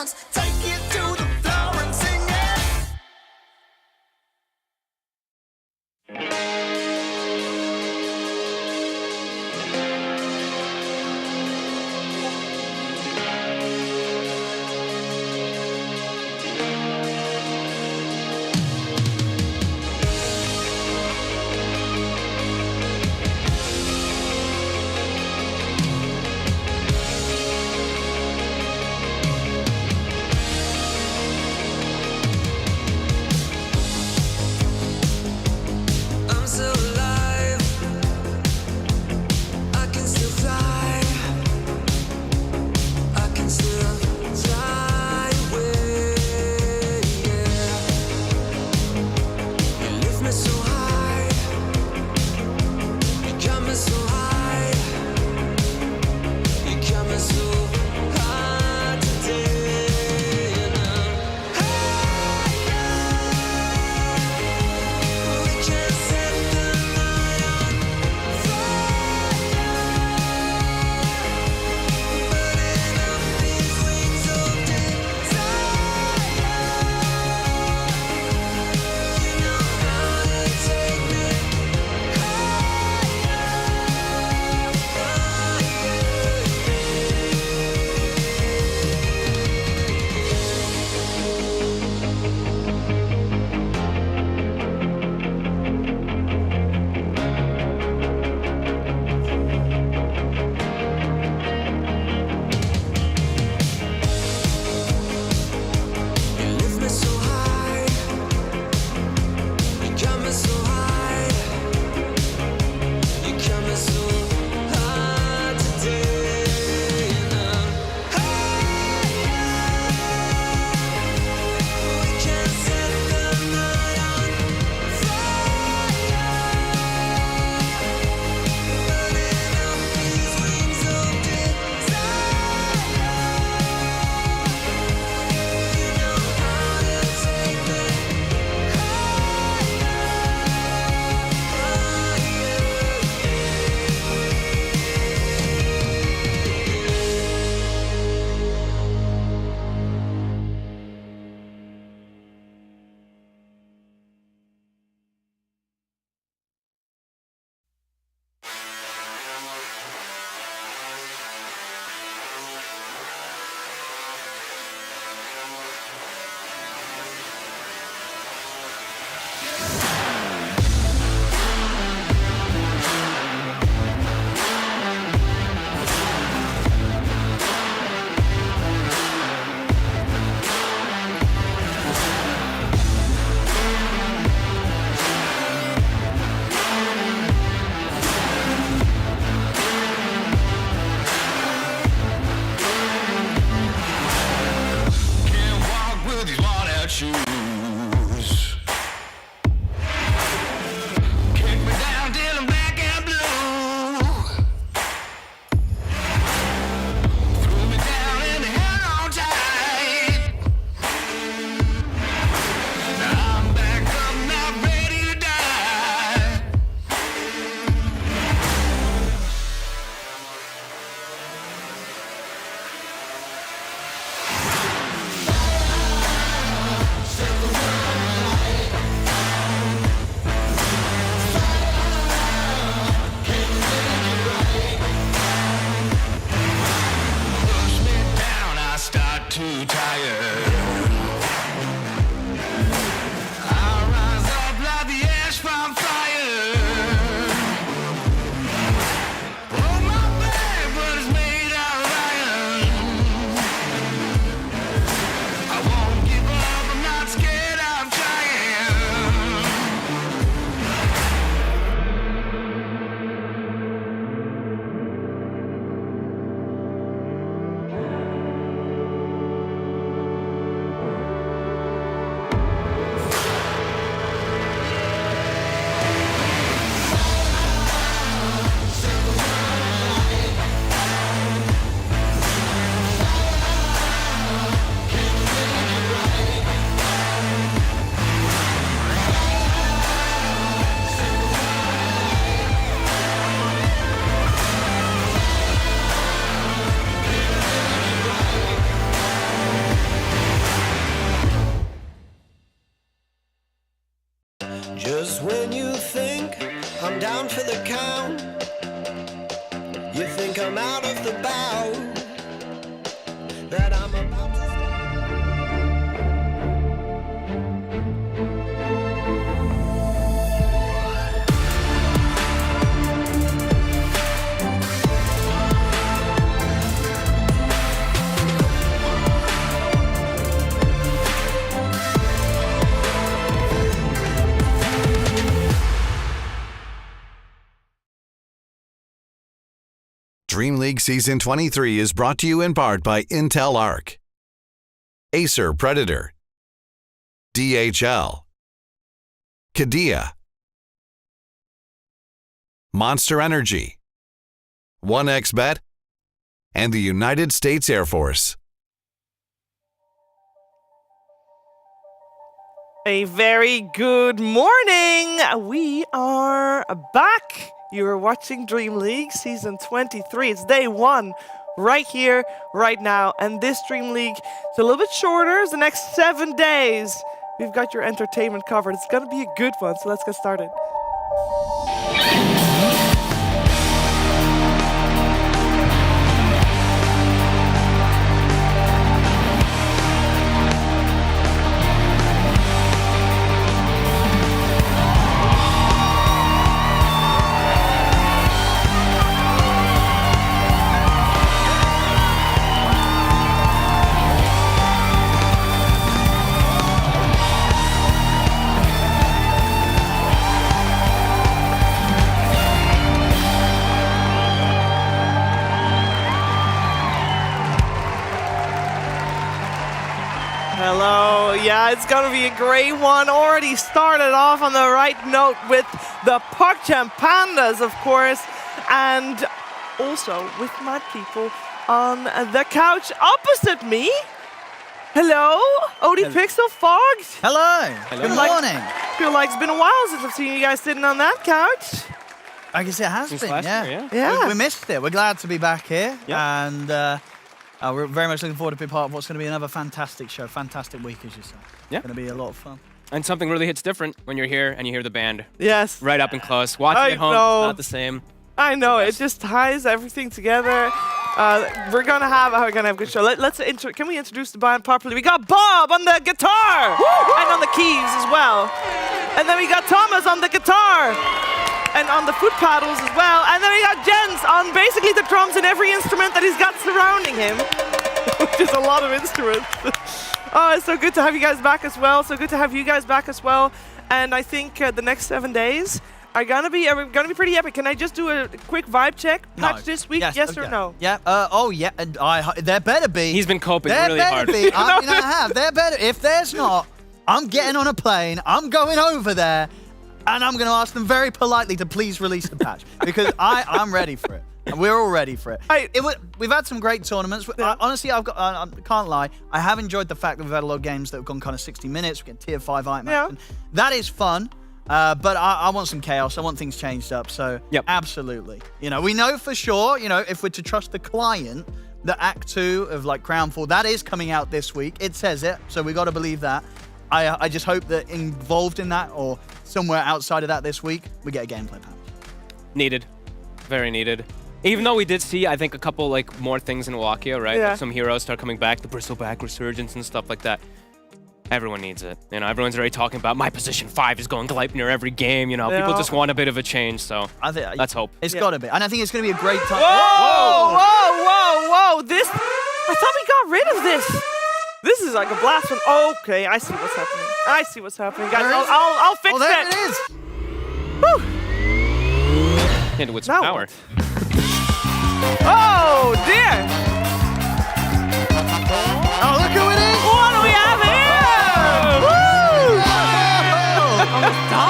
dance. Take it to the floor and sing it. I'm so alive, I can still fly, I can still fly away, yeah. You lift me so high, you got me so high, you got me so high today, and I'm higher. We can set the night on fire, burning up these wings of desire. You know how to take me higher, you lift me so high, you got me so high, you got me so high today, and I'm higher. We can set the night on fire, burning up these wings of desire. You know how to take me can't walk with these worn-out shoes. Kick me down till I'm black and blue. Threw me down and held on tight. Now I'm back up, not ready to die. Push me down, I start to tire. I rise up like the ash from fire. Oh, my back, but it's made out of iron. I won't give up, I'm not scared, I'm trying. that I'm about to start. Dreamleague Season 23 is brought to you in part by Intel Arc, Acer Predator, DHL, Kadia, Monster Energy, 1xBet, and the United States Air Force. A very good morning. We are back. You are watching Dreamleague Season 23. It's day 1 right here, right now. And this Dreamleague is a little bit shorter. It's the next 7 days. We've got your entertainment covered. It's going to be a good one, so let's get started. Hello, yeah, it's gonna be a great one. Already started off on the right note with the PogChamp Pandas, of course, and also with my people on the couch opposite me. Hello, Odie Pixel Fogged. Hello. Good morning. Feel like it's been a while since I've seen you guys sitting on that couch. I guess it has been, yeah. Yeah. We missed it. We're glad to be back here. Yeah. And we're very much looking forward to being part of what's going to be another fantastic show, fantastic week, as you say. Yeah. It's going to be a lot of fun. And something really hits different when you're here and you hear the band Yes. right up and close. Watching I at home, know. it's not the same. I know, it just ties everything together. We're gonna have a good show. Can we introduce the band properly? We got Bob on the guitar and on the keys as well. And then we got Thomas on the guitar and on the foot paddles as well. And then we got Jens on basically the drums and every instrument that he's got surrounding him, which is a lot of instruments. Oh, it's so good to have you guys back as well. So good to have you guys back as well. And I think the next 7 days are gonna be pretty epic. Can I just do a quick vibe check? Patch this week, yes or no? Yeah. Yeah. And there better be. He's been coping there really better hard. Be. I mean, I have. There better. If there's not, I'm getting on a plane. I'm going over there, and I'm going to ask them very politely to please release the patch because I'm ready for it. And we're all ready for it. We've had some great tournaments. Yeah. Honestly, I can't lie. I have enjoyed the fact that we've had a lot of games that have gone kind of 60 minutes. We get tier 5 item action. That is fun. But I want some chaos. I want things changed up. So absolutely. You know, we know for sure, you know, if we're to trust the client, the Act 2 of like Crownfall, that is coming out this week. It says it. So we got to believe that. I just hope that involved in that or somewhere outside of that this week, we get a gameplay patch. Needed. Very needed. Even though we did see, I think, a couple like more things in Wallachia, right? Yeah. Like some heroes start coming back, the Bristleback Resurgence and stuff like that. Everyone needs it. You know, everyone's already talking about my position 5 is going Gleipnir every game. You know, people just want a bit of a change. So I think let's hope. It's got to be. And I think it's going to be a great time. Whoa! This, I thought we got rid of this. This is like a blast from. Okay, I see what's happening. Guys, I'll fix there it. it is. Woo. Hit it with some Now power. what? Oh dear! Oh, look who it is. What do we have here? Woo!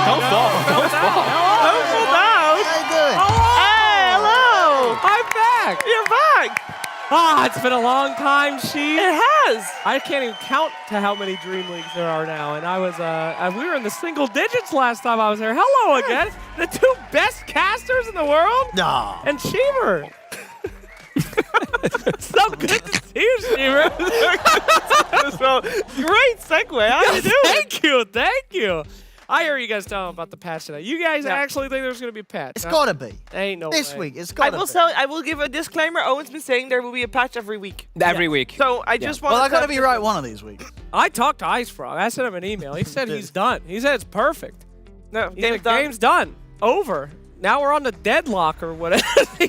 Don't fall. Don't fall. Don't fall down. How you doing? Hey, hello! I'm back! You're back! Ah, it's been a long time, She. It has! I can't even count to how many Dream Leagues there are now, and I was, we were in the single digits last time I was here. Hello again! The 2 best casters in the world? Nah. And Cheever! So good to see you, Cheever! So, great segue. How you doing? Thank you! I hear you guys talking about the patch tonight. You guys actually think there's going to be a patch? It's got to be. Ain't no This way. week, it's got to be. I will give a disclaimer. Owen's been saying there will be a patch every week. Every week. So I just want Well, I got to be right one of these weeks. I talked to Ice Frog. I sent him an email. He said he's done. He said it's perfect. No, Game's done. Over. Now we're on the deadlock or whatever.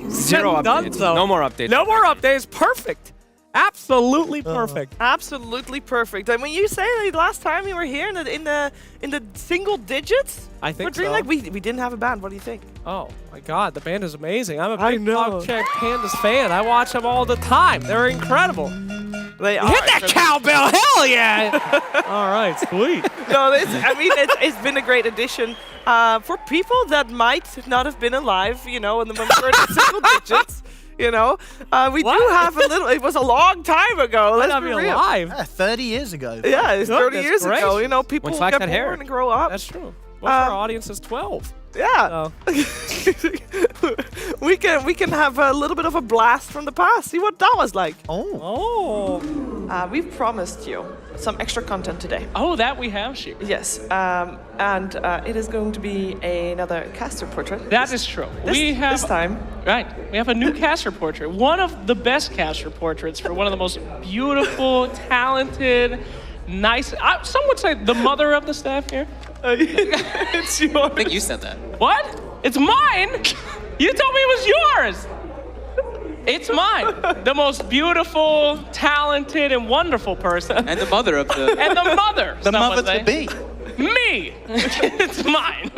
Zero updates. No more updates. No more updates. Perfect. Absolutely perfect. Absolutely perfect. And when you say that last time you were here in the single digits, I think for Dreamleague, we didn't have a band. What do you think? Oh my God, the band is amazing. I'm a I big know. Dog Check Pandas fan. I watch them all the time. They're incredible. They are. Hit that cowbell! Hell yeah! All right, sweet. No, it's been a great addition for people that might not have been alive. You know, when we were in the single digits. You know, we do have a little. It was a long time ago. Might Let's not be be real. alive. Yeah, 30 years ago. Yeah, it's 30 Goodness years ago. gracious. You know, people When Slack get had hair. born and grow up. That's true. Most of our audience is 12. Yeah. So. we can have a little bit of a blast from the past. See what that was like. Oh. We've promised you some extra content today. Oh, that we have, Sheep. Yes, and it is going to be another caster portrait. That is true. This time. Right. We have a new caster portrait. One of the best caster portraits for one of the most beautiful, talented, nice. Some would say the mother of the staff here. It's yours. I think you said that. What? It's mine? You told me it was yours. It's mine. The most beautiful, talented, and wonderful person. And the mother of the... And the mother. The some mother would say. to be. Me. It's mine.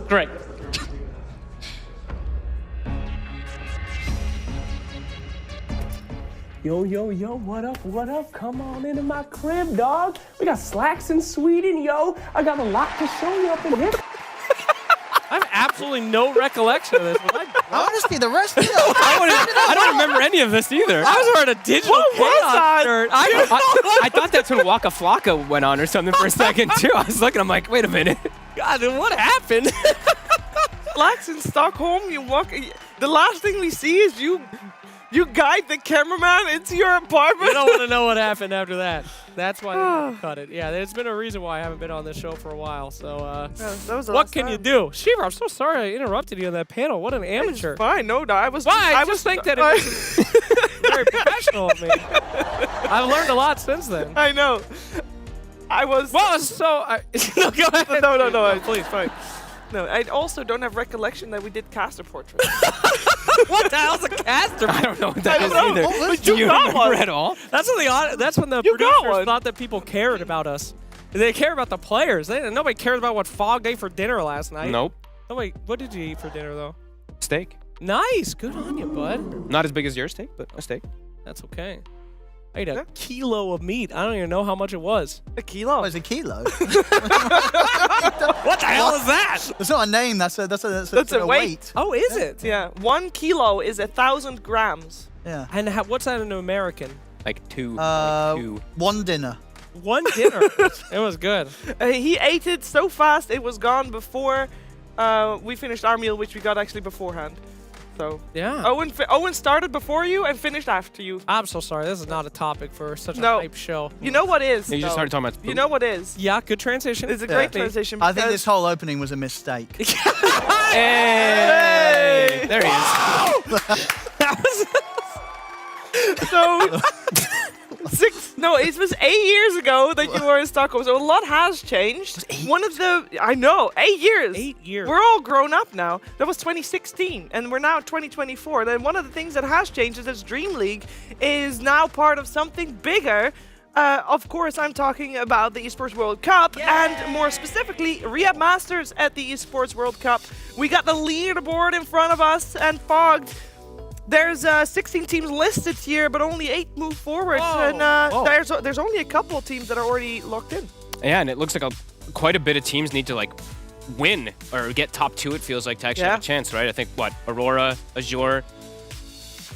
Great. Yo, yo, yo, what up, what up? Come on into my crib, dog. We got slacks in Sweden, yo. I got a lot to show you up in here. I have absolutely no recollection of this. Honestly, the rest of it. I don't remember any of this either. I was wearing a digital What was chaos that? shirt. I thought that's when Waka Flocka went on or something for a second too. I was looking, I'm like, wait a minute. God, dude, what happened? Relax in Stockholm. You walk. The last thing we see is you guide the cameraman into your apartment. You don't want to know what happened after that. That's why they had to cut it. Yeah, there's been a reason why I haven't been on this show for a while. So, that was the what last can you time. do? Shiva, I'm so sorry I interrupted you on that panel. What an amateur. Fine, no, I was. Why? I was just think that it was very professional of me. I've learned a lot since then. I know. I was. Well, so no, go ahead. No, please, fine. No, I also don't have recollection that we did caster portraits. What the hell's a caster? I don't know what that I is don't know. either. But Do you you got remember one. at all? That's when the You got producers one. thought that people cared about us. They care about the players. Nobody cares about what Fogg ate for dinner last night. Nope. Nobody. What did you eat for dinner though? Steak. Nice. Good on you, bud. Not as big as your steak, but a steak. That's okay. I ate a kilo of meat. I don't even know how much it was. A kilo. Oh, it's a kilo. What the hell is that? That's not a name. That's a weight. Oh, is it? Yeah, 1 kilo is 1,000 grams. Yeah. And what's that in American? Like two. One dinner. One dinner. It was good. He ate it so fast it was gone before we finished our meal, which we got actually beforehand. So Yeah. Owen started before you and finished after you. I'm so sorry. This is not a topic for such a No. hype show. You know what is? You just though? started talking about food. You know what is? Yeah, good transition. It's a great transition. I think because- this whole opening was a mistake. Hey! There he is. So, it was 8 years ago that you were in Stockholm, so a lot has changed. I know, 8 years. 8 years. We're all grown up now. That was 2016, and we're now in 2024. Then one of the things that has changed is that Dreamleague is now part of something bigger. Of course, I'm talking about the Esports World Cup, and more specifically, Riyadh Masters at the Esports World Cup. We got the leaderboard in front of us, and Fogged. There's 16 teams listed here, but only 8 move forward. Whoa. And there's only a couple of teams that are already locked in. Yeah, and it looks like quite a bit of teams need to like win or get top 2. It feels like to actually have a chance, right? I think Aurora, Azure,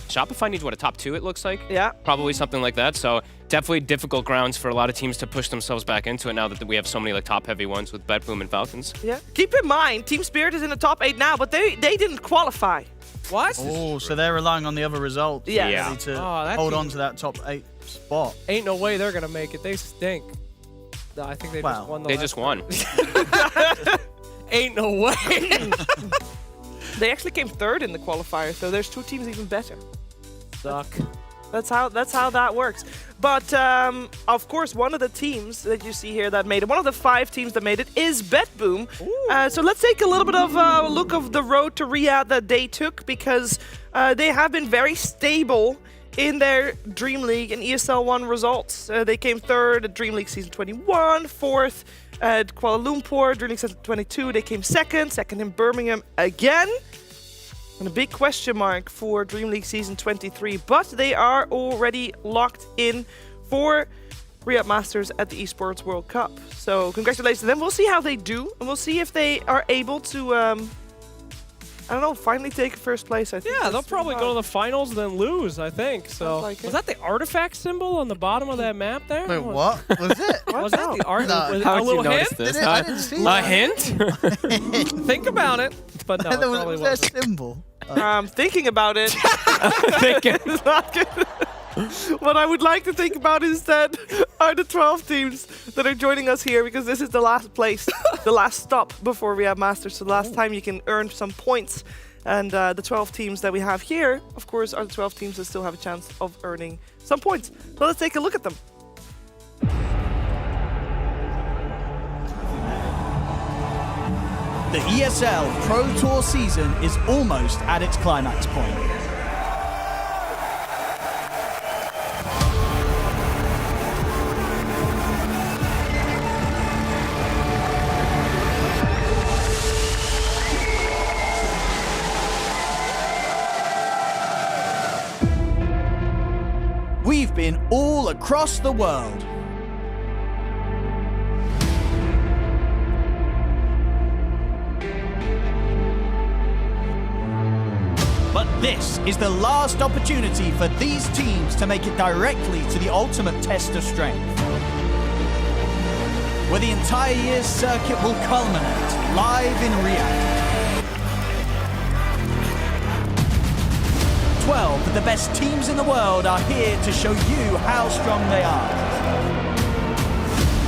Shopify needs a top 2. It looks like. Yeah. Probably something like that. So definitely difficult grounds for a lot of teams to push themselves back into it now that we have so many like top heavy ones with Betboom and Falcons. Yeah. Keep in mind, Team Spirit is in the top 8 now, but they didn't qualify. What? Oh, so they're relying on the other results. Yeah. Yeah. really to Oh, that hold team- on to that top 8 spot. Ain't no way they're gonna make it. They stink. No, I think they Wow. just won the They last just won. Ain't no way. They actually came third in the qualifier, so there's 2 teams even better. Suck. That's how that works. But of course, one of the teams that you see here that made it, one of the 5 teams that made it, is BetBoom. So let's take a little bit of a look of the road to Riyadh that they took, because they have been very stable in their Dreamleague and ESL 1 results. They came 3rd at Dreamleague Season 21, 4th at Kuala Lumpur, Dreamleague Season 22. They came 2nd in Birmingham again. And a big question mark for Dreamleague Season 23, but they are already locked in for Riyadh Masters at the Esports World Cup. So congratulations to them. We'll see how they do, and we'll see if they are able to, I don't know, finally take first place, I think. Yeah, they'll probably go to the finals and then lose, I think. So like it. was that the artifact symbol on the bottom of that map there? Wait, what? Was it? Was that the art? No. Was it How a would you little notice hint? this? I didn't see A that. hint? Think about it. But no, it probably was there a wasn't. symbol? Thinking about it. Thinking. It's not good. What I would like to think about instead are the 12 teams that are joining us here, because this is the last place, the last stop before we have Masters. So the last time you can earn some points. And the 12 teams that we have here, of course, are the 12 teams that still have a chance of earning some points. So let's take a look at them. The ESL Pro Tour season is almost at its climax point. We've been all across the world. But this is the last opportunity for these teams to make it directly to the ultimate test of strength, where the entire year's circuit will culminate live in Riyadh. 12 of the best teams in the world are here to show you how strong they are.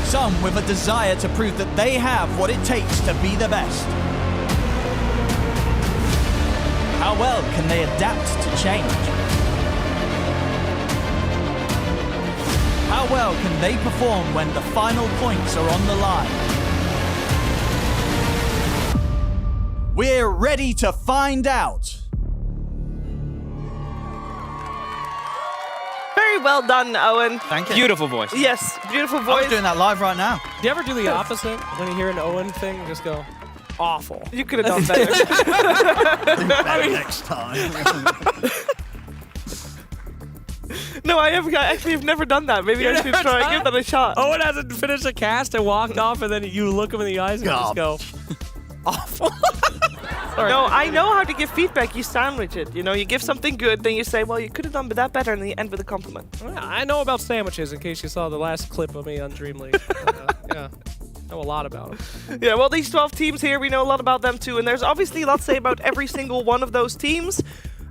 Some with a desire to prove that they have what it takes to be the best. How well can they adapt to change? How well can they perform when the final points are on the line? We're ready to find out. Very well done, Owen. Thank you. Beautiful voice. Yes, beautiful I was voice. doing that live right now. Do you ever do the opposite when you hear an Owen thing? Just go, awful. You could have done better. Better next time. No, I actually have never done that. Maybe I should never try done give that a shot. Owen hasn't finished a cast and walked off, and then you look him in the eyes and just go, awful. Sorry. No, I know how to give feedback. You sandwich it. You know, you give something good, then you say, well, you could have done that better, and then you end with a compliment. Yeah, I know about sandwiches, in case you saw the last clip of me on Dreamleague. Yeah, know a lot about them. Yeah, well, these 12 teams here, we know a lot about them too, and there's obviously a lot to say about every single one of those teams.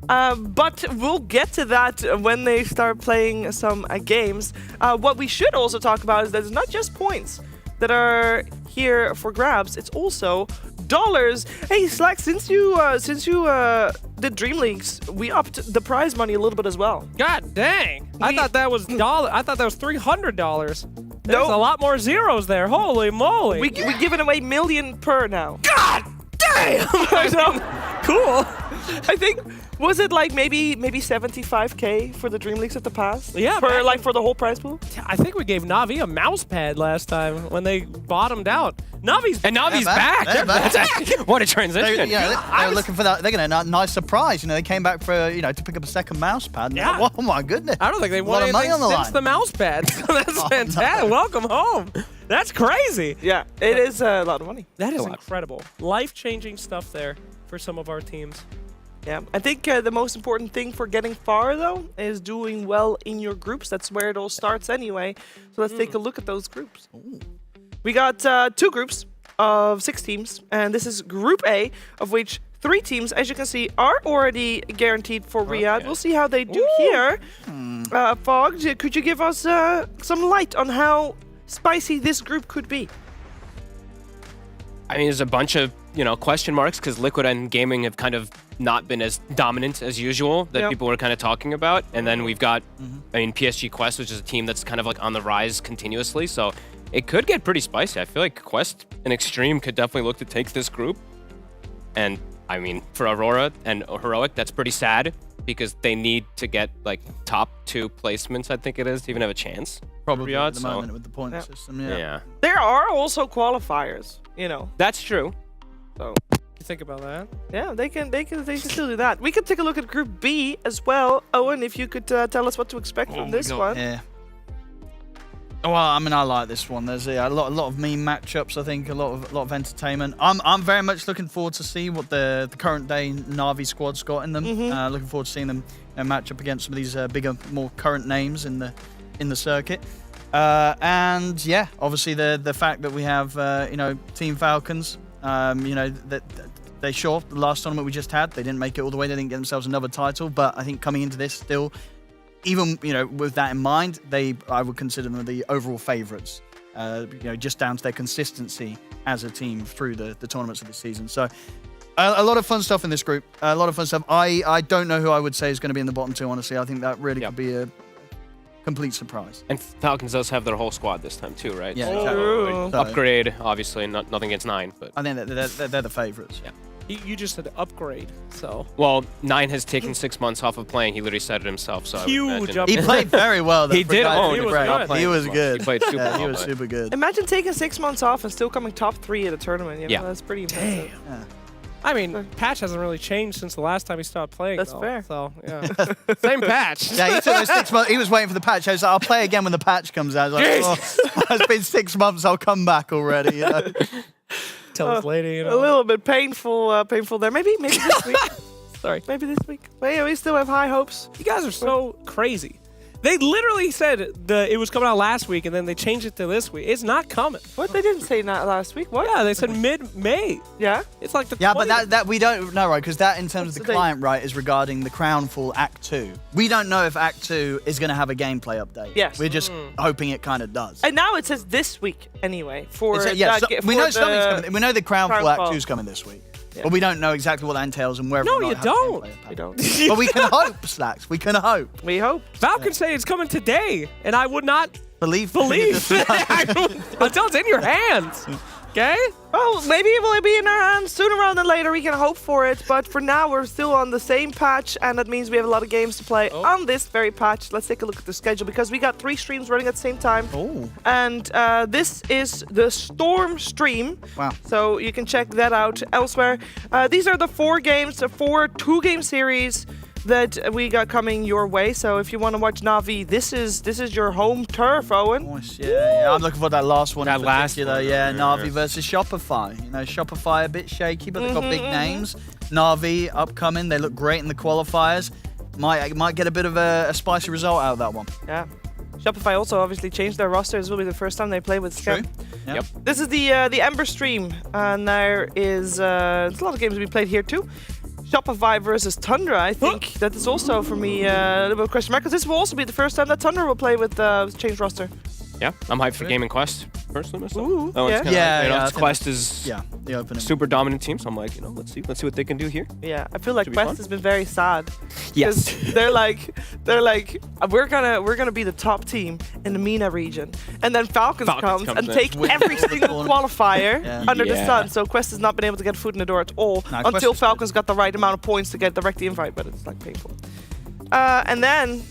But we'll get to that when they start playing some games. What we should also talk about is that it's not just points that are here for grabs, it's also dollars. Hey, Slack, since you did Dream Leagues, we upped the prize money a little bit as well. God dang! I thought that was I thought that was $300. There's Nope. a lot more zeros there. Holy moly! We're giving away million per now. God damn! I know. Cool. I think, was it like maybe 75K for the Dream Leagues at the past? Yeah, For back like for the whole prize pool? I think we gave Navi a mouse pad last time when they bottomed out. Navi's back. They're back. What a transition. They were looking for that. They're getting a nice surprise. You know, they came back for to pick up a second mouse pad. And Yeah. oh my goodness. I don't think they A lot won of money anything on the since line. the mouse pad. That's Oh, fantastic. no. Welcome home. That's crazy. Yeah, it is a lot of money. That is a lot. incredible. Life-changing stuff there for some of our teams. Yeah, I think the most important thing for getting far, though, is doing well in your groups. That's where it all starts anyway. So let's take a look at those groups. We got 2 groups of 6 teams, and this is Group A, of which 3 teams, as you can see, are already guaranteed for Riyadh. Okay. We'll see how they do here. Fog, could you give us some light on how spicy this group could be? I mean, there's a bunch of, question marks because Liquid and Gaming have kind of not been as dominant as usual that people were kind of talking about. And then we've got, PSG Quest, which is a team that's kind of like on the rise continuously. So it could get pretty spicy. I feel like Quest and Extreme could definitely look to take this group. And I mean, for Aurora and Heroic, that's pretty sad because they need to get like top 2 placements, I think it is, to even have a chance. Probably Riyadh, at the moment with the point system, yeah. There are also qualifiers, That's true. So You think about that? yeah, they can still do that. We could take a look at Group B as well. Owen, if you could tell us what to expect from this one. Yeah. Well, I mean, I like this one. There's a lot of meme matchups. I think a lot of entertainment. I'm very much looking forward to see what the current day Na'Vi squad's got in them. Looking forward to seeing them match up against some of these bigger, more current names in the circuit. And yeah, obviously the fact that we have Team Falcons. That they the last tournament we just had, they didn't make it all the way. They didn't get themselves another title. But I think coming into this still. Even with that in mind, I would consider them the overall favourites. Just down to their consistency as a team through the tournaments of the season. So, a lot of fun stuff in this group. A lot of fun stuff. I don't know who I would say is going to be in the bottom 2. Honestly, I think that really could be a complete surprise. And Falcons does have their whole squad this time too, right? Yeah, So, exactly. upgrade, obviously, nothing against 9, but I think they're the favourites. Yeah. You just said upgrade, so. Well, 9 has taken 6 months off of playing. He literally said it himself. So Huge I He played very well. Though, He did. He was good. He was good. He played super well. He was but- super good. Imagine taking 6 months off and still coming top 3 at a tournament. Yeah. That's pretty impressive. Yeah. I mean, patch hasn't really changed since the last time he stopped playing. That's though, fair. So, yeah. Same patch. Yeah, he took those 6 months. He was waiting for the patch. I was like, I'll play again when the patch comes out. I was like, it's been 6 months. I'll come back already. Tell his lady, A little bit painful there. Maybe this week. Sorry. Maybe this week. But yeah, we still have high hopes. You guys are so crazy. They literally said it was coming out last week, and then they changed it to this week. It's not coming. What? They didn't say that last week. What? Yeah, they said mid-May. Yeah? It's like the Yeah, but 20th. that we don't know, right? Because that, in terms What's of the the date? client, right, is regarding the Crownfall Act 2. We don't know if Act 2 is going to have a gameplay update. Yes. We're just hoping it kind of does. And now it says this week anyway. For Yeah, so we know for something's the- coming. We know the Crownfall Act Crownfall. 2 is coming this week. Yeah. But we don't know exactly what that entails and whether No, or not you it has a don't. gameplay update. We don't. But we can hope, Slacks. We can hope. We hope. Falcons say it's coming today, and I would not Believe. until it's in your hands. Okay? Well, maybe it will be in our hands sooner rather than later. We can hope for it. But for now, we're still on the same patch, and that means we have a lot of games to play on this very patch. Let's take a look at the schedule because we got 3 streams running at the same time. Oh. And this is the Storm stream. Wow. So you can check that out elsewhere. These are the 4 games, the 4 2-game series that we got coming your way. So if you want to watch Na'Vi, this is your home turf, Owen. Nice, yeah. I'm looking for that last one. That in last particular. one. Yeah, Na'Vi versus Shopify. Shopify a bit shaky, but they've got big names. Na'Vi upcoming. They look great in the qualifiers. Might get a bit of a spicy result out of that one. Yeah. Shopify also obviously changed their roster. This will be the first time they play with Scam. True. Yep. This is the Ember stream, and there is there's a lot of games to be played here too. Shopify versus Tundra, I think that is also for me a little bit of a question mark, because this will also be the first time that Tundra will play with changed roster. Yeah, I'm hyped for Gaming Quest, personally myself. Ooh, Oh, it's yeah. kinda Yeah, like, yeah, I think Quest is Yeah, the opening. super dominant team, so I'm like, let's see what they can do here. Yeah, I feel like Should be Quest fun. has been very sad. Yes. 'Cause they're like we're gonna be the top team in the MENA region, and then Falcons comes and in. take every single qualifier Yeah. under the Yeah. sun. So Quest has not been able to get a foot in the door at all Nah, Quest until is Falcons got the right amount of points to get direct the invite, but it's like painful. And then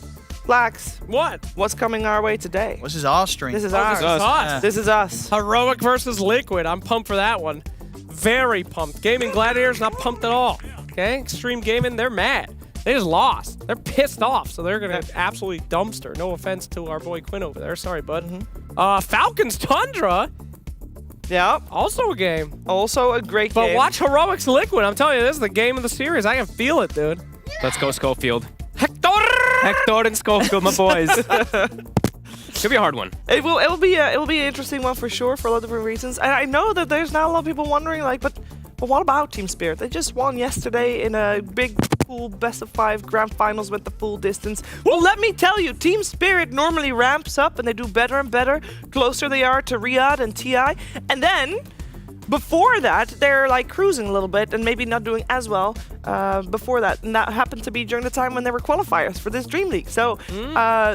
Blacks, What? what's coming our way today? This is our stream. This is Oh, ours. this is us. Yeah. This is us. Heroic versus Liquid. I'm pumped for that one. Very pumped. Gaming Gladiators not pumped at all. Okay? Extreme Gaming, they're mad. They just lost. They're pissed off, so they're gonna absolutely dumpster. No offense to our boy Quinn over there. Sorry, bud. Falcons Tundra, Yeah. also a game. Also a great But game. watch Heroics Liquid. I'm telling you, this is the game of the series. I can feel it, dude. Let's go Schofield. Hector! Hector and Schofield, my boys. Should be a hard one. It will be an interesting one for sure for a lot of different reasons. And I know that there's now a lot of people wondering, like, but what about Team Spirit? They just won yesterday in a big pool best of 5 grand finals went the full distance. Well, let me tell you, Team Spirit normally ramps up and they do better and better closer they are to Riyadh and TI. And then before that, they're like cruising a little bit and maybe not doing as well before that. And that happened to be during the time when there were qualifiers for this Dreamleague. So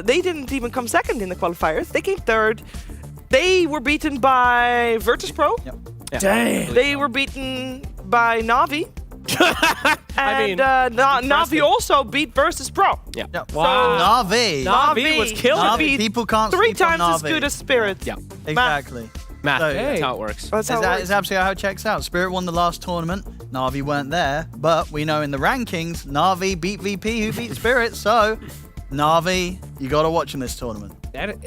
they didn't even come second in the qualifiers. They came third. They were beaten by Virtus Pro. Yep. Yeah. Damn. They were beaten by Navi. I mean, Navi also beat Versus Pro. Yeah. Wow. Navi. Navi was killing Navi. it. People can't 3 sleep on times as Navi. good as Spirit. Yeah. Exactly. Math. So- That's how it works. That's how it works. Is absolutely how it checks out. Spirit won the last tournament. Navi weren't there, but we know in the rankings, Navi beat VP, who beat Spirit. So, Navi, you got to watch in this tournament.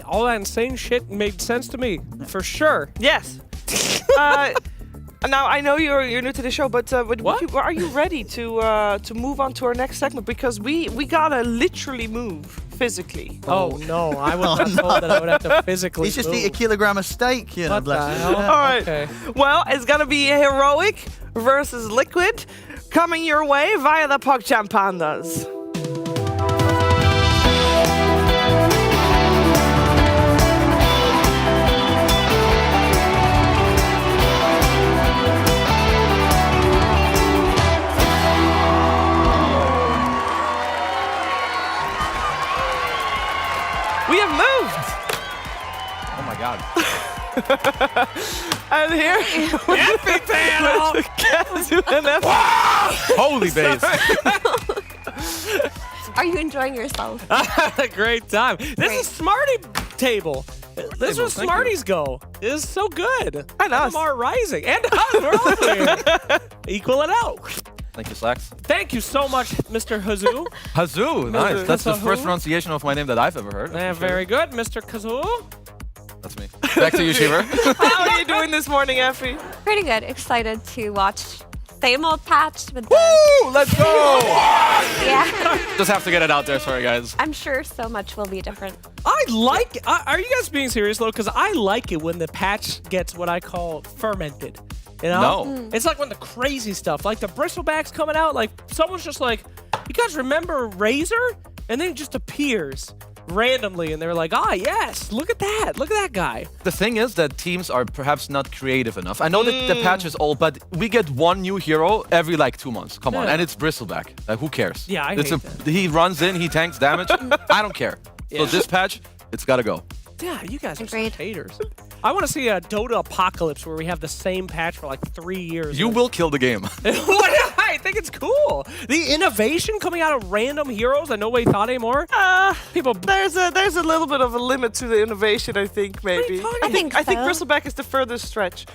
All that insane shit made sense to me, for sure. Yes. Now I know you're new to the show, but are you ready to move on to our next segment? Because we gotta literally move physically. Oh no, I was not told that I would have to physically He's just move. eat a kilogram of steak, you know. What the bless you. hell? All right. Okay. Well, it's gonna be Heroic versus Liquid coming your way via the PogChamp Pandas. We have moved. Oh my god. And here Epic panel! Kazu and F. Holy base. Are you enjoying yourself? Great time. This is Smarty table. This is where thank Smarties go. This is so good. And us. MR Rising. And us. We're all here. Equal it out. Thank you, Slacks. Thank you so much, Mr. Hazoo. Hazoo, nice. That's the Hazoo? first pronunciation of my name that I've ever heard. Very good, Mr. Kazoo. That's me. Back to you, Shiver. How are you doing this morning, Effie? Pretty good. Excited to watch same old patch with the... Woo! Let's go! Yeah. Just have to get it out there. Sorry, guys. I'm sure so much will be different. I like it. Are you guys being serious, though? Because I like it when the patch gets what I call fermented. You know? No. It's like when the crazy stuff, like the bristlebacks coming out, like someone's just like, you guys remember Razor? And then it just appears randomly, and they're like, ah, yes, look at that guy. The thing is that teams are perhaps not creative enough. I know that the patch is old, but we get one new hero every like 2 months. Come on, Yeah. and it's Bristleback. Who cares? Yeah, I It's hate that. He runs in, he tanks damage. I don't care. So this patch, it's gotta go. Yeah, you guys are Agreed. such haters. I want to see a Dota apocalypse where we have the same patch for like 3 years. You will kill the game. I think it's cool. The innovation coming out of random heroes that nobody thought anymore. People. There's a little bit of a limit to the innovation, I think, maybe. talking I think I think so. Bristleback is the furthest stretch.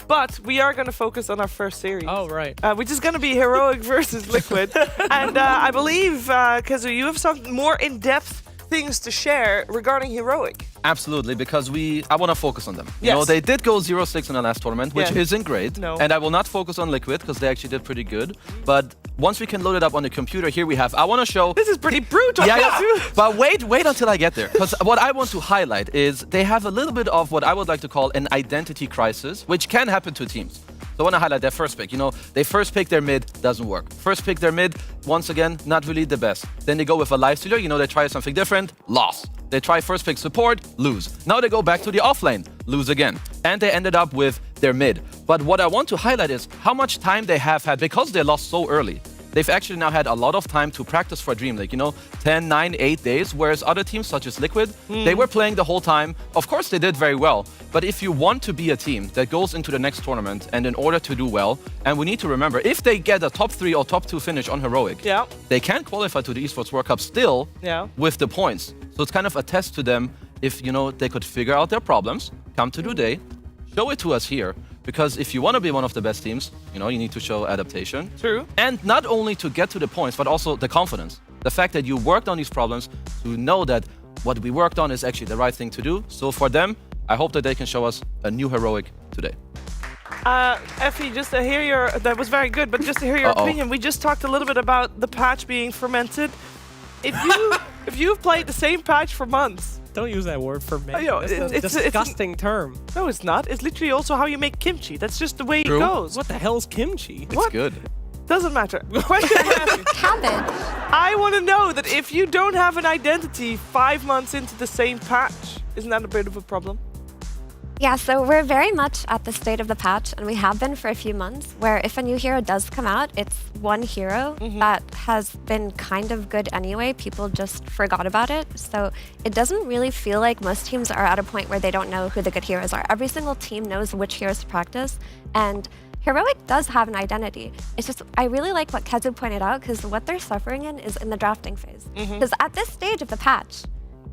But we are going to focus on our first series. Oh, right. Which is going to be Heroic versus Liquid. And I believe, Kazu, you have some more in-depth things to share regarding Heroic. Absolutely, because I want to focus on them. You Yes. know, they did go 0-6 in the last tournament, which Yeah. isn't great. No. And I will not focus on Liquid, because they actually did pretty good. But once we can load it up on the computer, here we have, I want to show... This is pretty brutal. Yeah, Kazu. yeah. But wait until I get there. Because what I want to highlight is they have a little bit of what I would like to call an identity crisis, which can happen to teams. So I want to highlight their first pick. You know, they first pick their mid, doesn't work. First pick their mid, once again, not really the best. Then they go with a lifestealer, you know, they try something different, loss. They try first pick support, lose. Now they go back to the offlane, lose again. And they ended up with their mid. But what I want to highlight is how much time they have had, because they lost so early. They've actually now had a lot of time to practice for Dreamleague, you know, 10, 9, 8 days, whereas other teams such as Liquid, they were playing the whole time. Of course, they did very well, but if you want to be a team that goes into the next tournament, and in order to do well, and we need to remember, if they get a top 3 or top 2 finish on Heroic, Yeah. they can qualify to the Esports World Cup still Yeah. with the points. So it's kind of a test to them if, you know, they could figure out their problems, come to today, show it to us here. Because if you want to be one of the best teams, you know, you need to show adaptation. True. And not only to get to the points, but also the confidence. The fact that you worked on these problems to know that what we worked on is actually the right thing to do. So for them, I hope that they can show us a new Heroic today. Effie, just to hear your... That was very good, but just to hear your opinion, we just talked a little bit about the patch being fermented. If you've played the same patch for months... Don't use that word for me. Yo, That's a it's a- disgusting term. No, it's not. It's literally also how you make kimchi. That's just the way True. it goes. What the hell's kimchi? It's good. Doesn't matter. Question for Effie. Cabbage. I want to know that if you don't have an identity 5 months into the same patch, isn't that a bit of a problem? Yeah, so we're very much at the state of the patch, and we have been for a few months, where if a new hero does come out, it's one hero that has been kind of good anyway. People just forgot about it. So it doesn't really feel like most teams are at a point where they don't know who the good heroes are. Every single team knows which heroes to practice, and Heroic does have an identity. It's just, I really like what Kezu pointed out, because what they're suffering in is in the drafting phase. Because at this stage of the patch,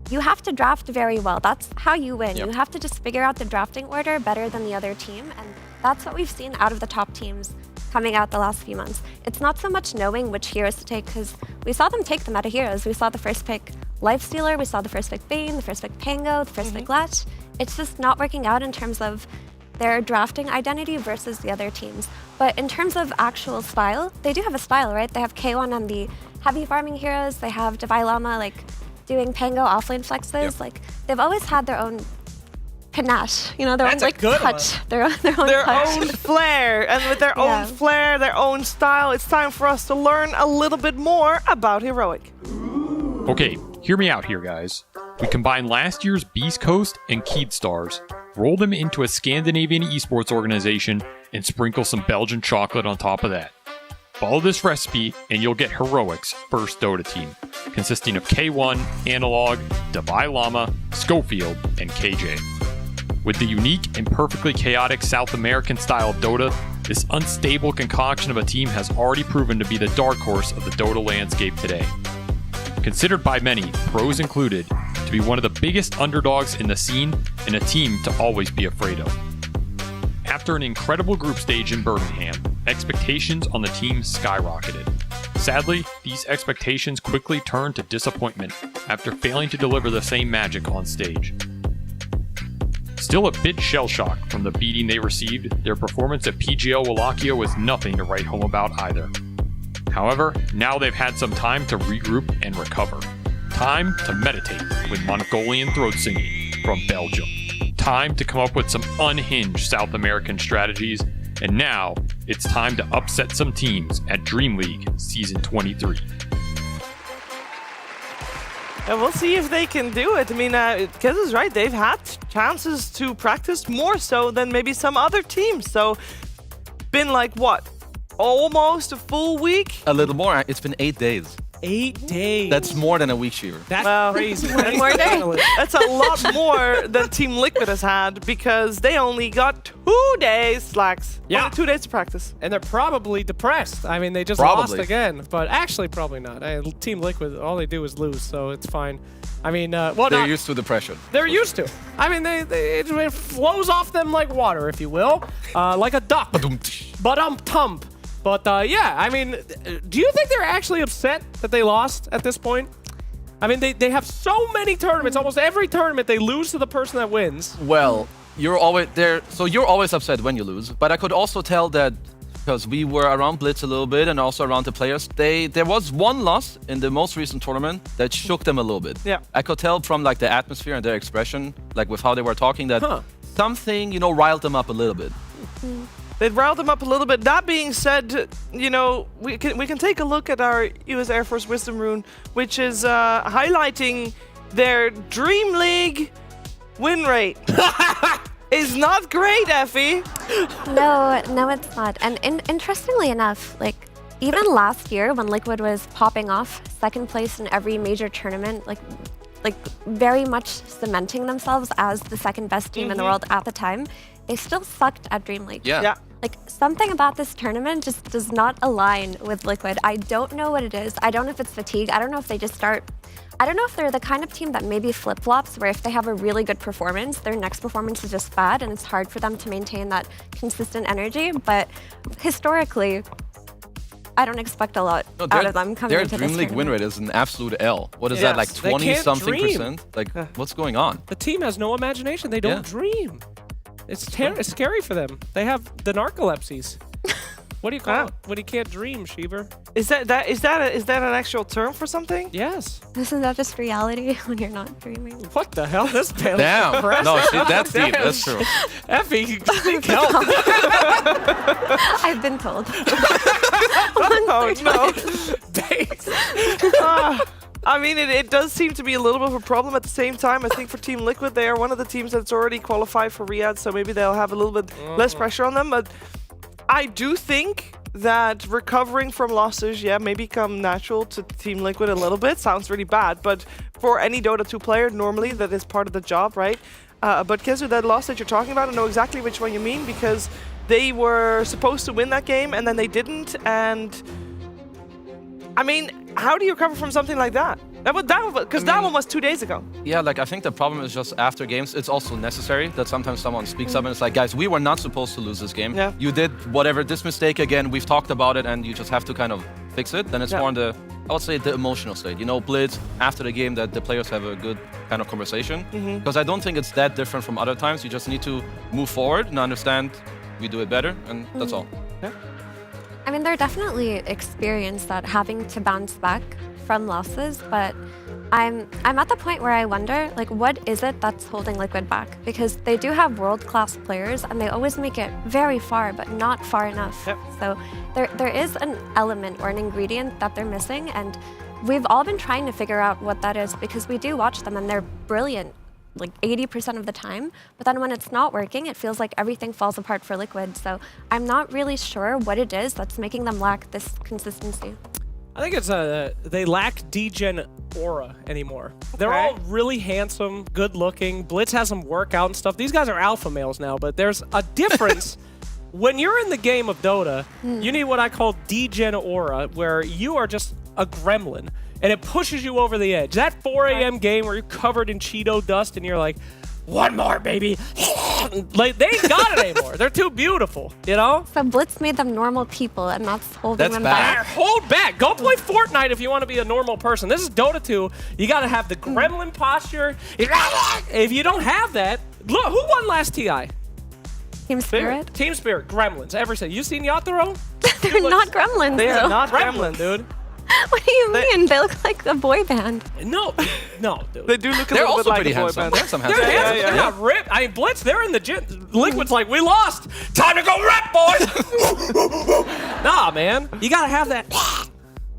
you have to draft very well. That's how you win. You have to just figure out the drafting order better than the other team, and that's what we've seen out of the top teams coming out the last few months. It's not so much knowing which heroes to take, because we saw them take the meta heroes. We saw the first pick Lifestealer, we saw the first pick Bane, the first pick Pango, the first pick Lech. It's just not working out in terms of their drafting identity versus the other teams. But in terms of actual style, they do have a style, right? They have K1 on the heavy farming heroes, they have Divai Llama, like, doing Pango offlane flexes. Like, they've always had their own panache, you know, their own like touch, their own flair, and with their own flair, their own style, it's time for us to learn a little bit more about Heroic. Okay, hear me out here, guys. We combine last year's Beast Coast and Keed Stars, roll them into a Scandinavian esports organization, and sprinkle some Belgian chocolate on top of that. Follow this recipe and you'll get Heroic's first Dota team, consisting of K1, Analog, Divai Llama, Schofield, and KJ. With the unique and perfectly chaotic South American style of Dota, this unstable concoction of a team has already proven to be the dark horse of the Dota landscape today. Considered by many, pros included, to be one of the biggest underdogs in the scene and a team to always be afraid of. After an incredible group stage in Birmingham, expectations on the team skyrocketed. Sadly, these expectations quickly turned to disappointment after failing to deliver the same magic on stage. Still a bit shell-shocked from the beating they received, their performance at PGL Wallachia was nothing to write home about either. However, now they've had some time to regroup and recover. Time to meditate with Mongolian throat singing from Belgium. Time to come up with some unhinged South American strategies, and now it's time to upset some teams at Dreamleague Season 23. And we'll see if they can do it. I mean, Kez is right. They've had chances to practice more so than maybe some other teams. So, been like, what? Almost a full week? A little more. It's been 8 days. 8 days. That's more than a week, Shiver. That's crazy. More days. That's a lot more than Team Liquid has had, because they only got 2 days slacks. Yeah. Only 2 days to practice. And they're probably depressed. I mean, they just lost again. But actually, probably not. Team Liquid, all they do is lose, so it's fine. I mean, they're used to depression. They're used to. I mean, it flows off them like water, if you will, like a duck. But But yeah, I mean, do you think they're actually upset that they lost at this point? I mean, they have so many tournaments. Almost every tournament, they lose to the person that wins. Well, you're always there. So you're always upset when you lose. But I could also tell that because we were around Blitz a little bit and also around the players, there was one loss in the most recent tournament that shook them a little bit. Yeah. I could tell from like the atmosphere and their expression, like with how they were talking, that something, riled them up a little bit. They'd riled them up a little bit. That being said, we can take a look at our US Air Force Wisdom Rune, which is highlighting their Dreamleague win rate. Is not great, Effie. No, it's not. And interestingly enough, like, even last year when Liquid was popping off second place in every major tournament, like very much cementing themselves as the second best team in the world at the time, they still sucked at Dreamleague. Yeah. Like, something about this tournament just does not align with Liquid. I don't know what it is. I don't know if it's fatigue. I don't know if they just start... I don't know if they're the kind of team that maybe flip-flops, where if they have a really good performance, their next performance is just bad, and it's hard for them to maintain that consistent energy. But historically, I don't expect a lot out of them coming into this tournament. Their Dreamleague win rate is an absolute L. What is that, like 20-something%? Like, what's going on? The team has no imagination. They don't dream. It's scary for them. They have the narcolepsies. What do you call it when you can't dream, Shiver? Is that an actual term for something? Yes. Isn't that just reality when you're not dreaming? What the hell? This panel. Damn. No, that's deep. That's true. Effie, seek help. I've been told. Oh no. Base. I mean, it does seem to be a little bit of a problem at the same time. I think for Team Liquid, they are one of the teams that's already qualified for Riyadh, so maybe they'll have a little bit less pressure on them. But I do think that recovering from losses, maybe come natural to Team Liquid a little bit. Sounds really bad, but for any Dota 2 player, normally that is part of the job, right? But Kezu, that loss that you're talking about, I know exactly which one you mean, because they were supposed to win that game and then they didn't, and I mean, how do you recover from something like that? Because that one was 2 days ago. Yeah, like I think the problem is just after games, it's also necessary that sometimes someone speaks up and it's like, guys, we were not supposed to lose this game. Yeah. You did whatever, this mistake again, we've talked about it and you just have to kind of fix it. Then it's more in the, I would say, the emotional state. You know, Blitz, after the game, that the players have a good kind of conversation. Because I don't think it's that different from other times. You just need to move forward and understand we do it better, and that's all. Yeah. I mean, they're definitely experienced at having to bounce back from losses, but I'm at the point where I wonder, like, what is it that's holding Liquid back? Because they do have world-class players, and they always make it very far, but not far enough. Yep. So there is an element or an ingredient that they're missing, and we've all been trying to figure out what that is, because we do watch them, and they're brilliant, like 80% of the time, but then when it's not working, it feels like everything falls apart for Liquid. So I'm not really sure what it is that's making them lack this consistency. I think it's they lack D-Gen aura anymore. They're all really handsome, good looking. Blitz has them work out and stuff. These guys are alpha males now, but there's a difference. When you're in the game of Dota, you need what I call D-Gen aura, where you are just a gremlin, and it pushes you over the edge. That 4 a.m. game where you're covered in Cheeto dust and you're like, one more, baby. Like, they ain't got it anymore. They're too beautiful, you know? So Blitz made them normal people, and that's holding them bad. back. Hold back. Go play Fortnite if you want to be a normal person. This is Dota 2. You got to have the gremlin posture. If you don't have that, look, who won last TI? Team Spirit? Team Spirit, Gremlins, everything. You seen Yatoro? They're not gremlins, They are though. not Gremlin, gremlins. dude. What do you mean? They look like a boy band. No, dude. They do look a They're little also bit like pretty a boy handsome. band. They're some They're handsome. handsome. They're not ripped. I mean, Blitz, they're in the gym. Liquid's like, we lost. Time to go rep, boys. Nah, man. You got to have that.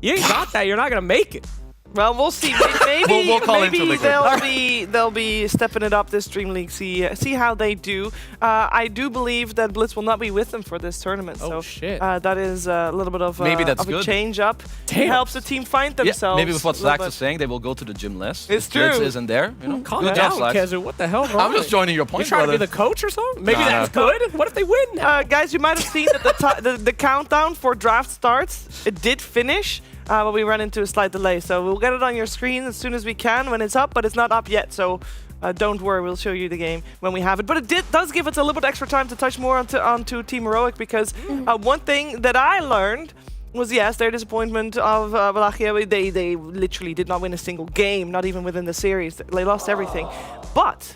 You ain't got that. You're not going to make it. Well, we'll see. Maybe, We'll call into maybe Liquid. they'll be stepping it up this Dreamleague. See how they do. I do believe that Blitz will not be with them for this tournament. Oh, so shit. That is a little bit of Maybe that's of a good. change up. Damn. It helps the team find themselves. Maybe with what a little Slax bit. is saying, they will go to the gym less. It's If Blitz true. isn't there. You know? Calm Good down, job, Slax. Kezu. What the hell wrong I'm just with joining your you? point, You trying to be brother. the coach or something? Maybe Nah, that's nah. good. What if they win now? Guys, you might have seen that the countdown for draft starts. It did finish, but we ran into a slight delay. So we'll get it on your screen as soon as we can when it's up, but it's not up yet. So don't worry, we'll show you the game when we have it. But it does give us a little bit extra time to touch more onto Team Heroic, because one thing that I learned was, yes, their disappointment of Wallachia. They literally did not win a single game, not even within the series. They lost everything. But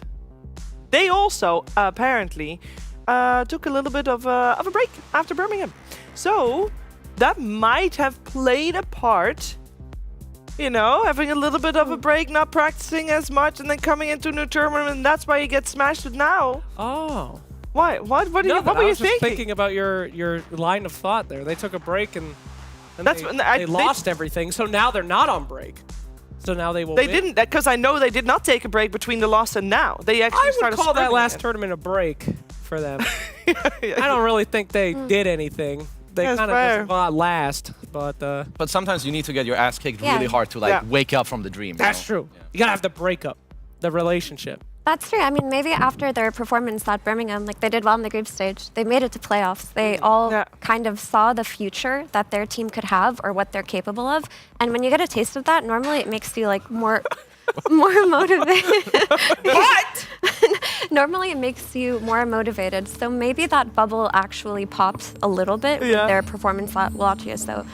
they also apparently took a little bit of a break after Birmingham. So that might have played a part, you know, having a little bit of a break, not practicing as much, and then coming into a new tournament, and that's why you get smashed now. Oh. Why? What were you just thinking? thinking about your line of thought there. They took a break and That's they, when they lost everything, so now they're not on break. So now they will They win. didn't, because I know they did not take a break between the loss and now. They actually I would started call that scrimming last it. tournament a break for them. I don't really think they did anything. They That's kind of fair. just got last, but But sometimes you need to get your ass kicked Yeah. really hard to like Yeah. wake up from the dream. you that's know? true. You gotta have the breakup, the relationship. That's true. I mean, maybe after their performance at Birmingham, like they did well in the group stage, they made it to playoffs. They all kind of saw the future that their team could have or what they're capable of. And when you get a taste of that, normally it makes you like more motivated. What? Normally it makes you more motivated. So maybe that bubble actually popped a little bit with their performance at Wallachia. So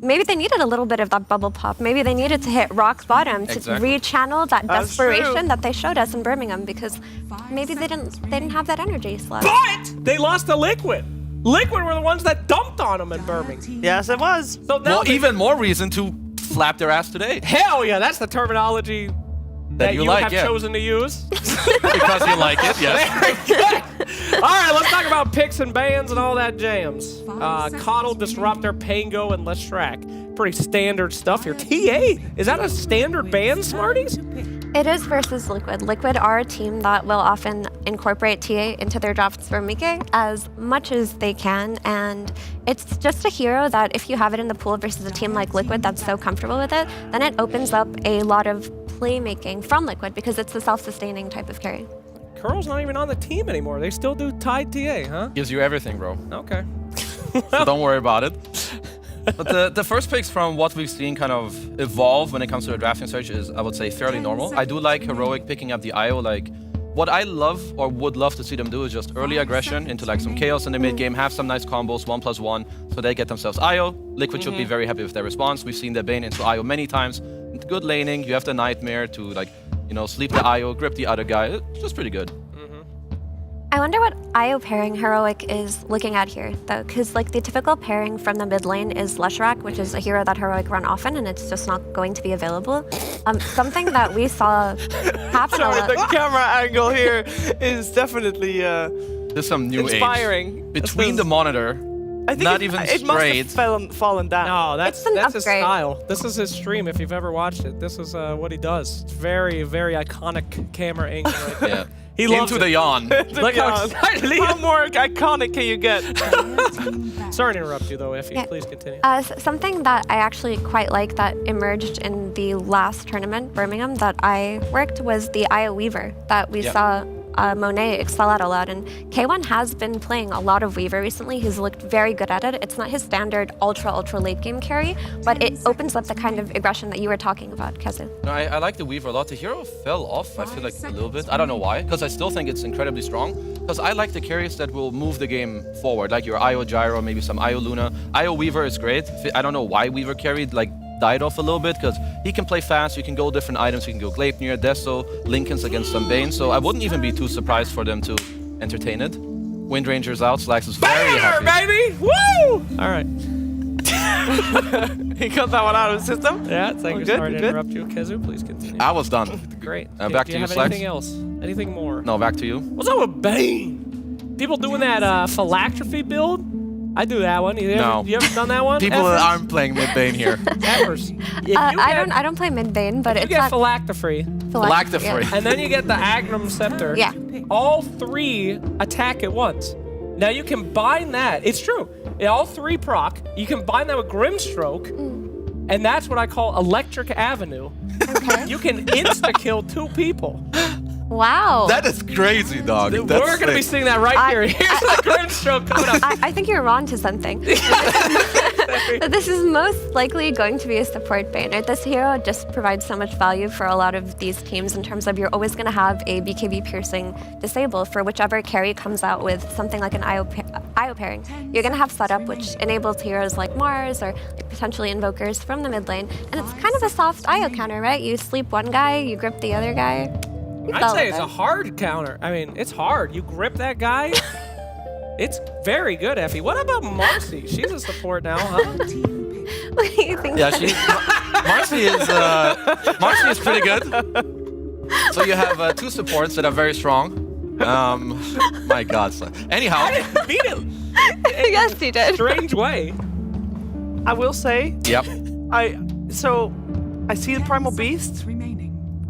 maybe they needed a little bit of that bubble pop. Maybe they needed to hit rock bottom to Exactly. rechannel that That's desperation true. that they showed us in Birmingham, because maybe they didn't have that energy left. But they lost to Liquid. Liquid were the ones that dumped on them in Birmingham. Yes, it was. So now Well, even more reason to slap their ass today. hell yeah, that's the terminology that you you like, have yeah. chosen to use. Because you like it, yes. Very good. right, let's talk about picks and bans and all that jams. Coddle, Disruptor, Pango, and Leshrac. Pretty standard stuff here. TA, is that a standard ban, Smarties? It is versus Liquid. Liquid are a team that will often incorporate TA into their drafts for Mike as much as they can, and it's just a hero that if you have it in the pool versus a team like Liquid that's so comfortable with it, then it opens up a lot of playmaking from Liquid because it's a self-sustaining type of carry. Curl's not even on the team anymore. They still do tied TA, huh? Gives you everything, bro. Okay. So don't worry about it. But the first picks from what we've seen kind of evolve when it comes to the drafting search is, I would say, fairly normal. I do like Heroic picking up the IO. Like, what I love or would love to see them do is just early aggression into like some chaos in the mid game, have some nice combos, 1+1, so they get themselves IO. Liquid should be very happy with their response. We've seen their Bane into IO many times. Good laning, you have the Nightmare to like, you know, sleep the IO, grip the other guy. It's just pretty good. I wonder what IO pairing Heroic is looking at here, though, because like the typical pairing from the mid lane is Leshrac, which is a hero that Heroic run often, and it's just not going to be available. Something that we saw happen a Sorry, lot. the camera angle here is definitely There's some new inspiring. age. Between the monitor, I think not it, even it must straight. have fallen down. No, that's It's an his upgrade. style. This is his stream. If you've ever watched it, this is what he does. It's very, very iconic camera angle. Right there. Yeah. He loves Into the it. yawn. Look how excited he How is. more iconic can you get? Sorry to interrupt you, though, Effie. Yeah. Please continue. Something that I actually quite like that emerged in the last tournament, Birmingham, that I worked was the IO Weaver that we saw Monet excel at a lot. And K1 has been playing a lot of Weaver recently. He's looked very good at it. It's not his standard ultra late game carry, but it opens up the kind of aggression that you were talking about, Kazu. No, I like the Weaver a lot. The hero fell off, I feel like, a little bit. I don't know why, because I still think it's incredibly strong. Because I like the carries that will move the game forward, like your IO Gyro, maybe some IO Luna. IO Weaver is great. I don't know why Weaver carried, like, died off a little bit, because he can play fast, you can go different items, you can go Gleipnir, Deso, Linken's against some Bane, so I wouldn't even be too surprised for them to entertain it. Wind Ranger's out, Slax is very happy. Baby! Woo! All right. He got that one out of his system. Yeah, thank you. good, Sorry to good. interrupt you, Kezu. Please continue. I was done. Great. Back Do to you, have Slax. anything else? Anything more? No, back to you. What's up with Bane? People doing that phylactrophy build? I do that one. You ever done that one? People that aren't playing mid Bane here. Evers. I don't play mid Bane, but You it's get not phylactrophy, Phylactophy. and then you get the Agnum Scepter. Yeah. All three attack at once. Now you combine that. It's true. All three proc. You combine that with Grimstroke, and that's what I call Electric Avenue. Okay. You can insta-kill 2 people. Wow. That is crazy, dog. We're going to be seeing that right here. Here's the Grimstroke coming up. I think you're on to something. This is most likely going to be a support Bane. Right? This hero just provides so much value for a lot of these teams in terms of you're always going to have a BKB piercing disable for whichever carry comes out with something like an IO pairing. You're going to have setup which enables heroes like Mars or potentially invokers from the mid lane. And it's kind of a soft IO counter, right? You sleep one guy, you grip the other guy. I'd say it's a hard counter. I mean, it's hard. You grip that guy. It's very good, Effie. What about Marcy? She's a support now, huh? What do you think? Yeah, Marcy is pretty good. So you have 2 supports that are very strong. My God. Anyhow. Beat him. Yes, he did. Strange way. I will say, Yep. I see the Primal Beast.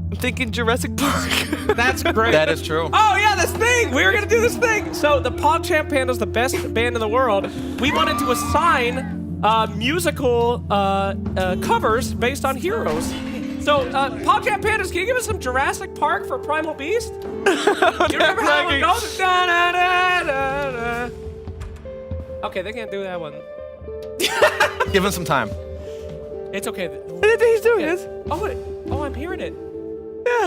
I'm thinking Jurassic Park. That's great. That is true. Oh yeah, this thing! We were gonna do this thing! So the PogChamp Panda is the best band in the world. We wanted to assign musical covers based on heroes. So, PogChamp Pandas, can you give us some Jurassic Park for Primal Beast? You remember how it goes? Da, da, da, da, da. Okay, they can't do that one. Give him some time. It's okay. He's doing it. Oh, I'm hearing it.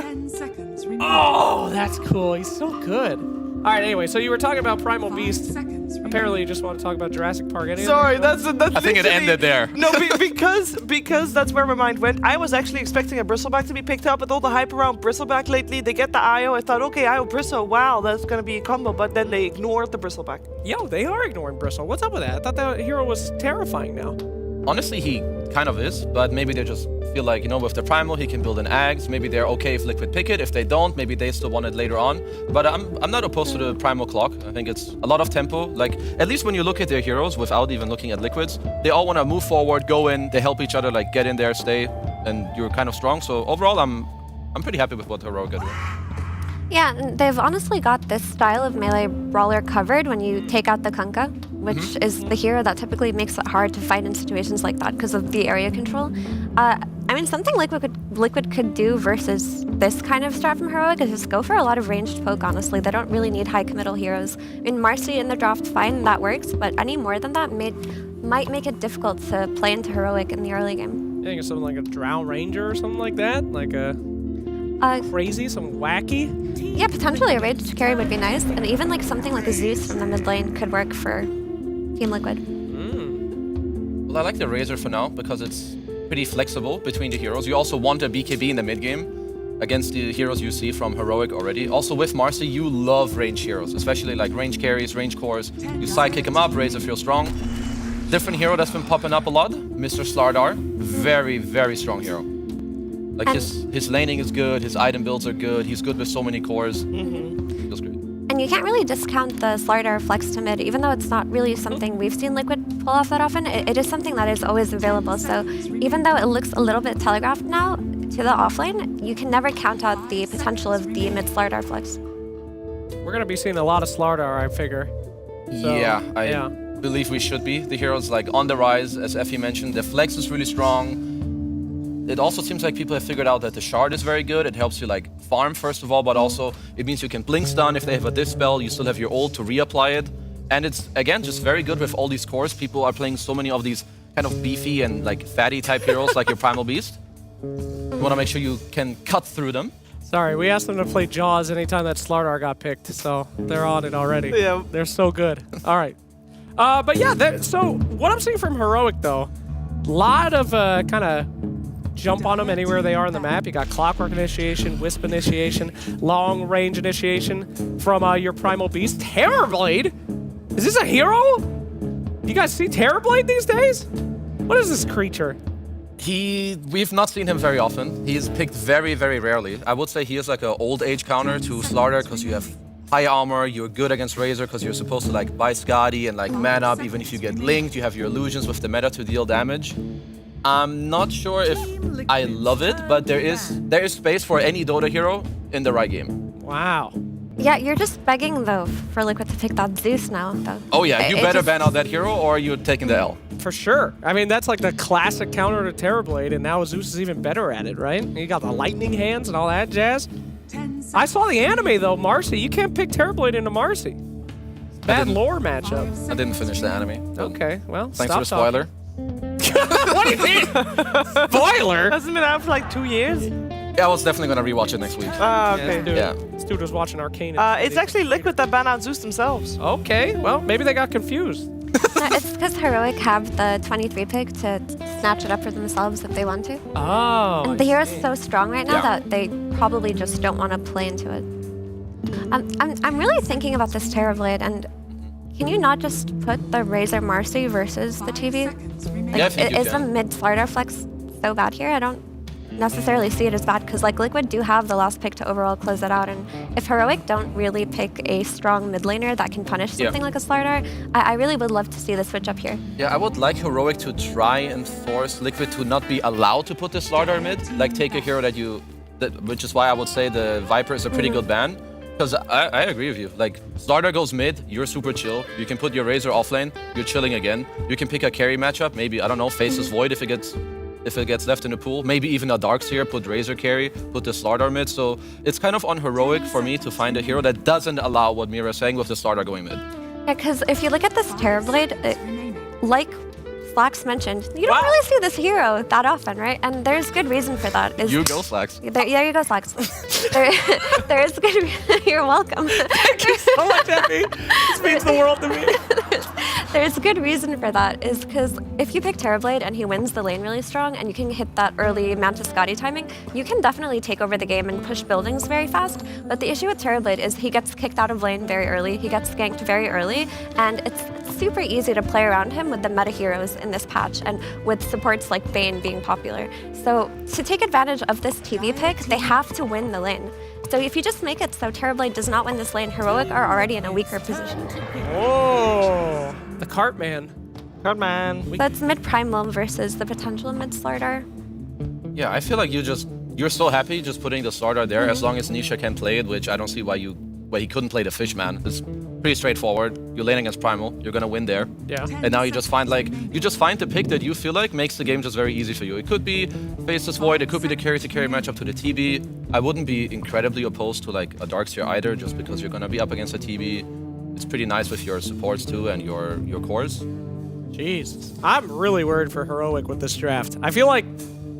10 seconds remaining. Oh, that's cool. He's so good. All right, anyway, so you were talking about Primal Beast. Apparently, you just want to talk about Jurassic Park. Sorry, that's I think it literally- ended there. No, because that's where my mind went. I was actually expecting a Bristleback to be picked up with all the hype around Bristleback lately. They get the IO. I thought, okay, IO Bristle, wow, that's gonna be a combo. But then they ignored the Bristleback. Yo, they are ignoring Bristle. What's up with that? I thought that hero was terrifying now. Honestly, he kind of is, but maybe they just feel like, you know, with the Primal, he can build an Ags. Maybe they're okay if Liquid pick it. If they don't, maybe they still want it later on. But I'm not opposed to the Primal clock. I think it's a lot of tempo. Like, at least when you look at their heroes without even looking at Liquid's, they all want to move forward, go in, they help each other, like, get in there, stay, and you're kind of strong. So overall, I'm pretty happy with what Heroic are doing. Yeah, and they've honestly got this style of melee brawler covered when you take out the Kunkka, which is the hero that typically makes it hard to fight in situations like that because of the area control. I mean, something Liquid could do versus this kind of strat from Heroic is just go for a lot of ranged poke, honestly. They don't really need high committal heroes. I mean, Marcy in the draft, fine, that works, but any more than that might make it difficult to play into Heroic in the early game. I think it's something like a Drow Ranger or something like that? Like a crazy, some wacky? Yeah, potentially a ranged carry would be nice, and even like something like a Zeus from the mid lane could work for Team Liquid. Well, I like the Razor for now because it's pretty flexible between the heroes. You also want a BKB in the mid game against the heroes you see from Heroic already. Also with Marcy, you love range heroes, especially like range carries, range cores. You sidekick them up, Razor feels strong. Different hero that's been popping up a lot, Mr. Slardar. Very, very strong hero. Like his laning is good, his item builds are good, he's good with so many cores. Feels great. And you can't really discount the Slardar flex to mid, even though it's not really something we've seen Liquid pull off that often. It is something that is always available. So even though it looks a little bit telegraphed now to the offlane, you can never count out the potential of the mid Slardar flex. We're going to be seeing a lot of Slardar, I figure. So, yeah, I believe we should be. The hero's like on the rise, as Effie mentioned. The flex is really strong. It also seems like people have figured out that the shard is very good. It helps you like farm first of all, but also it means you can blink stun if they have a dispel. You still have your ult to reapply it. And it's, again, just very good with all these cores. People are playing so many of these kind of beefy and like fatty type heroes like your Primal Beast. You want to make sure you can cut through them. Sorry, we asked them to play Jaws anytime that Slardar got picked, so they're on it already. Yeah. They're so good. All right. But yeah, so what I'm seeing from Heroic, though, a lot of kind of jump on them anywhere they are on the map. You got Clockwork Initiation, Wisp Initiation, Long Range Initiation from your Primal Beast. Terrorblade? Is this a hero? You guys see Terrorblade these days? What is this creature? We've not seen him very often. He's picked very, very rarely. I would say he is like an old age counter to Slardar because you have high armor, you're good against Razor because you're supposed to like buy Skadi and like man up. Even if you get linked, you have your illusions with the meta to deal damage. I'm not sure if I love it, but there is space for any Dota hero in the right game. Wow. Yeah, you're just begging, though, for Liquid to pick that Zeus now, though. Oh yeah, you better ban out that hero or you're taking the L. For sure. I mean, that's like the classic counter to Terrorblade, and now Zeus is even better at it, right? You got the lightning hands and all that jazz. I saw the anime, though, Marcy. You can't pick Terrorblade into Marcy. Bad lore matchup. I didn't finish the anime. Okay, well, Thanks for the spoiler. What do you mean? Spoiler? Hasn't been out for like 2 years? Yeah, I was definitely gonna rewatch it next week. Okay. This dude was watching Arcane. It's actually Liquid that banned out Zeus themselves. Okay, well, maybe they got confused. No, it's because Heroic have the 23 pick to snatch it up for themselves if they want to. Oh. And the hero's so strong right now that they probably just don't want to play into it. I'm really thinking about this Terrorblade, and can you not just put the Razor Marcy versus the TV? Like, Yeah, I think you is the can. mid Slardar flex so bad here? I don't necessarily see it as bad because like Liquid do have the last pick to overall close it out, and if Heroic don't really pick a strong mid laner that can punish something like a Slardar, I really would love to see the switch up here. Yeah, I would like Heroic to try and force Liquid to not be allowed to put the Slardar mid. Like take a hero which is why I would say the Viper is a pretty good ban. Because I agree with you. Like, Slardar goes mid, you're super chill. You can put your Razor offlane, you're chilling again. You can pick a carry matchup, maybe, I don't know, Faceless Void if it gets left in the pool. Maybe even a Darkseer, put Razor carry, put the Slardar mid. So it's kind of on Heroic for me to find a hero that doesn't allow what Mira is saying with the Slardar going mid. Yeah, because if you look at this Terrorblade, like Slacks mentioned, you don't really see this hero that often, right? And there's good reason for that. You go, Slacks. There you go, Slacks. there is good. You're welcome. Thank you so much, Effie. This means the world to me. There's a good reason for that, is because if you pick Terrorblade and he wins the lane really strong and you can hit that early Mantis Scotty timing, you can definitely take over the game and push buildings very fast. But the issue with Terrorblade is he gets kicked out of lane very early, he gets ganked very early, and it's super easy to play around him with the meta heroes in this patch and with supports like Bane being popular. So to take advantage of this TV pick, they have to win the lane. So if you just make it so Terrorblade does not win this lane, Heroic are already in a weaker position. Oh, the Cartman. Cartman. That's mid Primal versus the potential mid Slardar. Yeah, I feel like you're so happy just putting the starter there as long as Nisha can play it, which I don't see why he couldn't play the Fishman. It's pretty straightforward. You're laning against Primal, you're gonna win there. Yeah. And now you just find the pick that you feel like makes the game just very easy for you. It could be Faceless Void, it could be the carry to carry matchup to the TB. I wouldn't be incredibly opposed to like a Darkseer either, just because you're gonna be up against a TB. It's pretty nice with your supports too and your cores. Jeez. I'm really worried for Heroic with this draft. I feel like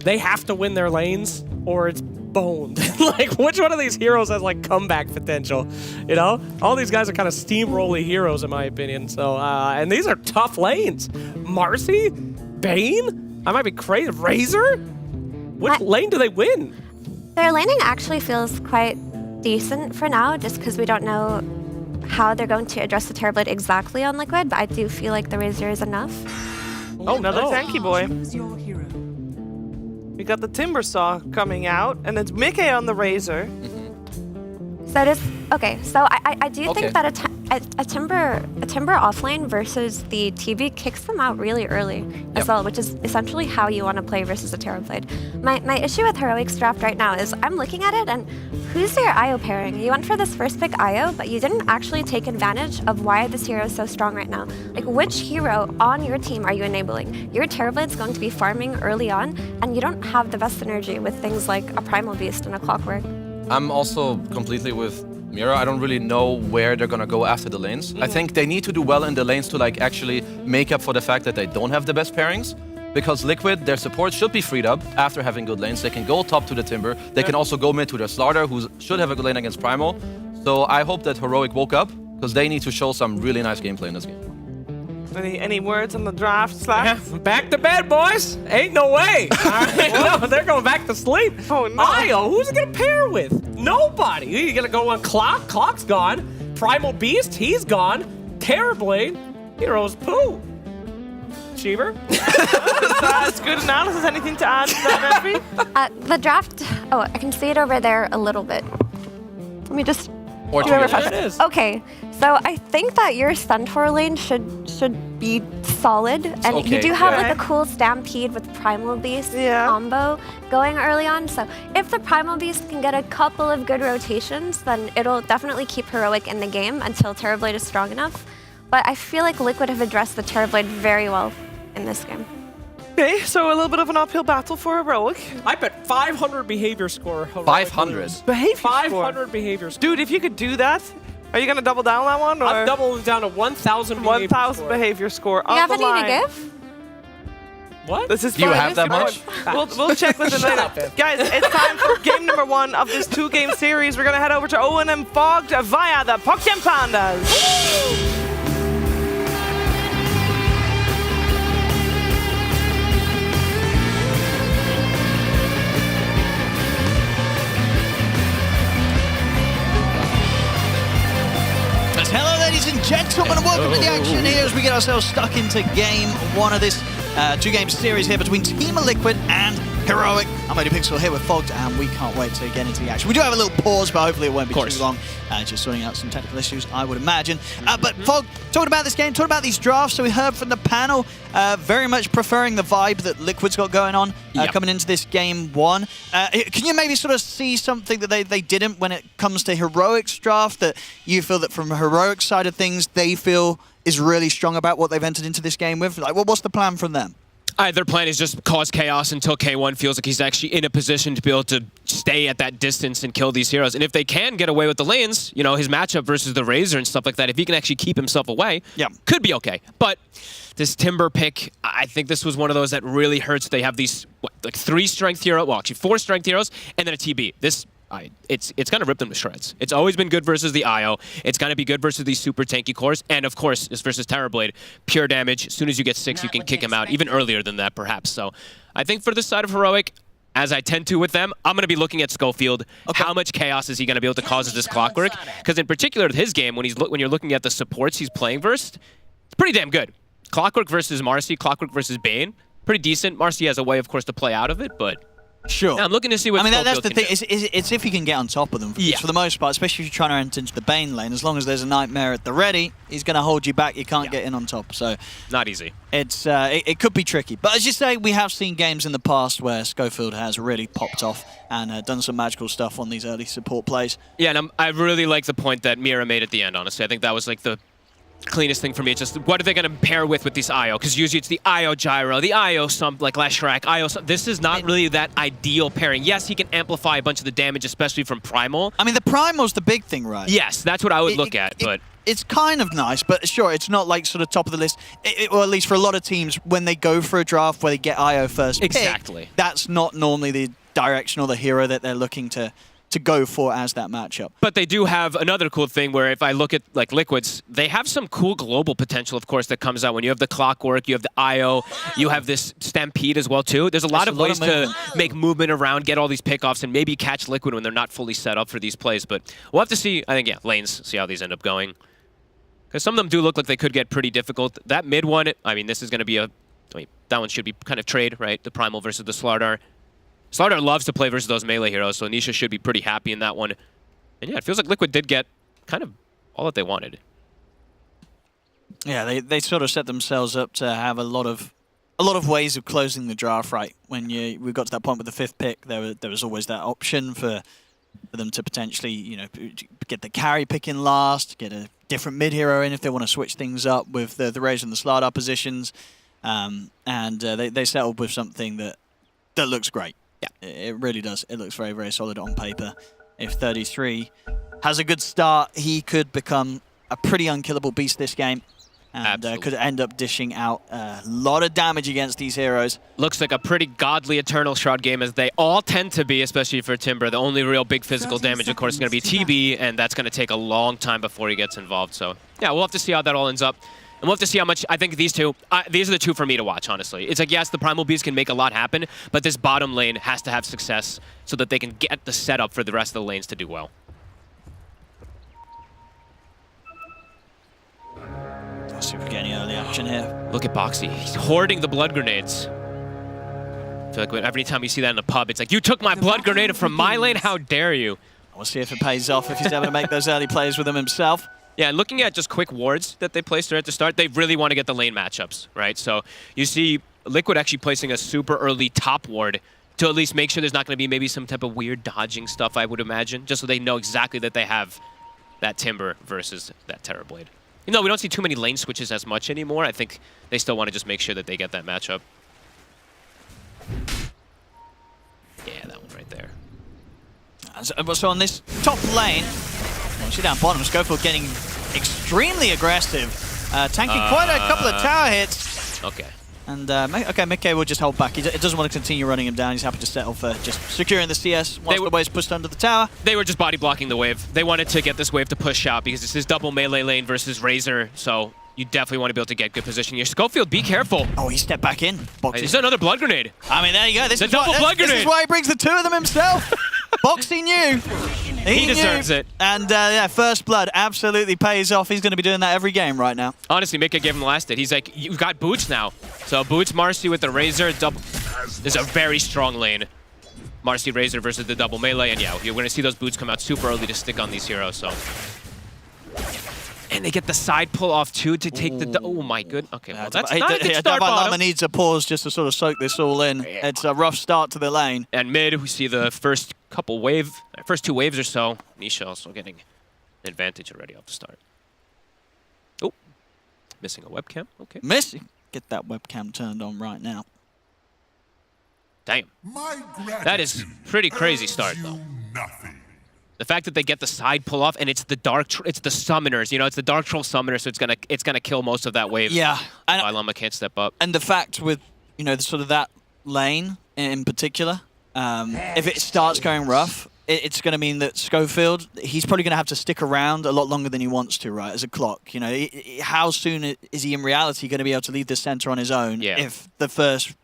they have to win their lanes or it's boned. Like, which one of these heroes has like comeback potential? You know, all these guys are kind of steamrolly heroes in my opinion. So, and these are tough lanes. Marcy, Bane. I might be crazy. Razor. Which lane do they win? Their laning actually feels quite decent for now, just because we don't know how they're going to address the Terrorblade exactly on Liquid, but I do feel like the Razor is enough. Oh, another tanky boy. We got the Timber Saw coming out, and it's Mickey on the Razor. So it is okay. So I do think that a Timber offlane versus the TV kicks them out really early as well, which is essentially how you want to play versus a Terrorblade. My issue with Heroic's draft right now is I'm looking at it and who's your IO pairing? You went for this first pick IO, but you didn't actually take advantage of why this hero is so strong right now. Like, which hero on your team are you enabling? Your Terrorblade's going to be farming early on, and you don't have the best synergy with things like a Primal Beast and a Clockwork. I'm also completely with Mira. I don't really know where they're gonna go after the lanes. I think they need to do well in the lanes to like actually make up for the fact that they don't have the best pairings. Because Liquid, their support should be freed up after having good lanes. They can go top to the Timber. They can also go mid to their Slardar, who should have a good lane against Primal. So I hope that Heroic woke up, because they need to show some really nice gameplay in this game. Any words on the draft, Slack? Yeah, back to bed, boys. Ain't no way. All right, no, they're going back to sleep. Oh, no. Io, who's it going to pair with? Nobody. You're going to go on Clock. Clock's gone. Primal Beast, he's gone. Terrorblade, heroes poo. Cheever? That's good analysis. Anything to add to that, Effie? The draft. Oh, I can see it over there a little bit. Let me just. Or do a to refresh. There it is. Okay, so I think that your Centaur lane should be solid, and you do have like a cool Stampede with Primal Beast combo going early on. So if the Primal Beast can get a couple of good rotations, then it'll definitely keep Heroic in the game until Terrorblade is strong enough. But I feel like Liquid have addressed the Terrorblade very well in this game. Okay, so a little bit of an uphill battle for Heroic. I bet 500 behavior score. Heroic 500? lose. Behavior 500 behavior score. Dude, if you could do that, are you going to double down on that one? Or I'm doubling down to 1,000 behavior 1,000 score. behavior score. You have any to give? What? This is Do you fine. have that much? We'll check with it Shut later. up, Biff. Guys, it's time for game number 1 of this 2-game series. We're going to head over to O&M Fogged via the Pokemon Pandas. Hello, ladies and gentlemen, and welcome to the action here as we get ourselves stuck into game 1 of this 2-game series here between Team Liquid and Heroic. I'm ODPixel here with Fogged, and we can't wait to get into the action. We do have a little pause, but hopefully it won't be too long. Just sorting out some technical issues, I would imagine. But Fogged, talking about this game, talking about these drafts, so we heard from the panel very much preferring the vibe that Liquid's got going on coming into this game 1. Can you maybe sort of see something that they didn't when it comes to Heroic's draft, that you feel that from a Heroic side of things, they feel is really strong about what they've entered into this game with? Like, what's the plan from them? Their plan is just cause chaos until K1 feels like he's actually in a position to be able to stay at that distance and kill these heroes. And if they can get away with the lanes, you know, his matchup versus the Razor and stuff like that, if he can actually keep himself away, could be okay. But this Timber pick, I think this was one of those that really hurts. They have these, like 3 strength heroes, well, actually 4 strength heroes, and then a TB. This it's going to rip them to shreds. It's always been good versus the IO. It's going to be good versus these super tanky cores. And of course, it's versus Terrorblade. Pure damage. As soon as you get 6, you can kick him out. Even earlier than that, perhaps. So I think for the side of Heroic, as I tend to with them, I'm going to be looking at Schofield. Okay. How much chaos is he going to be able to cause as this Clockwork? Because in particular with his game, when you're looking at the supports he's playing versus, it's pretty damn good. Clockwork versus Marcy, Clockwork versus Bane. Pretty decent. Marcy has a way, of course, to play out of it, but... Sure. Yeah, I'm looking to see what that's the thing. It's if he can get on top of them. For the most part, especially if you're trying to enter into the Bane lane, as long as there's a Nightmare at the ready, he's going to hold you back. You can't get in on top. So not easy. It's it could be tricky. But as you say, we have seen games in the past where Schofield has really popped off and done some magical stuff on these early support plays. Yeah, and I really like the point that Mira made at the end, honestly. I think that was like the cleanest thing for me. It's just what are they going to pair with these IO? Because usually it's the IO gyro, the IO like Last Shrek, IO this is not really that ideal pairing. Yes, he can amplify a bunch of the damage, especially from Primal. I mean, the Primal's the big thing, right? Yes, that's what I would look at, but... It's kind of nice, but sure, it's not like sort of top of the list. Or at least for a lot of teams, when they go for a draft where they get IO first exactly. pick, that's not normally the direction or the hero that they're looking to go for as that matchup. But they do have another cool thing where if I look at like Liquids, they have some cool global potential, of course, that comes out when you have the Clockwork, you have the IO, you have this Stampede as well, too. There's a lot of ways to make movement around, get all these pickoffs, and maybe catch Liquid when they're not fully set up for these plays. But we'll have to see, I think, yeah, lanes, see how these end up going. Because some of them do look like they could get pretty difficult. That mid one, I mean, this is going to be that one should be kind of trade, right? The Primal versus the Slardar. Slardar loves to play versus those melee heroes, so Nisha should be pretty happy in that one. And yeah, it feels like Liquid did get kind of all that they wanted. Yeah, they sort of set themselves up to have a lot of ways of closing the draft, right? When we got to that point with the 5th pick, there was always that option for them to potentially, get the carry pick in last, get a different mid hero in if they want to switch things up with the Razor and the Slardar positions. They settled with something that looks great. Yeah, it really does. It looks very, very solid on paper. If 33 has a good start, he could become a pretty unkillable beast this game. And could end up dishing out a lot of damage against these heroes. Looks like a pretty godly Eternal Shroud game, as they all tend to be, especially for Timber. The only real big physical damage, of course, is going to be TB, and that's going to take a long time before he gets involved. So, yeah, we'll have to see how that all ends up. And we'll have to see how much, I think these are the two for me to watch, honestly. It's like, yes, the Primal Beast can make a lot happen, but this bottom lane has to have success so that they can get the setup for the rest of the lanes to do well. Let's see if we get any early action here. Look at Boxy. He's hoarding the blood grenades. I feel like every time you see that in a pub, it's like, you took my blood grenade from my lane? How dare you? We'll see if it pays off, if he's able to make those early plays with them himself. Yeah, and looking at just quick wards that they placed there at the start, they really want to get the lane matchups, right? So you see Liquid actually placing a super early top ward to at least make sure there's not going to be maybe some type of weird dodging stuff, I would imagine, just so they know exactly that they have that Timber versus that Terrorblade. We don't see too many lane switches as much anymore. I think they still want to just make sure that they get that matchup. Yeah, that one right there. So on this top lane, actually down bottom, Schofield getting extremely aggressive, tanking quite a couple of tower hits. Okay. And okay, Mickey will just hold back. He doesn't want to continue running him down. He's happy to settle for just securing the CS once the wave's pushed under the tower. They were just body blocking the wave. They wanted to get this wave to push out because this is double melee lane versus Razor, so you definitely want to be able to get good position here. Schofield, be careful. Oh, he stepped back in. This is another blood grenade. I mean, there you go. This is why he brings the two of them himself. Boxy knew. He deserves it. And yeah, first blood absolutely pays off. He's going to be doing that every game right now. Honestly, Mika gave him the last hit. He's like, you've got Boots now. So Boots, Marcy with the Razor. This is a very strong lane. Marcy, Razor versus the double melee. And yeah, you're going to see those Boots come out super early to stick on these heroes. So. And they get the side pull off too to take the... Oh my good. Okay, well that's not a good start bottom. Lama needs a pause just to sort of soak this all in. Yeah. It's a rough start to the lane. And mid, we see the first two waves or so. Nisha also getting an advantage already off the start. Oh, missing a webcam. Okay. Missing. Get that webcam turned on right now. Damn. That is pretty crazy start though. The fact that they get the side pull off, and it's the it's the summoners. It's the Dark Troll summoner, so it's gonna kill most of that wave. Yeah, and Lama can't step up. And the fact with sort of that lane in particular, if it starts going rough, it's going to mean that Schofield, he's probably going to have to stick around a lot longer than he wants to, right, as a clock. You know, how soon is he in reality going to be able to leave the center on his own if the first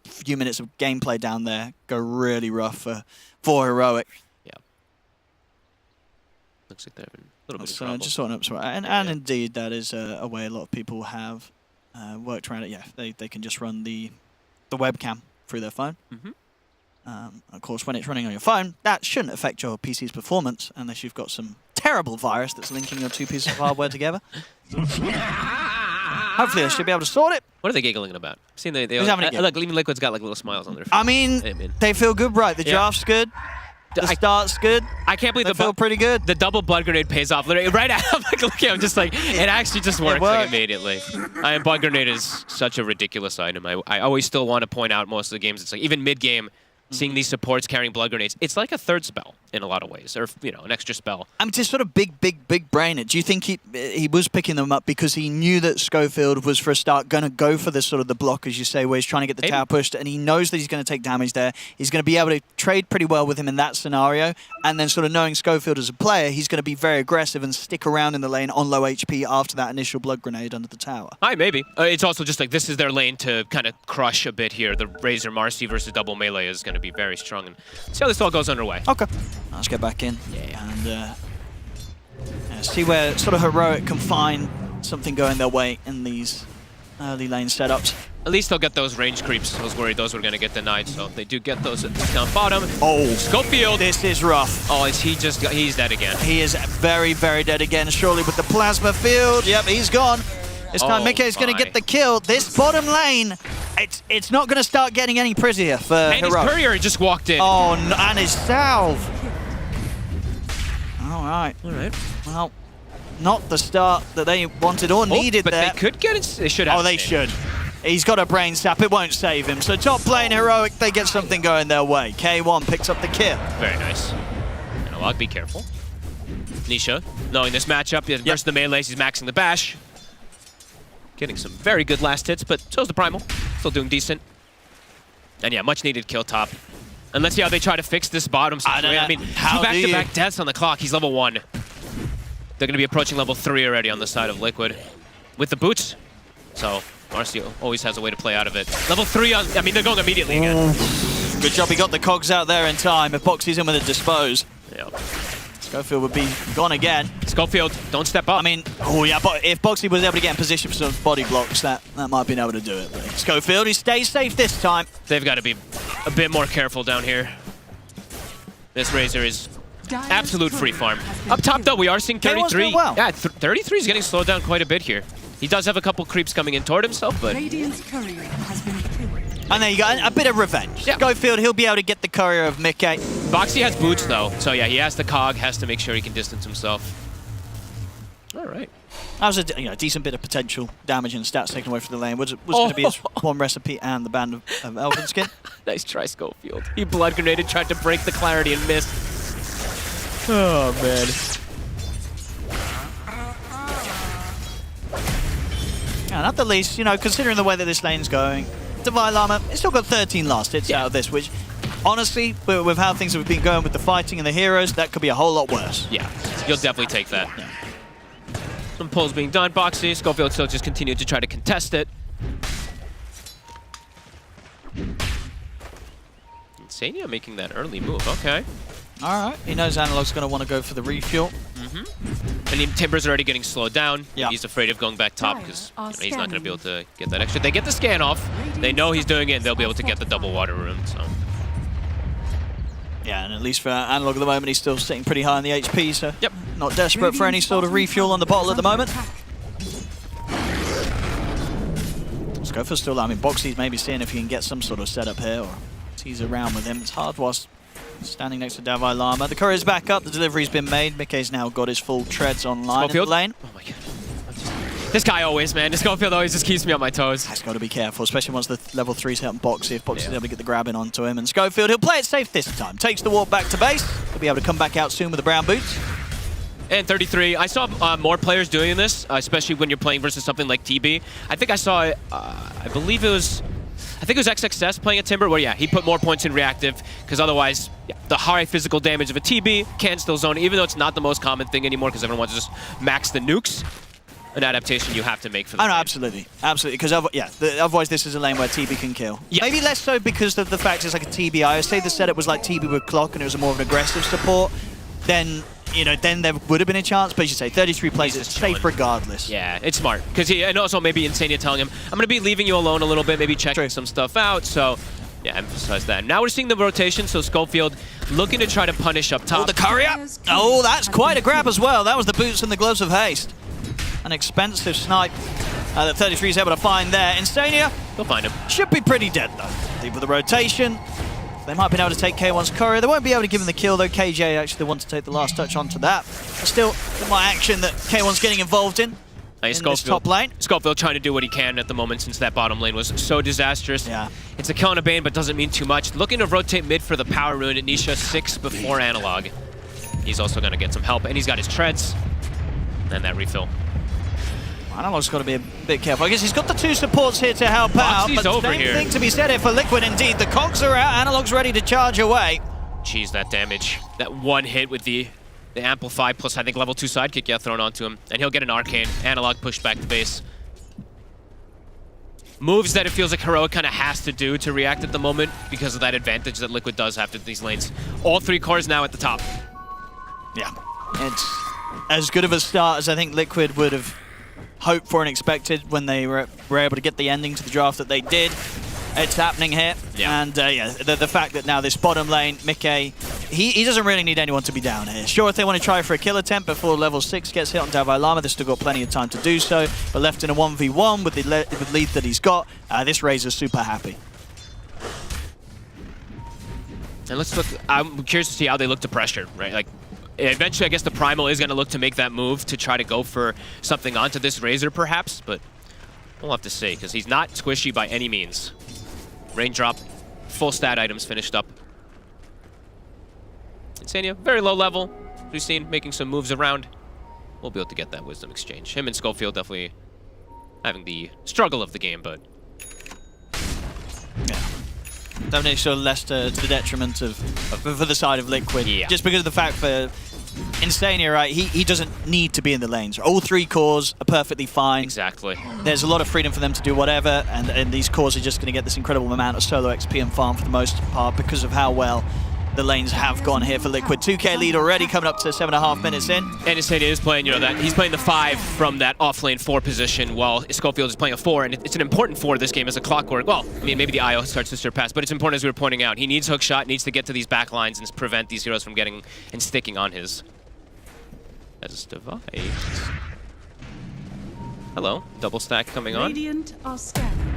few minutes of gameplay down there go really rough for Heroic? Yeah. Looks like they're having a little bit of trouble. Just sorting up, and indeed, that is a way a lot of people have worked around it. Yeah, they can just run the webcam through their phone. Of course, when it's running on your phone, that shouldn't affect your PC's performance unless you've got some terrible virus that's linking your two pieces of hardware together. Hopefully, I should be able to sort it. What are they giggling about? I've seen look, even Liquid's got like little smiles on their face. I mean, they feel good, right? The draft's good. The start's good. I can't believe they feel pretty good. The double blood grenade pays off literally right out. I'm like, look, I'm just like, it actually just works like immediately. Blood grenade is such a ridiculous item. I always still want to point out most of the games. It's like even mid game, seeing these supports carrying blood grenades, it's like a third spell in a lot of ways, or an extra spell. I mean, it's sort of big brain it. Do you think he was picking them up because he knew that Schofield was for a start going to go for this sort of the block, as you say, where he's trying to get the tower pushed, and he knows that he's going to take damage there. He's going to be able to trade pretty well with him in that scenario, and then sort of knowing Schofield as a player, he's going to be very aggressive and stick around in the lane on low HP after that initial blood grenade under the tower. Maybe. It's also just like this is their lane to kind of crush a bit here. The Razor Marcy versus double melee is going to be very strong, and see how this all goes underway. Okay. Let's get back in and see where sort of Heroic can find something going their way in these early lane setups. At least they'll get those range creeps. I was worried those were going to get denied, so they do get those down bottom. Oh, Schofield. This is rough. Oh, he's dead again. He is very, very dead again, surely with the plasma field. Yep, he's gone. This time Mickey's going to get the kill. This bottom lane, it's not going to start getting any prettier for Heroic. And his courier just walked in. Oh, and his salve. All right. Well, not the start that they wanted or needed but there. They could get it. They should have. Oh, they should. He's got a brain sap. It won't save him. So top lane Heroic, they get something going their way. K1 picks up the kill. Very nice. Analog, be careful. Nisha, knowing this matchup, versus the melees, he's maxing the bash. Getting some very good last hits, but so's the Primal. Still doing decent. And yeah, much needed kill top. And let's see how they try to fix this bottom situation. I mean, two back-to-back deaths on the clock. He's level 1. They're going to be approaching level 3 already on the side of Liquid with the boots. So Marcio always has a way to play out of it. Level 3 on, I mean, they're going immediately again. Good job he got the cogs out there in time. If Boxy's in with a dispose. Yeah. Schofield would be gone again. Schofield, don't step up. I mean, but if Boxy was able to get in position for some body blocks, that might have been able to do it. But Schofield, he stays safe this time. They've got to be a bit more careful down here. This Razor is absolute free farm. Up top, though, we are seeing 33. Well. Yeah, 33 is getting slowed down quite a bit here. He does have a couple creeps coming in toward himself, but... Radiant's courier has been killed. And there you go, a bit of revenge. Yeah. Schofield, he'll be able to get the courier of Mickey. Boxy has boots, though, so yeah, he has the cog, has to make sure he can distance himself. All right. That was a decent bit of potential damage and stats taken away from the lane. Was going to be his one recipe and the band of Elven Skin. Nice try, Schofield. He blood grenaded, tried to break the clarity and missed. Oh, man. And at the least, considering the way that this lane's going, Divine Llama, it's still got 13 last hits out of this, which, honestly, with how things have been going with the fighting and the heroes, that could be a whole lot worse. Yeah, you'll definitely take that. Yeah. Some pulls being done. Boxy, Schofield still just continued to try to contest it. Insania making that early move, okay. All right, he knows Analog's going to want to go for the refuel. And Timber's already getting slowed down. Yeah. He's afraid of going back top because he's not going to be able to get that extra. They get the scan off. They know he's doing it, and they'll be able to get the double water room. So. Yeah, and at least for Analog at the moment, he's still sitting pretty high on the HP, so not desperate for any sort of refuel on the bottle at the moment. Schofield still, Boxy's maybe seeing if he can get some sort of setup here or tease around with him. It's hard whilst standing next to Davai Lama. The courier's back up, the delivery's been made. Mickey's now got his full treads online in the lane. Oh my god. This guy always, man. This Schofield always just keeps me on my toes. He's got to be careful, especially once the level 3's hit on Boxy. If Boxy's able to get the grab in onto him. And Schofield, he'll play it safe this time. Takes the walk back to base. He'll be able to come back out soon with the brown boots. And 33. I saw more players doing this, especially when you're playing versus something like TB. I think I saw, I believe it was I think it was XXS playing a Timber where, yeah, he put more points in reactive because otherwise the high physical damage of a TB can still zone, even though it's not the most common thing anymore because everyone wants to just max the nukes. An adaptation you have to make for the no, absolutely. Absolutely, because otherwise this is a lane where TB can kill. Yep. Maybe less so because of the fact it's like a TB. I would say the setup was like TB with clock and it was more of an aggressive support. Then, you know, then there would have been a chance, but as you say, 33 plays, it's safe regardless. Yeah, it's smart. Because and also maybe Insania telling him, I'm going to be leaving you alone a little bit, maybe checking some stuff out. So, yeah, emphasize that. Now we're seeing the rotation, so Schofield looking to try to punish up top. Oh, the courier! Oh, that's quite a grab as well. That was the boots and the gloves of haste. An expensive snipe that 33 is able to find there. Insania, they'll find him. Should be pretty dead though. Deep with the rotation. They might be able to take K1's courier. They won't be able to give him the kill though. KJ actually want to take the last touch onto that. But still, my action that K1's getting involved in this top lane. Schofield trying to do what he can at the moment since that bottom lane was so disastrous. Yeah. It's a kill on a Bane, but doesn't mean too much. Looking to rotate mid for the power rune. Nisha 6 before Analog. He's also going to get some help, and he's got his treads and that refill. Analog's got to be a bit careful. I guess he's got the two supports here to help out, but same thing to be said here for Liquid indeed. The cogs are out, Analog's ready to charge away. Jeez, that damage. That one hit with the Amplify plus I think level 2 sidekick thrown onto him. And he'll get an Arcane. Analog pushed back to base. Moves that it feels like Heroic kind of has to do to react at the moment because of that advantage that Liquid does have to these lanes. All 3 cores now at the top. Yeah, it's as good of a start as I think Liquid would have hoped for and expected when they were able to get the ending to the draft that they did. It's happening here. Yeah. And the fact that now this bottom lane, Mickey, he doesn't really need anyone to be down here. Sure, if they want to try for a kill attempt before level 6 gets hit on Davai Lama, they've still got plenty of time to do so. But left in a 1v1 with the lead that he's got, this Razor's super happy. And let's look, I'm curious to see how they look to pressure, right? Like, eventually, I guess the Primal is going to look to make that move to try to go for something onto this Razor, perhaps, but we'll have to see, because he's not squishy by any means. Raindrop, full stat items finished up. Insania, very low level. We've seen making some moves around. We'll be able to get that Wisdom exchange. Him and Schofield definitely having the struggle of the game, but... Yeah. Definitely sort of less to the detriment of for the side of Liquid. Yeah. Just because of the fact for Insania, right, he doesn't need to be in the lanes. All 3 cores are perfectly fine. Exactly. There's a lot of freedom for them to do whatever, and these cores are just going to get this incredible amount of solo XP and farm for the most part because of how well the lanes have gone here for Liquid. 2k lead already coming up to 7.5 minutes in. And Insania is playing, you know, that he's playing the 5 from that off-lane 4 position while Schofield is playing a 4, and it's an important 4 this game as a clockwork. Well, I mean, maybe the IO starts to surpass, but it's important as we were pointing out. He needs hookshot, needs to get to these back lines and prevent these heroes from getting and sticking on his device. Hello, double stack coming on. Radiant are scanning.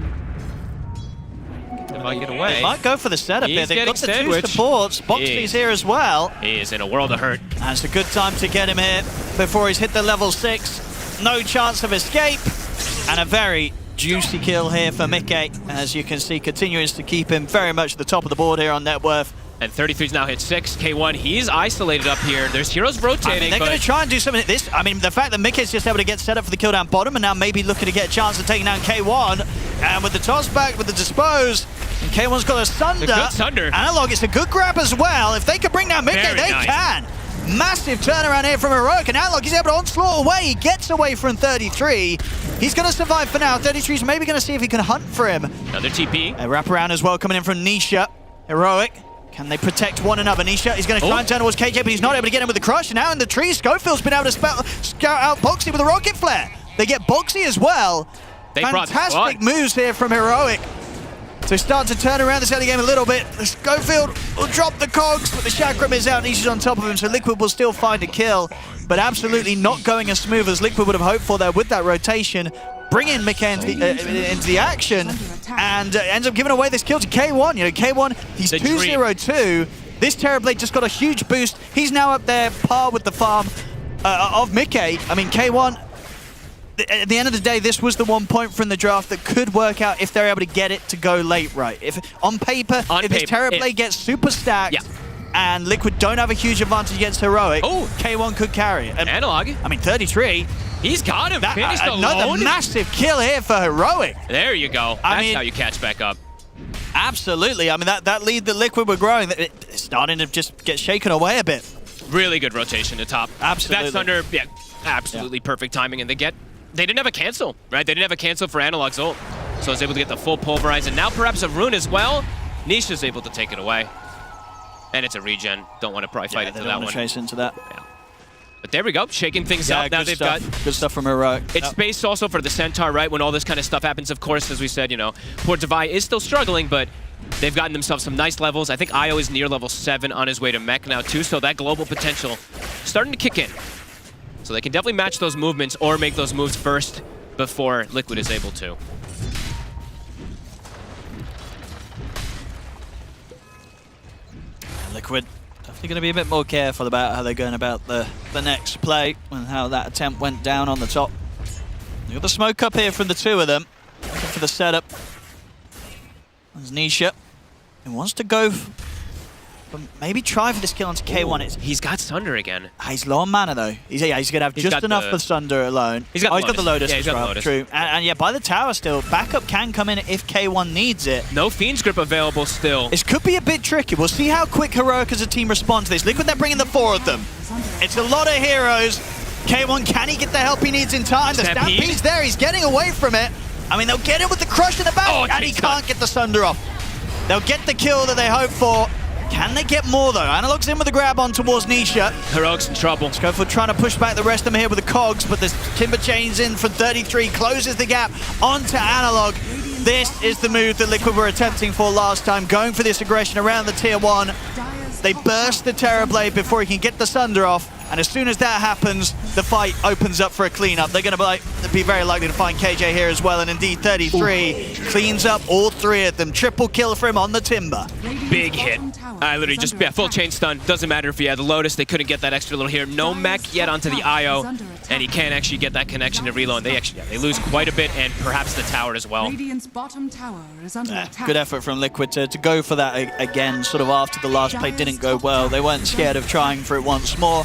If I get away. They might go for the setup here. They've got the sandwich. 2 supports. Boxy's here as well. He is in a world of hurt. And it's a good time to get him here before he's hit the level 6. No chance of escape. And a very juicy kill here for Mickey. As you can see, continues to keep him very much at the top of the board here on net worth. And 33's now hit 6. K1, he's isolated up here. There's heroes rotating. I mean, they're going to try and do something. I mean, the fact that Mickey's just able to get set up for the kill down bottom and now maybe looking to get a chance of taking down K1. And with the toss back, with the dispose, and K1's got a Sunder. A good Sunder. Analog, it's a good grab as well. If they can bring down Mickey, they can. Massive turnaround here from Heroic, and Analog, he's able to onslaught away. He gets away from 33. He's going to survive for now. 33's maybe going to see if he can hunt for him. Another TP. A wraparound as well coming in from Nisha. Heroic. Can they protect one another? Nisha is going to try and turn towards KJ, but he's not able to get him with the crush. And now in the tree, Schofield's been able to scout out Boxy with a rocket flare. They get Boxy as well. Fantastic moves here from Heroic to start to turn around this early game a little bit. Schofield will drop the cogs, but the Chakram is out. Nisha's on top of him, so Liquid will still find a kill, but absolutely not going as smooth as Liquid would have hoped for there with that rotation. Bring in Mickey into the action, and ends up giving away this kill to K1. You know, K1, he's 2-0-2. This Terrorblade just got a huge boost. He's now up there, par with the farm of Mickey. I mean, K1, at the end of the day, this was the 1 point from the draft that could work out if they're able to get it to go late, right? If on paper, if this Terrorblade gets super stacked, and Liquid don't have a huge advantage against Heroic, K1 could carry it. Analog. I mean, 33. He's got him. Finished another alone. massive kill here for Heroic. There you go. That's how you catch back up. Absolutely. I mean, that lead that Liquid were growing, it's starting to just get shaken away a bit. Really good rotation to top. Absolutely. That's under, absolutely perfect timing. And they didn't have a cancel, right? They didn't have a cancel for Analog's ult. So I was able to get the full pulverize. And now perhaps a rune as well. Nisha's able to take it away. And it's a regen. Don't want to probably fight into that one. Don't want to chase into that. Yeah. But there we go, shaking things up. Now they've got good stuff from Heroic. It's space also for the Centaur, right? When all this kind of stuff happens, of course, as we said, you know, poor Devi is still struggling, but they've gotten themselves some nice levels. I think Io is near level 7 on his way to mech now too, so that global potential starting to kick in. So they can definitely match those movements or make those moves first before Liquid is able to. Liquid definitely going to be a bit more careful about how they're going about the next play and how that attempt went down on the top. You got the smoke up here from the two of them, looking for the setup. There's Nisha, who wants to go, but maybe try for this kill onto K1. He's got Sunder again. He's low on mana though. He's going to have just enough for Sunder alone. He's got the Lotus. Yeah, he's got the Lotus. True. And yeah, by the tower still, backup can come in if K1 needs it. No Fiend's Grip available still. This could be a bit tricky. We'll see how quick Heroic as a team respond to this. Liquid, they're bringing the 4 of them. It's a lot of heroes. K1, can he get the help he needs in time? The Stampede's there. He's getting away from it. I mean, they'll get him with the crush in the back, and he can't get the Sunder off. They'll get the kill that they hope for. Can they get more, though? Analog's in with the grab on towards Nisha. Heroic's in trouble. Schofield trying to push back the rest of them here with the cogs, but the Timber Chain's in for 33, closes the gap onto Analog. This is the move that Liquid were attempting for last time, going for this aggression around the tier 1. They burst the Terrorblade before he can get the Sunder off, and as soon as that happens, the fight opens up for a cleanup. They're going to be very likely to find KJ here as well, and indeed 33 cleans up all 3 of them. Triple kill for him on the Timber. Big hit. I literally just, full chain stun. Doesn't matter if he had the Lotus, they couldn't get that extra little here. No mech yet onto the IO, and he can't actually get that connection to reload. They actually, they lose quite a bit, and perhaps the tower as well. Bottom tower is under attack. Good effort from Liquid to go for that again, sort of after the last play didn't go well. They weren't scared of trying for it once more.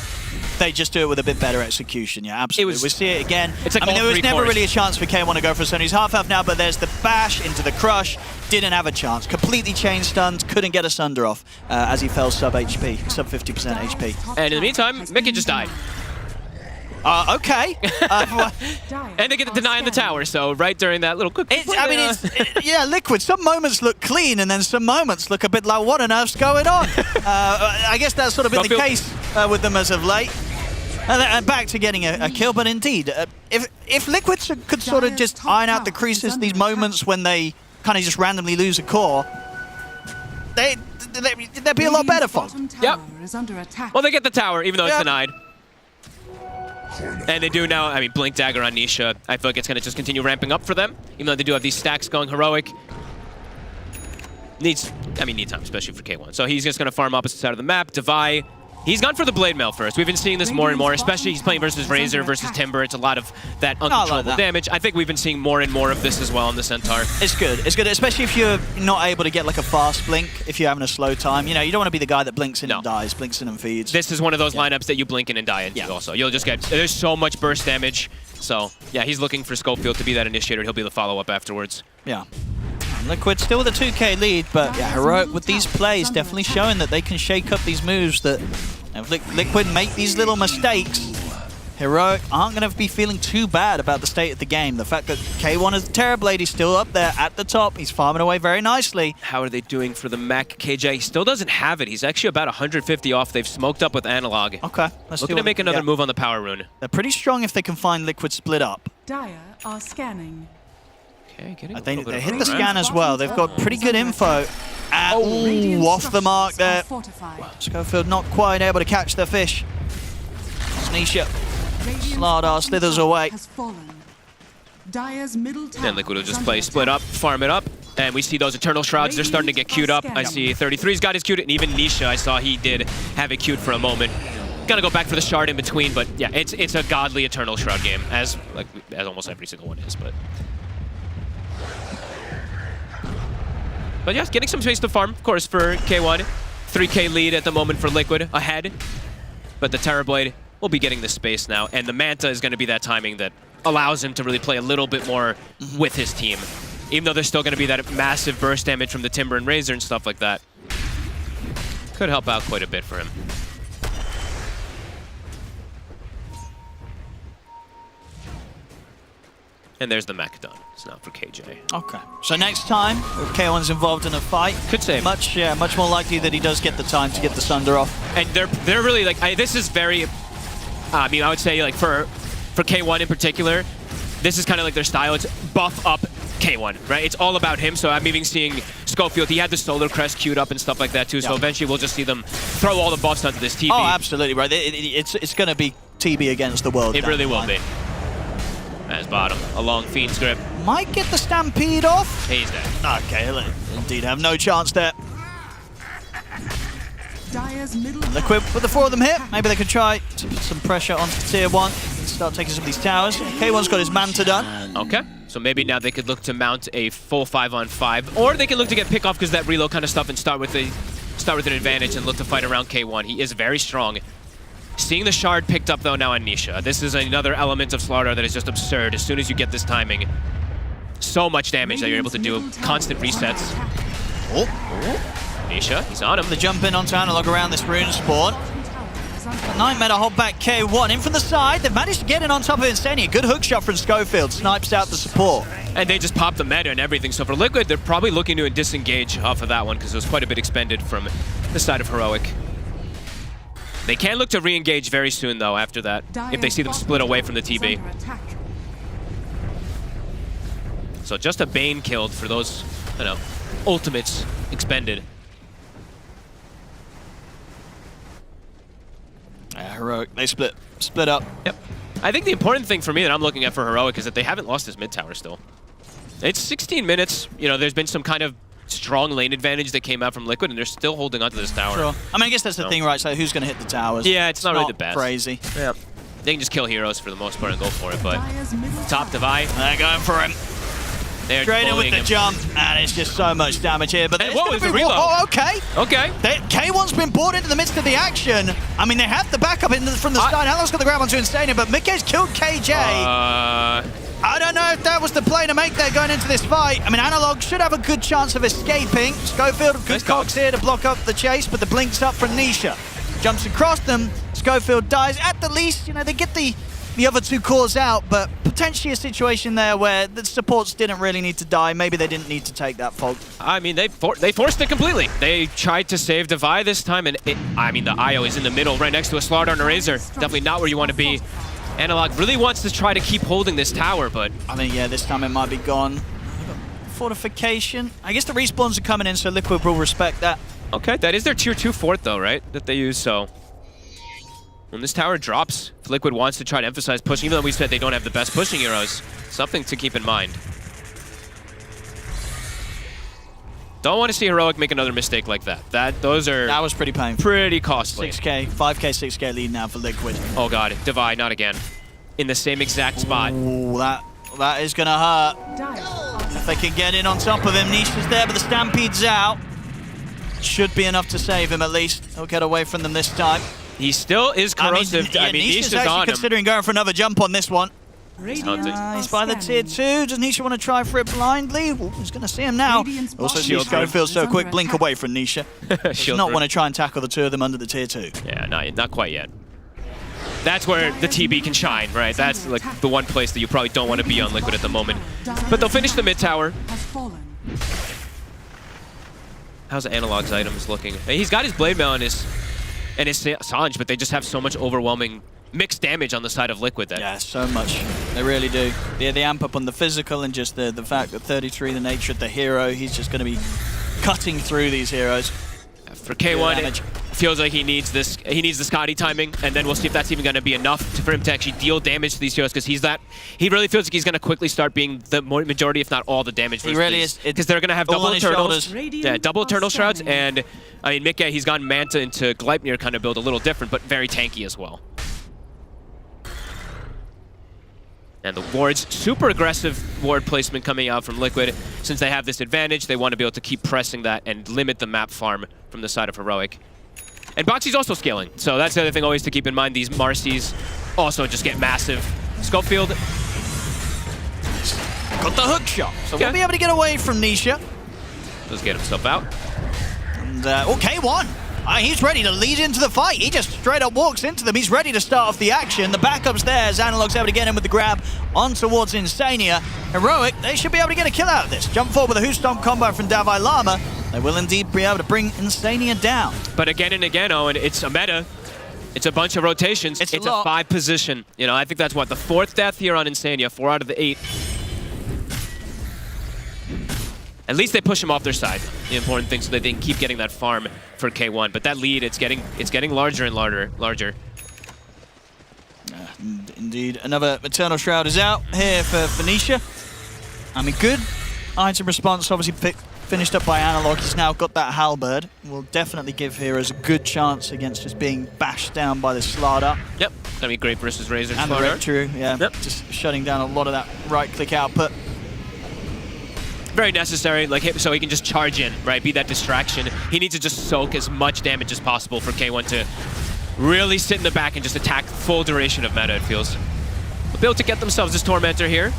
They just do it with a bit better execution, yeah, absolutely. We see it again. Like, I mean, there was never really a chance for K1 to go for a stun. He's half now, but there's the bash into the crush. Didn't have a chance. Completely chain stunned. Couldn't get a Sunder off as he fell sub 50% HP. And in the meantime, Mickey just died. Okay. And they get the deny on the tower, so right during that little quick... yeah, Liquid. Some moments look clean, and then some moments look a bit like, what on earth's going on? I guess that's sort of been the case with them as of late. And back to getting a kill, but indeed, if Liquid could sort of just iron out the creases, these moments when they kind of just randomly lose a core, they'd be a lot better for them. Yep. Well, they get the tower, even though it's denied. And they do now, I mean, Blink Dagger on Nisha. I feel like it's going to just continue ramping up for them, even though they do have these stacks going. Heroic needs time, especially for K1. So he's just going to farm opposite side of the map. Devi, he's gone for the Blade Mail first. We've been seeing this more and more, especially he's playing versus Razor versus Timber. It's a lot of that uncontrollable damage. I think we've been seeing more and more of this as well on the Centaur. It's good, especially if you're not able to get like a fast blink, if you're having a slow time. You know, you don't want to be the guy that blinks in and dies, blinks in and feeds. This is one of those lineups that you blink in and die into also. You'll just get, there's so much burst damage. So, yeah, he's looking for Schofield to be that initiator. He'll be the follow-up afterwards. Yeah. Liquid still with a 2k lead, but yeah, Heroic with these plays definitely showing that they can shake up these moves, that if Liquid make these little mistakes, Heroic aren't going to be feeling too bad about the state of the game. The fact that K1 as the Terrorblade, he's still up there at the top. He's farming away very nicely. How are they doing for the mech? KJ still doesn't have it. He's actually about 150 off. They've smoked up with Analog. Okay. Looking to make another move on the power rune. They're pretty strong if they can find Liquid split up. Dire are scanning. Okay, they hit the scan as well. They've got pretty good info. And off the mark there. Schofield not quite able to catch the fish. Nisha. Slardar slithers away. And Liquid will just play split up, farm it up. And we see those Eternal Shrouds. They're starting to get queued up. I see 33's got his queued, and even Nisha, I saw he did have it queued for a moment. Gonna go back for the shard in between, but yeah, it's a godly Eternal Shroud game, as almost every single one is. But yeah, getting some space to farm, of course, for K1. 3k lead at the moment for Liquid, ahead. But the Terrorblade will be getting this space now, and the Manta is going to be that timing that allows him to really play a little bit more with his team. Even though there's still going to be that massive burst damage from the Timber and Razor and stuff like that. Could help out quite a bit for him. And there's the mech done. It's not for KJ. Okay. So next time, if K1's involved in a fight, could save. Much more likely that he does get the time to get the Sunder off. And they're really like, this is very, I mean, I would say like for K1 in particular, this is kind of like their style. It's buff up K1, right? It's all about him. So I'm even seeing Schofield. He had the Solar Crest queued up and stuff like that too. So eventually we'll just see them throw all the buffs onto this TB. Oh, absolutely right. It's going to be TB against the world. It really will be. As bottom, a long Fiend's Grip. Might get the Stampede off. He's dead. Okay, indeed have no chance there. Liquid with the 4 of them here. Maybe they could try to put some pressure onto tier 1 and start taking some of these towers. K1's got his Manta done. Okay, so maybe now they could look to mount a full 5-on-5, or they can look to get pick off because that reload kind of stuff and start with an advantage and look to fight around K1. He is very strong. Seeing the shard picked up though now on Nisha. This is another element of Slardar that is just absurd. As soon as you get this timing, so much damage that you're able to do. Constant resets. Nisha, he's on him. The jump in onto Analog around this rune spawn. Nightmare to hold back K1 in from the side. They've managed to get in on top of Insania. Good hook shot from Schofield. Snipes out the support. And they just popped the meta and everything. So for Liquid, they're probably looking to disengage off of that one because it was quite a bit expended from the side of Heroic. They can look to re-engage very soon, though, after that, if they see them split away from the TB. So just a Bane killed for those, you know, ultimates expended. Heroic, they split up. Yep. I think the important thing for me that I'm looking at for Heroic is that they haven't lost this mid tower still. It's 16 minutes. You know, there's been some kind of strong lane advantage that came out from Liquid, and they're still holding onto this tower. Sure. I mean, I guess that's the thing, right? So who's going to hit the towers? Yeah, it's not really the best. Crazy. Yeah. They can just kill heroes for the most part and go for it, but top Divide. They're going for him. They're straight in with the him. jump, and it's just so much damage here. But whoa, it's a reload. Oh, okay. Okay. K1's been brought into the midst of the action. I mean, they have the backup from the start. Analog's got the grab onto Insania, but Mickey's killed KJ. I don't know if that was the play to make there going into this fight. I mean, Analog should have a good chance of escaping. Schofield, good cogs here to block up the chase, but the blink's up from Nisha. Jumps across them. Schofield dies. At the least, you know, they get the other 2 cores out, but potentially a situation there where the supports didn't really need to die. Maybe they didn't need to take that fog. I mean, they forced it completely. They tried to save Divide this time, and I mean, the IO is in the middle right next to a Slardar and a Razor. Definitely not where you want to be. Analog really wants to try to keep holding this tower, but... I mean, yeah, this time it might be gone. Fortification. I guess the respawns are coming in, so Liquid will respect that. Okay, that is their tier 2 fort, though, right? That they use, so... When this tower drops, if Liquid wants to try to emphasize pushing, even though we said they don't have the best pushing heroes, something to keep in mind. Don't want to see Heroic make another mistake like that. That was pretty painful. Pretty costly. 6K, 5K, 6K lead now for Liquid. Oh god, Divide, not again. In the same exact spot. Ooh, that is gonna hurt. If they can get in on top of him, Nisha's there, but the Stampede's out. Should be enough to save him at least. He'll get away from them this time. He still is corrosive. I mean, Nisha's actually considering going for another jump on this one. He's by the tier 2. Does Nisha want to try for it blindly? Ooh, he's going to see him now. Also, Schofield so quick. Blink away from Nisha. Does not want to try and tackle the 2 of them under the tier 2. Yeah, not quite yet. That's where the TB can shine, right? That's like the one place that you probably don't want to be on Liquid at the moment. But they'll finish the mid tower. How's Analog's items looking? He's got his Blade Mail and his Sanj, but they just have so much overwhelming mixed damage on the side of Liquid. Yeah, so much. They really do. Yeah, they amp up on the physical and just the fact that 33, the nature of the hero, he's just going to be cutting through these heroes. For K1, it feels like he needs the Scotty timing, and then we'll see if that's even going to be enough for him to actually deal damage to these heroes, because he really feels like he's going to quickly start being the majority, if not all, the damage. He really is. Because they're going to have double Eternals. Yeah, double Eternal Shrouds, and I mean, Mickey, he's gone Manta into Gleipnir kind of build a little different, but very tanky as well. And the wards, super aggressive ward placement coming out from Liquid. Since they have this advantage, they want to be able to keep pressing that and limit the map farm from the side of Heroic. And Boxy's also scaling, so that's the other thing always to keep in mind. These Marcies also just get massive. Schofield. got the hook shot. So we'll be able to get away from Nisha. Does get himself out. And, K1. He's ready to lead into the fight. He just straight up walks into them. He's ready to start off the action. The backup's there. Analog's able to get him with the grab on towards Insania. Heroic, they should be able to get a kill out of this. Jump forward with a Who Stomp combo from Davai Lama. They will indeed be able to bring Insania down. But again and again, Owen, it's a meta. It's a bunch of rotations. It's a 5 position. You know, I think that's what, the 4th death here on Insania, 4 out of the 8. At least they push him off their side. The important thing so that they can keep getting that farm for K1. But that lead, it's getting larger and larger. Indeed, another Eternal Shroud is out here for Phoenicia. I mean, good item response, obviously finished up by Analog. He's now got that halberd. Will definitely give Heroes a good chance against just being bashed down by the Slardar. Yep, gonna be great versus Razor. And the Red True, yeah. Yep. Just shutting down a lot of that right-click output. Very necessary, like so he can just charge in, right? Be that distraction. He needs to just soak as much damage as possible for K1 to really sit in the back and just attack full duration of meta, it feels. They'll be able to get themselves this Tormentor here.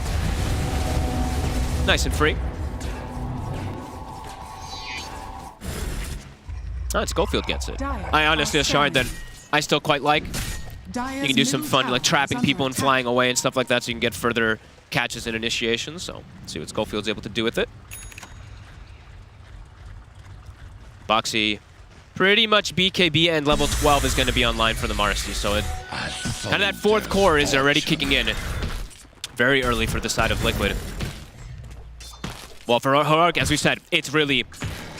Nice and free. Oh, Schofield gets it. I honestly, a shard that I still quite like. You can do some fun, like trapping people and flying away and stuff like that so you can get further catches and initiations, so let's see what Schofield's able to do with it. Boxy, pretty much BKB and level 12 is going to be online for the Marcy, so it, kind of that 4th core is already kicking in very early for the side of Liquid. Well, for Heroic, as we said, it's really...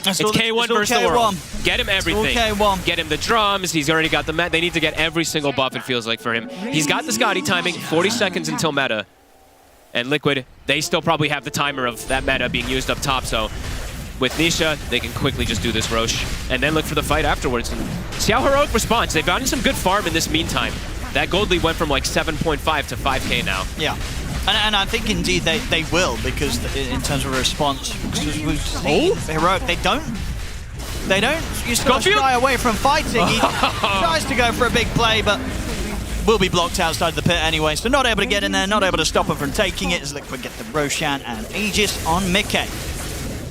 It's K1 versus the world. Get him everything. Get him the drums. He's already got the meta. They need to get every single buff, it feels like, for him. He's got the Scotty timing, 40 seconds until meta. And Liquid, they still probably have the timer of that meta being used up top, so with Nisha, they can quickly just do this Roche and then look for the fight afterwards and see how Heroic responds. They've gotten some good farm in this meantime. That gold lead went from like 7.5 to 5k now. Yeah. And I think indeed they will, because in terms of a response, because we've seen Heroic, they don't you sort of shy away from fighting. He tries to go for a big play, but will be blocked outside the pit anyway, so not able to get in there, not able to stop him from taking it as Liquid get the Roshan and Aegis on Mickey.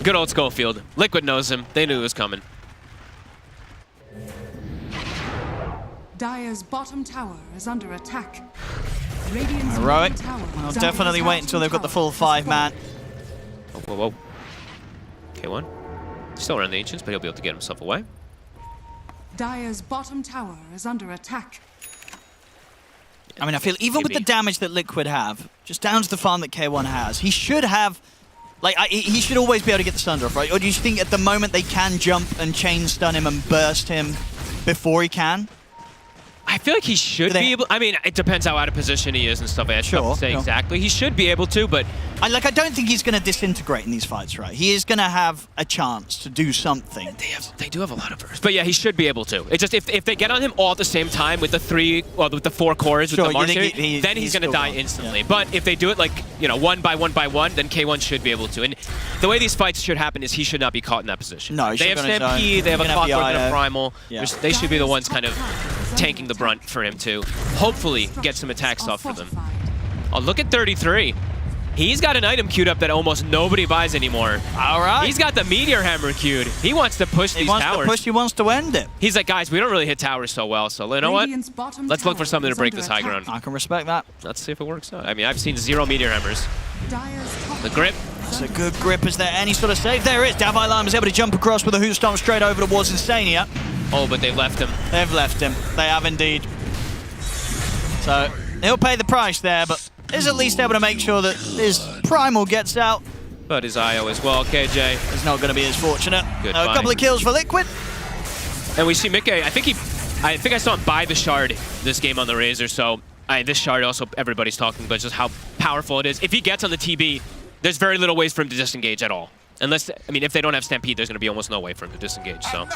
Good old Schofield. Liquid knows him. They knew it was coming. Dire's bottom tower is under attack. Heroic. I'll definitely wait until they've got the full 5-man. Whoa. K1. Still around the Ancients, but he'll be able to get himself away. Dire's bottom tower is under attack. I mean, I feel even with the damage that Liquid have, just down to the farm that K1 has, he should have, like, he should always be able to get the stun off, right? Or do you think at the moment they can jump and chain stun him and burst him before he can? I feel like he should be able. I mean, it depends how out of position he is and stuff. I have to say exactly. He should be able to, but I don't think he's going to disintegrate in these fights, right? He is going to have a chance to do something. They do have a lot of bursts, but yeah, he should be able to. It's just if they get on him all at the same time with the 4 cores with the Marcy, then he's going to die instantly. Yeah. But if they do it like, you know, one by one, then K1 should be able to. And the way these fights should happen is he should not be caught in that position. No, they have Stampede, they have a Clockwork and a Primal. Yeah. They should be the ones kind of tanking the brunt for him to hopefully get some attacks off for them. Oh, look at 33. He's got an item queued up that almost nobody buys anymore. All right. He's got the Meteor Hammer queued. He wants to push these towers. He wants to end it. He's like, guys, we don't really hit towers so well, so you know what? Let's look for something to break this high ground. I can respect that. Let's see if it works out. I mean, I've seen 0 Meteor Hammers. The grip. It's a good grip. Is there any sort of save? There is. Davai Lama is able to jump across with a Hoot Stomp straight over towards Insania. Oh, but they've left him. They've left him. They have indeed. So he'll pay the price there, but is at least able to make sure that his Primal gets out. But his IO as well, KJ. Is not going to be as fortunate. Good A couple of kills for Liquid. And we see Mickey. I think I saw him buy the shard this game on the Razor, so this shard also everybody's talking about just how powerful it is. If he gets on the TB, there's very little ways for him to disengage at all. Unless, I mean, if they don't have Stampede, there's going to be almost no way for him to disengage, so.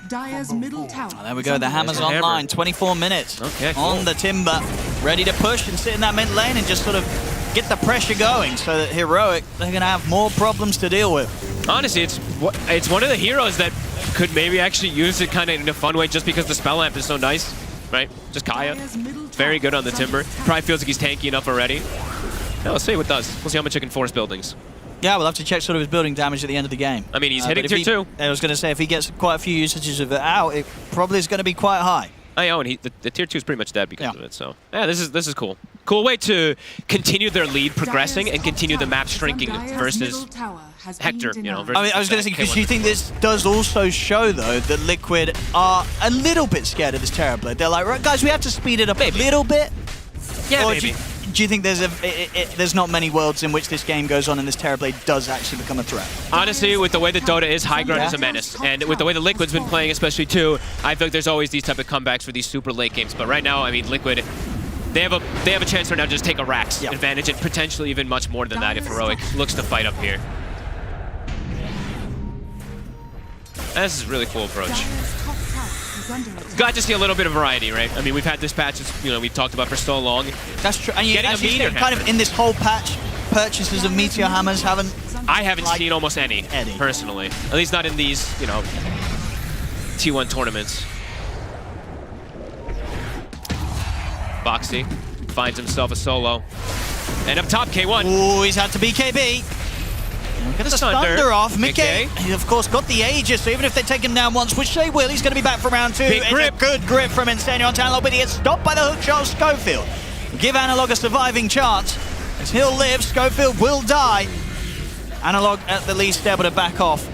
Dire's middle tower. There we go, the hammer's online, 24 minutes on the Timber. Ready to push and sit in that mid lane and just sort of get the pressure going so that Heroic, they're going to have more problems to deal with. Honestly, it's one of the heroes that could maybe actually use it kind of in a fun way just because the spell lamp is so nice, right? Just Kaya, very good on the Timber. Probably feels like he's tanky enough already. Yeah, let's see what it does. We'll see how much it can force buildings. Yeah, we'll have to check sort of his building damage at the end of the game. I mean, he's hitting but if tier 2. I was going to say, if he gets quite a few usages of it out, it probably is going to be quite high. I know, and the tier 2 is pretty much dead because of it. So yeah, this is cool. Cool way to continue their lead progressing and continue the map shrinking versus Hector. You know. I mean, I was going to say, because you think this does also show though that Liquid are a little bit scared of this Terrorblade. They're like, right, guys, we have to speed it up a little bit. Yeah, or maybe. Do you think there's not many worlds in which this game goes on and this Terrorblade does actually become a threat? Honestly, with the way that Dota is, high ground is a menace. And with the way the Liquid's been playing, especially too, I feel like there's always these type of comebacks for these super late games. But right now, I mean, Liquid, they have a chance right now to just take a Rax advantage and potentially even much more than that if Heroic looks to fight up here. This is a really cool approach. Got to see a little bit of variety, right? I mean, we've had this patch, you know, we've talked about for so long. That's true. And Getting as a you meteor said, kind of hammer. in this whole patch, purchases of Meteor Hammers I haven't seen almost any, personally. At least not in these, you know, T1 tournaments. Boxy finds himself a solo. And up top, K1. Oh, he's had to BKB. Get the Thunder off. Mickey, he of course got the Aegis, so even if they take him down once, which they will, he's going to be back for round 2. Big grip. It's a good grip from Insane on Analog, but he gets stopped by the hook shot of Schofield. Give Analog a surviving chance. As he'll live, Schofield will die. Analog at the least able to back off.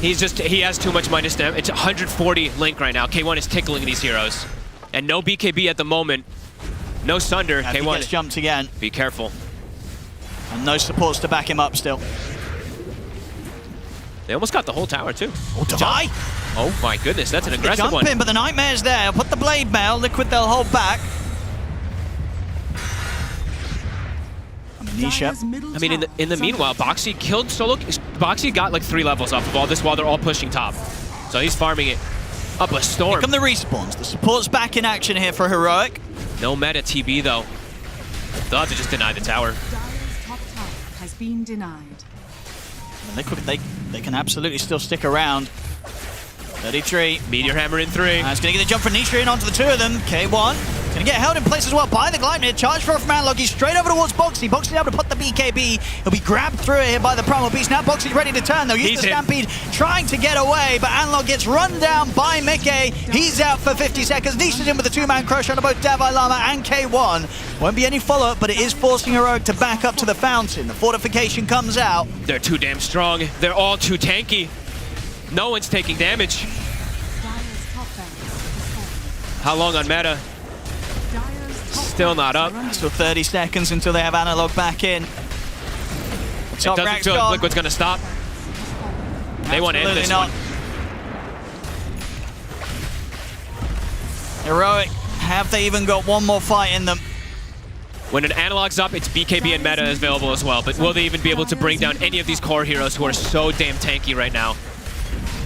He has too much minus damage. It's 140 Link right now. K1 is tickling these heroes. And no BKB at the moment. No Sunder. He K1 gets jumped again. Be careful. And no supports to back him up still. They almost got the whole tower too. Die! Oh my goodness, that's an aggressive one. Jump in, but the Nightmare's there. Put the Blade Mail. Liquid, they'll hold back. Nisha. I mean, in the meanwhile, Boxy killed Solo. Boxy got like 3 levels off of all this while they're all pushing top. So he's farming it up a storm. Here come the respawns. The support's back in action here for Heroic. No meta TB though. They'll have to just deny the tower. Dire's top tower has been denied. Liquid, they can absolutely still stick around. 33. Meteor Hammer in 3. It's going to get the jump from Nisha in onto the 2 of them. K1 is going to get held in place as well by the Gleipnir. Charge for from Analog. He's straight over towards Boxy. Boxy able to put the BKB. He'll be grabbed through it here by the Primal Beast. Now Boxy's ready to turn though. Use the Stampede trying to get away, but Analog gets run down by Mickey. He's out for 50 seconds. Nisha's in with a 2-man crush on both Davai Lama and K1. Won't be any follow-up, but it is forcing Heroic to back up to the fountain. The fortification comes out. They're too damn strong. They're all too tanky. No one's taking damage. How long on meta? Still not up. Still 30 seconds until they have Analog back in. It doesn't feel like Liquid's gonna stop. They want to end this one. Heroic, have they even got one more fight in them? When an Analog's up, it's BKB and meta is available as well, but will they even be able to bring down any of these core heroes who are so damn tanky right now?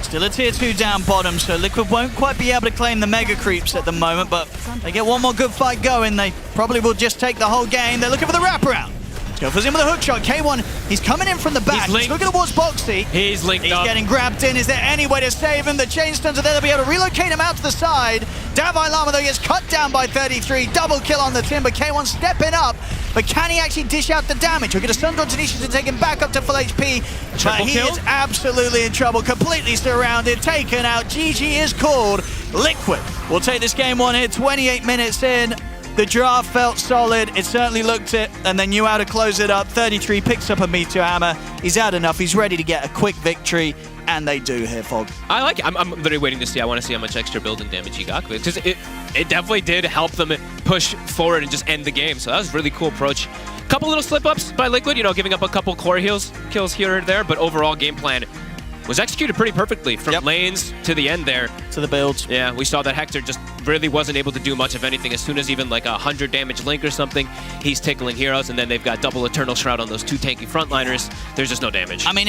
Still a tier 2 down bottom, so Liquid won't quite be able to claim the mega creeps at the moment, but they get one more good fight going, they probably will just take the whole game. They're looking for the wraparound. Goes in with a hook shot. K1, he's coming in from the back. He's looking towards Boxy. He's linked up. He's getting grabbed in. Is there any way to save him? The chainstones are there. They'll be able to relocate him out to the side. Davai Lama, though, gets cut down by 33. Double kill on the Timber. K1 stepping up, but can he actually dish out the damage? He'll get a stun on Tanisha to take him back up to full HP. But he is absolutely in trouble. Completely surrounded, taken out. GG is called. Liquid will take this game 1 here, 28 minutes in. The draft felt solid, it certainly looked it, and they knew how to close it up. 33 picks up a Meteor Hammer. He's had enough, he's ready to get a quick victory, and they do here, Fog. I like it. I'm literally waiting to see. I want to see how much extra building damage he got, because it definitely did help them push forward and just end the game. So that was a really cool approach. Couple little slip-ups by Liquid, you know, giving up a couple core kills here or there, but overall game plan was executed pretty perfectly from lanes to the end there. To the builds. Yeah, we saw that Hector just really wasn't able to do much of anything. As soon as even like 100 damage Link or something, he's tickling heroes, and then they've got double Eternal Shroud on those 2 tanky frontliners. There's just no damage. I mean,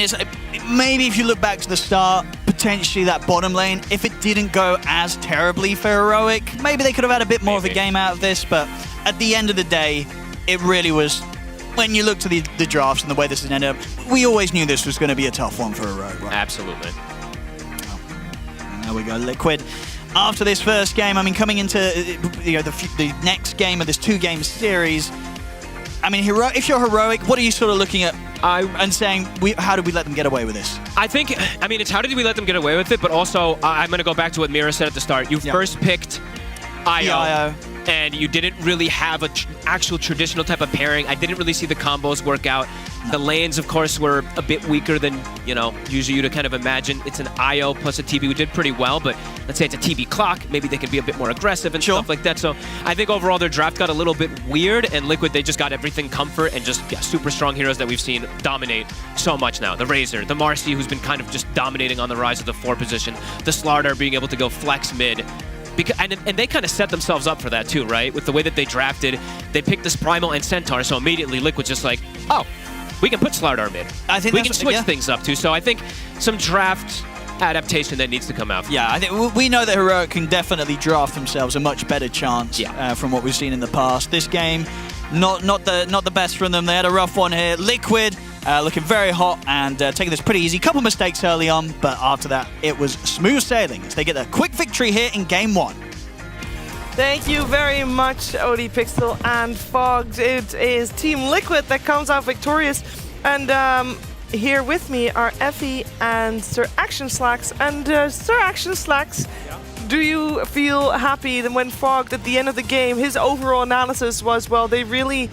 maybe if you look back to the start, potentially that bottom lane, if it didn't go as terribly for Heroic, maybe they could have had a bit more of a game out of this, but at the end of the day, it really was. When you look to the drafts and the way this has ended up, we always knew this was going to be a tough one for Heroic, right? Absolutely. There we go, Liquid. After this first game, I mean, coming into the next game of this 2-game series, I mean, if you're heroic, what are you sort of looking at and saying, how did we let them get away with this? I think, I mean, it's how did we let them get away with it, but also I'm going to go back to what Mira said at the start. You first picked IO. And you didn't really have an actual traditional type of pairing. I didn't really see the combos work out. The lanes, of course, were a bit weaker than, usually you'd kind of imagine. It's an IO plus a TB. We did pretty well, but let's say it's a TB clock. Maybe they can be a bit more aggressive and stuff like that. So I think overall their draft got a little bit weird, and Liquid, they just got everything comfort and just super strong heroes that we've seen dominate so much now. The Razor, the Marcy, who's been kind of just dominating on the rise of the 4 position. The Slardar being able to go flex mid. And they kind of set themselves up for that too, right? With the way that they drafted, they picked this Primal and Centaur, so immediately Liquid's just like, oh, we can put Slardar mid. I think we can switch things up too. So I think some draft adaptation that needs to come out. Yeah, I think we know that Heroic can definitely draft themselves a much better chance from what we've seen in the past. This game, not the best from them. They had a rough one here. Liquid looking very hot and taking this pretty easy. Couple mistakes early on, but after that, it was smooth sailing as they get a quick victory here in Game 1. Thank you very much, Odie Pixel and Fogs. It is Team Liquid that comes out victorious. And here with me are Effie and Sir Action Slacks. And Sir Action Slacks, do you feel happy that when Fogged at the end of the game, his overall analysis was, well, they really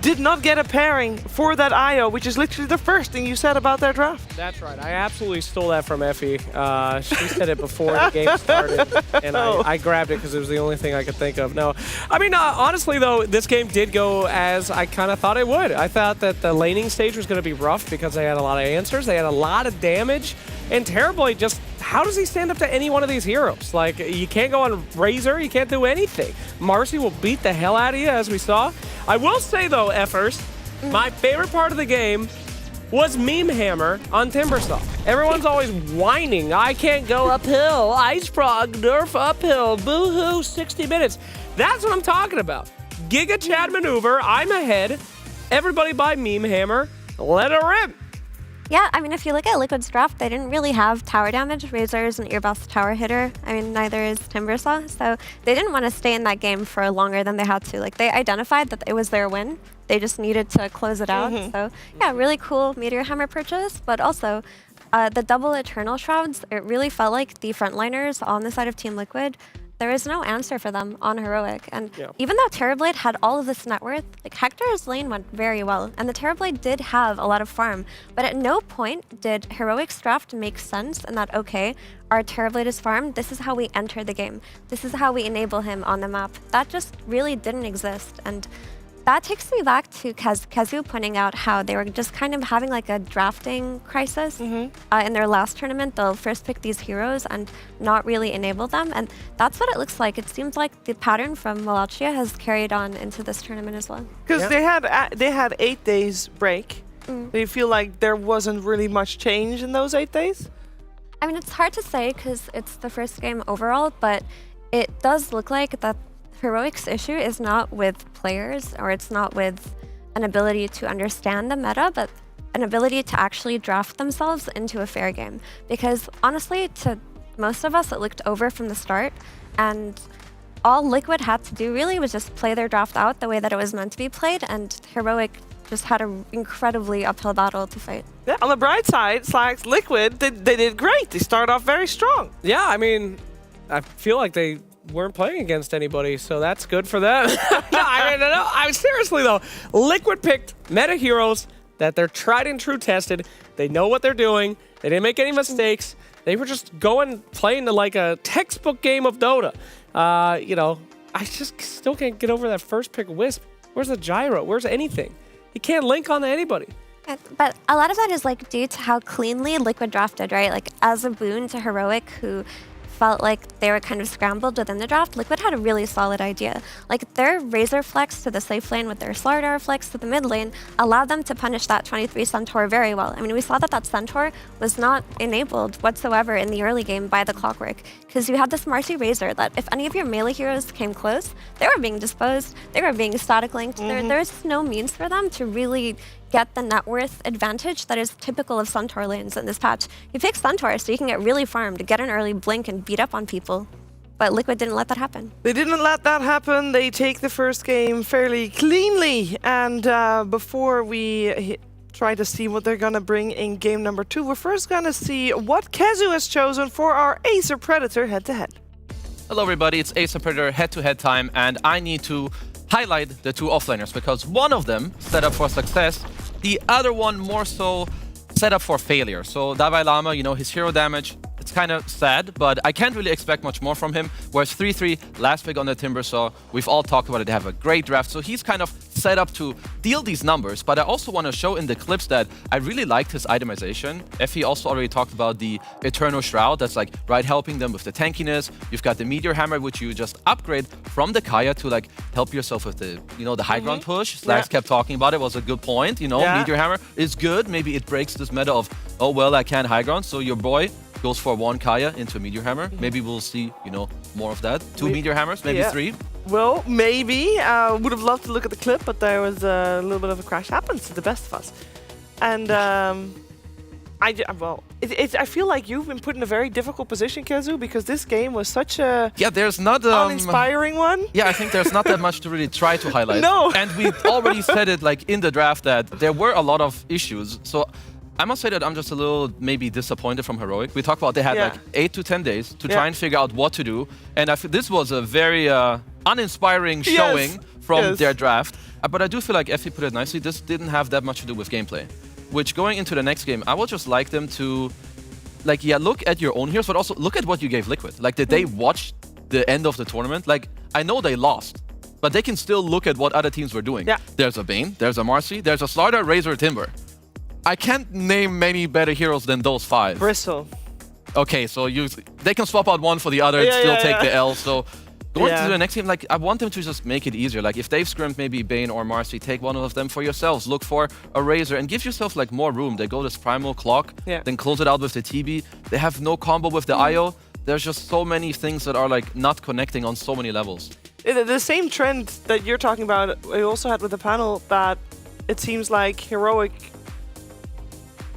did not get a pairing for that IO, which is literally the first thing you said about their draft. That's right. I absolutely stole that from Effie. She said it before the game started, and I grabbed it because it was the only thing I could think of. No, I mean, honestly, though, this game did go as I kind of thought it would. I thought that the laning stage was going to be rough because they had a lot of answers. They had a lot of damage, and Terribly just, how does he stand up to any one of these heroes? Like, you can't go on Razor, you can't do anything. Marcy will beat the hell out of you, as we saw. I will say, though, Effers, my favorite part of the game was Meme Hammer on Timbersaw. Everyone's always whining, I can't go uphill, Ice Frog, nerf uphill, boo-hoo, 60 minutes. That's what I'm talking about. Giga Chad maneuver, I'm ahead, everybody buy Meme Hammer, let it rip. Yeah, I mean, if you look at Liquid's draft, they didn't really have tower damage. Razor isn't your best tower hitter. I mean, neither is Timbersaw. So they didn't want to stay in that game for longer than they had to. Like, they identified that it was their win. They just needed to close it out. So, yeah, really cool Meteor Hammer purchase. But also, the double Eternal Shrouds, it really felt like the frontliners on the side of Team Liquid, there is no answer for them on Heroic. And even though Terrorblade had all of this net worth, like Hector's lane went very well. And the Terrorblade did have a lot of farm. But at no point did Heroic's draft make sense in that, okay, our Terrorblade is farmed, this is how we enter the game. This is how we enable him on the map. That just really didn't exist. And that takes me back to Kazu pointing out how they were just kind of having like a drafting crisis. In their last tournament, they'll first pick these heroes and not really enable them. And that's what it looks like. It seems like the pattern from Wallachia has carried on into this tournament as well. Because they had 8 days break. Do you feel like there wasn't really much change in those 8 days? I mean, it's hard to say because it's the first game overall, but it does look like that Heroic's issue is not with players, or it's not with an ability to understand the meta, but an ability to actually draft themselves into a fair game. Because honestly, to most of us, it looked over from the start, and all Liquid had to do really was just play their draft out the way that it was meant to be played, and Heroic just had an incredibly uphill battle to fight. Yeah, on the bright side, Slacks, Liquid, they did great. They started off very strong. Yeah, I mean, I feel like they weren't playing against anybody, so that's good for them. I mean, seriously though, Liquid picked meta heroes that they're tried and true tested. They know what they're doing. They didn't make any mistakes. They were just playing like a textbook game of Dota. I just still can't get over that first pick Wisp. Where's the gyro? Where's anything? He can't link onto anybody. But a lot of that is like due to how cleanly Liquid drafted, right? Like as a boon to Heroic, who felt like they were kind of scrambled within the draft, Liquid had a really solid idea. Like their Razor flex to the safe lane with their Slardar flex to the mid lane allowed them to punish that 23 Centaur very well. I mean, we saw that Centaur was not enabled whatsoever in the early game by the Clockwork, because you had this Marcy Razor that if any of your melee heroes came close, they were being disposed, they were being static linked. There's no means for them to really get the net worth advantage that is typical of Centaur lanes in this patch. You pick Centaur so you can get really farmed, get an early blink, and beat up on people. But Liquid didn't let that happen. They didn't let that happen. They take the first game fairly cleanly. And before we try to see what they're going to bring in game number 2, we're first going to see what Kezu has chosen for our Acer Predator head-to-head. Hello everybody, it's Acer Predator head-to-head time, and I need to highlight the two offlaners because one of them set up for success, the other one more so set up for failure. So Dalai Lama, you know, his hero damage, it's kind of sad, but I can't really expect much more from him. Whereas 3-3, last pick on the Timbersaw, we've all talked about it, they have a great draft, so he's kind of set up to deal these numbers. But I also want to show in the clips that I really liked his itemization. Effie also already talked about the Eternal Shroud, that's like right helping them with the tankiness. You've got the Meteor Hammer, which you just upgrade from the Kaya to like help yourself with the, you know, the high ground push. Slacks kept talking about it, was a good point, you know, Meteor Hammer is good. Maybe it breaks this meta of, oh well, I can't high ground, so your boy goes for 1 Kaya into a Meteor Hammer. Maybe we'll see, you know, more of that. 2 Meteor Hammers, maybe 3. Well, maybe. Would have loved to look at the clip, but there was a little bit of a crash. Happens to the best of us. And I feel like you've been put in a very difficult position, Kezu, because this game was such a there's not uninspiring one. Yeah, I think there's not that much to really try to highlight. No. And we already said it like in the draft that there were a lot of issues. So I must say that I'm just a little maybe disappointed from Heroic. We talked about they had like 8 to 10 days to try and figure out what to do. And I feel this was a very uninspiring showing from their draft. But I do feel like Effie put it nicely. This didn't have that much to do with gameplay. Which going into the next game, I would just like them to like, look at your own heroes, but also look at what you gave Liquid. Like, did they watch the end of the tournament? Like, I know they lost, but they can still look at what other teams were doing. There's a Bane, there's a Marcy, there's a Slardar, Razor, Timber. I can't name many better heroes than those 5. Bristle. Okay, so they can swap out one for the other and still take the L. So going to the next game, like I want them to just make it easier. Like if they've scrimmed maybe Bane or Marcy, take one of them for yourselves. Look for a Razor and give yourself like more room. They go this Primal Clock, then close it out with the TB. They have no combo with the IO. There's just so many things that are like not connecting on so many levels. The same trend that you're talking about, we also had with the panel, that it seems like Heroic,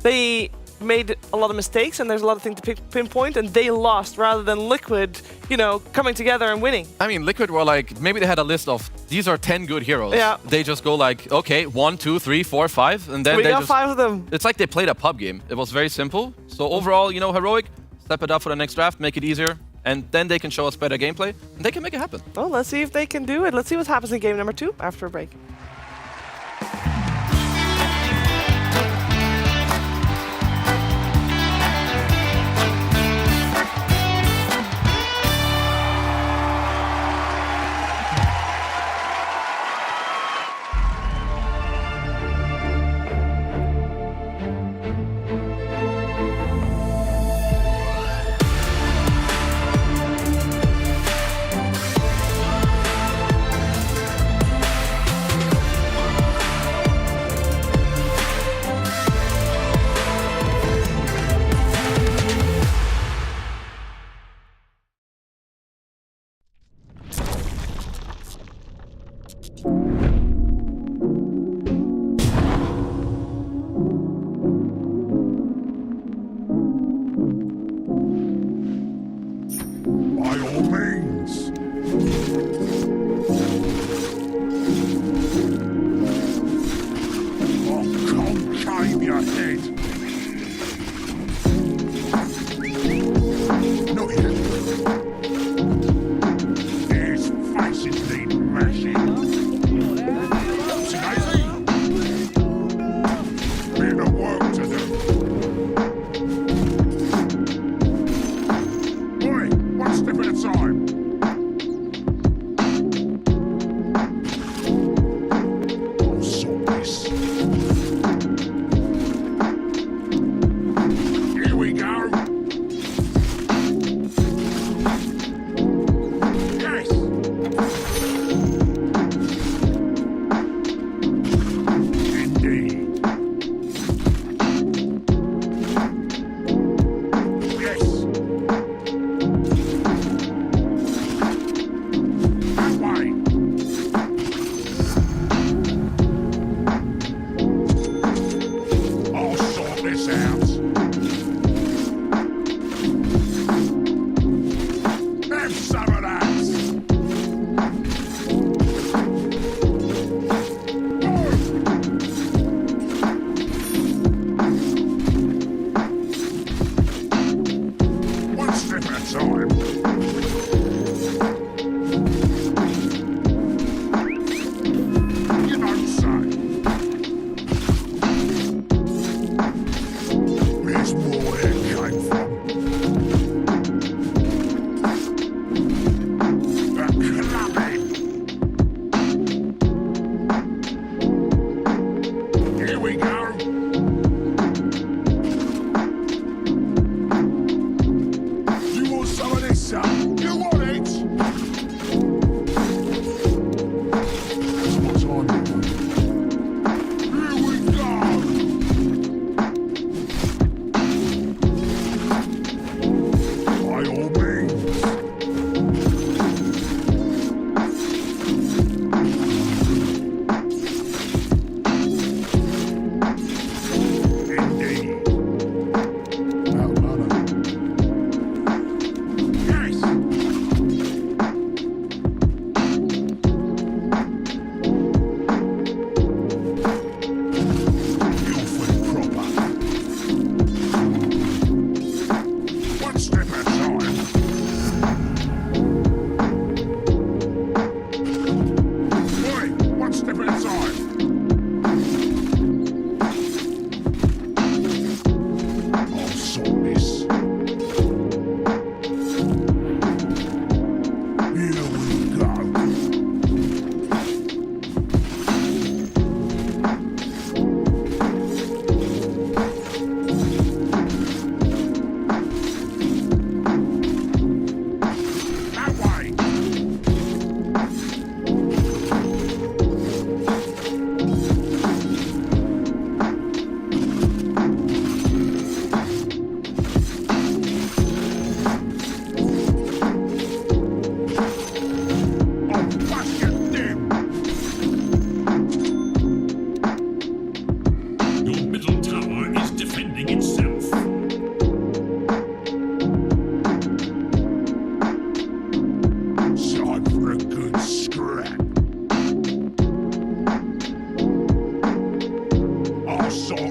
they made a lot of mistakes and there's a lot of things to pinpoint, and they lost rather than Liquid, you know, coming together and winning. I mean, Liquid were like, maybe they had a list of, these are 10 good heroes. They just go like, okay, 1, 2, 3, 4, 5, and then we got 5 of them. It's like they played a pub game. It was very simple. So overall, you know, Heroic, step it up for the next draft, make it easier, and then they can show us better gameplay, and they can make it happen. Well, let's see if they can do it. Let's see what happens in game number 2 after a break. Have some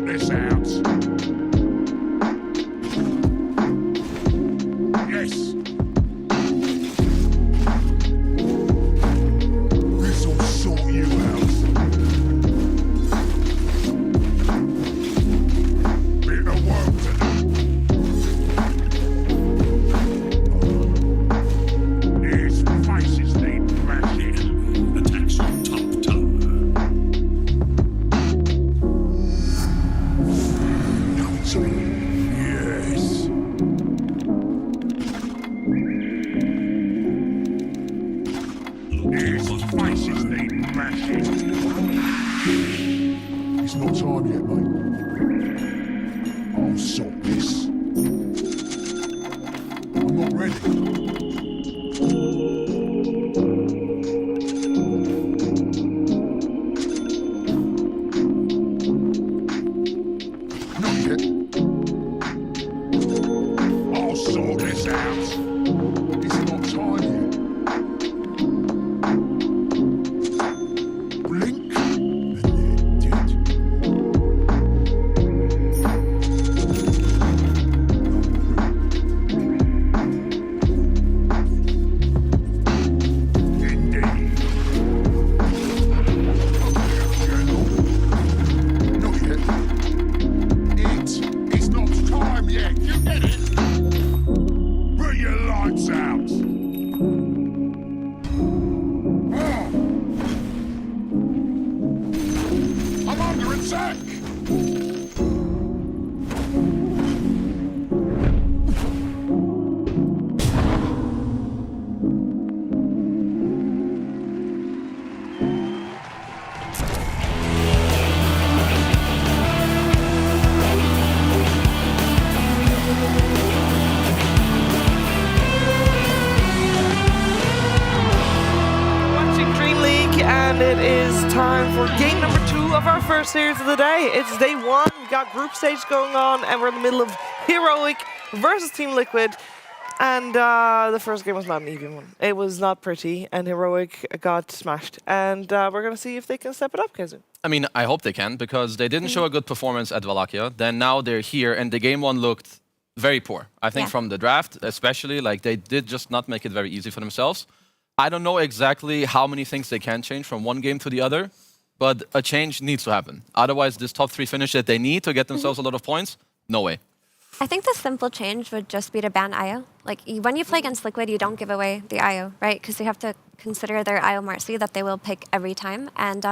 sort this out. Yes. This'll sort you out. Bit of work to do. His faces need mashing. Attacks on top tower. Yes. His faces need mashing. It's not time yet, mate. I'll sort this. I'm not ready. Not yet. I'll sort this out. It's not time yet. Blink, and they're dead. Indeed. Not yet. It's not time yet. You get it? Put your lights out. Oh. I'm under attack. Watching Dreamleague, and it is time for game number 2 of our first series of the day. It's day 1. We got group stage going on, and we're in the middle of Heroic versus Team Liquid. And the first game was not an even one. It was not pretty, and Heroic got smashed. And we're going to see if they can step it up, Kezu. I mean, I hope they can, because they didn't show a good performance at Wallachia. Then now they're here, and the game 1 looked very poor. I think from the draft, especially, like they did just not make it very easy for themselves. I don't know exactly how many things they can change from one game to the other, but a change needs to happen. Otherwise, this top 3 finish that they need to get themselves a lot of points, no way. I think the simple change would just be to ban IO. Like, when you play against Liquid, you don't give away the IO, right? Because you have to consider their IO Marcy that they will pick every time. And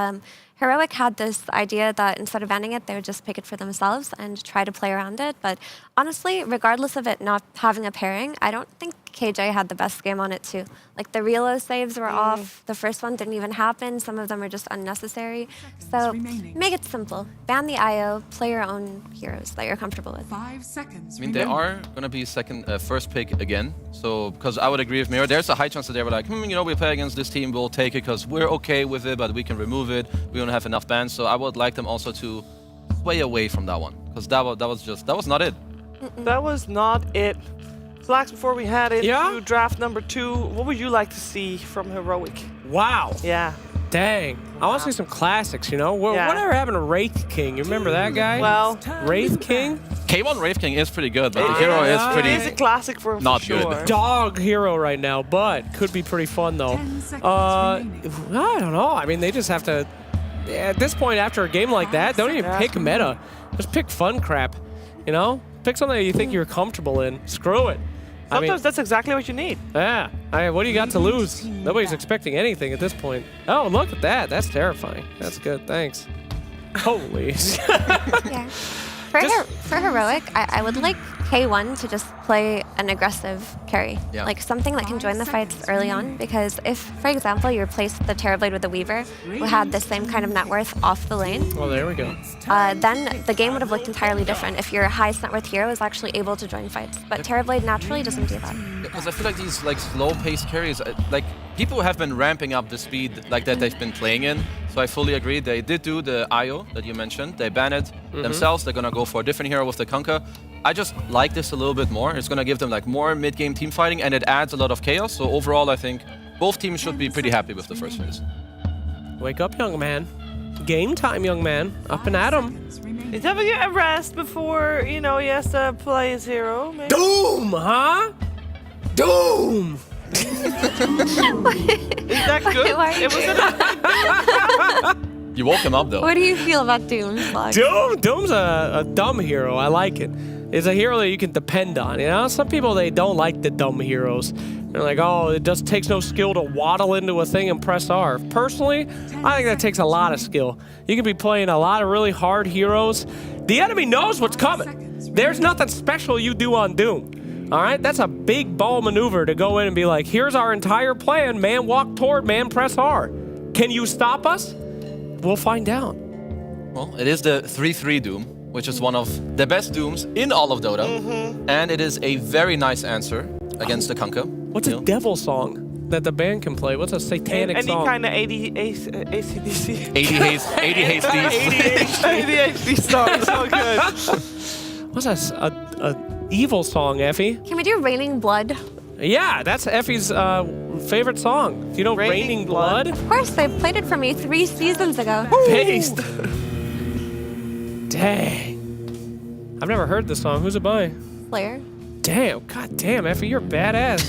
Heroic had this idea that instead of banning it, they would just pick it for themselves and try to play around it. But honestly, regardless of it not having a pairing, I don't think KJ had the best game on it too. Like, the reload saves were off. The first one didn't even happen. Some of them are just unnecessary. So make it simple. Ban the IO. Play your own heroes that you're comfortable with. 5 seconds. I mean, they are going to be first pick again. So, because I would agree with Mira, there's a high chance that they were like, you know, we play against this team, we'll take it because we're okay with it, but we can remove it. We don't have enough bans. So I would like them also to sway away from that one, because that was not it. That was not it. Flax, before we head into draft number 2, what would you like to see from Heroic? Wow. Yeah. Dang. I want to see some classics, you know? Whatever happened to Wraith King? You remember that guy? Well, Wraith King? K1 Wraith King is pretty good, but the hero is pretty... It is a classic for not sure. good. Dog hero right now, but could be pretty fun, though. 10 seconds I don't know. I mean, they just have to... At this point, after a game like that, don't even pick meta. Just pick fun crap, you know? Pick something that you think you're comfortable in. Screw it. Sometimes that's exactly what you need. Yeah. What do you got to lose? Nobody's expecting anything at this point. Oh, look at that. That's terrifying. That's good. Thanks. Holy. Yeah. For Heroic, I would like K1 to just play an aggressive carry. Yeah. Like something that can join the fights early on. Because if, for example, you replace the Terrorblade with the Weaver, who had the same kind of net worth off the lane, Oh, there we go. then the game would have looked entirely different if your highest net worth hero is actually able to join fights. But Terrorblade naturally doesn't do that. Because I feel like these like slow-paced carries, like people have been ramping up the speed like that they've been playing in. So I fully agree. They did do the IO that you mentioned. They banned it themselves. They're gonna go for a different hero with the Kunkka. I just like this a little bit more. It's gonna give them like more mid-game team fighting, and it adds a lot of chaos. So overall, I think both teams should be pretty happy with the first phase. Wake up, young man. Game time, young man. Up and at 'em. He's having a rest before, you know, he has to play his hero. Maybe. Doom, huh? Doom. Is that good? It was You woke him up though. What do you feel about Doom? Slug? Doom's a dumb hero. I like it. It's a hero that you can depend on. You know, some people, they don't like the dumb heroes. They're like, oh, it just takes no skill to waddle into a thing and press R. Personally, I think that takes a lot of skill. You can be playing a lot of really hard heroes. The enemy knows what's coming. There's nothing special you do on Doom. All right, that's a big ball maneuver to go in and be like, here's our entire plan. Man walk toward, man press R. Can you stop us? We'll find out. Well, it is the 3-3 Doom, which is one of the best Dooms in all of Dota. And it is a very nice answer against the Kunkka. What's a devil song that the band can play? What's a satanic any song? kind of ACDC. 80 ADHD song, so good. What's a evil song, Effie? Can we do Raining Blood? Yeah, that's Effie's favorite song. Do you know Raining Blood? Of course, they played it for me 3 seasons ago. Based. Dang. I've never heard this song. Who's it by? Slayer. Damn. God damn, Effie, you're badass.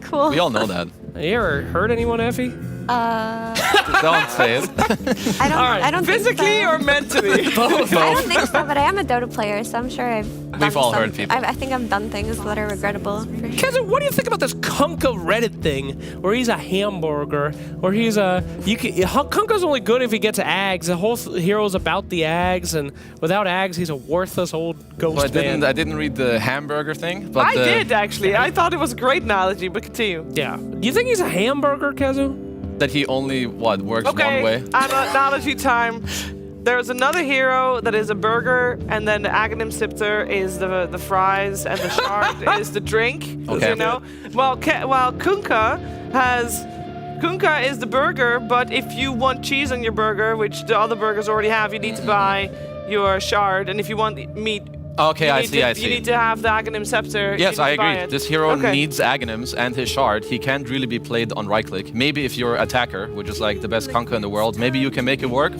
Cool. We all know that. You ever hurt anyone, Effie? Don't say it. I don't Physically think so. or mentally? Both. I don't think so, but I am a Dota player, so I'm sure We've all heard people. I think I've done things that are regrettable. For sure. Keza, what do you think about this Kunkka Reddit thing, where he's a hamburger, where he's a... Kunkka's only good if he gets Ags. The whole hero's about the Ags, and without Ags, he's a worthless old ghost Well, man. I didn't read the hamburger thing, but I did, actually. I thought it was a great analogy, but continue. Yeah. You think he's a hamburger, Kezu? that he only, works one way? Analogy time. There's another hero that is a burger, and then the Aghanim Scepter is the fries, and the shard is the drink. Okay. You know? Well, Kunkka is the burger, but if you want cheese on your burger, which the other burgers already have, you need to buy your shard, and if you want meat, Okay, I see. you need to have the Aghanim Scepter. Yes, I agree. It. This hero needs Aghanims and his shard. He can't really be played on right click. Maybe if you're attacker, which is like the best Kunkka in the world, maybe you can make it work.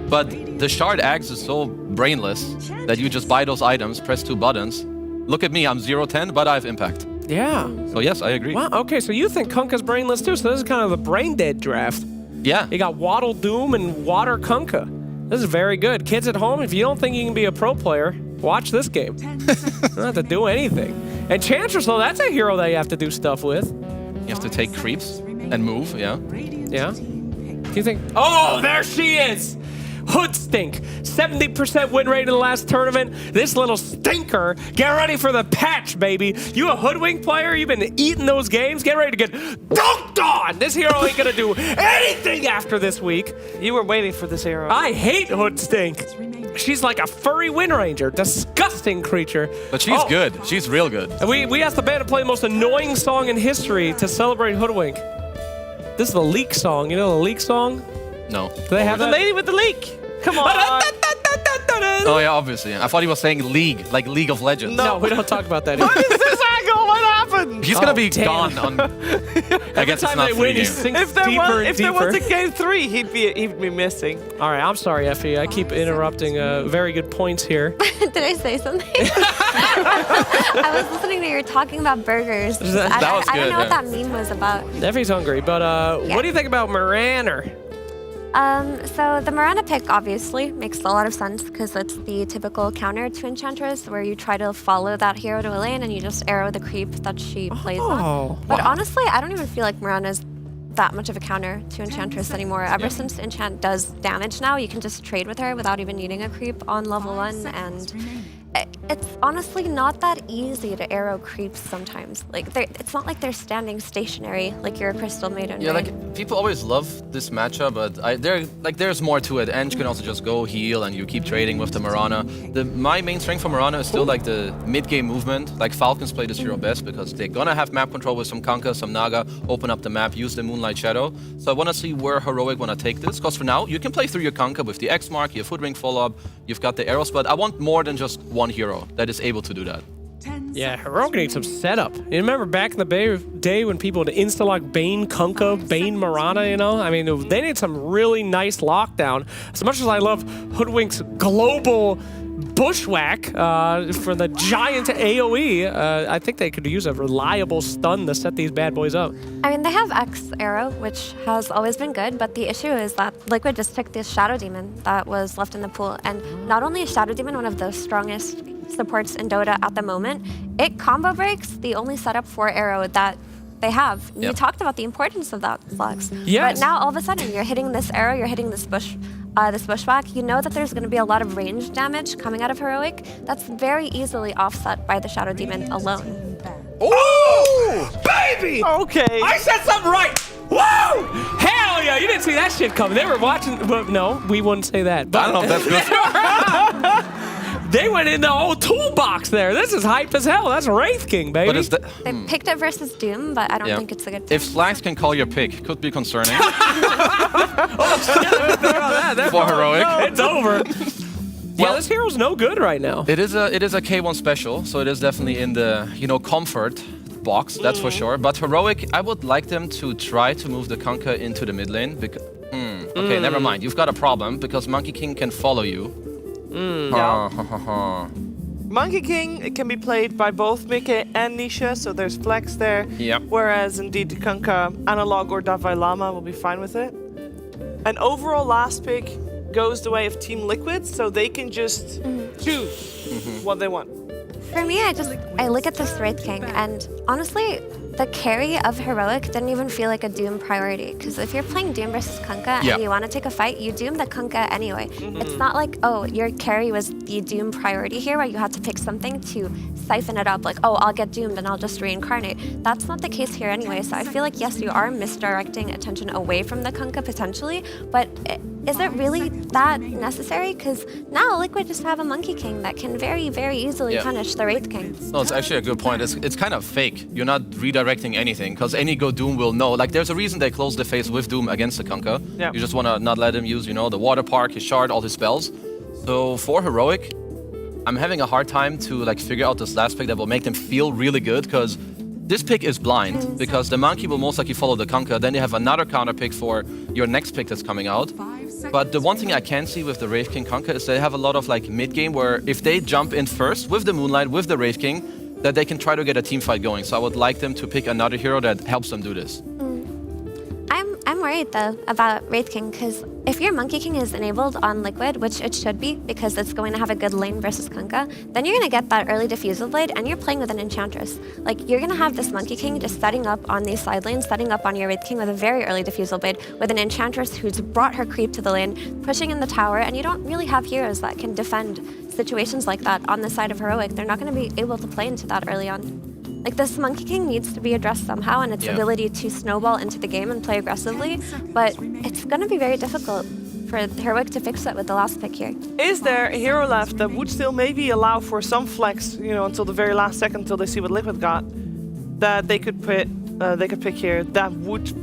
But the shard Ags is so brainless that you just buy those items, press 2 buttons. Look at me, I'm 0-10, but I have impact. Yeah. So yes, I agree. Wow, okay, so you think Kunkka's brainless too, so this is kind of the brain dead draft. Yeah. You got Waddle Doom and Water Kunkka. This is very good. Kids at home, if you don't think you can be a pro player, watch this game. You don't have to do anything. And Chantress, though, that's a hero that you have to do stuff with. You have to take creeps and move, yeah. Yeah. Do you think... Oh, there she is! Hood Stink. 70% win rate in the last tournament. This little stinker. Get ready for the patch, baby. You a Hoodwink player? You've been eating those games? Get ready to get dunked on! This hero ain't gonna do anything after this week. You were waiting for this hero. I hate Hood Stink. She's like a furry Wind Ranger. Disgusting creature. But she's good. She's real good. And we asked the band to play the most annoying song in history to celebrate Hoodwink. This is the Leak song. You know the Leak song? No. Do they have the that? lady with the leak. Come on. Oh yeah, obviously. I thought he was saying League, like League of Legends. No, we don't talk about that. What is this angle? What happened? He's gonna be damn. gone on. I guess it's time not they free win, he game. sinks If there deeper and was deeper. a game 3, he'd be missing. All right, I'm sorry, Effie. I keep interrupting very good points here. Did I say something? I was listening to you talking about burgers. That was I don't good, know what yeah. that meme was about. Effie's hungry, but what do you think about Moraner? So the Mirana pick obviously makes a lot of sense because it's the typical counter to Enchantress where you try to follow that hero to a lane and you just arrow the creep that she plays on. But honestly, I don't even feel like Mirana is that much of a counter to Enchantress anymore. Ever since Enchant does damage now, you can just trade with her without even needing a creep on level 1, and it's honestly not that easy to arrow creeps sometimes. Like, it's not like they're standing stationary like you're a Crystal Maiden. Yeah, right? like people always love this matchup, but there's more to it. Eng can also just go heal, and you keep trading with the Mirana. My main strength for Mirana is still like the mid-game movement. Like Falcons play this hero best because they're gonna have map control with some Kunkka, some Naga, open up the map, use the Moonlight Shadow. So I want to see where Heroic wanna take this. Because for now, you can play through your Kunkka with the X mark, you have Hoodwink follow-up, you've got the arrows, but I want more than just one hero that is able to do that. Yeah, Heroic needs some setup. You remember back in the day when people would insta-lock Bane Kunkka, Bane Mirana, you know? I mean, they need some really nice lockdown. As much as I love Hoodwink's global bushwhack for the giant AoE, I think they could use a reliable stun to set these bad boys up. I mean, they have X Arrow, which has always been good, but the issue is that Liquid just took this Shadow Demon that was left in the pool, and not only is Shadow Demon one of the strongest supports in Dota at the moment, it combo breaks the only setup for Arrow that they have. You talked about the importance of that, Flux. Yes. But now all of a sudden you're hitting this Arrow, you're hitting this bushwhack. You know that there's going to be a lot of range damage coming out of Heroic. That's very easily offset by the Shadow Demon alone. Oh, baby! Okay. I said something right! Whoa! Hell yeah! You didn't see that shit coming. They were watching. But no, we wouldn't say that. But I don't know if that's good. They went in the whole toolbox there. This is hype as hell. That's Wraith King, baby. But is that, They picked it versus Doom, but I don't think it's a good pick. if Slacks can call your pick, could be concerning. For Heroic. It's over. Yeah, this hero's no good right now. It is a K1 special, so it is definitely in the comfort box, that's for sure. But Heroic, I would like them to try to move the Kunkka into the mid lane. Okay, never mind. You've got a problem because Monkey King can follow you. Monkey King it can be played by both Mike and Nisha, so there's flex there. Yep. Whereas indeed the Kunkka, Analog or Davai Lama will be fine with it. An overall last pick goes the way of Team Liquid, so they can just choose what they want. For me, I look at this Wraith King, and honestly, the carry of Heroic didn't even feel like a Doom priority. Because if you're playing Doom versus Kunkka and you want to take a fight, you Doom the Kunkka anyway. It's not like, oh, your carry was the Doom priority here, where you had to pick something to siphon it up. Like, oh, I'll get doomed and I'll just reincarnate. That's not the case here anyway. So I feel like, yes, you are misdirecting attention away from the Kunkka potentially, but is it really that necessary? Because now Liquid just have a Monkey King that can very, very easily punish the Wraith King. No, it's actually a good point. It's kind of fake. You're not redirecting anything, because any Go Doom will know. Like, there's a reason they close the phase with Doom against the Kunkka. Yeah. You just want to not let him use, the Water Park, his Shard, all his spells. So for Heroic, I'm having a hard time to figure out this last pick that will make them feel really good, because this pick is blind, because the Monkey will most likely follow the Kunkka. Then you have another counter pick for your next pick that's coming out. But the one thing I can see with the Wraith King Kunkka is they have a lot of mid game where if they jump in first with the Moonlight, with the Wraith King, that they can try to get a team fight going. So I would like them to pick another hero that helps them do this. I'm worried though about Wraith King, because if your Monkey King is enabled on Liquid, which it should be because it's going to have a good lane versus Kunkka, then you're going to get that early Diffusal Blade and you're playing with an Enchantress. You're going to have this Monkey King just setting up on these side lanes, setting up on your Wraith King with a very early Diffusal Blade, with an Enchantress who's brought her creep to the lane, pushing in the tower, and you don't really have heroes that can defend situations like that on the side of Heroic. They're not going to be able to play into that early on. This Monkey King needs to be addressed somehow, and its ability to snowball into the game and play aggressively, but it's going to be very difficult for Heroic to fix it with the last pick here. Is there a hero left that would still maybe allow for some flex, until the very last second, until they see what Liquid got, that they could pick here that would,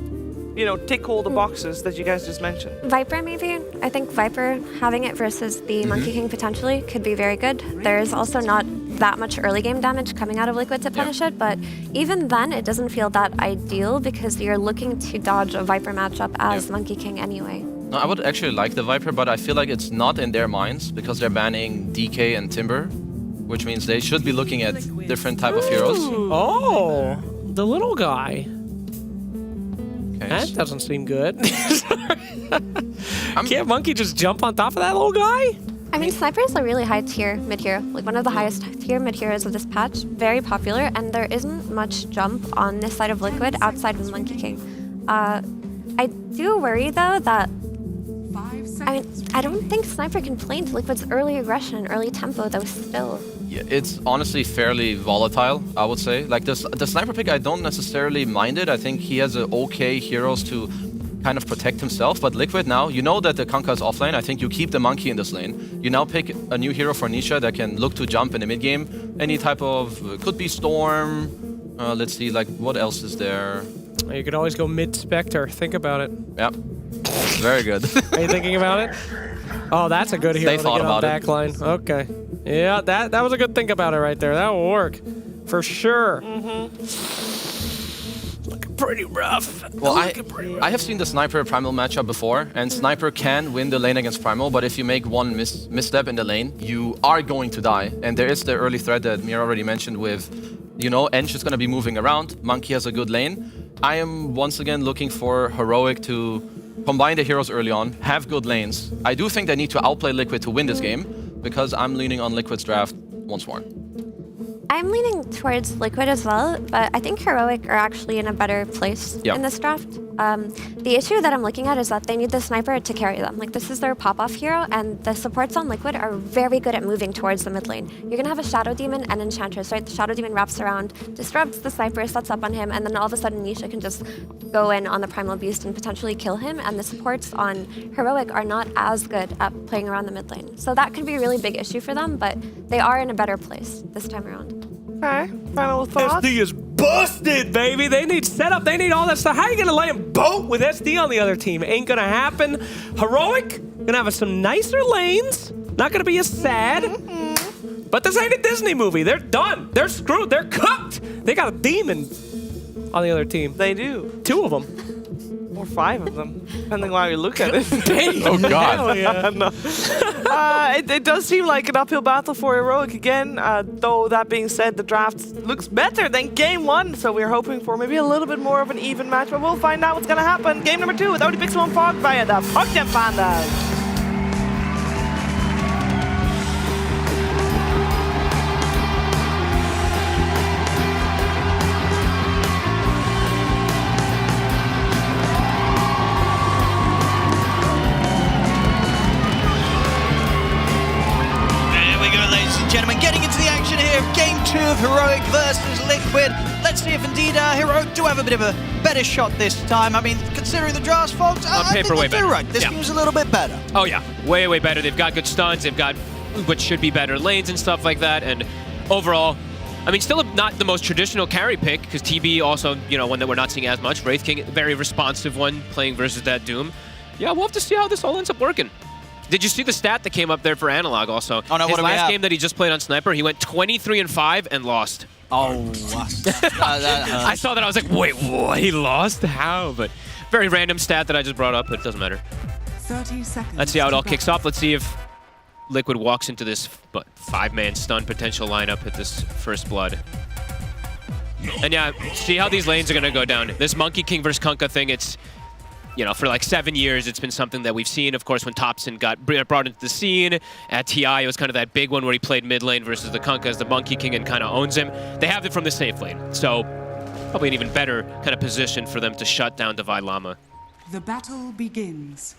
tick all the boxes that you guys just mentioned? Viper, maybe. I think Viper having it versus the Monkey King potentially could be very good. There's also not that much early game damage coming out of Liquid to punish it, but even then it doesn't feel that ideal because you're looking to dodge a Viper matchup as Monkey King anyway. No, I would actually like the Viper, but I feel like it's not in their minds because they're banning DK and Timber, which means they should be looking at different type of heroes. Oh, the little guy. Okay. That doesn't seem good. Can't Monkey just jump on top of that little guy? I mean, Sniper is a really high tier mid hero, one of the highest tier mid heroes of this patch. Very popular, and there isn't much jump on this side of Liquid outside of Monkey King. I do worry though that I don't think Sniper can play into Liquid's early aggression and early tempo though still. Yeah, it's honestly fairly volatile, I would say. The Sniper pick, I don't necessarily mind it. I think he has okay heroes to kind of protect himself, but Liquid now, you know that the Kunkka is offlane. I think you keep the Monkey in this lane. You now pick a new hero for Nisha that can look to jump in the mid game. Any type of, could be Storm. Let's see, what else is there? You could always go mid Spectre. Think about it. Yep. Very good. Are you thinking about it? Oh, that's a good hero They to thought get on about it. backline. Okay. Yeah, that was a good think about it right there. That will work. For sure. Pretty rough. Well, I have seen the Sniper Primal matchup before, and Sniper can win the lane against Primal, but if you make one misstep in the lane, you are going to die. And there is the early threat that Mir already mentioned with, you know, Ench is going to be moving around, Monkey has a good lane. I am once again looking for Heroic to combine the heroes early on, have good lanes. I do think they need to outplay Liquid to win this game, because I'm leaning on Liquid's draft once more. I'm leaning towards Liquid as well, but I think Heroic are actually in a better place in this draft. The issue that I'm looking at is that they need the Sniper to carry them. Like, this is their pop-off hero, and the supports on Liquid are very good at moving towards the mid lane. You're gonna have a Shadow Demon and Enchantress, right? The Shadow Demon wraps around, disrupts the Sniper, sets up on him, and then all of a sudden Nisha can just go in on the Primal Beast and potentially kill him, and the supports on Heroic are not as good at playing around the mid lane. So that could be a really big issue for them, but they are in a better place this time around. Okay, final thoughts? SD is busted, baby. They need setup. They need all that stuff. How are you going to let him boat with SD on the other team? Ain't going to happen. Heroic, going to have some nicer lanes. Not going to be as sad. But this ain't a Disney movie. They're done. They're screwed. They're cooked. They got a demon on the other team. They do. 2 of them. Or 5 of them, depending on how you look at it. Oh, God. Hell yeah. No. It does seem like an uphill battle for Heroic again, though that being said, the draft looks better than game 1, so we're hoping for maybe a little bit more of an even match, but we'll find out what's going to happen. Game number 2 with OD Pixel and Fog via the Puckjam Pandas. Gentlemen, getting into the action here of Game 2 of Heroic versus Liquid. Let's see if indeed Heroic do have a bit of a better shot this time. I mean, considering the draft, folks, On paper, way better. Right. This seems a little bit better. Oh yeah, way, way better. They've got good stuns. They've got what should be better lanes and stuff like that. And overall, I mean, still not the most traditional carry pick, because TB also, you know, one that we're not seeing as much. Wraith King, very responsive one, playing versus that Doom. Yeah, we'll have to see how this all ends up working. Did you see the stat that came up there for Analog also? Oh, no, his last game that he just played on Sniper, he went 23-5 and lost. Oh, I saw that. I was like, wait, what? He lost? How? But very random stat that I just brought up, but it doesn't matter. 30 seconds. Let's see how it all kicks off. Let's see if Liquid walks into this 5-man stun potential lineup at this first blood. And yeah, see how these lanes are going to go down. This Monkey King versus Kunkka thing, it's, you know, for like 7 years, it's been something that we've seen. Of course, when Thompson got brought into the scene, at TI, it was kind of that big one where he played mid lane versus the Kunkka as the Monkey King and kind of owns him. They have it from the safe lane, so probably an even better kind of position for them to shut down Divide Llama. The battle begins.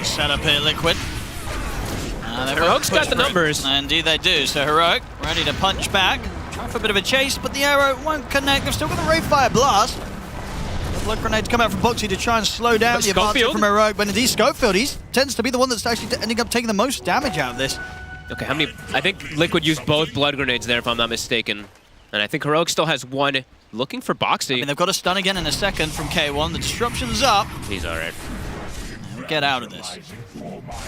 Set up here, Liquid. Heroic's got the numbers. Indeed they do. So Heroic ready to punch back. Trying for a bit of a chase, but the arrow won't connect. They've still got the Ray Fire Blast. The blood grenades come out from Boxy to try and slow down the advance from Heroic. But indeed, Schofield, he tends to be the one that's actually ending up taking the most damage out of this. Okay, how many? I think Liquid used both blood grenades there, if I'm not mistaken. And I think Heroic still has one. Looking for Boxy. I mean, they've got a stun again in a second from K1. The disruption's up. He's all right. Get out of this.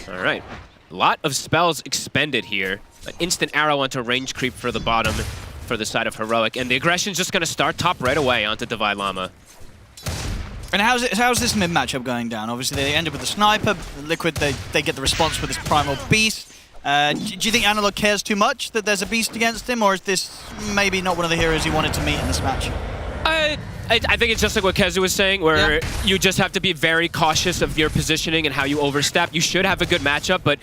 All right. A lot of spells expended here. An instant arrow onto range creep for the bottom for the side of Heroic. And the aggression's just going to start top right away onto Divide Llama. And how's this mid matchup going down? Obviously, they ended with the Sniper. Liquid, they get the response with this Primal Beast. Do you think Analog cares too much that there's a Beast against him? Or is this maybe not one of the heroes he wanted to meet in this match? I think it's just like what Kezu was saying, where you just have to be very cautious of your positioning and how you overstep. You should have a good matchup, but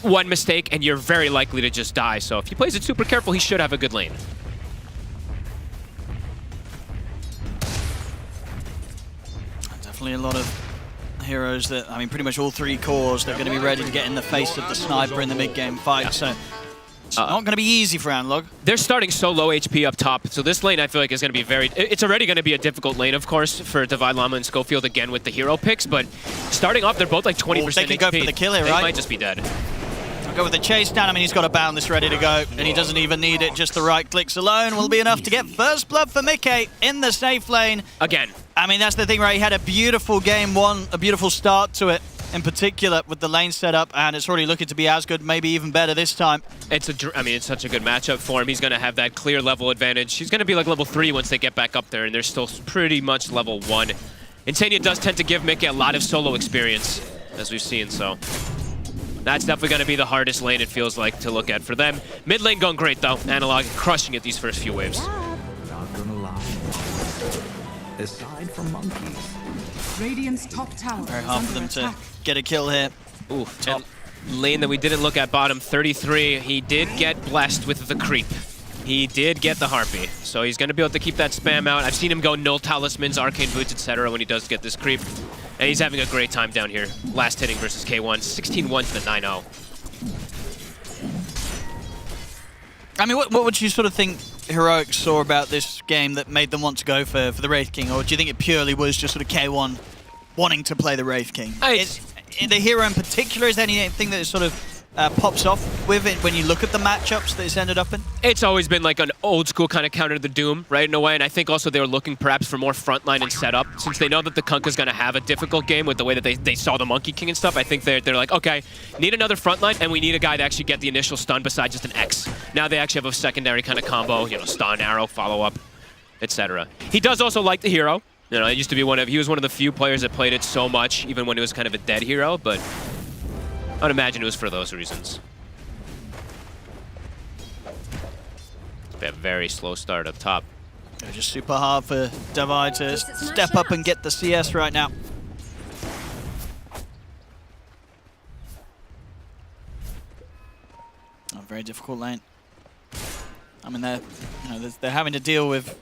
one mistake and you're very likely to just die. So if he plays it super careful, he should have a good lane. Definitely a lot of heroes that, I mean, pretty much all 3 cores that are going to be ready to get in the face of the Sniper in the mid-game fight. So it's not going to be easy for Analog. They're starting so low HP up top, so this lane I feel like is going to be very... It's already going to be a difficult lane, of course, for Divide Llama and Schofield again with the hero picks, but starting off, they're both like 20% HP. They can go for the kill here, They right? might just be dead. Go with the chase down. I mean, he's got a Boundless ready to go, and he doesn't even need it. Just the right clicks alone will be enough to get first blood for Mickey in the safe lane. Again. I mean, that's the thing, right? He had a beautiful game 1, a beautiful start to it. in particular with the lane setup, and it's already looking to be as good, maybe even better this time. It's it's such a good matchup for him. He's going to have that clear level advantage. He's going to be like level 3 once they get back up there, and they're still pretty much level 1. Insania does tend to give Mickey a lot of solo experience, as we've seen, so that's definitely going to be the hardest lane, it feels like, to look at for them. Mid lane going great, though. Analog crushing it these first few waves. Not gonna lie. Aside from monkeys. Radiant's top tower Very is hard for under them to attack. get a kill here. Ooh, top lane that we didn't look at, bottom 33. He did get blessed with the creep. He did get the Harpy, so he's going to be able to keep that spam out. I've seen him go null talismans, arcane boots, etc. when he does get this creep. And he's having a great time down here. Last hitting versus K1, 16-1 to the 9-0. I mean, what would you sort of think Heroic saw about this game that made them want to go for the Wraith King? Or do you think it purely was just sort of K1 wanting to play the Wraith King? The hero in particular, is there anything that sort of pops off with it when you look at the matchups that it's ended up in? It's always been like an old school kind of counter to the Doom, right, in a way, and I think also they were looking perhaps for more frontline and setup, since they know that the Kunkka's going to have a difficult game with the way that they saw the Monkey King and stuff. I think they're like, okay, need another frontline, and we need a guy to actually get the initial stun besides just an X. Now they actually have a secondary kind of combo, you know, stun, arrow, follow-up, etc. He does also like the hero. You know, it used to be he was one of the few players that played it so much, even when it was kind of a dead hero, but I'd imagine it was for those reasons. A very slow start up top. It's just super hard for Devi to step up and get the CS right now. A very difficult lane. I mean, they're having to deal with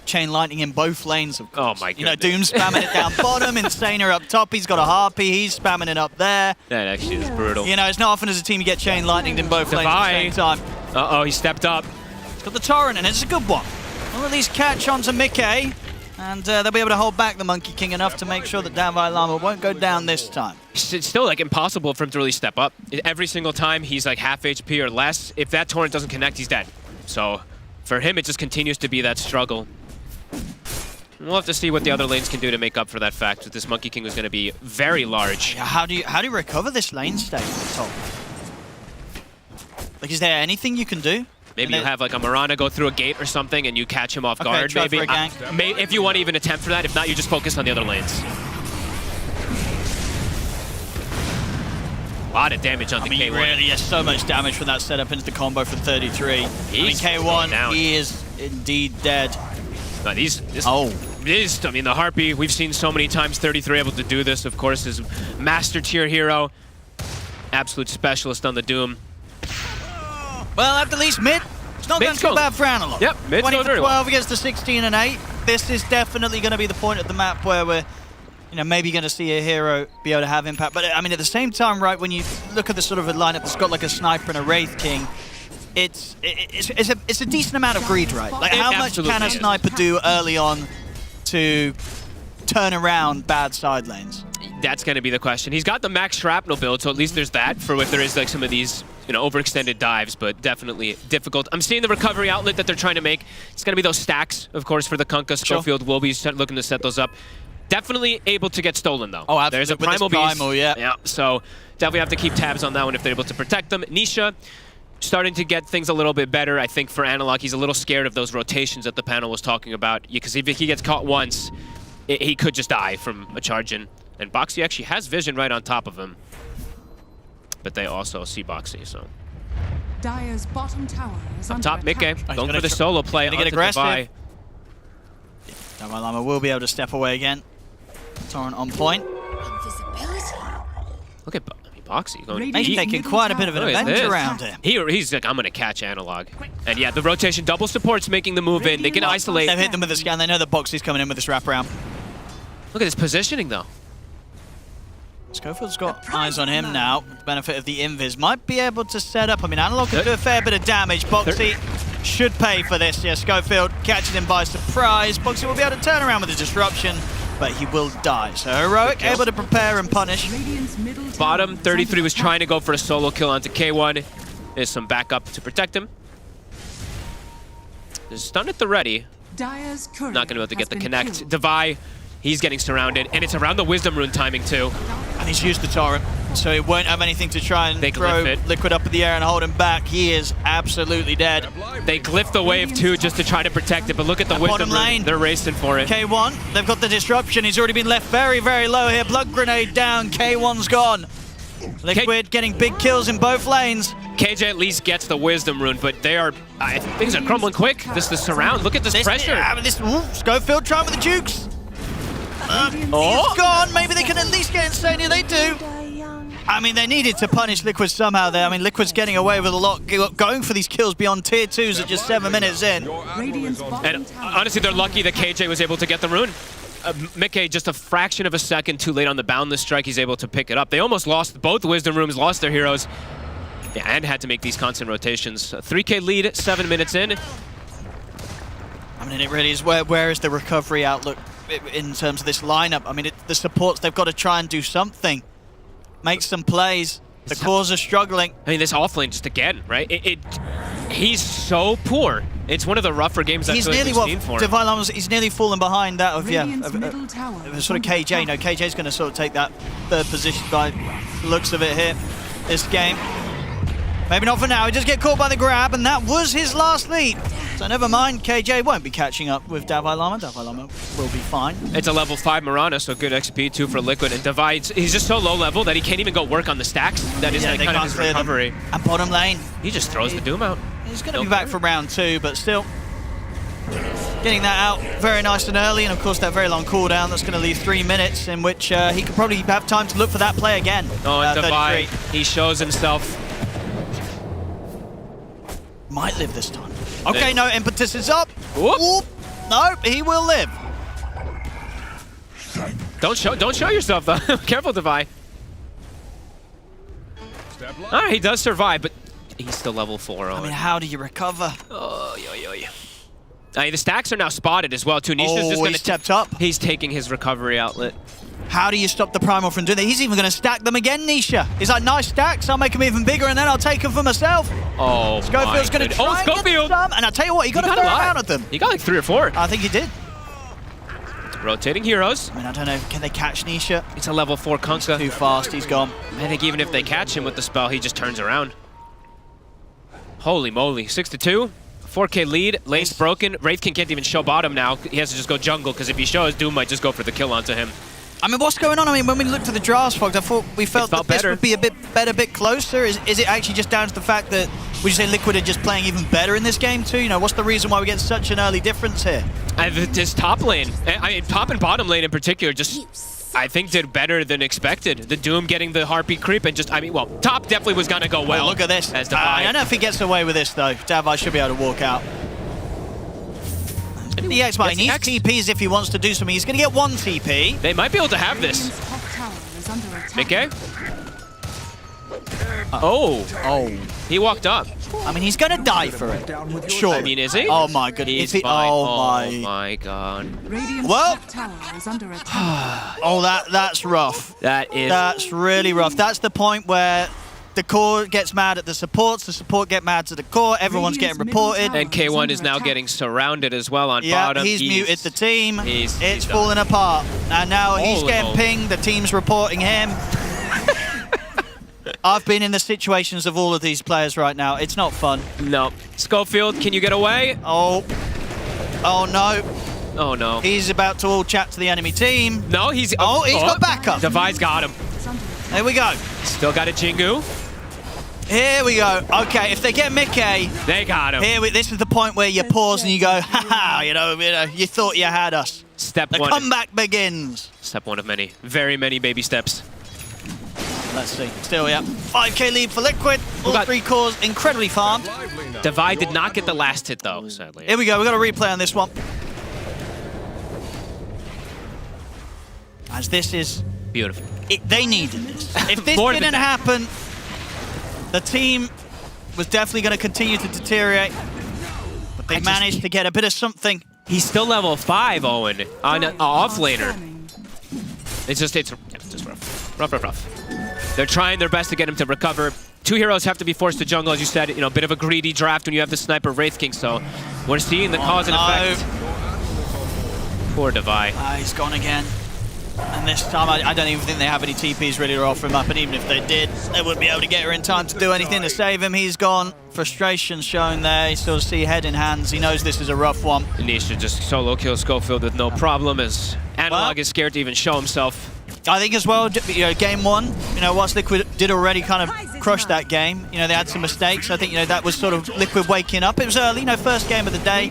chain lightning in both lanes, of course. Oh my goodness. You know, Doom's spamming it down bottom, Insana up top, he's got a Harpy, he's spamming it up there. That actually is brutal. You know, it's not often as a team you get chain lightninged in both lanes at the same time. Uh-oh, he stepped up. He's got the Torrent, and it's a good one. All of these catch on to Mickey, and they'll be able to hold back the Monkey King enough to make sure that Davai Lama won't go down this time. It's still like impossible for him to really step up. Every single time he's like half HP or less, if that Torrent doesn't connect, he's dead. So for him, it just continues to be that struggle. We'll have to see what the other lanes can do to make up for that fact that this Monkey King was going to be very large. Yeah, how do you recover this lane state at the top? Like, is there anything you can do? Maybe you have like a Mirana go through a gate or something and you catch him off guard. Try Maybe for a gank. if you want to even attempt for that. If not, you just focus on the other lanes. A lot of damage on the K1. Really, yes, so much damage from that setup into the combo for 33. K1, down. He is indeed dead. No, I mean, the Harpy, we've seen so many times 33 able to do this. Of course, is master tier hero. Absolute specialist on the Doom. Well, at the least mid, it's not going too bad for Analog. Yep, mid's 20 going for very 12 well. against the 16 and 8. This is definitely going to be the point of the map where we're, you know, maybe going to see a hero be able to have impact. But I mean, at the same time, right, when you look at the sort of a lineup that's got like a sniper and a Wraith King, it's a decent amount of greed, right? Like, how much can a sniper do early on to turn around bad side lanes? That's going to be the question. He's got the max shrapnel build, so at least there's that for if there is like some of these, you know, overextended dives, but definitely difficult. I'm seeing the recovery outlet that they're trying to make. It's going to be those stacks, of course, for the Kunkka. Schofield will be looking to set those up. Definitely able to get stolen, though. Oh, absolutely. There's a Primal Beast. Yeah. Yeah, so definitely have to keep tabs on that one if they're able to protect them. Nisha starting to get things a little bit better. I think for Analog, he's a little scared of those rotations that the panel was talking about, because if he gets caught once, he could just die from a charge in. And Boxy actually has vision right on top of him. But they also see Boxy, so. Dire's bottom tower is Up under top, Mickey, attack. going for the solo play onto get aggressive. Devi. Davai Lama will be able to step away again. Torrent on point. Look at Boxy going. He's taking quite a bit of an adventure around him. He's like, I'm going to catch Analog. And yeah, the rotation double support's making the move in. They can isolate. They've hit them with the scan. They know that Boxy's coming in with this wraparound. Look at this positioning, though. Schofield's got eyes on him now. With the benefit of the invis. Might be able to set up. I mean, Analog could do a fair bit of damage. Boxy should pay for this. Yeah, Schofield catches him by surprise. Boxy will be able to turn around with a disruption, but he will die. So Heroic able to prepare and punish. Bottom 33 was trying to go for a solo kill onto K1. There's some backup to protect him. There's stun at the ready. Dire's courier Not going to be able to get the has been connect. killed. Devi He's getting surrounded, and it's around the Wisdom Rune timing too. And he's used the torrent, so he won't have anything to try and They throw glyph it. Liquid up in the air and hold him back. He is absolutely dead. They glyph the wave too just to try to protect it, but look at the And Wisdom bottom Rune. lane. They're racing for it. K1, they've got the disruption. He's already been left very, very low here. Blood grenade down. K1's gone. Liquid getting big kills in both lanes. KJ at least gets the Wisdom Rune, but they are, things are crumbling quick. This the surround. Look at this pressure. Schofield trying with the jukes. He's gone. Maybe they can at least get Insania. They do. I mean, they needed to punish Liquid somehow there. I mean, Liquid's getting away with a lot, going for these kills beyond tier 2s at just 7 minutes in. And honestly, they're lucky that KJ was able to get the rune. Mickey, just a fraction of a second too late on the boundless strike, he's able to pick it up. They almost lost both Wisdom Rooms, lost their heroes, and had to make these constant rotations. 3K lead, 7 minutes in. I mean, it really is, where is the recovery outlook in terms of this lineup? I mean, the supports, they've got to try and do something. Make some plays. The cores are struggling. I mean, this offlane just again, right? He's so poor. It's one of the rougher games I've seen for him. He's nearly fallen behind that of, Middle tower sort of KJ. No, KJ's going to sort of take that third position by the looks of it here. This game. Maybe not for now. He just get caught by the grab, and that was his last lead. So never mind, KJ won't be catching up with Davai Lama. Davai Lama will be fine. It's a level 5 Mirana, so good XP too for Liquid. And Divide's, he's just so low level that he can't even go work on the stacks. That is like kind of his recovery. Them. And bottom lane. He just throws the Doom out. He's going to be back for round 2, but still getting that out very nice and early. And of course, that very long cooldown that's going to leave 3 minutes in which he could probably have time to look for that play again. Oh, and Divide, he shows himself. Might live this time. Okay, no, impetus is up. Whoop. No, he will live. Don't show yourself though. Careful, Divide. All right, he does survive, but he's still level 4. I mean, how do you recover? Oh, yo. The stacks are now spotted as well too. Nisha's just gonna stepped up. He's taking his recovery outlet. How do you stop the Primal from doing that? He's even going to stack them again, Nisha. He's like, nice stacks, I'll make them even bigger, and then I'll take them for myself. Oh, Schofield's going to try and get some, and I'll tell you what, he got a fair amount of them. He got like 3 or 4. I think he did. Rotating heroes. I mean, I don't know, can they catch Nisha? It's a level 4 Kunkka. Too fast, he's gone. I think even if they catch him with the spell, he just turns around. Holy moly, 6-2. 4K lead, lane's broken. Wraith King can't even show bottom now. He has to just go jungle, because if he shows, Doom might just go for the kill onto him. I mean, what's going on? I mean, when we looked at the drafts, Fox, I thought we felt that this would be a bit better, bit closer. Is it actually just down to the fact that, would you say Liquid are just playing even better in this game too? You know, what's the reason why we get such an early difference here? This top lane, top and bottom lane in particular, just, I think, did better than expected. The Doom getting the Harpy creep and just, well, top definitely was going to go well. Oh, look at this. As I don't know if he gets away with this, though. Davai should be able to walk out. The X-Bot, he needs TPs if he wants to do something. He's going to get 1 TP. They might be able to have this. Mickey? Oh. He walked up. I mean, he's going to die for it. Sure. I mean, is he? Oh, my goodness. Oh, my God. Well. That's rough. That's really rough. That's the point where the core gets mad at the support get mad to the core, everyone's getting reported. And K1 is now getting surrounded as well on bottom. He's muted the team. It's done. falling apart. And now he's getting pinged, the team's reporting him. I've been in the situations of all of these players right now. It's not fun. No. Schofield, can you get away? Oh no. Oh no. He's about to all chat to the enemy team. No, he's got backup. Divide's got him. There we go. Still got a Jingu. Here we go. Okay, if they get Mickey, they got him. This is the point where you pause and you go, haha, you know, you thought you had us. Step the 1. The comeback begins. Step 1 of many. Very many baby steps. Let's see. Still, 5K lead for Liquid. All 3 cores incredibly farmed. Divide did not get the last hit, though, sadly. Here we go. We've got a replay on this one. As this is... beautiful. They needed this. If this didn't happen, the team was definitely going to continue to deteriorate. But they managed to get a bit of something. He's still level 5, Owen, on an off-laner. It's just rough. Rough. They're trying their best to get him to recover. 2 heroes have to be forced to jungle, as you said. You know, a bit of a greedy draft when you have the sniper Wraith King. So we're seeing the cause and effect. Poor Devi. He's gone again. And this time, I don't even think they have any TPs ready to offer him up. And even if they did, they wouldn't be able to get her in time to do anything to save him. He's gone. Frustration shown there. You still see head in hands. He knows this is a rough one. Nisha just solo kills Schofield with no problem as Analog is scared to even show himself. I think as well, game one, whilst Liquid did already kind of crush that game, they had some mistakes. I think, that was sort of Liquid waking up. It was early, first game of the day.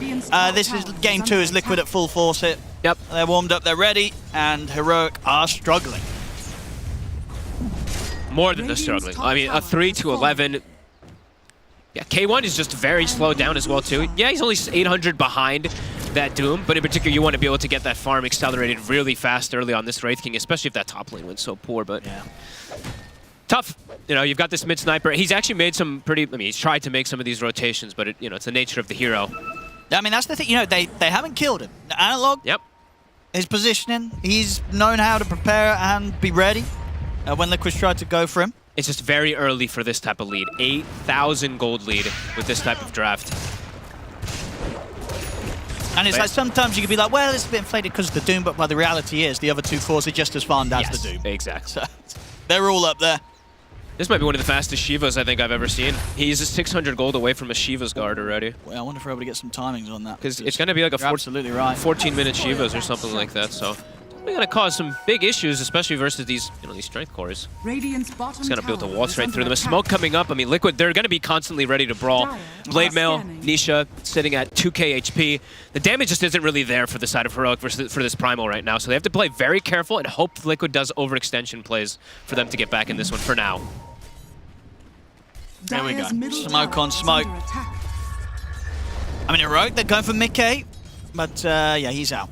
This is game 2 is Liquid at full force. Yep. They're warmed up, they're ready, and Heroic are struggling. More than they're struggling. I mean, a 3-11. Yeah, K1 is just very slowed down as well, too. Yeah, he's only 800 behind that Doom, but in particular, you want to be able to get that farm accelerated really fast early on this Wraith King, especially if that top lane went so poor, but yeah. Tough. You've got this mid sniper. He's actually made some pretty, he's tried to make some of these rotations, but it's the nature of the hero. I mean, that's the thing, they haven't killed him. Analog, yep. His positioning, he's known how to prepare and be ready when Liquid's tried to go for him. It's just very early for this type of lead. 8,000 gold lead with this type of draft. And it's like sometimes you could be like, well, it's a bit inflated because of the Doom, but the reality is the other 2 cores are just as farmed as the Doom. Exactly. So they're all up there. This might be one of the fastest Shivas I think I've ever seen. He's 600 gold away from a Shiva's guard already. Well, I wonder if we're able to get some timings on that. Because it's going to be like a absolutely right. 14-minute Shivas or something like that. So we're going to cause some big issues, especially versus these these strength cores. Radiant's bottom He's going to be able to waltz right through them. A attack. smoke coming up. I mean, Liquid, they're going to be constantly ready to brawl. Blade Mail, Nisha sitting at 2k HP. The damage just isn't really there for the side of Heroic for this Primal right now. So they have to play very careful and hope Liquid does overextension plays for them to get back in this one for now. There we go. Smoke on smoke. I mean, Heroic, they're going for mid-K, but yeah, he's out.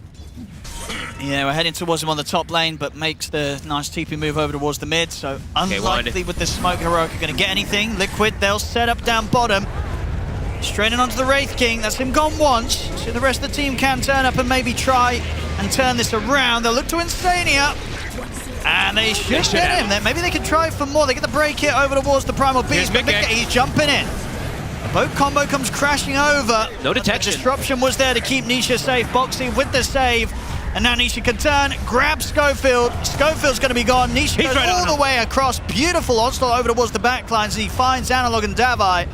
Yeah, we're heading towards him on the top lane, but makes the nice TP move over towards the mid, so unlikely with the smoke Heroic are going to get anything. Liquid, they'll set up down bottom. Straight in onto the Wraith King. That's him gone once, so the rest of the team can turn up and maybe try and turn this around. They'll look to Insania. And they should get him. Then maybe they can try for more. They get the break hit over towards the Primal Beast. But he's jumping in. The boat combo comes crashing over. No detection. The disruption was there to keep Nisha safe. Boxing with the save. And now Nisha can turn, grab Schofield. Schofield's going to be gone. Nisha goes all the way across. Beautiful onslaught over towards the backlines. He finds Analog and Davi.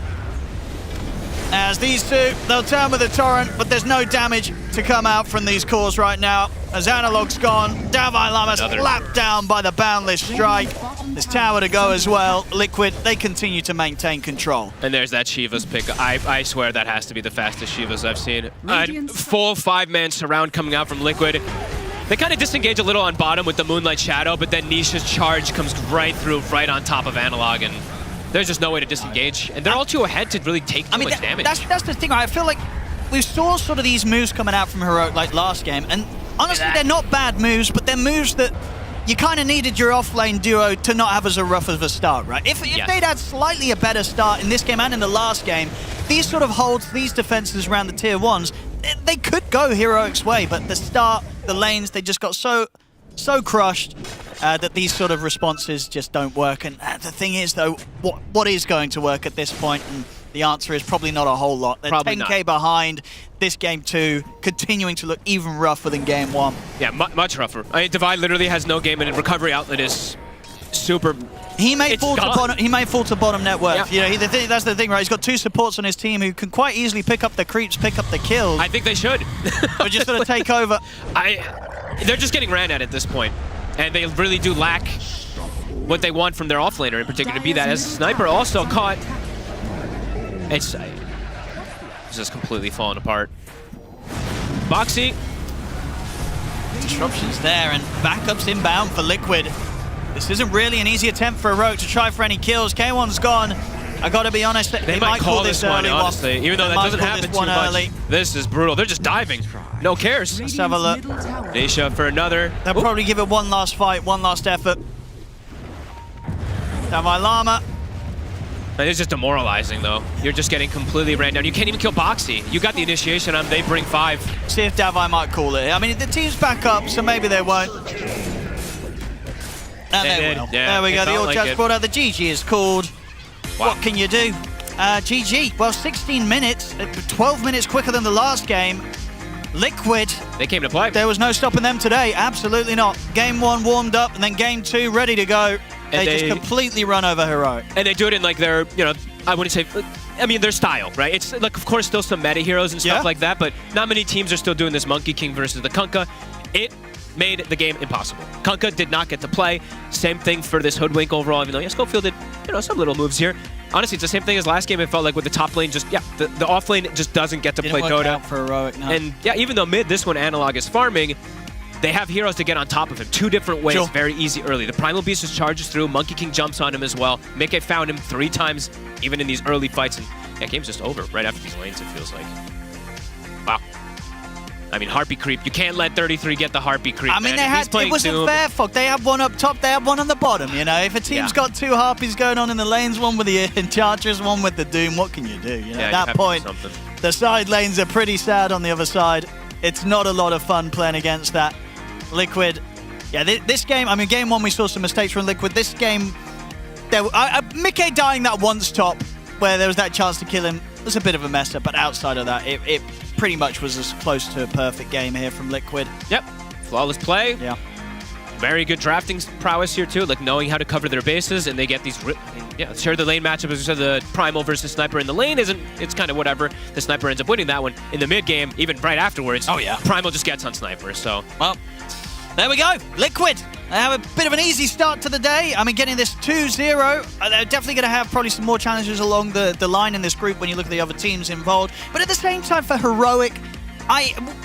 As these two, they'll turn with a torrent, but there's no damage to come out from these cores right now. As Analog's gone, Davi Lama slapped down by the Boundless Strike. There's tower to go as well. Liquid, they continue to maintain control. And there's that Shiva's pick. I swear that has to be the fastest Shiva's I've seen. Full 5-man surround coming out from Liquid. They kind of disengage a little on bottom with the Moonlight Shadow, but then Nisha's charge comes right through, right on top of Analog, and there's just no way to disengage. And they're all too ahead to really take too much damage. That's the thing. I feel like we saw sort of these moves coming out from Heroic like last game, and honestly, they're not bad moves, but they're moves that you kind of needed your off-lane duo to not have as rough of a start, right? If they'd had slightly a better start in this game and in the last game, these sort of holds, these defenses around the tier 1s, they could go Heroic's way, but the start, the lanes, they just got so crushed that these sort of responses just don't work. And the thing is, though, what is going to work at this point? And the answer is probably not a whole lot. They're 10k behind. This game 2 continuing to look even rougher than game 1. Yeah, much rougher. I mean, Divide literally has no game, and recovery outlet is super. He may fall to bottom. He may fall to bottom net worth. Yeah. That's the thing, right? He's got 2 supports on his team who can quite easily pick up the creeps, pick up the kills. I think they should. We're just going to take over. They're just getting ran at this point, and they really do lack what they want from their offlaner in particular to be that. As Sniper also caught. It's just completely falling apart. Boxy. Disruption's there and backups inbound for Liquid. This isn't really an easy attempt for Heroic to try for any kills. K1's gone. I gotta be honest, they might call this early one. Honestly, even though that doesn't happen too much. This is brutal. They're just diving. No cares. Let's have a look. Nisha for another. They'll probably give it one last fight, one last effort. Davi Lama. It's just demoralizing, though. You're just getting completely ran down. You can't even kill Boxy. You got the initiation on. They bring 5. See if Davi might call it. I mean, the team's back up, so maybe they won't. And they will. Yeah, there we go. The All Jazz brought out the GG is called. Wow. What can you do? GG. Well, 16 minutes, 12 minutes quicker than the last game. Liquid. They came to play. There was no stopping them today. Absolutely not. Game 1 warmed up, and then Game 2 ready to go. They just completely run over Heroic. And they do it in like their, I wouldn't say, I mean, their style, right? It's like, of course, still some meta heroes and stuff like that, but not many teams are still doing this Monkey King versus the Kunkka. It made the game impossible. Kunkka did not get to play. Same thing for this Hoodwink overall, even though Schofield did, some little moves here. Honestly, it's the same thing as last game. It felt like with the top lane, just, the off lane just doesn't get to play Dota. Out for Heroic, no. And even though mid, this one, Analog is farming, they have heroes to get on top of him. 2 different ways, very easy early. The Primal Beast just charges through, Monkey King jumps on him as well. Mickey found him 3 times, even in these early fights, and game's just over right after these lanes, it feels like. Wow. I mean, Harpy creep. You can't let 33 get the Harpy creep. I mean, man. it wasn't fair, fuck. They had one up top, they had one on the bottom, If a team's got 2 Harpies going on in the lanes, one with the Enchantress, one with the Doom, what can you do? At that point, the side lanes are pretty sad on the other side. It's not a lot of fun playing against that. Liquid, this game, I mean, Game 1 we saw some mistakes from Liquid. This game, Mickey dying that once top, where there was that chance to kill him, was a bit of a mess up, but outside of that, it pretty much was as close to a perfect game here from Liquid. Yep, flawless play. Yeah. Very good drafting prowess here too, like knowing how to cover their bases, and they get these, share the lane matchup, as we said, the Primal versus Sniper in the lane it's kind of whatever. The Sniper ends up winning that one. In the mid game, even right afterwards, Primal just gets on Sniper, so. Well, there we go, Liquid. They have a bit of an easy start to the day. I mean, getting this 2-0, they're definitely going to have probably some more challenges along the line in this group when you look at the other teams involved. But at the same time, for Heroic,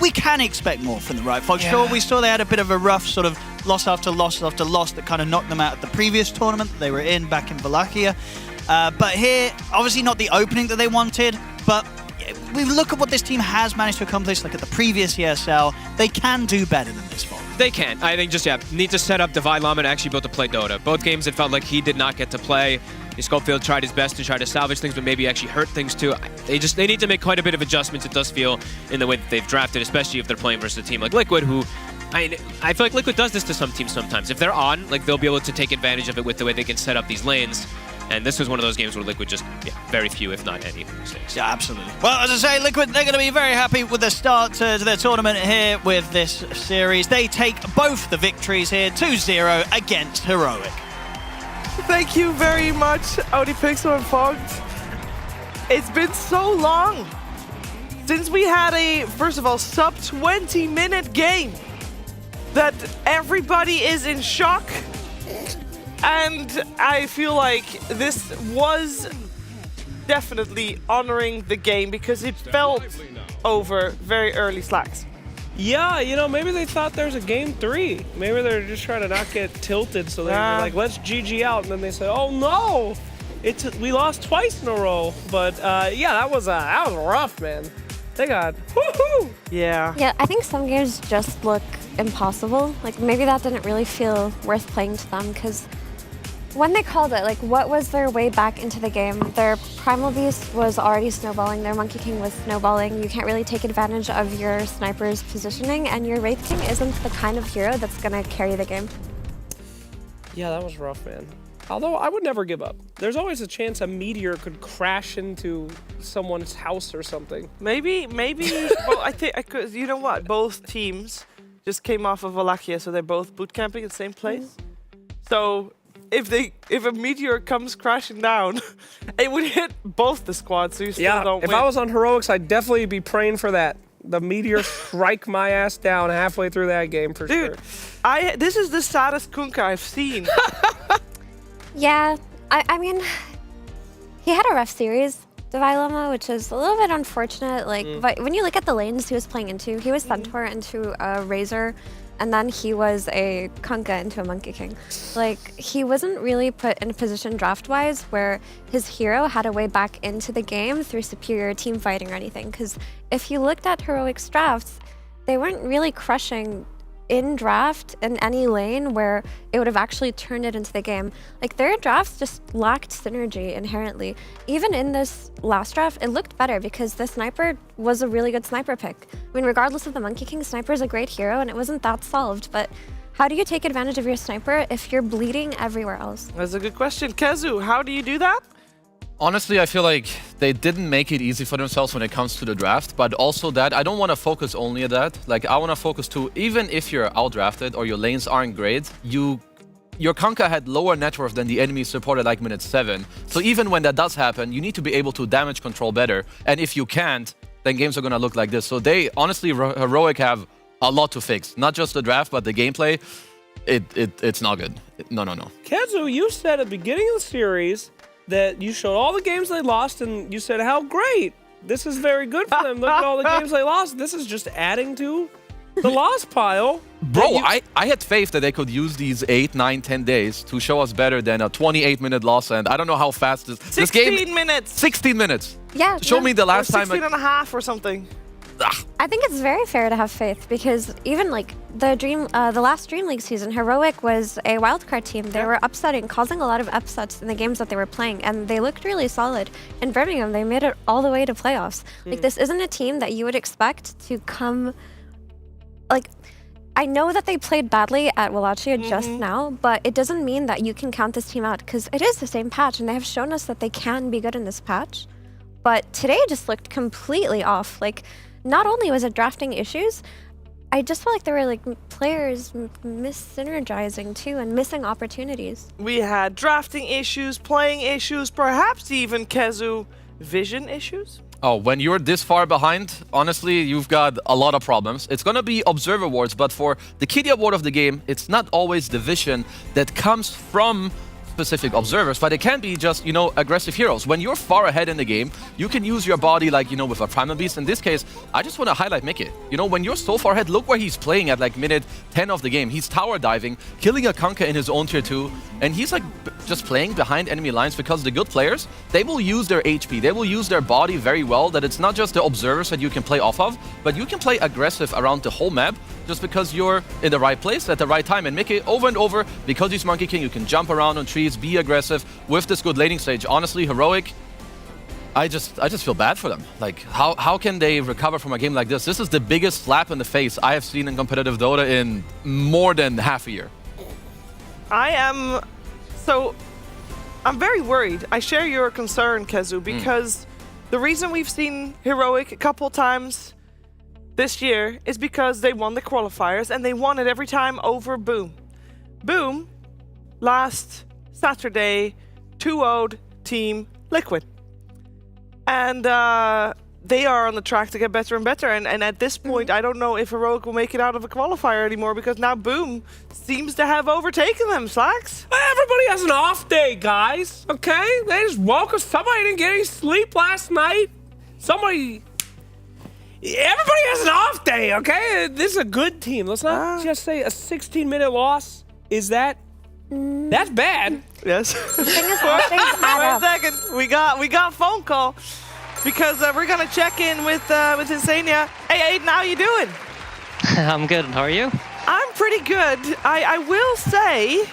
we can expect more from the Riot Fox. Sure, we saw they had a bit of a rough sort of loss after loss after loss that kind of knocked them out of the previous tournament that they were in back in Wallachia. But here, obviously not the opening that they wanted, but we look at what this team has managed to accomplish, like at the previous ESL, they can do better than this one. They can. I think just, need to set up Divide Lama to actually be able to play Dota. Both games, it felt like he did not get to play. Schofield tried his best to try to salvage things, but maybe actually hurt things too. They need to make quite a bit of adjustments, it does feel, in the way that they've drafted, especially if they're playing versus a team like Liquid, who, I feel like Liquid does this to some teams sometimes. If they're on, they'll be able to take advantage of it with the way they can set up these lanes. And this was one of those games where Liquid just, very few, if not any, mistakes. Yeah, absolutely. Well, as I say, Liquid, they're going to be very happy with the start to their tournament here with this series. They take both the victories here, 2-0 against Heroic. Thank you very much, ODPixel and Fogged. It's been so long since we had a, first of all, sub 20-minute game that everybody is in shock. And I feel like this was definitely honoring the game because it felt over very early slacks. Yeah, maybe they thought there's a game 3. Maybe they're just trying to not get tilted, so they were like, let's GG out. And then they said, oh no, we lost twice in a row. But that was rough, man. They got woohoo. Yeah. Yeah, I think some games just look impossible. Like maybe that didn't really feel worth playing to them because when they called it, what was their way back into the game? Their Primal Beast was already snowballing, their Monkey King was snowballing. You can't really take advantage of your sniper's positioning, and your Wraith King isn't the kind of hero that's going to carry the game. Yeah, that was rough, man. Although, I would never give up. There's always a chance a meteor could crash into someone's house or something. Maybe, well, I think, you know what? Both teams just came off of Wallachia, so they're both boot camping in the same place. So if a meteor comes crashing down, it would hit both the squads, so you still don't win. If I was on Heroics, I'd definitely be praying for that. The meteor strike my ass down halfway through that game for sure. Dude, this is the saddest Kunkka I've seen. Yeah, I mean, he had a rough series, Devilema, which is a little bit unfortunate. But when you look at the lanes he was playing into, he was Centaur into a Razor, and then he was a Kunkka into a Monkey King. He wasn't really put in a position draft-wise where his hero had a way back into the game through superior team fighting or anything. Because if you looked at Heroic's drafts, they weren't really crushing in draft in any lane where it would have actually turned it into the game. Their drafts just lacked synergy inherently. Even in this last draft, it looked better because the sniper was a really good sniper pick. I mean, regardless of the Monkey King, sniper is a great hero and it wasn't that solved, but how do you take advantage of your sniper if you're bleeding everywhere else? That's a good question. Kazu, how do you do that? Honestly, I feel like they didn't make it easy for themselves when it comes to the draft, but also that I don't want to focus only at that. Like, I want to focus to, even if you're outdrafted or your lanes aren't great, your Kanka had lower net worth than the enemy supported like minute 7. So even when that does happen, you need to be able to damage control better. And if you can't, then games are going to look like this. So they, honestly, Heroic have a lot to fix. Not just the draft, but the gameplay. It's not good. No. Kezu, you said at the beginning of the series that you showed all the games they lost, and you said how great. This is very good for them. Look at all the games they lost. This is just adding to the loss pile. Bro, I had faith that they could use these 8, 9, 10 days to show us better than a 28-minute loss. And I don't know how fast this game... 16 minutes. 16 minutes. Yeah. Show me the last time... 16 and a half or something. I think it's very fair to have faith because even like the last Dreamleague season, Heroic was a wildcard team. They were upsetting, causing a lot of upsets in the games that they were playing, and they looked really solid. In Birmingham, they made it all the way to playoffs. Like, this isn't a team that you would expect to come... Like, I know that they played badly at Wallachia just now, but it doesn't mean that you can count this team out because it is the same patch, and they have shown us that they can be good in this patch. But today just looked completely off. Like, not only was it drafting issues, I just felt like there were like players mis-synergizing too and missing opportunities. We had drafting issues, playing issues, perhaps even Kezu vision issues. Oh, when you're this far behind, honestly, you've got a lot of problems. It's going to be Observer Awards, but for the Kitty Award of the game, it's not always the vision that comes from specific observers, but it can be just, you know, aggressive heroes. When you're far ahead in the game, you can use your body like, you know, with a Primal Beast. In this case, I just want to highlight Mickey. You know, when you're so far ahead, look where he's playing at like minute 10 of the game. He's tower diving, killing a Kanka in his own tier 2, and he's like just playing behind enemy lines because the good players, they will use their HP, they will use their body very well, that it's not just the observers that you can play off of, but you can play aggressive around the whole map just because you're in the right place at the right time. And Mickey, over and over, because he's Monkey King, you can jump around on trees, be aggressive with this good laning stage. Honestly, Heroic, I just feel bad for them. Like, how can they recover from a game like this? This is the biggest slap in the face I have seen in competitive Dota in more than half a year. I'm very worried. I share your concern, Kezu, because the reason we've seen Heroic a couple times this year is because they won the qualifiers and they won it every time over Boom. Boom, last Saturday, 2-0'd Team Liquid. And they are on the track to get better and better. And at this point, I don't know if Heroic will make it out of a qualifier anymore because now Boom seems to have overtaken them, Slacks. Everybody has an off day, guys, okay? They just woke up. Somebody didn't get any sleep last night. Everybody has an off day, okay? This is a good team. Let's not just say a 16-minute loss. Is that... That's bad. Yes. Wait a second. We got phone call because we're gonna check in with Insania. Hey, Aiden, how you doing? I'm good. How are you? I'm pretty good. I will say,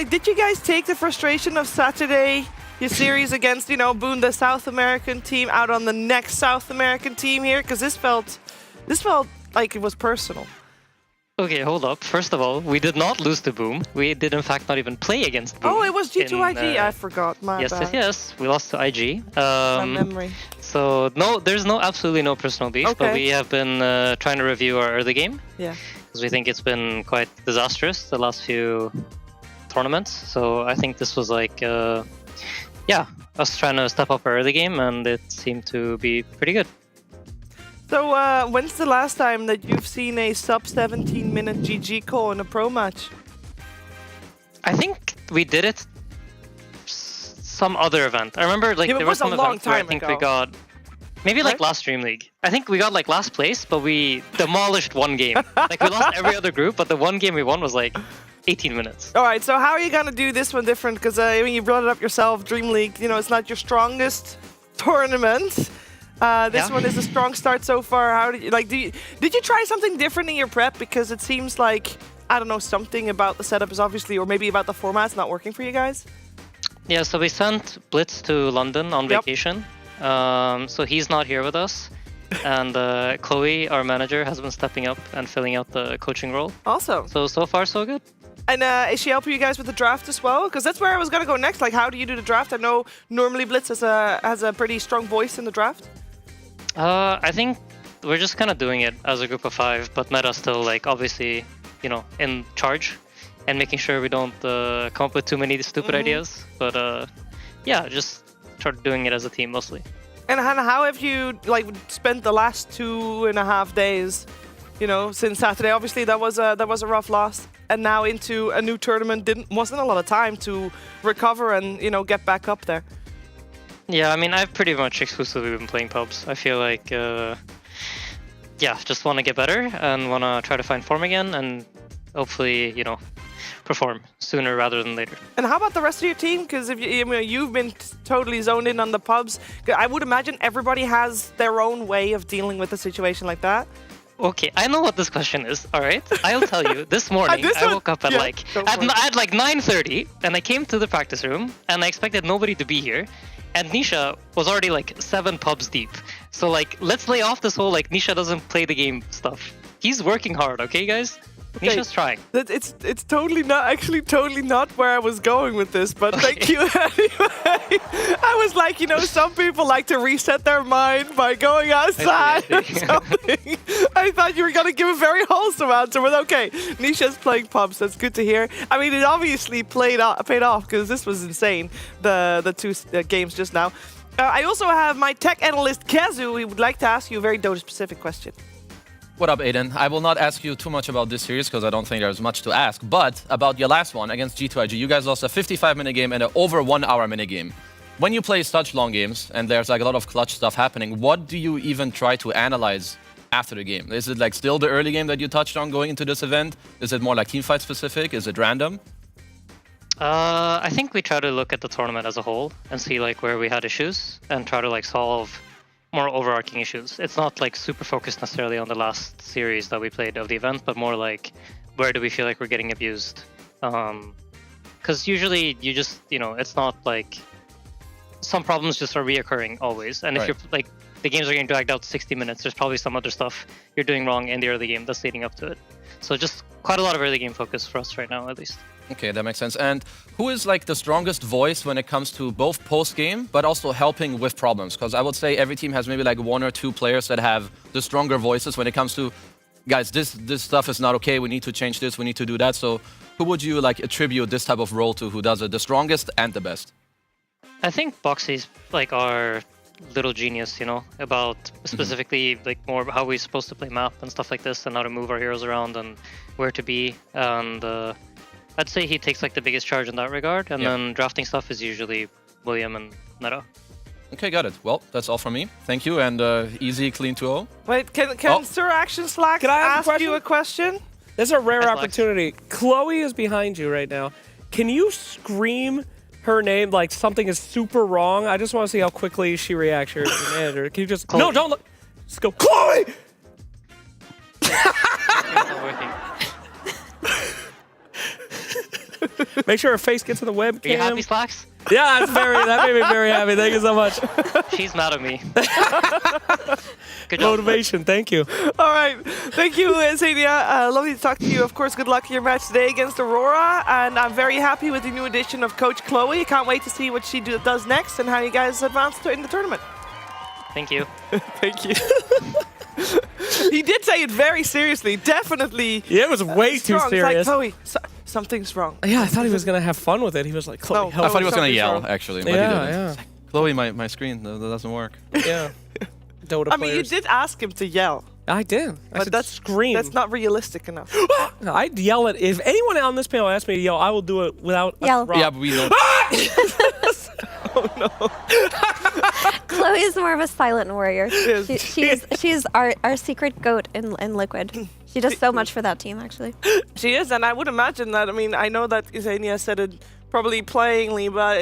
did you guys take the frustration of Saturday, your series against, you know, Boone, the South American team, out on the next South American team here? Because this felt like it was personal. Okay, hold up. First of all, we did not lose to Boom. We did, in fact, not even play against Boom. Oh, it was G2IG. I forgot. My bad. Yes. We lost to IG. My memory. So, no, there's absolutely no personal beef, but we have been trying to review our early game. Yeah. Because we think it's been quite disastrous the last few tournaments. So I think this was like, us trying to step up our early game, and it seemed to be pretty good. So, when's the last time that you've seen a sub-17-minute GG call in a pro match? I think we did it some other event. I remember there was some event where I think we got maybe like last Dreamleague. I think we got like last place, but we demolished one game. Like we lost every other group, but the one game we won was like 18 minutes. All right, so how are you gonna do this one different? Because I mean, you brought it up yourself. Dreamleague, you know, it's not your strongest tournament. This one is a strong start so far. How did you did you try something different in your prep? Because it seems like, I don't know, something about the setup is obviously, or maybe about the format's not working for you guys. Yeah, so we sent Blitz to London on vacation. So he's not here with us. And Chloe, our manager, has been stepping up and filling out the coaching role. Awesome. So far, so good. And is she helping you guys with the draft as well? Because that's where I was going to go next. Like, how do you do the draft? I know normally Blitz has a pretty strong voice in the draft. I think we're just kind of doing it as a group of 5, but Meta's still, like, obviously, you know, in charge and making sure we don't come up with too many stupid ideas. But yeah, just start doing it as a team mostly. And Hannah, how have you like spent the last 2.5 days? You know, since Saturday. Obviously, that was a rough loss, and now into a new tournament. Wasn't a lot of time to recover and get back up there. Yeah, I mean, I've pretty much exclusively been playing pubs. I feel like, yeah, just want to get better and want to try to find form again, and hopefully, perform sooner rather than later. And how about the rest of your team? Because if you've been totally zoned in on the pubs, I would imagine everybody has their own way of dealing with a situation like that. Okay, I know what this question is, all right? I'll tell you. This morning, I woke up at at like 9:30, and I came to the practice room, and I expected nobody to be here. And Nisha was already like 7 pubs deep. So like, let's lay off this whole like Nisha doesn't play the game stuff. He's working hard, okay, guys? Nisha's trying. It's totally not where I was going with this, but thank you anyway. I was like, some people like to reset their mind by going outside or something. I thought you were going to give a very wholesome answer, but okay. Nisha's playing pubs, that's good to hear. I mean, it obviously paid off because this was insane, the 2 games just now. I also have my tech analyst, Kazu. He would like to ask you a very Dota-specific question. What up, Aiden? I will not ask you too much about this series because I don't think there's much to ask, but about your last one against G2IG, you guys lost a 55-minute game and an over 1-hour minute game. When you play such long games and there's like a lot of clutch stuff happening, what do you even try to analyze after the game? Is it like still the early game that you touched on going into this event? Is it more like teamfight specific? Is it random? I think we try to look at the tournament as a whole and see like where we had issues and try to like solve more overarching issues. It's not like super focused necessarily on the last series that we played of the event, but more like where do we feel like we're getting abused? Because usually you just, it's not like some problems just are reoccurring always. And if you're like the games are getting dragged out 60 minutes, there's probably some other stuff you're doing wrong in the early game that's leading up to it. So just quite a lot of early game focus for us right now, at least. Okay, that makes sense. And who is like the strongest voice when it comes to both post-game, but also helping with problems? Because I would say every team has maybe like 1 or 2 players that have the stronger voices when it comes to, guys, this stuff is not okay, we need to change this, we need to do that. So who would you like attribute this type of role to, who does it the strongest and the best? I think Boxy's like our little genius, about specifically like more how we're supposed to play map and stuff like this and how to move our heroes around and where to be. And I'd say he takes like the biggest charge in that regard, and then drafting stuff is usually William and Neta. Okay, got it. Well, that's all from me. Thank you, and easy, clean 2-0. Wait, can Sir Action Slack ask you a question? This is a rare opportunity. Chloe is behind you right now. Can you scream her name like something is super wrong? I just want to see how quickly she reacts. Your manager. Can you just... Chloe. No, don't look. Just go, Chloe! It's not working. Make sure her face gets in the webcam. Are you happy, Slacks? Yeah, that made me very happy. Thank you so much. She's mad at me. Good job. Motivation, thank you. All right, thank you, Zania. Lovely to talk to you. Of course, good luck in your match today against Aurora. And I'm very happy with the new addition of Coach Chloe. Can't wait to see what she does next and how you guys advance in the tournament. Thank you. Thank you. He did say it very seriously. Definitely. Yeah, it was way too serious. Like, Chloe, something's wrong. Yeah, I thought he was going to have fun with it. He was like, Chloe, I thought he was going to yell, actually. But he didn't. Yeah. Chloe, my screen, that doesn't work. Yeah. Dota I mean, you did ask him to yell. I did. I said that's scream. That's not realistic enough. I'd yell it. If anyone on this panel asked me to yell, I will do it without a throb. Yeah, but we know. Oh, no. Chloe is more of a silent warrior. She's our secret goat in Liquid. She does so much for that team, actually. She is, and I would imagine that. I mean, I know that Isania said it probably playingly, but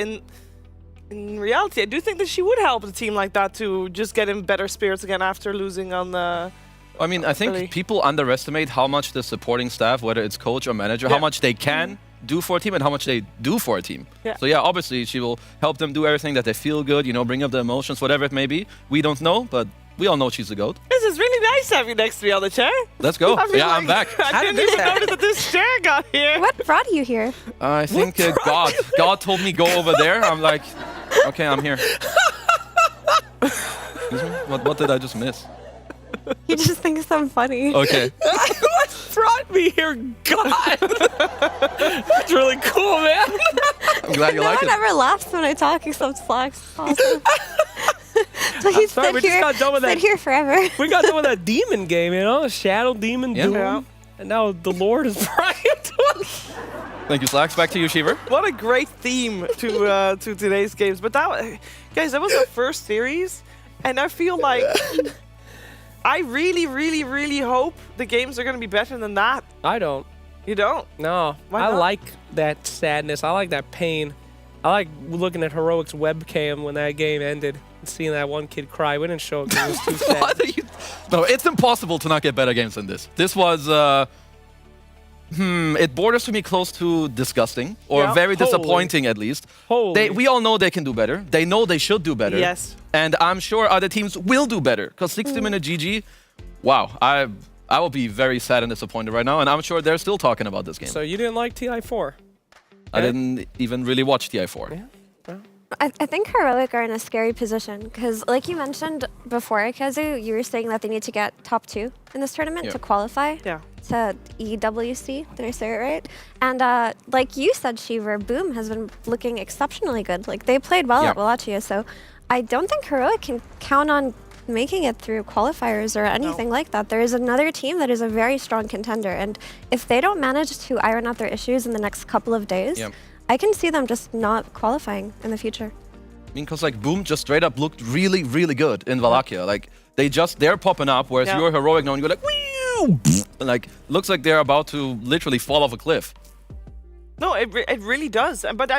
in reality, I do think that she would help a team like that to just get in better spirits again after losing on the... I mean, I think people underestimate how much the supporting staff, whether it's coach or manager, how much they can do for a team and how much they do for a team. Yeah. So yeah, obviously she will help them do everything that they feel good, bring up the emotions, whatever it may be. We don't know, but we all know she's the GOAT. This is really nice to have you next to me on the chair. Let's go. I feel Yeah, I'm like back. I didn't even notice that this chair got here. What brought you here? I think God told me go over there. I'm like, okay, I'm here. Excuse me? What did I just miss? You just think I'm funny. Okay. What brought me here? God. That's really cool, man. I'm glad you No like one it. ever laughs when I talk except Slacks. Awesome. So he sorry, we sit just got done with that. here forever. We got done with that demon game, you know? Shadow Demon, Yeah. Doom. Yeah. And now the Lord is Brian. Thank you, Slacks. Back to you, Shiver. What a great theme to today's games. But that, guys, that was our first series, and I feel like I really, really, really hope the games are going to be better than that. I don't. You don't? No. Why I not? like that sadness. I like that pain. I like looking at Heroic's webcam when that game ended and seeing that one kid cry. We didn't show it because it was too sad. What are you? No, it's impossible to not get better games than this. This was, it borders to me close to disgusting or very disappointing at least. We all know they can do better. They know they should do better. Yes. And I'm sure other teams will do better because 60-minute GG, wow, I will be very sad and disappointed right now, and I'm sure they're still talking about this game. So you didn't like TI4? I didn't even really watch TI4. Yeah. I think Heroic are in a scary position because, like you mentioned before, Kazu, you were saying that they need to get top 2 in this tournament to qualify to EWC. Did I say it right? And like you said, Shiver, Boom has been looking exceptionally good. Like they played well at Wallachia, so I don't think Heroic can count on making it through qualifiers or anything like that. There is another team that is a very strong contender, and if they don't manage to iron out their issues in the next couple of days, I can see them just not qualifying in the future. I mean, because like Boom just straight up looked really, really good in Wallachia. Like they're popping up, whereas you're Heroic now and you're like, whew! Like looks like they're about to literally fall off a cliff. No, it really does. But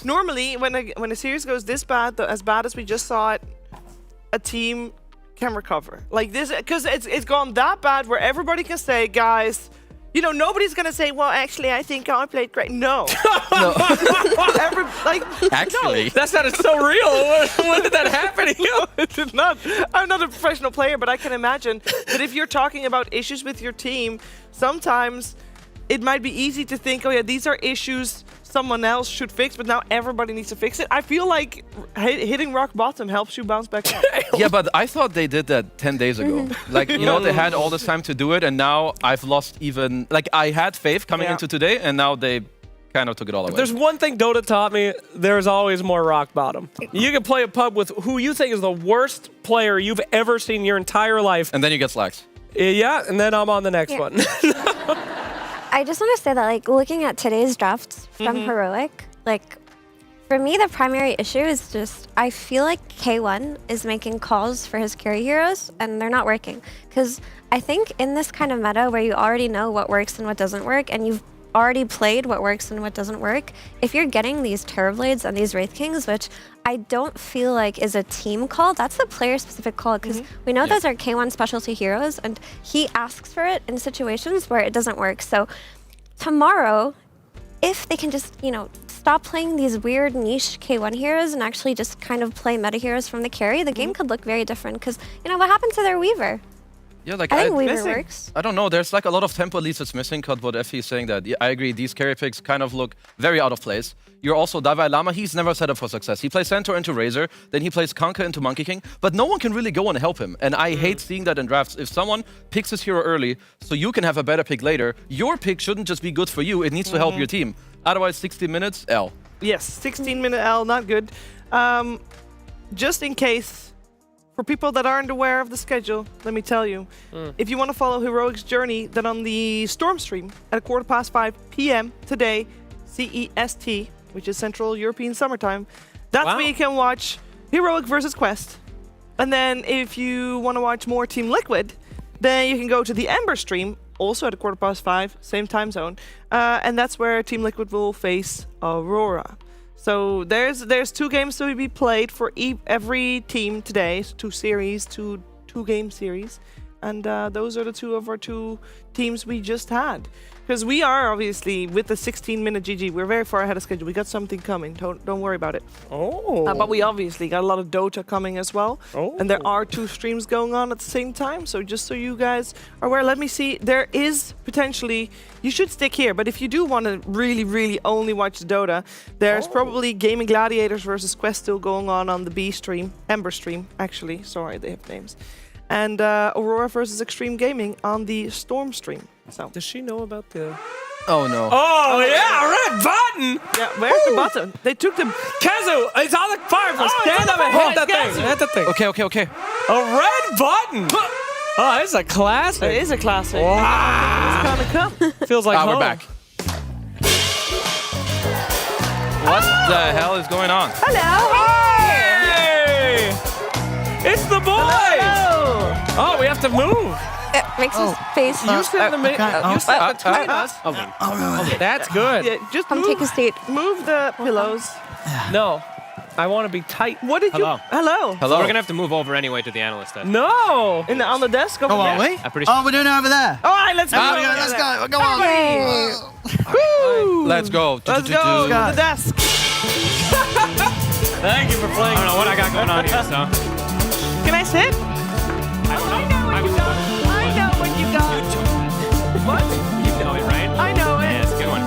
normally when a series goes this bad, as bad as we just saw it, a team can recover like this because it's gone that bad where everybody can say, guys, you know, nobody's gonna say, well, actually, I think I played great. No. Actually, that sounded so real. When did that happen to you? No, it did not. I'm not a professional player, but I can imagine that if you're talking about issues with your team, sometimes it might be easy to think, oh yeah, these are issues someone else should fix, but now everybody needs to fix it. I feel like hitting rock bottom helps you bounce back up. Yeah, but I thought they did that 10 days ago. Like, you know, they had all this time to do it, and now I've lost even... Like, I had faith coming into today, and now they kind of took it all away. If there's one thing Dota taught me, there's always more rock bottom. You can play a pub with who you think is the worst player you've ever seen in your entire life. And then you get Slacks. Yeah, and then I'm on the next one. I just want to say that, like, looking at today's drafts from Heroic, like, for me, the primary issue is just I feel like K1 is making calls for his carry heroes, and they're not working. Because I think in this kind of meta where you already know what works and what doesn't work, and you've already played what works and what doesn't work, if you're getting these Terrorblades and these Wraith Kings, which I don't feel like is a team call, that's a player-specific call, because we know those are K1 specialty heroes, and he asks for it in situations where it doesn't work. So tomorrow, if they can just, you know, stop playing these weird niche K1 heroes and actually just kind of play meta heroes from the carry, the game could look very different, because, you know, what happened to their Weaver? Yeah, like I think Weaver works. I don't know. There's like a lot of tempo at least that's missing. Because what Effie is saying that I agree. These carry picks kind of look very out of place. You're also Davai Lama. He's never set up for success. He plays Centaur into Razor, then he plays Kanka into Monkey King, but no one can really go and help him. And I hate seeing that in drafts. If someone picks his hero early, so you can have a better pick later, your pick shouldn't just be good for you. It needs to help your team. Otherwise, 60 minutes, L. Yes, 16-minute L, not good. Just in case. For people that aren't aware of the schedule, let me tell you, if you want to follow Heroic's journey, then on the Storm stream at 5:15 p.m. today, CEST, which is Central European Summertime, that's where you can watch Heroic versus Quest. And then if you want to watch more Team Liquid, then you can go to the Ember stream, also at 5:15, same time zone, and that's where Team Liquid will face Aurora. So there's 2 games to be played for every team today. So 2 series, two game series, and those are the 2 of our 2 teams we just had. Because we are obviously with the 16-minute GG. We're very far ahead of schedule. We got something coming. Don't worry about it. Oh. But we obviously got a lot of Dota coming as well. Oh. And there are 2 streams going on at the same time. So just so you guys are aware, let me see. There is potentially, you should stick here. But if you do want to really, really only watch Dota, there's probably Gaming Gladiators versus Quest still going on the B stream. Ember stream, actually. Sorry, they have names. And Aurora versus Extreme Gaming on the Storm stream. So. Does she know about the... Oh no. Oh yeah, red button! Yeah, where's the button? They took the... Kazu, it's on the fireplace. Stand up and hit that thing. Hit the thing. Okay. A red button! Oh, it's a classic. It is a classic. Wow. It's gonna come. Feels like home. We're back. What the hell is going on? Hello! Hey! It's the boys! Hello. Oh, we have to move. It makes his face. You sit between us. That's good. Yeah, just Come move, take a seat. move the pillows. No, I want to be tight. What did Hello. you... Hello. So we're gonna have to move over anyway to the analyst desk. No. On the desk over Oh, are there. we? I'm pretty sure. Oh, we're doing it over there. All right, let's go. Let's go. Go on. Woo. Let's go. Let's go to the desk. Thank you for playing. I don't know what I got going on here, so. Can I sit? I don't know. I know what you got. What? You know it, right? I know it. Yeah, it's a good one.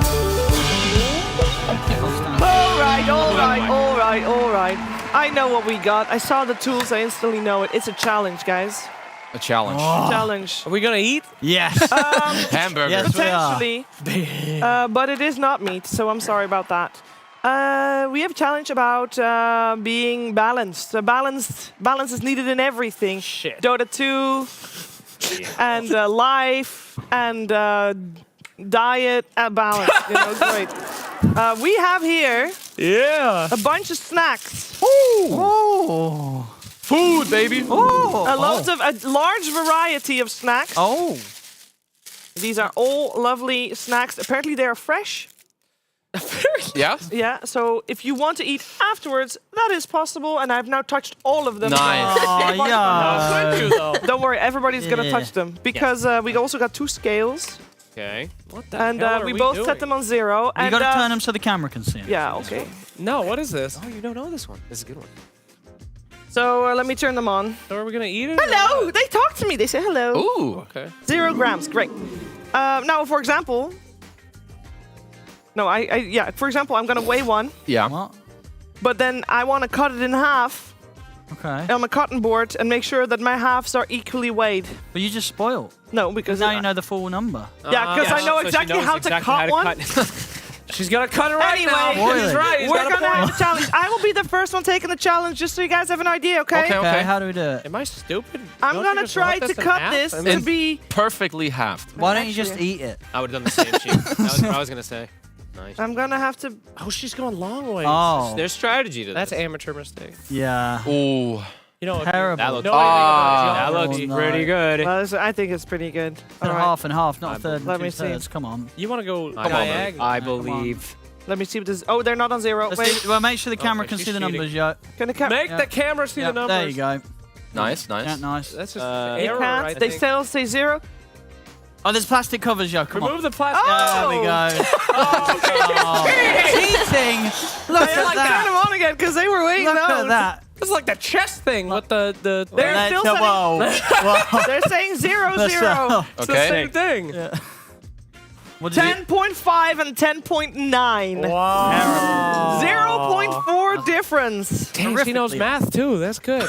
All right. I know what we got. I saw the tools. I instantly know it. It's a challenge, guys. A challenge. Challenge. Are we gonna eat? Yes. Hamburger. Yes, we are. Potentially. But it is not meat, so I'm sorry about that. We have a challenge about being balanced. Balance is needed in everything. Shit. Dota 2 and life and diet balance. Great. We have here a bunch of snacks. Oh. Food, baby. A large variety of snacks. Oh. These are all lovely snacks. Apparently they are fresh. Yeah? Yeah, so if you want to eat afterwards, that is possible, and I've now touched all of them. Nice. Oh, yeah. Could you though? Don't worry, everybody's gonna Yeah. touch them because we also got 2 scales, Okay. What the and hell are we we both doing? set them on 0. You And got to turn them so the camera can see 'em. yeah, okay. No, what is this? Oh, you don't know this one. This is a good one. So let me turn them on. So are we gonna eat it? or Hello, what? they talk to me. They say hello. Ooh. Okay. 0 grams, great. Now, for example, for example, I'm gonna weigh one, Yeah. What? but then I want to cut it in half Okay. on a cotton board and make sure that my halves are equally weighed. But you just spoiled. No, because Now you know the full number. Yeah, because I know So she exactly knows how exactly to cut one. She's gonna cut it right Anyway, now. Boil He's it. right. He's We're got a gonna point. have a challenge. I will be the first one taking the challenge, just so you guys have an idea, okay? Okay. Okay, how do we do it? Am I stupid? I'm Don't you gonna just try want to in cut half? this I to mean, be. Perfectly halved. Why don't you just Actually- eat it? I would have done the same sheet. That was what I was gonna say. Nice. I'm gonna have to. Oh, she's going long ways. Oh. There's strategy to That's this. amateur mistake. Yeah. Ooh. You know, Terrible. That looks, No, that Oh, looks no. pretty good. Well, I think it's pretty good. And All right. half and half, not a third and Let me 2/3. see. Come on. you want to go I diagonal. I Come on. believe. Let me see what this. Oh, they're not on 0. Let's Wait, see- well, make sure the camera Okay, can she's see the cheating. numbers, yo. can the Make Yeah. the camera see Yeah, the numbers. there you go. Nice, nice. Yeah, nice. That's just They error, can't. I They think. still say 0. Oh, there's plastic covers, yo. Come Remove on. the plastic. Oh! There we go. Oh, cheating. Look I at like turn them that. on again because they were waiting. Look out. at that. It's like the chess thing with the. They're Let's- still saying- whoa. They're saying 0, Let's, 0. It's the Okay. same thing. What did you- 10.5 and 10.9. Wow. 0.4 difference. Dang, she knows Terrifically. math too. That's good.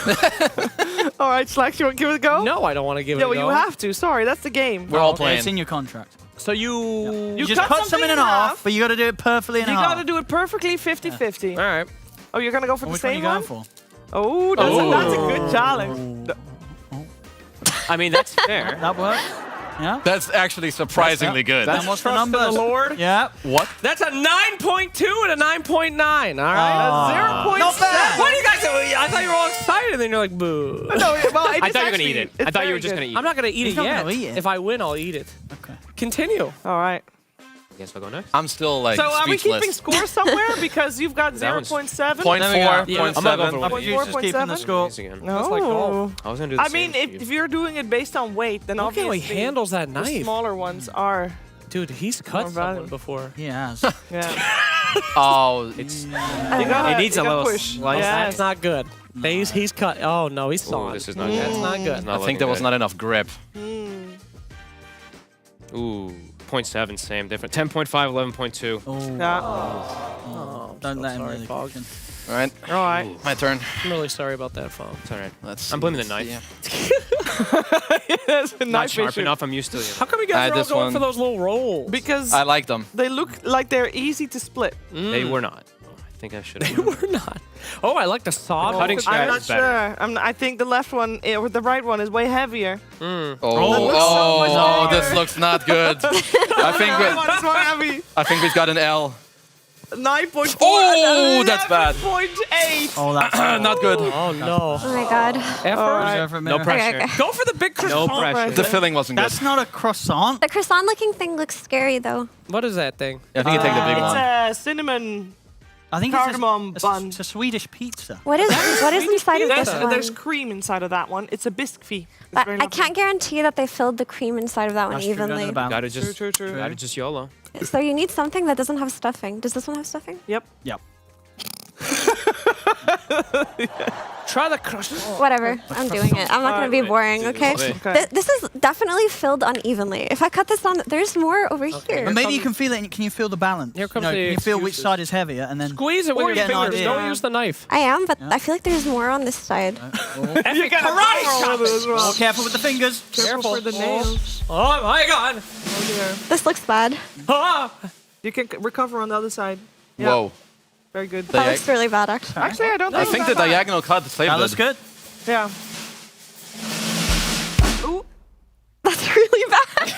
All right, Slacks, you want to give it a go? No, I don't want to give it Yeah, a well, go. you have to. Sorry, that's the game. We're all Okay, playing. it's in your contract. So you. You just cut something in half, but you got to do it perfectly in You half. got to do it perfectly 50-50. All right. Oh, you're going to go for the Which one are same you one? going for? Oh, that's a good challenge. I mean, that's fair. That works. Yeah. That's actually surprisingly good. And what's the Trust in numbers? the Lord. Yeah. What? That's a 9.2 and a 9.9. All right. 0.7. Not bad. What do you guys do? I thought you were all excited, and then you're like, boo. No, well, I thought you were gonna eat it. I thought you were just gonna eat I'm not gonna eat He's it not yet. gonna eat it. If I win, I'll eat it. Okay. Continue. All right. Guess I'll go next. I'm still like So are we keeping speechless. score somewhere? Because you've got That one's- 0.7. Point There we go. 4, Yeah, point I'm gonna go 7. for Our one. producer's keeping the 4.7? score. Again. No. That's like golf. I was gonna do the I same mean, sheet. if you're doing it based on weight, then Look at how obviously he handles that the knife. smaller ones are. Dude, he's cut someone before. He has. Yeah. Oh, It's It needs a little push. slice. That's not good. He's cut. Oh no, he's sawn. This is not That's good. not good. I think there was not enough grip. Ooh, 0.7, same different. 10.5, 11.2. Yeah. Don't let him sorry, really Fog. cooking. All right, All right. my turn. I'm really sorry about that, Fog. It's all right. I'm blaming the knife. That's a Not knife sharp issue. enough. I'm used to it. How come you guys are all this going one- for those little rolls? Because I like them. they look like they're easy to split. They were not. Oh, I think I should have. We're not. Oh, I like the saw. Cutting I'm strat not is better. sure. I think the left one, or the right one, is way heavier. Oh, this looks not good. I think The one is more heavy. we've got an L. 9.4. Oh, that's bad. 11.8. Oh, that's Not good. Oh no. Oh my god. Effort. No pressure. Okay. Go for the big croissant. No pressure. The filling wasn't good. That's not a croissant. The croissant-looking thing looks scary, though. What is that thing? I think you take the big It's one. a cinnamon. I think Cardamom it's bun. it's a Swedish pizza. What is inside of this one? There's cream inside of that one. It's a biscuit. But I can't guarantee that they filled the cream inside of that one That's true, evenly. another balance. Gotta just, True. gotta just YOLO. So you need something that doesn't have stuffing. Does this one have stuffing? Yep. Yep. Try the croissant. Whatever. I'm doing it. I'm not going to be boring, okay? Okay. This is definitely filled unevenly. If I cut this on, there's more over here. But maybe you can feel it. And can you feel the balance? Here comes No, the can you feel which excuses. side is heavier, and then Squeeze it with Or your get an fingers. idea. Don't use the knife. I am, but I feel like there's more on this side. You got karate with it as well. Oh, careful with the fingers. Careful for the nails. Oh my god. This looks bad. Ah. You can recover on the other side. Yeah. Whoa. Very good. That looks really bad, actually. Actually, I don't I think think it's the that bad. diagonal cut saved That looks it. good. Yeah. Ooh. That's really bad.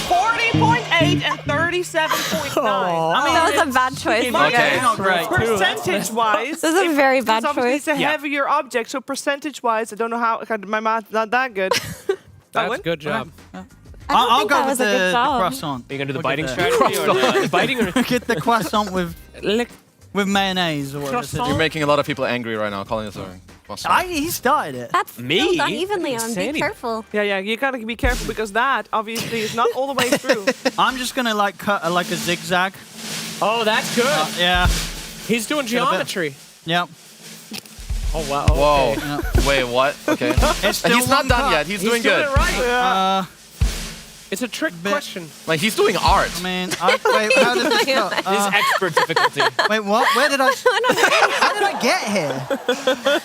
40.8 and 37.9. I mean, That was a bad choice. Okay. It's not great. Percentage-wise, This is a very bad obviously choice. it's a heavier object, so percentage-wise, I don't know how. My math not that good. That's a good job. I I'll think go that with was a good the job. croissant. Are you gonna do the We'll biting get there. strategy or the biting or? Get the croissant with mayonnaise or whatever. Croissant. You're making a lot of people angry right now, calling this a croissant. He started it. That's Me? filled unevenly on. Be Insanity. careful. Yeah, you gotta be careful because that obviously is not all the way through. I'm just gonna like cut like a zigzag. Oh, that's good. Yeah. He's doing geometry. Yep. Oh wow. Whoa. Okay. Wait, what? Okay. It's still He's not one done cut. yet. He's doing good. It right. It's a trick bit- question. Like, he's doing art. I mean, wait, how did this go? This is expert difficulty. Wait, what? Where did I? How did I get here?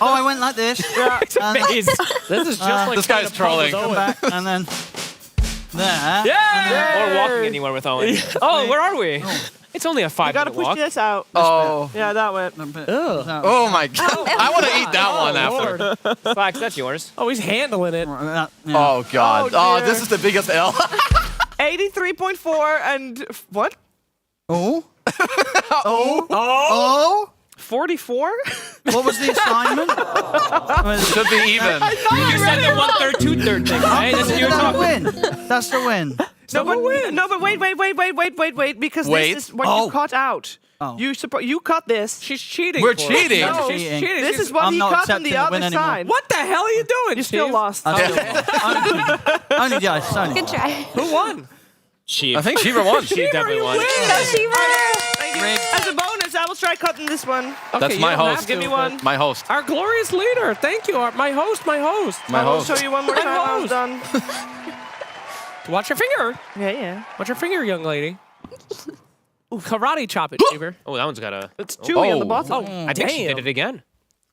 Oh, I went like this. Yeah. And Face. This is just like This guy's trolling. come back, and then there. Yeah. Or walking anywhere with Owen. Oh, where are we? It's only a You gotta 5-minute push walk. this out. Oh. Yeah, that went. Oh my god. I want to eat that one after. Lord. Flax, that's yours. Oh, he's handling it. Oh god. Oh, Oh, dear. this is the biggest L. 83.4 and what? Oh. Oh. 44? What was the assignment? Should be even. You said the 1/3, 2/3 thing, right? That's what you were That's the talking. win. That's the win. No, but wait, because Wait. this is what Oh. you cut out. Oh. You cut this. She's cheating. We're for us. cheating. No, she's Cheating. cheating. This She's- is what I'm he not cut on accepting the the other win anymore. side. What the hell are you doing? You still Steve? lost. Only just. Good try. Who won? She. I think Shiva won. She definitely won. Thank you. As a bonus, I will try cutting this one. Okay, That's you my don't have host. to, Give me but- one. My host. Our glorious leader. Thank you. My host. My I will host. show you one more My time when I'm host. done. Watch your finger. Yeah. Watch your finger, young lady. Ooh, karate chop it, Cheever. Oh, that one's got a. It's chewy on the bottom. Oh, I think she damn. did it again.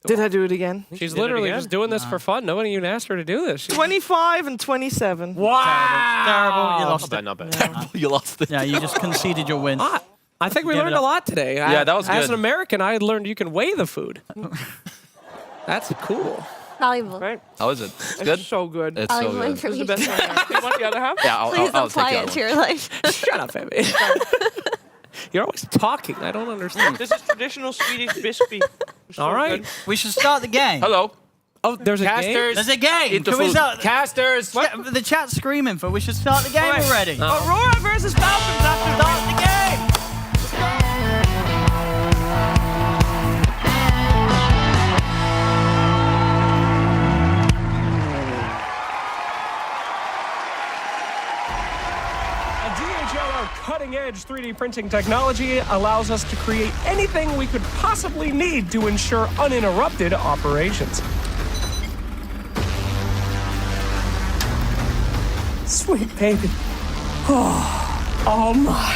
Did I do it again? She's She did it literally again. just doing this for fun. Nobody even asked her to do this. 25 and 27. Wow. Terrible. You Not lost bad, it. not bad. You lost it. Yeah, you just conceded your win. I think we Give it learned a up. lot today. Yeah, that was As good. an American, I had learned you can weigh the food. That's cool. Valuable. Right? How is it? It's It's good? so good. It's so Valuable good. This is the information. best one. You want the other half? Yeah, Please I'll apply take it that to one. your life. Shut up, Emmy. You're always talking. I don't understand. This is traditional Swedish biscuit. All right. We should start the game. Hello. Oh, there's a game? Casters. There's a game. Into Can we food. start? Casters. Yeah, the chat's screaming for. We should start the game Right. already. Aurora versus Falcons after Start the game. A DHL cutting-edge 3D printing technology allows us to create anything we could possibly need to ensure uninterrupted operations. Sweet baby. Oh my.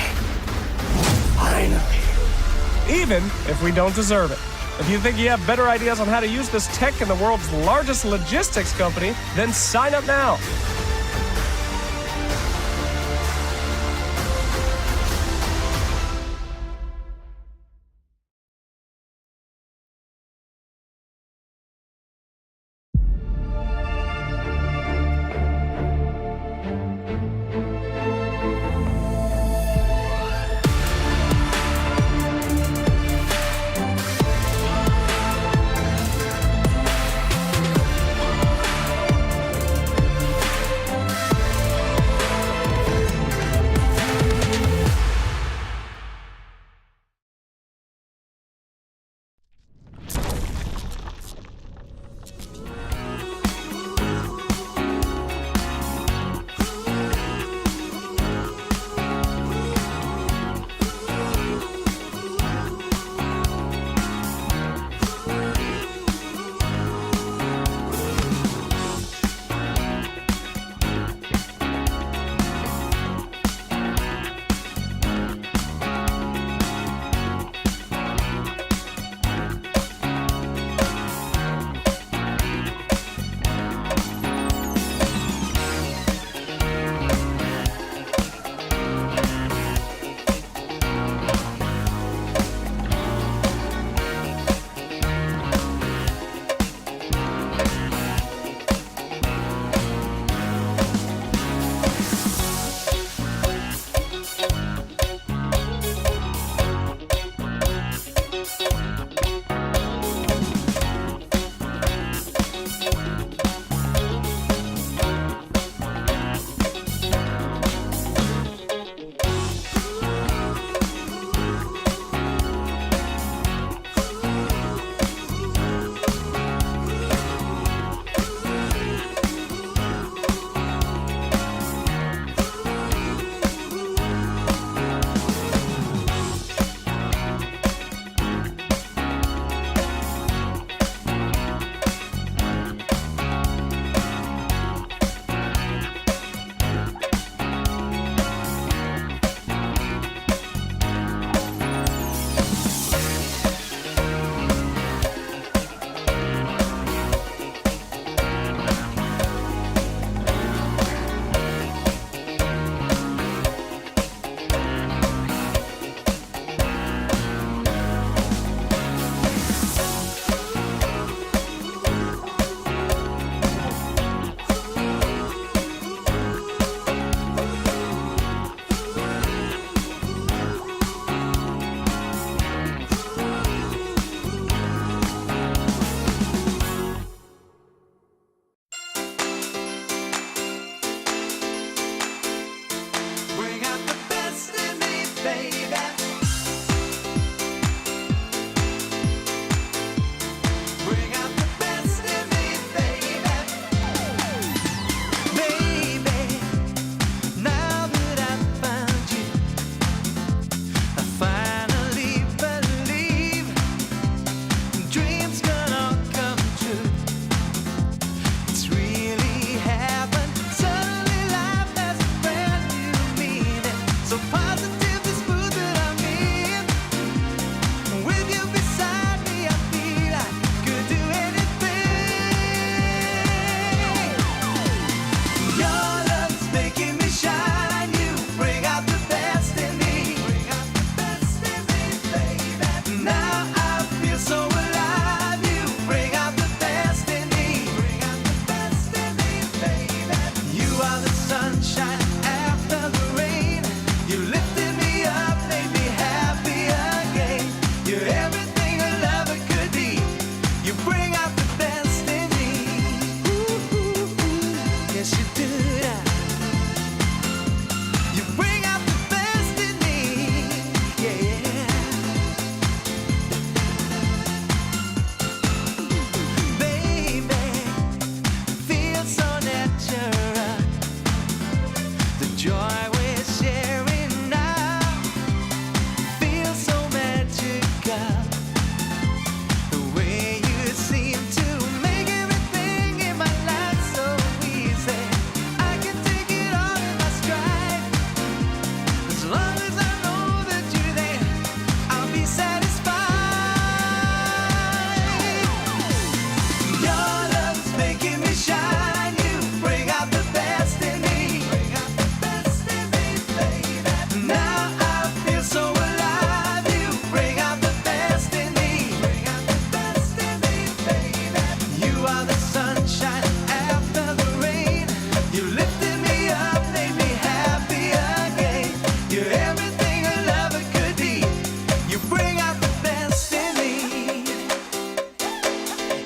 Finally. Even if we don't deserve it. If you think you have better ideas on how to use this tech in the world's largest logistics company, then sign up now.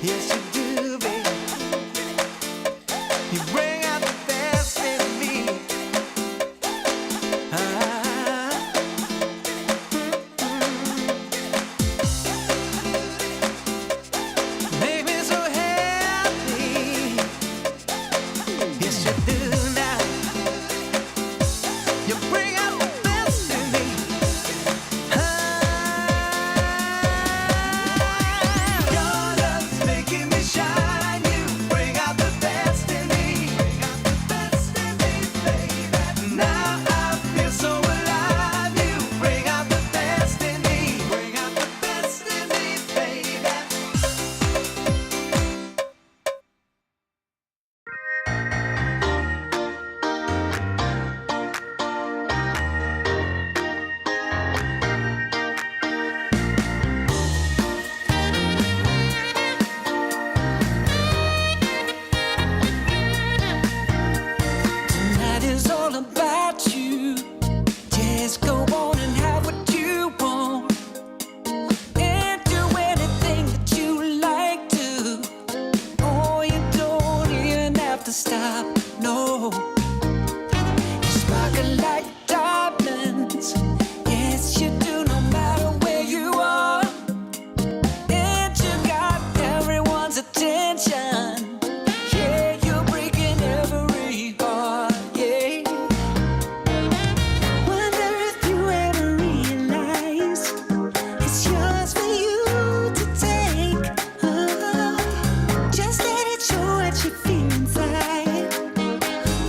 Yes, you do, baby. You bring out the best in me. Make me so happy. Yes, you do now. You bring out the best in me. Your love's making me shine. You bring out the best in me. Best in me, baby. Now I feel so alive. You bring out the best in me. Bring out the best in me, baby. Tonight is all about you. Just go on and have what you want. And do anything that you like to. Oh, you don't even have to stop, no. You sparkle like diamonds. Yes, you do, no matter where you are. And you got everyone's attention. Yeah, you're breaking every heart, yeah. Wonder if you ever realize it's yours for you to take. Just let it show what you feel inside.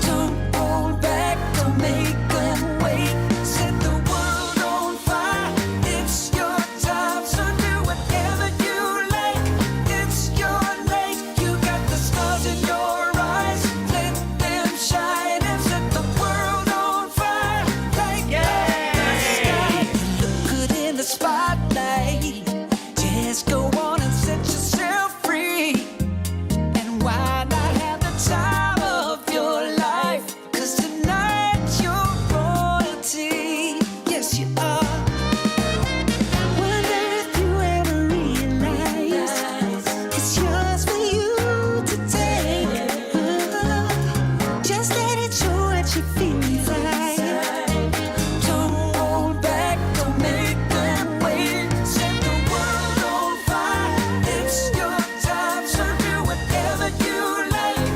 Don't hold back, don't make them wait. Set the world on fire. It's your time, so do whatever you like. It's your night, you got the stars in your eyes. Let them shine and set the world on fire. Like the sky. You look good in the spotlight. Just go on and set yourself free. And why not have the time of your life? 'Cause tonight you're royalty. Yes, you are. Wonder if you ever realize it's yours for you to take. Just let it show what you feel inside. Don't hold back, don't make them wait. Set the world on fire. It's your time, so do whatever you like.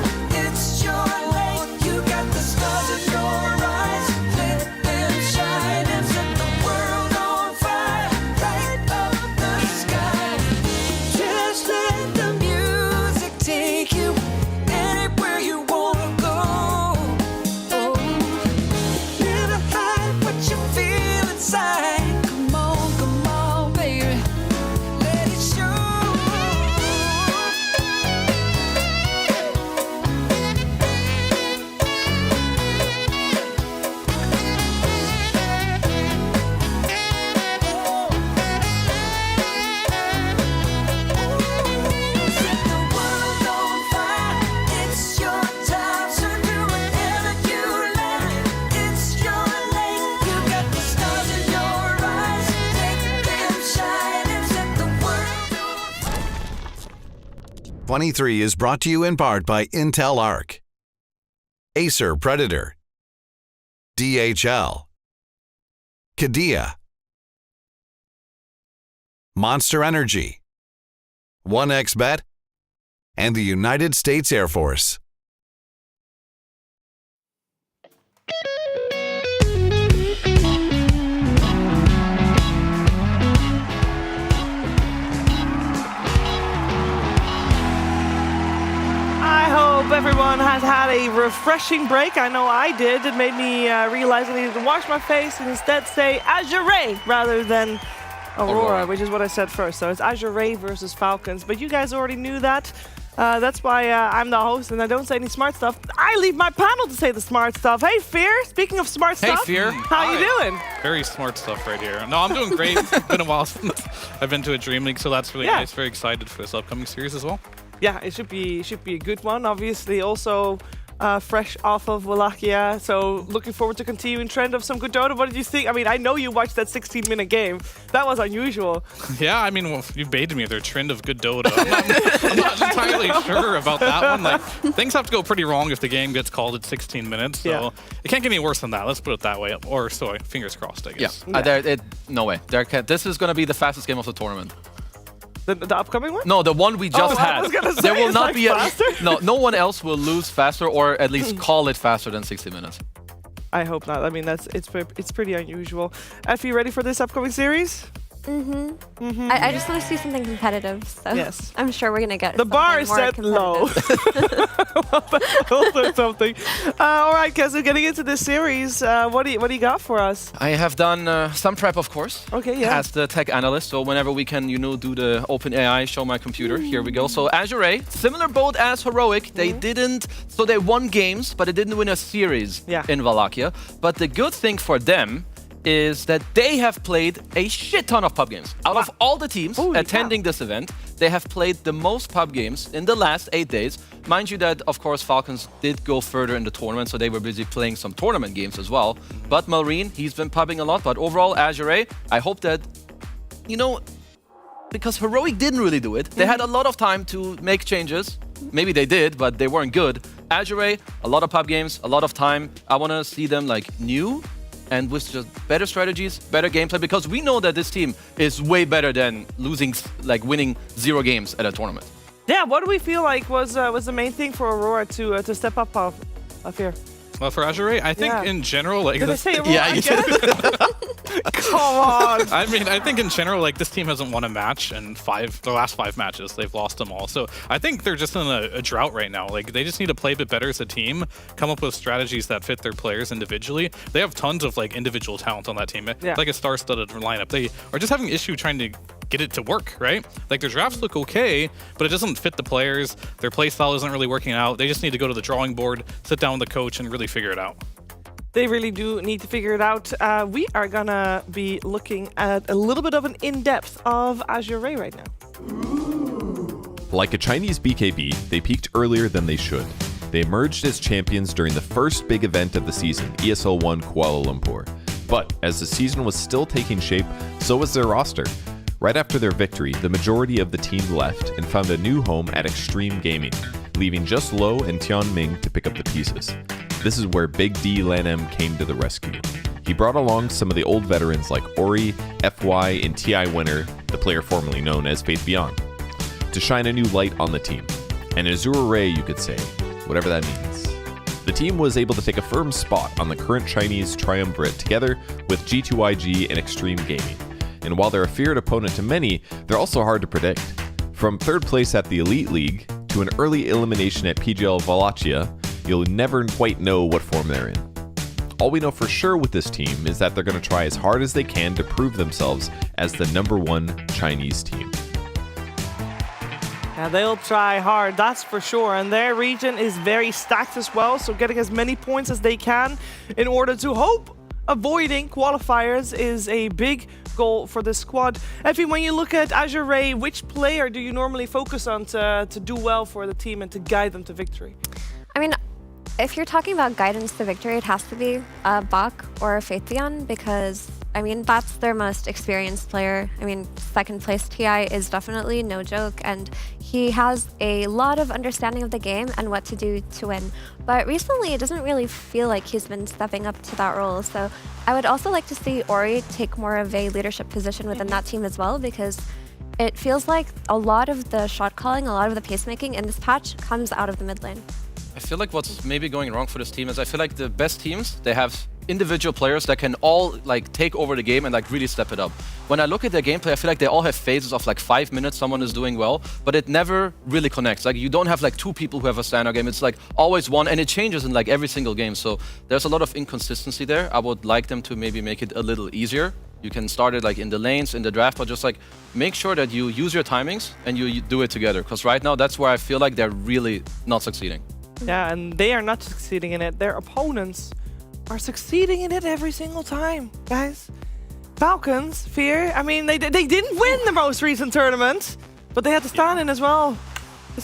It's your light, you got the stars in your eyes. Let them shine and set the world on fire. Light up the sky. Just let the music take you anywhere you wanna go. Oh, live a life what you feel inside. Come on, baby. Let it show. Set the world on fire. It's your time, so do whatever you like. It's your light, you got the stars in your eyes. Let them shine and set the world on fire. 23 is brought to you in part by Intel Arc, Acer Predator, DHL, Kadia, Monster Energy, 1xBet, and the United States Air Force. I hope everyone has had a refreshing break. I know I did. It made me realize I needed to wash my face and instead say Azure rather than Aurora, which is what I said first. So it's Azure versus Falcons. But you guys already knew that. That's why I'm the host and I don't say any smart stuff. I leave my panel to say the smart stuff. Hey, Fear, speaking of smart stuff. Hey, Fear. How you doing? Very smart stuff right here. No, I'm doing great. It's been a while since I've been to a Dreamleague, so that's really nice. Very excited for this upcoming series as well. Yeah, it should be a good one. Obviously, also fresh off of Wallachia, so looking forward to continuing trend of some good Dota. What did you think? I mean, I know you watched that 16-minute game. That was unusual. Yeah, I mean, well, you baited me with their trend of good Dota. I'm really sure about that one. Like, things have to go pretty wrong if the game gets called at 16 minutes. So it can't get any worse than that. Let's put it that way. Or so, fingers crossed, I guess. No way. This is going to be the fastest game of the tournament. The upcoming one? No, the one we just had. I was gonna say, there will it's not like be faster? no one else will lose faster or at least call it faster than 60 minutes. I hope not. I mean, it's pretty unusual. Effie, ready for this upcoming series? I just want to see something competitive. So yes. I'm sure we're gonna get the bar is set low. Or something. All right, Kezu, getting into this series, what do you got for us? I have done some prep, of course. Okay, yeah. As the tech analyst, so whenever we can, do the OpenAI, show my computer. Here we go. So Azure, similar boat as Heroic. They they won games, but they didn't win a series in Wallachia. But the good thing for them is that they have played a shit ton of pub games. Out of all the teams attending this event, they have played the most pub games in the last 8 days. Mind you that, of course, Falcons did go further in the tournament, so they were busy playing some tournament games as well. But Malrine, he's been pubbing a lot. But overall, Azure, I hope that, because Heroic didn't really do it. They had a lot of time to make changes. Maybe they did, but they weren't good. Azure, a lot of pub games, a lot of time. I want to see them new and with just better strategies, better gameplay, because we know that this team is way better than winning 0 games at a tournament. Yeah, what do we feel like was the main thing for Aurora to step up off here? Well, for Azure, I think in general, Did I say Aurora again? Come on. I mean, I think in general, this team hasn't won a match in the last 5 matches. They've lost them all. So I think they're just in a drought right now. They just need to play a bit better as a team, come up with strategies that fit their players individually. They have tons of individual talent on that team. Like a star-studded lineup. They are just having issue trying to get it to work, right? Their drafts look okay, but it doesn't fit the players. Their play style isn't really working out. They just need to go to the drawing board, sit down with the coach, and really figure it out. They really do need to figure it out. We are gonna be looking at a little bit of an in-depth of Azure right now. Like a Chinese BKB, they peaked earlier than they should. They emerged as champions during the first big event of the season, ESL 1 Kuala Lumpur. But as the season was still taking shape, so was their roster. Right after their victory, the majority of the team left and found a new home at Extreme Gaming, leaving just Lo and Tian Ming to pick up the pieces. This is where Big D Lanm came to the rescue. He brought along some of the old veterans like Ori, FY, and TI Winner, the player formerly known as Faith Beyond, to shine a new light on the team. An Azure Ray, you could say, whatever that means. The team was able to take a firm spot on the current Chinese triumvirate together with G2IG and Extreme Gaming. And while they're a feared opponent to many, they're also hard to predict. From 3rd place at the Elite League to an early elimination at PGL Wallachia, you'll never quite know what form they're in. All we know for sure with this team is that they're going to try as hard as they can to prove themselves as the #1 Chinese team. Yeah, they'll try hard, that's for sure. And their region is very stacked as well, so getting as many points as they can in order to hope avoiding qualifiers is a big goal for this squad. Effie, when you look at Azure Ray, which player do you normally focus on to do well for the team and to guide them to victory? I mean, if you're talking about guidance to victory, it has to be a Bach or a Faithion because, I mean, that's their most experienced player. I mean, 2nd place TI is definitely no joke, and he has a lot of understanding of the game and what to do to win. But recently, it doesn't really feel like he's been stepping up to that role. So I would also like to see Ori take more of a leadership position within that team as well, because it feels like a lot of the shot calling, a lot of the pacemaking in this patch comes out of the mid lane. I feel like what's maybe going wrong for this team is I feel like the best teams, they have individual players that can all take over the game and really step it up. When I look at their gameplay, I feel like they all have phases of 5 minutes someone is doing well, but it never really connects. You don't have 2 people who have a standout game. It's always one, and it changes in every single game. So there's a lot of inconsistency there. I would like them to maybe make it a little easier. You can start it in the lanes, in the draft, but just make sure that you use your timings and you do it together. Because right now, that's where I feel like they're really not succeeding. Yeah, and they are not succeeding in it. Their opponents are succeeding in it every single time, guys. Falcons, Fear, I mean, they didn't win the most recent tournament, but they had to stand in as well.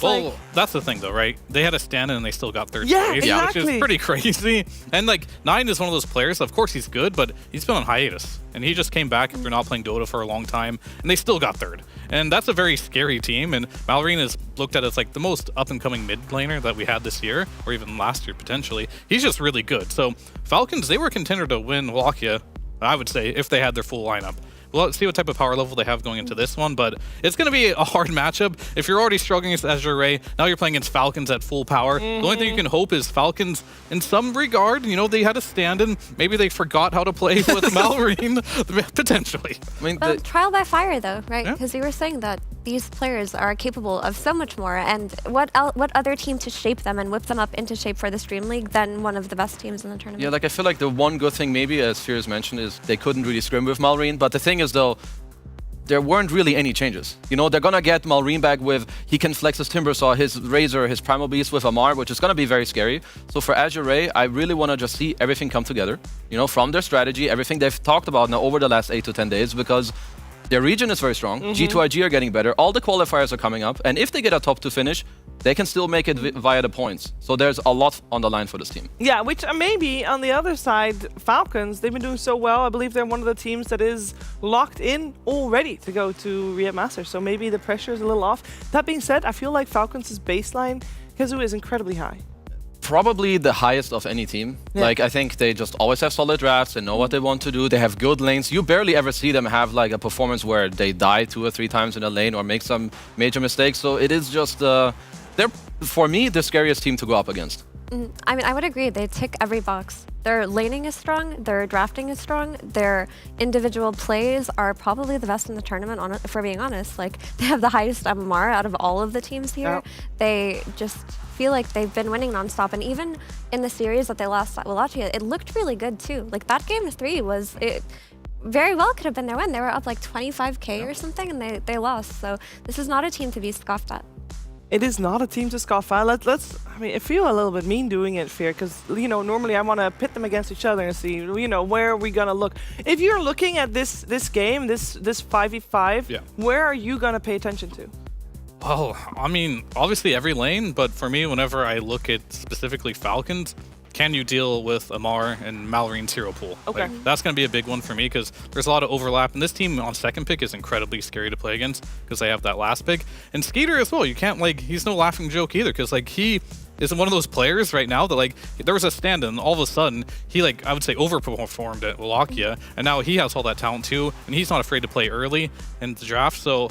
Well, that's the thing, though, right? They had a stand-in and they still got 3rd place, exactly. which is pretty crazy. And, Nine is one of those players, of course he's good, but he's been on hiatus. And he just came back after not playing Dota for a long time, and they still got 3rd. And that's a very scary team. And Mallory is looked at as like the most up-and-coming mid laner that we had this year, or even last year potentially. He's just really good. So Falcons, they were contender to win Wallachia, I would say, if they had their full lineup. We'll see what type of power level they have going into this one, but it's going to be a hard matchup. If you're already struggling against Azure Ray, now you're playing against Falcons at full power. The only thing you can hope is Falcons, in some regard, you know, they had a stand-in. Maybe they forgot how to play with Malorine, potentially. I mean, well, trial by fire, though, right? Because you were saying that these players are capable of so much more, and what other team to shape them and whip them up into shape for this Dreamleague than one of the best teams in the tournament? Yeah, like I feel like the one good thing maybe, as Fears mentioned, is they couldn't really scrim with Malorine, but the thing is though, there weren't really any changes. You know, they're gonna get Malorine back with, he can flex his Timbersaw, his Razor, his Primal Beast with Amar, which is gonna be very scary. So for Azure Ray, I really wanna just see everything come together, you know, from their strategy, everything they've talked about now over the last 8 to 10 days, because their region is very strong, G2IG are getting better, all the qualifiers are coming up, and if they get a top 2 finish, they can still make it via the points. So there's a lot on the line for this team. Yeah, which maybe on the other side, Falcons, they've been doing so well. I believe they're one of the teams that is locked in already to go to Riyadh Masters. So maybe the pressure is a little off. That being said, I feel like Falcons' baseline, Kazu, is incredibly high. Probably the highest of any team. Yeah. Like, I think they just always have solid drafts, they know what they want to do, they have good lanes. You barely ever see them have like a performance where they die 2 or 3 times in a lane or make some major mistakes. So it is just, they're, for me, the scariest team to go up against. I mean, I would agree. They tick every box. Their laning is strong, their drafting is strong, their individual plays are probably the best in the tournament, if we're being honest. Like, they have the highest MMR out of all of the teams here. Yep. They just feel like they've been winning nonstop. And even in the series that they lost at Wallachia, it looked really good too. Like, that game 3 was... it very well could have been their win. They were up like 25k or something, and they lost. So this is not a team to be scoffed at. It is not a team to scoff at. I mean, I feel a little bit mean doing it, Fear, because, you know, normally I want to pit them against each other and see, you know, where are we going to look. If you're looking at this game, this 5v5, where are you going to pay attention to? Well, I mean, obviously every lane, but for me, whenever I look at specifically Falcons, can you deal with Amar and Malorine's hero pool? Okay. Like, that's going to be a big one for me because there's a lot of overlap. And this team on second pick is incredibly scary to play against because they have that last pick. And Skeeter as well. You can't, like, he's no laughing joke either because, like, he is one of those players right now that, like, there was a stand-in, all of a sudden, he, like, I would say overperformed at Wallachia. And now he has all that talent too. And he's not afraid to play early in the draft. So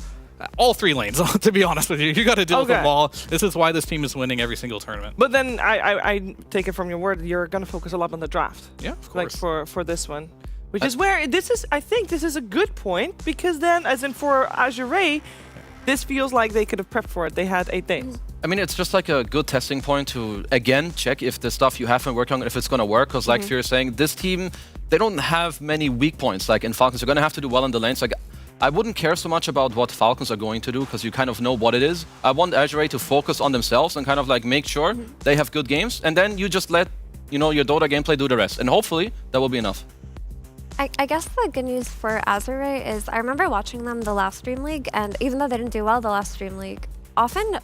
all 3 lanes, to be honest with you. You got to deal with them all. This is why this team is winning every single tournament. But then I take it from your word, you're going to focus a lot on the draft. Yeah, of course. Like for this one. Which is where I think this is a good point because then, as in for Azure Ray, this feels like they could have prepped for it. They had 8 days. I mean, it's just like a good testing point to, again, check if the stuff you have been working on, if it's going to work. Because like Fear is saying, this team, they don't have many weak points. Like in Falcons, you're going to have to do well in the lanes. Like, I wouldn't care so much about what Falcons are going to do because you kind of know what it is. I want Azure to focus on themselves and kind of like make sure they have good games. And then you just let, you know, your Dota gameplay do the rest. And hopefully that will be enough. I guess the good news for Azure is I remember watching them the last Dreamleague, and even though they didn't do well the last Dreamleague, often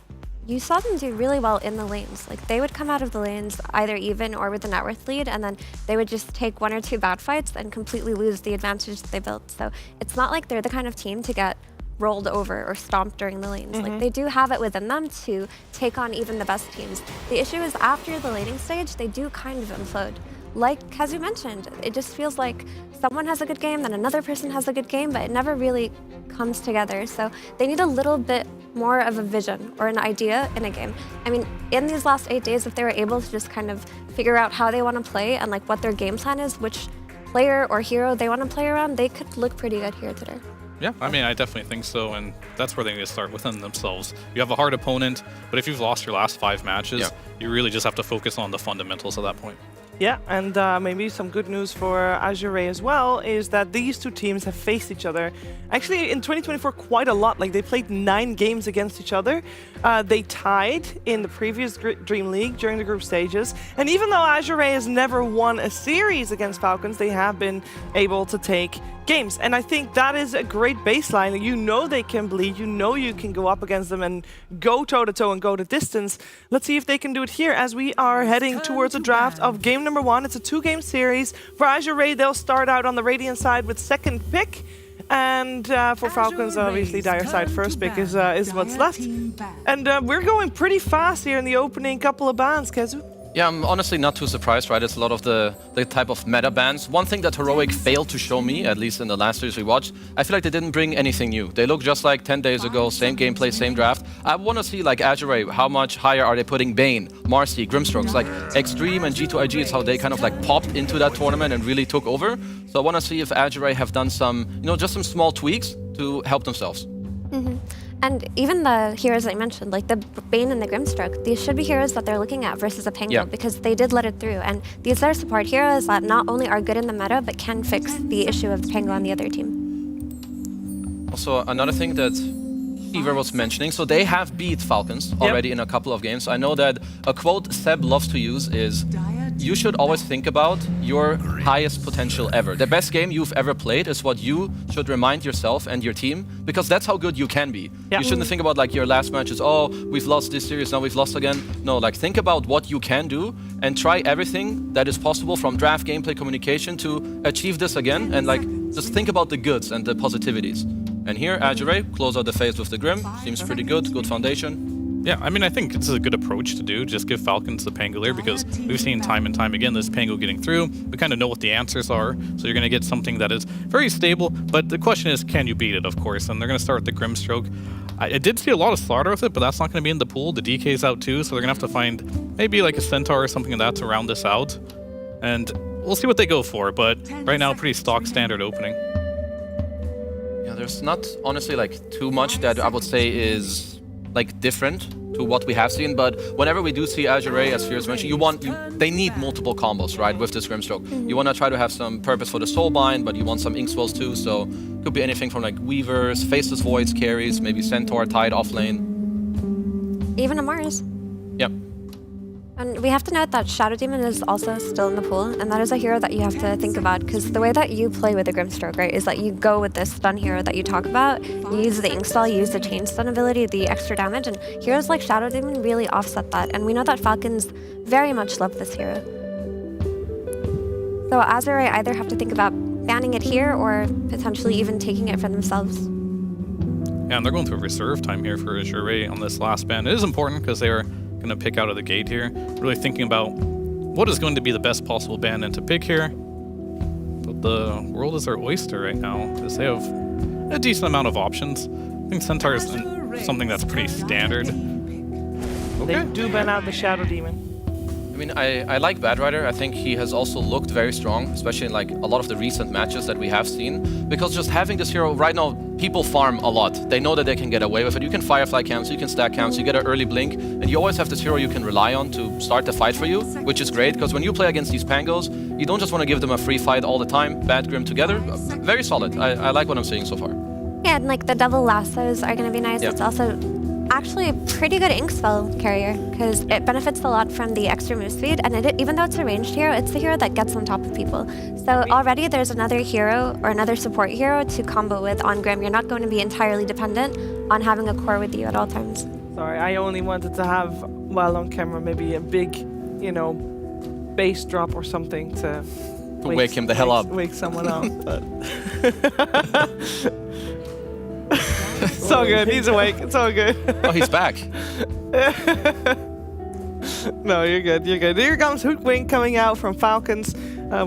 you saw them do really well in the lanes. Like, they would come out of the lanes either even or with a net worth lead, and then they would just take 1 or 2 bad fights and completely lose the advantage that they built. So it's not like they're the kind of team to get rolled over or stomped during the lanes. Like, they do have it within them to take on even the best teams. The issue is after the laning stage, they do kind of implode. Like Kazu mentioned, it just feels like someone has a good game, then another person has a good game, but it never really comes together. So they need a little bit more of a vision or an idea in a game. I mean, in these last 8 days, if they were able to just kind of figure out how they want to play and like what their game plan is, which player or hero they want to play around, they could look pretty good here today. Yeah, I mean, I definitely think so, and that's where they need to start within themselves. You have a hard opponent, but if you've lost your last 5 matches, you really just have to focus on the fundamentals at that point. Yeah, and maybe some good news for Azure as well is that these 2 teams have faced each other actually in 2024 quite a lot. Like, they played 9 games against each other. They tied in the previous Dreamleague during the group stages. And even though Azure has never won a series against Falcons, they have been able to take games. And I think that is a great baseline. You know they can bleed. You know you can go up against them and go toe-to-toe and go the distance. Let's see if they can do it here as we are heading towards a draft of game number 1. It's a 2-game series. For Azure, they'll start out on the Radiant side with second pick. And for Falcons, obviously, dire side first pick is what's left. And we're going pretty fast here in the opening couple of bans, Kezu. Yeah, I'm honestly not too surprised, right? It's a lot of the type of meta bans. One thing that Heroic failed to show me, at least in the last series we watched, I feel like they didn't bring anything new. They look just like 10 days ago, same gameplay, same draft. I want to see, like, Azure, how much higher are they putting Bane, Marcy, Grimstrokes? Like, Extreme and G2IG is how they kind of, like, popped into that tournament and really took over. So I want to see if Azure have done some, you know, just some small tweaks to help themselves. And even the heroes that you mentioned, like the Bane and the Grimstroke, these should be heroes that they're looking at versus a Pango because they did let it through. And these are support heroes that not only are good in the meta, but can fix the issue of the Pango on the other team. Also, another thing that Fever was mentioning, so they have beat Falcons already in a couple of games. I know that a quote Seb loves to use is, you should always think about your highest potential ever. The best game you've ever played is what you should remind yourself and your team, because that's how good you can be. You shouldn't think about like your last matches, oh, we've lost this series, now we've lost again. No, like think about what you can do and try everything that is possible from draft, gameplay, communication to achieve this again, and like just think about the goods and the positivities. And here, Azure, close out the phase with the Grim. Seems pretty good, good foundation. Yeah, I mean, I think it's a good approach to do. Just give Falcons the Pangolier because we've seen time and time again this Pango getting through. We kind of know what the answers are, so you're going to get something that is very stable. But the question is, can you beat it, of course? And they're going to start with the Grimstroke. I did see a lot of slaughter with it, but that's not going to be in the pool. The DK's out too, so they're going to have to find maybe like a Centaur or something like that to round this out. And we'll see what they go for, but right now, pretty stock standard opening. Yeah, there's not honestly like too much that I would say is like different to what we have seen, but whenever we do see Azure, as Fierce mentioned, they need multiple combos, right, with this Grimstroke. You want to try to have some purpose for the Soulbind, but you want some Inkswells too, so could be anything from like Weavers, Faceless Voids, carries, maybe Centaur, Tide, offlane. Even a Mars. Yep. And we have to note that Shadow Demon is also still in the pool, and that is a hero that you have to think about, because the way that you play with the Grimstroke, right, is that you go with this stun hero that you talk about, you use the Inkstall, you use the chain stun ability, the extra damage, and heroes like Shadow Demon really offset that, and we know that Falcons very much love this hero. So Azure either have to think about banning it here, or potentially even taking it for themselves. Yeah, and they're going through reserve time here for Azure on this last ban. It is important because they are going to pick out of the gate here, really thinking about what is going to be the best possible ban to pick here. But the world is their oyster right now, because they have a decent amount of options. I think Centaur is something that's pretty standard. They do ban out the Shadow Demon. I mean, I like Bad Rider. I think he has also looked very strong, especially in like a lot of the recent matches that we have seen. Because just having this hero right now, people farm a lot. They know that they can get away with it. You can Firefly camps, you can stack camps, you get an early blink, and you always have this hero you can rely on to start the fight for you, which is great. Because when you play against these Pangos, you don't just want to give them a free fight all the time. Bad Grim together, very solid. I like what I'm seeing so far. Yeah, and like the double lassos are going to be nice. It's also actually a pretty good Inkspell carrier because it benefits a lot from the extra move speed, and even though it's a ranged hero, it's the hero that gets on top of people. So already there's another hero or another support hero to combo with on Grim. You're not going to be entirely dependent on having a core with you at all times. Sorry, I only wanted to have, while on camera, maybe a big, you know, bass drop or something to wake him the hell up. Wake someone up, but... It's all good. He's awake. It's all good. Oh, he's back. No, you're good. You're good. Here comes Hookwing coming out from Falcons.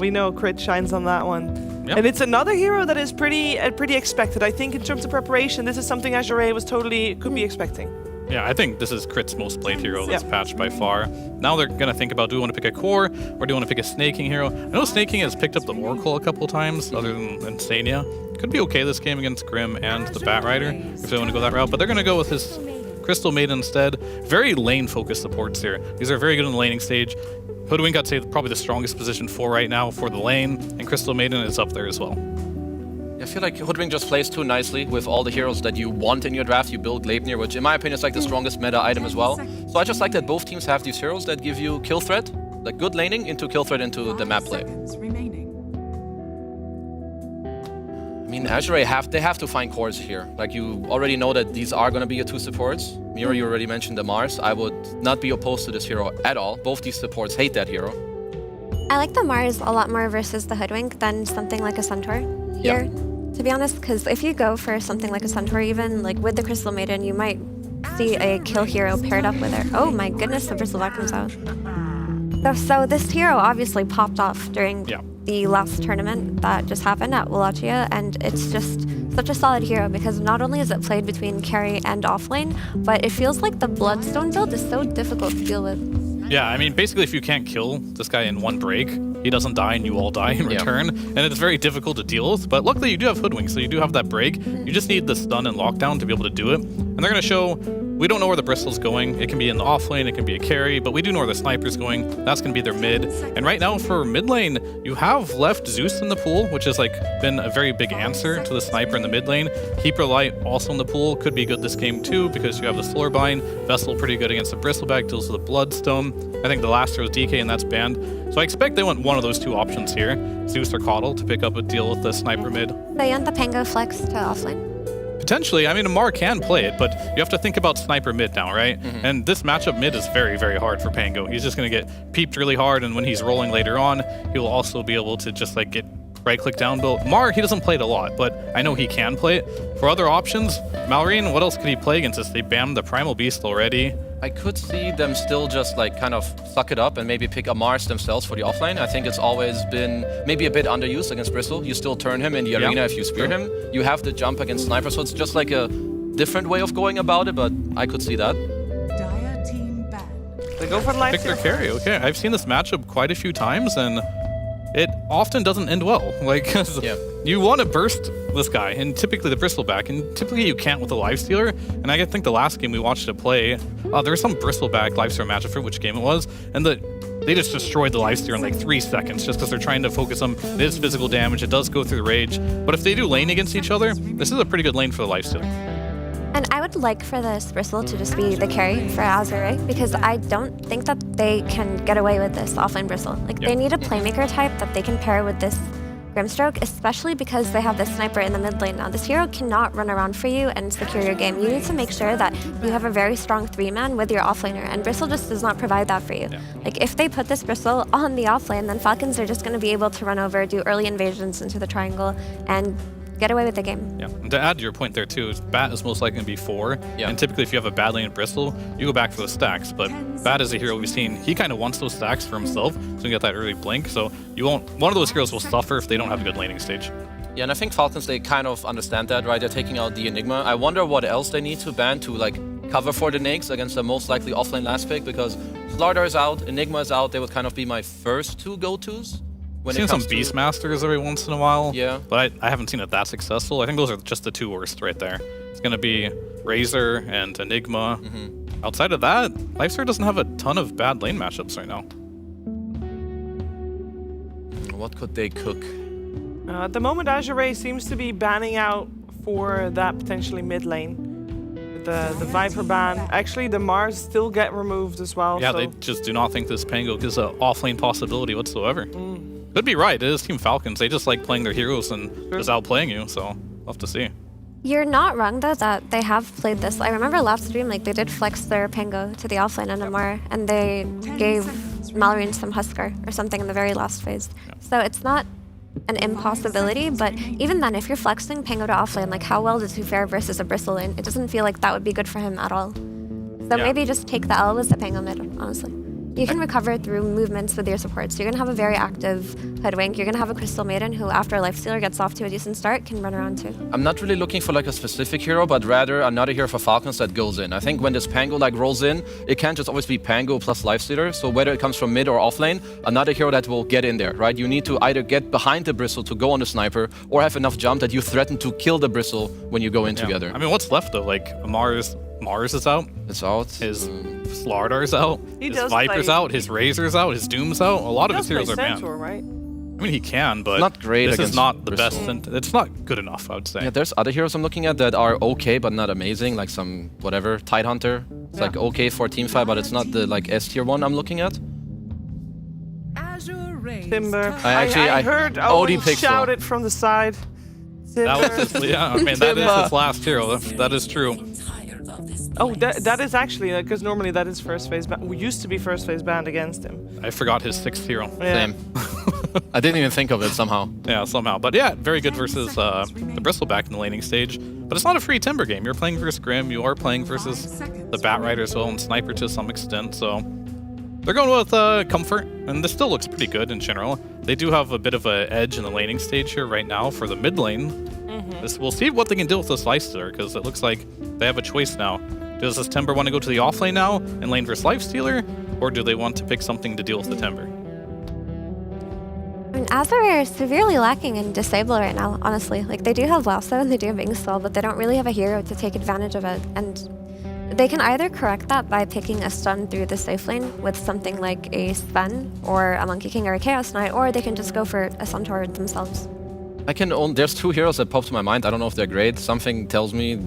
We know Crit shines on that one. Yep. And it's another hero that is pretty expected. I think in terms of preparation, this is something Azure was could be expecting. Yeah, I think this is Crit's most played hero this patch by far. Now they're going to think about, do we want to pick a core or do we want to pick a Snaking hero? I know Snaking has picked up the Oracle a couple times, other than Insania. Could be okay this game against Grim and the Bat Rider, if they want to go that route, but they're going to go with his Crystal Maiden instead. Very lane-focused supports here. These are very good in the laning stage. Hoodwink, I'd say, probably the strongest position for right now for the lane, and Crystal Maiden is up there as well. I feel like Hoodwink just plays too nicely with all the heroes that you want in your draft. You build Gleipnir, which in my opinion is like the strongest meta item as well. So I just like that both teams have these heroes that give you kill threat, like good laning into kill threat into the map play. I mean, Azure, they have to find cores here. Like, you already know that these are going to be your two supports. Mira, you already mentioned the Mars. I would not be opposed to this hero at all. Both these supports hate that hero. I like the Mars a lot more versus the Hoodwink than something like a Centaur here. to be honest, because if you go for something like a Centaur even, like with the Crystal Maiden, you might see a kill hero paired up with her. Oh my goodness, the Bristleback comes out. So this hero obviously popped off during the last tournament that just happened at Wallachia, and it's just such a solid hero because not only is it played between carry and offlane, but it feels like the Bloodstone build is so difficult to deal with. Yeah, I mean, basically, if you can't kill this guy in one break, he doesn't die and you all die in return, and it's very difficult to deal with. But luckily, you do have Hoodwink, so you do have that break. You just need the stun and lockdown to be able to do it. And they're going to show, we don't know where the Bristle's going. It can be in the off lane, it can be a carry, but we do know where the Sniper's going. That's going to be their mid. And right now, for mid lane, you have left Zeus in the pool, which has like been a very big answer to the Sniper in the mid lane. Keeper Light also in the pool, could be good this game too, because you have the Slowerbind. Vessel pretty good against the Bristleback, deals with the Bloodstone. I think the last hero is DK, and that's banned. So I expect they want one of those two options here, Zeus or Coddle, to pick up a deal with the Sniper mid. They want the Pango flex to offlane. Potentially, I mean, Amar can play it, but you have to think about Sniper mid now, right? And this matchup mid is very, very hard for Pango. He's just going to get peeped really hard, and when he's rolling later on, he'll also be able to just like get right-click down build. Mar, he doesn't play it a lot, but I know he can play it. For other options, Malrine, what else could he play against this? They banned the Primal Beast already. I could see them still just like kind of suck it up and maybe pick Amars themselves for the offlane. I think it's always been maybe a bit underused against Bristle. You still turn him in the arena if you spear him. You have the jump against Sniper, so it's just like a different way of going about it, but I could see that. Dire team ban. They go for the life Pick their carry, okay. I've seen this matchup quite a few times, and it often doesn't end well. Like, you want to burst this guy, and typically the Bristleback, and typically you can't with a Lifestealer. And I think the last game we watched it play, there was some Bristleback Lifestealer matchup for which game it was, and they just destroyed the Lifestealer in like 3 seconds just because they're trying to focus on it is physical damage, it does go through the rage. But if they do lane against each other, this is a pretty good lane for the Lifestealer. And I would like for this Bristle to just be the carry for Azure, because I don't think that they can get away with this offlane Bristle. Like, they need a playmaker type that they can pair with this Grimstroke, especially because they have this Sniper in the mid lane now. This hero cannot run around for you and secure your game. You need to make sure that you have a very strong 3-man with your offlaner, and Bristle just does not provide that for you. Like, if they put this Bristle on the offlane, then Falcons are just going to be able to run over, do early invasions into the triangle, and get away with the game. Yeah, and to add to your point there too, is Bat is most likely going to be 4. And typically if you have a bad lane in Bristle, you go back for the stacks. But Bat is a hero we've seen, he kind of wants those stacks for himself, so you get that early blink. So you won't, one of those heroes will suffer if they don't have a good laning stage. Yeah, and I think Falcons, they kind of understand that, right? They're taking out the Enigma. I wonder what else they need to ban to like cover for the Nags against the most likely offlane last pick, because Slardar is out, Enigma is out, they would kind of be my first 2 go-tos. I've seen some Beastmasters every once in a while, yeah, but I haven't seen it that successful. I think those are just the 2 worst right there. It's going to be Razor and Enigma. Outside of that, Lifestealer doesn't have a ton of bad lane matchups right now. What could they cook? At the moment, Azure seems to be banning out for that potentially mid lane. The Viper ban. Actually, the Mars still get removed as well. Yeah, so. they just do not think this Pango is an offlane possibility whatsoever. Could be right. It is Team Falcons. They just like playing their heroes and just outplaying you, so we'll have to see. You're not wrong, though, that they have played this. I remember last Dreamleague, they did flex their Pango to the offlane and Amar, and they gave Malrine some Huskar or something in the very last phase. So it's not an impossibility, but even then, if you're flexing Pango to offlane, like, how well does he fare versus a Bristle lane? It doesn't feel like that would be good for him at all. So maybe just take the L with the Pango mid, honestly. You can recover through movements with your supports. You're going to have a very active Hoodwink. You're going to have a Crystal Maiden who, after a Lifestealer gets off to a decent start, can run around too. I'm not really looking for like a specific hero, but rather another hero for Falcons that goes in. I think when this Pango like rolls in, it can't just always be Pango plus Lifestealer. So whether it comes from mid or offlane, another hero that will get in there, right? You need to either get behind the Bristle to go on the Sniper, or have enough jump that you threaten to kill the Bristle when you go in together. I mean, what's left though? Like, Mars is out. It's out. His Slardar's out. He his Viper's out. His Razor's out. His Doom's out. A lot of his heroes are banned. Right? I mean, he can, but not great. This is not the Bristle. best. It's not good enough, I would say. Yeah, there's other heroes I'm looking at that are okay, but not amazing. Like some whatever Tidehunter. It's like okay for teamfight, but it's not the like S tier one I'm looking at. Timber. I heard Odie Owen shout it from the side. Timber. That was his, yeah, I mean, that is his last hero. That is true. Oh, that is actually, because normally that is first phase ban. We used to be first phase banned against him. I forgot his 6th hero. Yeah. Same. I didn't even think of it somehow. Yeah, somehow. But yeah, very good versus the Bristleback in the laning stage. But it's not a free Timber game. You're playing versus Grim. You are playing versus the Bat Rider as well, and Sniper to some extent. So they're going with comfort, and this still looks pretty good in general. They do have a bit of an edge in the laning stage here right now for the mid lane. We'll see what they can do with this Lifestealer, because it looks like they have a choice now. Does this Timber want to go to the off lane now and lane versus Lifestealer, or do they want to pick something to deal with the Timber? I mean, Azure are severely lacking in Disable right now, honestly. Like, they do have Lasso and they do have Ingstall, but they don't really have a hero to take advantage of it. And they can either correct that by picking a stun through the safe lane with something like a Sven or a Monkey King or a Chaos Knight, or they can just go for a Centaur themselves. There's 2 heroes that pop to my mind. I don't know if they're great. Something tells me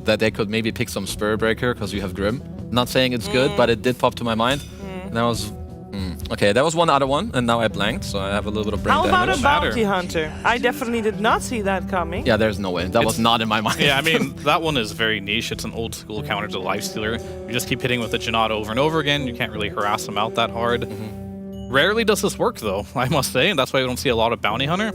that they could maybe pick some Spur Breaker because you have Grim. Not saying it's good, but it did pop to my mind. And that was... Okay, that was one other one, and now I blanked, so I have a little bit of brain damage. How about a Bounty Hunter? I definitely did not see that coming. Yeah, there's no way. That was not in my mind. Yeah, I mean, that one is very niche. It's an old school counter to Lifestealer. You just keep hitting with the Janata over and over again. You can't really harass them out that hard. Rarely does this work, though, I must say, and that's why we don't see a lot of Bounty Hunter.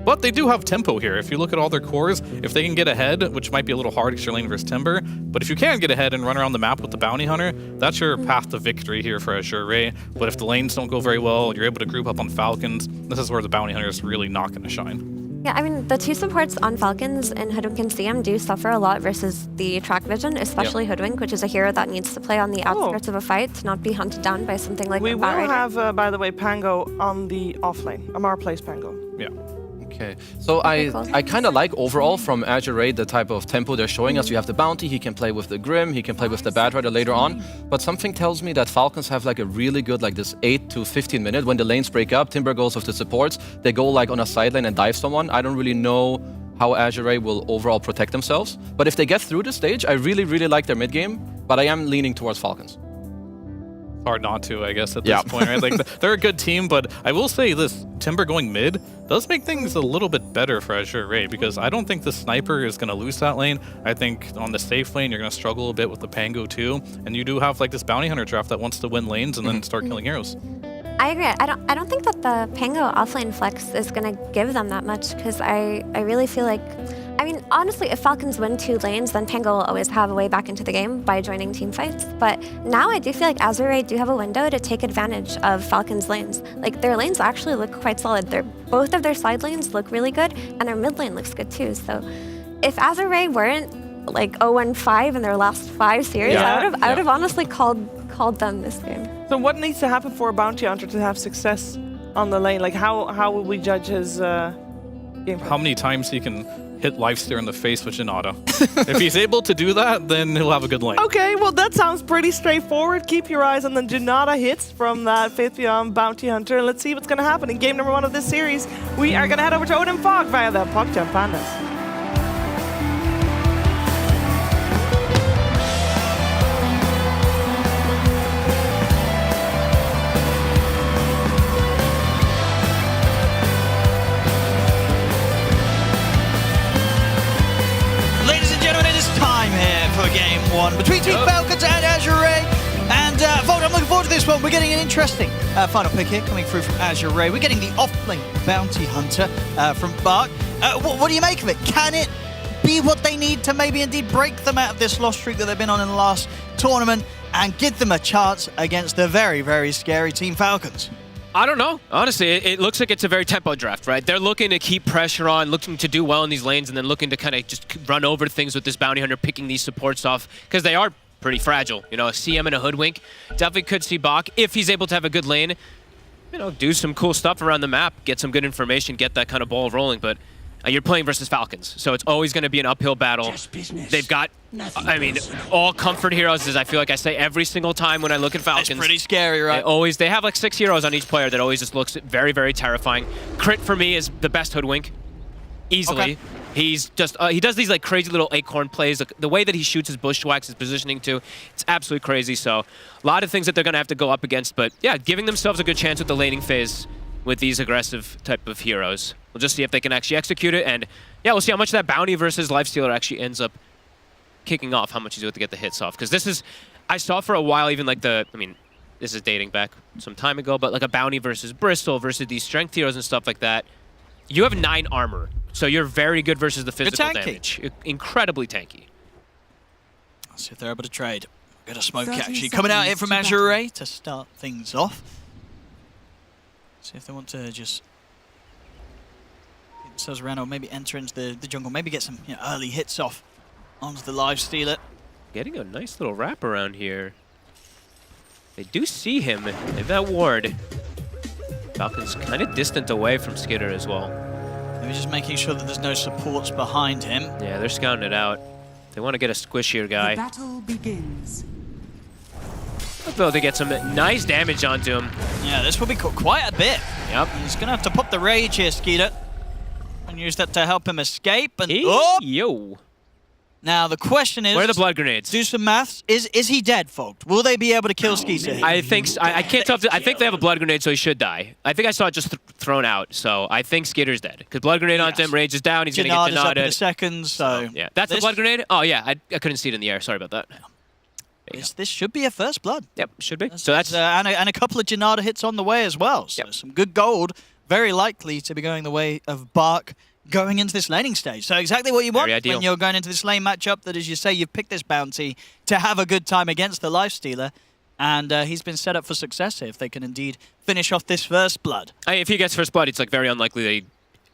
But they do have tempo here. If you look at all their cores, if they can get ahead, which might be a little hard because you're lane versus Timber, but if you can get ahead and run around the map with the Bounty Hunter, that's your path to victory here for Azure Ray. But if the lanes don't go very well, you're able to group up on Falcons, this is where the Bounty Hunter is really not going to shine. Yeah, I mean, the 2 supports on Falcons in Hoodwink and CM do suffer a lot versus the Track Vision, especially Hoodwink, which is a hero that needs to play on the outskirts of a fight to not be hunted down by something like We a will Bat Rider. have, by the way, Pango on the off lane. Amar plays Pango. Yeah. Okay, so I kind of like overall from Azure Raid the type of tempo they're showing us. You have the Bounty, he can play with the Grim, he can play with the Bat Rider later on. But something tells me that Falcons have like a really good like this 8 to 15 minute when the lanes break up, Timber goes with the supports, they go like on a side lane and dive someone. I don't really know how Azure Raid will overall protect themselves. But if they get through the stage, I really like their mid game, but I am leaning towards Falcons. Hard not to, I guess, at this point, right? Like, they're a good team, but I will say this, Timber going mid does make things a little bit better for Azure Ray, because I don't think the Sniper is going to lose that lane. I think on the safe lane, you're going to struggle a bit with the Pango too, and you do have like this Bounty Hunter draft that wants to win lanes and then start killing heroes. I agree. I don't think that the Pango offlane flex is going to give them that much, because I really feel like... I mean, honestly, if Falcons win 2 lanes, then Pango will always have a way back into the game by joining team fights. But now I do feel like Azure Ray do have a window to take advantage of Falcons' lanes. Like, their lanes actually look quite solid. Both of their side lanes look really good, and their mid lane looks good too. So if Azure Ray weren't like 0-5 in their last 5 series, I would have honestly called them this game. So what needs to happen for a Bounty Hunter to have success on the lane? Like, how will we judge his gameplay? How many times he can hit Lifestealer in the face with Janata. If he's able to do that, then he'll have a good lane. Okay, well that sounds pretty straightforward. Keep your eyes on the Janata hits from that Faith Beyond Bounty Hunter. Let's see what's going to happen in game number 1 of this series. We are going to head over to Odin Fogg via the PogChamp Pandas. Game 1 between Team Falcons and Azure Ray. And Vold, I'm looking forward to this one. We're getting an interesting final pick here coming through from Azure Ray. We're getting the off-lane Bounty Hunter from Bark. What do you make of it? Can it be what they need to maybe indeed break them out of this loss streak that they've been on in the last tournament and give them a chance against the very scary Team Falcons? I don't know. Honestly, it looks like it's a very tempo draft, right? They're looking to keep pressure on, looking to do well in these lanes, and then looking to kind of just run over things with this Bounty Hunter, picking these supports off, because they are pretty fragile. You know, a CM and a Hoodwink. Definitely could see Bach, if he's able to have a good lane, you know, do some cool stuff around the map, get some good information, get that kind of ball rolling, but you're playing versus Falcons, so it's always going to be an uphill battle. They've got, I mean, all comfort heroes, as I feel like I say every single time when I look at Falcons. It's pretty scary, right? They have like 6 heroes on each player that always just looks very terrifying. Crit for me is the best Hoodwink, easily. Okay. He's just, he does these like crazy little acorn plays. The way that he shoots his bushwhacks, his positioning too, it's absolutely crazy. So a lot of things that they're going to have to go up against, but yeah, giving themselves a good chance with the laning phase with these aggressive type of heroes. We'll just see if they can actually execute it, and yeah, we'll see how much that Bounty versus Lifestealer actually ends up kicking off, how much he's able to get the hits off. Because this is, I saw for a while even like this is dating back some time ago, but like a Bounty versus Bristol versus these strength heroes and stuff like that, you have 9 armor. So you're very good versus the physical damage. Incredibly tanky. Let's see if they're able to trade. Got a smoke actually coming out here from Azure to start things off. See if they want to just get themselves around or maybe enter into the jungle. Maybe get some early hits off onto the live stealer. Getting a nice little wrap around here. They do see him. They've that ward. Falcon's kind of distant away from Skitter as well. Maybe just making sure that there's no supports behind him. Yeah, they're scouting it out. They want to get a squishier guy. The battle begins. They'll to get some nice damage onto him. Yeah, this will be quite a bit. Yep. He's going to have to pop the rage here, Skeeter. And use that to help him escape. And Yo. Now, the question is... Where are the blood grenades? Do some maths. Is he dead, Fogged? Will they be able to kill Skeeter? I think so. I can't tell. I think they have a blood grenade, so he should die. I think I saw it just thrown out, so I think Skitter's dead. Because blood grenade onto him, rage is down, he's going to get Janada's up in a Janada. second, so... Yeah, that's the blood grenade? Oh, yeah, I couldn't see it in the air. Sorry about that. This should be a first blood. Yep, should be. So that's and a couple of Janada hits on the way as well. So some good gold, very likely to be going the way of Bark going into this laning stage. So exactly what you want when you're going into this lane matchup, that as you say, you've picked this bounty to have a good time against the Lifestealer. And he's been set up for success here if they can indeed finish off this first blood. If he gets first blood, it's like very unlikely that he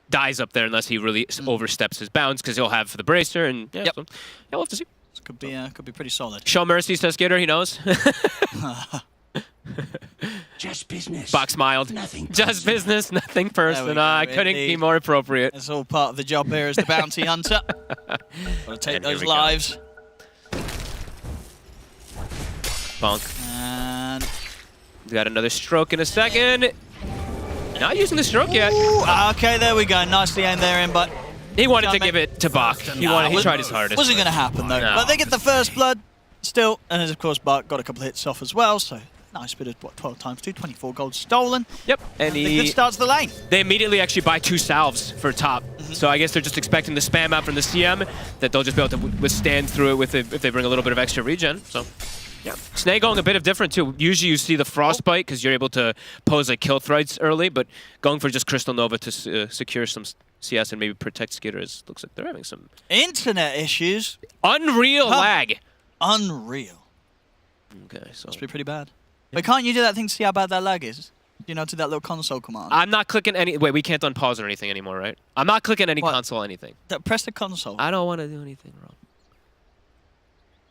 dies up there unless he really oversteps his bounds, because he'll have the bracer and so, we'll have to see. This could be pretty solid. Show mercy, says Skitter, he knows. Just business. Box smiled. Nothing Just business, nothing personal. I couldn't be more appropriate. It's all part of the job here as the bounty hunter. Gotta take And those here we lives. Bonk. And We got another stroke in a second. Not using the stroke yet. Okay, there we go. Nicely aimed there in, but he wanted to give it to Bak. He tried his hardest. Wasn't going to happen though. No. But they get the first blood still, and of course Bak got a couple of hits off as well. So nice bit of 12 times 2, 24 gold stolen. Yep, and the good starts the lane. They immediately actually buy 2 salves for top. So I guess they're just expecting the spam out from the CM that they'll just be able to withstand through it if they bring a little bit of extra regen. So. Yeah. Snake going a bit of different too. Usually you see the Frostbite because you're able to pose like kill threats early, but going for just Crystal Nova to secure some CS and maybe protect Skitters. Looks like they're having some internet issues. Unreal lag. Unreal. Okay, so must be pretty bad. But can't you do that thing to see how bad that lag is? You know, to that little console command. I'm not clicking any. Wait, we can't unpause or anything anymore, right? I'm not clicking any console anything. Press the console. I don't want to do anything wrong.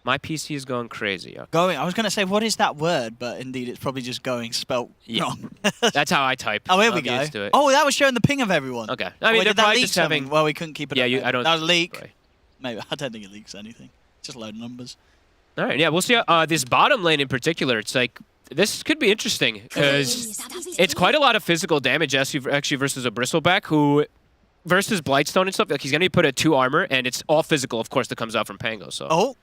My PC is going crazy. Okay. Going. I was going to say, what is that word? But indeed, it's probably just going spelt wrong. That's how I type. Oh, here we go. Oh, that was showing the ping of everyone. Okay. I mean, they're probably just having. Well, we couldn't keep it. Yeah, up, I don't. That was a leak. Right. Maybe I don't think it leaks anything. Just load numbers. All right. Yeah, we'll see. This bottom lane in particular, it's like this could be interesting because it's quite a lot of physical damage actually versus a Bristleback who. Versus Blightstone and stuff. Like he's going to put a 2 armor, and it's all physical, of course, that comes out from Pango. So. Oh.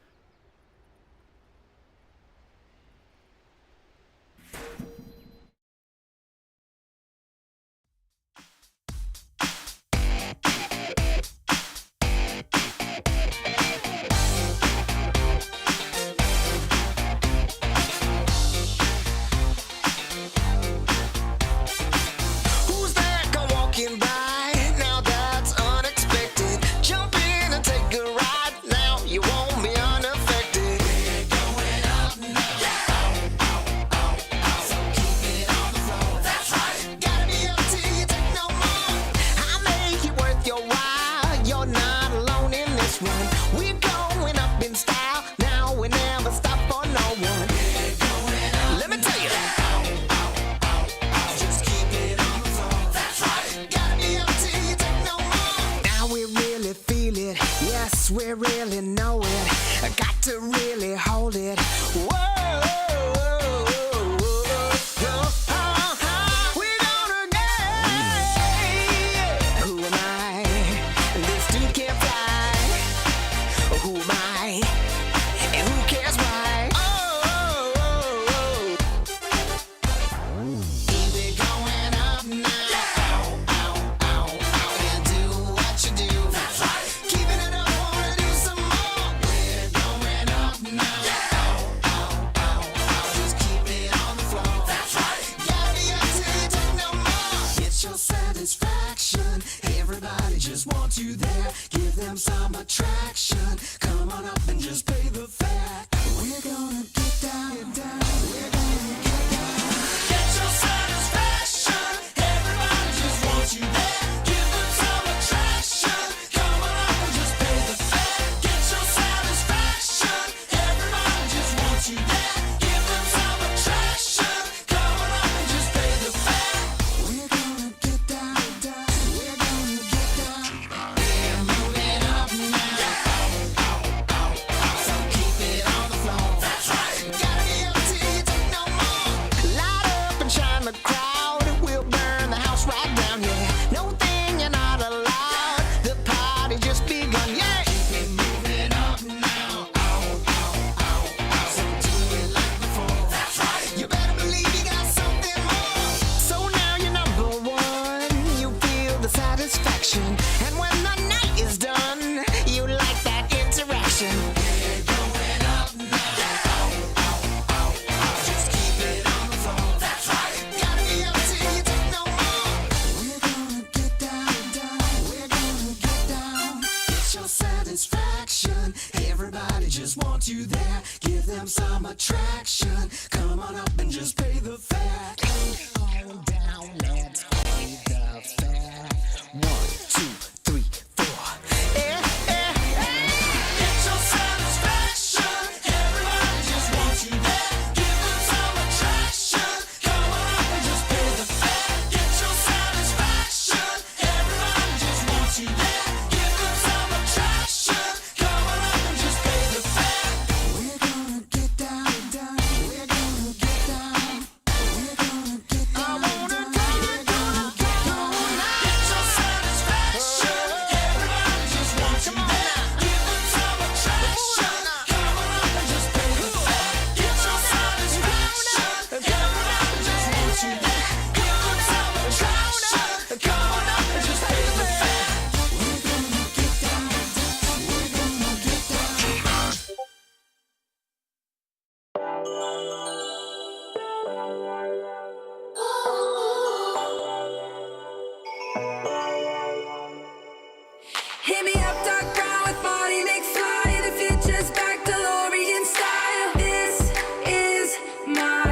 Now that's unexpected. Jump in and take a ride. Now you won't be under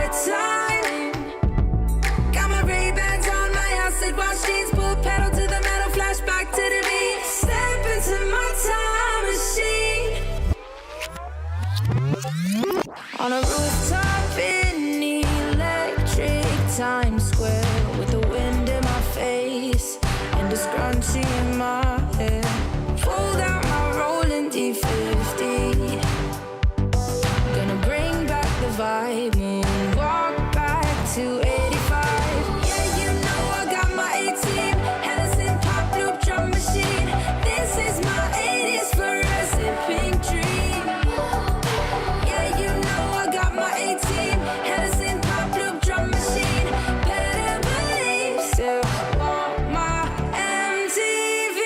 every time. Got my Ray-Bans on, my acid wash jeans, pull pedal to the metal, flashback to the beat. Step into my time machine. On a rooftop in electric Times Square, with the wind in my face and a scrunchie in my hair. Fold out my rolling D50. Gonna bring back the vibe, moonwalk back to 85. Yeah, you know I got my A-team, Hennessy pop loop drum machine. This is my 80s fluorescent pink dream. Yeah, you know I got my A-team, Hennessy pop loop drum machine. Better believe, still want my MTV.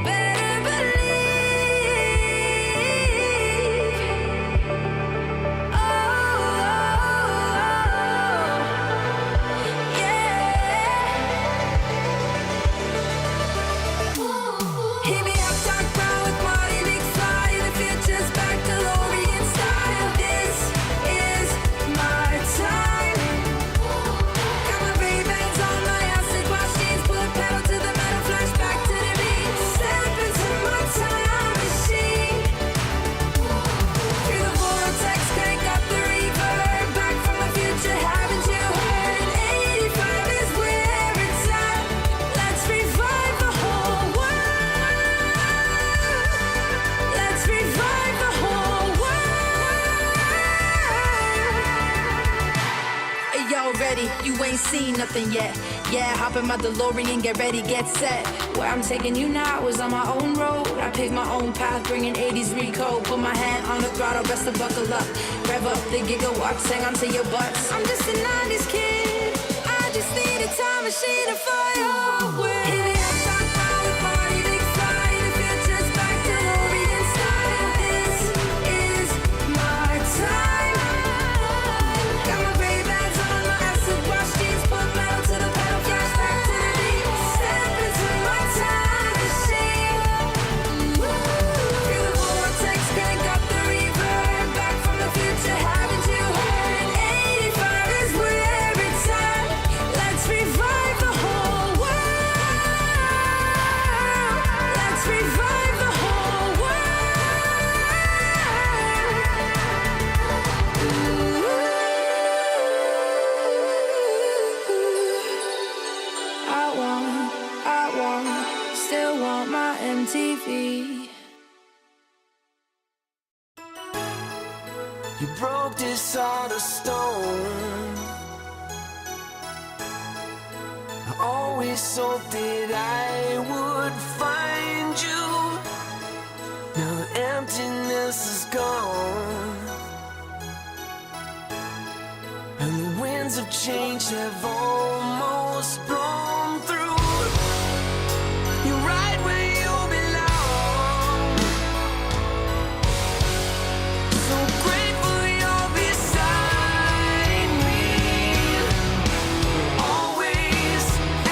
Better believe. Oh, yeah. Hit me up, Doc Brown with Marty McFly. The future's back, DeLorean style. This is my time. Got my Ray-Bans on, my acid wash jeans, pull pedal to the metal, flashback to the beat. Step into my time machine. Through the vortex, crank up the reverb. Back from the future, haven't you heard? 85 is where it's at. Let's revive the whole world. Let's revive the whole world. Hey, y'all ready? You ain't seen nothing yet. Yeah, hop in my DeLorean, get ready, get set. Where I'm taking you now is on my own road. I pick my own path, bringing 80s recode. Put my hand on the throttle, best to buckle up. Rev up the gigawatts, hang on to your butts. I'm just a 90s kid. I just need a time machine to fly away. Hit me up, Doc Brown with Marty McFly. The future's back, DeLorean style. This is my time. Got my Ray-Bans on, my acid wash jeans, pull metal to the pedal, flashback to the beat. Step into my time machine. Through the vortex, crank up the reverb. Back from the future, haven't you heard? 85 is where it's at. Let's revive the whole world. Let's revive the whole world. Still want my MTV. You broke this heart of stone. I always hoped that I would find you. Now the emptiness is gone, and the winds of change have almost blown through. You're right where you belong. So grateful you're beside me, always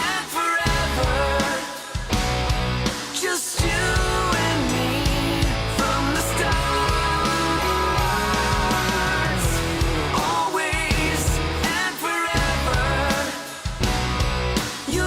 and forever. Just you and me from the start. Always and forever. You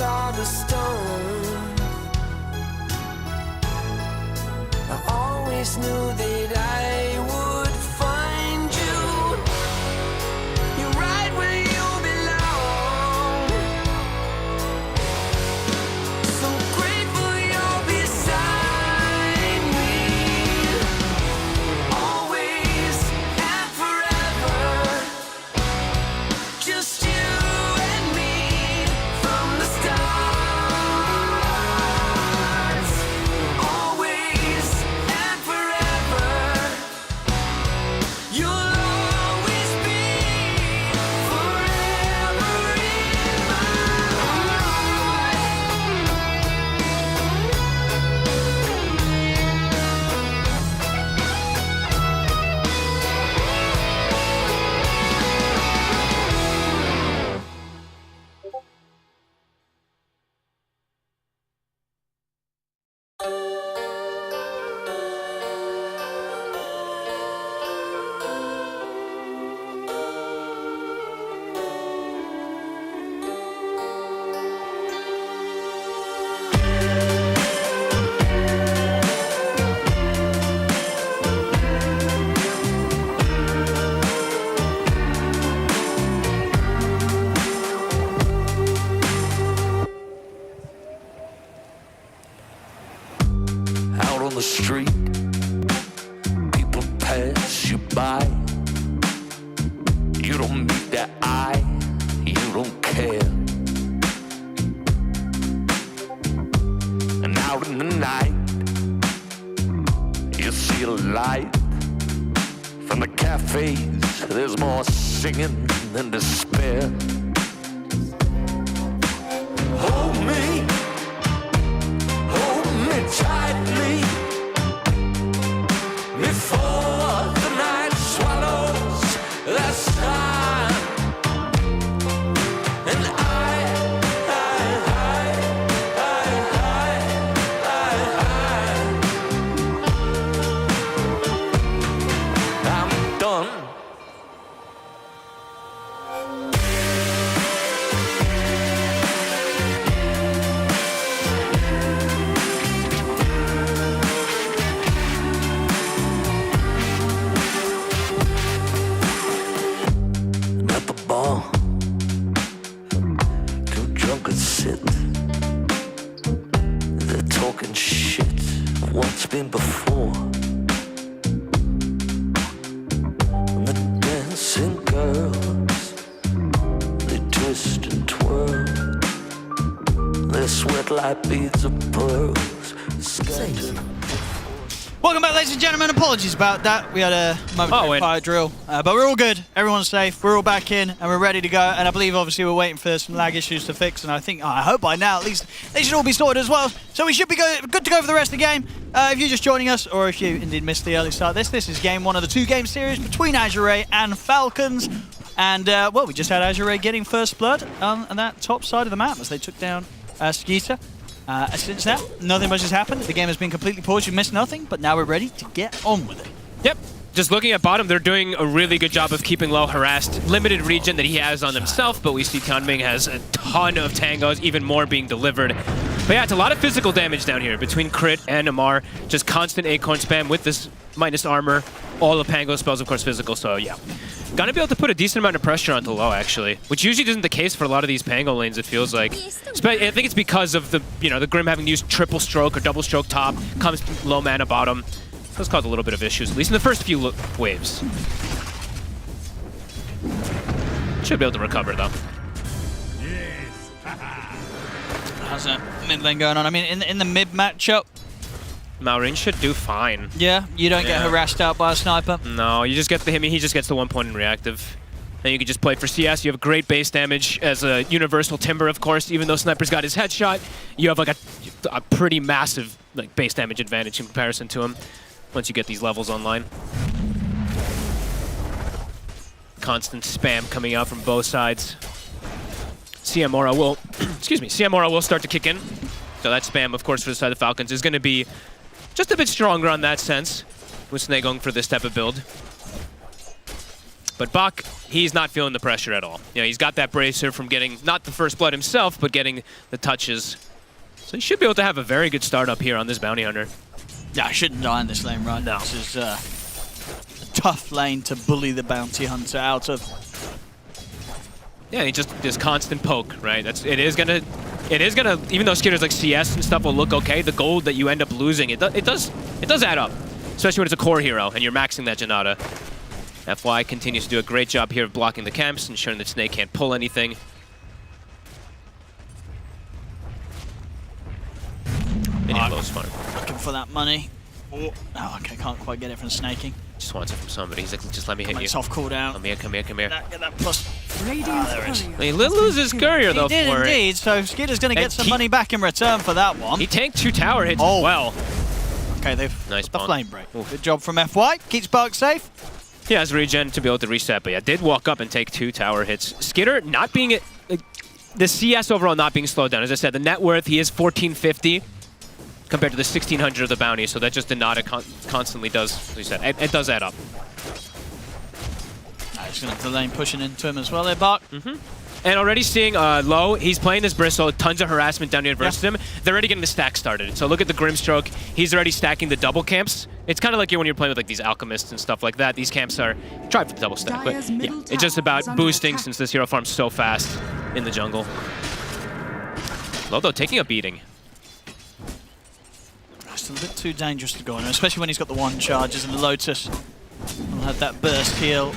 are the stone. I always knew that I would find you. You're right where you belong. So grateful you're beside me. Always and forever. Just you and me from the stars. Always and forever. You'll always be forever in my Out on the street, people pass you by. You don't meet their eye, you don't care. And out in the night, you see a light. From the cafes, there's more singing than despair. Hold me tightly before the night swallows the sun. And I'm done. At the bar, too drunk to sit. They're talking shit of what's been before. And the dancing girls, they twist and twirl. They sweat like beads of pearls scattered. Welcome back, ladies and gentlemen. Apologies about that. We had a momentary fire drill, but we're all good. Everyone's safe. We're all back in, and we're ready to go. And I believe, obviously, we're waiting for some lag issues to fix. And I hope by now, at least, they should all be sorted as well. So we should be good to go for the rest of the game. If you're just joining us, or if you indeed missed the early start of this is game one of the two-game series between Azure and Falcons. And, well, we just had Azure getting first blood on that top side of the map as they took down Skeeter. Since that, nothing much has happened. The game has been completely paused. You missed nothing, but now we're ready to get on with it. Yep. Just looking at bottom, they're doing a really good job of keeping low harassed. Limited regen that he has on himself, but we see Tianming has a ton of tangos, even more being delivered. But yeah, it's a lot of physical damage down here between Crit and Amar. Just constant acorn spam with this minus armor. All the Pango spells, of course, physical, so yeah. Gonna be able to put a decent amount of pressure onto low, actually, which usually isn't the case for a lot of these Pango lanes, it feels like. I think it's because of the Grim having used triple stroke or double stroke top, comes low mana bottom. That's caused a little bit of issues, at least in the first few waves. Should be able to recover, though. How's that mid lane going on? I mean, in the mid matchup, Maureen should do fine. Yeah, you don't get harassed out by a sniper. No, you just get the he just gets the 1 point in reactive. Then you can just play for CS. You have great base damage as a universal Timber, of course. Even though Sniper's got his headshot, you have like a pretty massive like base damage advantage in comparison to him once you get these levels online. Constant spam coming out from both sides. CMora will, excuse me, CMora will start to kick in. So that spam, of course, for the side of the Falcons is going to be just a bit stronger on that sense with Snake going for this type of build. But Bach, he's not feeling the pressure at all. You know, he's got that bracer from getting not the first blood himself, but getting the touches. So he should be able to have a very good start up here on this Bounty Hunter. Yeah, I shouldn't die in this lane right now. This is a tough lane to bully the Bounty Hunter out of. Yeah, he just this constant poke, right? It is gonna even though Skitter's like CS and stuff will look okay, the gold that you end up losing, it does add up. Especially when it's a core hero and you're maxing that Janata. FY continues to do a great job here of blocking the camps, ensuring that Snake can't pull anything. Looking for that money. Oh, okay, can't quite get it from Snaking. Just wants it from somebody. He's like, just let me hit you. It's off cooldown. Come here, come here, come here. Get that plus. There it is. He loses Courier though for it. He did indeed, so Skitter's going to get some money back in return for that one. He tanked 2 tower hits as well. Okay, they've nice the flame break. Good job from FY. Keeps Bark safe. He has regen to be able to reset, but yeah, did walk up and take 2 tower hits. Skitter not being the CS overall not being slowed down. As I said, the net worth, he is 1450 compared to the 1600 of the bounty, so that just did not constantly does, as you said, it does add up. He's going to have the lane pushing into him as well there, Bark. And already seeing Low, he's playing this Bristle, tons of harassment down here versus him. They're already getting the stack started. So look at the Grimstroke, he's already stacking the double camps. It's kind of like when you're playing with like these alchemists and stuff like that. These camps are, try for the double stack, but yeah, it's just about boosting since this hero farms so fast in the jungle. Low though, taking a beating. It's a bit too dangerous to go on, especially when he's got the 1 charges and the Lotus will have that burst heal.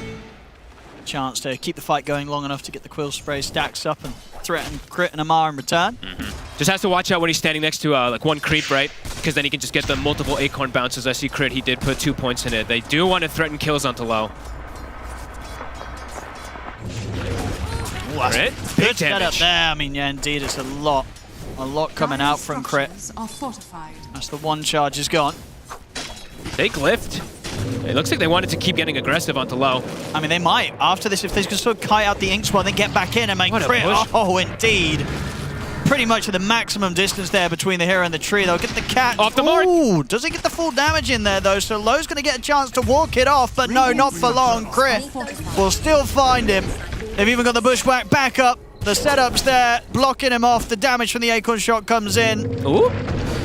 Chance to keep the fight going long enough to get the Quill Spray stacks up and threaten crit and Amar in return. Just has to watch out when he's standing next to like 1 creep, right? Because then he can just get the multiple acorn bounces. I see crit, he did put 2 points in it. They do want to threaten kills onto Low. Crit? Good setup there. I mean, yeah, indeed, it's a lot coming out from crit. That's the 1 charge is gone. They glyphed. It looks like they wanted to keep getting aggressive onto Low. I mean, they might. After this, if they can sort of kite out the ink swell, then get back in and make crit. Oh, indeed. Pretty much at the maximum distance there between the hero and the tree. They'll get the cat. Off the mark. Ooh, does he get the full damage in there, though? So Low's going to get a chance to walk it off, but no, not for long. Crit will still find him. They've even got the bushwhack back up. The setup's there, blocking him off. The damage from the acorn shot comes in. Ooh.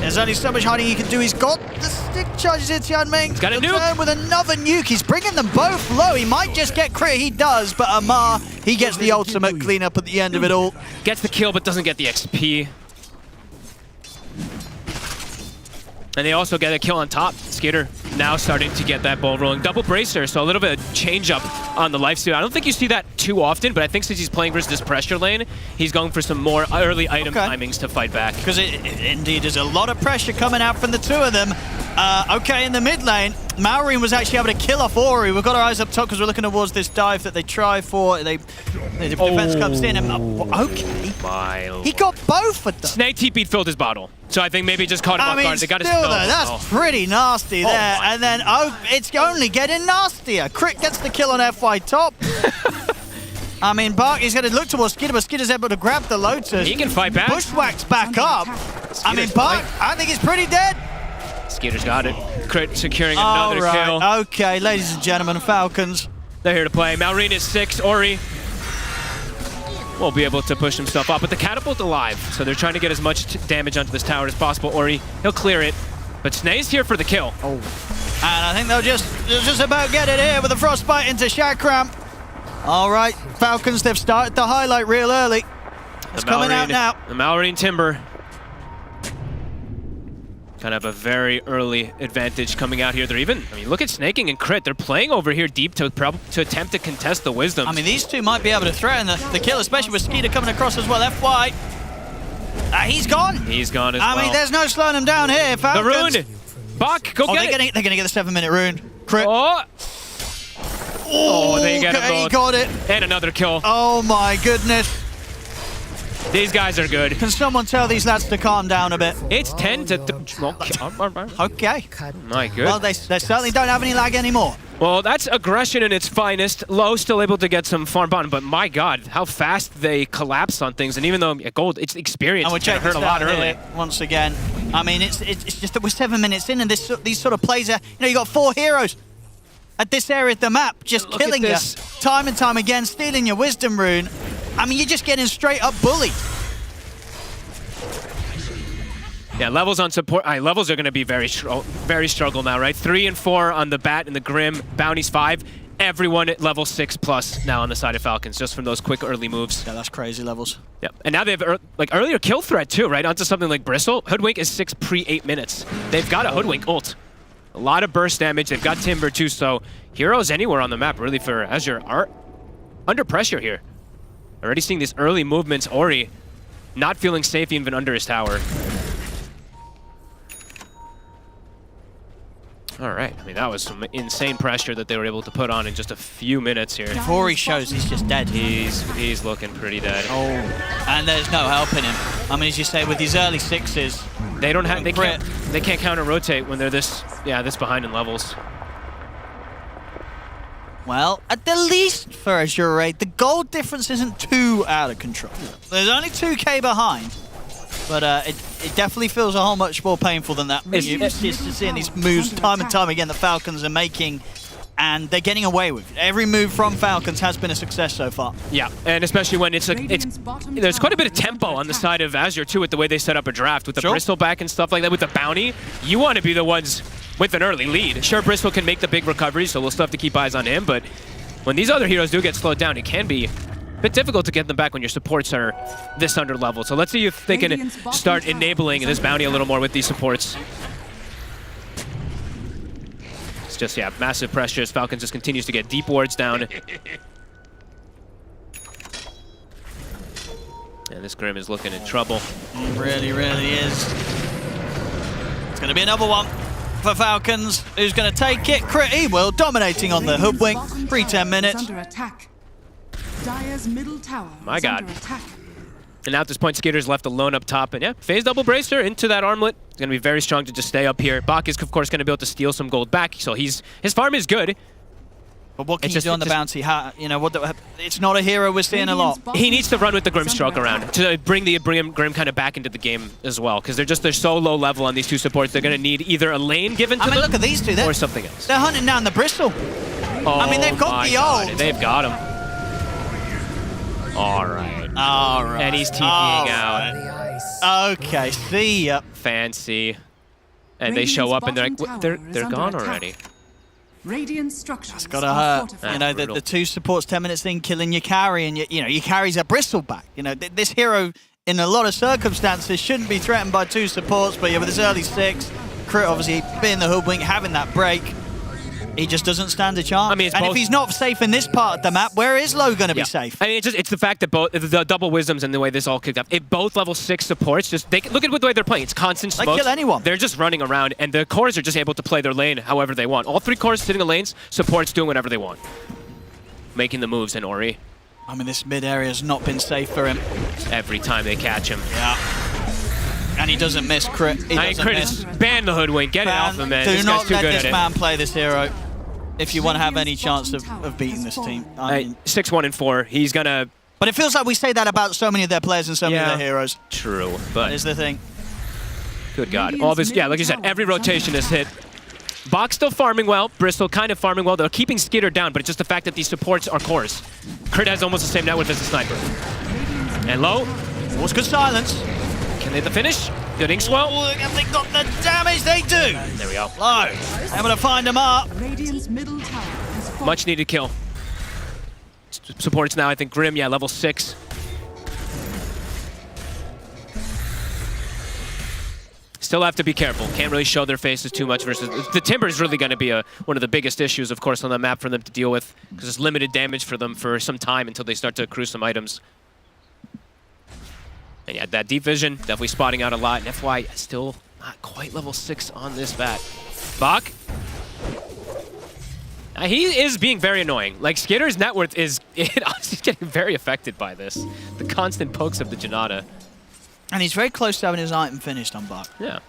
There's only so much hiding he can do. He's got the stick charges in Tianming. He's got a nuke. With another nuke. He's bringing them both low. He might just get crit. He does, but Amar, he gets the ultimate cleanup at the end of it all. Gets the kill, but doesn't get the XP. And they also get a kill on top. Skitter now starting to get that ball rolling. Double bracer, so a little bit of change up on the lifesteal. I don't think you see that too often, but I think since he's playing versus this pressure lane, he's going for some more early item timings to fight back. Because it indeed is a lot of pressure coming out from the 2 of them. Okay, in the mid lane, Maureen was actually able to kill off Ori. We've got our eyes up top because we're looking towards this dive that they try for. The defense comes in and okay. Mild. He got both of them. Snake TP'd filled his bottle. So I think maybe just caught him off guard. They got still though, that's pretty nasty there. And then it's only getting nastier. Crit gets the kill on FY top. I mean, Bark is going to look towards Skitter, but Skitter's able to grab the Lotus. He can fight back. Bushwhack's back up. I mean, Bark, I think he's pretty dead. Skitter's got it. Crit securing another kill. Okay, ladies and gentlemen, Falcons. They're here to play. Malrine is 6. Ori will be able to push himself up, but the catapult alive, so they're trying to get as much damage onto this tower as possible. Ori, he'll clear it, but Snae's here for the kill. And I think they'll just about get it here with the frostbite into Shakram. All right, Falcons, they've started the highlight real early. It's coming out now. The Malrine Timber. Kind of a very early advantage coming out here. They're even, I mean, look at Snaking and Crit. They're playing over here deep to attempt to contest the Wisdom. I mean, these two might be able to threaten the kill, especially with Skeeter coming across as well. FY. He's gone. He's gone as well. I mean, there's no slowing him down here. Falcons. The rune. Bach, go get it. They're going to get the 7-minute rune. Crit. Oh, they get him both. He got it. And another kill. Oh, my goodness. These guys are good. Can someone tell these lads to calm down a bit? It's 10 to... Okay. My good. Well, they certainly don't have any lag anymore. Well, that's aggression in its finest. Low still able to get some farm bottom, but my God, how fast they collapse on things. And even though gold, it's experience. And we're hurt a lot early. Once again. I mean, it's just that we're 7 minutes in, and these sort of plays are, you got 4 heroes at this area of the map just killing you. time and time again, stealing your Wisdom Rune. I mean, you're just getting straight up bullied. Yeah, levels on support. Levels are going to be very struggle now, right? 3 and 4 on the Bat and the Grim. Bounties 5. Everyone at level 6+ now on the side of Falcons, just from those quick early moves. Yeah, that's crazy levels. Yeah, and now they have like earlier kill threat too, right? Onto something like Bristle. Hoodwink is 6 pre-8 minutes. They've got a Hoodwink ult. A lot of burst damage. They've got Timber too, so heroes anywhere on the map really for Azure are under pressure here. Already seeing these early movements. Ori not feeling safe even under his tower. All right, I mean, that was some insane pressure that they were able to put on in just a few minutes here. Before he shows he's just dead. He's looking pretty dead. Oh, and there's no helping him. I mean, as you say, with these early 6s, they don't have, they can't counter rotate when they're this behind in levels. Well, at the least for Azure Raid, the gold difference isn't too out of control. There's only 2k behind. But it definitely feels a whole much more painful than that. You're just seeing these moves time and time again that Falcons are making, and they're getting away with it. Every move from Falcons has been a success so far. Yeah, and especially when there's quite a bit of tempo on the side of Azure too, with the way they set up a draft, with the Bristle back and stuff like that, with the bounty. You want to be the ones with an early lead. Sure, Bristle can make the big recovery, so we'll still have to keep eyes on him, but when these other heroes do get slowed down, it can be a bit difficult to get them back when your supports are this under level. So let's see if they can start enabling this bounty a little more with these supports. It's just, yeah, massive pressure as Falcons just continues to get deep wards down. And this Grim is looking in trouble. It really, really is. It's going to be another one for Falcons. Who's going to take it? Crit, he will, dominating on the Hoodwink. Pre-10 minutes. Dire's middle tower My God. And now at this point, Skitter's left alone up top. And yeah, phase double bracer into that armlet. It's going to be very strong to just stay up here. Bach is, of course, going to be able to steal some gold back. So his farm is good. But what can you do on the bounty? You know, it's not a hero we're seeing a lot. He needs to run with the Grim Stroke around to bring the Grim kind of back into the game as well. Because they're so low level on these two supports. They're going to need either a lane given to them look at these two. or something else. They're hunting down the Bristle. Oh, I mean, they've got the ult. They've got him. All right. And he's TPing out. Okay, see ya. Fancy. And they show up and they're like, they're gone already. Radiant structures. That's gotta hurt. You know, the two supports 10 minutes in, killing your carry, and you know, your carry's a Bristle back. You know, this hero in a lot of circumstances shouldn't be threatened by two supports, but yeah, with his early 6, Crit obviously being the Hoodwink, having that break, he just doesn't stand a chance. I mean, and if he's not safe in this part of the map, where is Low going to be safe? I mean, it's the fact that both the double wisdoms and the way this all kicked up. If both level 6 supports, look at the way they're playing. It's constant smokes. They kill anyone. They're just running around, and the cores are just able to play their lane however they want. All 3 cores sitting in lanes, supports doing whatever they want, making the moves. And Ori, I mean, this mid area has not been safe for him. Every time they catch him. Yeah. And he doesn't miss Crit. Crit is ban the Hoodwink. Get it off him, man. Do not let this man play this hero if you want to have any chance of beating this team. I mean, 6-1 and 4. He's gonna. But it feels like we say that about so many of their players and so many of their heroes. True, but is the thing. Good God. All this, like you said, every rotation is hit. Bach still farming well. Bristol kind of farming well. They're keeping Skitter down, but it's just the fact that these supports are cores. Crit has almost the same net worth as the sniper. And Low. What's good silence? Can they the finish? Good Inkswell. Have they got the damage? They do. There we go. Low. Able to find them up. Radiant's middle tower. Much needed kill. Supports now, I think Grim, level 6. Still have to be careful. Can't really show their faces too much versus... The Timber is really going to be one of the biggest issues, of course, on the map for them to deal with, because it's limited damage for them for some time until they start to accrue some items. And yeah, that deep vision, definitely spotting out a lot. And FY still not quite level 6 on this bat. Bach. He is being very annoying. Like, Skitter's net worth is he's getting very affected by this. The constant pokes of the Janata. And he's very close to having his item finished on Bach. Yeah.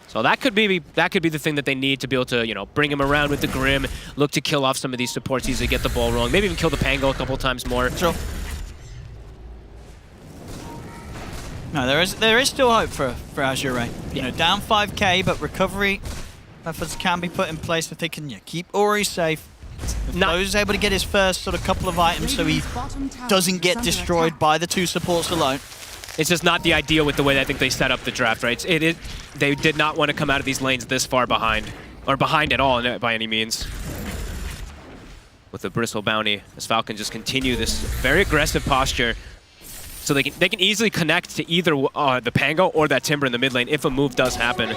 So that could be the thing that they need to be able to, bring him around with the Grim, look to kill off some of these supports easily, get the ball rolling, maybe even kill the Pango a couple times more. Sure. No, there is still hope for Azure Rain. You know, down 5k, but recovery methods can be put in place if they can keep Ori safe. Flo's able to get his first sort of couple of items so he doesn't get destroyed by the 2 supports alone. It's just not the ideal with the way I think they set up the draft, right? They did not want to come out of these lanes this far behind, or behind at all by any means. With the Bristle Bounty, as Falcon just continue this very aggressive posture, so they can easily connect to either the Pango or that Timber in the mid lane if a move does happen.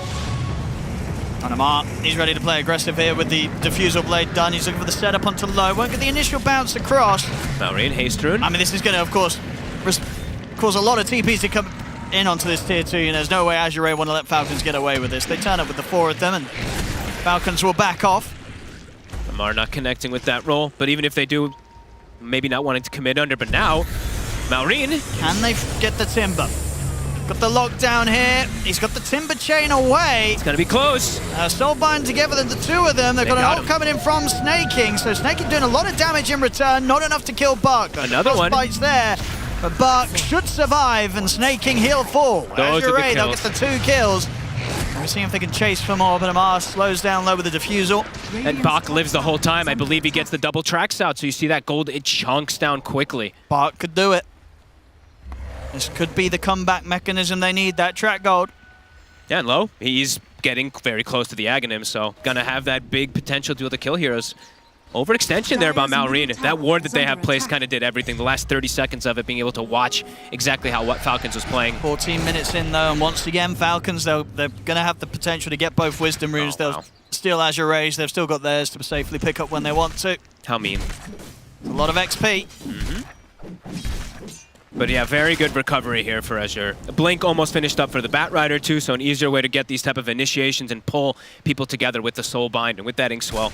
Panama, he's ready to play aggressive here with the Diffusal Blade done. He's looking for the setup onto low. Won't get the initial bounce across. Maureen, Haste Rune. I mean, this is going to, of course, cause a lot of TPs to come in onto this tier 2. There's no way Azure want to let Falcons get away with this. They turn up with the 4 of them, and Falcons will back off. Amar not connecting with that roll, but even if they do, maybe not wanting to commit under, but now, Maureen. Can they get the Timber? Got the lockdown here. He's got the Timber chain away. It's going to be close. Soulbind together, the 2 of them. They've got an ult coming in from Snaking. So Snaking doing a lot of damage in return. Not enough to kill Bark. Another one. Bites there. But Bark should survive, and Snaking he'll fall. Those are the kills. They'll get the 2 kills. We'll see if they can chase for more, but Amar slows down low with the Diffusal. And Bach lives the whole time. I believe he gets the double tracks out, so you see that gold, it chunks down quickly. Bark could do it. This could be the comeback mechanism they need, that track gold. Yeah, and low, he's getting very close to the Aghanim, so gonna have that big potential to be able to kill heroes. Overextension there by Maureen. That ward that they have placed kind of did everything. The last 30 seconds of it, being able to watch exactly what Falcons was playing. 14 minutes in though, and once again, Falcons, they're going to have the potential to get both Wisdom Runes. They'll steal Azure Rays. They've still got theirs to safely pick up when they want to. How mean. A lot of XP. But yeah, very good recovery here for Azure. Blink almost finished up for the Batrider too, so an easier way to get these type of initiations and pull people together with the Soulbind and with that Inkswell.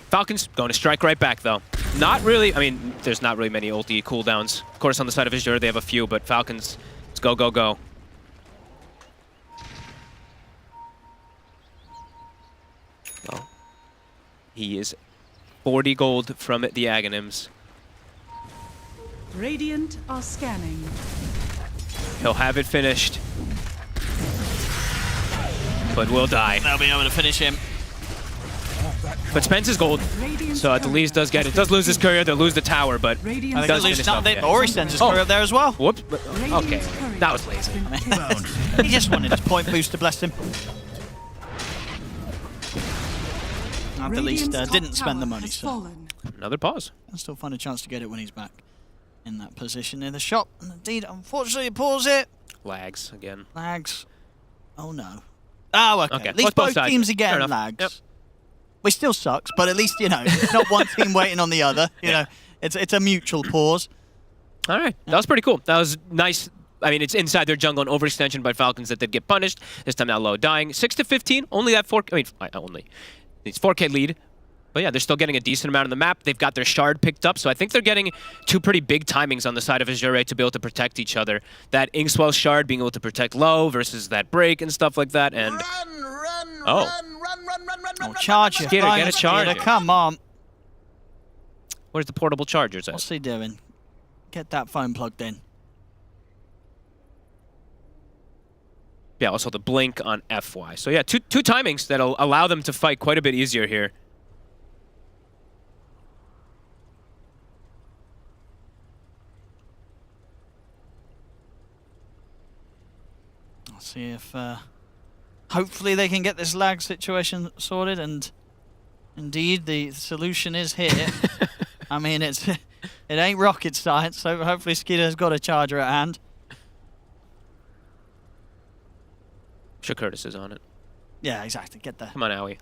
Falcons going to strike right back though. Not really, I mean, there's not really many ulti cooldowns. Of course, on the side of Azure, they have a few, but Falcons, let's go, go, go. Well, he is 40 gold from the Aghanims. Radiant are scanning. He'll have it finished. But will die. They'll be able to finish him. But Spence is gold, so at the least does get it. Does lose his courier, they'll lose the tower, but does finish off. Ori sends his courier up there as well. Whoops. Okay, that was lazy. He just wanted his point boost to bless him. At the least, didn't spend the money, so. Another pause. I'll still find a chance to get it when he's back in that position near the shop. And indeed, unfortunately, pulls it. Lags again. Lags. Oh no. Oh, okay. At least both both teams again lags. Yep. Which still sucks, but at least, you know, it's not one team waiting on the other. You know, it's a mutual pause. All right. That was pretty cool. That was nice. I mean, it's inside their jungle and overextension by Falcons that did get punished. This time now low dying. 6-15. Only that 4K. I mean, only. It's 4K lead. But yeah, they're still getting a decent amount of the map. They've got their shard picked up, so I think they're getting 2 pretty big timings on the side of Azure to be able to protect each other. That Inkswell shard being able to protect low versus that break and stuff like that. And Oh, charger. Skitter, get a charger. Come on. Where's the portable chargers at? What's he doing? Get that phone plugged in. Yeah, also the blink on FY. So yeah, two timings that'll allow them to fight quite a bit easier here. I'll see if hopefully they can get this lag situation sorted, and indeed the solution is here. I mean, it ain't rocket science, so hopefully Skitter's got a charger at hand. Sure, Curtis is on it. Yeah, exactly. Come on, Owie.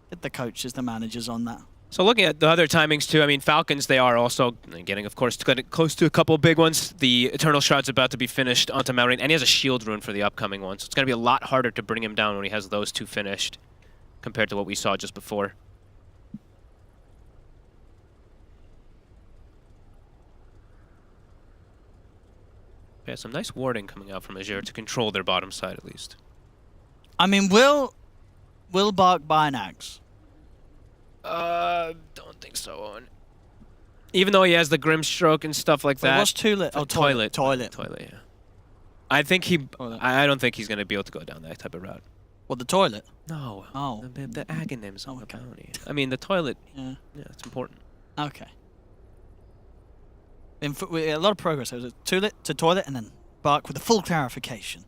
Get the coaches, the managers on that. So looking at the other timings too, I mean, Falcons, they are also getting, of course, close to a couple of big ones. The Eternal Shroud's about to be finished onto Maureen, and he has a shield rune for the upcoming one. So it's going to be a lot harder to bring him down when he has those 2 finished compared to what we saw just before. Yeah, some nice warding coming out from Azure to control their bottom side at least. I mean, will Bark buy an axe? Don't think so, Owen. Even though he has the Grimstroke and stuff like that. What's Toilet? Oh, Toilet, yeah. I think I don't think he's going to be able to go down that type of route. What, the toilet? No. Oh. The agonyms on the bounty. I mean, the toilet. Yeah. Yeah, it's important. Okay. A lot of progress. There was a toilet, and then Bark with a full clarification.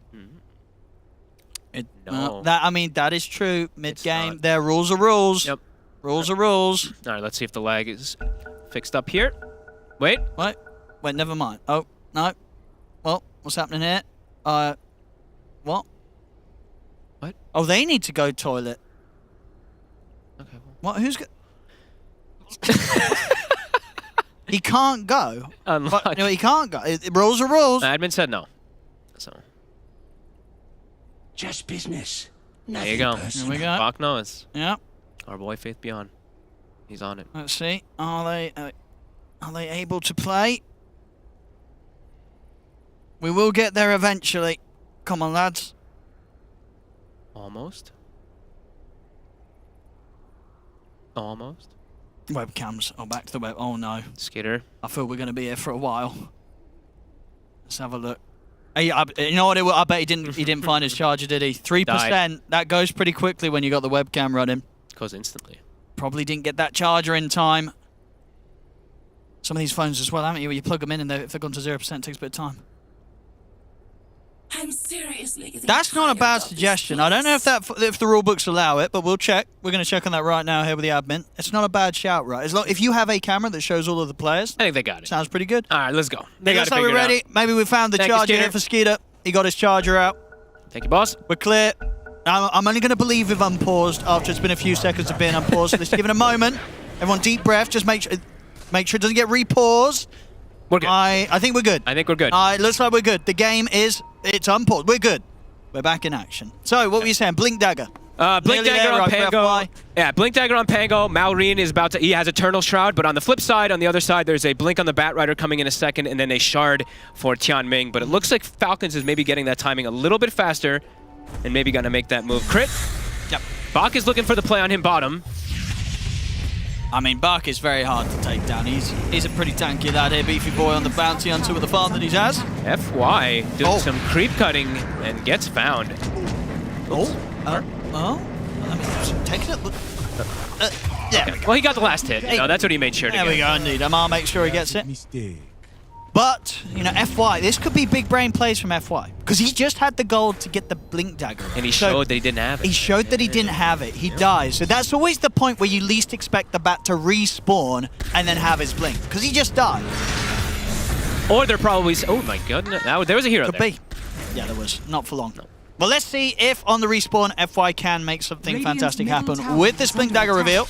No. That is true. Mid-game, their rules are rules. Yep. Rules are rules. All right, let's see if the lag is fixed up here. Wait. Wait, never mind. Oh, no. Well, what's happening here? What? What? Oh, they need to go toilet. Okay. What? Who's He can't go. Unlocked. No, he can't go. Rules are rules. Admin said no. So. Just business. There you go. Here we go. Bach knows. Yep. Our boy Faith Beyond. He's on it. Let's see. Are they able to play? We will get there eventually. Come on, lads. Almost. Almost. Webcams. Oh, back to the web. Oh, no. Skitter. I feel we're going to be here for a while. Let's have a look. Hey, you know what? I bet he didn't find his charger, did he? 3%. Died. That goes pretty quickly when you got the webcam running. Goes instantly. Probably didn't get that charger in time. Some of these phones as well, haven't you? Where you plug them in and if they've gone to 0%, it takes a bit of time. I'm seriously. That's not a bad suggestion. I don't know if the rule books allow it, but we'll check. We're going to check on that right now here with the admin. It's not a bad shout, right? If you have a camera that shows all of the players, I think they got it. Sounds pretty good. All right, let's go. They got it. Looks like we're ready. Maybe we found the charger here for Skeeter. He got his charger out. Thank you, boss. We're clear. I'm only going to believe if unpaused after it's been a few seconds of being unpaused. So let's give it a moment. Everyone, deep breath. Just make sure it doesn't get repaused. We're good. I think we're good. I think we're good. Looks like we're good. The game it's unpaused. We're good. We're back in action. So, what were you saying? Blink Dagger. Blink Dagger on Pango. Yeah, Blink Dagger on Pango. Malrine is about to. He has Eternal Shroud, but on the flip side, on the other side, there's a Blink on the Batrider coming in a second, and then a Shard for Tianming. But it looks like Falcons is maybe getting that timing a little bit faster, and maybe going to make that move. Crit. Yep. Bach is looking for the play on him bottom. I mean, Bach is very hard to take down. He's a pretty tanky lad here, beefy boy on the bounty hunter with the farm that he has. FY doing some creep cutting and gets found. I mean, taking it. Yeah. Okay. Well, he got the last hit. You know, that's what he made sure to There get. we go, indeed. I'll make sure he gets it. But, FY, this could be big brain plays from FY. Because he just had the gold to get the Blink Dagger. And he showed that he didn't have it. He showed that he didn't have it. He dies. So that's always the point where you least expect the bat to respawn and then have his Blink. Because he just died. Or they're probably... Oh, my goodness. There was a hero Could there. be. Yeah, there was. Not for long. No. Well, let's see if on the respawn, FY can make something fantastic happen with this Blink Dagger reveal.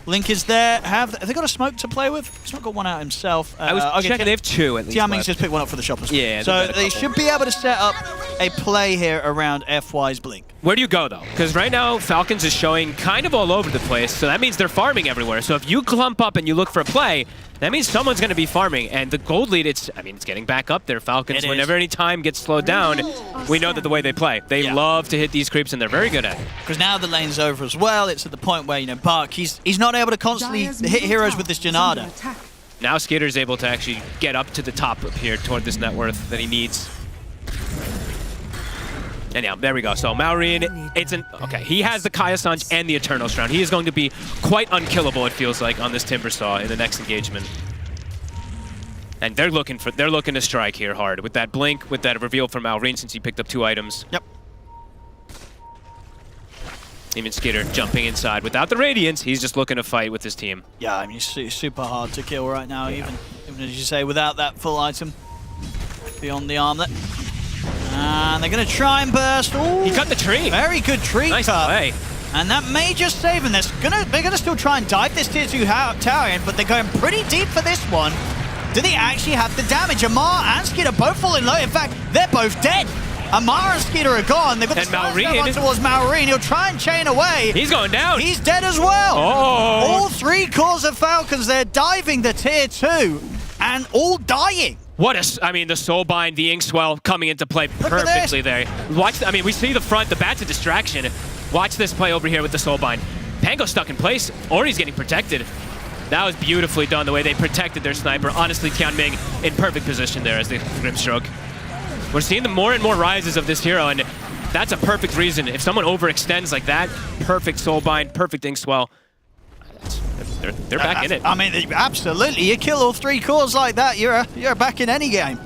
Link is there. Have they got a smoke to play with? He's not got one out himself. I was checking. They have two at least. Tianming's just picked one up for the shop as well. Yeah. So they should be able to set up a play here around FY's Blink. Where do you go, though? Because right now, Falcons is showing kind of all over the place, so that means they're farming everywhere. So if you clump up and you look for a play, that means someone's going to be farming. And the gold lead, it's getting back up there. Falcons, whenever any time gets slowed down, we know that the way they play. They love to hit these creeps, and they're very good at it. Because now the lane's over as well. It's at the point where, Bark, he's not able to constantly hit heroes with this Janada. Now Skitter's able to actually get up to the top up here toward this net worth that he needs. And yeah, there we go. So Malrine, okay, he has the Kaya Sanj and the Eternal Shroud. He is going to be quite unkillable, it feels like, on this Timbersaw in the next engagement. And they're looking to strike here hard with that blink, with that reveal from Malrine since he picked up 2 items. Yep. Even Skitter jumping inside without the Radiance. He's just looking to fight with his team. Yeah, I mean, he's super hard to kill right now, even as you say, without that full item beyond the armlet. And they're going to try and burst. Ooh, he cut the tree. Very good tree nice cut. Play. And that may just save him. They're gonna still try and dive this tier 2 tower in, but they're going pretty deep for this one. Do they actually have the damage? Amar and Skeeter both falling low. In fact, they're both dead. Amar and Skeeter are gone. They've got the Malrine towards Malrine. He'll try and chain away. He's going down. He's dead as well. Oh. All 3 cores of Falcons, they're diving the tier 2 and all dying. What the Soulbind, the Inkswell coming into play perfectly there. We see the front, the bat's a distraction. Watch this play over here with the Soulbind. Pango stuck in place, or he's getting protected. That was beautifully done, the way they protected their sniper. Honestly, Tianming in perfect position there as the Grimstroke. We're seeing the more and more rises of this hero, and that's a perfect reason. If someone overextends like that, perfect soulbind, perfect ink swell. They're back in it. I mean, absolutely. You kill all 3 cores like that, you're back in any game.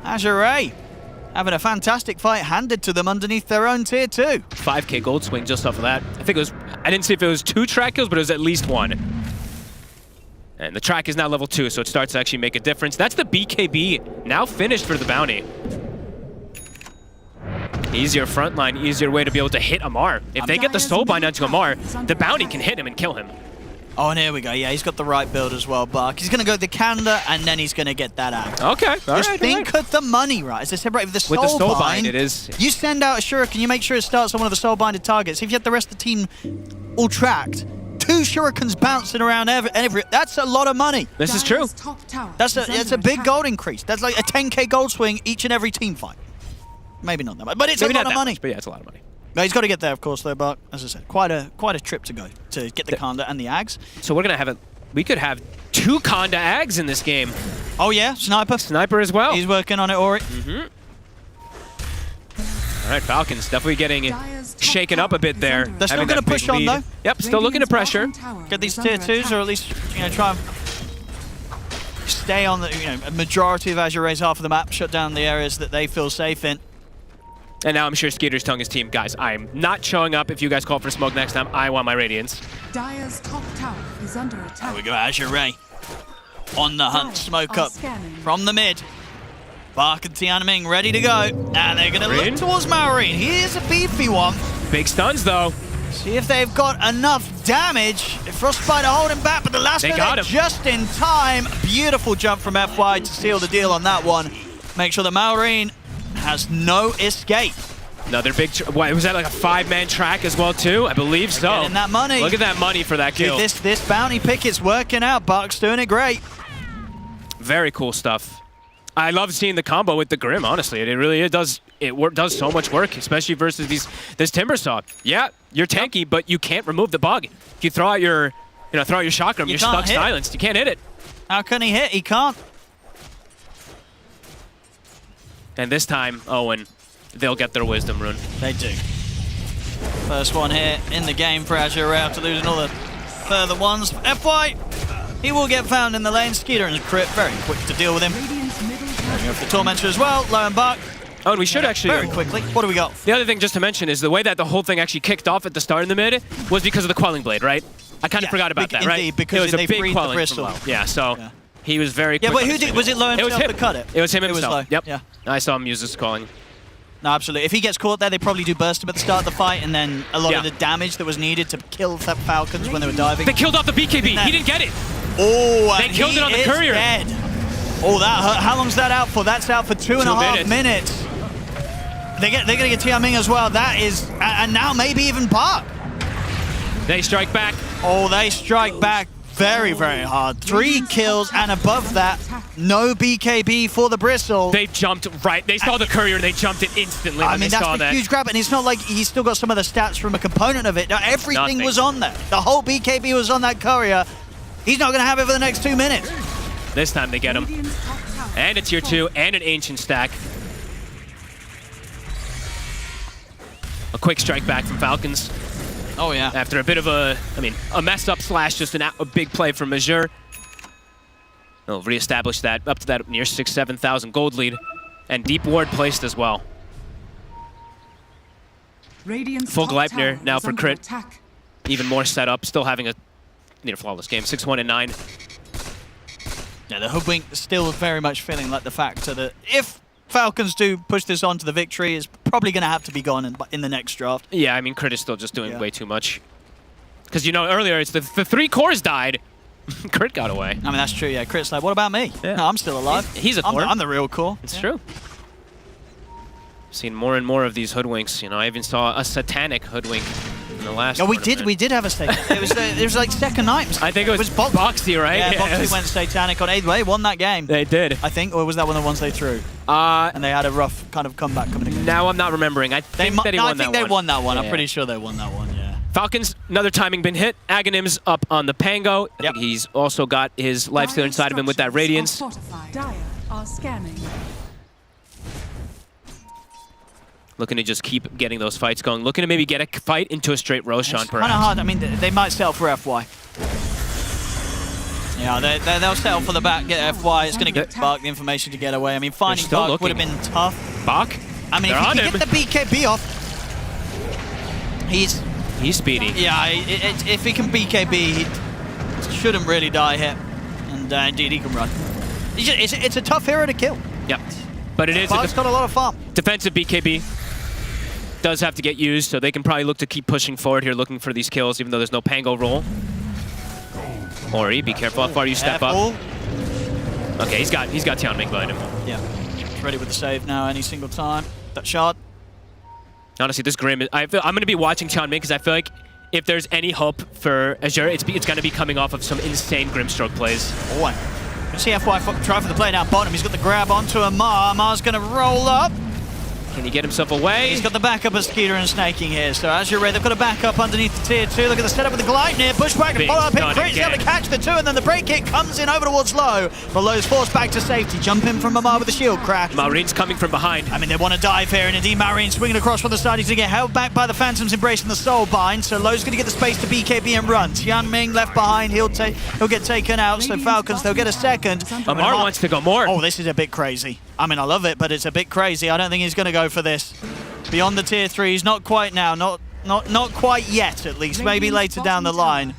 Azure Ray having a fantastic fight handed to them underneath their own tier 2. 5k gold swing just off of that. I think it was, I didn't see if it was 2 track kills, but it was at least 1. And the track is now level 2, so it starts to actually make a difference. That's the BKB now finished for the bounty. Easier frontline, easier way to be able to hit Amar. If they get the soulbind onto Amar, the bounty can hit him and kill him. Oh, and here we go. Yeah, he's got the right build as well, Bark. He's going to go the Kanda, and then he's going to get that axe. Okay, Just think of the money, right? As I said, right, with the With the soulbind, soulbind, it is. You send out a shuriken, you make sure it starts on one of the soulbinded targets. If you have the rest of the team all tracked, 2 shurikens bouncing around every that's a lot of money. This is true. It's a big gold increase. That's like a 10k gold swing each and every team fight. Maybe not that much, but it's Maybe a lot not of that money. much, but yeah, it's a lot of money. No, he's got to get there, of course, though, Bark. As I said, quite a trip to go to get the Kanda and the Ags. So we're gonna have we could have 2 Kanda Ags in this game. Oh yeah, Sniper. Sniper as well. He's working on it, Ori. All right, Falcons definitely getting shaken up a bit there. They're still going to push on, though. Yep, still looking to pressure. Get these tier 2s, or at least try and stay on the a majority of Azure Ray's half of the map, shut down the areas that they feel safe in. And now I'm sure Skeeter's telling his team, guys, I'm not showing up if you guys call for smoke next time. I want my Radiance. Dire's top tower is under attack. There we go, Azure Ray. On the hunt, smoke up from the mid. Bark and Tianming ready to go. And they're going to look towards Maureen. He is a beefy one. Big stuns, though. See if they've got enough damage. Frostbite are holding back, but the last minute just in time. Beautiful jump from FY to seal the deal on that one. Make sure that Maureen has no escape. Another big, was that like a 5-man track as well too? I believe so. Getting that money. Look at that money for that kill. Dude, this bounty pick is working out. Bark's doing it great. Very cool stuff. I love seeing the combo with the Grim, honestly. It does so much work, especially versus this Timbersaw. Yeah, you're tanky, but you can't remove the bug. If you throw out your chakram, you're stuck silenced. You can't hit it. How can he hit? He can't. And this time, Owen, they'll get their wisdom rune. They do. First one here in the game for Azure Ray after losing all the further ones. FY, he will get found in the lane. Skeeter and crit, very quick to deal with him. Going for the Tormentor as well, low and Bark. Oh, and we should actually... Very quickly. What do we got? The other thing just to mention is the way that the whole thing actually kicked off at the start in the mid was because of the Quelling Blade, right? I kind of forgot about that, right? Indeed, because it was they a big freed the Quelling Bristol. from low. Yeah, so he was very quick. Yeah, but who did? Was it low himself him. to cut it? It was him It was himself. low. Yep. Yeah. I saw him use this Quelling. No, absolutely. If he gets caught there, they probably do burst him at the start of the fight, and then a lot of the damage that was needed to kill the Falcons when they were diving. They killed off the BKB. He didn't get it. Oh, they killed it on the courier. Dead. Oh, that hurt. How long's that out for? That's out for 2.5 minutes. They're going to get Tianming as well. That is, and now maybe even Bark. They strike back. Oh, they strike back very, very hard. 3 kills, and above that, no BKB for the Bristle. They jumped right. They saw the courier, and they jumped it instantly when they saw that. That's a huge grab, and it's not like he's still got some of the stats from a component of it. Now, everything was on there. The whole BKB was on that courier. He's not going to have it for the next 2 minutes. This time they get him. And a tier 2, and an ancient stack. A quick strike back from Falcons. Oh, yeah. After a bit of a mess up / just a big play from Majeur. They'll reestablish that up to that near 6,000-7,000 gold lead. And deep ward placed as well. Full Gleipnir now for crit. Even more setup. Still having a near flawless game. 6-1 and 9. Yeah, the Hoodwink still very much feeling like the factor that if Falcons do push this on to the victory, is probably going to have to be gone in the next draft. Yeah, I mean, Crit is still just doing way too much. Because, earlier, it's the 3 cores died. Crit got away. I mean, that's true, yeah. Crit's like, what about me? Yeah. No, I'm still alive. He's a core. I'm the real core. It's true. Seen more and more of these hoodwinks. I even saw a satanic hoodwink in the last tournament. We did have a satanic. it was like second night. I think it was Boxy, right? Yeah, Boxy went satanic on 8th way, won that game. They did. I think, or was that one of the ones they threw? And they had a rough kind of comeback coming in. Now I'm not remembering. I think they won that one. They won that one. I'm pretty sure they won that one, yeah. Falcons, another timing been hit. Aghanim's up on the Pango. I think he's also got his lifesteal inside of him with that Radiance. Dire are scanning. Looking to just keep getting those fights going. Looking to maybe get a fight into a straight Roshan, It's perhaps. kind of hard. I mean, they might settle for FY. Yeah, they'll settle for the back, get FY. It's going to get Bark the information to get away. I mean, finding Bark would have been tough. Bark? I mean, if he can get the BKB off, he's speedy. Yeah, if he can BKB, he shouldn't really die here. And indeed, he can run. It's a tough hero to kill. Yep. But it is Bark's got a lot of farm. Defensive BKB does have to get used, so they can probably look to keep pushing forward here, looking for these kills, even though there's no Pango roll. Ori, be careful how far you step up. Okay, he's got Tianming behind him. Yeah, he's ready with the save now any single time. That shot. Honestly, this Grim, I'm going to be watching Tianming because I feel like if there's any hope for Azure, it's going to be coming off of some insane Grimstroke plays. Oh, you see FY try for the play down bottom. He's got the grab onto Amar. Amar's going to roll up. Can he get himself away? He's got the backup of Skeeter and Snaking here. So as you're ready, they've got a backup underneath the tier 2. Look at the setup with the glide near. Pushback and follow up hit. Crit's able to catch the 2, and then the break hit comes in over towards Low. But Low's forced back to safety. Jump in from Amar with the shield crack. Maureen's coming from behind. I mean, they want to dive here, and indeed Maureen swinging across from the side. He's going to get held back by the Phantoms embracing the soul bind. So Low's going to get the space to BKB and run. Tianming left behind. He'll get taken out. So Falcons, they'll get a second. Amar wants to go more. Oh, this is a bit crazy. I mean, I love it, but it's a bit crazy. I don't think he's going to go for this. Beyond the tier 3s, not quite now, not quite yet at least. Maybe later down the line,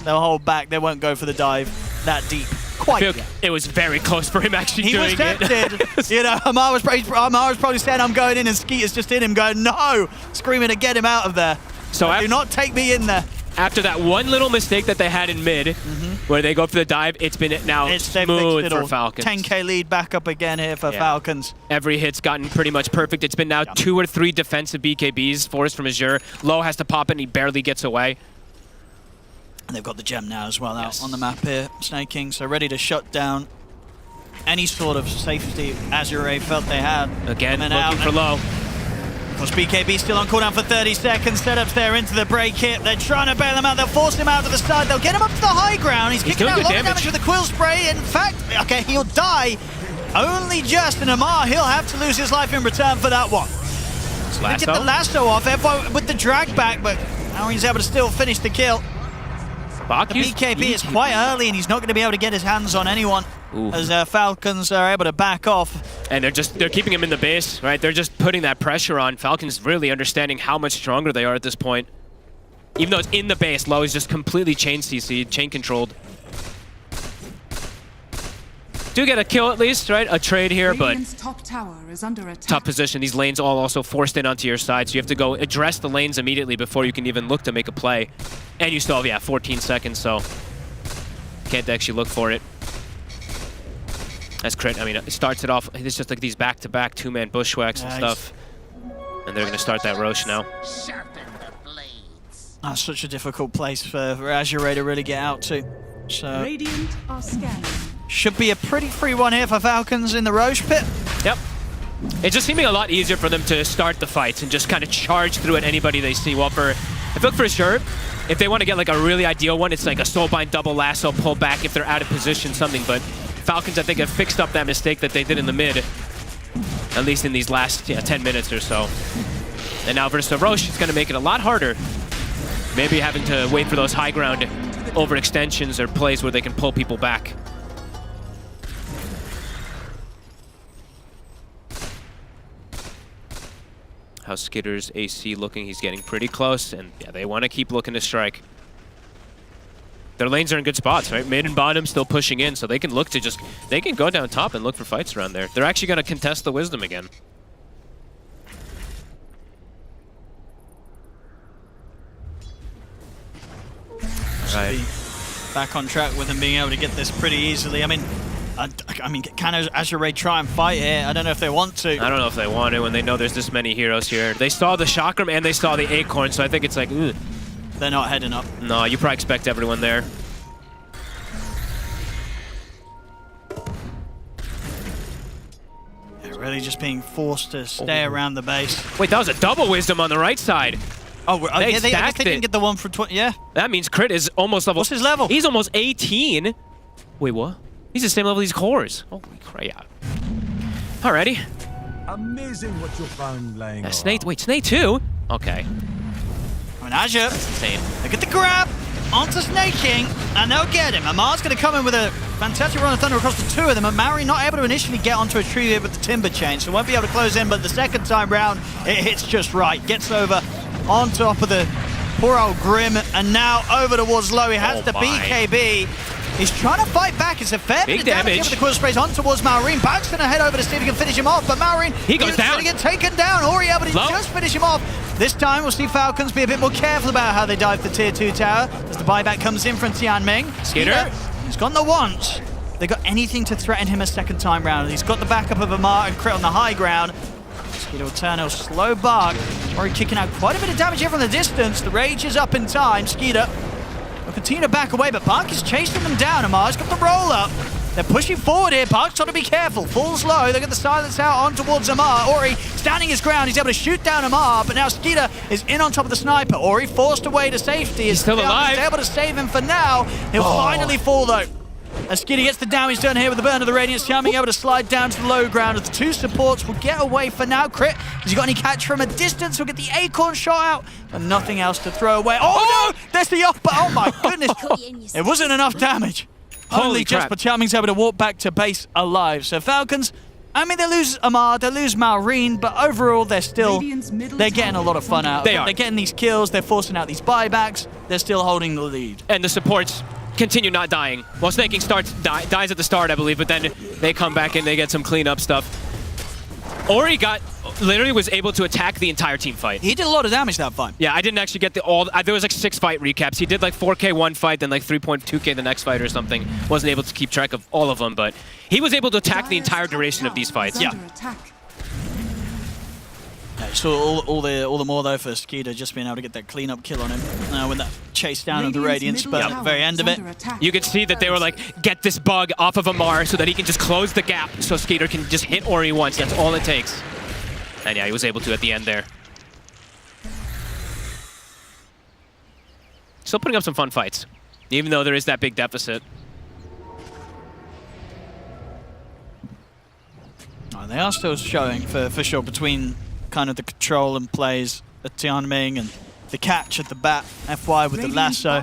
they'll hold back. They won't go for the dive that deep. Quite yet. It was very close for him actually he doing was tempted. You know, Amar was probably saying, I'm going in, and Skeeter's just in him going, no! Screaming to get him out of there. So do not take me in there. After that one little mistake that they had in mid, where they go for the dive, it's been now smooth for Falcons. 10k lead back up again here for Falcons. Every hit's gotten pretty much perfect. It's been now 2 or 3 defensive BKBs forced from Azure. Low has to pop it and he barely gets away. And they've got the gem now as well out on the map here, Snaking, so ready to shut down any sort of safety Azure felt they had. Again, looking for Low. Of course, BKB still on cooldown for 30 seconds. Setups there into the break hit. They're trying to bail him out. They'll force him out to the side. They'll get him up to the high ground. He's kicking out a lot of damage with the quill spray. In fact, okay, he'll die. Only just, and Amar, he'll have to lose his life in return for that one. They get the lasso off with the drag back, but now he's able to still finish the kill. The BKB is quite early, and he's not going to be able to get his hands on anyone. As Falcons are able to back off. And they're keeping him in the base, right? They're just putting that pressure on. Falcons really understanding how much stronger they are at this point. Even though it's in the base, Low is just completely chain CC'd, chain controlled. Do get a kill at least, right? A trade here, but top tower is under attack. tough position. These lanes all also forced in onto your side, so you have to go address the lanes immediately before you can even look to make a play. And you still have, 14 seconds, so can't actually look for it. That's crit. I mean, it starts it off. It's just like these back-to-back 2-man bushwhacks and stuff. And they're going to start that Roche now. That's such a difficult place for Azure to really get out to. So Radiant are scanning. Should be a pretty free one here for Falcons in the Roche pit. Yep. It's just seeming a lot easier for them to start the fights and just kind of charge through at anybody they see. Well, I feel like for sure, if they want to get like a really ideal one, it's like a soulbind double lasso, pull back if they're out of position, something. But Falcons, I think, have fixed up that mistake that they did in the mid, at least in these last 10 minutes or so. And now versus Roche, it's going to make it a lot harder. Maybe having to wait for those high ground overextensions or plays where they can pull people back. How's Skitter's AC looking? He's getting pretty close, and they want to keep looking to strike. Their lanes are in good spots, right? Mid and bottom still pushing in, so they can look to they can go down top and look for fights around there. They're actually going to contest the Wisdom again. Right. Back on track with them being able to get this pretty easily. I mean, can Azure try and fight here? I don't know if they want to. I don't know if they want to when they know there's this many heroes here. They saw the Chakram and they saw the Acorn, so I think it's like, ugh. They're not heading up. No, you probably expect everyone there. They're really just being forced to stay around the base. Wait, that was a double Wisdom on the right side. Oh, they stacked it. They can get the one for 20. Yeah. That means Crit is almost level. What's his level? He's almost 18. Wait, what? He's the same level as Cores. Holy crap. Alrighty. Amazing what you found lying around. Snake, wait, Snake 2? Okay. I mean, Azure, Insane. they get the grab onto Snaking, and they'll get him. Amar's going to come in with a fantastic run of Thunder across the two of them, and Maori not able to initially get onto a tree with the Timber Chain, so won't be able to close in, but the second time round, it hits just right. Gets over on top of the poor old Grim, and now over towards Low. He has the BKB. He's trying to fight back. It's a fair bit of damage. With the quill sprays on towards Maureen. Back's going to head over to see if he can finish him off, but Maureen, he goes down. Going to get taken down. Ori able to just finish him off. This time, we'll see Falcons be a bit more careful about how they dive the tier 2 tower as the buyback comes in from Tianming. Skitter. He's gone the once. They got anything to threaten him a second time round. He's got the backup of Amar and Crit on the high ground. Skeeter will turn, he'll slow bark. Ori kicking out quite a bit of damage here from the distance. The rage is up in time. Skeeter will continue to back away, but Bark is chasing them down. Amar's got the roll up. They're pushing forward here. Bark's got to be careful. Falls low. They get the silence out on towards Amar. Ori standing his ground. He's able to shoot down Amar, but now Skeeter is in on top of the sniper. Ori forced away to safety. He's still alive. He's able to save him for now. He'll finally fall though. As Skeeter gets the damage done here with the burn of the Radiance, Tianming able to slide down to the low ground as the two supports will get away for now. Crit, has he got any catch from a distance? We'll get the Acorn shot out, but nothing else to throw away. Oh no! There's the up, but oh my goodness. It wasn't enough damage. Only just, but Tianming's able to walk back to base alive. So Falcons, I mean, they lose Amar, they lose Maureen, but overall they're getting a lot of fun out of it. They're getting these kills, they're forcing out these buybacks, they're still holding the lead. And the supports continue not dying. Well, Snaking dies at the start, I believe, but then they come back and they get some cleanup stuff. Ori literally was able to attack the entire team fight. He did a lot of damage that fight. Yeah, I didn't actually get there was like 6 fight recaps. He did like 4K one fight, then like 3.2K the next fight or something. Wasn't able to keep track of all of them, but he was able to attack the entire duration of these fights. Yeah. So all the more though for Skeeter just being able to get that cleanup kill on him with that chase down of the Radiance, but at the very end of it, you could see that they were like, get this bug off of Amar so that he can just close the gap so Skeeter can just hit Ori once. That's all it takes. And yeah, he was able to at the end there. Still putting up some fun fights, even though there is that big deficit. Oh, they are still showing for sure between kind of the control and plays at Tianming and the catch at the bat, FY with the lasso.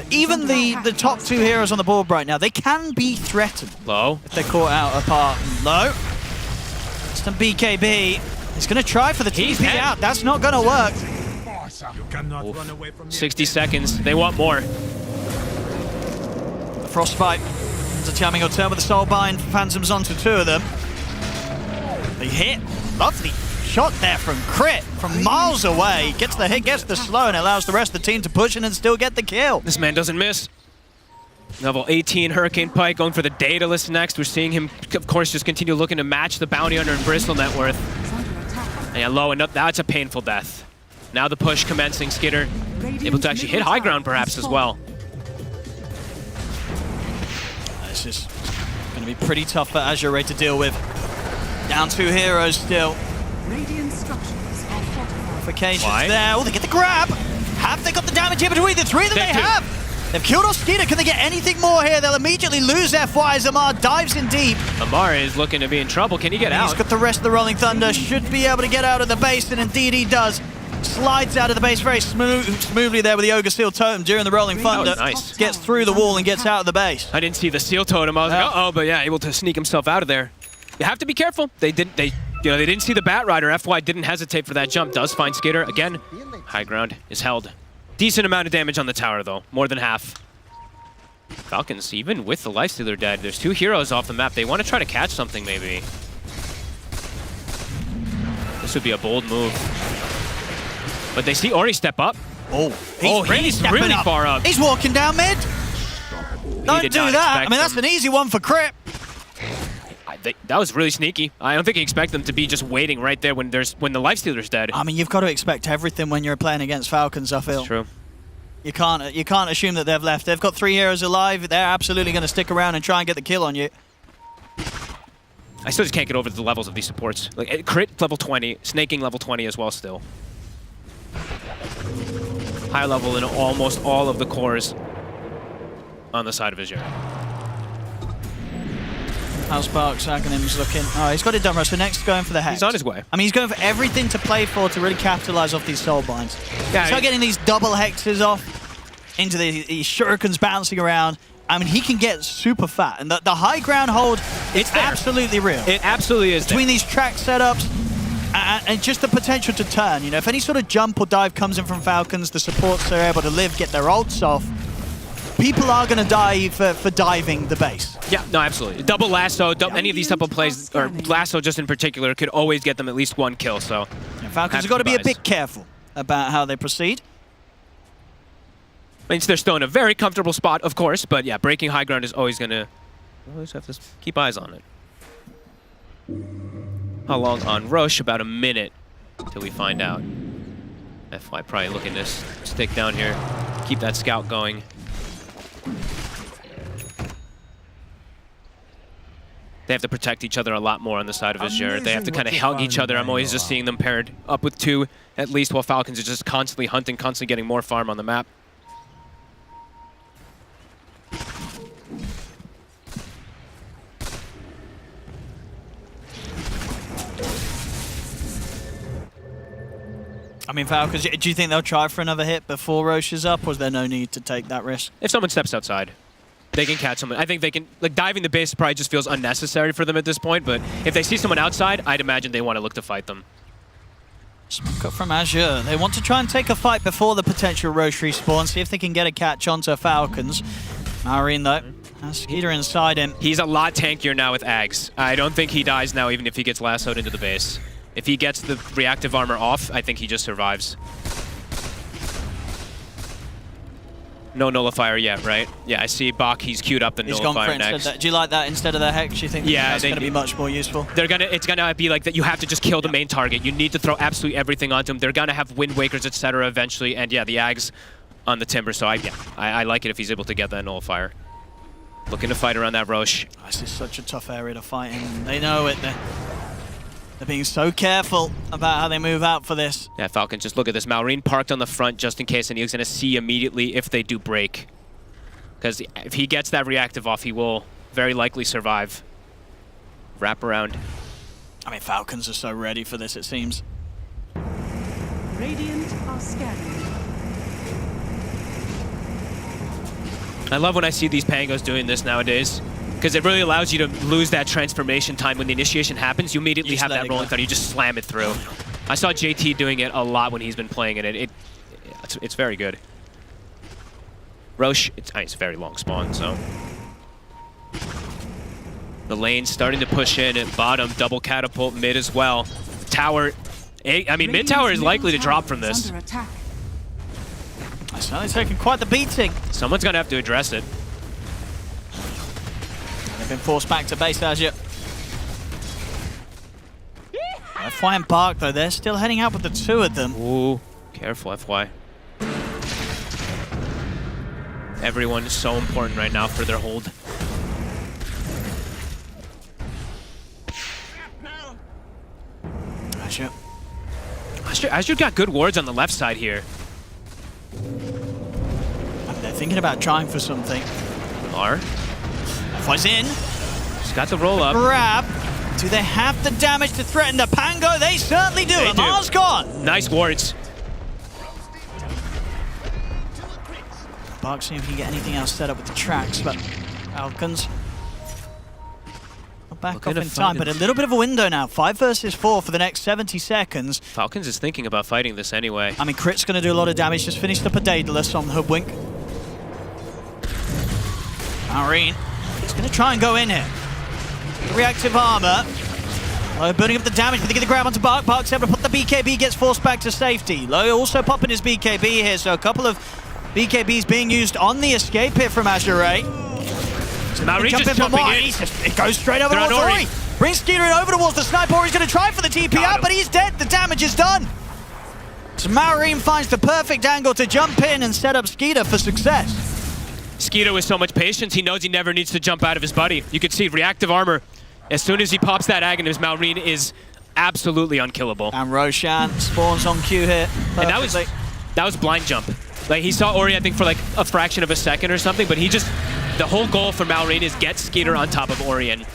Even the top two heroes on the board right now, they can be threatened. Low. If they're caught out apart. Low. Some BKB. He's going to try for the TP out. That's not going to work. You cannot run away from 60 seconds. They want more. The Frostbite. Tianming will turn with the Soulbind. Phantoms onto two of them. They hit. Lovely shot there from Crit from miles away. Gets the hit, gets the slow, and allows the rest of the team to push in and still get the kill. This man doesn't miss. Level 18 Hurricane Pike going for the Daedalus next. We're seeing him, of course, just continue looking to match the Bounty Hunter and Bristle net worth. And yeah, low, and that's a painful death. Now the push commencing. Skitter able to actually hit high ground perhaps as well. This is going to be pretty tough for Azure Ray to deal with. Down two heroes still. Fortifications there. Oh, they get the grab. Have they got the damage here between the three that they have? They've killed off Skeeter. Can they get anything more here? They'll immediately lose FY as Amar dives in deep. Amar is looking to be in trouble. Can he get out? He's got the rest of the Rolling Thunder. Should be able to get out of the base, and indeed he does. Slides out of the base very smoothly there with the Ogre Seal Totem during the Rolling Thunder. Nice. Gets through the wall and gets out of the base. I didn't see the Seal Totem. I was like, uh-oh, but yeah, able to sneak himself out of there. You have to be careful. They didn't see the Bat Rider. FY didn't hesitate for that jump. Does find Skitter again. High ground is held. Decent amount of damage on the tower though, more than half. Falcons, even with the Lifestealer dead, there's two heroes off the map. They want to try to catch something maybe. This would be a bold move. But they see Ori step up. He's really far up. He's walking down mid. Don't do that. I mean, that's an easy one for Crit. That was really sneaky. I don't think you expect them to be just waiting right there when the Lifestealer's dead. I mean, you've got to expect everything when you're playing against Falcons, I feel. That's true. You can't assume that they've left. They've got three heroes alive. They're absolutely going to stick around and try and get the kill on you. I still just can't get over the levels of these supports. Like Crit level 20, Snaking level 20 as well still. High level in almost all of the cores on the side of Azure. How's Barks Aghanim's looking? Oh, he's got it done, right? So next, going for the Hex. He's on his way. I mean, he's going for everything to play for to really capitalize off these soul binds. Yeah, Start getting these double hexes off into these shurikens bouncing around. I mean, he can get super fat, and the high ground hold, it's absolutely real. It absolutely is. Between these track setups and just the potential to turn. You know, if any sort of jump or dive comes in from Falcons, the supports are able to live, get their ults off. People are going to die for diving the base. Yeah, no, absolutely. Double lasso, any of these type of plays, or lasso just in particular, could always get them at least one kill. So yeah, Falcons have got to be a bit careful about how they proceed. Means they're still in a very comfortable spot, of course, but yeah, breaking high ground is always going to... Always have to keep eyes on it. How long on Roche? About a minute until we find out. FY probably looking to stick down here, keep that scout going. They have to protect each other a lot more on the side of Azure. They have to kind of hug each other. I'm always just seeing them paired up with two, at least, while Falcons are just constantly hunting, constantly getting more farm on the map. I mean, Falcons, do you think they'll try for another hit before Roche is up, or is there no need to take that risk? If someone steps outside, they can catch someone. I think they can, like, diving the base probably just feels unnecessary for them at this point, but if they see someone outside, I'd imagine they want to look to fight them. Smoke up from Azure. They want to try and take a fight before the potential Roche respawn, see if they can get a catch onto Falcons. Marine, though, has Skeeter inside him. He's a lot tankier now with Ags. I don't think he dies now, even if he gets lassoed into the base. If he gets the reactive armor off, I think he just survives. No nullifier yet, right? Yeah, I see Bach. He's queued up the nullifier next. Do you like that instead of the Hex? Do you think that's going to be much more useful? It's gonna be like that. You have to just kill the main target. You need to throw absolutely everything onto him. They're gonna have Wind Wakers, etc. eventually, and yeah, the Ags on the Timber. So I like it if he's able to get that nullifier. Looking to fight around that Roche. This is such a tough area to fight in. They know it. They're being so careful about how they move out for this. Yeah, Falcons, just look at this. Malrine parked on the front just in case, and he's going to see immediately if they do break. Because if he gets that reactive off, he will very likely survive. Wrap around. I mean, Falcons are so ready for this, it seems. Radiant are scanning. I love when I see these Pangos doing this nowadays, because it really allows you to lose that transformation time. When the initiation happens, you immediately have that rolling thunder. You just slam it through. I saw JT doing it a lot when he's been playing it. It's very good. Roche, it's a very long spawn, so. The lane's starting to push in at bottom. Double catapult mid as well. Tower, I mean, mid tower is likely to drop from this. It's only taking quite the beating. Someone's going to have to address it. They've been forced back to base Azure. FY and Bark, though, they're still heading out with the two of them. Ooh, careful, FY. Everyone is so important right now for their hold. Azure got good wards on the left side here. They're thinking about trying for something. R. FY's in. He's got the roll up. Grab. Do they have the damage to threaten the Pango? They certainly do. Amar's gone. Nice wards. Bark, see if he can get anything else set up with the tracks, but Falcons back off in time, but a little bit of a window now. 5 versus 4 for the next 70 seconds. Falcons is thinking about fighting this anyway. I mean, Crit's going to do a lot of damage. Just finished up a Daedalus on Hoodwink. Marine is going to try and go in here. Reactive armor. Low burning up the damage, but they get the grab onto Bark. Bark's able to put the BKB, gets forced back to safety. Low also popping his BKB here, so a couple of BKBs being used on the escape here from Azure. Marine just jumping in. It goes straight over towards Ori. Brings Skeeter over towards the sniper. Ori's going to try for the TP out, but he's dead. The damage is done. So Marine finds the perfect angle to jump in and set up Skeeter for success. Skeeter with so much patience, he knows he never needs to jump out of his buddy. You can see reactive armor. As soon as he pops that Aghanim, Malrine is absolutely unkillable. And Roshan spawns on cue here. Perfectly. And that was blind jump. Like, he saw Ori, I think, for like a fraction of a second or something, but he just... The whole goal for Malrine is get Skeeter on top of Ori, and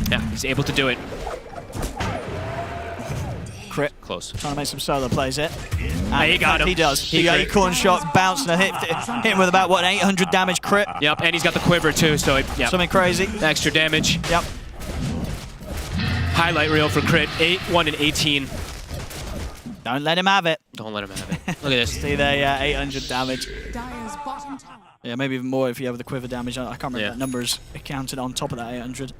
Yeah, he's able to do it. Crit. Close. Trying to make some solo plays here. And he got him. He does. He got a corner shot, bounced and hit him with about, what, 800 damage crit? Yep, and he's got the quiver too, so yep. Something crazy. Extra damage. Yep. Highlight reel for crit. 1 and 18. Don't let him have it. Don't let him have it. Look at this. See there, 800 damage. Dire's bottom tower. Yeah, maybe even more if you have the quiver damage. I can't remember Yeah. that number is accounted on top of that 800.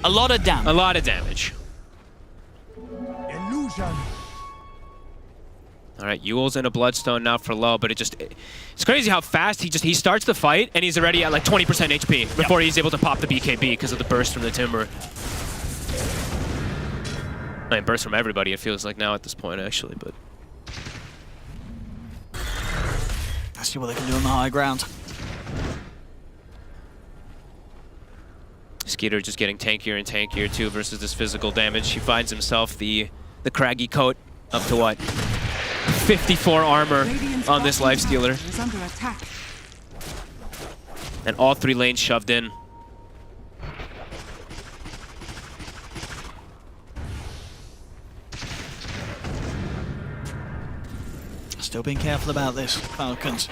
A lot of damage. A lot of damage. Illusion. All right, Yule's in a Bloodstone now for low, but it's crazy how fast he starts the fight and he's already at like 20% HP before he's able to pop the BKB because of the burst from the Timber. I mean, burst from everybody, it feels like now at this point, actually, but... Let's see what they can do on the high ground. Skeeter just getting tankier and tankier, too, versus this physical damage. He finds himself the craggy coat up to what? 54 armor on this Lifestealer. Is under attack. And all 3 lanes shoved in. Still being careful about this, Falcons.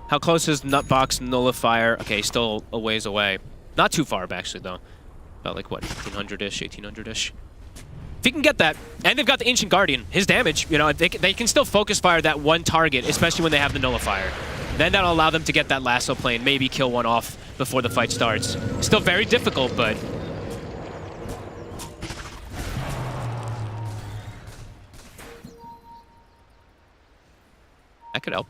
How close is Nutbox Nullifier? Okay, still a ways away. Not too far, actually, though. About like, what, 1500-ish, 1800-ish? If he can get that, and they've got the Ancient Guardian, his damage, you know, they can still focus fire that one target, especially when they have the Nullifier. Then that'll allow them to get that lasso plane, maybe kill one off before the fight starts. Still very difficult, but... that could help.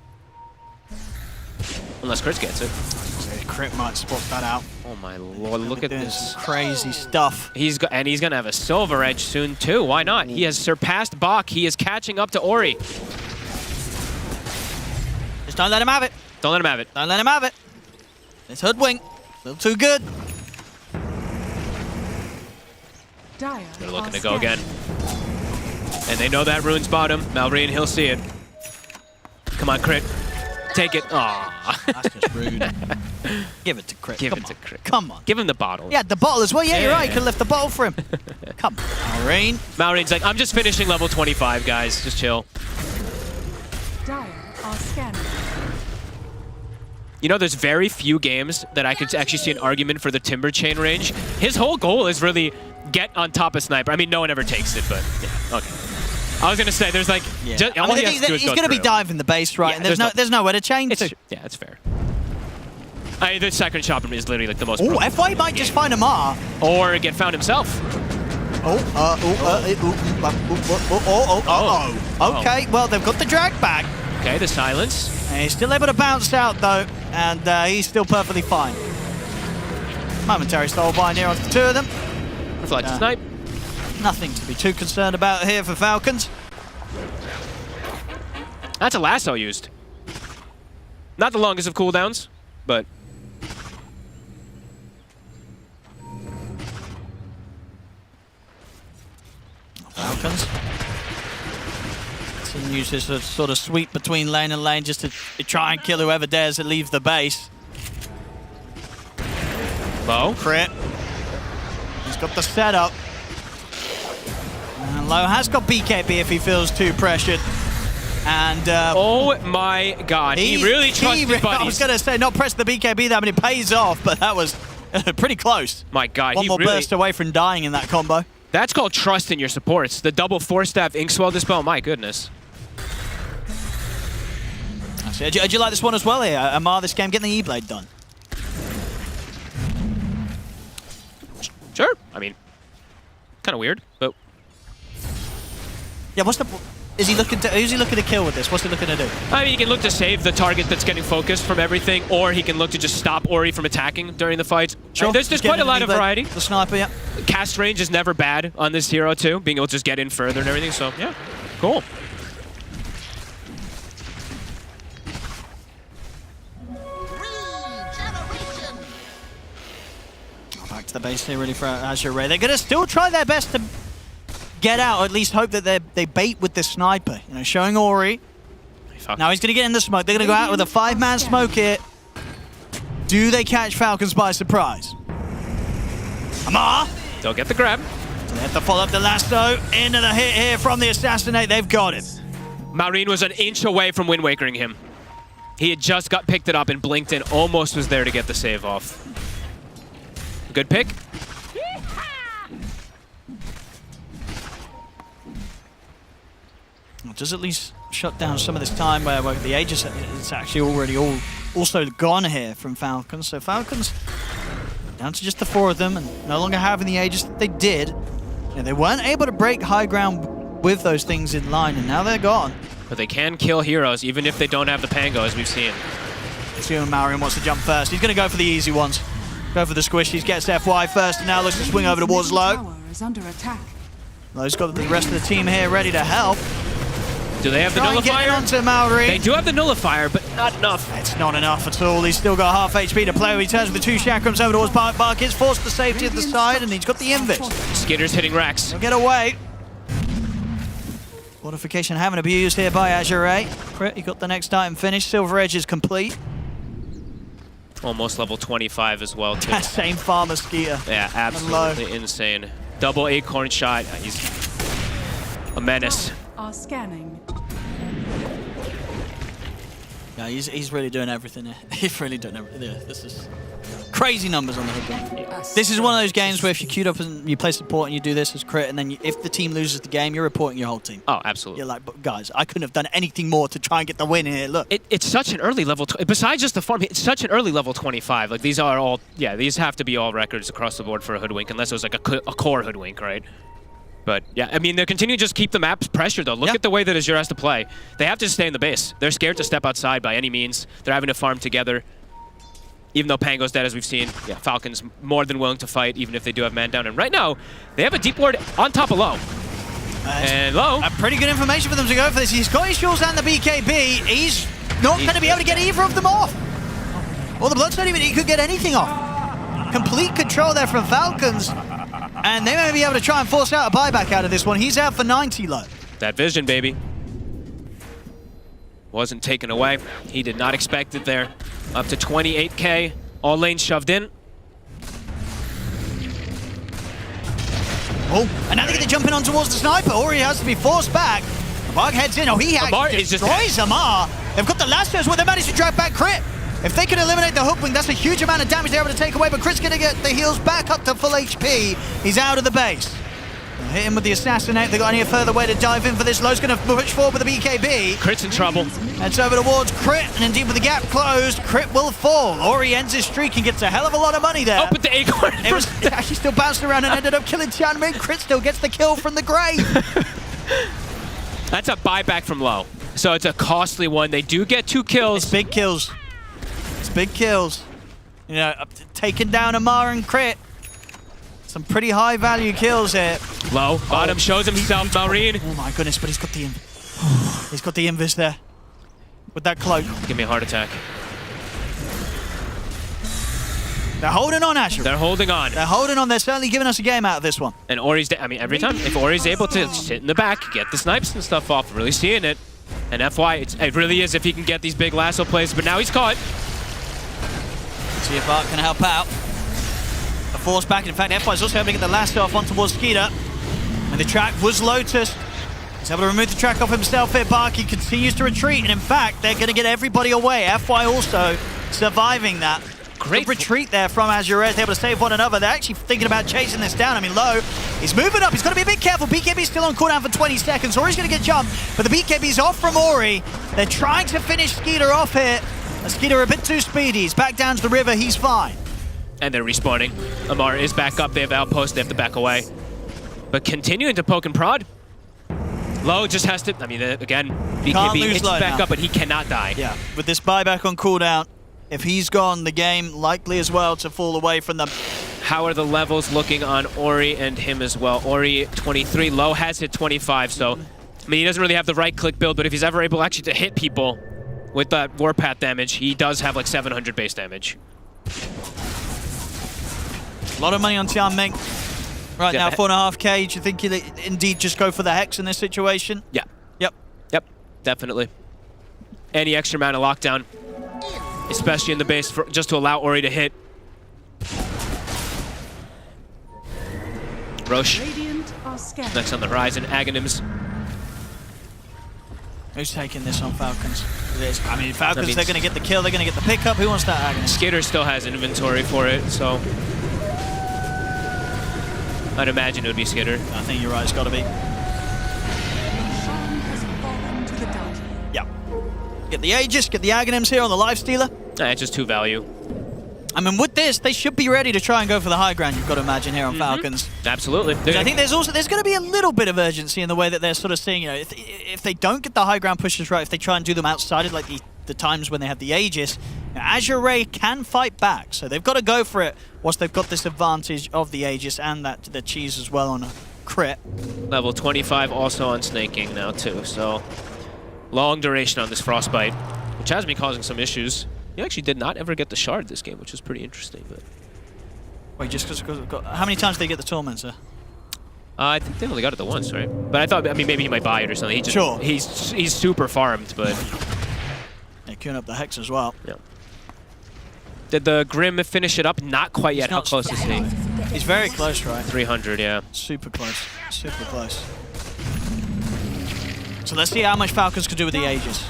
Unless Chris gets it. Crit might spot that out. Oh my lord, look at this. Crazy stuff. He's gonna have a Silver Edge soon too. Why not? He has surpassed Bach. He is catching up to Ori. Just don't let him have it. Don't let him have it. Don't let him have it. It's hoodwink. A little too good. Dire They're looking to go again. And they know that rune's bottom. Malrine, he'll see it. Come on, Crit. Take it. Aww. That's just rude. Give it to Crit. Give Come it on. to Crit. Come on. Give him the bottle. Yeah, the bottle as well. Yeah, you're right. You Yeah. can lift the bottle for him. Come on, Malrine. Malrine's like, I'm just finishing level 25, guys. Just chill. Dire are scanning. You know, there's very few games that I could actually see an argument for the Timber Chain range. His whole goal is really get on top of Sniper. I mean, no one ever takes it, but yeah, okay. I was gonna say, there's like, just, all he has to do is he's go going to be through. diving the base, right? Yeah, and there's nowhere to chain to. Yeah, it's fair. I mean, the second shot is literally like the most. Oh, FY might just find a Mar. Or get found himself. Okay, well, they've got the drag back. Okay, the silence. And he's still able to bounce out, though, and he's still perfectly fine. Momentary stole by near onto the two of them. Reflected snipe. Nothing to be too concerned about here for Falcons. That's a lasso used. Not the longest of cooldowns, but... Falcons continues this sort of sweep between lane and lane just to try and kill whoever dares to leave the base. Low. Crit. He's got the setup. And Low has got BKB if he feels too pressured. And oh my god, he really trusted buddies. I was going to say, not press the BKB that, but it pays off, but that was pretty close. My god, One he more really... burst away from dying in that combo. That's called trust in your supports. The double 4-staff Inkswell Dispel, my goodness. Do you like this one as well here? Amar this game, getting the E-Blade done. Sure. I mean, kind of weird, but... Yeah, what's the... Who's he looking to kill with this? What's he looking to do? I mean, he can look to save the target that's getting focused from everything, or he can look to just stop Ori from attacking during the fights. Sure. There's quite a lot of variety. The sniper, yeah. Cast range is never bad on this hero, too, being able to just get in further and everything, so yeah, cool. Back to the base here, really, for Azure Ray. They're going to still try their best to get out, or at least hope that they bait with the sniper. You know, showing Ori. Now he's going to get in the smoke. They're going to go out with a 5-man smoke here. Do they catch Falcons by surprise? Amar They'll get the grab. They have to follow up the lasso into the hit here from the Assassinate. They've got him. Maureen was an inch away from Wind Wakering him. He had just picked it up and blinked in, almost was there to get the save off. Good pick. Does at least shut down some of this time where the Aegis is actually already also gone here from Falcons. So Falcons down to just the 4 of them and no longer having the Aegis that they did. They weren't able to break high ground with those things in line, and now they're gone. But they can kill heroes even if they don't have the Pango, as we've seen. Let's see when Marion wants to jump first. He's going to go for the easy ones. Go for the squishies, gets FY first, and now looks to swing over towards Low. Tower is under attack. Low's got the rest of the team here ready to help. Do they have the nullifier? Onto Maori. They do have the nullifier, but not enough. It's not enough at all. He's still got half HP to play. He turns with the 2 chakrams over towards Bark. Is forced to safety at the side, and he's got the invis. Skitter's hitting Rex. He'll get away. Fortification having to be used here by Azure. Crit, he got the next item finished. Silver Edge is complete. Almost level 25 as well, too. That same farmer Skeeter. Yeah, absolutely insane. Double acorn shot. He's a menace. Are scanning. Yeah, he's really doing everything. He's really doing everything. Yeah, this is crazy numbers on the hook. This is one of those games where if you queued up and you play support and you do this as crit, and then if the team loses the game, you're reporting your whole team. Oh, absolutely. You're like, but guys, I couldn't have done anything more to try and get the win here. Look. It's such an early level, besides just the farm, it's such an early level 25. Like, these are all, yeah, these have to be all records across the board for a Hoodwink, unless it was like a core Hoodwink, right? But yeah, I mean, they continue to just keep the maps pressured, though. Look at the way that Azure has to play. They have to stay in the base. They're scared to step outside by any means. They're having to farm together. Even though Pango's dead, as we've seen, yeah, Falcon's more than willing to fight, even if they do have man down. And right now, they have a deep ward on top of Low. And Low... Pretty good information for them to go for this. He's got his shields and the BKB. He's not going to be able to get either of them off. Or the Bloodstone, even he could get anything off. Complete control there from Falcons. And they may be able to try and force out a buyback out of this one. He's out for 90 Low. That vision, baby. Wasn't taken away. He did not expect it there. Up to 28k. All lanes shoved in. Oh, and now they're going to jump in on towards the sniper, or he has to be forced back. Bug heads in. Oh, he actually destroys Amar. They've got the lassos where they managed to drag back Crit. If they can eliminate the Hoodwink, that's a huge amount of damage they're able to take away, but Crit's going to get the heals back up to full HP. He's out of the base. They'll hit him with the Assassinate. They've got any further way to dive in for this. Low's going to push forward with the BKB. Crit's in trouble. Heads over towards Crit, and indeed with the gap closed, Crit will fall. Ori ends his streak and gets a hell of a lot of money there. Up with the acorn. It was actually still bounced around and ended up killing Tianmin. Crit still gets the kill from the grave. That's a buyback from Low. So it's a costly one. They do get 2 kills. It's big kills. It's big kills. You know, taking down Amar and Crit. Some pretty high value kills here. Low, bottom shows himself, Maureen. Oh my goodness, but he's got the he's got the invis there. With that cloak. Give me a heart attack. They're holding on, Asher. They're holding on. They're holding on. They're certainly giving us a game out of this one. And Ori's, I mean, every time, if Ori's able to sit in the back, get the snipes and stuff off, really seeing it. And FY, it really is if he can get these big lasso plays, but now he's caught. See if Bart can help out. A force back. In fact, FY is also able to get the lasso off on towards Skeeter. And the track was Lotus. He's able to remove the track off himself here. Barky continues to retreat, and in fact, they're going to get everybody away. FY also surviving that. Great retreat there from Azure. They're able to save one another. They're actually thinking about chasing this down. I mean, Low, he's moving up. He's got to be a bit careful. BKB's still on cooldown for 20 seconds. Ori's going to get jumped, but the BKB's off from Ori. They're trying to finish Skeeter off here. Skeeter a bit too speedy. He's back down to the river. He's fine. And they're respawning. Amar is back up. They have outpost. They have to back away. But continuing to poke and prod. Low just has to, I mean, again, BKB hits back up, but he cannot die. Yeah, with this buyback on cooldown, if he's gone, the game likely as well to fall away from them. How are the levels looking on Ori and him as well? Ori 23, Low has hit 25, so, I mean, he doesn't really have the right-click build, but if he's ever able actually to hit people with that Warpath damage, he does have like 700 base damage. A lot of money on Tianming. Right now, 4.5k. Do you think he'll indeed just go for the Hex in this situation? Yeah. Yep. Yep, definitely. Any extra amount of lockdown, especially in the base, just to allow Ori to hit. Roche Radiant are scared. next on the horizon. Aghanims. Who's taking this on Falcons? I mean, Falcons, they're going to get the kill, they're going to get the pickup. Who wants that Aghanim? Skitter still has inventory for it, so I'd imagine it would be Skitter. I think you're right, it's got to be. Yeah. Get the Aegis, get the Aghanims here on the Lifestealer. It's just 2 value. I mean, with this, they should be ready to try and go for the high ground, you've got to imagine, here on Falcons. Absolutely. I think there's going to be a little bit of urgency in the way that they're sort of seeing, you know, if they don't get the high ground pushes right, if they try and do them outside of like the times when they have the Aegis, you know, Azure Ray can fight back. So they've got to go for it whilst they've got this advantage of the Aegis and the cheese as well on a crit. Level 25 also on Snaking now too, so long duration on this Frostbite, which has been causing some issues. He actually did not ever get the shard this game, which is pretty interesting. But wait, just because how many times did they get the Tormentor? I think they only got it the once, right? But I thought, I mean, maybe he might buy it or something. He just, sure. He's super farmed, but they're queuing up the Hex as well. Yeah. Did the Grim finish it up? Not quite yet. How close is he? He's very close, right? 300, yeah. Super close. Super close. So let's see how much Falcons could do with the Aegis.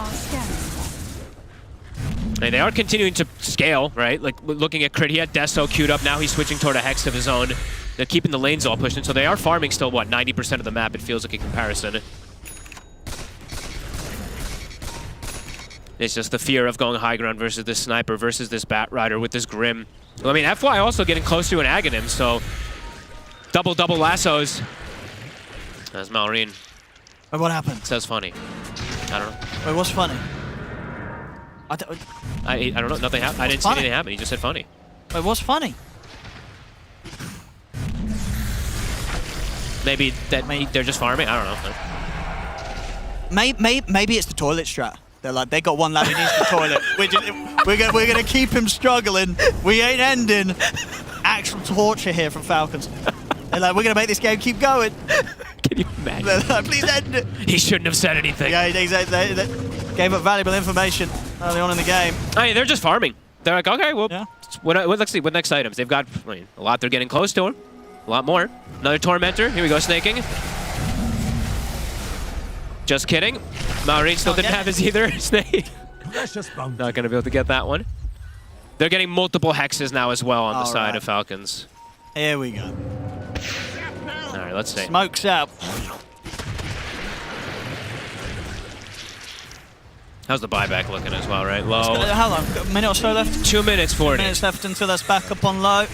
And they are continuing to scale, right? Like, looking at Crit, he had Deso queued up. Now he's switching toward a Hex of his own. They're keeping the lanes all pushed in, so they are farming still, what, 90% of the map, it feels like, in comparison. It's just the fear of going high ground versus this Sniper versus this Bat Rider with this Grim. Well, I mean, FY also getting close to an Aghanim, so double lassos. That's Malrine. Wait, what happened? Says funny. I don't know. Wait, what's funny? I don't know. Nothing happened. I didn't see anything happen. He just said funny. Wait, what's funny? Maybe they're just farming. I don't know. Maybe it's the toilet strat. They're like, they got one lad who needs the toilet. We're gonna keep him struggling. We ain't ending. Actual torture here from Falcons. They're like, we're gonna make this game keep going. Can you imagine? They're like, please end it. He shouldn't have said anything. Yeah, they gave up valuable information early on in the game. I mean, they're just farming. They're like, okay, well, yeah. Let's see, what next items? They've got, I mean, a lot they're getting close to. A lot more. Another Tormentor. Here we go, snaking. Just kidding. Malrine still didn't have his either. Snake. Not going to be able to get that one. They're getting multiple hexes now as well on the side of Falcons. Here we go. All right, let's see. Smokes out. How's the buyback looking as well, right? Low. How long? A minute or so left? 2 minutes 40. 2 minutes left until that's back up on low.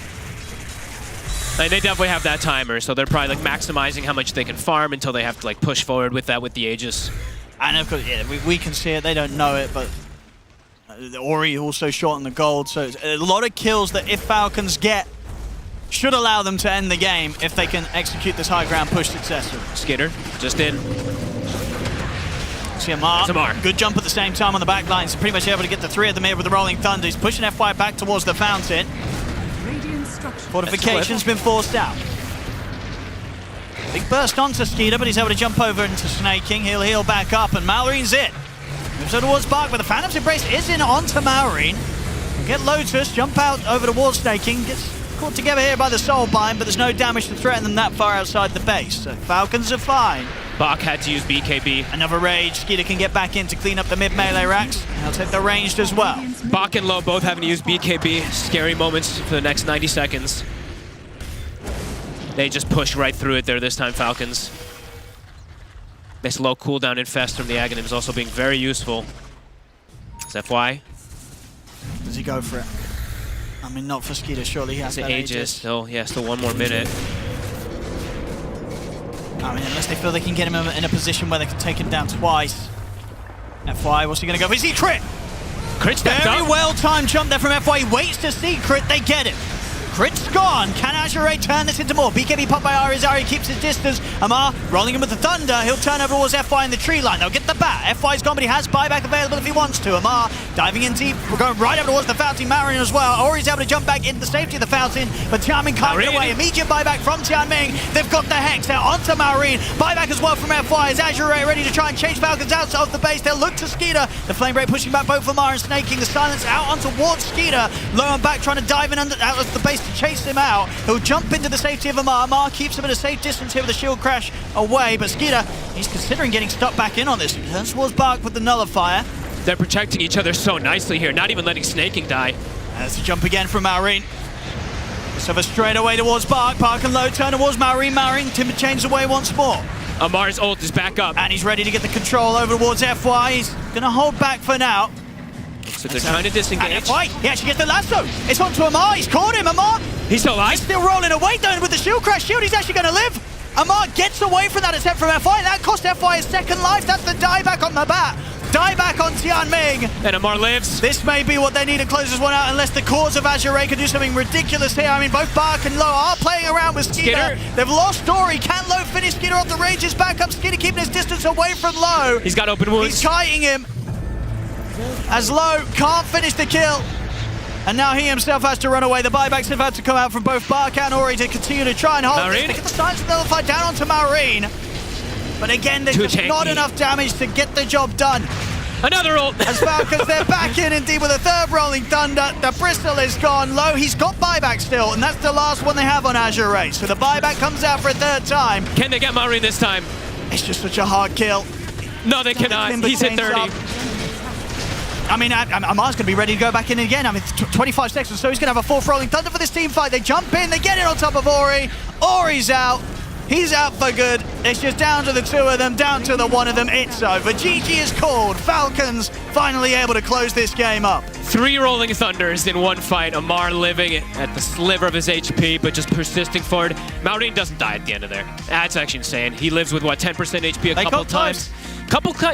Like, they definitely have that timer, so they're probably like maximizing how much they can farm until they have to like push forward with that with the Aegis. And of course, yeah, we can see it. They don't know it, but Ori also short on the gold, so it's a lot of kills that if Falcons get should allow them to end the game if they can execute this high ground push successfully. Skitter just in. See Amar. Good jump at the same time on the back line. So pretty much able to get the 3 of them here with the Rolling Thunder. He's pushing FY back towards the fountain. Fortification's been forced out. Big burst onto Skeeter, but he's able to jump over into Snaking. He'll heal back up, and Malrine's it. Moves over towards Bark, but the Phantom's Embrace is in onto Malrine. Get Lotus, jump out over towards Snaking. Gets caught together here by the Soulbind, but there's no damage to threaten them that far outside the base. So Falcons are fine. Bach had to use BKB. Another Rage. Skeeter can get back in to clean up the mid-melee racks. He'll take the ranged as well. Bach and Low both having to use BKB. Scary moments for the next 90 seconds. They just push right through it there this time, Falcons. This low cooldown infest from the Aghanim is also being very useful. Is FY? Does he go for it? I mean, not for Skeeter, surely he has that Aegis. Still 1 more minute. I mean, unless they feel they can get him in a position where they can take him down twice. FY, what's he going to go for? Is he crit? Crit stepped Very up. well-timed jump there from FY. He waits to see crit. They get him. Crit's gone. Can Azure Ray turn this into more? BKB popped by Ari. Zari keeps his distance. Amar rolling him with the Thunder. He'll turn over towards FY in the tree line. They'll get the bat. FY's gone, but he has buyback available if he wants to. Amar diving in deep. We're going right over towards the fountain. Marin as well. Ori's able to jump back into the safety of the fountain, but Tianming can't get away. Immediate buyback from Tianming. They've got the Hex out onto Marin. Buyback as well from FY. Is Azure Ray ready to try and change Falcons out of the base? They'll look to Skeeter. The Flame Break pushing back both Amar and Snaking. The silence out onto towards Skeeter. Low and back trying to dive in out of the base to chase him out. He'll jump into the safety of Amar. Amar keeps him at a safe distance here with a shield crash away, but Skeeter, he's considering getting stuck back in on this. He turns towards Bark with the nullifier. They're protecting each other so nicely here, not even letting Snaking die. There's a jump again from Maureen. So straight away towards Bark. Bark and Low turn towards Maureen. Maureen timber chains away once more. Amar's ult is back up. And he's ready to get the control over towards FY. He's going to hold back for now. So they're trying to disengage. FY, he actually gets the lasso. It's onto Amar. He's caught him. Amar. He's still alive. He's still rolling away though with the shield crash. Shield, he's actually going to live. Amar gets away from that attempt from FY. That cost FY his second life. That's the dieback on the bat. Dieback on Tianming. And Amar lives. This may be what they need to close this one out unless the cause of Azure can do something ridiculous here. I mean, both Bark and Low are playing around with Skeeter. They've lost Dory. Can Low finish Skeeter off the ranges? Back up. Skeeter keeping his distance away from Low. He's got open wounds. He's kiting him. As Low can't finish the kill. And now he himself has to run away. The buybacks have had to come out from both Bark and Ori to continue to try and hold this. They get the Silence of Nullify down onto Maureen. But again, there's just not enough damage to get the job done. Another ult. As Falcons, they're back in indeed with a third Rolling Thunder. The Bristle is gone low. He's got buyback still, and that's the last one they have on Azure Ray. So the buyback comes out for a third time. Can they get Maureen this time? It's just such a hard kill. No, they cannot. He's hit 30. I mean, Amar's going to be ready to go back in again. I mean, 25 seconds, so he's going to have a fourth Rolling Thunder for this team fight. They jump in, they get in on top of Ori. Ori's out. He's out for good. It's just down to the two of them, down to the one of them. It's over. GG is called. Falcons finally able to close this game up. 3 Rolling Thunders in one fight. Amar living at the sliver of his HP, but just persisting forward. Maureen doesn't die at the end of there. That's actually insane. He lives with, what, 10% HP a couple times?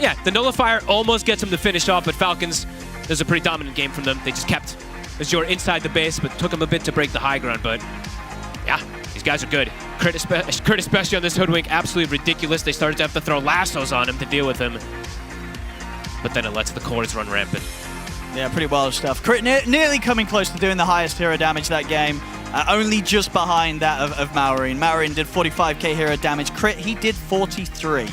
Yeah, the Nullifier almost gets him to finish off, but Falcons, there's a pretty dominant game from them. They just kept Azure inside the base, but took him a bit to break the high ground, but yeah. These guys are good. Crit especially on this Hoodwink, absolutely ridiculous. They started to have to throw lassos on him to deal with him. But then it lets the cores run rampant. Yeah, pretty wild stuff. Crit nearly coming close to doing the highest hero damage that game. Only just behind that of Maureen. Maureen did 45k hero damage. Crit, he did 43.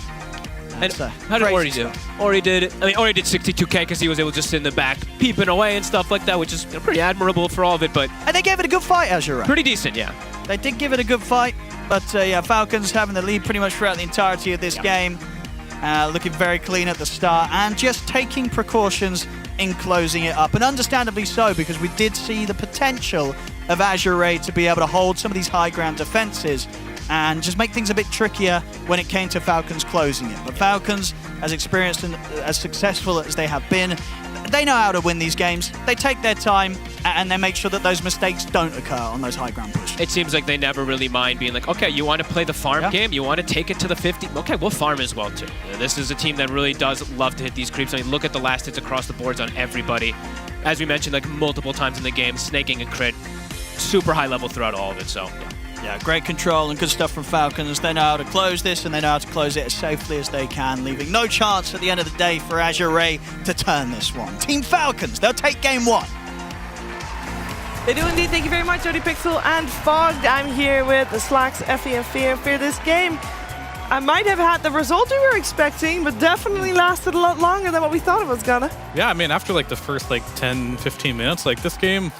And how did Ori do? Ori did 62k because he was able to just sit in the back, peeping away and stuff like that, which is pretty admirable for all of it, but... And they gave it a good fight, Azure. Pretty decent, yeah. They did give it a good fight, but yeah, Falcons having the lead pretty much throughout the entirety of this game. Looking very clean at the start and just taking precautions in closing it up. And understandably so, because we did see the potential of Azure Ray to be able to hold some of these high ground defenses and just make things a bit trickier when it came to Falcons closing it. But Falcons, as experienced and as successful as they have been, they know how to win these games. They take their time and they make sure that those mistakes don't occur on those high ground pushes. It seems like they never really mind being like, okay, you want to play the farm game? You want to take it to the 50? Okay, we'll farm as well too. This is a team that really does love to hit these creeps. I mean, look at the last hits across the boards on everybody. As we mentioned like multiple times in the game, snaking and crit, super high level throughout all of it, so yeah. Yeah, great control and good stuff from Falcons. They know how to close this and they know how to close it as safely as they can, leaving no chance at the end of the day for Azure Ray to turn this one. Team Falcons, they'll take game 1. They do indeed. Thank you very much, Dirty Pixel and Fogged. I'm here with the Slacks, Effie, and Fear. For this game, I might have had the result we were expecting, but definitely lasted a lot longer than what we thought it was gonna. Yeah, I mean, after like the first like 10, 15 minutes, like this game,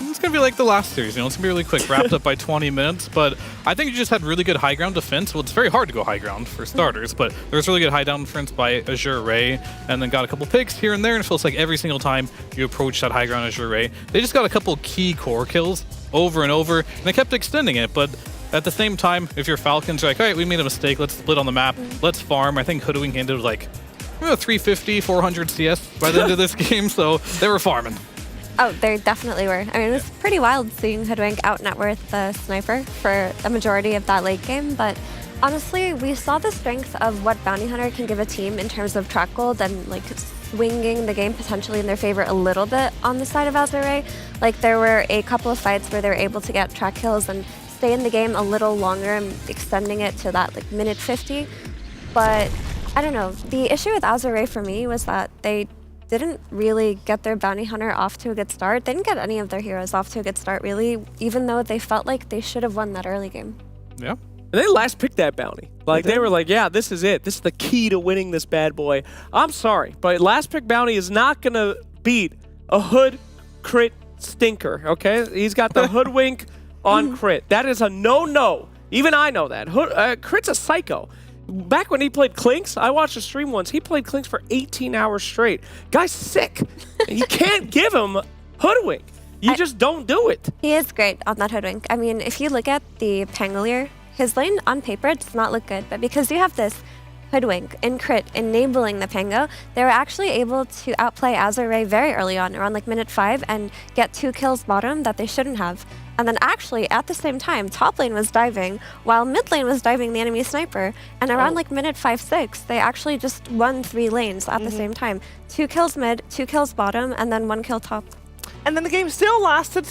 it's going to be like the last series, you know, it's going to be really quick, wrapped up by 20 minutes, but I think you just had really good high ground defense. Well, it's very hard to go high ground for starters, but there was really good high down defense by Azure Ray, and then got a couple picks here and there, and it feels like every single time you approach that high ground Azure Ray, they just got a couple key core kills over and over, and they kept extending it, but at the same time, if you're Falcons, you're like, all right, we made a mistake, let's split on the map, let's farm. I think Hoodwink ended with like 350, 400 CS by the end of this game, so they were farming. Oh, they definitely were. I mean, it was pretty wild seeing Hoodwink out-net worth the sniper for the majority of that late game, but honestly, we saw the strength of what Bounty Hunter can give a team in terms of track gold and like swinging the game potentially in their favor a little bit on the side of Azure. Like there were a couple of fights where they were able to get track kills and stay in the game a little longer and extending it to that like minute 50. But I don't know, the issue with Azure for me was that they didn't really get their Bounty Hunter off to a good start. They didn't get any of their heroes off to a good start, really, even though they felt like they should have won that early game. Yeah. And they last picked that bounty. Like, they were like, yeah, this is it. This is the key to winning this bad boy. I'm sorry, but last pick bounty is not going to beat a hood crit stinker, okay? He's got the Hoodwink on Crit. That is a no-no. Even I know that. Crit's a psycho. Back when he played Clinks, I watched a stream once. He played Clinks for 18 hours straight. Guy's sick. You can't give him Hoodwink. You just don't do it. He is great on that Hoodwink. I mean, if you look at the Pangolier, his lane on paper does not look good, but because you have this Hoodwink in Crit enabling the Pango, they were actually able to outplay Azure Ray very early on, around like minute 5, and get 2 kills bottom that they shouldn't have. And then actually, at the same time, top lane was diving, while mid lane was diving the enemy sniper. And around like minute 5-6, they actually just won 3 lanes at the same time. 2 kills mid, 2 kills bottom, and then 1 kill top. And then the game still lasted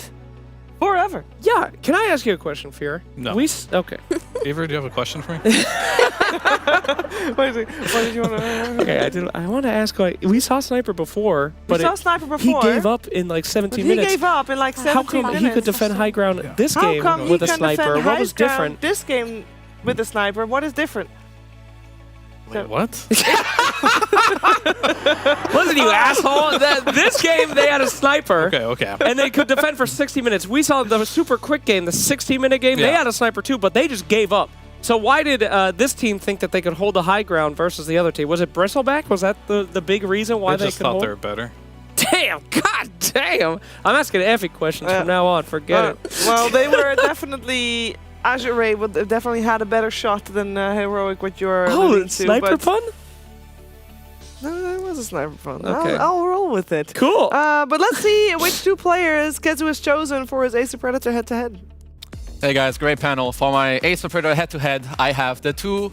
forever. Yeah. Can I ask you a question, Fear? No. Okay. Avery, do you have a question for me? What did you want to... Okay, I want to ask, like, we saw Sniper before, but we saw Sniper before. He gave up in like 17 minutes. He gave up in like 17 minutes. How come he could defend high ground this game with a sniper? What was different? This game with the sniper, what is different? Wait, what? Listen, you asshole. This game, they had a sniper. Okay. And they could defend for 60 minutes. We saw the super quick game, the 60-minute game. Yeah. They had a sniper too, but they just gave up. So why did this team think that they could hold the high ground versus the other team? Was it Bristleback? Was that the big reason why they just could thought hold? they were better. Damn, god damn. I'm asking Effie questions from now on. Forget it. Well, they were definitely... Azure Ray would have definitely had a better shot than Heroic with your... sniper pun? No, that was a sniper pun. Okay. I'll roll with it. Cool. But let's see which 2 players Kezu has chosen for his Ace of Predator head-to-head. Hey guys, great panel. For my Ace of Predator head-to-head, I have the 2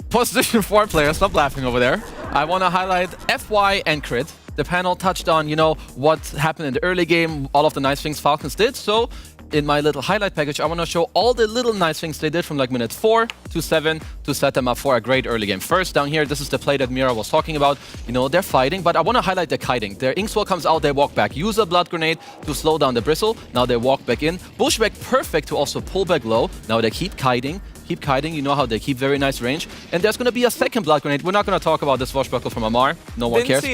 position 4 players. Stop laughing over there. I want to highlight FY and Crit. The panel touched on, what happened in the early game, all of the nice things Falcons did. So in my little highlight package, I want to show all the little nice things they did from like minute 4 to 7 to set them up for a great early game. First, down here, this is the play that Mira was talking about. They're fighting, but I want to highlight the kiting. Their Inkswell comes out, they walk back. Use a blood grenade to slow down the Bristle. Now they walk back in. Bushback perfect to also pull back low. Now they keep kiting. You know how they keep very nice range. And there's going to be a second blood grenade. We're not going to talk about this swashbuckle from Amar. No one cares.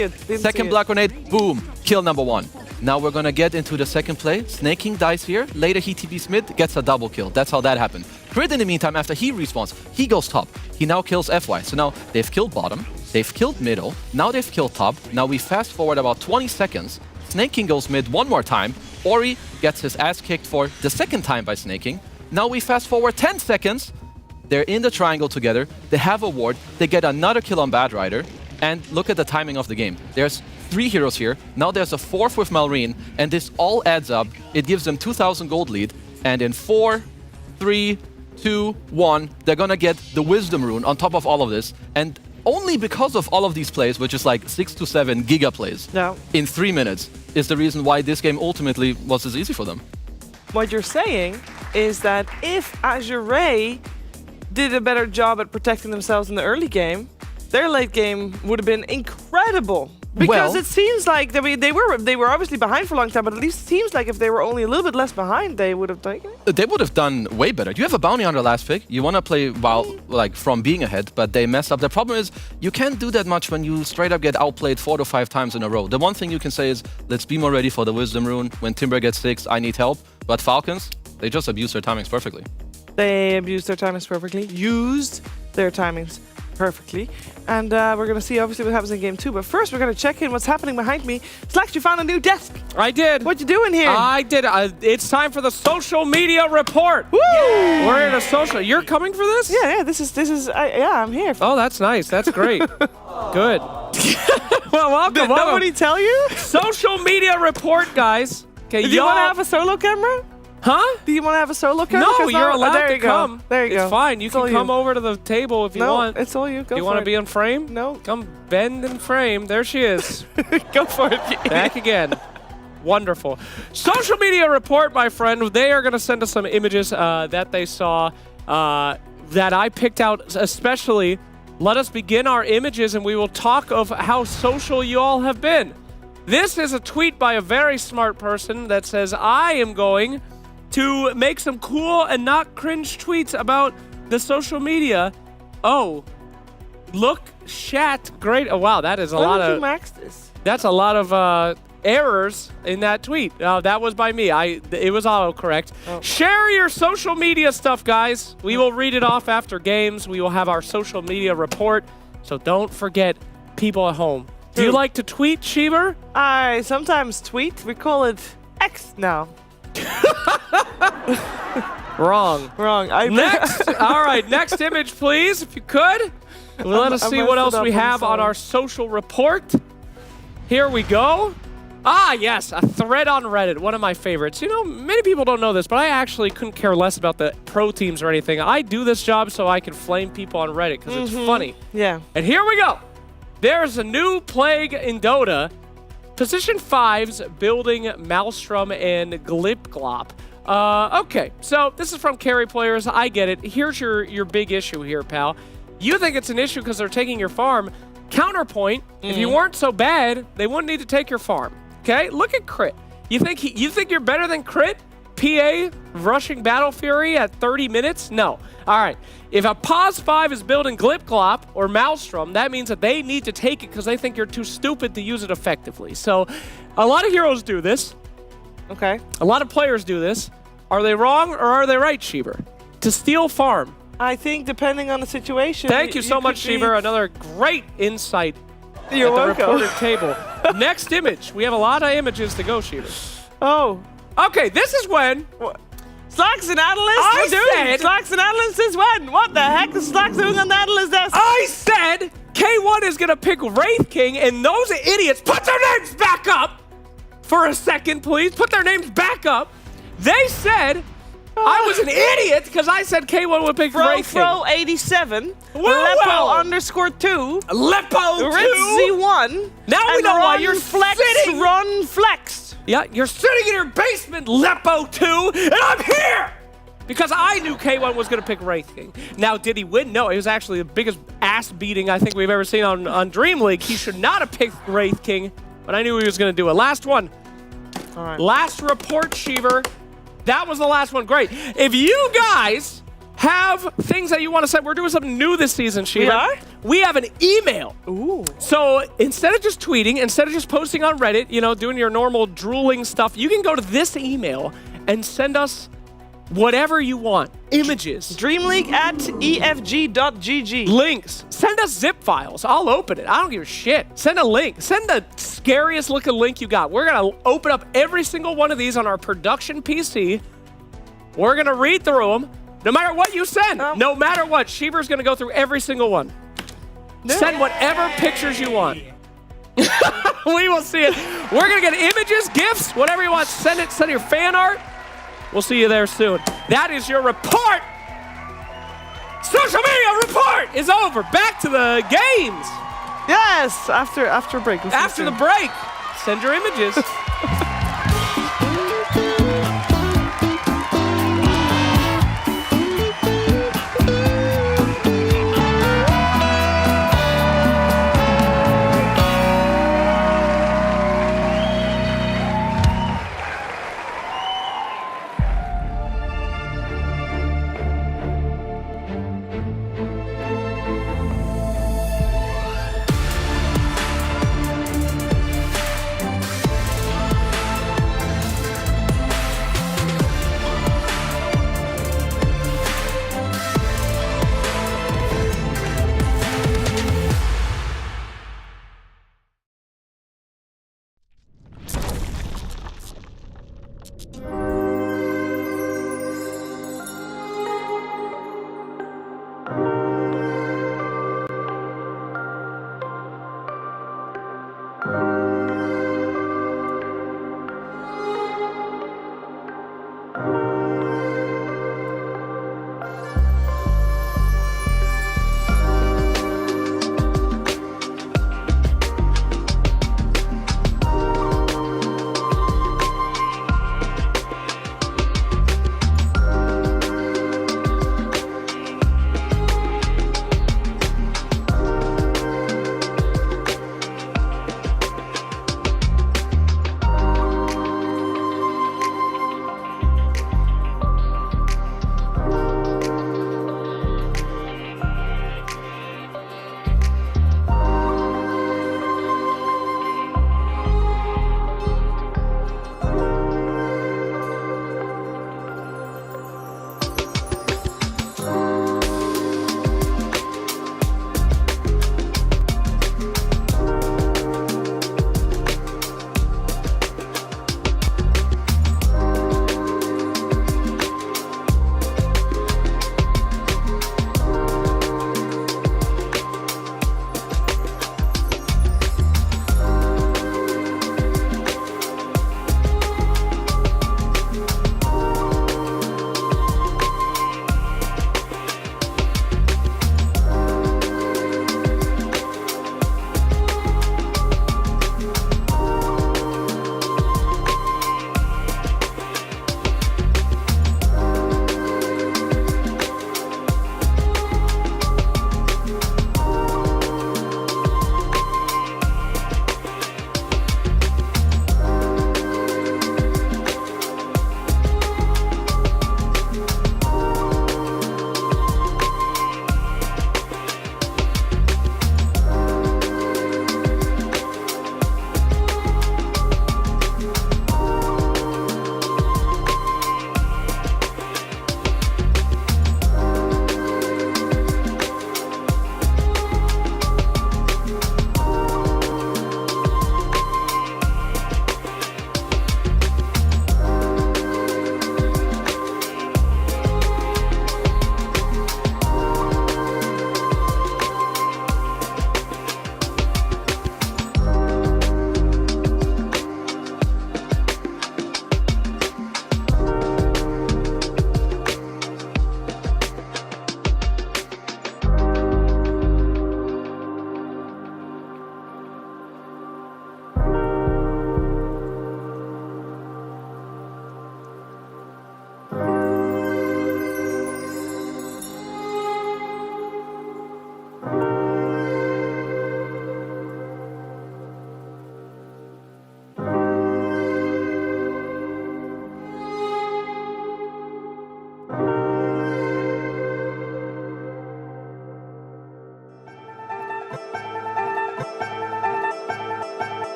Second blood grenade, boom, kill number 1. Now we're going to get into the second play. Snaking dies here. Later he TPs mid, gets a double kill. That's how that happened. Crit in the meantime, after he respawns, he goes top. He now kills FY. So now they've killed bottom. They've killed middle. Now they've killed top. Now we fast forward about 20 seconds. Snaking goes mid one more time. Ori gets his ass kicked for the second time by Snaking. Now we fast forward 10 seconds. They're in the triangle together. They have a ward. They get another kill on Bad Rider. And look at the timing of the game. There's 3 heroes here. Now there's a 4th with Malrine. And this all adds up. It gives them 2,000 gold lead. And in 4, 3, 2, 1, they're going to get the Wisdom Rune on top of all of this. And only because of all of these plays, which is like 6 to 7 giga plays in 3 minutes, is the reason why this game ultimately was as easy for them. What you're saying is that if Azure Ray did a better job at protecting themselves in the early game, their late game would have been incredible. Because it seems like they were obviously behind for a long time, but at least it seems like if they were only a little bit less behind, they would have taken it. They would have done way better. You have a bounty on the last pick. You want to play from being ahead, but they messed up. The problem is you can't do that much when you straight up get outplayed 4 to 5 times in a row. The one thing you can say is, let's be more ready for the Wisdom Rune. When Timber gets 6, I need help. But Falcons, they just abuse their timings perfectly. They abused their timings perfectly, used their timings perfectly. And we're going to see obviously what happens in game 2. But first, we're going to check in what's happening behind me. Slax, you found a new desk. I did. What you doing here? I did. It's time for the social media report. Woo! We're in a social. You're coming for this? Yeah. This is. I'm here. Oh, that's nice. That's great. Good. Well, welcome. Did nobody tell you? Social media report, guys. Okay, Do you want to have a solo camera? Huh? Do you want to have a solo camera? No, you're allowed to come. There you go. It's fine. You can come over to the table if you want. No, it's all you. Go for it. You want to be in frame? No. Come bend in frame. There she is. Go for it. Back again. Wonderful. Social media report, my friend. They are going to send us some images that they saw that I picked out especially. Let us begin our images and we will talk of how social you all have been. This is a tweet by a very smart person that says, I am going to make some cool and not cringe tweets about the social media. Oh, look, chat, great. Oh, wow, that is a lot of... Max this? That's a lot of errors in that tweet. That was by me. It was autocorrect. Share your social media stuff, guys. We will read it off after games. We will have our social media report. So don't forget, people at home. Do you like to tweet, Sheever? I sometimes tweet. We call it X now. Wrong. Next. All right, next image, please, if you could. Let us see what else we have on our social report. Here we go. Ah, yes, a thread on Reddit, one of my favorites. You know, many people don't know this, but I actually couldn't care less about the pro teams or anything. I do this job so I can flame people on Reddit because it's funny. Yeah. And here we go. There's a new plague in Dota. Position 5's building Maelstrom and Glip-Glop. Okay, so this is from carry players. I get it. Here's your big issue here, pal. You think it's an issue because they're taking your farm. Counterpoint, if you weren't so bad, they wouldn't need to take your farm. Okay, look at Crit. You think you're better than Crit? PA rushing Battle Fury at 30 minutes? No. All right. If a Pos 5 is building Glip-Glop or Maelstrom, that means that they need to take it because they think you're too stupid to use it effectively. So a lot of heroes do this. Okay. A lot of players do this. Are they wrong or are they right, Sheever? To steal farm. I think depending on the situation. Thank you so much, Sheever. Another great insight You're at the welcome. reported table. Next image. We have a lot of images to go, Sheever. Oh. Okay, this is when... Slacks and Analyst? Slacks and Analyst is when? What the heck is Slacks doing on the Analyst desk? I said K1 is going to pick Wraith King, and those idiots put their names back up for a second, please. Put their names back up. They said I was an idiot because I said K1 would pick Wraith King. Fro87. Well. Lepo_2. Lepo2. Ritzy1. Now we know why you're flex, sitting. Run Flex. Yeah, you're sitting in your basement, Lepo2, and I'm here! Because I knew K1 was going to pick Wraith King. Now, did he win? No, it was actually the biggest ass beating I think we've ever seen on Dreamleague. He should not have picked Wraith King, but I knew he was going to do it. Last one. All right. Last report, Sheever. That was the last one. Great. If you guys have things that you want to say, we're doing something new this season, Sheever. We are? We have an email. Ooh. So instead of just tweeting, instead of just posting on Reddit, you know, doing your normal drooling stuff, you can go to this email and send us whatever you want. Images. Dreamleague@efg.gg. Links. Send us zip files. I'll open it. I don't give a shit. Send a link. Send the scariest looking link you got. We're going to open up every single one of these on our production PC. We're going to read through them. No matter what you send, no matter what, Sheever's going to go through every single one. Send whatever pictures you want. We will see it. We're going to get images, GIFs, whatever you want. Send it. Send your fan art. We'll see you there soon. That is your report. Social media report is over. Back to the games. Yes, after break. After the break, send your images.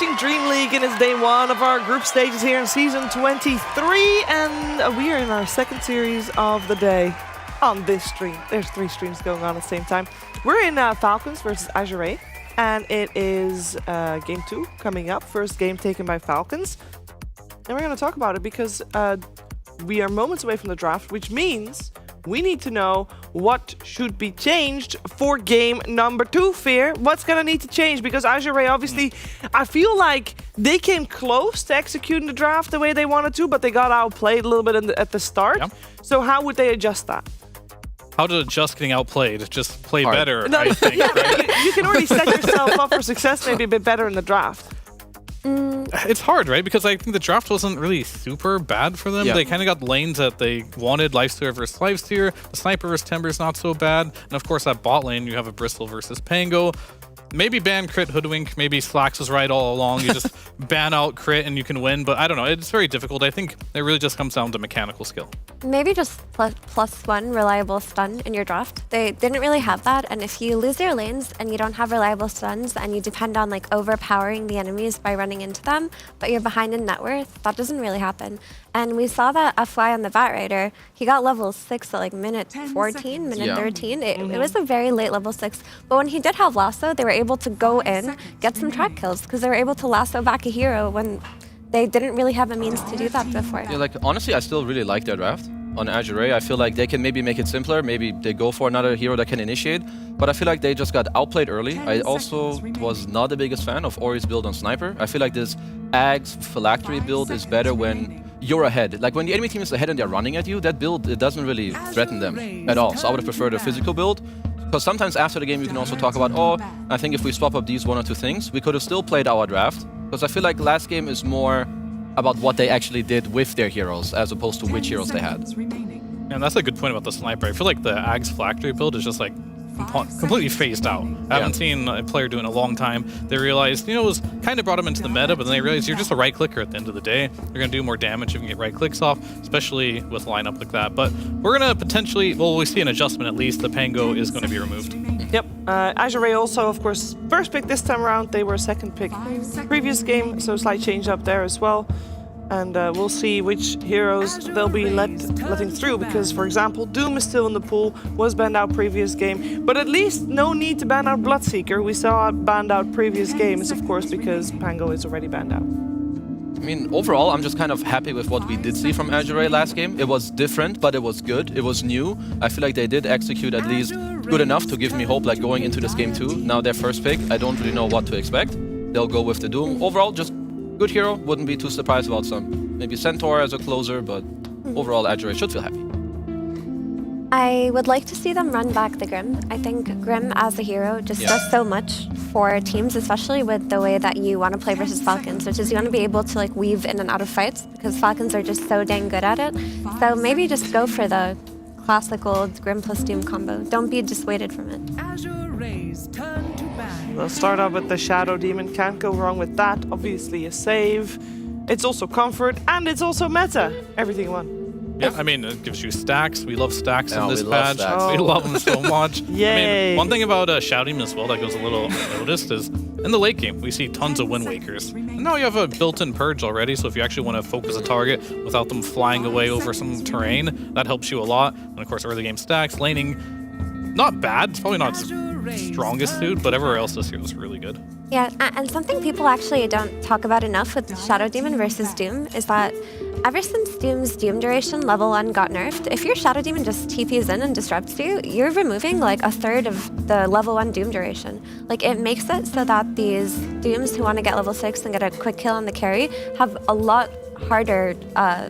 watching Dreamleague and it's day one of our group stages here in season 23, and we are in our second series of the day on this stream. There's 3 streams going on at the same time. We're in Falcons versus Azure, and it is game 2 coming up. First game taken by Falcons. And we're going to talk about it because we are moments away from the draft, which means we need to know what should be changed for game number 2, Fear. What's going to need to change? Because Azure, obviously, I feel like they came close to executing the draft the way they wanted to, but they got outplayed a little bit at the start. Yep. So how would they adjust that? How to adjust getting outplayed? Just play Hard. better, No, I think. yeah, Right? you can already set yourself up for success maybe a bit better in the draft. It's hard, right? Because I think the draft wasn't really super bad for them. Yeah. They kind of got lanes that they wanted. Lifesteal versus Lifesteal. The Sniper versus Timber's not so bad. And of course, that bot lane, you have a Bristol versus Pango. Maybe ban crit hoodwink. Maybe Slacks was right all along. You just ban out crit and you can win. But I don't know. It's very difficult. I think it really just comes down to mechanical skill. Maybe just +1 reliable stun in your draft. They didn't really have that, and if you lose your lanes and you don't have reliable stuns and you depend on like overpowering the enemies by running into them, but you're behind in net worth, that doesn't really happen. And we saw that FY on the Batrider, he got level 6 at like minute 14, minute 13. It was a very late level 6. But when he did have lasso, they were able to go in, get some track kills, because they were able to lasso back a hero when they didn't really have a means to do that before. Yeah, like honestly, I still really like their draft on Azure. I feel like they can maybe make it simpler. Maybe they go for another hero that can initiate. But I feel like they just got outplayed early. I also was not the biggest fan of Ori's build on Sniper. I feel like this Ags Phylactery build is better when you're ahead. Like when the enemy team is ahead and they're running at you, that build, it doesn't really threaten them at all. So I would have preferred a physical build. Because sometimes after the game you can also talk about, oh, I think if we swap up these 1 or 2 things, we could have still played our draft. Because I feel like last game is more about what they actually did with their heroes as opposed to which heroes they had. And that's a good point about the Sniper. I feel like the Ags Phylactery build is just like completely phased out. I haven't seen a player do it in a long time. They realized, you know, it was kind of brought them into the meta, but then they realized you're just a right clicker at the end of the day. You're going to do more damage if you can get right clicks off, especially with a lineup like that. But we're going to potentially, well, we see an adjustment at least. The Pango is going to be removed. Yep. Azure also, of course, first pick this time around. They were second pick previous game, so slight change up there as well. And we'll see which heroes they'll be letting through, because, for example, Doom is still in the pool, was banned out previous game, but at least no need to ban out Bloodseeker. We saw it banned out previous games, of course, because Pango is already banned out. I mean, overall, I'm just kind of happy with what we did see from Azure last game. It was different, but it was good. It was new. I feel like they did execute at least good enough to give me hope, like going into this game too. Now their first pick, I don't really know what to expect. They'll go with the Doom. Overall, just good hero. Wouldn't be too surprised about some. Maybe Centaur as a closer, but overall, Azure should feel happy. I would like to see them run back the Grim. I think Grim as a hero just does so much for teams, especially with the way that you want to play versus Falcons, which is you want to be able to like weave in and out of fights because Falcons are just so dang good at it. So maybe just go for the classical Grim plus Doom combo. Don't be dissuaded from it. We'll start off with the Shadow Demon. Can't go wrong with that. Obviously a save. It's also comfort and it's also meta. Everything won. Yeah, I mean, it gives you stacks. We love stacks in this we love patch. stacks. We love them so much. Yay. I mean, one thing about Shadow Demon as well that goes a little unnoticed is in the late game, we see tons of Wind Wakers. And now you have a built-in Purge already, so if you actually want to focus a target without them flying away over some terrain, that helps you a lot. And of course, early game stacks, laning, not bad. It's probably not strongest suit, but everywhere else this year was really good. Yeah, and something people actually don't talk about enough with Shadow Demon versus Doom is that ever since Doom's Doom duration level 1 got nerfed, if your Shadow Demon just TPs in and disrupts you, you're removing like a third of the level 1 Doom duration. Like it makes it so that these Dooms who want to get level 6 and get a quick kill on the carry have a lot harder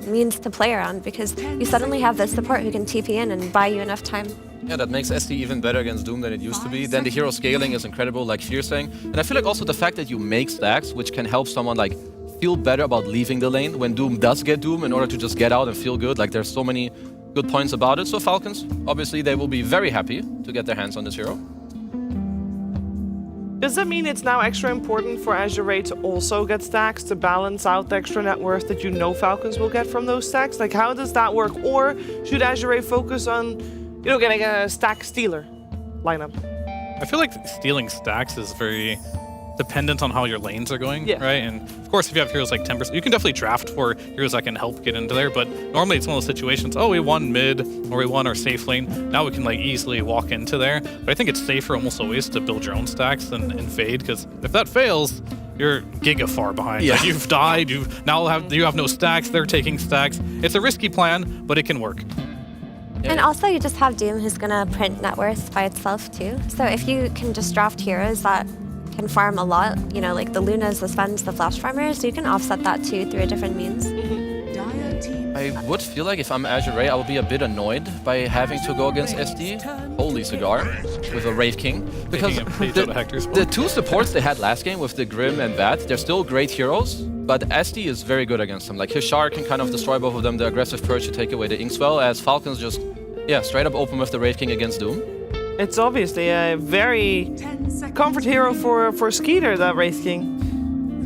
means to play around because you suddenly have the support who can TP in and buy you enough time. Yeah, that makes SD even better against Doom than it used to be. Then the hero scaling is incredible, like Fear saying. And I feel like also the fact that you make stacks, which can help someone like feel better about leaving the lane when Doom does get Doom in order to just get out and feel good. Like there's so many good points about it. So Falcons, obviously they will be very happy to get their hands on this hero. Does that mean it's now extra important for Azure to also get stacks to balance out the extra net worth that you know Falcons will get from those stacks? Like how does that work? Or should Azure focus on, you know, getting a stack stealer lineup? I feel like stealing stacks is very dependent on how your lanes are going, right? And of course, if you have heroes like Timber, you can definitely draft for heroes that can help get into there. But normally, it's one of those situations. Oh, we won mid, or we won our safe lane. Now we can like easily walk into there. But I think it's safer almost always to build your own stacks and fade, because if that fails, you're giga far behind. Yeah. Like you've died. You have no stacks. They're taking stacks. It's a risky plan, but it can work. And also, you just have Doom, who's gonna print net worth by itself too. So if you can just draft heroes that can farm a lot, you know, like the Lunas, the Svens, the Flash Farmers, you can offset that too through a different means. I would feel like if I'm Azure Ray, I would be a bit annoyed by having to go against SD. Holy cigar with a Wraith King, because the two supports they had last game with the Grim and Bat, they're still great heroes. But SD is very good against them. Like his Shard can kind of destroy both of them. The aggressive Purge should take away the Inkswell, as Falcons just, straight up open with the Wraith King against Doom. It's obviously a very comfort hero for Skeeter, that Wraith King.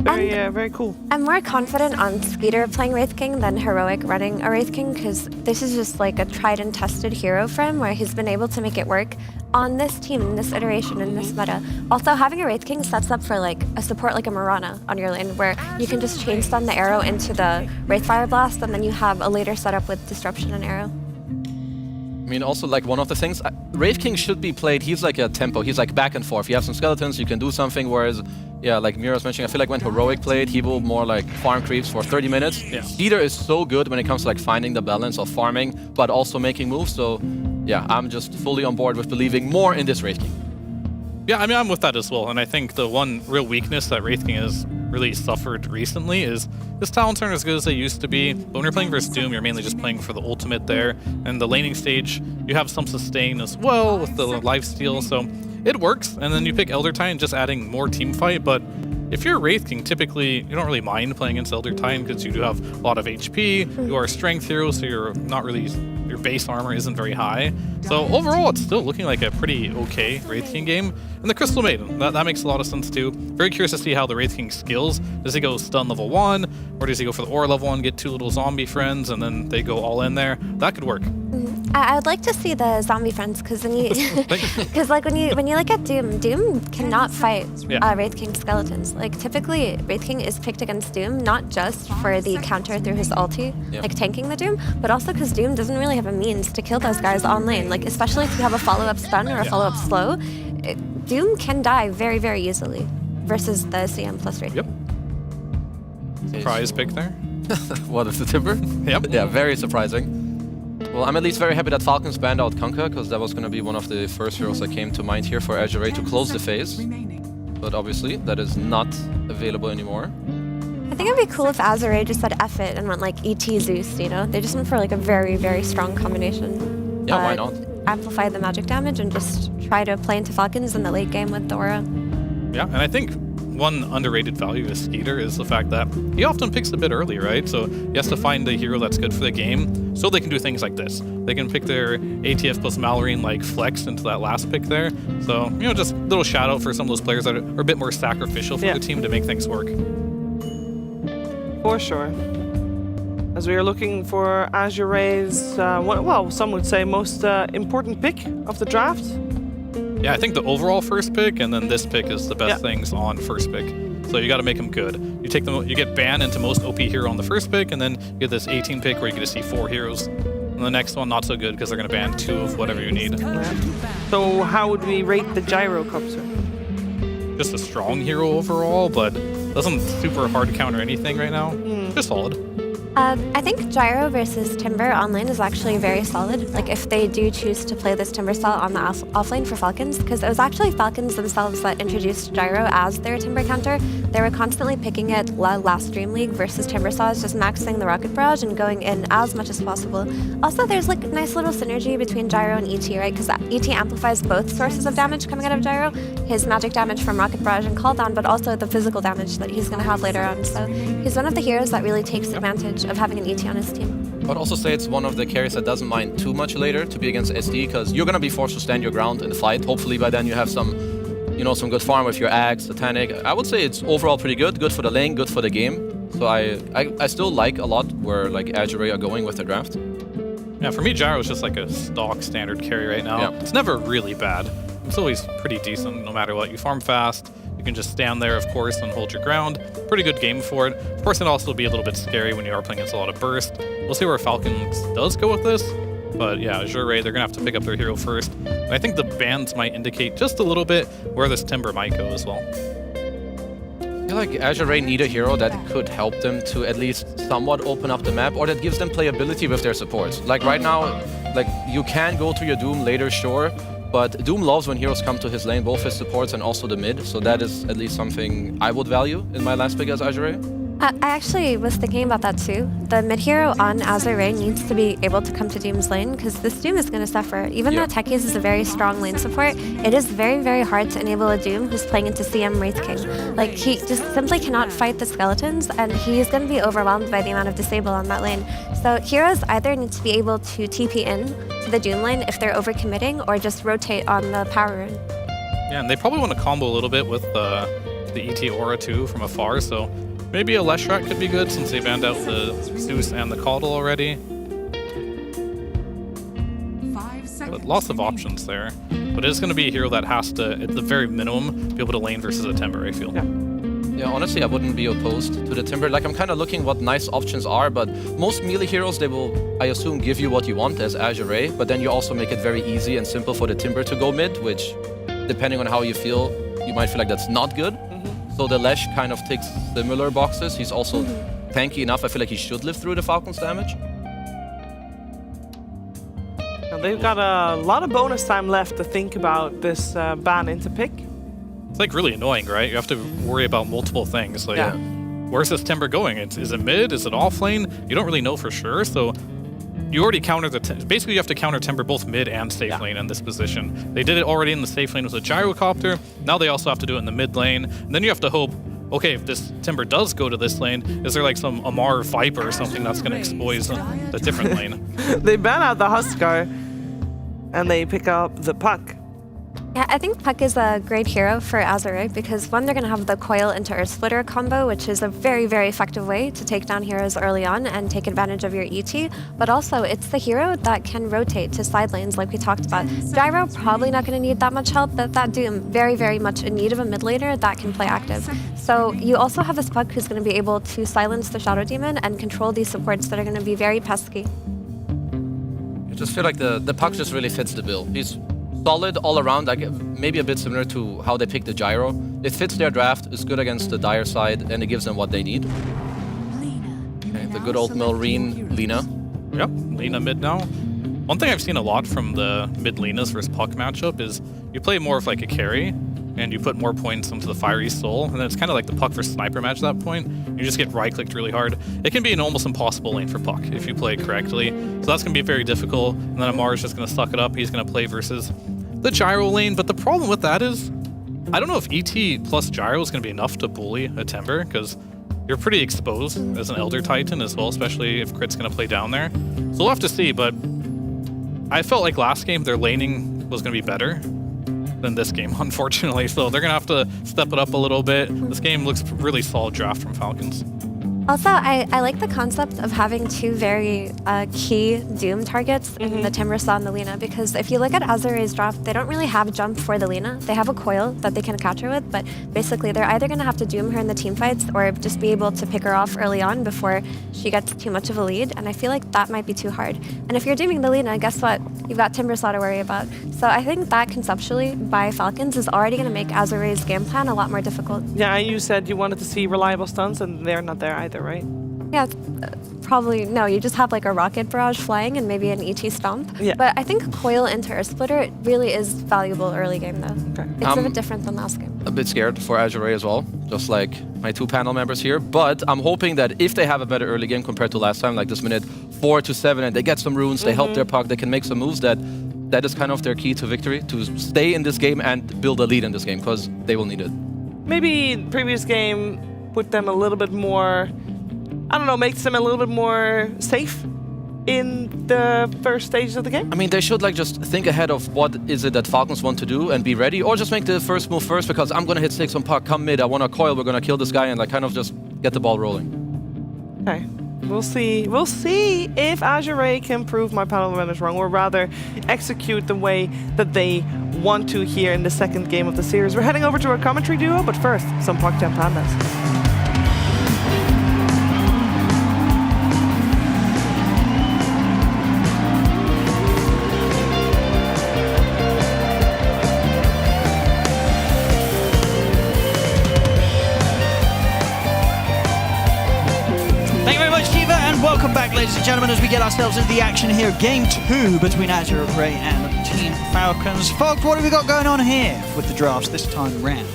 Very cool. I'm more confident on Skeeter playing Wraith King than Heroic running a Wraith King, because this is just like a tried and tested hero for him, where he's been able to make it work on this team, in this iteration, in this meta. Also, having a Wraith King sets up for like a support like a Mirana on your lane, where you can just chain stun the arrow into the Wraithfire Blast, and then you have a later setup with Disruption and Arrow. I mean, also, like, one of the things, Wraith King should be played, he's like a tempo, he's like back and forth. You have some skeletons, you can do something, whereas, like Mira was mentioning, I feel like when Heroic played, he will more like farm creeps for 30 minutes. Skeeter is so good when it comes to like finding the balance of farming, but also making moves, so I'm just fully on board with believing more in this Wraith King. Yeah, I mean, I'm with that as well, and I think the one real weakness that Wraith King has really suffered recently is his talents aren't as good as they used to be. But when you're playing versus Doom, you're mainly just playing for the ultimate there. And the laning stage, you have some sustain as well with the lifesteal, so it works. And then you pick Elder Titan, just adding more team fight. But if you're Wraith King, typically you don't really mind playing against Elder Titan because you do have a lot of HP. You are a strength hero, so you're not really, your base armor isn't very high. So overall, it's still looking like a pretty okay Wraith King game. And the Crystal Maiden, that makes a lot of sense too. Very curious to see how the Wraith King skills. Does he go stun level 1, or does he go for the aura level 1, get 2 little zombie friends, and then they go all in there? That could work. I would like to see the zombie friends, because when you, because like when you look at Doom cannot fight Wraith King skeletons. Like typically, Wraith King is picked against Doom not just for the counter through his ulti, like tanking the Doom, but also because Doom doesn't really have a means to kill those guys on lane. Like especially if you have a follow-up stun or a follow-up slow, Doom can die very, very easily versus the CM plus Wraith. Surprise pick there. What is the Timber? Yeah, very surprising. Well, I'm at least very happy that Falcons banned out Kunkka, because that was going to be one of the first heroes that came to mind here for Azure Ray to close the phase. But obviously, that is not available anymore. I think it'd be cool if Azure Ray just said F it and went like ET Zeus, you know? They just went for like a very, very strong combination. Yeah, why not? Amplify the magic damage and just try to play into Falcons in the late game with the aura. Yeah, and I think one underrated value of Skeeter is the fact that he often picks a bit early, right? So he has to find the hero that's good for the game, so they can do things like this. They can pick their ATF plus Mallory and like flex into that last pick there. So, you know, just a little shout out for some of those players that are a bit more sacrificial for the team to make things work. For sure. As we are looking for Azure Ray's, well, some would say most important pick of the draft. Yeah, I think the overall first pick and then this pick is the best things on first pick. So you got to make them good. You take them, you get banned into most OP hero on the first pick, and then you get this 18 pick where you get to see 4 heroes. And the next one not so good because they're going to ban 2 of whatever you need. So how would we rate the Gyro Copter? Just a strong hero overall, but doesn't super hard counter anything right now. Just solid. I think Gyro versus Timber on lane is actually very solid. Like if they do choose to play this Timber style on the off lane for Falcons, because it was actually Falcons themselves that introduced Gyro as their Timber counter. They were constantly picking it last Dreamleague versus Timber styles, just maxing the Rocket Barrage and going in as much as possible. Also, there's like a nice little synergy between Gyro and ET, right? Because ET amplifies both sources of damage coming out of Gyro, his magic damage from Rocket Barrage and Call Down, but also the physical damage that he's going to have later on. So he's one of the heroes that really takes advantage of having an ET on his team. I would also say it's one of the carries that doesn't mind too much later to be against SD, because you're going to be forced to stand your ground in the fight. Hopefully by then you have some, you know, some good farm with your Axe, Satanic. I would say it's overall pretty good. Good for the lane, good for the game. So I still like a lot where like Azure Ray are going with the draft. Yeah, for me, Gyro is just like a stock standard carry right now. It's never really bad. It's always pretty decent no matter what. You farm fast, you can just stand there, of course, and hold your ground. Pretty good game for it. Of course, it'll also be a little bit scary when you are playing against a lot of burst. We'll see where Falcons does go with this. But yeah, Azure, they're going to have to pick up their hero first. And I think the bans might indicate just a little bit where this Timber might go as well. I feel like Azure need a hero that could help them to at least somewhat open up the map, or that gives them playability with their supports. Like right now, like you can go to your Doom later, sure, but Doom loves when heroes come to his lane, both his supports and also the mid, so that is at least something I would value in my last pick as Azure. I actually was thinking about that too. The mid hero on Azure needs to be able to come to Doom's lane because this Doom is going to suffer. Even though Techies is a very strong lane support, it is very, very hard to enable a Doom who's playing into CM Wraith King. Like, he just simply cannot fight the skeletons, and he's going to be overwhelmed by the amount of disable on that lane. So heroes either need to be able to TP in to the Doom lane if they're overcommitting, or just rotate on the power rune. Yeah, and they probably want to combo a little bit with the ET Aura too from afar, so maybe a Leshrac could be good since they banned out the Zeus and the Caudal already. But lots of options there. But it is going to be a hero that has to, at the very minimum, be able to lane versus a Timber, I feel. Yeah, honestly, I wouldn't be opposed to the Timber. Like, I'm kind of looking what nice options are, but most melee heroes, they will, I assume, give you what you want as Azure, but then you also make it very easy and simple for the Timber to go mid, which, depending on how you feel, you might feel like that's not good. So the Lesh kind of ticks similar boxes. He's also tanky enough. I feel like he should live through the Falcon's damage. And they've got a lot of bonus time left to think about this ban into pick. It's like really annoying, right? You have to worry about multiple things. Like, where's this Timber going? Is it mid? Is it off lane? You don't really know for sure. So you already counter basically you have to counter Timber both mid and safe lane in this position. They did it already in the safe lane with a Gyrocopter. Now they also have to do it in the mid lane. And then you have to hope, okay, if this Timber does go to this lane, is there like some Amar Viper or something that's going to expose the different lane? They ban out the Huskar and they pick up the Puck. Yeah, I think Puck is a great hero for Azure because one, they're going to have the Coil into Earth Splitter combo, which is a very, very effective way to take down heroes early on and take advantage of your ET. But also, it's the hero that can rotate to side lanes like we talked about. Gyro, probably not going to need that much help, but that Doom, very, very much in need of a mid laner that can play active. So you also have this Puck who's going to be able to silence the Shadow Demon and control these supports that are going to be very pesky. I just feel like the Puck just really fits the bill. He's solid all around, like maybe a bit similar to how they picked the Gyro. It fits their draft, it's good against the dire side, and it gives them what they need. Okay, the good old Melreen Lina. Yep, Lina mid now. One thing I've seen a lot from the mid Linas versus Puck matchup is you play more of like a carry, and you put more points into the Fiery Soul, and then it's kind of like the Puck versus Sniper match at that point. You just get right-clicked really hard. It can be an almost impossible lane for Puck if you play it correctly. So that's going to be very difficult, and then Amar is just going to suck it up. He's going to play versus the Gyro lane, but the problem with that is, I don't know if ET plus Gyro is going to be enough to bully a Timber, because you're pretty exposed as an Elder Titan as well, especially if Crit's going to play down there. So we'll have to see, but I felt like last game their laning was going to be better than this game, unfortunately. So they're going to have to step it up a little bit. This game looks really solid draft from Falcons. Also, I like the concept of having two very key Doom targets in the Timber Saw and the Lina, because if you look at Azure's draft, they don't really have jump for the Lina. They have a Coil that they can catch her with, but basically they're either going to have to Doom her in the team fights or just be able to pick her off early on before she gets too much of a lead, and I feel like that might be too hard. And if you're dooming the Lina, guess what? You've got Timber Saw to worry about. So I think that conceptually by Falcons is already going to make Azure's game plan a lot more difficult. Yeah, you said you wanted to see reliable stuns, and they're not there either, right? Yeah, probably, no, you just have like a rocket barrage flying and maybe an ET stomp. Yeah. But I think Coil into Earth Splitter really is valuable early game though. Okay. It's a bit different than last game. A bit scared for Azure as well, just like my two panel members here. But I'm hoping that if they have a better early game compared to last time, like this minute 4 to 7, and they get some runes, they help their Puck, they can make some moves, that is kind of their key to victory, to stay in this game and build a lead in this game, because they will need it. Maybe previous game put them a little bit more, I don't know, makes them a little bit more safe in the first stages of the game? I mean, they should like just think ahead of what is it that Falcons want to do and be ready, or just make the first move first, because I'm gonna hit 6 on Puck, come mid, I want a Coil, we're gonna kill this guy, and like kind of just get the ball rolling. Okay. We'll see. We'll see if Azure can prove my panel runners wrong, or rather execute the way that they want to here in the second game of the series. We're heading over to our commentary duo, but first, some Puck Jam Pandas. Welcome back, ladies and gentlemen, as we get ourselves into the action here. Game 2 between Azure Ray and Team Falcons. Folks, what have we got going on here with the drafts this time around?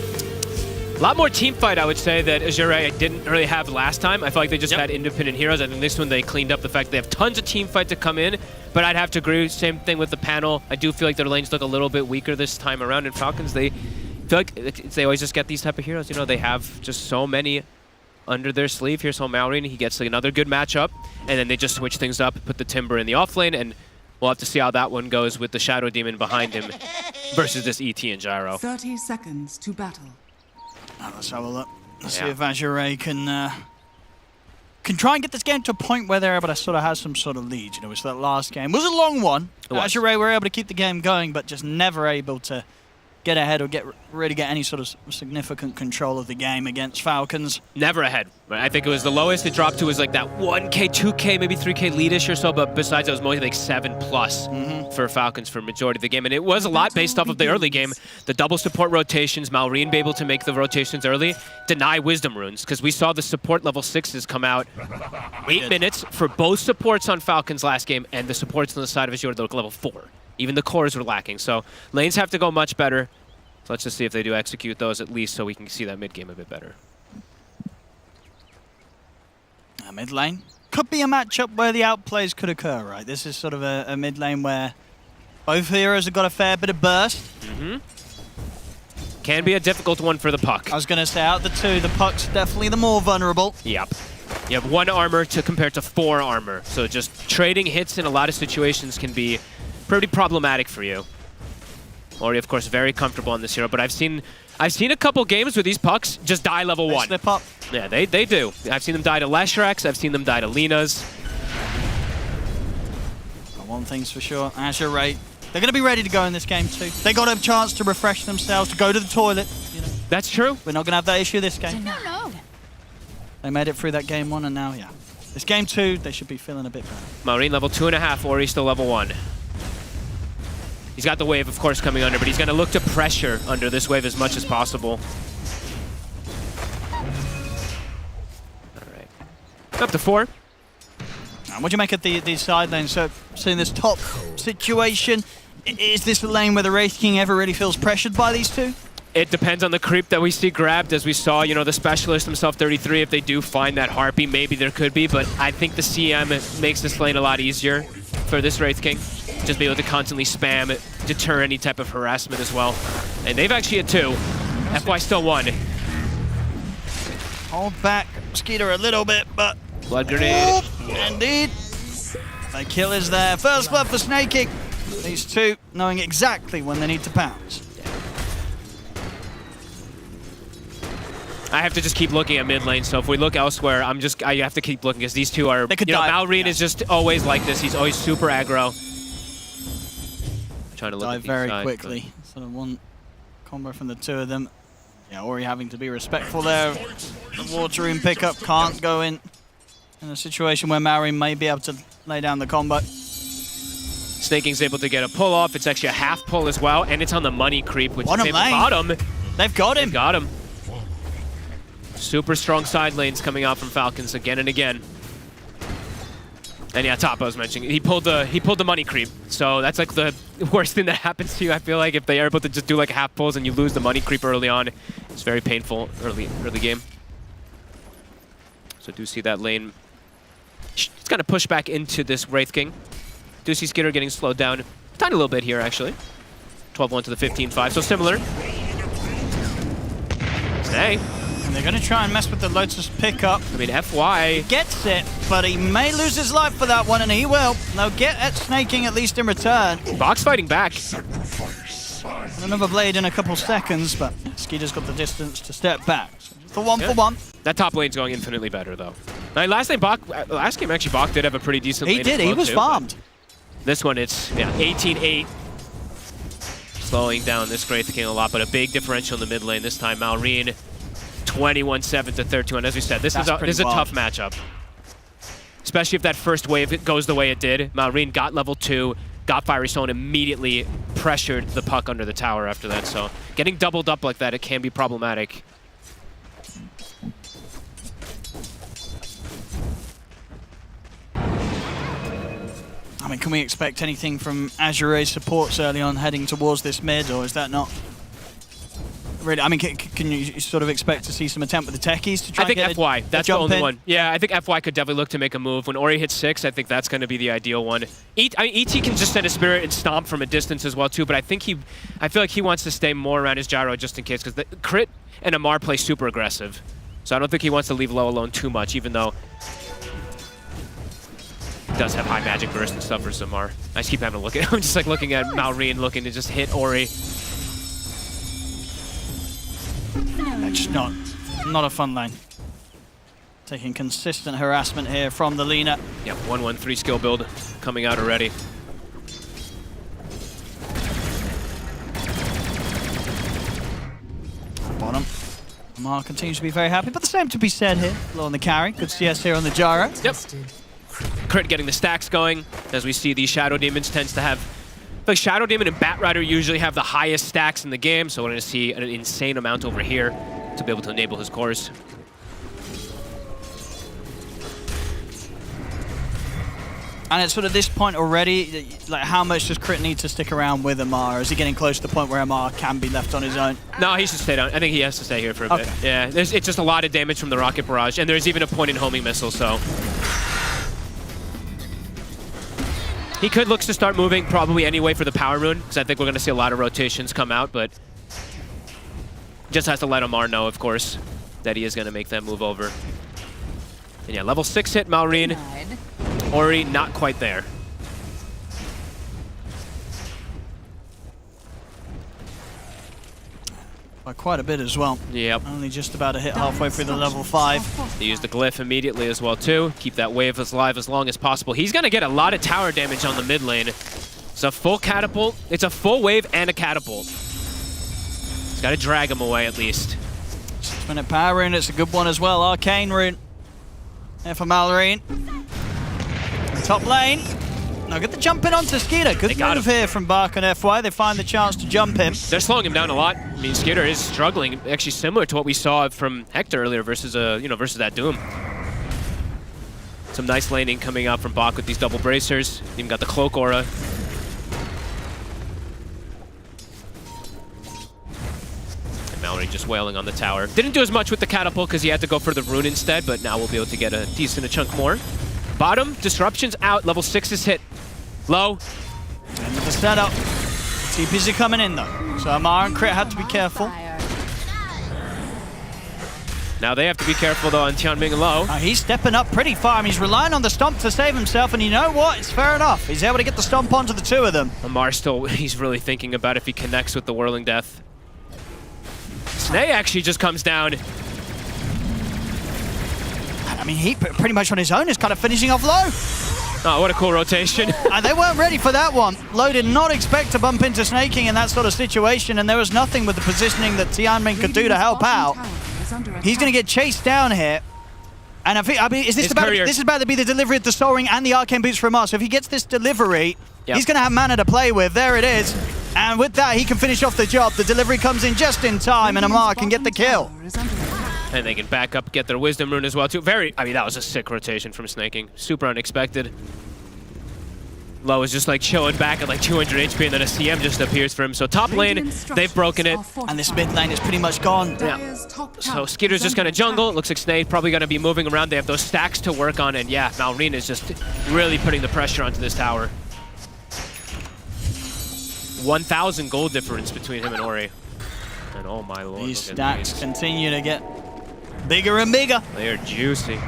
A lot more team fight, I would say, that Azure Ray didn't really have last time. I feel like they just had independent heroes. I think this one they cleaned up the fact they have tons of team fight to come in, but I'd have to agree. Same thing with the panel. I do feel like their lanes look a little bit weaker this time around. In Falcons, they feel like they always just get these type of heroes. You know, they have just so many under their sleeve. Here's Malrine. He gets like another good matchup, and then they just switch things up, put the Timber in the off lane, and we'll have to see how that one goes with the Shadow Demon behind him versus this ET and Gyro. 30 seconds to battle. Let's have a look. Let's see if Azure can try and get this game to a point where they're able to sort of have some sort of lead. You know, which that last game was a long one. Azure were able to keep the game going, but just never able to get ahead or really get any sort of significant control of the game against Falcons. Never ahead. I think it was the lowest it dropped to was like that 1K, 2K, maybe 3K leadish or so, but besides that, it was mostly like 7+ for Falcons for majority of the game. And it was a lot based off of the early game. The double support rotations, Malrine be able to make the rotations early, deny Wisdom Runes, because we saw the support level 6s come out 8 minutes for both supports on Falcons last game, and the supports on the side of Azure, they're level 4. Even the cores were lacking. So lanes have to go much better. So let's just see if they do execute those at least so we can see that mid game a bit better. Mid lane could be a matchup where the outplays could occur, right? This is sort of a mid lane where both heroes have got a fair bit of burst. Can be a difficult one for the Puck. I was going to say, out the two, the Puck's definitely the more vulnerable. Yep. You have 1 armor to compare to 4 armor. So just trading hits in a lot of situations can be pretty problematic for you. Ori, of course, very comfortable on this hero, but I've seen a couple games where these Pucks just die level 1. Slip up. Yeah, they do. I've seen them die to Leshrax, I've seen them die to Linas. One thing's for sure, Azure Ray, they're going to be ready to go in this game too. They got a chance to refresh themselves, to go to the toilet. You know. That's true. We're not going to have that issue this game. No. They made it through that game 1, and now, this game 2, they should be feeling a bit better. Malrine level 2.5, Ori still level 1. He's got the wave, of course, coming under, but he's going to look to pressure under this wave as much as possible. All right. Up to 4. What do you make of these side lanes? So, seeing this top situation, is this a lane where the Wraith King ever really feels pressured by these two? It depends on the creep that we see grabbed. As we saw, you know, the Specialist himself, 33, if they do find that Harpy, maybe there could be, but I think the CM makes this lane a lot easier for this Wraith King. Just be able to constantly spam, deter any type of harassment as well. And they've actually had 2. FY still 1. Hold back Skeeter a little bit, but... Blood grenade. Indeed. The kill is there. First blood for Snaking. These two knowing exactly when they need to pounce. I have to just keep looking at mid lane, so if we look elsewhere, I have to keep looking, because these two are, you know, Malrine is just always like this. He's always super aggro. Trying to look dive very quickly. Sort of one combo from the two of them. Yeah, Ori having to be respectful there. The water room pickup can't go in a situation where Malrine may be able to lay down the combo. Snaking's able to get a pull off. It's actually a half pull as well, and it's on the money creep, which Bottom they've lane. got him. They've got him. They've got him. Super strong side lanes coming out from Falcons again and again. And yeah, top I was mentioning, he pulled the money creep. So that's like the worst thing that happens to you. I feel like if they are able to just do like half pulls and you lose the money creep early on, it's very painful early game. So do see that lane. It's gonna push back into this Wraith King. Do see Skitter getting slowed down a tiny little bit here actually. 12-1 to the 15-5, so similar. Stay. And they're going to try and mess with the Lotus pickup. I mean, FY gets it, but he may lose his life for that one, and he will. They'll get at Snaking at least in return. Box fighting back. Another blade in a couple seconds, but Skeeter's got the distance to step back. So just the 1 for 1. That top lane's going infinitely better, though. Last game actually Bach did have a pretty decent lane. He did. as well, He was too, farmed. This one, it's 18-8. Slowing down this Wraith King a lot, but a big differential in the mid lane. This time, Malrine 21-7 to 31. As we said, this is a tough matchup. Especially if that first wave goes the way it did. Malrine got level 2, got Fiery Stone, immediately pressured the puck under the tower after that. So getting doubled up like that, it can be problematic. I mean, can we expect anything from Azure's supports early on heading towards this mid, or is that not really? I mean, can you sort of expect to see some attempt with the techies to try and get FY, that's the only in? one. Yeah, I think FY could definitely look to make a move. When Ori hits 6, I think that's going to be the ideal one. ET can just send a Spirit and stomp from a distance as well, too, but I feel like he wants to stay more around his gyro just in case, because the Crit and Amar play super aggressive. So I don't think he wants to leave Low alone too much, even though does have high magic burst and stuff for Zamar. I just keep having to look at him. I'm just like looking at Malrine looking to just hit Ori. Just not a fun lane. Taking consistent harassment here from the Lina. Yep, 1-1-3 skill build coming out already. Bottom. Amar continues to be very happy, but the same to be said here. Low on the carry. Good CS here on the gyro. Yep. Crit getting the stacks going. As we see, these Shadow Demons tends to have... Like Shadow Demon and Bat Rider usually have the highest stacks in the game, so we're going to see an insane amount over here to be able to enable his cores. And it's sort of this point already, like how much does Crit need to stick around with Amar? Is he getting close to the point where Amar can be left on his own? No, he should stay down. I think he has to stay here for a bit. Yeah, it's just a lot of damage from the Rocket Barrage, and there's even a point in homing missile, so... He could look to start moving probably anyway for the Power Rune, because I think we're going to see a lot of rotations come out, but just has to let Amar know, of course, that he is going to make that move over. And yeah, level 6 hit Malrine. Ori not quite there. By quite a bit as well. Yep. Only just about to hit halfway through the level 5. They use the glyph immediately as well too. Keep that wave as live as long as possible. He's gonna get a lot of tower damage on the mid lane. It's a full catapult. It's a full wave and a catapult. He's gotta drag him away at least. 6-minute power rune, it's a good one as well. Arcane rune. There for Malrine. Top lane. Now get the jump in onto Skeeter. Good move here from Bark and FY. They find the chance to jump him. They're slowing him down a lot. I mean, Skeeter is struggling, actually similar to what we saw from Hector earlier versus versus that Doom. Some nice laning coming out from Bach with these double bracers. Even got the cloak aura. And Mallory just wailing on the tower. Didn't do as much with the catapult because he had to go for the rune instead, but now we'll be able to get a decent chunk more. Bottom, disruption's out. Level 6 is hit. Low. End of the setup. TPs are coming in though. So Amar and Crit had to be careful. Now they have to be careful though on Tianming low. He's stepping up pretty far. I mean, he's relying on the stomp to save himself, and you know what? It's fair enough. He's able to get the stomp onto the two of them. Amar still, he's really thinking about if he connects with the Whirling Death. Snay actually just comes down. I mean, he pretty much on his own is kind of finishing off Low. Oh, what a cool rotation. And they weren't ready for that one. Low did not expect to bump into Snaking in that sort of situation, and there was nothing with the positioning that Tianming could do to help out. He's going to get chased down here. And I mean, this is about to be the delivery of the Soul Ring and the Arcane Boots from us. So if he gets this delivery, he's going to have mana to play with. There it is. And with that, he can finish off the job. The delivery comes in just in time, and Amar can get the kill. And they can back up, get their Wisdom Rune as well, too. I mean, that was a sick rotation from Snaking. Super unexpected. Low is just like chilling back at like 200 HP, and then a CM just appears for him. So top lane, they've broken it. And this mid lane is pretty much gone. Yeah. So Skeeter's just gonna jungle. It looks like Snake probably gonna be moving around. They have those stacks to work on, and yeah, Malrine is just really putting the pressure onto this tower. 1,000 gold difference between him and Ori. And oh my lord. These stacks continue to get bigger and bigger. They are juicy.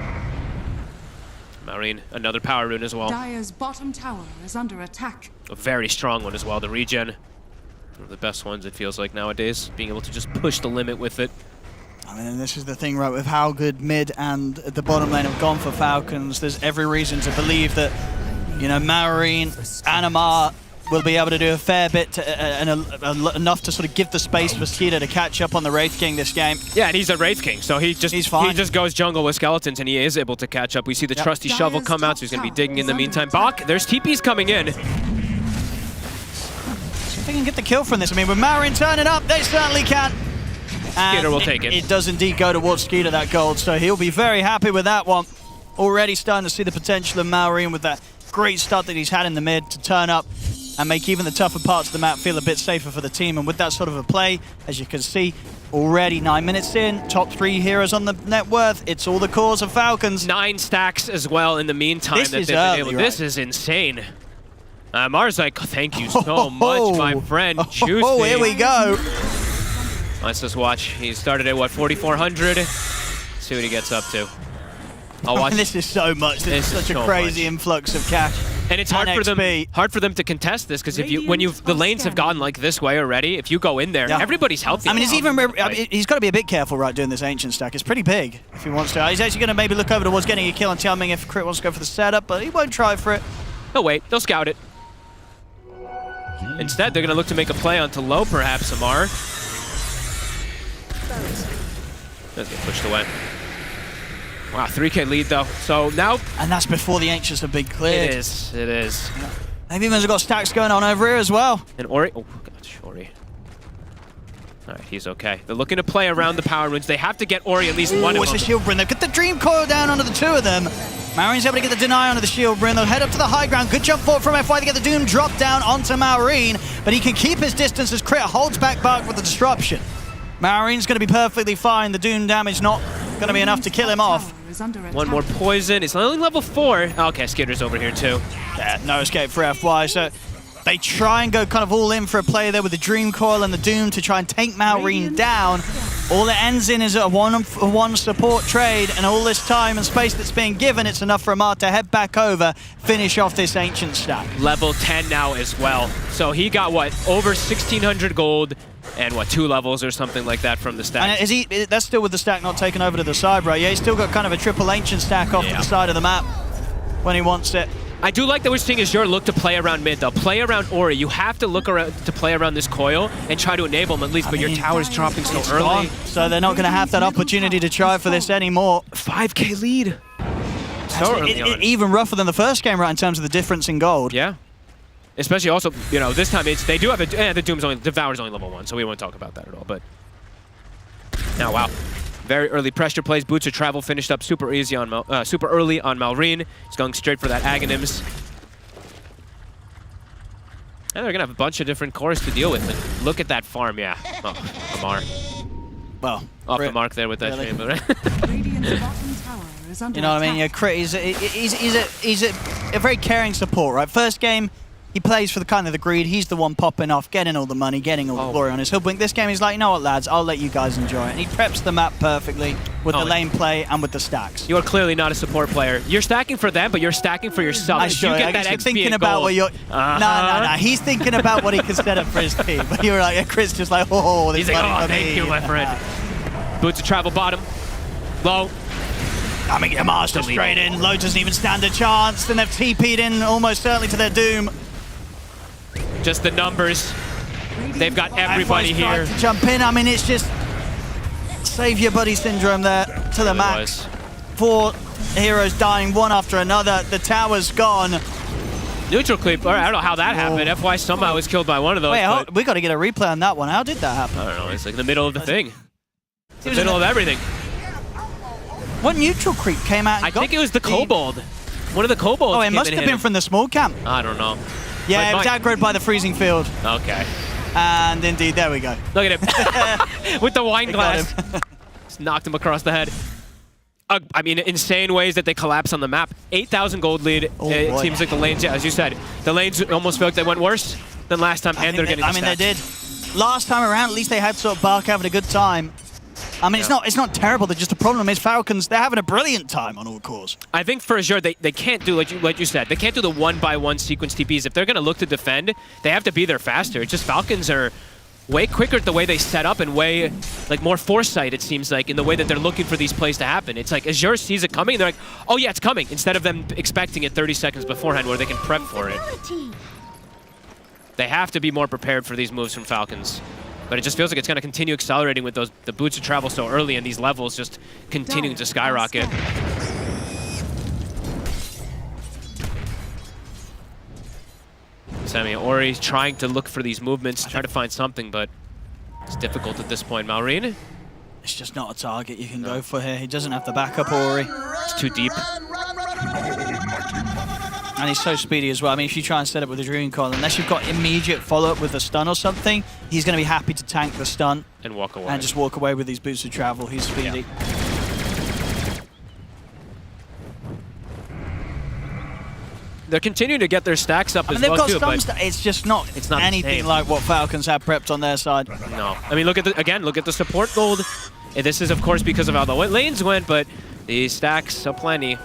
Malrine, another power rune as well. Dire's bottom tower is under attack. A very strong one as well. The regen, one of the best ones it feels like nowadays. Being able to just push the limit with it. I mean, this is the thing, right, with how good mid and the bottom lane have gone for Falcons. There's every reason to believe that, you know, Marine, Anamar will be able to do a fair bit enough to sort of give the space for Skeeter to catch up on the Wraith King this game. Yeah, and he's a Wraith King, so he's fine. He just goes jungle with skeletons, and he is able to catch up. We see the trusty shovel come out, so he's going to be digging in the meantime. Bach, there's TPs coming in. See if they can get the kill from this. I mean, with Marine turning up, they certainly can. Skeeter will take it. It does indeed go towards Skeeter, that gold, so he'll be very happy with that one. Already starting to see the potential of Marine with that great start that he's had in the mid to turn up and make even the tougher parts of the map feel a bit safer for the team. And with that sort of a play, as you can see, already 9 minutes in, top 3 heroes on the net worth. It's all the cause of Falcons. 9 stacks as well in the meantime. This is early, right? This is insane. Mars like, thank you so much, my friend. Juicy. Oh, here we go. Let's just watch. He started at, what, 4,400? See what he gets up to. I'll watch. This is so much. This is such a crazy influx of cash. And it's hard for them to contest this, because if the lanes have gone like this way already, if you go in there, everybody's healthy. I mean, he's got to be a bit careful, right, doing this ancient stack. It's pretty big if he wants to. He's actually going to maybe look over towards getting a kill on Tianming if Crit wants to go for the setup, but he won't try for it. He'll wait. They'll scout it. Instead, they're going to look to make a play onto low, perhaps, Amar. Does get pushed away. Wow, 3K lead though. So now... And that's before the Ancients have been cleared. It is, it is. Yeah. Maybe even got stacks going on over here as well. And Ori... Oh, gosh, Ori. Alright, he's okay. They're looking to play around the power runes. They have to get Ori at least one of them. It's a shield bring. They've got the Dream Coil down onto the 2 of them. Marine's able to get the deny onto the shield bring. They'll head up to the high ground. Good jump forward from FY to get the Doom drop down onto Marine. But he can keep his distance as Crit holds back Bark with the disruption. Marine's going to be perfectly fine. The Doom damage not going to be enough to kill him off. One more poison. It's only level 4. Okay, Skitter's over here too. Yeah, no escape for FY. So they try and go kind of all in for a play there with the Dream Coil and the Doom to try and take Marine down. All it ends in is a one support trade, and all this time and space that's being given, it's enough for Amar to head back over, finish off this Ancient stack. Level 10 now as well. So he got, what, over 1,600 gold and, what, 2 levels or something like that from the stack. And that's still with the stack not taken over to the side, right? Yeah, he's still got kind of a triple Ancient stack off to the side of the map when he wants it. I do like that we're seeing Azure look to play around mid, though. Play around Ori. You have to look around to play around this coil and try to enable him at least, but your tower's dropping so early. Gone, so they're not going to have that opportunity to try for this anymore. 5K lead. So even rougher than the first game, right, in terms of the difference in gold. Yeah. Especially also, you know, this time they do have the Devour's only level 1, so we won't talk about that at all, but... Now, wow. Very early pressure plays. Boots of Travel finished up super early on Malrine. He's going straight for that Aghanims. And they're going to have a bunch of different cores to deal with. And look at that farm, yeah. Oh, Amar. Well, off the mark there with that chamber. You know what I mean? Yeah, Crit, he's a very caring support, right? First game, he plays for the kind of the greed. He's the one popping off, getting all the money, getting all the glory on his hood blink. This game, he's like, you know what, lads? I'll let you guys enjoy it. And he preps the map perfectly with the lane play and with the stacks. You are clearly not a support player. You're stacking for them, but you're stacking for yourself. I guess you're thinking about what you're... No. He's thinking about what he can set up for his team. But you're like, Chris just like, oh, this He's like, money oh, thank you, my friend. Boots of Travel bottom. Low. I mean, Amar's just straight in. Low doesn't even stand a chance. Then they've TP'd in almost certainly to their doom. Just the numbers. They've got everybody here. To jump in. I mean, it's just save your buddy syndrome there to the max. 4 heroes dying one after another. The tower's gone. Neutral creep. I don't know how that happened. FY somehow was killed by one of those. Wait, we got to get a replay on that one. How did that happen? I don't know. It's like in the middle of the thing. It's the middle of everything. What neutral creep came out? I think it was the Kobold. One of the Kobolds. Oh, it must have been from the small camp. I don't know. Yeah, it was aggroed by the freezing field. Okay. And indeed, there we go. Look at him. With the wine glass. Just knocked him across the head. I mean, insane ways that they collapse on the map. 8,000 gold lead. It seems like the lanes, yeah, as you said, the lanes almost feel like they went worse than last time, and they're getting the they did. Last time around, at least they had sort of Bark having a good time. I mean, it's not terrible. Just the problem is Falcons, they're having a brilliant time on all cores. I think for Azure, they can't do, like you said, they can't do the 1-by-1 sequence TPs. If they're going to look to defend, they have to be there faster. It's just Falcons are way quicker at the way they set up and way like more foresight, it seems like, in the way that they're looking for these plays to happen. It's like Azure sees it coming, they're like, oh yeah, it's coming, instead of them expecting it 30 seconds beforehand where they can prep for it. They have to be more prepared for these moves from Falcons. But it just feels like it's going to continue accelerating with the boots of travel so early and these levels just continuing to skyrocket. Sammy Ori's trying to look for these movements, try to find something, but it's difficult at this point. Malrine? It's just not a target you can go for here. He doesn't have the backup, Ori. It's too deep. And he's so speedy as well. I mean, if you try and set up with a Dream Coil, unless you've got immediate follow-up with a stun or something, he's going to be happy to tank the stun. And walk away. And just walk away with these boots of travel. He's speedy. Yeah. They're continuing to get their stacks up as well, too. They've got stuns. It's just not, anything like what Falcons have prepped on their side. No. I mean, look at the support gold. And this is, of course, because of how the lanes went, but the stacks aplenty.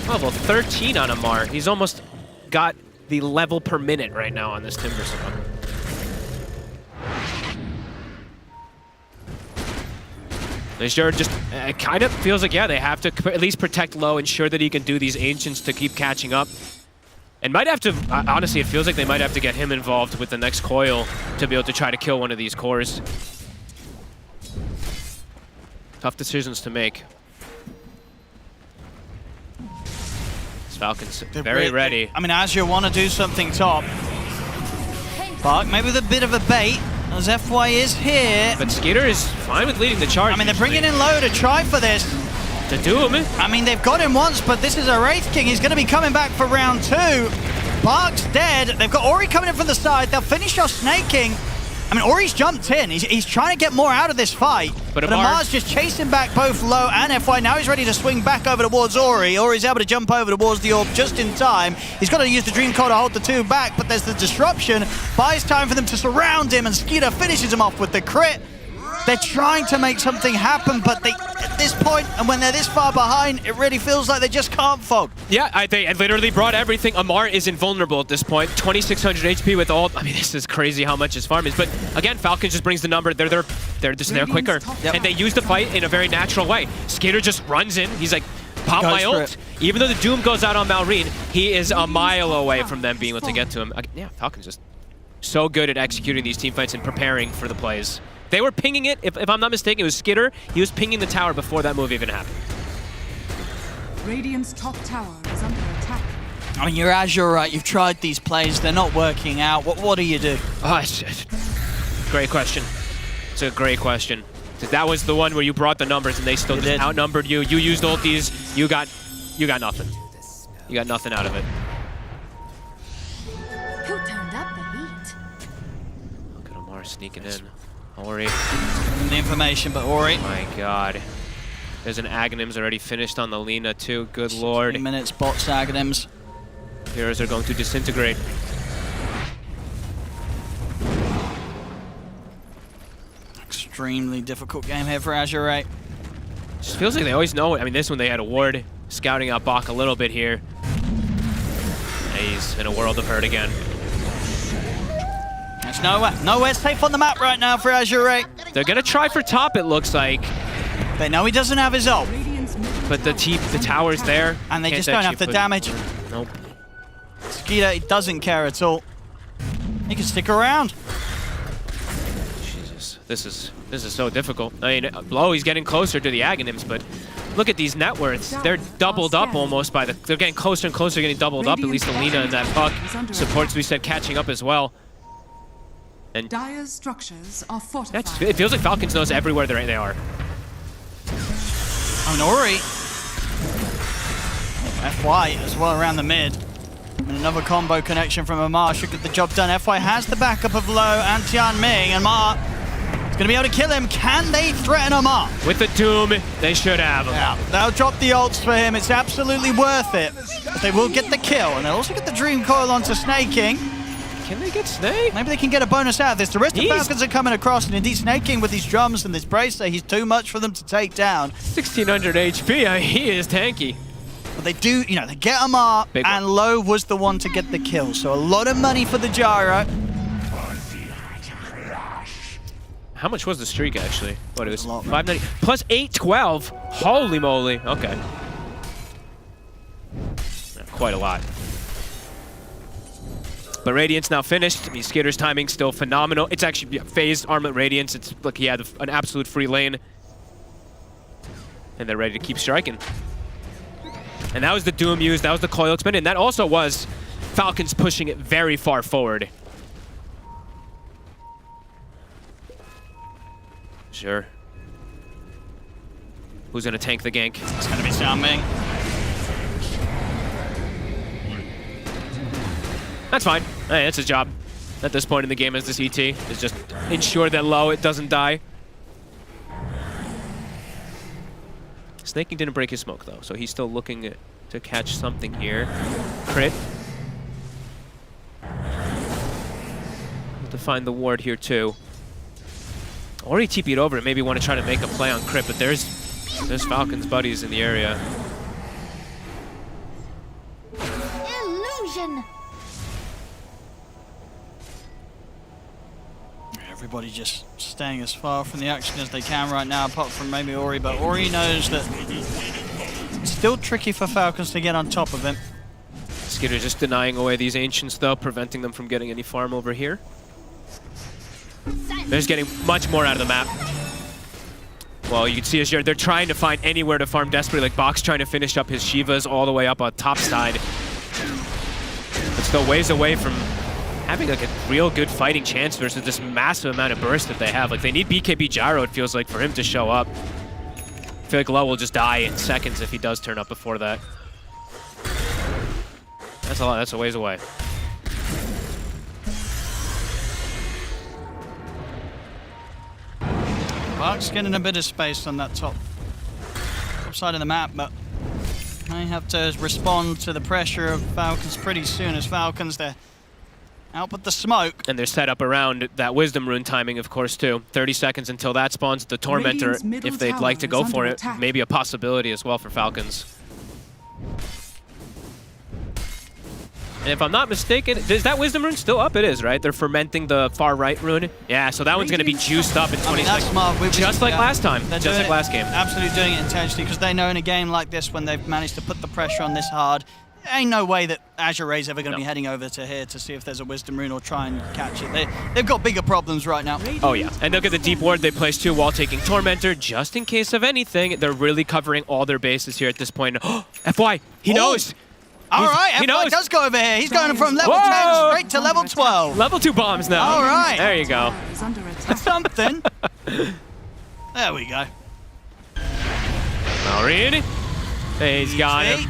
Level 13 on Amar. He's almost got the level per minute right now on this Timber Song. Sure, just kind of feels like, yeah, they have to at least protect low, ensure that he can do these Ancients to keep catching up. And might have to, honestly, it feels like they might have to get him involved with the next coil to be able to try to kill one of these cores. Tough decisions to make. Falcons very ready. I mean, Azure want to do something top. But maybe with a bit of a bait, as FY is here. But Skeeter is fine with leading the charge. I mean, they're bringing in low to try for this. To do him. I mean, they've got him once, but this is a Wraith King. He's going to be coming back for round 2. Bark's dead. They've got Ori coming in from the side. They'll finish off Snake King. I mean, Ori's jumped in. He's trying to get more out of this fight. But Amar's just chasing back both Low and FY. Now he's ready to swing back over towards Ori. Ori's able to jump over towards the orb just in time. He's got to use the Dream Coil to hold the 2 back, but there's the disruption. Buys time for them to surround him, and Skeeter finishes him off with the crit. They're trying to make something happen, but at this point, and when they're this far behind, it really feels like they just can't fog. Yeah, they literally brought everything. Amar is invulnerable at this point. 2,600 HP with ult. I mean, this is crazy how much his farm is. But again, Falcon just brings the number. They're quicker. Yep. And they use the fight in a very natural way. Skeeter just runs in. He's like, pop my ult. Even though the Doom goes out on Malrine, he is a mile away from them being able to get to him. Yeah, Falcon's just so good at executing these team fights and preparing for the plays. They were pinging it, if I'm not mistaken, it was Skitter. He was pinging the tower before that move even happened. Radiant's top tower is under attack. I mean, you're Azure, right? You've tried these plays. They're not working out. What do you do? Oh, great question. It's a great question. That was the one where you brought the numbers and they still just outnumbered you. You used ultis. You got nothing. You got nothing out of it. Who turned up the heat? Look at Amar sneaking in. Ori. The information, but Ori. My God. There's an Aghanims already finished on the Lina too. Good Lord. 3 minutes, bots Aghanims. Heroes are going to disintegrate. Extremely difficult game here for Azure, right? Just feels like they always know it. I mean, this one they had a ward scouting out Bach a little bit here. He's in a world of hurt again. There's nowhere safe on the map right now for Azure Ray. They're gonna try for top, it looks like. They know he doesn't have his ult. But the tower's there. And they just don't have the damage. Nope. Skeeter, he doesn't care at all. He can stick around. Jesus, this is so difficult. I mean, Blow, he's getting closer to the Aghanims, but look at these net worths. They're doubled up almost they're getting closer and closer, getting doubled up. At least the Lina and that Puck supports, we said, catching up as well. And Dire's structures are fortified. It feels like Falcons knows everywhere they are. And Ori. FY as well around the mid. And another combo connection from Amar should get the job done. FY has the backup of Low and Tian Ming, and Amar is going to be able to kill him. Can they threaten Amar? With the Doom, they should have him. Yeah, they'll drop the ults for him. It's absolutely worth it. But they will get the kill, and they'll also get the Dream Coil onto Snake King. Can they get Snake? Maybe they can get a bonus out of this. The rest of the Falcons are coming across, and indeed Snake King with these drums and this bracer, he's too much for them to take down. 1,600 HP, I mean, he is tanky. But they do, they get Amar, and Low was the one to get the kill. So a lot of money for the Gyro. How much was the streak, actually? What, it was 590 plus 812? Holy moly. Okay. Yeah, quite a lot. But Radiant's now finished. I mean, Skitter's timing still phenomenal. It's actually phased Armlet Radiance. It's like he had an absolute free lane. And they're ready to keep striking. And that was the Doom used. That was the coil spin. And that also was Falcons pushing it very far forward. Sure. Who's going to tank the gank? It's going to be Xiaoming. That's fine. Hey, that's his job at this point in the game as the CT, is just ensure that low it doesn't die. Snaking didn't break his smoke, though, so he's still looking to catch something here. Crit. To find the ward here, too. Already TP'd over and maybe want to try to make a play on crit, but there's Falcon's buddies in the area. Illusion. Everybody just staying as far from the action as they can right now, apart from maybe Ori, but Ori knows that it's still tricky for Falcons to get on top of him. Skitter just denying away these Ancients, though, preventing them from getting any farm over here. They're just getting much more out of the map. Well, you can see as they're trying to find anywhere to farm desperately, like Box trying to finish up his Shivas all the way up on top side. But still ways away from having like a real good fighting chance versus this massive amount of burst that they have. Like they need BKB Gyro, it feels like, for him to show up. I feel like Low will just die in seconds if he does turn up before that. That's a lot, that's a ways away. Buck's getting a bit of space on that top side of the map, but may have to respond to the pressure of Falcons pretty soon, as Falcons, they're out with the smoke. And they're set up around that Wisdom Rune timing, of course, too. 30 seconds until that spawns. The Tormentor, if they'd like to go for it, maybe a possibility as well for Falcons. And if I'm not mistaken, is that Wisdom Rune still up? It is, right? They're fermenting the far right rune. Yeah, so that one's going to be juiced up in 20 seconds. Smart. Just like last time. Just like last game. Absolutely doing it intentionally, because they know in a game like this, when they've managed to put the pressure on this hard, ain't no way that Azure Ray's ever going to be heading over to here to see if there's a Wisdom Rune or try and catch it. They've got bigger problems right now. Oh, yeah. And look at the deep ward they placed, too, while taking Tormentor. Just in case of anything, they're really covering all their bases here at this point. FY, he knows. All right, FY does go over here. He's going from level 10 straight to level 12. Level 2 bombs now. All right. There you go. That's something. There we go. Maureen. Hey, he's got him.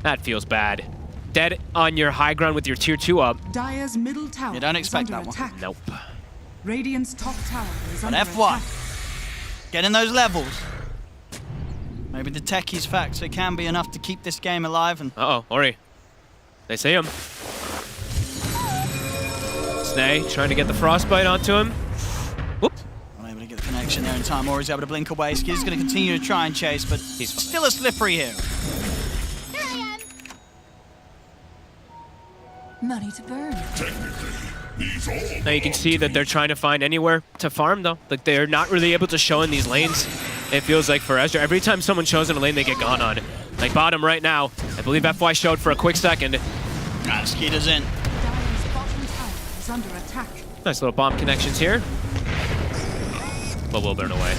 That feels bad. Dead on your high ground with your tier 2 up. Dire's middle tower. You don't expect that one. Nope. Radiant's top tower is But under FY, attack. getting those levels. Maybe the techies facts, it can be enough to keep this game alive. And uh-oh, Ori. They see him. Snay trying to get the frostbite onto him. Whoop. Not able to get the connection there in time. Ori's able to blink away. Skid's going to continue to try and chase, but he's still a slippery here. Money to burn. Now you can see that they're trying to find anywhere to farm, though. Like, they're not really able to show in these lanes. It feels like for Ezra, every time someone shows in a lane, they get gone on. Like bottom right now, I believe FY showed for a quick second. Skeeter's in. Dire's bottom tower is under attack. Nice little bomb connections here. But we'll burn away.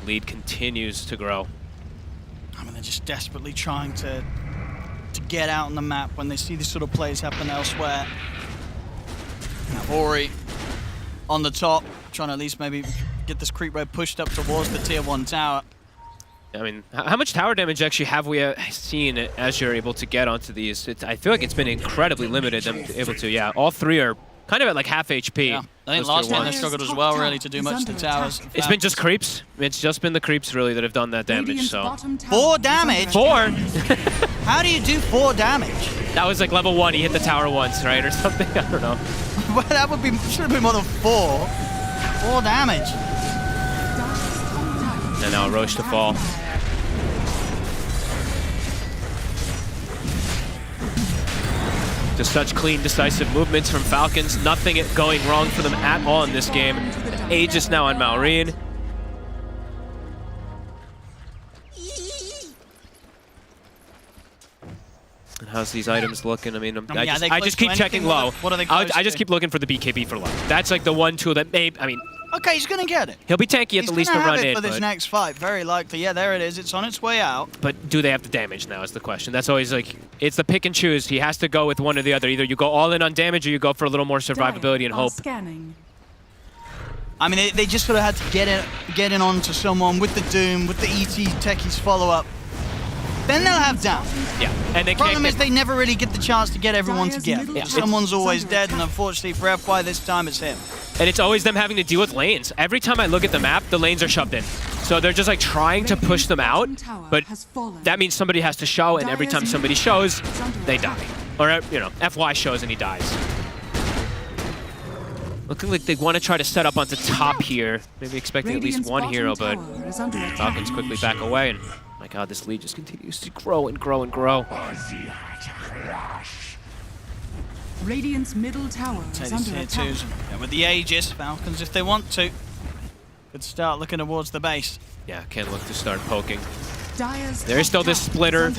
Lead continues to grow. I mean, they're just desperately trying to get out on the map when they see these sort of plays happen elsewhere. Now Ori on the top, trying to at least maybe get this creep wave pushed up towards the tier 1 tower. I mean, how much tower damage actually have we seen as you're able to get onto these? I feel like it's been incredibly limited, them able to, yeah. All three are kind of at like half HP. Yeah. I think last time they struggled as well, really, to do much to the towers. It's been just creeps. It's just been the creeps, really, that have done that damage, so. 4 damage? 4? How do you do 4 damage? That was like level 1, he hit the tower once, right, or something? I don't know. Well, that would be, should have been more than 4. 4 damage. And now Roche to fall. Just such clean, decisive movements from Falcons. Nothing going wrong for them at all in this game. Aegis now on Maureen. And how's these items looking? I mean, I just keep checking low. What are they I just keep looking for the BKB for low. That's like the one tool that Okay, he's gonna get it. He'll be tanky at the least to run in. For this next fight, very likely. Yeah, there it is. It's on its way out. But do they have the damage now is the question. That's always like, it's the pick and choose. He has to go with one or the other. Either you go all in on damage or you go for a little more survivability and hope. Scanning. I mean, they just sort of had to get in onto someone with the Doom, with the ET Techies follow-up. Then they'll have down. Yeah, and they problem is they never really get the chance to get everyone together. Yeah. Someone's always dead, and unfortunately for FY this time, it's him. And it's always them having to deal with lanes. Every time I look at the map, the lanes are shoved in. So they're just like trying to push them out, but that means somebody has to show, and every time somebody shows, they die. Or, you know, FY shows and he dies. Looking like they want to try to set up onto top here. Maybe expecting at least one hero, but Falcons quickly back away. And my god, this lead just continues to grow and grow and grow. Radiant's middle tower is under attack. Yeah, with the Aegis, Falcons, if they want to, could start looking towards the base. Yeah, can look to start poking. Dire's There is still this splitter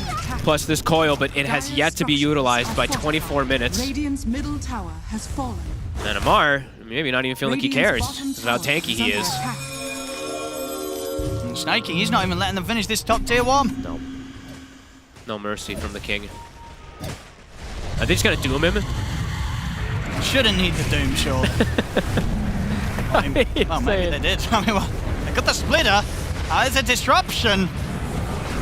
plus this coil, but it has yet to be utilized by 24 minutes. Radiant's middle tower has fallen. And Amar, maybe not even feeling like he cares. That's how tanky he is. And Snaking, he's not even letting them finish this top tier one. No. No mercy from the king. Are they just gonna doom him? Shouldn't need the Doom, sure. Well, maybe they did. I mean, well, they got the splitter. There's a disruption.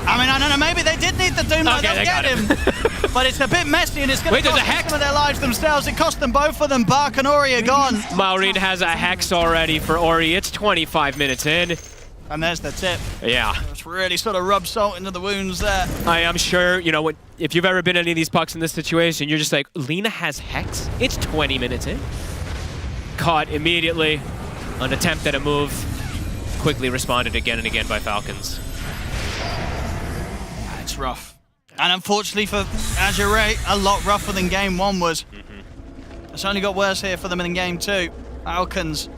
I mean, I don't know, maybe they did need the Doom, okay, they'll get him. But it's a bit messy, and it's going to cost some of their lives themselves. It cost them both of them. Bark and Ori are gone. Maureen has a Hex already for Ori. It's 25 minutes in. And there's the tip. Yeah. It's really sort of rubbed salt into the wounds there. I am sure, you know, if you've ever been in any of these pucks in this situation, you're just like, Lina has Hex? It's 20 minutes in. Caught immediately. An attempt at a move. Quickly responded again and again by Falcons. It's rough. And unfortunately for Azure, a lot rougher than game one was. It's only got worse here for them in game two. Falcons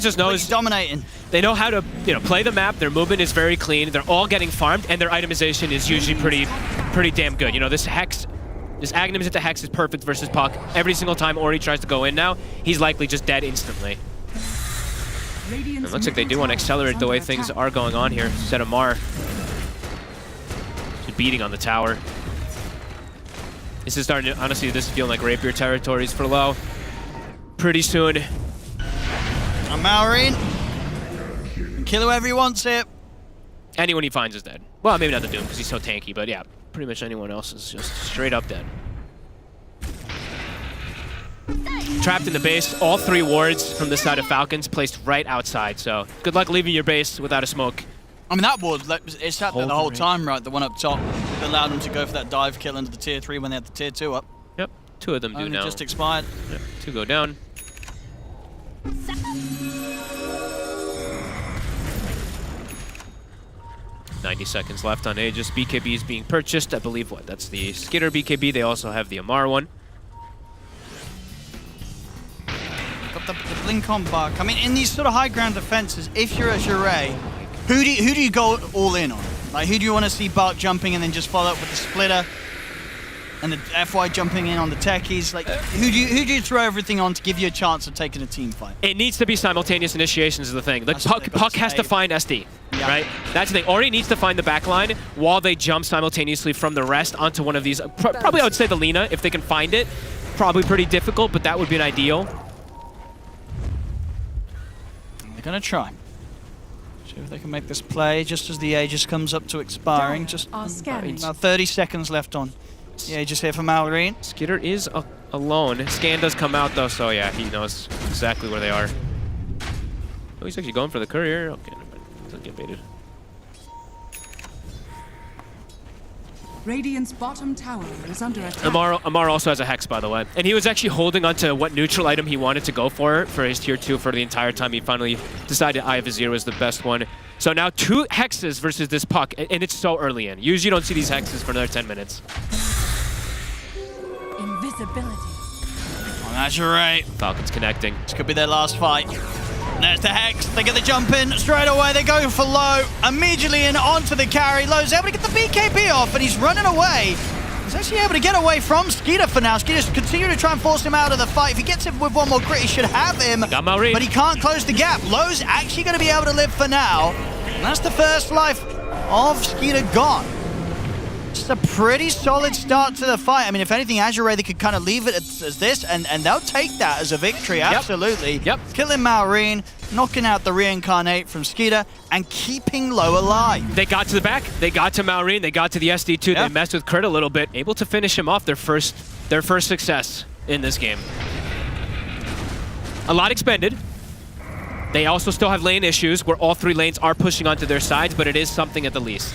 just knows dominating. They know how to, you know, play the map. Their movement is very clean. They're all getting farmed, and their itemization is usually pretty damn good. You know, this Hex, this Aghanim into Hex is perfect versus Puck. Every single time Ori tries to go in now, he's likely just dead instantly. It looks like they do want to accelerate the way things are going on here. Set Amar beating on the tower. This is starting to, honestly, this is feeling like rapier territories for low. Pretty soon. And Maureen can kill whoever he wants here. Anyone he finds is dead. Well, maybe not the Doom because he's so tanky, but yeah, pretty much anyone else is just straight up dead. Trapped in the base, all 3 wards from the side of Falcons placed right outside, so good luck leaving your base without a smoke. I mean, that ward, it sat there the whole time, right? The one up top that allowed them to go for that dive kill into the tier 3 when they had the tier 2 up. Yep, 2 of them do now. Just expired. Yep, 2 go down. $90 seconds left on Aegis. BKB is being purchased. I believe what? That's the Skitter BKB. They also have the Amar one. Got the blink on Bark. I mean, in these sort of high ground defenses, if you're a Jure, who do you go all in on? Like, who do you want to see Bark jumping and then just follow up with the splitter? And the FY jumping in on the techies? Like, who do you throw everything on to give you a chance of taking a team fight? It needs to be simultaneous initiations is the thing. Like, Puck has to find SD, right? That's the thing. Ori needs to find the backline while they jump simultaneously from the rest onto one of these. Probably I would say the Lina, if they can find it. Probably pretty difficult, but that would be an ideal. They're going to try. See if they can make this play just as the Aegis comes up to expiring. Just about 30 seconds left on the Aegis here for Maureen. Skitter is alone. Scan does come out though, so yeah, he knows exactly where they are. Oh, he's actually going for the courier. Okay, doesn't get baited. Radiant's bottom tower is under attack. Amar also has a Hex, by the way. And he was actually holding onto what neutral item he wanted to go for his tier 2 for the entire time. He finally decided Eye of Azir was the best one. So now 2 Hexes versus this Puck, and it's so early in. Usually you don't see these Hexes for another 10 minutes. stability. On Azure, Falcons connecting. this could be their last fight. There's the Hex. They get the jump in straight away. They go for Low. Immediately in onto the carry. Low's able to get the BKB off, and he's running away. He's actually able to get away from Skeeter for now. Skeeter's continue to try and force him out of the fight. If he gets him with one more crit, he should have him. Got Maureen. But he can't close the gap. Low's actually going to be able to live for now. And that's the first life of Skeeter gone. Just a pretty solid start to the fight. I mean, if anything, Azure, they could kind of leave it as this, and they'll take that as a victory, absolutely. Yep. Killing Maureen, knocking out the Reincarnate from Skeeter, and keeping Low alive. They got to the back, they got to Maureen, they got to the SD2, they messed with Crit a little bit, able to finish him off, their first success in this game. A lot expended. They also still have lane issues, where all 3 lanes are pushing onto their sides, but it is something at the least.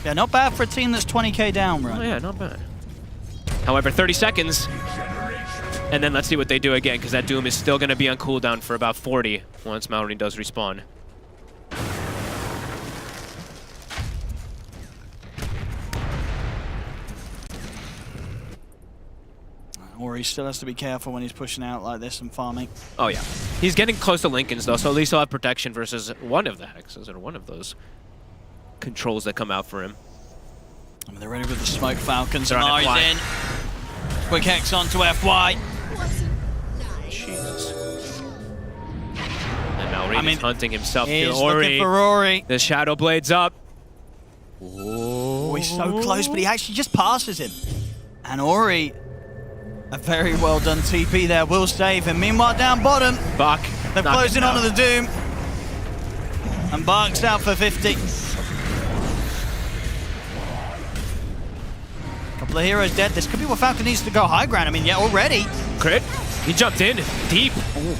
Yeah, not bad for a team that's 20k down, right? Oh yeah, not bad. However, 30 seconds, and then let's see what they do again, because that Doom is still going to be on cooldown for about 40 once Maureen does respawn. Or he still has to be careful when he's pushing out like this and farming. Oh yeah. He's getting close to Lincolns though, so at least he'll have protection versus one of the Hexes, or one of those controls that come out for him. I mean, they're ready with the smoke Falcons. They're on Mari's in. Quick Hex onto FY. Jesus. And Maureen is hunting himself. He's looking for Ori. The Shadow Blade's up. Oh, he's so close, but he actually just passes him. And Ori, a very well done TP there, will save him. Meanwhile, down bottom, Bach. they're closing onto the Doom. And Bach's out for 50. Couple of heroes dead. This could be what Falcon needs to go high ground. I mean, yeah, already. Crit. He jumped in deep. Ooh.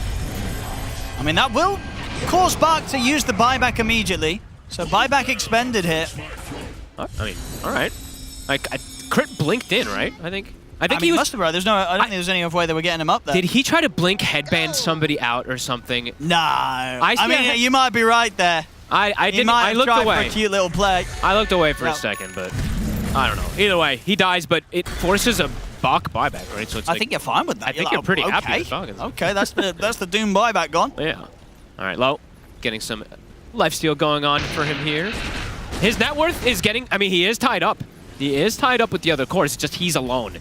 I mean, that will cause Bach to use the buyback immediately. So buyback expended here. I mean, all right. Like, Crit blinked in, right? I think he must have, right? There's no. I don't think there's any other way they were getting him up there. Did he try to blink headband somebody out or something? No. I mean, you might be right there. I didn't. I looked away. For a cute little play. I looked away for a second, but I don't know. Either way, he dies, but it forces a Bach buyback, right? So it's I think you're fine with that. I think you're pretty happy with Falcons. Okay, that's the Doom buyback gone. Yeah. All right, Low, getting some lifesteal going on for him here. His net worth is getting. I mean, he is tied up. He is tied up with the other cores. It's just he's alone.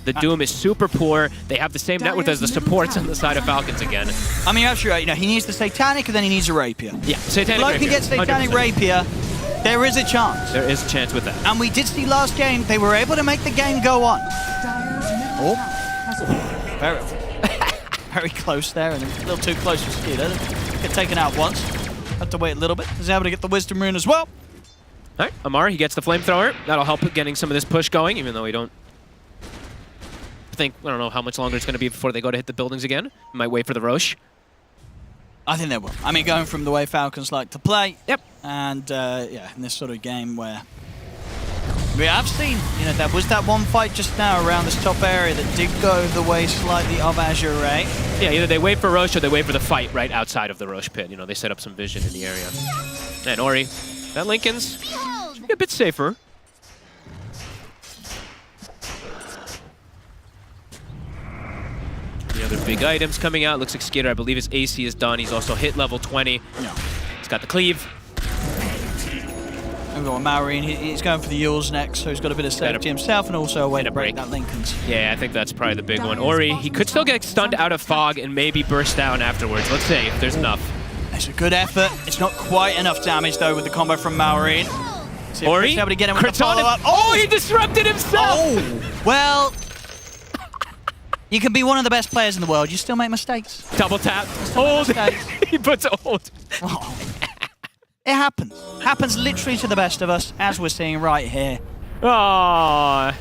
The Doom is super poor. They have the same net worth as the supports on the side of Falcons again. I mean, actually, you know, he needs the Satanic and then he needs a Rapier. Yeah, Satanic Low Rapier. can get Satanic 100%. Rapier. There is a chance. There is a chance with that. And we did see last game, they were able to make the game go on. Very, very close there, and a little too close for Skeeter. Get taken out once. Have to wait a little bit. He's able to get the Wisdom Rune as well. All right, Amar, he gets the Flamethrower. That'll help with getting some of this push going, even though we don't think, I don't know how much longer it's going to be before they go to hit the buildings again. Might wait for the Roche. I think they will. I mean, going from the way Falcons like to play. Yep. And, yeah, in this sort of game where we have seen, you know, there was that one fight just now around this top area that did go the way slightly of Azure, right? Yeah, either they wait for Roche or they wait for the fight right outside of the Roche pit. You know, they set up some vision in the area. And Ori, that Lincoln's should be a bit safer. The other big items coming out. Looks like Skeeter, I believe his AC is done. He's also hit level 20. Yeah. He's got the cleave. We've got Maureen. He's going for the Yules next, so he's got a bit of safety himself and also a way to break that Lincoln's. Yeah, I think that's probably the big one. Ori, he could still get stunned out of fog and maybe burst down afterwards. Let's see if there's enough. It's a good effort. It's not quite enough damage, though, with the combo from Maureen. See if Ori, Chris able to get him with the Crit's on him. follow-up. Oh, he disrupted himself! Oh, well, you can be one of the best players in the world. You still make mistakes. Double tap. Hold. He puts a hold. Oh. It happens. Happens literally to the best of us, as we're seeing right here. Aww.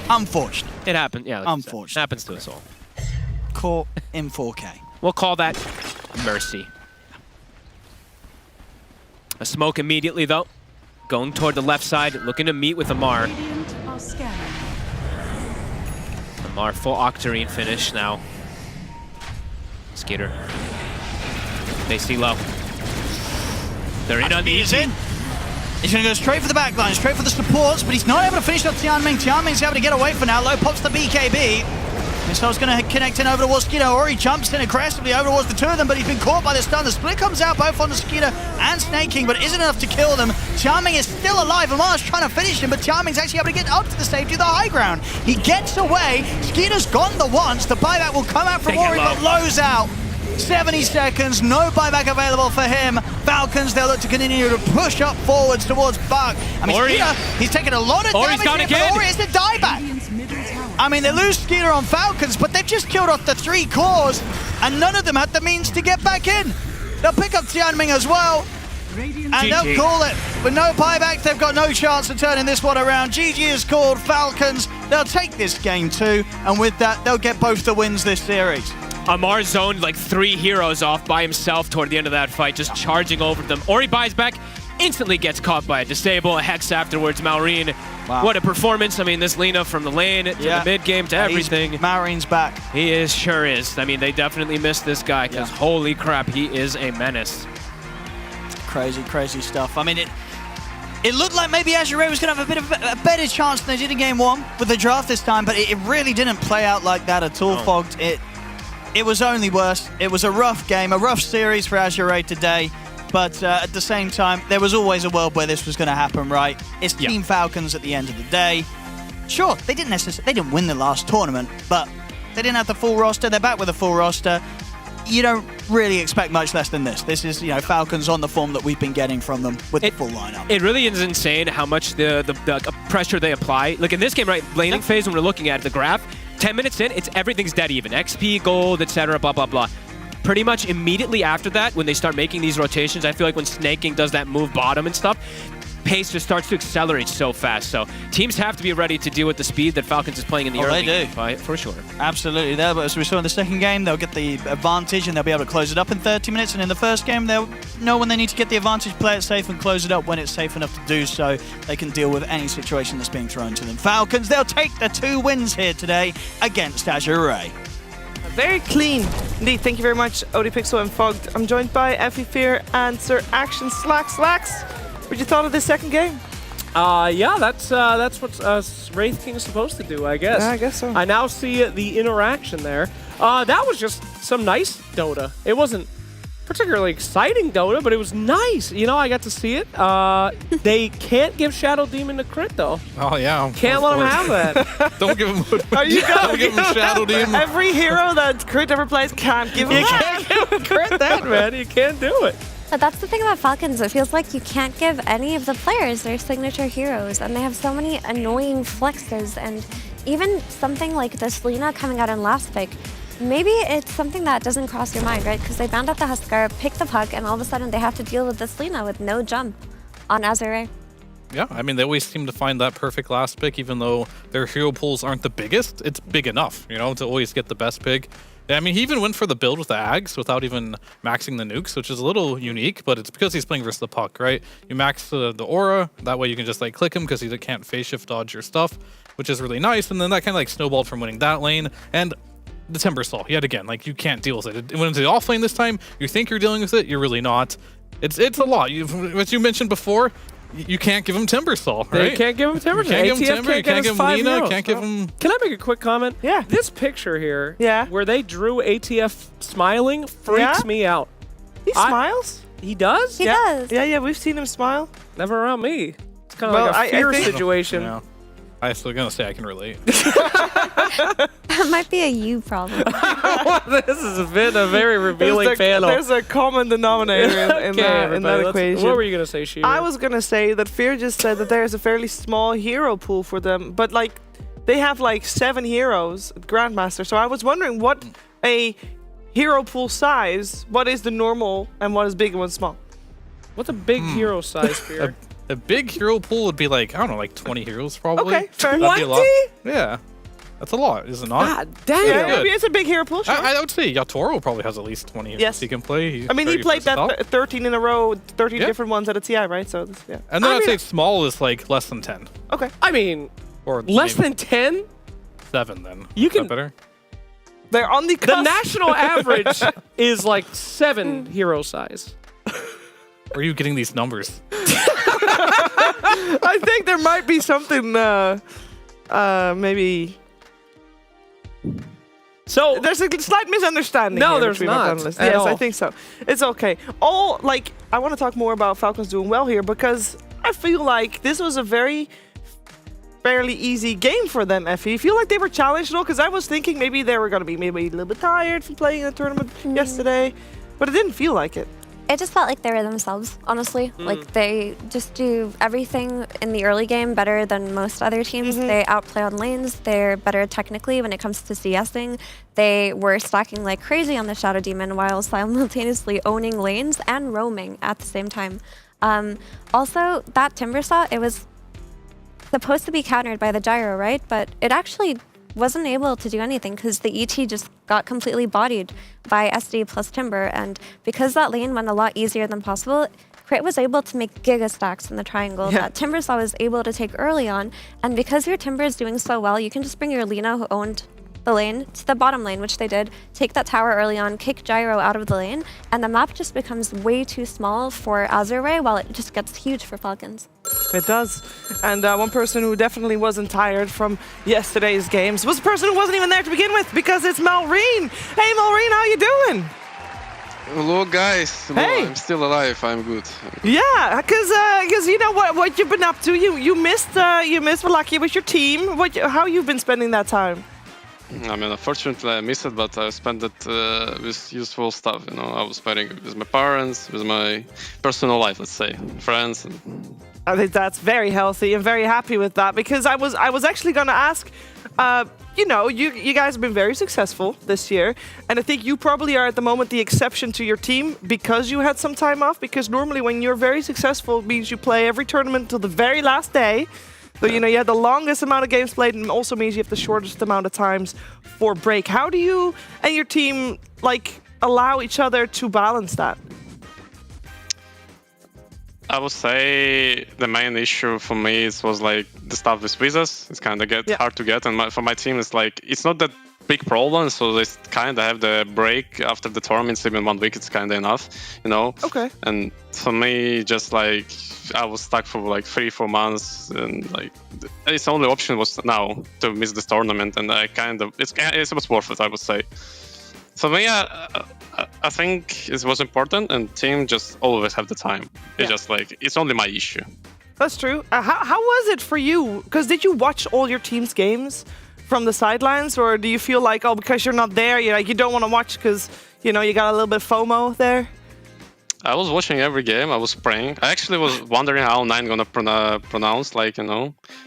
Unfortunate. It happened, yeah. Unfortunate. It happens to us all. Caught in 4K. We'll call that mercy. A smoke immediately, though. Going toward the left side, looking to meet with Amar. Amar, full Octarine finish now. Skeeter. They see Low. They're in on the easy. He's going to go straight for the back line, straight for the supports, but he's not able to finish up Tianming. Tianming's able to get away for now. Low pops the BKB. Missile's going to connect in over towards Skeeter. Ori jumps in aggressively over towards the two of them, but he's been caught by the stun. The split comes out both on the Skeeter and Snake King, but isn't enough to kill them. Tianming is still alive. Amar's trying to finish him, but Tianming's actually able to get up to the stage to the high ground. He gets away. Skeeter's gone the once. The buyback will come out from Ori, but Low's out. 70 seconds, no buyback available for him. Falcons, they'll look to continue to push up forwards towards Buck. I mean, Ori. Skeeter, he's taken a lot of damage here, but Ori is the dieback. I mean, they lose Skeeter on Falcons, but they've just killed off the 3 cores, and none of them had the means to get back in. They'll pick up Tianming as well, and they'll call it. With no buyback, they've got no chance of turning this one around. GG is called. Falcons, they'll take this game too, and with that, they'll get both the wins this series. Amar zoned like 3 heroes off by himself toward the end of that fight, just charging over them. Ori buys back, instantly gets caught by a disable, a Hex afterwards. Maureen, what a performance. I mean, this Lina from the lane to the mid game to everything. Maureen's back. He sure is. I mean, they definitely missed this guy because holy crap, he is a menace. Crazy, crazy stuff. I mean, it looked like maybe Azure was going to have a bit of a better chance than they did in game 1 with the draft this time, but it really didn't play out like that at all, Fogged. It was only worse. It was a rough game, a rough series for Azure today. But at the same time, there was always a world where this was going to happen, right? It's Team Falcons at the end of the day. Sure, they didn't win the last tournament, but they didn't have the full roster. They're back with a full roster. You don't really expect much less than this. This is, Falcons on the form that we've been getting from them with the full lineup. It really is insane how much the pressure they apply. Like in this game, right, laning phase, when we're looking at the graph, 10 minutes in, everything's dead even. XP, gold, etc., blah, blah, blah. Pretty much immediately after that, when they start making these rotations, I feel like when Snake King does that move bottom and stuff, pace just starts to accelerate so fast. So teams have to be ready to deal with the speed that Falcons is playing in the early game fight, for sure. Absolutely. As we saw in the second game, they'll get the advantage and they'll be able to close it up in 30 minutes. And in the first game, they'll know when they need to get the advantage, play it safe, and close it up when it's safe enough to do so. They can deal with any situation that's being thrown to them. Falcons, they'll take the 2 wins here today against Azure. Very clean. Indeed, thank you very much, ODPixel and Fogged. I'm joined by Effie Fear and Sir Action Slacks. What you thought of this second game? Yeah, that's what Wraith King is supposed to do, I guess. Yeah, I guess so. I now see the interaction there. That was just some nice Dota. It wasn't particularly exciting Dota, but it was nice. I got to see it. They can't give Shadow Demon a crit, though. Oh, yeah. Can't let them have that. Don't give him Don't give him Shadow Demon. Every hero that Crit ever plays can't give him that. You can't give a crit that, man. You can't do it. But that's the thing about Falcons. It feels like you can't give any of the players their signature heroes, and they have so many annoying flexes, and even something like this Lina coming out in last pick, maybe it's something that doesn't cross your mind, right? Because they bound out the Huskar, pick the puck, and all of a sudden they have to deal with this Lina with no jump on Azure. Yeah, I mean, they always seem to find that perfect last pick, even though their hero pools aren't the biggest. It's big enough, to always get the best pick. I mean, he even went for the build with the Ags without even maxing the nukes, which is a little unique, but it's because he's playing versus the puck, right? You max the aura, that way you can just click him because he can't phase shift dodge your stuff, which is really nice. And then that kind of snowballed from winning that lane. And the Timber Saw, yet again, you can't deal with it. It went into the off lane this time. You think you're dealing with it, you're really not. It's a lot. As you mentioned before, you can't give him Timber Saw, right? They can't give him Timber Saw. You can't give him Timber, you can't give him Lina, can't give him... Can I make a quick comment? Yeah. This picture here, where they drew ATF smiling, freaks me out. He smiles? He does? He does. Yeah, we've seen him smile. Never around me. It's kind of like a fear situation. Yeah. I was still going to say I can relate. That might be a you problem. This has been a very revealing panel. There's a common denominator in that equation. What were you going to say, Sheila? I was going to say that Fear just said that there's a fairly small hero pool for them, but they have 7 heroes at Grandmaster. So I was wondering what a hero pool size, what is the normal and what is big and what's small? What's a big hero size, Fear? A big hero pool would be 20 heroes probably. Okay, fair. 20? Yeah. That's a lot, is it not? God damn. Yeah, it's a big hero pool, sure. I would say Yatoro probably has at least 20 heroes he can play. I mean, he played that 13 in a row, 13 different ones at a TI, right? So, yeah. And then I'd say small is less than 10. Okay. I mean, or less than 10? 7 then. You can... Is that better? They're on the cusp. The national average is 7 hero size. Where are you getting these numbers? I think there might be something, maybe. So there's a slight misunderstanding. No, here there's between my not. panelists. At Yes, all. I think so. It's okay. I want to talk more about Falcons doing well here because I feel like this was a fairly easy game for them, Effie. You feel like they were challenged at all? Because I was thinking maybe they were going to be maybe a little bit tired from playing in a tournament yesterday, but it didn't feel like it. It just felt like they were themselves, honestly. Like, they just do everything in the early game better than most other teams. They outplay on lanes. They're better technically when it comes to CSing. They were stacking like crazy on the Shadow Demon while simultaneously owning lanes and roaming at the same time. Also, that Timber Saw, it was supposed to be countered by the Gyro, right? But it actually wasn't able to do anything because the ET just got completely bodied by SD plus Timber, and because that lane went a lot easier than possible, Crit was able to make giga stacks in the triangle that Timber Saw was able to take early on, and because your Timber is doing so well, you can just bring your Lina, who owned the lane, to the bottom lane, which they did, take that tower early on, kick Gyro out of the lane, and the map just becomes way too small for Azure while it just gets huge for Falcons. It does. And one person who definitely wasn't tired from yesterday's games was a person who wasn't even there to begin with, because it's Malreen. Hey, Malreen, how you doing? Hello, guys. Hello. Hey. I'm still alive. I'm good. Yeah, because you know what you've been up to. You missed Valakia with your team. How you've been spending that time? I mean, unfortunately, I missed it, but I spent it with useful stuff. You know, I was spending it with my parents, with my personal life, let's say, friends. I think that's very healthy. I'm very happy with that, because I was actually going to ask. You guys have been very successful this year, and I think you probably are at the moment the exception to your team because you had some time off. Because normally, when you're very successful, it means you play every tournament till the very last day. So, you had the longest amount of games played, and it also means you have the shortest amount of times for break. How do you and your team, allow each other to balance that? I would say the main issue for me was, the stuff with visas. It's kind of hard to get, and for my team, it's not that big problem, so they kind of have the break after the tournaments. Even 1 week, it's kind of enough, Okay. And for me, just I was stuck for 3-4 months, and its the only option was now to miss this tournament, and it was worth it, I would say. For me, I think it was important, and team just always have the time. It's just it's only my issue. That's true. How was it for you? Because did you watch all your team's games from the sidelines, or do you feel like, because you're not there, you don't want to watch because you got a little bit of FOMO there? I was watching every game. I was praying. I actually was wondering how Nine gonna pronounce, the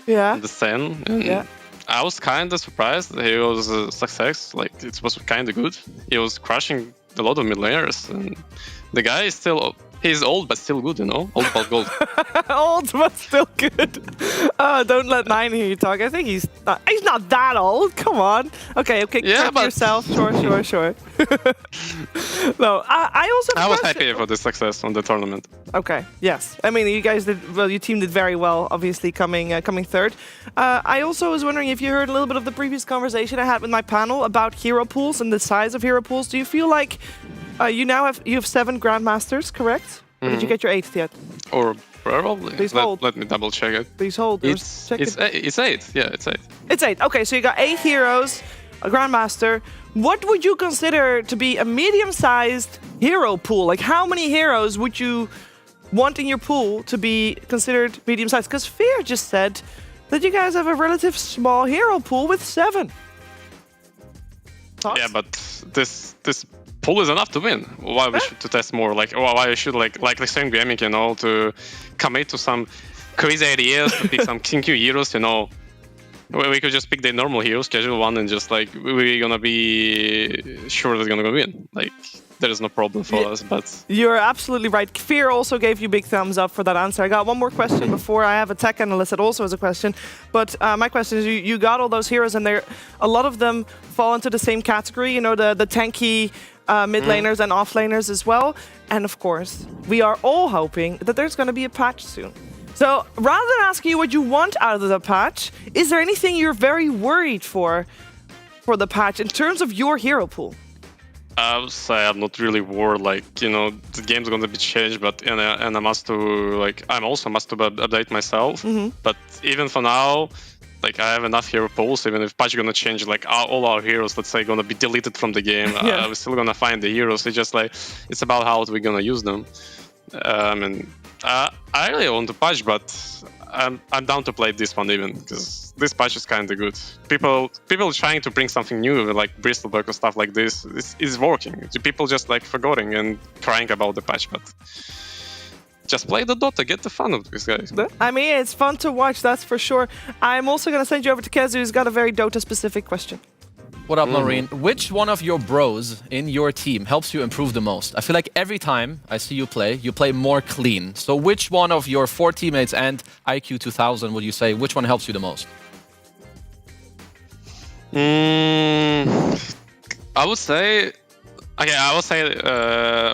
10. And I was kind of surprised that he was a success. It was kind of good. He was crushing a lot of mid laners, and the guy is still. He's old but still good, Old but gold. Old but still good. Don't let Nine hear you talk. I think he's not that old. Come on. Okay. Yeah, but yourself. Sure. No, I also. I was happy for the success on the tournament. Okay. Yes. I mean, you guys did well. Your team did very well. Obviously, coming third. I also was wondering if you heard a little bit of the previous conversation I had with my panel about hero pools and the size of hero pools. Do you feel like you have 7 grandmasters, correct? Or did you get your 8th yet? Or probably. Please hold. Let me double check it. Please hold. It's 8. Yeah, it's 8. It's 8. Okay, so you got 8 heroes, a grandmaster. What would you consider to be a medium-sized hero pool? How many heroes would you want in your pool to be considered medium-sized? Because Fear just said that you guys have a relative small hero pool with 7. Thoughts? Yeah, but this pool is enough to win. Why we should to test more? Why we should like the same gaming, to commit to some crazy ideas, to pick some kinky heroes, We could just pick the normal heroes, casual one, and just we're gonna be sure they're gonna win. There is no problem for us. But you're absolutely right. Fear also gave you big thumbs up for that answer. I got one more question before I have a tech analyst that also has a question. But my question is, you got all those heroes, and a lot of them fall into the same category. The tanky mid laners and off laners as well. And of course, we are all hoping that there's going to be a patch soon. So rather than asking you what you want out of the patch, is there anything you're very worried for the patch in terms of your hero pool? I would say I'm not really worried. Like, you know, the game's gonna be changed, but and I must to like I'm also must to update myself. But even for now, like I have enough hero pools. Even if patch gonna change, like all our heroes, let's say, gonna be deleted from the game, we're still gonna find the heroes. It's just like it's about how we're gonna use them. And I really want to patch, but I'm down to play this one even because this patch is kind of good. People trying to bring something new like Bristleberg or stuff like this is working. People just like forgetting and crying about the patch, but just play the Dota, get the fun of this, guys. I mean, it's fun to watch, that's for sure. I'm also going to send you over to Kezu, who's got a very Dota-specific question. What up, Maureen? Which one of your bros in your team helps you improve the most? I feel like every time I see you play more clean. So which one of your 4 teammates and IQ 2000 would you say, which one helps you the most? I would say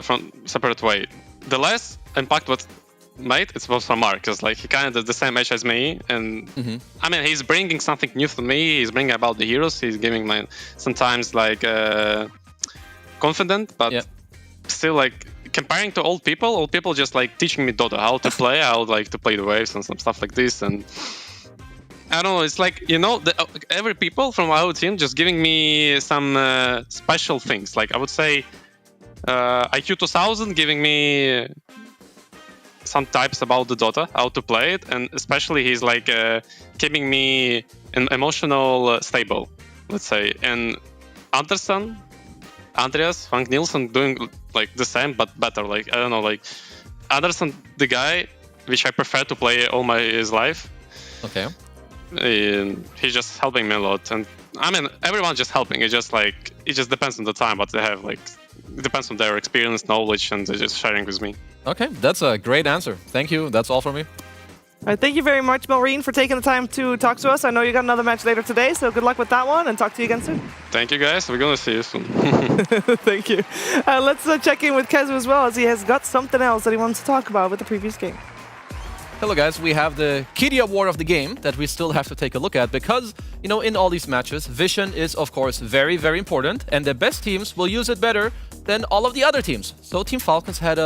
from separate way. The less impact what made it was from Mark, because like he kind of does the same age as me, and I mean he's bringing something new to me. He's bringing about the heroes. He's giving my sometimes like confident, but still like comparing to old people just like teaching me Dota, how to play, how like to play the waves and some stuff like this. And I don't know, it's like, you know, every people from our team just giving me some special things. Like I would say IQ 2000 giving me some types about the Dota, how to play it, and especially he's like keeping me an emotional stable, let's say. And Andreas Frank Nielsen doing like the same but better. Like I don't know, like Anderson, the guy which I prefer to play all his life. Okay. He's just helping me a lot, and I mean everyone's just helping. It just depends on the time what they have. Like it depends on their experience, knowledge, and they're just sharing with me. Okay, that's a great answer. Thank you. That's all from me. All right, thank you very much, Maureen, for taking the time to talk to us. I know you got another match later today, so good luck with that one, and talk to you again soon. Thank you, guys. We're gonna see you soon. Thank you. Let's check in with Kezu as well, as he has got something else that he wants to talk about with the previous game. Hello guys, we have the Kitty Award of the game that we still have to take a look at because, you know, in all these matches, vision is of course very, very important, and the best teams will use it better than all of the other teams. So Team Falcons had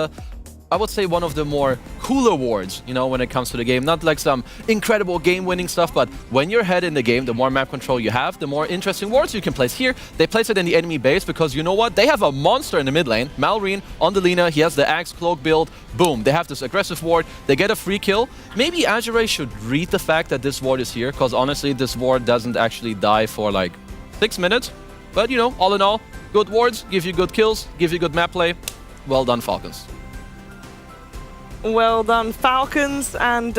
I would say one of the more cool awards, you know, when it comes to the game. Not like some incredible game-winning stuff, but when you're ahead in the game, the more map control you have, the more interesting wards you can place. Here, they place it in the enemy base because, you know what? They have a monster in the mid lane. Malrine on the Lina, he has the Axe Cloak build. Boom, they have this aggressive ward. They get a free kill. Maybe Azure should read the fact that this ward is here, because honestly, this ward doesn't actually die for like 6 minutes. But, you know, all in all, good wards, give you good kills, give you good map play. Well done, Falcons. Well done, Falcons. And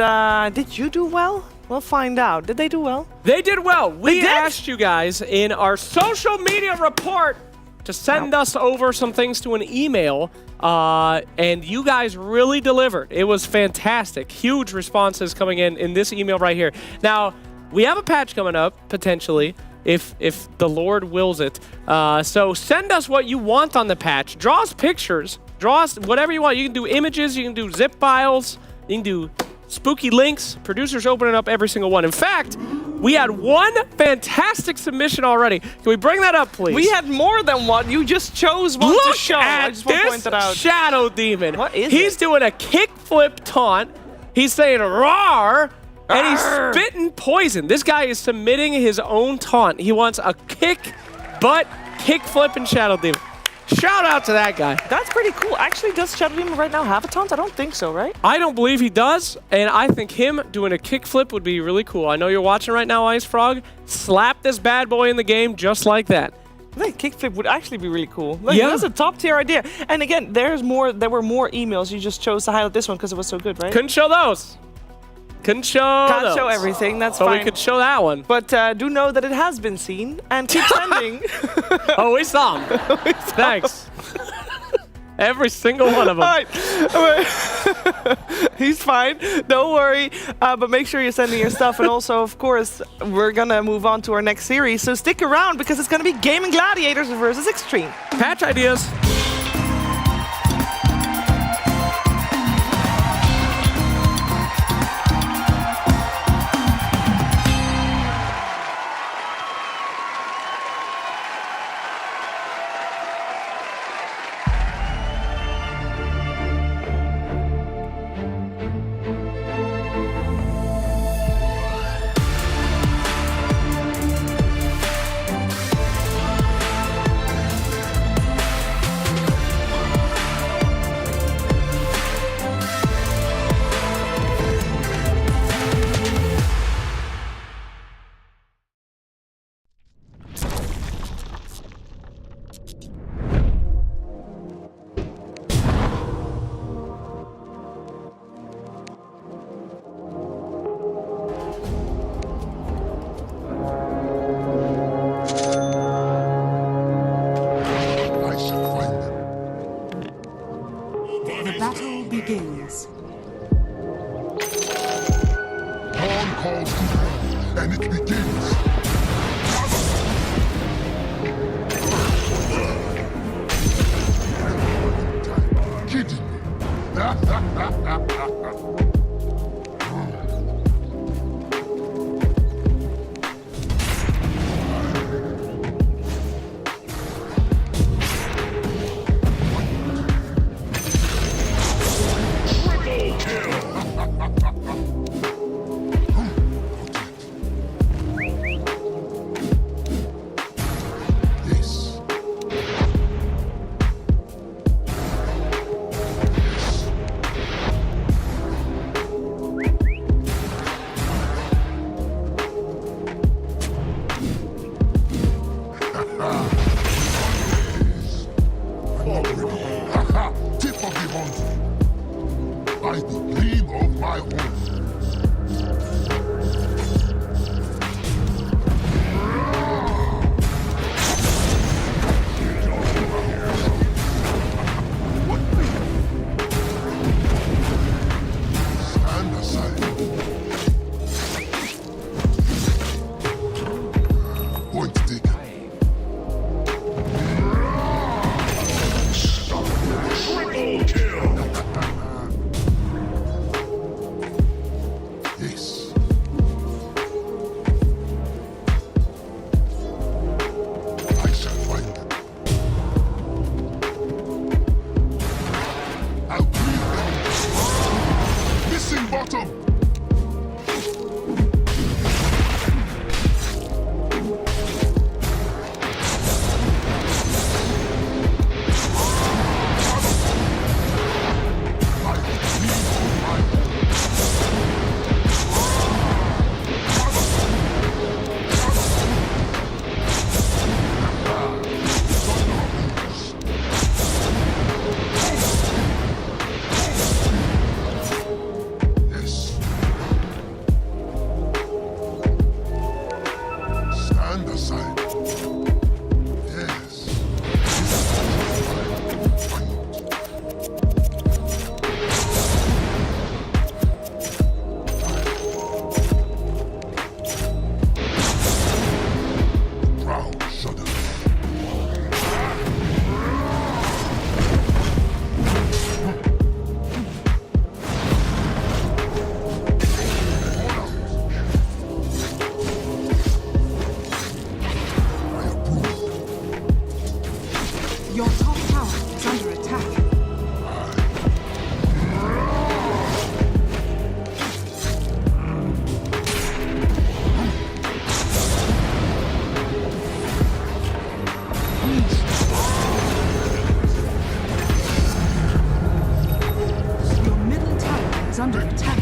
did you do well? We'll find out. Did they do well? They did well. We asked you guys in our social media report to send us over some things to an email, and you guys really delivered. It was fantastic. Huge responses coming in this email right here. Now, we have a patch coming up, potentially, if the Lord wills it. So send us what you want on the patch. Draw us pictures. Draw us whatever you want. You can do images, you can do zip files, you can do spooky links. Producers opening up every single one. In fact, we had one fantastic submission already. Can we bring that up, please? We had more than one. You just chose one to show. I just want to point that out. Shadow Demon. What is He's doing a kickflip taunt. He's saying "rawr," and he's spitting poison. This guy is submitting his own taunt. He wants a kickflip and Shadow Demon. Shout out to that guy. That's pretty cool. Actually, does Shadow Demon right now have a taunt? I don't think so, right? I don't believe he does, and I think him doing a kickflip would be really cool. I know you're watching right now, Ice Frog. Slap this bad boy in the game just like that. I think kickflip would actually be really cool. Like, that's a top tier idea. And again, there were more emails. You just chose to highlight this one because it was so good, right? Couldn't show those. Can't show everything, that's fine. fine. But we could show that one. But do know that it has been seen and keep sending. Oh, we saw him. Thanks. Every single one of them. All right. He's fine. Don't worry. But make sure you're sending your stuff. And also, of course, we're going to move on to our next series. So stick around because it's going to be Gaming Gladiators versus Extreme. Patch ideas. begins. Dawn calls to war, and it begins. Kidding me? Tip of the hunt. By the gleam of my horse. Stand aside. Point taken. Triple kill! Yes. I shall find them. I'll clear them. Missing bottom! Yes. Stand aside. Yes. Ground shudders. Your top tower is under attack. Your middle tower is under attack.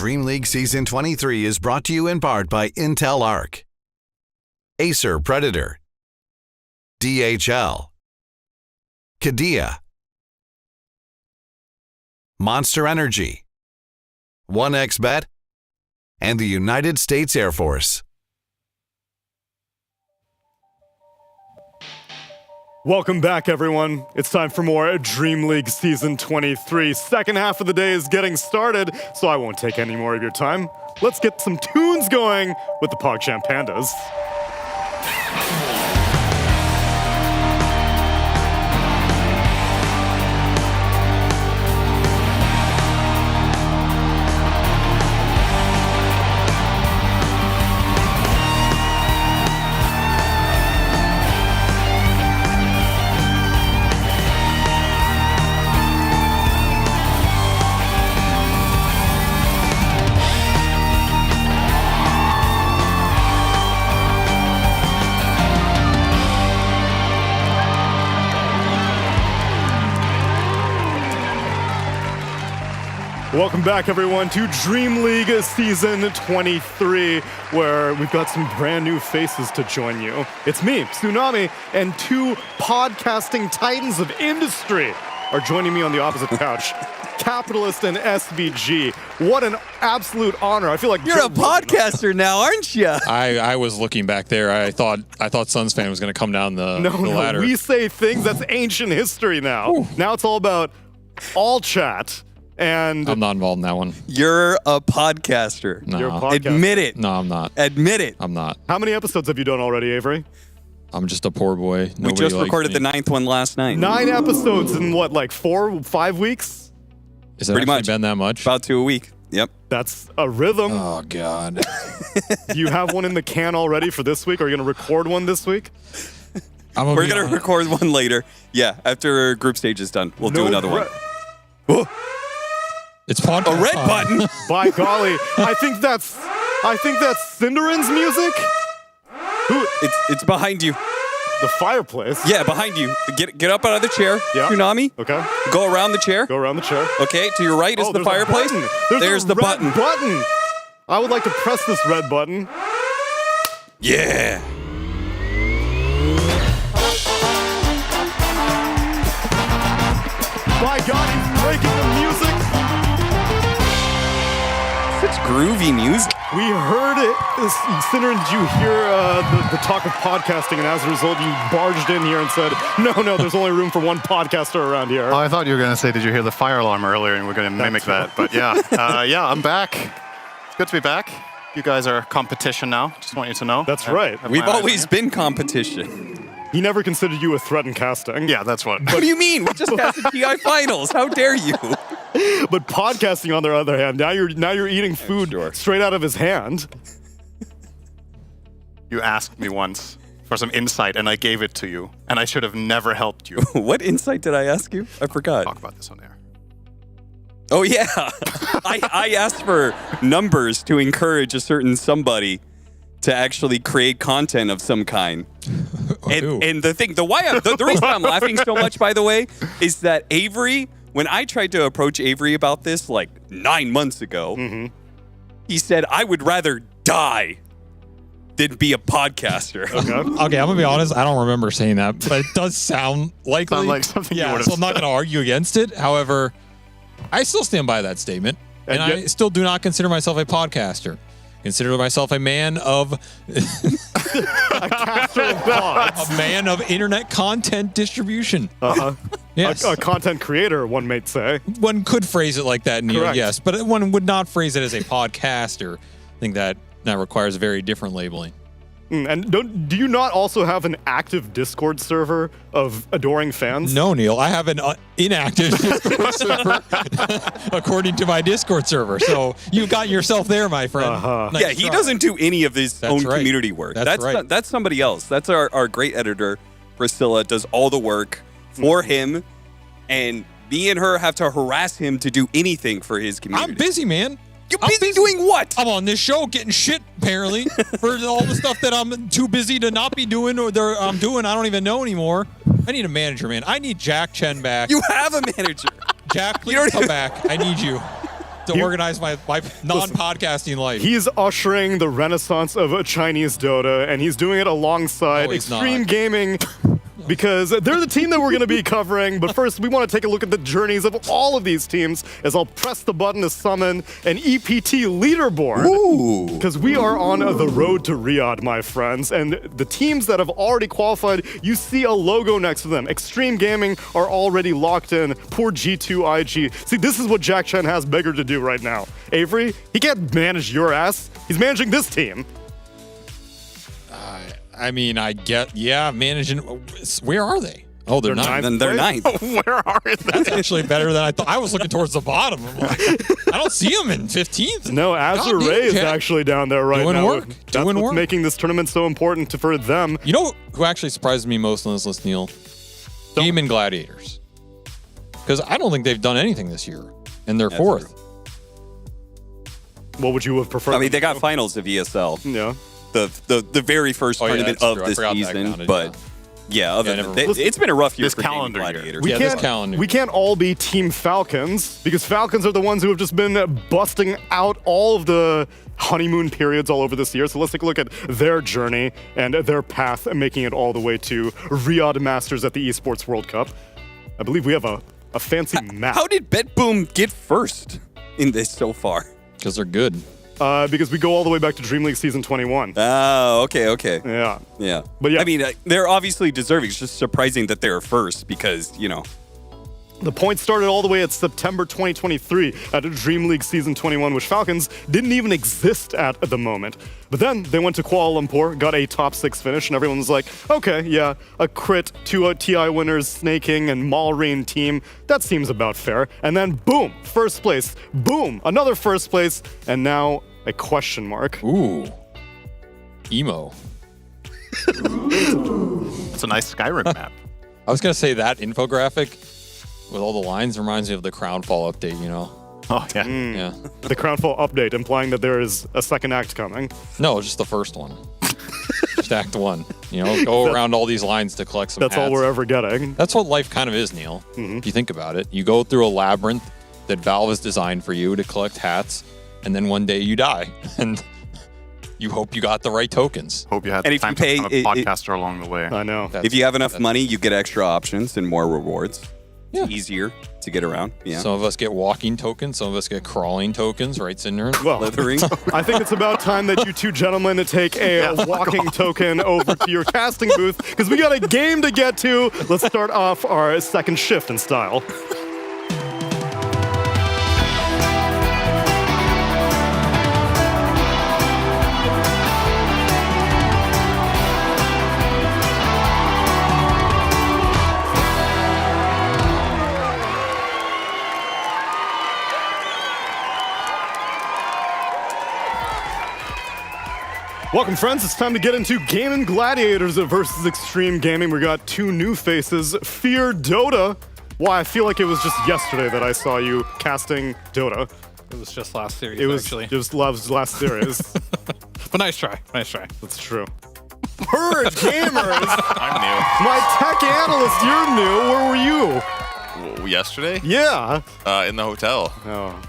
Dreamleague Season 23 is brought to you in part by Intel Arc, Acer Predator, DHL, Kadia, Monster Energy, 1xBet, and the United States Air Force. Welcome back, everyone. It's time for more Dreamleague Season 23. Second half of the day is getting started, so I won't take any more of your time. Let's get some tunes going with the PogChamp Pandas. Welcome back, everyone, to Dreamleague Season 23, where we've got some brand new faces to join you. It's me, Tsunami, and two podcasting titans of industry are joining me on the opposite couch. Capitalist and SVG. What an absolute honor. I feel like you're a podcaster now, aren't you? I was looking back there. I thought Suns fan was going to come down the ladder. We say things that's ancient history now. Ooh. Now it's all about all chat. And I'm not involved in that one. You're a podcaster. No. You're a podcaster. Admit it. No, I'm not. Admit it. I'm not. How many episodes have you done already, Avery? I'm just a poor boy. Nobody we just recorded me. the 9th one last night. 9 episodes in what, like 4-5 weeks? Is that pretty actually much been that much? About 2 a week. Yep. That's a rhythm. Oh, God. Do you have one in the can already for this week? Are you going to record one this week? We're going to record one later. Yeah, after group stage is done. We'll do another one. Whoa. It's podcast a red button. By golly, I think that's Cinderen's music. Who? It's behind you. The fireplace. Yeah, behind you. Get up out of the chair. Yeah. Tsunami. Okay. Go around the chair. Go around the chair. Okay. To your right is the fireplace. There's the button. Button. I would like to press this red button. Yeah. My God, he's breaking the music. Such groovy music. We heard it. Cinneren, did you hear the talk of podcasting, and as a result, you barged in here and said, no, there's only room for one podcaster around here. Oh, I thought you were going to say, did you hear the fire alarm earlier, and we're going to mimic that. But yeah, I'm back. It's good to be back. You guys are competition now. Just want you to know. That's right. We've always been competition. He never considered you a threat in casting. Yeah, that's what. What do you mean? We just casted TI finals. How dare you? But podcasting, on the other hand, now you're eating food straight out of his hand. You asked me once for some insight, and I gave it to you, and I should have never helped you. What insight did I ask you? I forgot. Talk about this on air. Oh yeah, I asked for numbers to encourage a certain somebody to actually create content of some kind. And the reason I'm laughing so much, by the way, is that Avery, when I tried to approach Avery about this like 9 months ago, he said, I would rather die than be a podcaster. Okay, I'm gonna be honest, I don't remember saying that, but it does sound likely. Sound like something you would have so I'm not gonna argue against it. However, I still stand by that statement. And I still do not consider myself a podcaster. Consider myself a man of a man of internet content distribution. Yes. A content creator, one might say. One could phrase it like that, Neil, Correct. yes. But one would not phrase it as a podcaster. I think that requires a very different labeling. And do you not also have an active Discord server of adoring fans? No, Neil. I have an inactive Discord server, according to my Discord server. So you got yourself there, my friend. Nice Yeah, he try. doesn't do any of his own right. community work. That's right. That's somebody else. That's our great editor, Priscilla, does all the work for him. And me and her have to harass him to do anything for his community. I'm busy, man. You're busy doing what? I'm on this show getting shit, apparently, for all the stuff that I'm too busy to not be doing or I'm doing. I don't even know anymore. I need a manager, man. I need Jack Chen back. You have a manager. Jack, please come back. I need you. to organize my non-podcasting life. He's ushering the renaissance of Chinese Dota, and he's doing it alongside Extreme Gaming. Because they're the team that we're going to be covering. But first, we want to take a look at the journeys of all of these teams as I'll press the button to summon an EPT leaderboard. Because we are on the road to Riyadh, my friends. And the teams that have already qualified, you see a logo next to them. Extreme Gaming are already locked in. Poor G2IG. See, this is what Jack Chen has bigger to do right now. Avery, he can't manage your ass. He's managing this team. I mean, managing. Where are they? Oh, they're ninth. Then they're ninth. Where are they? That's actually better than I thought. I was looking towards the bottom. I'm like, I don't see them in 15th. No, Azure Ray is actually down there right doing now. Work. That's doing what's work. making this tournament so important for them. You know who actually surprised me most on this list, Neil? Gaming Gladiators. Because I don't think they've done anything this year, and they're fourth. What would you have preferred? I mean, they got finals of ESL. Yeah. The very first tournament of this season, but other than that, it's been a rough year for Gaming Gladiators. We can't all be Team Falcons because Falcons are the ones who have just been busting out all of the honeymoon periods all over this year. So let's take a look at their journey and their path, making it all the way to Riyadh Masters at the Esports World Cup. I believe we have a fancy map. How did BetBoom get first in this so far? Because they're good. Because we go all the way back to Dreamleague Season 21. Oh, okay. Yeah. But I mean, they're obviously deserving. It's just surprising that they're first because, The points started all the way at September 2023 at Dreamleague Season 21, which Falcons didn't even exist at the moment. But then they went to Kuala Lumpur, got a top 6 finish, and everyone was like, okay, yeah, a crit, 2 TI winners, Snaking and Malrine team, that seems about fair. And then boom, first place, boom, another first place, and now a question mark. Ooh. Emo. It's a nice Skyrim map. I was going to say that infographic with all the lines reminds me of the Crownfall update, Oh, yeah. Yeah. The Crownfall update implying that there is a second act coming. No, just the first one. Just act 1. Go around all these lines to collect some That's all hats. we're ever getting. That's what life kind of is, Neil. If you think about it. You go through a labyrinth that Valve has designed for you to collect hats, and then one day you die. And you hope you got the right tokens. Hope you had And if time you pay- to become a podcaster along the way. I know. if you have enough money, you get extra options and more rewards. Yeah. Easier to get around. Yeah. Some of us get walking tokens, some of us get crawling tokens, right, Cinder? Well, Slithering. I think it's about time that you two gentlemen take a walking token over to your casting booth because we got a game to get to. Let's start off our second shift in style. Welcome, friends. It's time to get into Gaming Gladiators versus Extreme Gaming. We got 2 new faces. Fear Dota. Why, I feel like it was just yesterday that I saw you casting Dota. It was just last series, It was actually. just Love's last series. But nice try. That's true. Purge Gamers! I'm new. My tech analyst, you're new. Where were you? Yesterday? Yeah. In the hotel. Oh.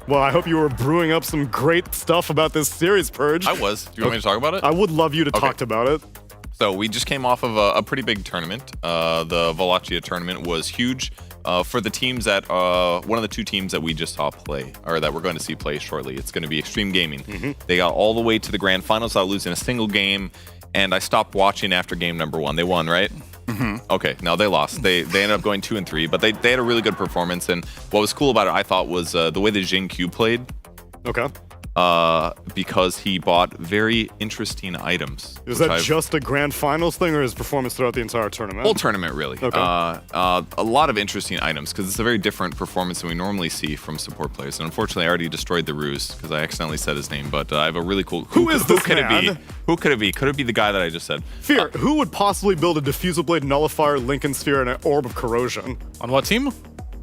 Well, I hope you were brewing up some great stuff about this series, Purge. I was. Do you want me to talk about it? I would love you to talk about it. So we just came off of a pretty big tournament. The Wallachia tournament was huge for the teams that one of the 2 teams that we just saw play, or that we're going to see play shortly. It's going to be Extreme Gaming. They got all the way to the grand finals without losing a single game, and I stopped watching after game number 1. They won, right? Okay, no, they lost. They ended up going 2-3, but they had a really good performance. And what was cool about it, I thought, was the way that Jing Q played. Okay. Because he bought very interesting items. Is that just a grand finals thing or his performance throughout the entire tournament? Whole tournament, really. Okay. A lot of interesting items because it's a very different performance than we normally see from support players. And unfortunately, I already destroyed the ruse because I accidentally said his name. But I have a really cool. Who is this could man? it be? Who could it be? Could it be the guy that I just said? Fear, who would possibly build a diffusal blade nullifier, Lincoln Sphere, and an orb of corrosion? On what team?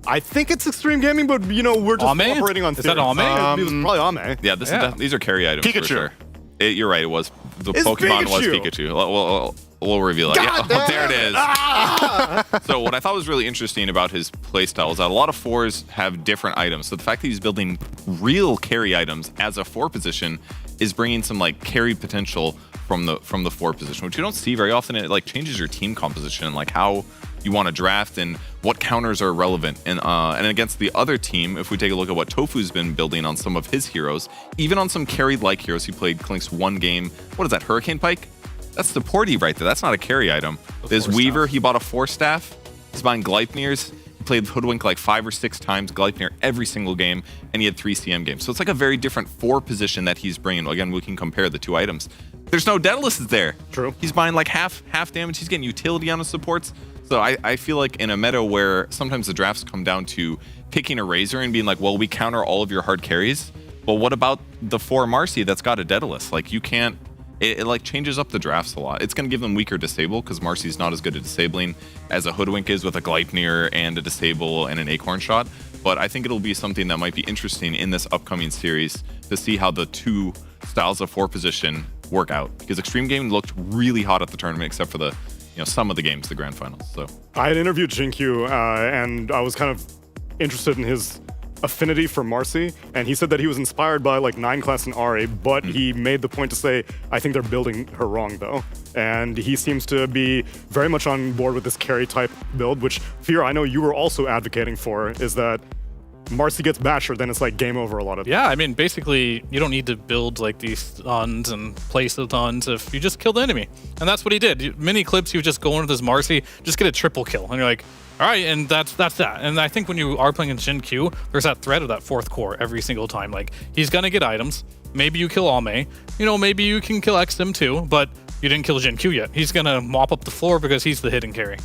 I think it's Extreme Gaming, but we're just Ame? operating on Is that theory. Ame? It was probably Ame. Yeah, these are carry items. Pikachu. For sure. You're right. It was the It's Pokemon was Pikachu. Pikachu. Well, we'll reveal it. Yeah, there it is. So what I thought was really interesting about his playstyle is that a lot of 4s have different items. So the fact that he's building real carry items as a 4 position is bringing some like carry potential from the 4 position, which you don't see very often. It like changes your team composition and like how you want to draft and what counters are relevant. And against the other team, if we take a look at what Tofu's been building on some of his heroes, even on some carried-like heroes, he played Klink's one game. What is that, Hurricane Pike? That's supporty right there. That's not a carry item. There's Weaver. He bought a 4-staff. He's buying Gleipnirs. He played Hoodwink like 5 or 6 times, Gleipnir every single game, and he had 3 CM games. So it's like a very different 4 position that he's bringing. Again, we can compare the 2 items. There's no Daedalus there. True. He's buying like half damage. He's getting utility on his supports. So I feel like in a meta where sometimes the drafts come down to picking a Razor and being like, well, we counter all of your hard carries. But what about the 4 Marcy that's got a Daedalus? Like you can't, it like changes up the drafts a lot. It's going to give them weaker disable because Marcy's not as good at disabling as a Hoodwink is with a Gleipnir and a disable and an Acorn shot. But I think it'll be something that might be interesting in this upcoming series to see how the 2 styles of 4 position work out. Because Extreme Gaming looked really hot at the tournament except for the some of the games, the grand finals. So I had interviewed Jinkyu, and I was kind of interested in his affinity for Marcy, and he said that he was inspired by like 9 class and Ari, but he made the point to say, I think they're building her wrong though. And he seems to be very much on board with this carry type build, which Fear, I know you were also advocating for, is that Marcy gets basher, then it's like game over a lot of. Yeah, I mean, basically, you don't need to build like these stuns and place the stuns if you just kill the enemy. And that's what he did. Many clips, he would just go into this Marcy, just get a triple kill. And you're like, all right, and that's that. And I think when you are playing in Jin Q, there's that threat of that 4th core every single time. Like, he's going to get items. Maybe you kill Ame. Maybe you can kill XM too, but you didn't kill Jin Q yet. He's going to mop up the floor because he's the hidden carry.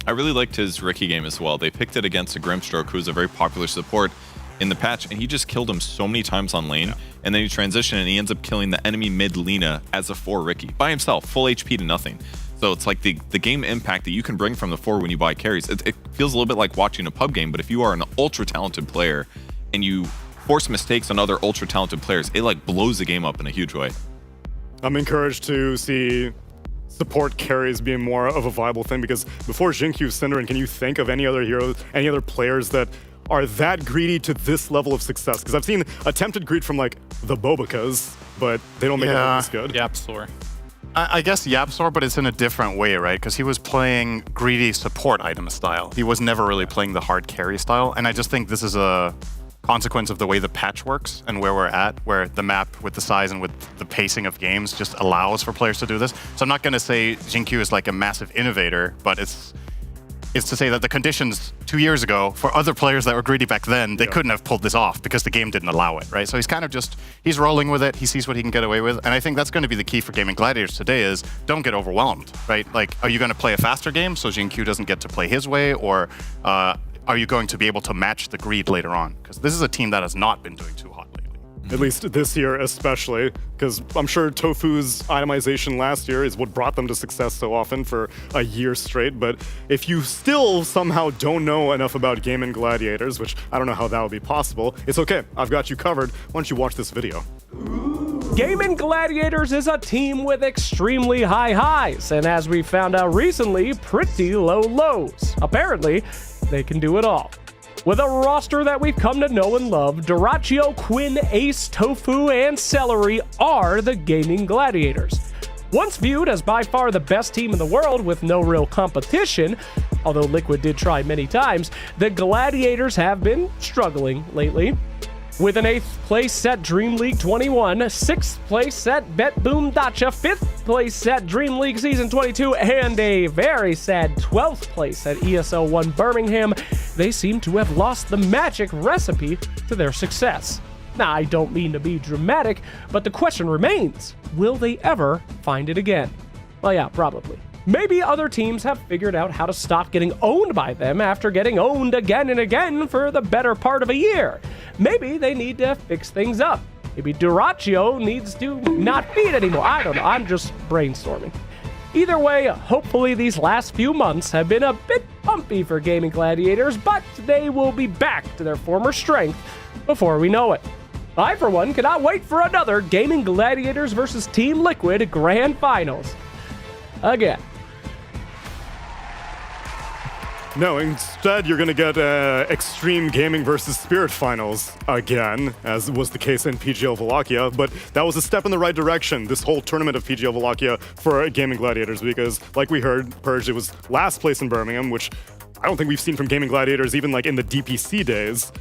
I really liked his Riki game as well. They picked it against a Grimstroke, who's a very popular support in the patch, and he just killed him so many times on lane, and then he transitioned and he ends up killing the enemy mid Lina as a 4 Riki by himself, full HP to nothing. So it's like the game impact that you can bring from the 4 when you buy carries. It feels a little bit like watching a pub game, but if you are an ultra talented player and you force mistakes on other ultra talented players, it like blows the game up in a huge way. I'm encouraged to see support carries being more of a viable thing, because before Jinkyu Cinderin, can you think of any other heroes, any other players that are that greedy to this level of success? Because I've seen attempted greed from like the Bobakas, but they don't make it look this good. Yapsor. I guess Yapsor, but it's in a different way, right? Because he was playing greedy support item style. He was never really playing the hard carry style, and I just think this is a consequence of the way the patch works and where we're at, where the map with the size and with the pacing of games just allows for players to do this. So I'm not going to say Jinkyu is like a massive innovator, but it's to say that the conditions 2 years ago for other players that were greedy back then, they couldn't have pulled this off because the game didn't allow it, right? So he's kind of just, he's rolling with it. He sees what he can get away with. And I think that's going to be the key for Gaming Gladiators today is don't get overwhelmed, right? Like, are you going to play a faster game so Jinkyu doesn't get to play his way, or are you going to be able to match the greed later on? Because this is a team that has not been doing too hot lately. At least this year especially, because I'm sure Tofu's itemization last year is what brought them to success so often for a year straight. But if you still somehow don't know enough about Gaming Gladiators, which I don't know how that would be possible, it's okay. I've got you covered. Why don't you watch this video? Gaming Gladiators is a team with extremely high highs, and as we found out recently, pretty low lows. Apparently, they can do it all. With a roster that we've come to know and love, Dyrachyo, Quinn, Ace, Tofu, and Celery are the Gaming Gladiators. Once viewed as by far the best team in the world with no real competition, although Liquid did try many times, the Gladiators have been struggling lately. With an 8th place set Dreamleague 21, 6th place set Bet Boom Dacha, 5th place set Dreamleague Season 22, and a very sad 12th place at ESL 1 Birmingham, they seem to have lost the magic recipe to their success. Now, I don't mean to be dramatic, but the question remains, will they ever find it again? Well, yeah, probably. Maybe other teams have figured out how to stop getting owned by them after getting owned again and again for the better part of a year. Maybe they need to fix things up. Maybe Dyrachyo needs to not feed anymore. I don't know. I'm just brainstorming. Either way, hopefully these last few months have been a bit bumpy for Gaming Gladiators, but they will be back to their former strength before we know it. I, for one, cannot wait for another Gaming Gladiators versus Team Liquid Grand Finals. again. No, instead you're going to get Extreme Gaming versus Spirit finals again, as was the case in PGL Wallachia, but that was a step in the right direction, this whole tournament of PGL Wallachia for Gaming Gladiators, because like we heard, Purge, it was last place in Birmingham, which I don't think we've seen from Gaming Gladiators even like in the DPC days.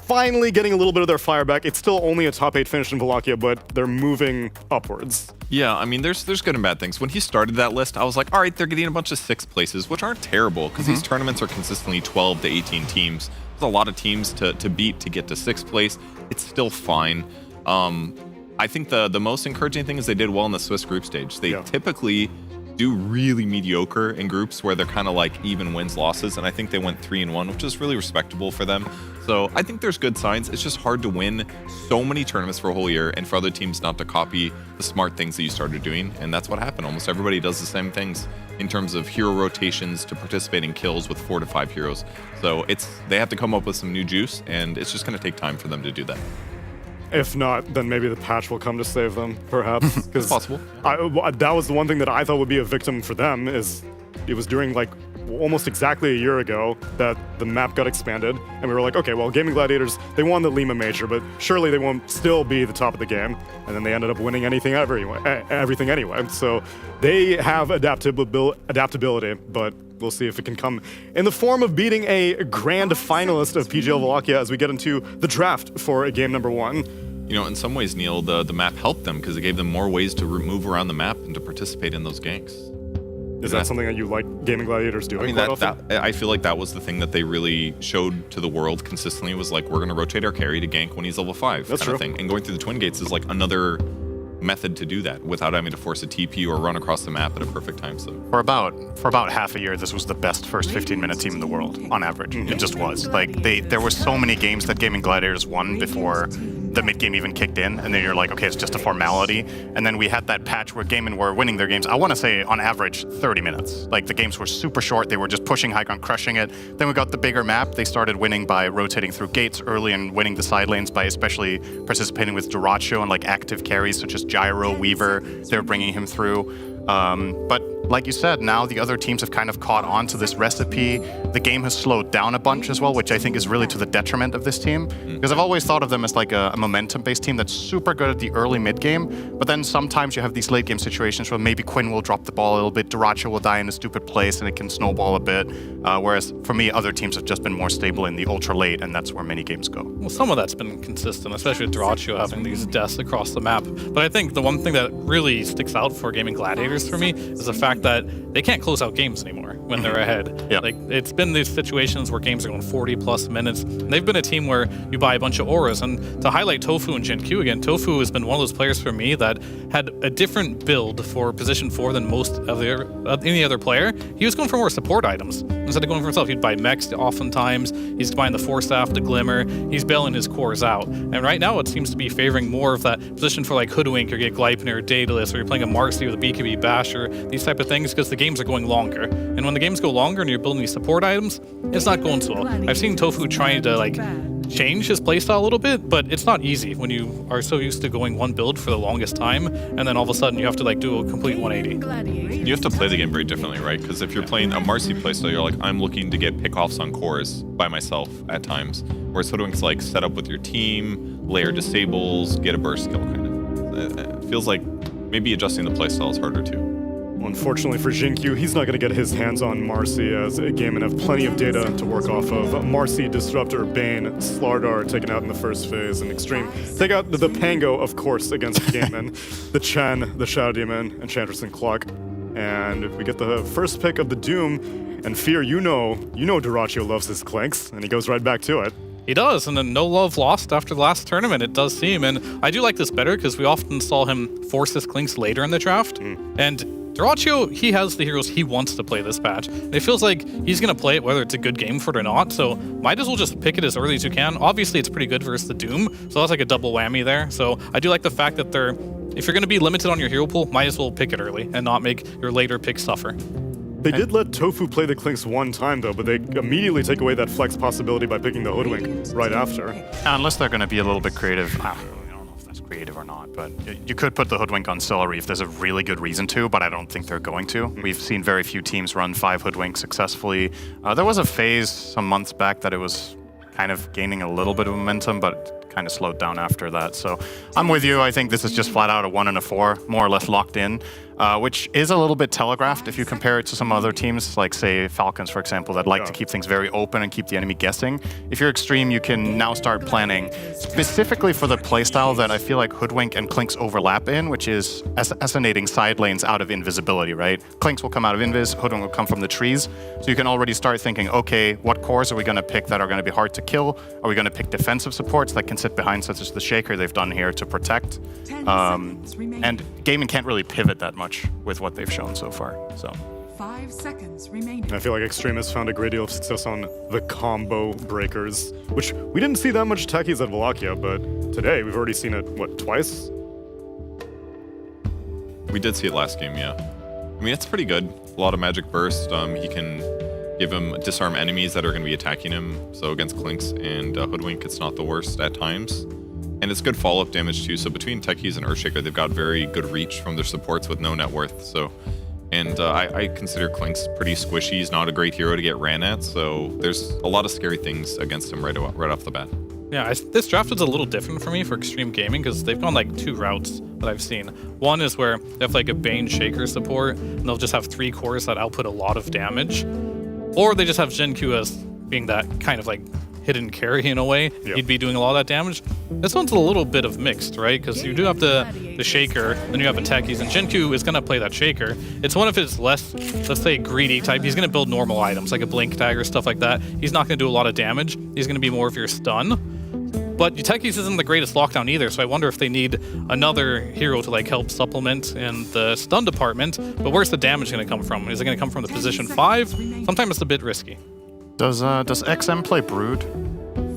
Finally getting a little bit of their fire back. It's still only a top 8 finish in Wallachia, but they're moving upwards. Yeah, I mean, there's good and bad things. When he started that list, I was like, all right, they're getting a bunch of 6th places, which aren't terrible, because these tournaments are consistently 12 to 18 teams. There's a lot of teams to beat to get to 6th place. It's still fine. I think the most encouraging thing is they did well in the Swiss group stage. They typically do really mediocre in groups where they're kind of like even wins, losses, and I think they went 3-1, which is really respectable for them. So I think there's good signs. It's just hard to win so many tournaments for a whole year and for other teams not to copy the smart things that you started doing, and that's what happened. Almost everybody does the same things in terms of hero rotations to participate in kills with 4 to 5 heroes. So they have to come up with some new juice, and it's just going to take time for them to do that. If not, then maybe the patch will come to save them, perhaps. It's possible. That was the one thing that I thought would be a victim for them, is it was during like almost exactly a year ago that the map got expanded, and we were like, okay, well, Gaming Gladiators, they won the Lima Major, but surely they won't still be the top of the game. And then they ended up winning everything anyway. So they have adaptability, but we'll see if it can come in the form of beating a grand finalist of PGL Wallachia as we get into the draft for game number 1. You know, in some ways, Neil, the map helped them because it gave them more ways to move around the map and to participate in those ganks. Is that something that you like Gaming Gladiators doing? I mean, I feel like that was the thing that they really showed to the world consistently, was like, we're going to rotate our carry to gank when he's level 5. That's true. Of thing. And going through the Twin Gates is like another method to do that without having to force a TP or run across the map at a perfect time. So for about half a year, this was the best first 15-minute team in the world on average. It just was. Like there were so many games that Gaming Gladiators won before the mid game even kicked in, and then you're like, okay, it's just a formality. And then we had that patch where Gaming were winning their games, I want to say on average 30 minutes. Like the games were super short, they were just pushing high ground, crushing it. Then we got the bigger map. They started winning by rotating through gates early and winning the side lanes by especially participating with Duracho and like active carries such as Gyro, Weaver. They were bringing him through. But like you said, now the other teams have kind of caught on to this recipe. The game has slowed down a bunch as well, which I think is really to the detriment of this team. Because I've always thought of them as like a momentum-based team that's super good at the early mid-game, but then sometimes you have these late-game situations where maybe Quinn will drop the ball a little bit, Duracho will die in a stupid place, and it can snowball a bit. Whereas for me, other teams have just been more stable in the ultra-late, and that's where many games go. Well, some of that's been consistent, especially with Duracho having these deaths across the map. But I think the one thing that really sticks out for Gaming Gladiators for me is the fact that they can't close out games anymore when they're ahead. Yeah. Like, it's been these situations where games are going 40 plus minutes. And they've been a team where you buy a bunch of auras. And to highlight Tofu and Gen Q again, Tofu has been one of those players for me that had a different build for position 4 than most of any other player. He was going for more support items instead of going for himself. He'd buy mechs oftentimes. He's buying the Force Staff, the Glimmer. He's bailing his cores out. And right now it seems to be favoring more of that position for like Hoodwink or get Gleipnir or Daedalus, or you're playing a Marcy with a BKB Basher, these type of things, because the games are going longer. And when the games go longer and you're building these support items, it's not going so well. I've seen Tofu trying to like change his playstyle a little bit, but it's not easy when you are so used to going one build for the longest time, and then all of a sudden you have to like do a complete 180. You have to play the game very differently, right? Because if you're playing a Marcy playstyle, you're like, I'm looking to get pickoffs on cores by myself at times. Whereas Hoodwink's like set up with your team, layer disables, get a burst skill kind of. It feels like maybe adjusting the playstyle is harder too. Unfortunately for Jinkyu, he's not going to get his hands on Marcy, as Gaimin have plenty of data to work off of. Marcy, Disruptor, Bane, Slardar taken out in the first phase, and Extreme take out the Pango, of course, against Gaimin, the Chen, the Shadow Demon, Enchantress, and Cluck. And we get the first pick of the Doom, and Fear, you know Duracho loves his Clinks, and he goes right back to it. He does, and then no love lost after the last tournament, it does seem. And I do like this better because we often saw him force his Clinks later in the draft. And Duracho, he has the heroes he wants to play this patch. And it feels like he's going to play it whether it's a good game for it or not, so might as well just pick it as early as you can. Obviously, it's pretty good versus the Doom, so that's like a double whammy there. So I do like the fact that if you're going to be limited on your hero pool, might as well pick it early and not make your later pick suffer. They did let Tofu play the Clinks one time, though, but they immediately take away that flex possibility by picking the Hoodwink right after. Unless they're going to be a little bit creative. is creative or not. But you could put the Hoodwink on Celery if there's a really good reason to, but I don't think they're going to. We've seen very few teams run 5 Hoodwinks successfully. There was a phase some months back that it was kind of gaining a little bit of momentum, but kind of slowed down after that. So I'm with you. I think this is just flat out a 1 and a 4, more or less locked in, which is a little bit telegraphed if you compare it to some other teams, like say Falcons, for example, that like to keep things very open and keep the enemy guessing. If you're Extreme, you can now start planning specifically for the playstyle that I feel like Hoodwink and Clinkz overlap in, which is assassinating side lanes out of invisibility, right? Clinkz will come out of invis, Hoodwink will come from the trees. So you can already start thinking, okay, what cores are we going to pick that are going to be hard to kill? Are we going to pick defensive supports that can sit behind, such as the Shaker they've done here to protect? And gaming can't really pivot that much with what they've shown so far. So 5 seconds remaining. I feel like Extreme has found a great deal of success on the combo breakers, which we didn't see that much techies at Wallachia, but today we've already seen it, what, twice? We did see it last game, yeah. I mean, it's pretty good. A lot of magic burst. He can give him disarm enemies that are going to be attacking him. So against Clinkz and Hoodwink, it's not the worst at times. And it's good follow-up damage too. So between techies and Earthshaker, they've got very good reach from their supports with no net worth. So, and I consider Clinkz pretty squishy. He's not a great hero to get ran at. So there's a lot of scary things against him right off the bat. Yeah, this draft is a little different for me for Extreme Gaming because they've gone like 2 routes that I've seen. One is where they have like a Bane Shaker support, and they'll just have 3 cores that output a lot of damage. Or they just have Gen-Q as being that kind of like hidden carry in a way. Yep. He'd be doing a lot of that damage. This one's a little bit of mixed, right? Because you do have the Shaker, then you have a Techies, and Gen-Q is going to play that Shaker. It's one of his less, let's say, greedy type. He's going to build normal items, like a Blink Dagger, stuff like that. He's not going to do a lot of damage. He's going to be more of your stun. But Techies isn't the greatest lockdown either, so I wonder if they need another hero to like help supplement in the stun department. But where's the damage going to come from? Is it going to come from the position 5? Sometimes it's a bit risky. Does XM play Brood?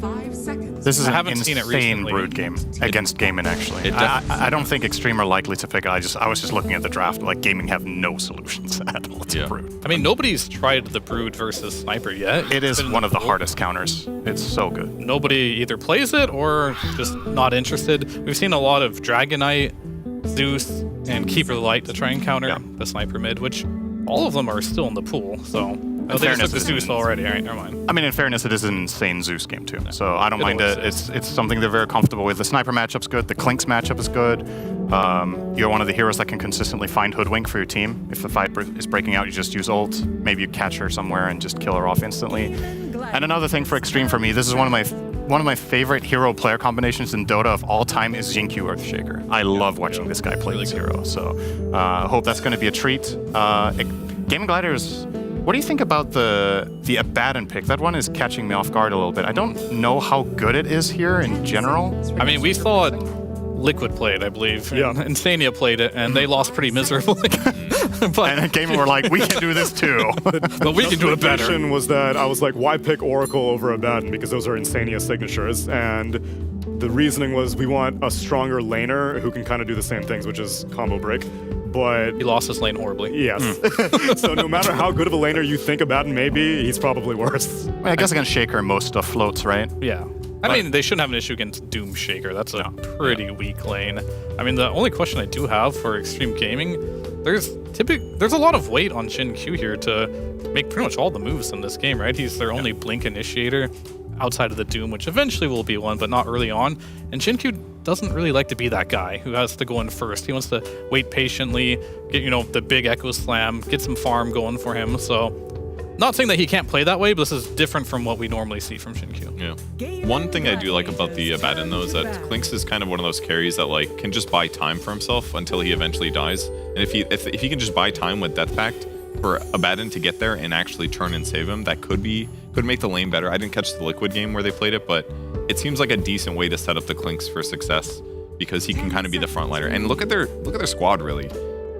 5 seconds. This is I an haven't seen it insane recently. Brood game against Gaming, actually. I don't think Extreme are likely to pick it. I was just looking at the draft. Like, Gaming have no solutions at all to Brood. I mean, nobody's tried the Brood versus Sniper yet. It is one of the hardest counters. It's so good. Nobody either plays it or just not interested. We've seen a lot of Dragonite, Zeus, and Keeper of the Light to try and counter the Sniper mid, which all of them are still in the pool, so... Oh, they just took the Zeus already. All right, never mind. I mean, in fairness, it is an insane Zeus game too. So I don't mind it. It's something they're very comfortable with. The Sniper matchup's good. The Clinkz matchup is good. You're one of the heroes that can consistently find Hoodwink for your team. If the fight is breaking out, you just use ult. Maybe you catch her somewhere and just kill her off instantly. And another thing for Extreme for me, this is one of my favorite hero player combinations in Dota of all time is Jin-Q Earthshaker. I love watching this guy play this hero. So I hope that's going to be a treat. Gaming Gladiators. What do you think about the Abaddon pick? That one is catching me off guard a little bit. I don't know how good it is here in general. I mean, we saw Liquid play it, I believe. Yeah. And Insania played it, and they lost pretty miserably. And Gaming were like, we can do this too. But we can do it better. The was that I was like, why pick Oracle over Abaddon? Because those are Insania signatures. And the reasoning was we want a stronger laner who can kind of do the same things, which is combo break. But he lost his lane horribly. Yes. So no matter how good of a laner you think Abaddon may be, he's probably worse. I guess against Shaker, most stuff floats, right? Yeah. I mean, they shouldn't have an issue against Doom Shaker. That's a pretty weak lane. I mean, the only question I do have for Extreme Gaming, there's a lot of weight on Jin-Q here to make pretty much all the moves in this game, right? He's their only Blink initiator outside of the Doom, which eventually will be one, but not early on. And Jin-Q doesn't really like to be that guy who has to go in first. He wants to wait patiently, get, the big Echo Slam, get some farm going for him. So, not saying that he can't play that way, but this is different from what we normally see from Jin-Q. Yeah. One thing I do like about the Abaddon, though, is that Clinkz is kind of one of those carries that like can just buy time for himself until he eventually dies. And if he can just buy time with Death Pact for Abaddon to get there and actually turn and save him, that could make the lane better. I didn't catch the Liquid game where they played it, but it seems like a decent way to set up the Clinkz for success because he can kind of be the frontliner. And look at their squad, really.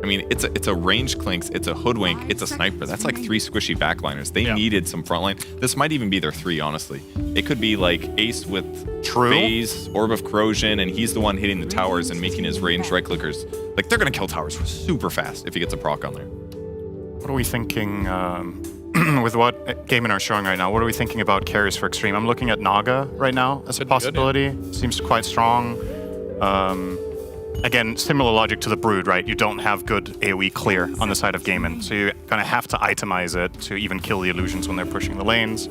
I mean, it's a ranged Clinkz, it's a Hoodwink, it's a Sniper. That's like 3 squishy backliners. They needed some frontline. This might even be their 3, honestly. It could be like Ace with Phase, Orb of Corrosion, and he's the one hitting the towers and making his ranged right clickers. Like, they're going to kill towers super fast if he gets a proc on there. What are we thinking with what Gaming are showing right now? What are we thinking about carries for Extreme? I'm looking at Naga right now as a possibility. Seems quite strong. Again, similar logic to the Brood, right? You don't have good AoE clear on the side of Gaimin, so you're gonna have to itemize it to even kill the illusions when they're pushing the lanes.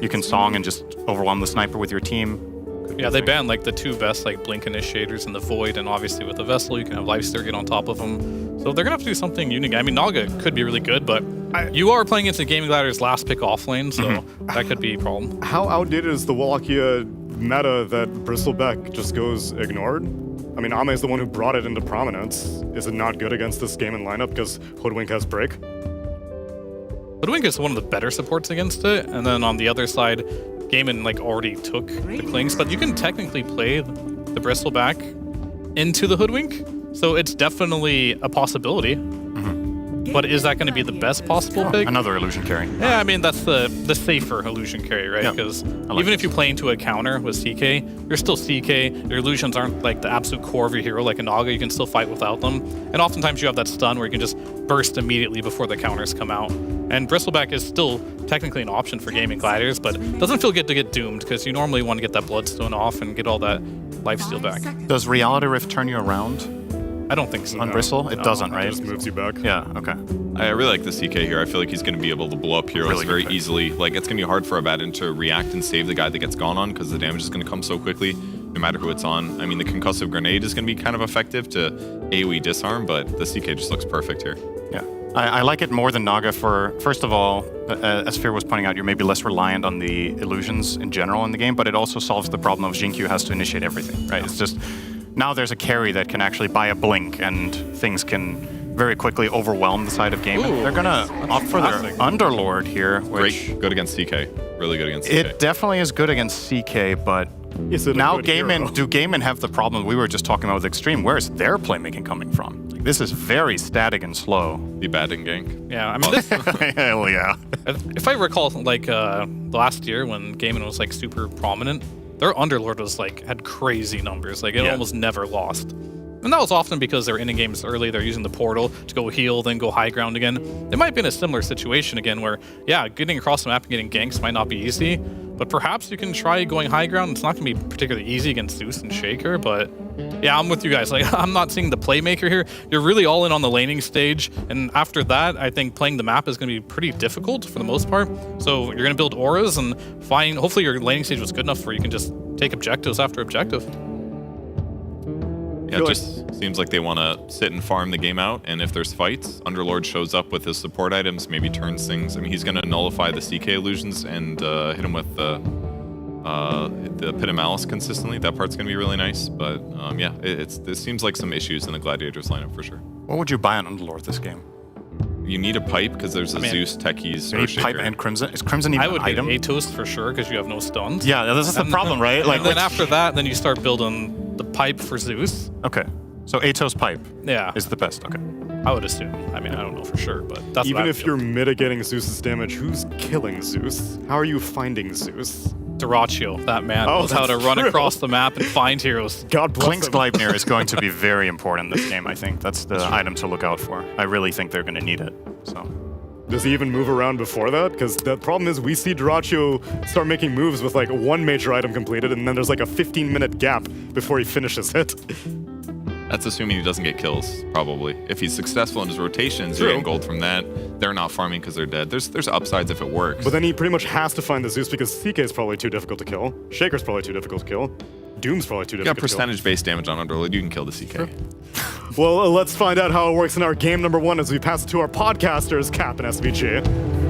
You can Song and just overwhelm the sniper with your team. Yeah, they banned like the 2 best like blink initiators in the Void, and obviously with the Vessel, you can have Lifesteal get on top of them. So they're gonna have to do something unique. I mean, Naga could be really good, but you are playing against the Gaming Gladiators' last pick off lane, so that could be a problem. How outdated is the Wallachia meta that Bristleback just goes ignored? I mean, Ame is the one who brought it into prominence. Is it not good against this game and lineup because Hoodwink has break? Hoodwink is one of the better supports against it, and then on the other side, Gaimin like already took the Clings, but you can technically play the Bristleback into the Hoodwink, so it's definitely a possibility. But is that going to be the best possible pick? Another illusion carry. Yeah, I mean, that's the safer illusion carry, right? Because even if you play into a counter with CK, you're still CK. Your illusions aren't like the absolute core of your hero like a Naga. You can still fight without them. And oftentimes you have that stun where you can just burst immediately before the counters come out. And Bristleback is still technically an option for Gaming Gladiators, but it doesn't feel good to get doomed because you normally want to get that Bloodstone off and get all that lifesteal back. Does Reality Rift turn you around? I don't think so. On Bristle? It doesn't, right? It just moves you back. Yeah, okay. I really like the CK here. I feel like he's going to be able to blow up heroes very easily. Like, it's going to be hard for Abaddon to react and save the guy that gets gone on because the damage is going to come so quickly, no matter who it's on. I mean, the concussive grenade is going to be kind of effective to AoE disarm, but the CK just looks perfect here. Yeah. I like it more than Naga for, first of all, as Fear was pointing out, you're maybe less reliant on the illusions in general in the game, but it also solves the problem of Jinkyu has to initiate everything, right? It's just, now there's a carry that can actually buy a blink and things can very quickly overwhelm the side of game. They're gonna opt for their Underlord here, which... Great, good against CK. Really good against CK. It definitely is good against CK, but now Gaimin have the problem we were just talking about with Extreme. Where is their playmaking coming from? Like, this is very static and slow. The batting gank. Yeah, I mean, this, hell yeah. If I recall, like last year when Gaimin was like super prominent, their Underlord was like had crazy numbers. Like it almost never lost. And that was often because they're ending games early, they're using the portal to go heal, then go high ground again. It might be in a similar situation again where, yeah, getting across the map and getting ganks might not be easy, but perhaps you can try going high ground. It's not going to be particularly easy against Zeus and Shaker, but yeah, I'm with you guys. Like, I'm not seeing the playmaker here. You're really all in on the laning stage, and after that, I think playing the map is going to be pretty difficult for the most part. So you're going to build auras and find, hopefully your laning stage was good enough where you can just take objectives after objective. Yeah, it just seems like they want to sit and farm the game out, and if there's fights, Underlord shows up with his support items, maybe turns things. I mean, he's going to nullify the CK illusions and hit him with the Pit of Malice consistently. That part's going to be really nice, but yeah, it seems like some issues in the Gladiators lineup for sure. What would you buy on Underlord this game? You need a pipe because there's a Zeus, Techies, you need pipe and Crimson. Is Crimson even an item? I would get Atos for sure because you have no stuns. Yeah, this is the problem, right? Like, and then after that, then you start building the pipe for Zeus. Okay, so Atos pipe is the best. Okay, I would assume. I mean, I don't know for sure, but that's even if you're mitigating Zeus's damage, who's killing Zeus? How are you finding Zeus? Duraccio, that man knows how to run across the map and find heroes. God bless Klink's Gleipnir is going to be very important in this game, I think. That's the item to look out for. I really think they're going to need it. So. Does he even move around before that? Because the problem is we see Duraccio start making moves with like one major item completed, and then there's like a 15-minute gap before he finishes it. That's assuming he doesn't get kills, probably. If he's successful in his rotations, you're getting gold from that. They're not farming because they're dead. There's upsides if it works. But then he pretty much has to find the Zeus because CK is probably too difficult to kill. Shaker's probably too difficult to kill. Doom's probably too difficult to kill. You got percentage-based damage on Underlord, you can kill the CK. Sure. Well, let's find out how it works in our game number 1 as we pass it to our podcasters, Cap and SVG.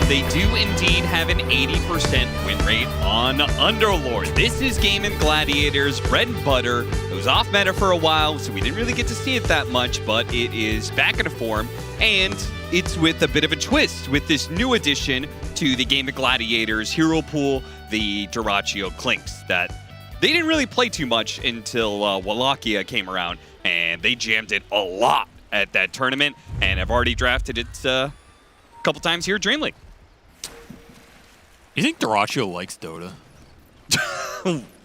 They do indeed have an 80% win rate on Underlord. This is Gaming Gladiators' bread and butter. It was off meta for a while, so we didn't really get to see it that much, but it is back into form, and it's with a bit of a twist with this new addition to the Gaming Gladiators hero pool, the Duraccio Clinks, that they didn't really play too much until Wallachia came around, and they jammed it a lot at that tournament, and have already drafted it a couple times here at Dreamleague. You think Duraccio likes Dota?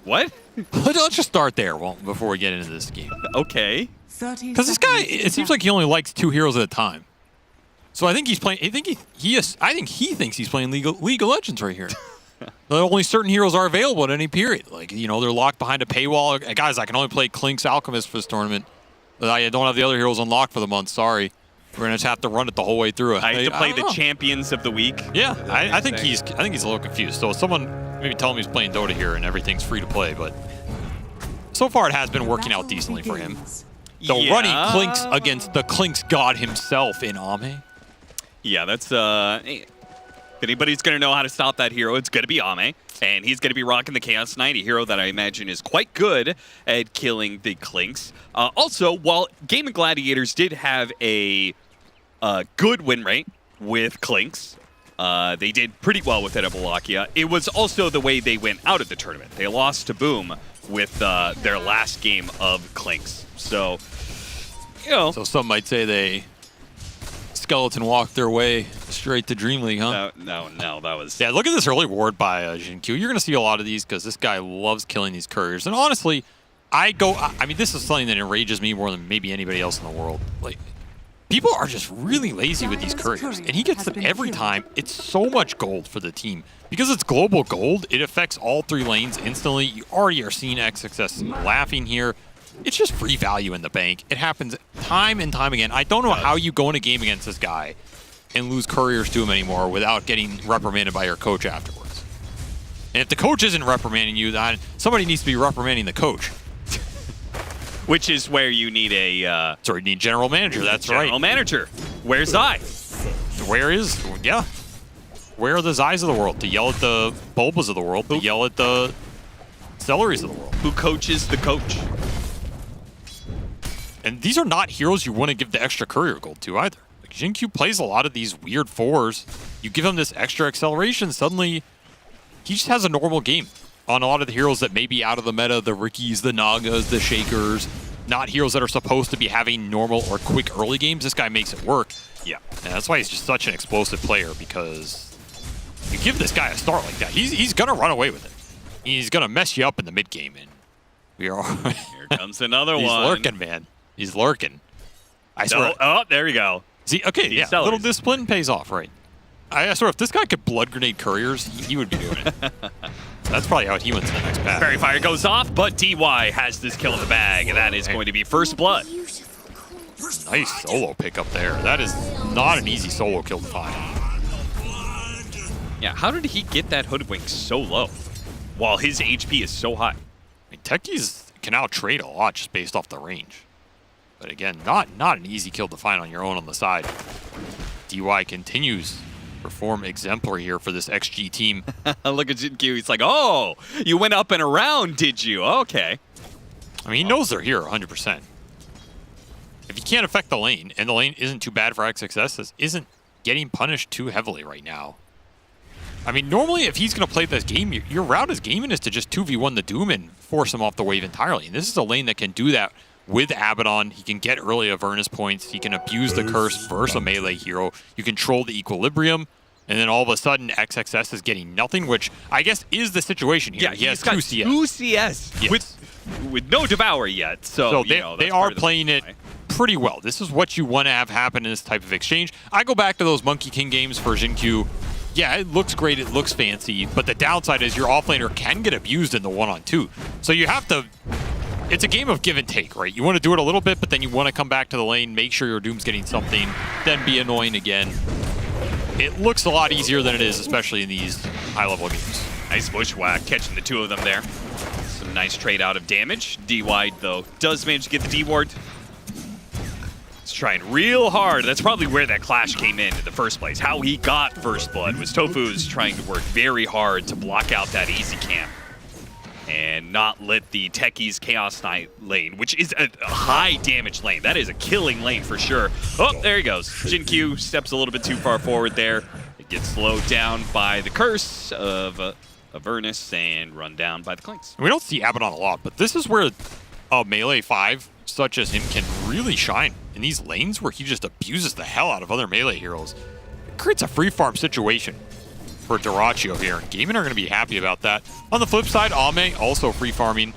What? Let's just start there before we get into this game. Okay. Because this guy, it seems like he only likes 2 heroes at a time. So I think he's playing. I think he thinks he's playing League of Legends right here. Only certain heroes are available at any period. Like, you know, they're locked behind a paywall. Guys, I can only play Clink's Alchemist for this tournament. I don't have the other heroes unlocked for the month. Sorry. We're gonna just have to run it the whole way through. I have to play the champions of the week. Yeah, I think he's a little confused. So someone maybe tell him he's playing Dota here and everything's free to play. But so far it has been working out decently for him. Though running Clink's against the Clink's god himself in Ame. Yeah, that's if anybody's gonna know how to stop that hero, it's gonna be Ame. And he's going to be rocking the Chaos Knight, a hero that I imagine is quite good at killing the Clinks. Also, while Game of Gladiators did have a good win rate with Clinks, they did pretty well with it at Wallachia. It was also the way they went out of the tournament. They lost to Boom with their last game of Clinks. So, you know. So some might say they skeleton walked their way straight to Dreamleague, huh? No, that was... Yeah, look at this early ward by Jinq. You're going to see a lot of these because this guy loves killing these couriers. And honestly, I mean, this is something that enrages me more than maybe anybody else in the world. Like, people are just really lazy with these couriers, and he gets them every time. It's so much gold for the team. Because it's global gold, it affects all 3 lanes instantly. You already are seeing XXS laughing here. It's just free value in the bank. It happens time and time again. I don't know how you go in a game against this guy and lose couriers to him anymore without getting reprimanded by your coach afterwards. And if the coach isn't reprimanding you, then somebody needs to be reprimanding the coach. Which is where you need a... you need general manager, that's right. General manager. Where's Zai? Where are the Zais of the world? To yell at the Bulbas of the world, to yell at the Celeries of the world. Who coaches the coach? And these are not heroes you want to give the extra courier gold to either. Like, Jinq plays a lot of these weird 4s. You give him this extra acceleration, suddenly he just has a normal game on a lot of the heroes that may be out of the meta, the Rickies, the Nagas, the Shakers, not heroes that are supposed to be having normal or quick early games. This guy makes it work. Yeah. And that's why he's just such an explosive player, because you give this guy a start like that, he's going to run away with it. He's going to mess you up in the mid game. And we are... Here comes another one. He's lurking, man. He's lurking. I swear. Oh, there we go. See, okay, yeah, a little discipline pays off, right? I swear, if this guy could blood grenade couriers, he would be doing it. That's probably how he went to the next path. Fairy Fire goes off, but DY has this kill in the bag, and that is going to be first blood. Nice solo pick up there. That is not an easy solo kill to find. Yeah, how did he get that Hoodwink so low while his HP is so high? I mean, techies can out-trade a lot just based off the range. But again, not an easy kill to find on your own on the side. DY continues to perform exemplary here for this XG team. Look at Jinq. He's like, oh, you went up and around, did you? Okay. I mean, he knows they're here 100%. If you can't affect the lane, and the lane isn't too bad for XXS, this isn't getting punished too heavily right now. I mean, normally if he's going to play this game, your route as gaming is to just 2v1 the Doom and force him off the wave entirely. And this is a lane that can do that with Abaddon. He can get early Avernus points. He can abuse the curse versus a melee hero. You control the equilibrium. And then all of a sudden, XXS is getting nothing, which I guess is the situation here. Yeah, he has got 2 CS. 2 CS Yes. with no Devour yet. So they are playing it pretty well. This is what you want to have happen in this type of exchange. I go back to those Monkey King games for Jinq. Yeah, it looks great, it looks fancy, but the downside is your offlaner can get abused in the 1-on-2. So you have to... It's a game of give and take, right? You want to do it a little bit, but then you want to come back to the lane, make sure your Doom's getting something, then be annoying again. It looks a lot easier than it is, especially in these high-level games. Nice bushwhack, catching the 2 of them there. Some nice trade out of damage. D-Wide, though, does manage to get the D-ward. He's trying real hard. That's probably where that clash came in the first place. How he got first blood was Tofu's trying to work very hard to block out that easy camp and not let the Techies Chaos Knight lane, which is a high damage lane. That is a killing lane for sure. Oh, there he goes. Jinq steps a little bit too far forward there. It gets slowed down by the curse of Avernus and run down by the Clinks. We don't see Abaddon a lot, but this is where a melee 5 such as him can really shine in these lanes where he just abuses the hell out of other melee heroes. It creates a free farm situation. for Duraccio here. Gaming are going to be happy about that. On the flip side, Ame also free farming,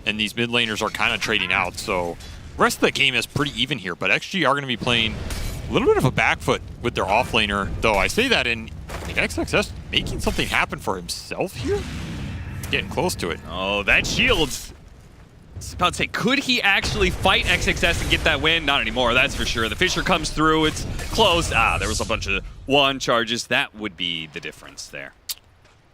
and these mid laners are kind of trading out. So the rest of the game is pretty even here, but XG are going to be playing a little bit of a back foot with their offlaner, though I say that in XXS making something happen for himself here. Getting close to it. Oh, that shield's... I was about to say, could he actually fight XXS and get that win? Not anymore, that's for sure. The Fissure comes through, it's close. There was a bunch of one charges. That would be the difference there.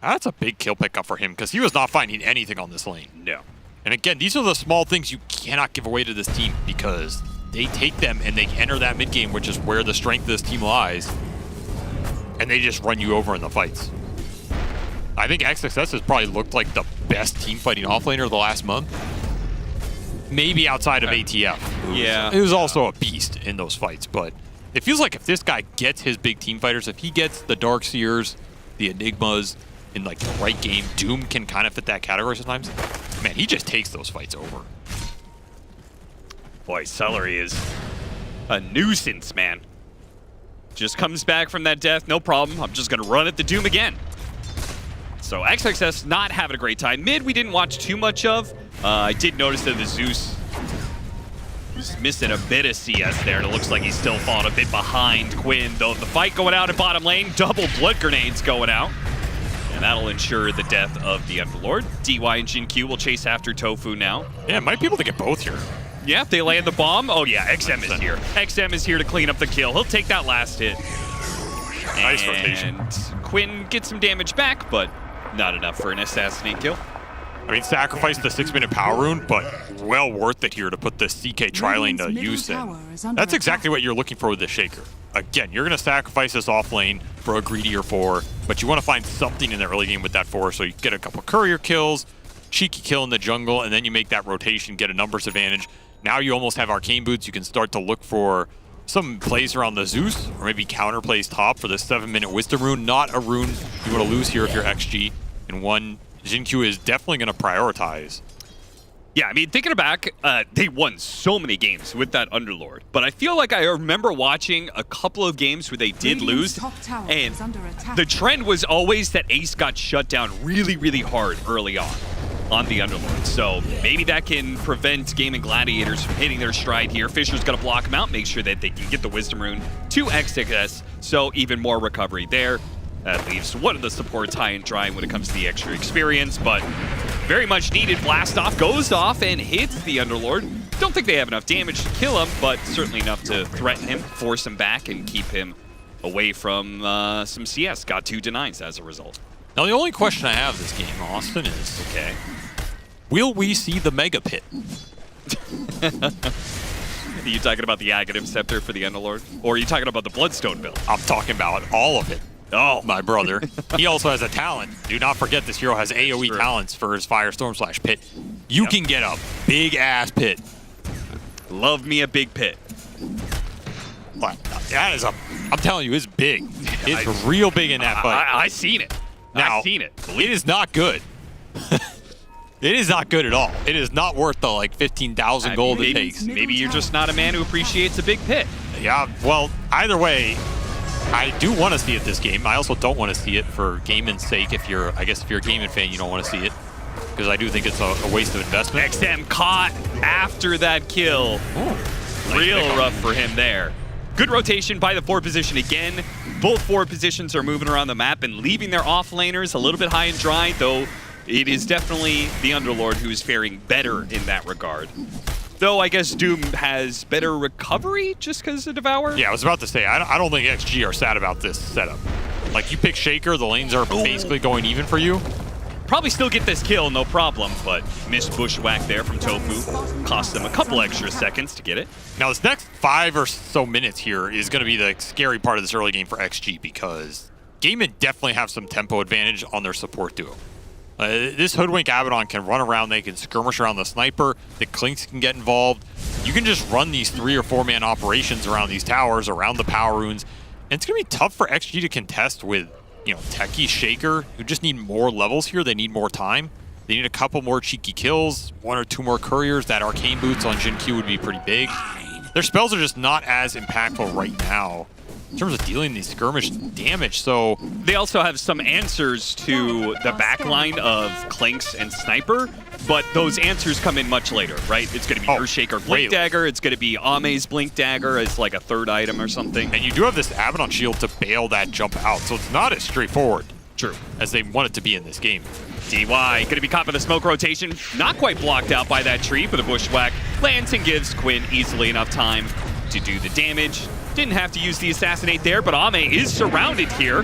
That's a big kill pickup for him because he was not finding anything on this lane. No. And again, these are the small things you cannot give away to this team because they take them and they enter that mid game, which is where the strength of this team lies, and they just run you over in the fights. I think XXS has probably looked like the best team fighting offlaner of the last month. Maybe outside of ATF. Yeah. It was also a beast in those fights, but it feels like if this guy gets his big team fighters, if he gets the Darkseers, the Enigmas in like the right game, Doom can kind of fit that category sometimes. Man, he just takes those fights over. Boy, Celery is a nuisance, man. Just comes back from that death, no problem. I'm just gonna run at the Doom again. So XXS not having a great time. Mid, we didn't watch too much of. I did notice that the Zeus is missing a bit of CS there, and it looks like he's still falling a bit behind Quinn, though. The fight going out at bottom lane, double blood grenades going out, and that'll ensure the death of the Underlord. DY and Jin-Q will chase after Tofu now. Yeah, might be able to get both here. Yeah, if they land the bomb. Oh yeah, XM is here. XM is here to clean up the kill. He'll take that last hit. Nice rotation. Quinn gets some damage back, but not enough for an assassinate kill. I mean, sacrifice the 6-minute power rune, but well worth it here to put this CK tri-lane to use in. That's exactly what you're looking for with the Shaker. Again, you're going to sacrifice this off lane for a greedier 4, but you want to find something in the early game with that 4, so you get a couple courier kills, cheeky kill in the jungle, and then you make that rotation, get a numbers advantage. Now you almost have arcane boots. You can start to look for some plays around the Zeus, or maybe counter plays top for the 7-minute wisdom rune. Not a rune you want to lose here if you're XG, and one Jin-Q is definitely going to prioritize. Yeah, I mean, thinking back, they won so many games with that Underlord, but I feel like I remember watching a couple of games where they did lose, and the trend was always that Ace got shut down really, really hard early on the Underlord. So maybe that can prevent Gaming Gladiators from hitting their stride here. Fisher's going to block him out, make sure that they can get the Wisdom Rune to XXS, so even more recovery there. That leaves one of the supports high and dry when it comes to the extra experience, but very much needed. Blast off goes off and hits the Underlord. Don't think they have enough damage to kill him, but certainly enough to threaten him, force him back, and keep him away from some CS. Got 2 denies as a result. Now, the only question I have this game, Austin, is, okay, will we see the Mega Pit? Are you talking about the Aghanim Scepter for the Underlord? Or are you talking about the Bloodstone build? I'm talking about all of it. Oh, my brother. He also has a talent. Do not forget this hero has AoE talents for his Firestorm / pit. You can get a big-ass pit. Love me a big pit. But that is I'm telling you, it's big. It's real big in that fight. I seen it. Now, I seen it. It is not good. It is not good at all. It is not worth the, like, 15,000 gold it takes. Maybe you're just not a man who appreciates a big pit. Yeah, well, either way, I do want to see it this game. I also don't want to see it for gaming's sake. I guess if you're a gaming fan, you don't want to see it, because I do think it's a waste of investment. XM caught after that kill. Real rough for him there. Good rotation by the 4 position again. Both 4 positions are moving around the map and leaving their offlaners a little bit high and dry, though it is definitely the Underlord who is faring better in that regard. Though I guess Doom has better recovery just because of Devour. Yeah, I was about to say, I don't think XG are sad about this setup. Like, you pick Shaker, the lanes are basically going even for you. Probably still get this kill, no problem, but missed bushwhack there from Tofu. Cost them a couple extra seconds to get it. Now, this next 5 or so minutes here is going to be the scary part of this early game for XG, because Gaming definitely have some tempo advantage on their support duo. This Hoodwink Abaddon can run around, they can skirmish around the sniper, the Clinks can get involved. You can just run these 3 or 4 man operations around these towers, around the power runes, and it's going to be tough for XG to contest with, you know, Techie, Shaker, who just need more levels here. They need more time. They need a couple more cheeky kills, 1 or 2 more couriers. That arcane boots on Jin-Q would be pretty big. Their spells are just not as impactful right now in terms of dealing these skirmish damage. So they also have some answers to the backline of Clinks and Sniper, but those answers come in much later, right? It's going to be Earthshaker Blink Dagger. It's going to be Ame's Blink Dagger as like a third item or something. And you do have this Abaddon Shield to bail that jump out, so it's not as straightforward. True. As they want it to be in this game. DY going to be caught by the smoke rotation. Not quite blocked out by that tree, but a bushwhack lands and gives Quinn easily enough time to do the damage. Didn't have to use the assassinate there, but Ame is surrounded here.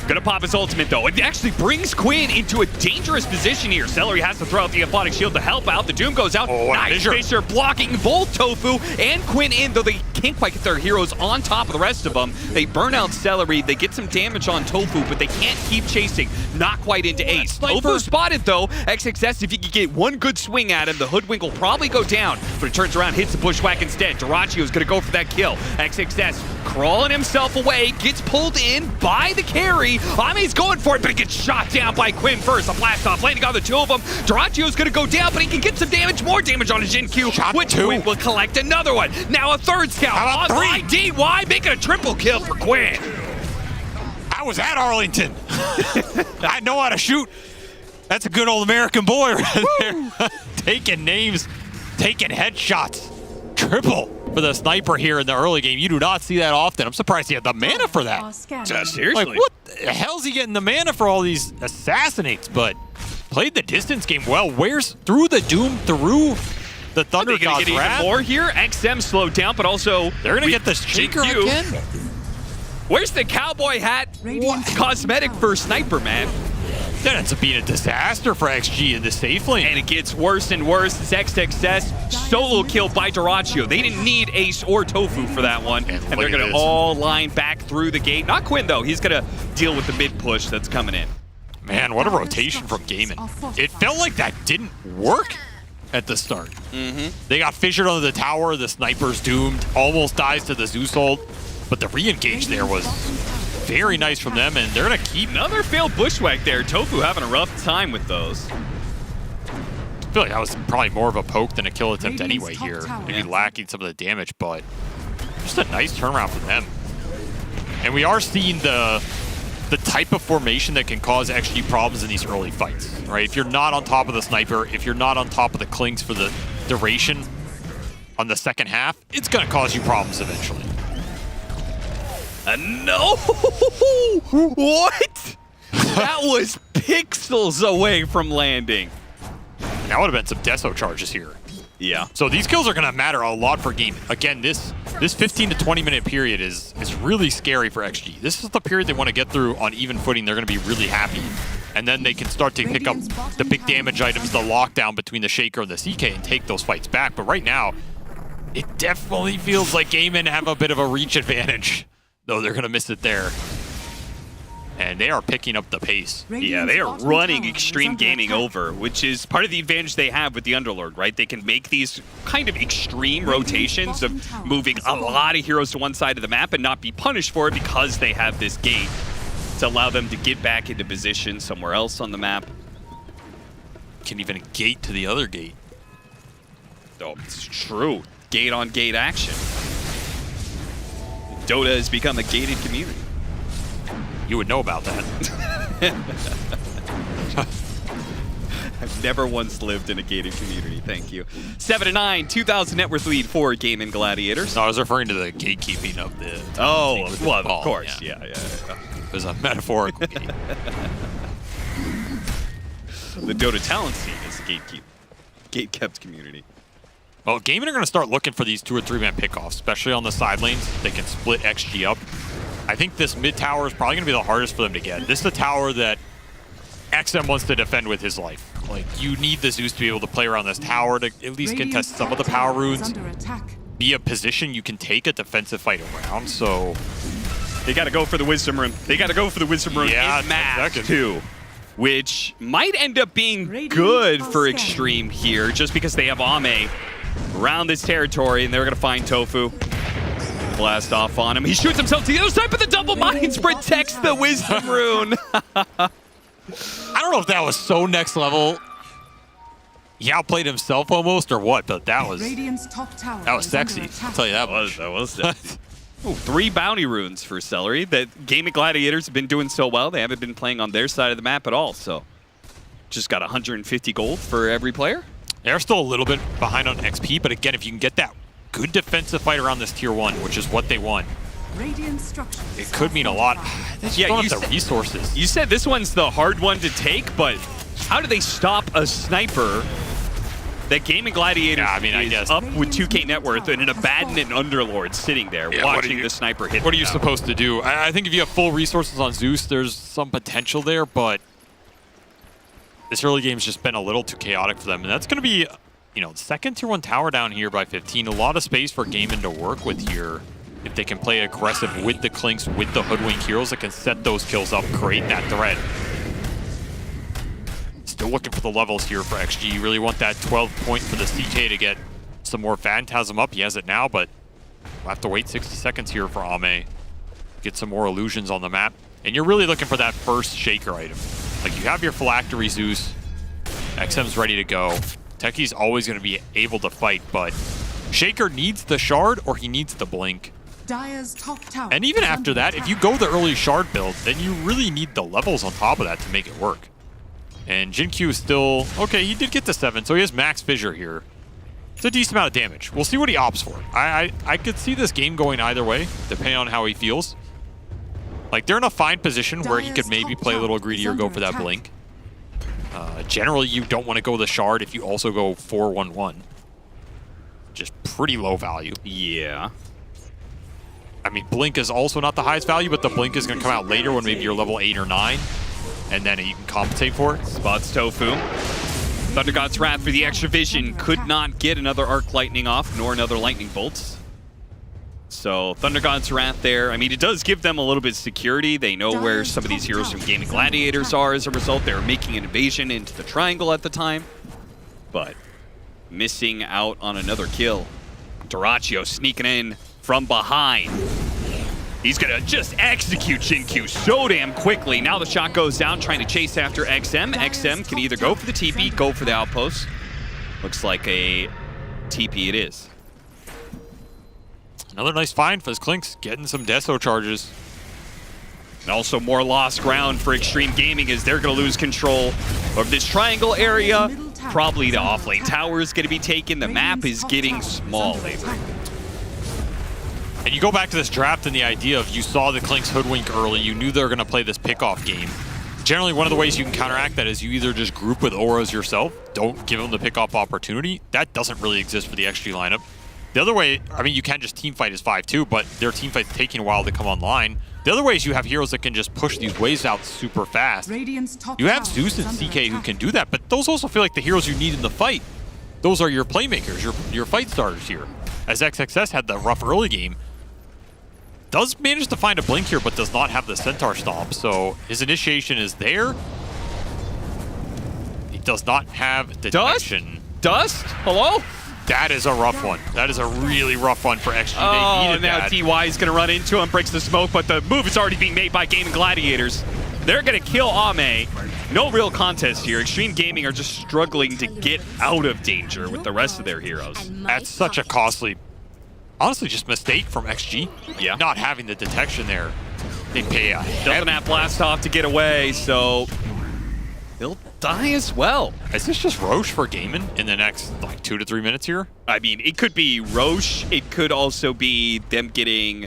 Gonna pop his ultimate though. It actually brings Quinn into a dangerous position here. Celery has to throw out the Aphotic Shield to help out. The Doom goes out. Nice Fissure blocking both Tofu and Quinn in, though they can't quite get their heroes on top of the rest of them. They burn out Celery. They get some damage on Tofu, but they can't keep chasing. Not quite into Ace. Tofu spotted though. XXS, if you could get one good swing at him, the Hoodwink will probably go down, but it turns around, hits the Bushwhack instead. Duracchio's gonna go for that kill. XXS crawling himself away, gets pulled in by the carry. Ame's going for it, but he gets shot down by Quinn first. A blast off landing on the two of them. Duracchio's gonna go down, but he can get some damage, more damage on his Jin Q, which Quinn will collect another one. Now a third scout on by DY, making a triple kill for Quinn. I was at Arlington. I know how to shoot. That's a good old American boy right there. Taking names, taking headshots. Triple for the sniper here in the early game. You do not see that often. I'm surprised he had the mana for that. Seriously? Like, what the hell's he getting the mana for all these assassinates? But played the distance game well. Where's through the Doom, through the Thunder God's Wrath? Are they gonna get even more here? XM slowed down, but also they're gonna get the Shaker again. Where's the cowboy hat cosmetic for Sniper, man? That ends up being a disaster for XG in the safe lane. And it gets worse and worse. It's XXS solo kill by Duracchio. They didn't need Ace or Tofu for that one. And they're going to all line back through the gate. Not Quinn, though. He's going to deal with the mid push that's coming in. Man, what a rotation from Gaimin. It felt like that didn't work at the start. They got fissured under the tower. The Sniper's doomed. Almost dies to the Zeus ult. But the re-engage there was very nice from them, and they're going to keep... Another failed Bushwhack there. Tofu having a rough time with those. I feel like that was probably more of a poke than a kill attempt anyway here. Maybe lacking some of the damage, but just a nice turnaround for them. And we are seeing the type of formation that can cause XG problems in these early fights, right? If you're not on top of the Sniper, if you're not on top of the Clinks for the duration on the second half, it's going to cause you problems eventually. No! What? That was pixels away from landing. That would have been some Deso charges here. Yeah. So these kills are going to matter a lot for Game. Again, this 15 to 20 minute period is really scary for XG. This is the period they want to get through on even footing. They're going to be really happy. And then they can start to pick up the big damage items, the lockdown between the Shaker and the CK, and take those fights back. But right now, it definitely feels like Gaimin have a bit of a reach advantage, though they're going to miss it there. And they are picking up the pace. Yeah, they are running Extreme Gaming over, which is part of the advantage they have with the Underlord, right? They can make these kind of extreme rotations of moving a lot of heroes to one side of the map and not be punished for it because they have this gate to allow them to get back into position somewhere else on the map. Can even gate to the other gate. Oh, it's true. Gate on gate action. Dota has become a gated community. You would know about that. I've never once lived in a gated community, thank you. 7-9, 2,000 net worth lead for Game and Gladiators. No, I was referring to the gatekeeping of the... Oh, well, of course, yeah. It was a metaphorical gate. The Dota talent scene is a gate-kept community. Well, Gaimin are going to start looking for these 2 or 3 man pickoffs, especially on the side lanes. They can split XG up. I think this mid tower is probably going to be the hardest for them to get. This is the tower that XM wants to defend with his life. Like, you need the Zeus to be able to play around this tower to at least contest some of the power runes. Be a position you can take a defensive fight around, so... They got to go for the Wisdom Rune. They got to go for the Wisdom Rune in mass, too. Which might end up being good for Extreme here, just because they have Ame around this territory, and they're going to find Tofu. Blast off on him. He shoots himself to the other side, but the double mind protects the Wisdom Rune. I don't know if that was so next level. He outplayed himself almost or what, but that was sexy. I'll tell you that much. That was sexy. Ooh, 3 bounty runes for Celery. That Gaming Gladiators have been doing so well. They haven't been playing on their side of the map at all. So just got 150 gold for every player. They're still a little bit behind on XP, but again, if you can get that good defensive fight around this tier 1, which is what they want, it could mean a lot. They just don't have the resources. You said this one's the hard one to take, but how do they stop a sniper that Gaming Gladiators I guess up with 2K net worth and an abandoned Underlord sitting there watching the sniper hit? What are you supposed to do? I think if you have full resources on Zeus, there's some potential there, but this early game's just been a little too chaotic for them. And that's going to be, second tier 1 tower down here by 15. A lot of space for Gaimin to work with here. If they can play aggressive with the Clinks, with the Hoodwink heroes that can set those kills up, create that threat. Still looking for the levels here for XG. You really want that 12 point for the CK to get some more Phantasm up. He has it now, but we'll have to wait 60 seconds here for Ame. Get some more illusions on the map. And you're really looking for that first Shaker item. Like, you have your Phylactery Zeus. XM's ready to go. Techie's always going to be able to fight, but Shaker needs the Shard or he needs the Blink. Dire's top tower. And even after that, if you go the early Shard build, then you really need the levels on top of that to make it work. And Jin-Q is still... Okay, he did get to 7, so he has max fissure here. It's a decent amount of damage. We'll see what he opts for. I could see this game going either way, depending on how he feels. Like, they're in a fine position where he could maybe play a little greedy or go for that Blink. Generally, you don't want to go the Shard if you also go 4-1-1. Just pretty low value. Yeah. I mean, Blink is also not the highest value, but the Blink is going to come out later when maybe you're level 8 or 9. And then you can compensate for it. Spots Tofu. Thunder God's Wrath for the extra vision. Could not get another Arc Lightning off, nor another Lightning Bolts. So Thunder God's Wrath there. I mean, it does give them a little bit of security. They know where some of these heroes from Gaming Gladiators are as a result. They were making an invasion into the triangle at the time. But missing out on another kill. Duraccio sneaking in from behind. He's gonna just execute Jin-Q so damn quickly. Now the shot goes down, trying to chase after XM. XM can either go for the TP, go for the outpost. Looks like a TP it is. Another nice find for his Clinks, getting some Deso charges. And also more lost ground for Extreme Gaming as they're gonna lose control of this triangle area. Probably the offlane tower is gonna be taken. The map is getting small lately. And you go back to this draft and the idea of you saw the Clinks hoodwink early, you knew they were going to play this pickoff game. Generally, one of the ways you can counteract that is you either just group with auras yourself, don't give them the pickoff opportunity. That doesn't really exist for the XG lineup. The other way, I mean, you can just teamfight as 5-2, but their teamfight's taking a while to come online. The other way is you have heroes that can just push these waves out super fast. You have Zeus and CK who can do that, but those also feel like the heroes you need in the fight. Those are your playmakers, your fight starters here. As XXS had the rough early game, does manage to find a Blink here, but does not have the Centaur Stomp, so his initiation is there. He does not have detection. Dust? Hello? That is a rough one. That is a really rough one for XG. Oh, they needed now that. DY is going to run into him, breaks the smoke, but the move is already being made by Gaming Gladiators. They're going to kill Ame. No real contest here. Extreme Gaming are just struggling to get out of danger with the rest of their heroes. That's such a costly... Honestly, just mistake from XG. Yeah. Not having the detection there. They pay a Doesn't have blast off to get away, so he'll die as well. Is this just Roche for Gaimin in the next, like, 2 to 3 minutes here? I mean, it could be Roche. It could also be them getting,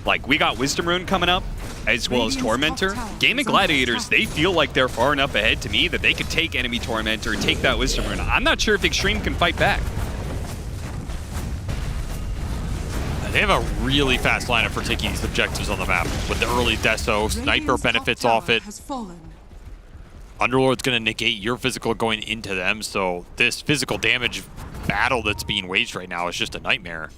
like, we got Wisdom Rune coming up, as well as Tormentor. Gaming Gladiators, they feel like they're far enough ahead to me that they could take enemy Tormentor, take that Wisdom Rune. I'm not sure if Extreme can fight back. They have a really fast lineup for taking these objectives on the map. With the early Deso, Sniper benefits off it. Underlord's going to negate your physical going into them, so this physical damage battle that's being waged right now is just a nightmare.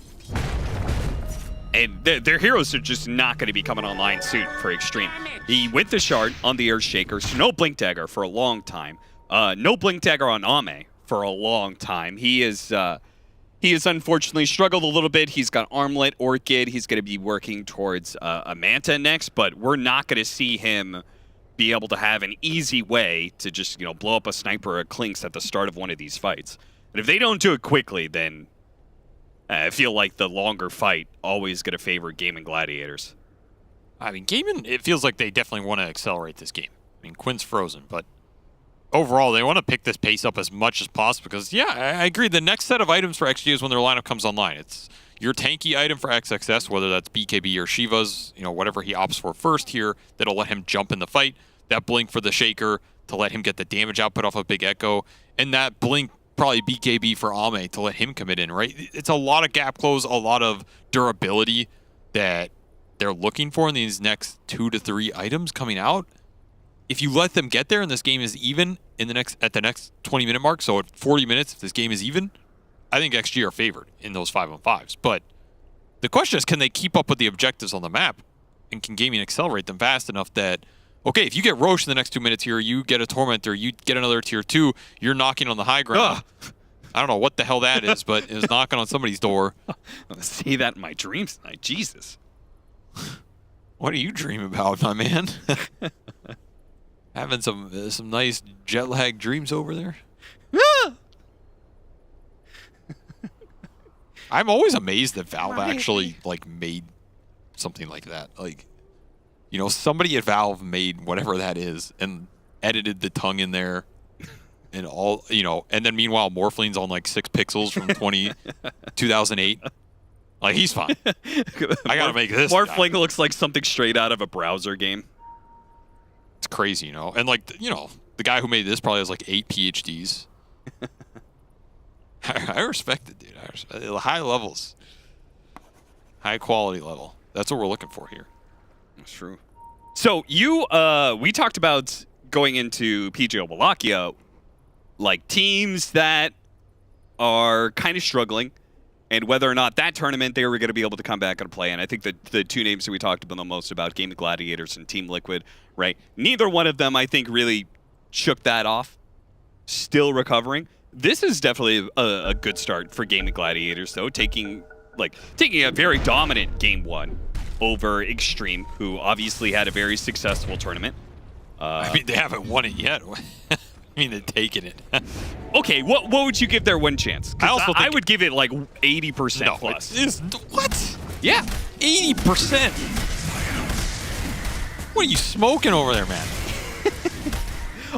And their heroes are just not going to be coming online soon for Extreme. He went the Shard on the Earthshaker, so no Blink Dagger for a long time. No Blink Dagger on Ame for a long time. He has unfortunately struggled a little bit. He's got Armlet, Orchid. He's going to be working towards a Manta next, but we're not going to see him be able to have an easy way to just, blow up a Sniper or a Clinks at the start of one of these fights. And if they don't do it quickly, then I feel like the longer fight always going to favor Gaming Gladiators. I mean, Gaming, it feels like they definitely want to accelerate this game. I mean, Quinn's frozen, but overall, they want to pick this pace up as much as possible because, yeah, I agree. The next set of items for XG is when their lineup comes online. It's your tanky item for XXS, whether that's BKB or Shiva's, whatever he opts for first here, that'll let him jump in the fight. That blink for the Shaker to let him get the damage output off of Big Echo, and that blink probably BKB for Ame to let him commit in, right? It's a lot of gap close, a lot of durability that they're looking for in these next 2 to 3 items coming out. If you let them get there and this game is even at the next 20-minute mark, so at 40 minutes, if this game is even, I think XG are favored in those 5-on-5s. But the question is, can they keep up with the objectives on the map? And can Gaming accelerate them fast enough that, okay, if you get Roche in the next 2 minutes here, you get a Tormentor, you get another tier 2, you're knocking on the high ground. I don't know what the hell that is, but it's knocking on somebody's door. I see that in my dreams tonight. Jesus. What do you dream about, my man? Having some nice jet lag dreams over there? I'm always amazed that Valve actually made something like that. Somebody at Valve made whatever that is and edited the tongue in there and all, and then meanwhile Morphline's on 6 pixels from 2008. He's fine. I gotta make this. Morphling looks like something straight out of a browser game. It's crazy, And the guy who made this probably has 8 PhDs. I respect it, dude. High levels. High quality level. That's what we're looking for here. That's true. So we talked about going into PGO Wallachia, teams that are kind of struggling, and whether or not that tournament they were going to be able to come back and play. And I think the 2 names that we talked about the most about, Gaming Gladiators and Team Liquid, right? Neither one of them, I think, really shook that off. Still recovering. This is definitely a good start for Gaming Gladiators, though, taking a very dominant Game 1 over Extreme, who obviously had a very successful tournament. They haven't won it yet. They've taken it. Okay, what would you give their win chance? I would give it 80% plus. What? Yeah, 80%. What are you smoking over there, man?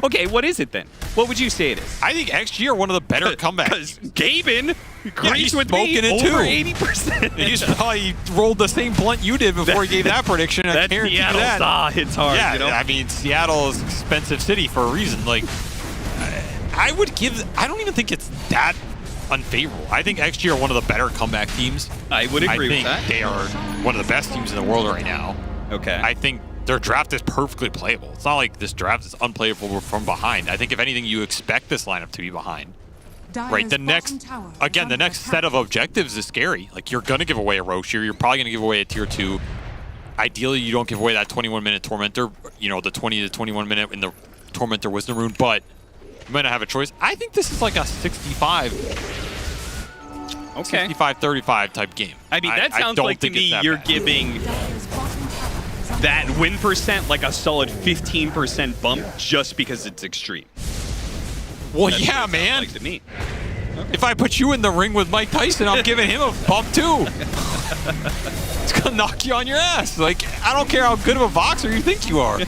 Okay, what is it then? What would you say it is? I think XG are one of the better comebacks. Because Gaben agrees with me it over 80%. He just probably rolled the same blunt you did before he gave that prediction. That Seattle hits hard. Yeah, Seattle is an expensive city for a reason. I don't even think it's that unfavorable. I think XG are one of the better comeback teams. I would agree with that. They are one of the best teams in the world right now. Okay. I think their draft is perfectly playable. It's not like this draft is unplayable from behind. I think if anything, you expect this lineup to be behind. Right, the next set of objectives is scary. You're gonna give away a Roche here. You're probably gonna give away a tier 2. Ideally, you don't give away that 21-minute Tormentor. The 20 to 21 minute in the Tormentor Wisdom Rune, but you might not have a choice. I think this is a 65. Okay. 65-35 type game. That sounds like to me you're giving that win percent a solid 15% bump just because it's Extreme. Well, yeah, man. To me. If I put you in the ring with Mike Tyson, I'm giving him a bump too. It's gonna knock you on your ass. I don't care how good of a boxer you think you are.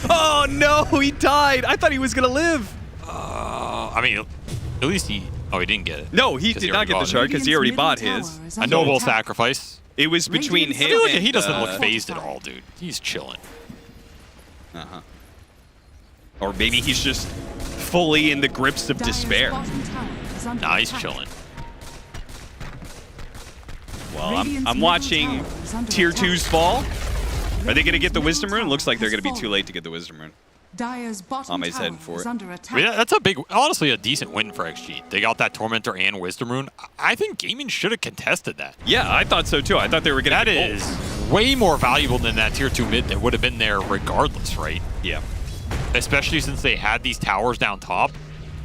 Oh no, he died. I thought he was gonna live. At least he didn't get it. No, he did not get the shard because he already bought his. A noble sacrifice. It was between him and... He doesn't look phased at all, dude. He's chilling. Uh-huh. Or maybe he's just fully in the grips of despair. Nah, he's chilling. Well, I'm watching tier 2s fall. Are they going to get the Wisdom Rune? Looks like they're going to be too late to get the Wisdom Rune. Ame's heading for it. That's honestly a decent win for XG. They got that Tormentor and Wisdom Rune. I think Gaming should have contested that. Yeah, I thought so too. I thought they were going to get both. That is way more valuable than that tier 2 mid that would have been there regardless, right? Yeah. Especially since they had these towers down top.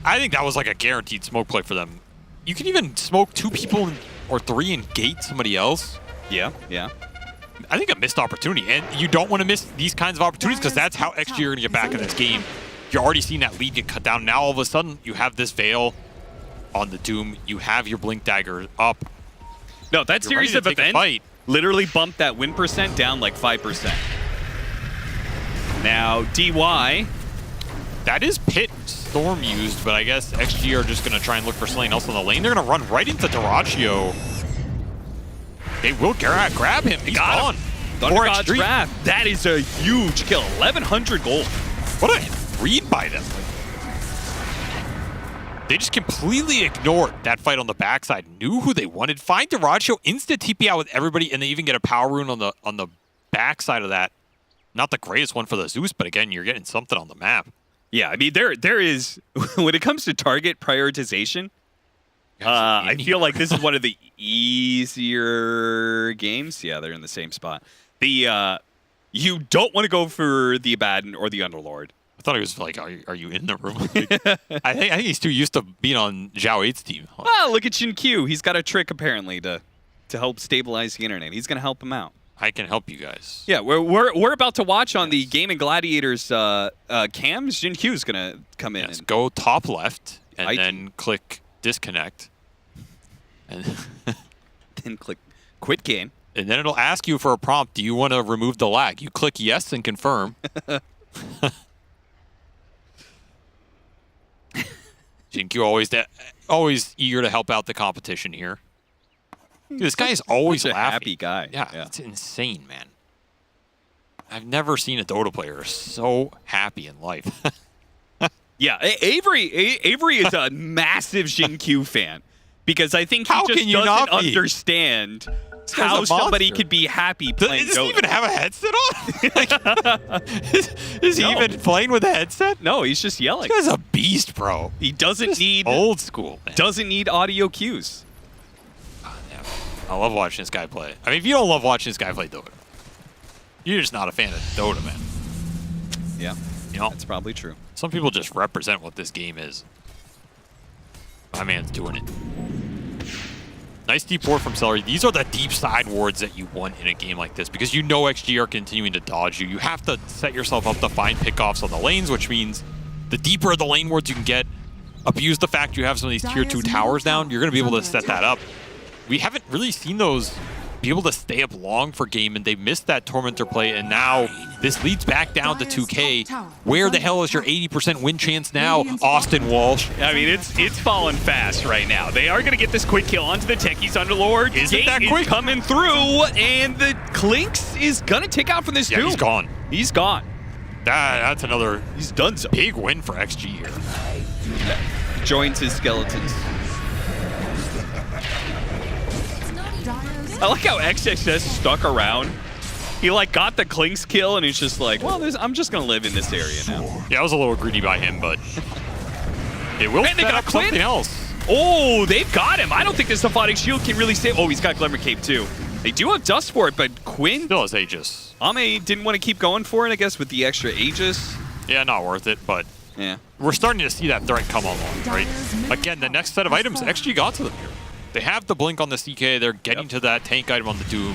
I think that was a guaranteed smoke play for them. You can even smoke 2 people or 3 and gate somebody else. Yeah, yeah. I think a missed opportunity, and you don't want to miss these kinds of opportunities because that's how XG are going to get back in this game. You're already seeing that lead get cut down. Now all of a sudden you have this veil on the Doom. You have your Blink Dagger up. No, that You're series ready of to take a events fight. literally bumped that win percent down like 5%. Now, DY. That is Pit Storm used, but I guess XG are just going to try and look for something else on the lane. They're going to run right into Dyrachyo. They will grab him. He's gone. Thunder God's Wrath. That is a huge kill. 1,100 gold. What a read by them. They just completely ignored that fight on the backside. Knew who they wanted. Find Dyrachyo, instant TP out with everybody, and they even get a power rune on the backside of that. Not the greatest one for the Zeus, but again, you're getting something on the map. Yeah, I mean, there is, when it comes to target prioritization, I feel like this is one of the easier games. Yeah, they're in the same spot. You don't want to go for the Abaddon or the Underlord. I thought he was like, are you in the room? I think he's too used to being on Zhao 8's team. Well, look at Shin Q. He's got a trick, apparently, to help stabilize the internet. He's going to help him out. I can help you guys. Yeah, we're about to watch on the Gaming Gladiators cams. Jin Q is going to come in. Yes, and go top left and then click disconnect. And then click quit game. And then it'll ask you for a prompt. Do you want to remove the lag? You click yes and confirm. Jin Q always eager to help out the competition here. Dude, this guy is always such a laughing. happy guy. Yeah, it's insane, man. I've never seen a Dota player so happy in life. Yeah, Avery is a massive Jin Q fan because I think he How just can you doesn't not be? understand guy's how a somebody monster. could be happy playing Does he Dota. even have a headset on? Is he even playing with a headset? No, he's just yelling. This guy's a beast, bro. He doesn't need old school, man. Doesn't need audio cues. I love watching this guy play. I mean, if you don't love watching this guy play Dota, you're just not a fan of Dota, man. Yeah, you know that's probably true. Some people just represent what this game is. My man's doing it. Nice deep ward from Celery. These are the deep side wards that you want in a game like this because you know XG are continuing to dodge you. You have to set yourself up to find pickoffs on the lanes, which means the deeper the lane wards you can get, abuse the fact you have some of these tier 2 towers down, you're going to be able to set that up. We haven't really seen those be able to stay up long for game, and they missed that Tormentor play, and now this leads back down to 2K. Where the hell is your 80% win chance now, Austin Walsh? I mean, it's falling fast right now. They are going to get this quick kill onto the Techies Underlord. Is it that quick? Coming through, and the Clinks is going to take out from this Yeah, Doom. he's gone. He's gone. That's another He's done so. big win for XG here. Joins his skeletons. I like how XXS stuck around. He like got the Clinks kill and he's just like, well, I'm just gonna live in this area now. Yeah, I was a little greedy by him, but it will And they set got up something Quinn. else. Oh, they've got him. I don't think this Symphonic Shield can really save. Oh, he's got Glimmer Cape too. They do have Dust for it, but Quinn still has Aegis. Ame didn't want to keep going for it, I guess, with the extra Aegis. Yeah, not worth it, but yeah, we're starting to see that threat come along, right? Again, the next set of items, XG got to them here. They have the blink on the CK. They're getting to that tank item on the Doom.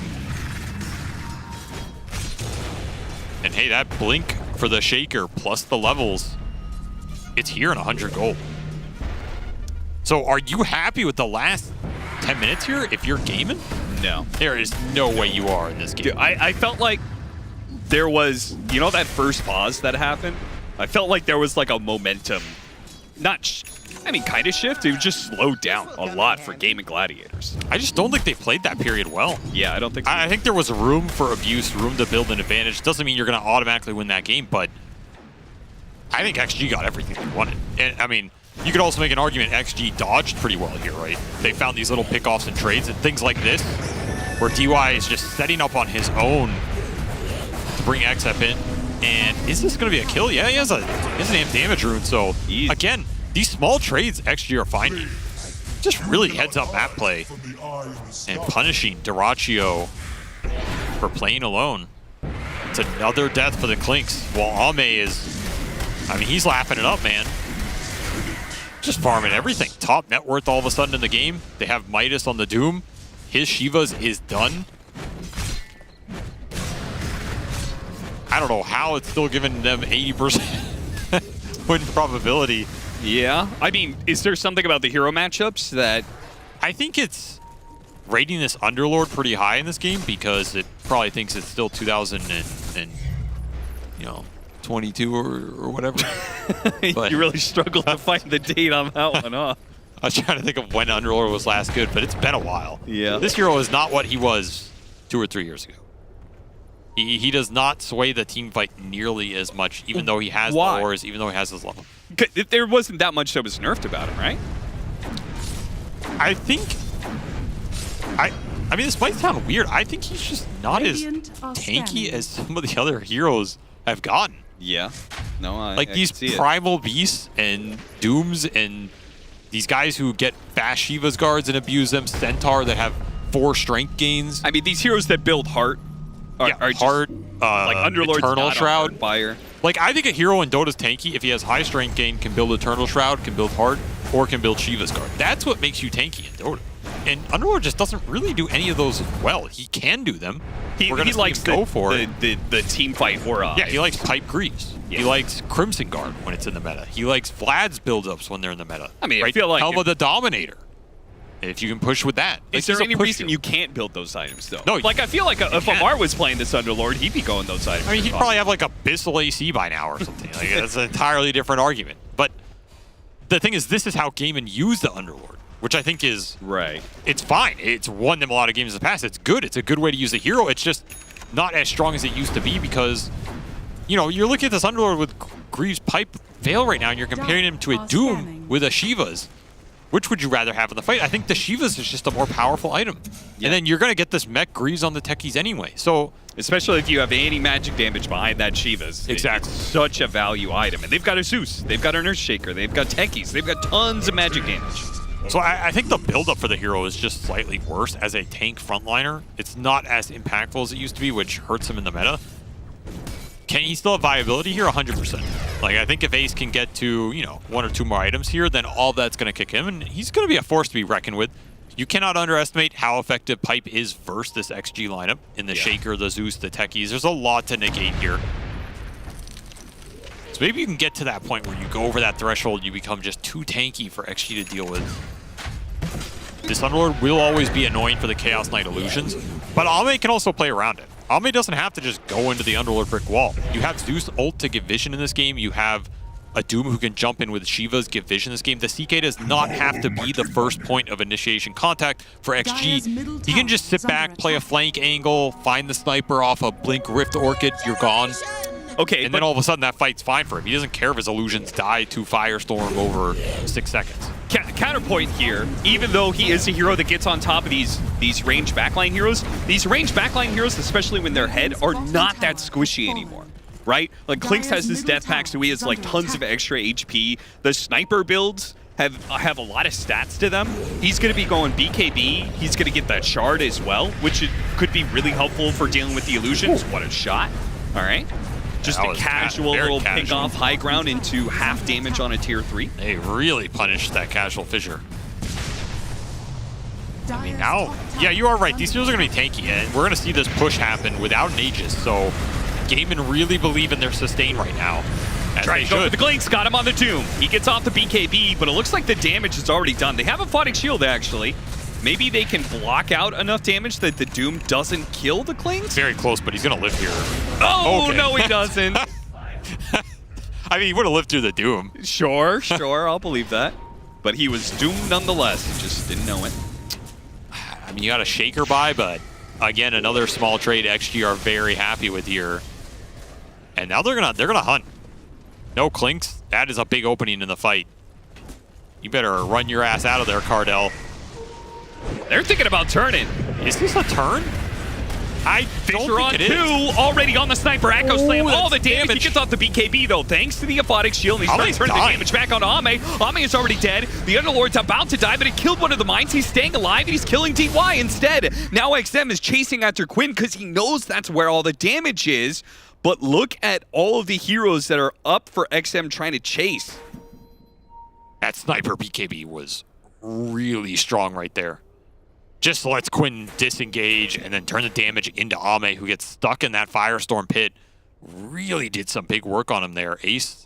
And hey, that blink for the Shaker plus the levels, it's here in 100 gold. So are you happy with the last 10 minutes here if you're gaming? No. There is no way you are in this game. Dude, I felt like there was, you know, that first pause that happened? I felt like there was like a momentum, kind of shift. It just slowed down a lot for Gaming Gladiators. I just don't think they played that period well. Yeah, I don't think so. I think there was room for abuse, room to build an advantage. Doesn't mean you're going to automatically win that game, but I think XG got everything they wanted. And I mean, you could also make an argument XG dodged pretty well here, right? They found these little pickoffs and trades and things like this, where DY is just setting up on his own to bring XF in. And is this going to be a kill? Yeah, he has an amp damage rune. So again, these small trades XG are finding. Just really heads up map play and punishing Dyrachyo for playing alone. It's another death for the Clinks. While Ame is, I mean, he's laughing it up, man. Just farming everything. Top net worth all of a sudden in the game. They have Midas on the Doom. His Shivas is done. I don't know how it's still giving them 80% win probability Yeah. I mean, is there something about the hero matchups that... I think it's rating this Underlord pretty high in this game because it probably thinks it's still 2022 or whatever. But you really struggled to find the date on that one, huh? I was trying to think of when Underlord was last good, but it's been a while. Yeah. This hero is not what he was 2 or 3 years ago. He does not sway the team fight nearly as much, even though he has the ores, even though he has his level. There wasn't that much that was nerfed about him, right? I think... I mean, this might sound weird. I think he's just not as tanky as some of the other heroes have gotten. Yeah. No, like these primal beasts and dooms and these guys who get fast Shiva's guards and abuse them, Centaur that have 4 strength gains. I mean, these heroes that build heart are heart, like Underlord's Eternal not Shroud. Fire. Like, I think a hero in Dota's tanky, if he has high strength gain, can build Eternal Shroud, can build heart, or can build Shiva's guard. That's what makes you tanky in Dota. And Underlord just doesn't really do any of those well. He can do them. He likes the team fight aura. Yeah, he likes Pipe Greaves. Yeah. He likes Crimson Guard when it's in the meta. He likes Vlad's buildups when they're in the meta. I mean, right? I feel like Helma the Dominator. If you can push with that. Is there any reason you can't build those items, though? No. Like, I feel like if Amar was playing this Underlord, he'd be going those items. I mean, he'd probably have like Abyssal AC by now or something. Like, that's an entirely different argument. But the thing is, this is how Gaiman used the Underlord, which I think is... Right. It's fine. It's won them a lot of games in the past. It's good. It's a good way to use the hero. It's just not as strong as it used to be because, you know, you're looking at this Underlord with Greaves Pipe Veil right now, and you're comparing him to a Doom with a Shiva's. Which would you rather have in the fight? I think the Shiva's is just a more powerful item. Yeah. And then you're going to get this mech Greaves on the techies anyway. So, especially if you have anti-magic damage behind that Shiva's. Exactly. It's such a value item. And they've got a Zeus. They've got an Earth Shaker. They've got techies. They've got tons of magic damage. So I think the build-up for the hero is just slightly worse as a tank frontliner. It's not as impactful as it used to be, which hurts him in the meta. Can he still have viability here? 100%. Like, I think if Ace can get to, you know, 1 or 2 more items here, then all that's going to kick him, and he's going to be a force to be reckoned with. You cannot underestimate how effective Pipe is versus this XG lineup in the Shaker, the Zeus, the Techies. There's a lot to negate here. So maybe you can get to that point where you go over that threshold, you become just too tanky for XG to deal with. This Underlord will always be annoying for the Chaos Knight illusions, but Ame can also play around it. Ame doesn't have to just go into the Underlord brick wall. You have Zeus ult to give vision in this game. You have a Doom who can jump in with Shiva's give vision in this game. The CK does not have to be the first point of initiation contact for XG. He can just sit back, play a flank angle, find the sniper off a Blink Rift Orchid, you're gone. Okay, and then all of a sudden that fight's fine for him. He doesn't care if his illusions die to Firestorm over 6 seconds. Counterpoint here, even though he is a hero that gets on top of these range backline heroes, these range backline heroes, especially when they're head, are not that squishy anymore, right? Like, Clinkz has this death pack, so he has like tons of extra HP. The sniper builds have a lot of stats to them. He's going to be going BKB. He's going to get that shard as well, which could be really helpful for dealing with the illusions. What a shot. All right. Just a casual little pick off high ground into half damage on a tier 3. They really punished that casual fissure. I mean, now, yeah, you are right. These heroes are going to be tanky, and we're going to see this push happen without an Aegis. So, Gaiman really believe in their sustain right now. Trying to go for the Clinkz, got him on the Doom. He gets off the BKB, but it looks like the damage is already done. They have a Photic Shield, actually. Maybe they can block out enough damage that the Doom doesn't kill the Clinkz? Very close, but he's going to live here. Oh, okay. No, he doesn't. I mean, he would have lived through the Doom. Sure, I'll believe that. But he was doomed nonetheless. He just didn't know it. I mean, you got a Shaker by, but again, another small trade XG are very happy with here. And now they're gonna hunt. No Clinkz. That is a big opening in the fight. You better run your ass out of there, Cardell. They're thinking about turning. Is this a turn? I don't think it is. Fisher on 2, already on the sniper. Echo Slam, all the damage. He gets off the BKB, though, thanks to the Aphotic Shield. And he's trying to turn the damage back on Ame. Ame is already dead. The Underlord's about to die, but it killed one of the mines. He's staying alive, and he's killing DY instead. Now XM is chasing after Quinn because he knows that's where all the damage is. But look at all of the heroes that are up for XM trying to chase. That sniper BKB was really strong right there. Just lets Quinn disengage and then turn the damage into Ame, who gets stuck in that Firestorm pit. Really did some big work on him there. Ace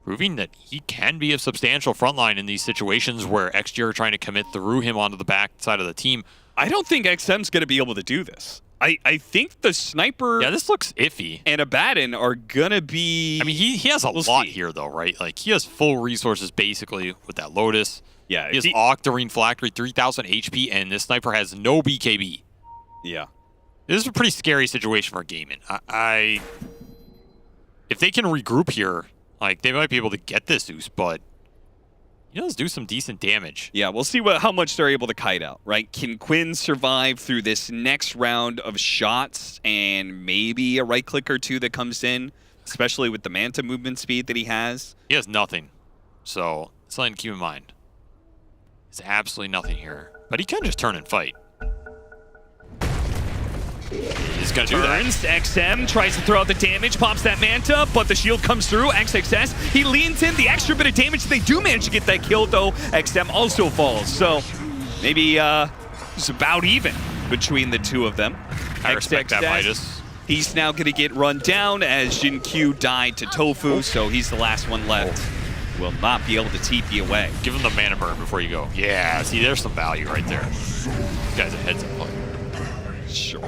proving that he can be a substantial frontline in these situations where XG are trying to commit through him onto the back side of the team. I don't think XM's going to be able to do this. I think the sniper. Yeah, this looks iffy. And Abaddon are gonna be. I mean, he has a lot here though, right? Like he has full resources basically with that Lotus. Yeah, he has Octarine Phylactery, 3,000 HP, and this sniper has no BKB. Yeah, this is a pretty scary situation for Gaimin. If they can regroup here, like they might be able to get this Zeus, but he does do some decent damage. Yeah, we'll see how much they're able to kite out, right? Can Quinn survive through this next round of shots and maybe a right click or two that comes in, especially with the Manta movement speed that he has? He has nothing, so something to keep in mind. There's absolutely nothing here, but he can just turn and fight. He's gonna do that. XM tries to throw out the damage, pops that Manta, but the shield comes through. XXS, he leans in the extra bit of damage. They do manage to get that kill, though. XM also falls, so maybe it's about even between the two of them. I respect that, Midas. He's now going to get run down as Jin Q died to Tofu, so he's the last one left. Will not be able to TP away. Give him the mana burn before you go. Yeah, see, there's some value right there. This guy's a heads up play. Sure.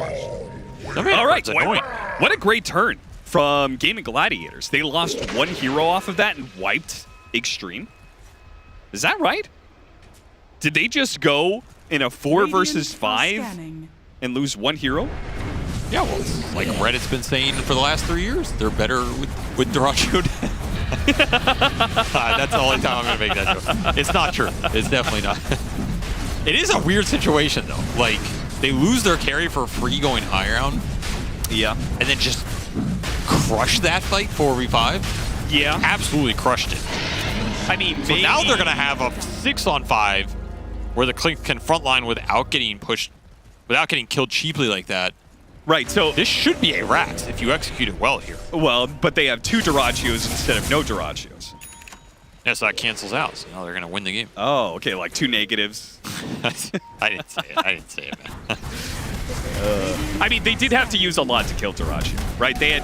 All right, what a great turn from Gaming Gladiators. They lost one hero off of that and wiped Extreme. Is that right? Did they just go in a 4 versus 5 and lose one hero? Yeah, well, it's like Reddit's been saying for the last 3 years, they're better with Dyrachio. That's the only time I'm going to make that joke. It's not true. It's definitely not. It is a weird situation, though. Like, they lose their carry for free going high ground. Yeah. And then just crush that fight 4v5. Yeah. Absolutely crushed it. I mean, so now they're going to have a 6-on-5 where the Clink can frontline without getting pushed, without getting killed cheaply like that. Right, so this should be a Rax if you execute it well here. Well, but they have 2 Dyrachios instead of no Dyrachios. Yeah, so that cancels out. So now they're going to win the game. Oh, okay, like 2 negatives. I didn't say it. I didn't say it, man. I mean, they did have to use a lot to kill Dyrachio, right? They had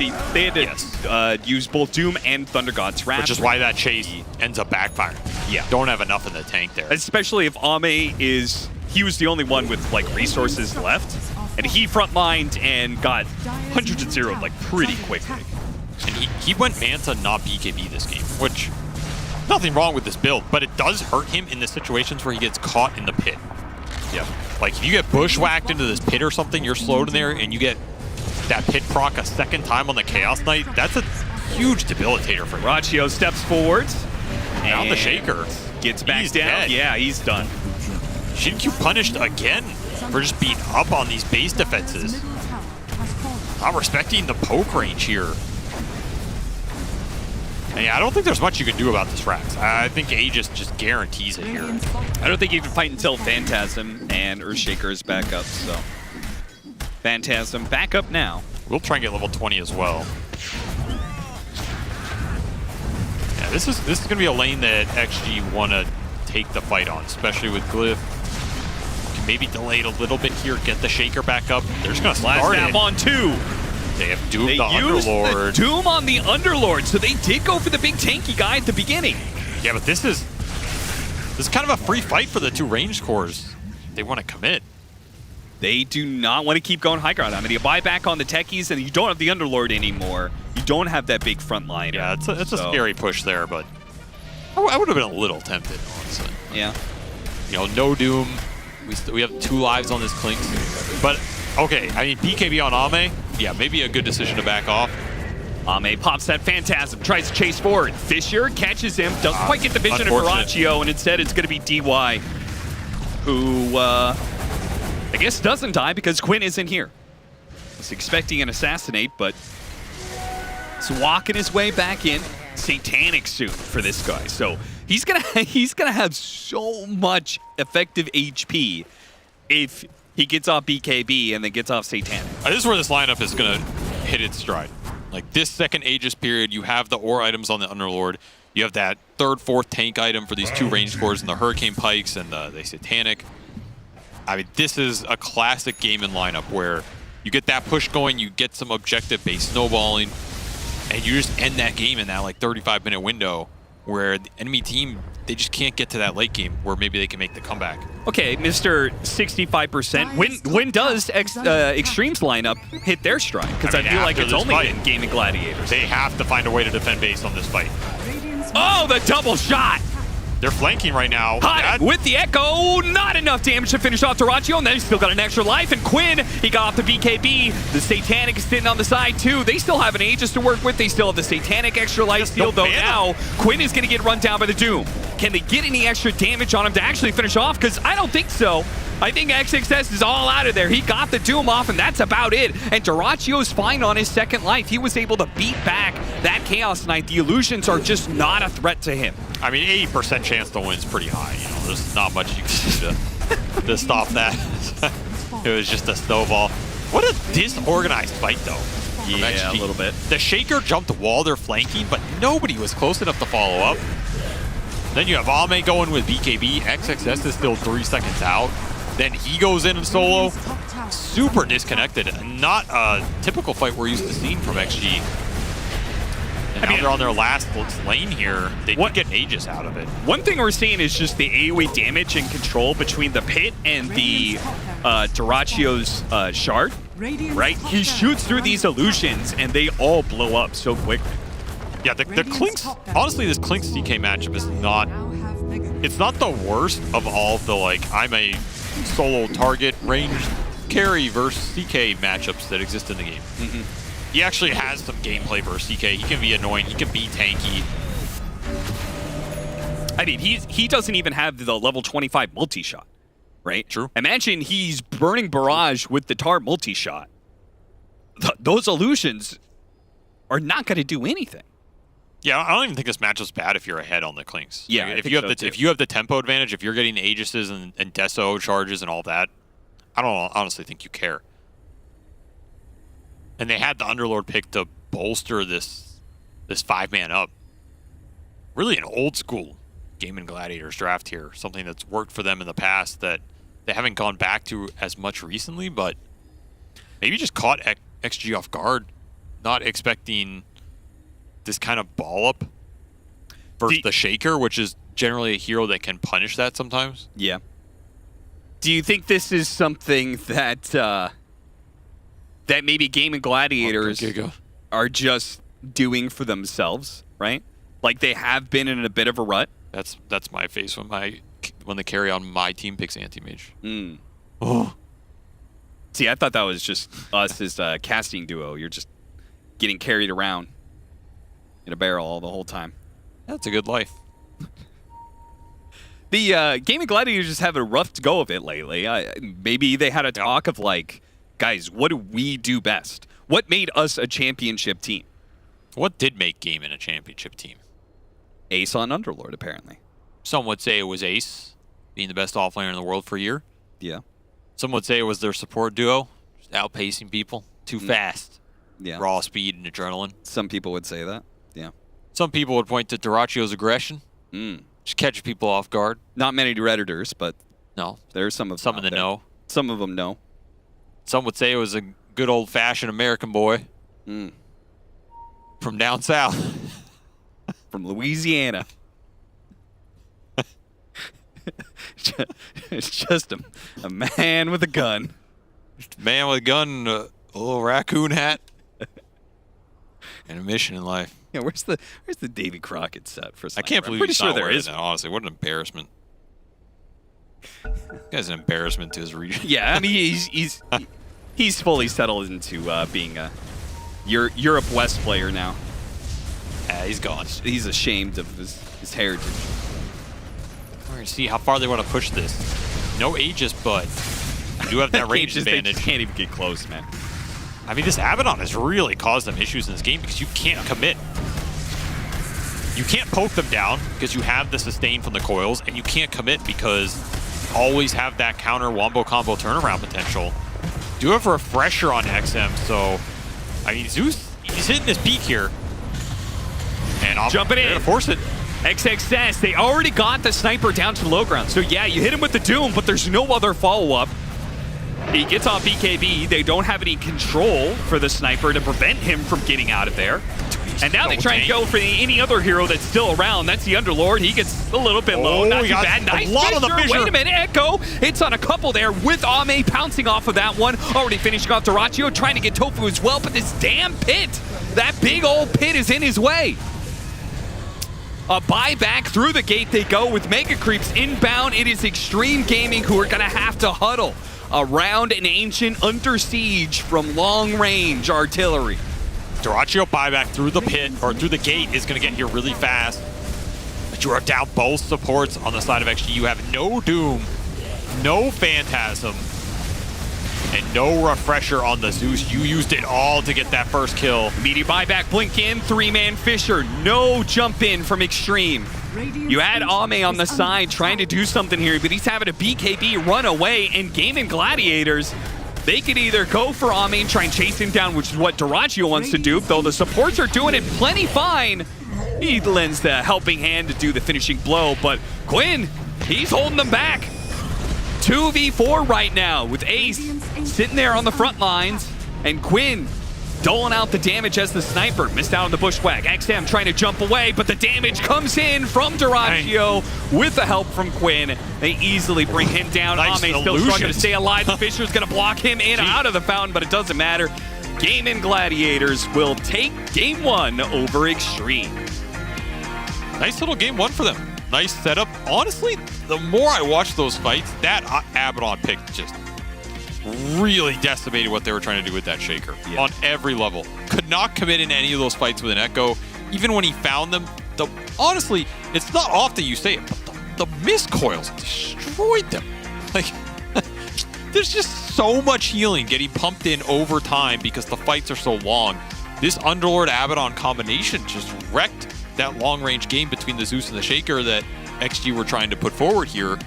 to use both Doom and Thunder God's Wrath. Which is why that chase ends up backfiring. Yeah. Don't have enough in the tank there. Especially if Ame is... He was the only one with, like, resources left. And he frontlined and got 100-0, like, pretty quickly. And he went Manta, not BKB this game, which... Nothing wrong with this build, but it does hurt him in the situations where he gets caught in the pit. Yeah. Like, if you get bushwhacked into this pit or something, you're slowed in there, and you get that pit proc a second time on the Chaos Knight, that's a huge debilitator for him. Rachio steps forward. Down the Shaker. Gets back He's down. Dead. Yeah, he's done. Shin-Q punished again for just being up on these base defenses. Not respecting the poke range here. And yeah, I don't think there's much you can do about this Rax. I think Aegis just guarantees it here. I don't think you can fight until Phantasm and Earthshaker is back up, so. Phantasm back up now. We'll try and get level 20 as well. Yeah, this is going to be a lane that XG want to take the fight on, especially with Glyph. Can maybe delay it a little bit here, get the Shaker back up. They're just going to start Last snap on 2. They have Doom the Underlord. The Doom on the Underlord, so they did go for the big tanky guy at the beginning. Yeah, but this is kind of a free fight for the 2 ranged cores. They want to commit. They do not want to keep going high ground. I mean, you buy back on the techies, and you don't have the Underlord anymore. You don't have that big front line. Yeah, it's a scary push there, but I would have been a little tempted, honestly. Yeah. You know, no Doom. We have 2 lives on this Clink. But, okay, I mean, BKB on Ame, yeah, maybe a good decision to back off. Ame pops that Phantasm, tries to chase forward. Fisher catches him, doesn't quite get the vision of Dyrachio, and instead it's going to be DY, who, I guess doesn't die because Quinn isn't here. Was expecting an assassinate, but he's walking his way back in. Satanic soon for this guy, so he's gonna have so much effective HP if he gets off BKB and then gets off Satanic. This is where this lineup is gonna hit its stride. Like this second Aegis period, you have the ore items on the Underlord. You have that 3rd, 4th tank item for these 2 ranged cores and the Hurricane Pikes and the Satanic. I mean, this is a classic game in lineup where you get that push going, you get some objective-based snowballing, and you just end that game in that like 35-minute window where the enemy team, they just can't get to that late game where maybe they can make the comeback. Okay, Mr. 65%. When does Extreme's lineup hit their stride? Because I feel like it's only in Gaming Gladiators. They have to find a way to defend base on this fight. Oh, the double shot! They're flanking right now. Hot with the Echo, not enough damage to finish off Duraccio, and then he's still got an extra life. And Quinn, he got off the BKB. The Satanic is sitting on the side too. They still have an Aegis to work with. They still have the Satanic extra life steal, though now Quinn is going to get run down by the Doom. Can they get any extra damage on him to actually finish off? Because I don't think so. I think XXS is all out of there. He got the Doom off, and that's about it. And Duraccio's fine on his second life. He was able to beat back that Chaos Knight. The illusions are just not a threat to him. I mean, 80% chance to win is pretty high. You know, there's not much you can do to stop that. It was just a snowball. What a disorganized fight, though. Yeah, a little bit. The Shaker jumped the wall, they're flanking, but nobody was close enough to follow up. Then you have Ame going with BKB. XXS is still 3 seconds out. Then he goes in and solo. Super disconnected. Not a typical fight we're used to seeing from XG. And now they're on their last lane here. They didn't get Aegis out of it. One thing we're seeing is just the AoE damage and control between the Pit and the Duraccio's Shard. Right? He shoots through these illusions and they all blow up so quickly. Yeah, the Clinks, honestly, this Clinks CK matchup is not, it's not the worst of all of the, like, I'm a solo target range carry versus CK matchups that exist in the game. He actually has some gameplay versus CK. He can be annoying, he can be tanky. I mean, he doesn't even have the level 25 multi-shot, right? True. Imagine he's burning Barrage with the Tar multi-shot. Those illusions are not going to do anything. Yeah, I don't even think this matchup's bad if you're ahead on the Clinks. Yeah, like, if you have the tempo advantage, if you're getting Aegises and Deso charges and all that, I don't honestly think you care. And they had the Underlord pick to bolster this 5-man up. Really an old school Gaming Gladiators draft here, something that's worked for them in the past that they haven't gone back to as much recently, but maybe just caught XG off guard, not expecting this kind of ball up versus the Shaker, which is generally a hero that can punish that sometimes. Yeah. Do you think this is something that that maybe Gaming Gladiators are just doing for themselves, right? Like they have been in a bit of a rut. That's my face when the carry on my team picks anti-mage. Oh. See, I thought that was just us as a casting duo. You're just getting carried around in a barrel all the whole time. That's a good life. The Gaming Gladiators just have a rough go of it lately. Maybe they had a talk of like, guys, what do we do best? What made us a championship team? What did make Gaming a championship team? Ace on Underlord, apparently. Some would say it was Ace, being the best offlaner in the world for a year. Yeah. Some would say it was their support duo, just outpacing people too fast. Yeah. Raw speed and adrenaline. Some people would say that. Yeah. Some people would point to Duraccio's aggression. Just catch people off guard. Not many Redditors, but no, there's some of them know. Some of them know. Some would say it was a good old-fashioned American boy from down south. From Louisiana. It's just a man with a gun. Just a man with a gun and a little raccoon hat. And a mission in life. Yeah, where's the Davy Crockett set for Sniper? I can't believe I'm pretty he's sure not there wearing is. that, honestly. What an embarrassment. This guy's an embarrassment to his region. Yeah, I mean he's fully settled into being a Europe West player now. Yeah, he's gone. He's ashamed of his heritage. We're going to see how far they want to push this. No Aegis, but you do have that range They advantage. just can't even get close, man. I mean, this Abaddon has really caused them issues in this game because you can't commit. You can't poke them down because you have the sustain from the coils, and you can't commit because you always have that counter wombo combo turnaround potential. Do have a refresher on XM, so I mean Zeus, he's hitting his peak here. And Jumping in. To force it. XXS, they already got the sniper down to the low ground. So yeah, you hit him with the Doom, but there's no other follow-up. He gets off BKB. They don't have any control for the sniper to prevent him from getting out of there. And now they try and go for any other hero that's still around. That's the Underlord. He gets a little bit low. Not too bad. Nice fissure. Wait a minute, Echo. It's on a couple there with Ame pouncing off of that one. Already finishing off Dyrachyo, trying to get Tofu as well, but this damn pit, that big old pit is in his way. A buyback through the gate they go with Mega Creeps inbound. It is Extreme Gaming who are going to have to huddle around an Ancient under siege from long-range artillery. Dyrachyo buyback through the pit, or through the gate, is going to get here really fast. But you are down both supports on the side of XG. You have no Doom, no Phantasm, and no Refresher on the Zeus. You used it all to get that first kill. Immediate buyback, blink in, 3-man Fissure. No jump in from Extreme. You had Ame on the side trying to do something here, but he's having a BKB run away, and Gaming Gladiators, they could either go for Ame and try and chase him down, which is what Dyrachyo wants to do, though the supports are doing it plenty fine. He lends the helping hand to do the finishing blow, but Quinn, he's holding them back. 2v4 right now with Ace sitting there on the front lines, and Quinn doling out the damage as the sniper. Missed out on the bushwhack. XM trying to jump away, but the damage comes in from Dyrachyo with the help from Quinn. They easily bring him down. Nice Ame still struggling to stay alive. The Fisher's going to block him in and out of the fountain, but it doesn't matter. Gaming Gladiators will take game 1 over Extreme. Nice little game 1 for them. Nice setup. Honestly, the more I watch those fights, that Abaddon pick just really decimated what they were trying to do with that Shaker on every level. Could not commit in any of those fights with an Echo. Even when he found them, honestly, it's not often you say it, but the miscoils destroyed them. Like, there's just so much healing getting pumped in over time because the fights are so long. This Underlord Abaddon combination just wrecked that long-range game between the Zeus and the Shaker that XG were trying to put forward here.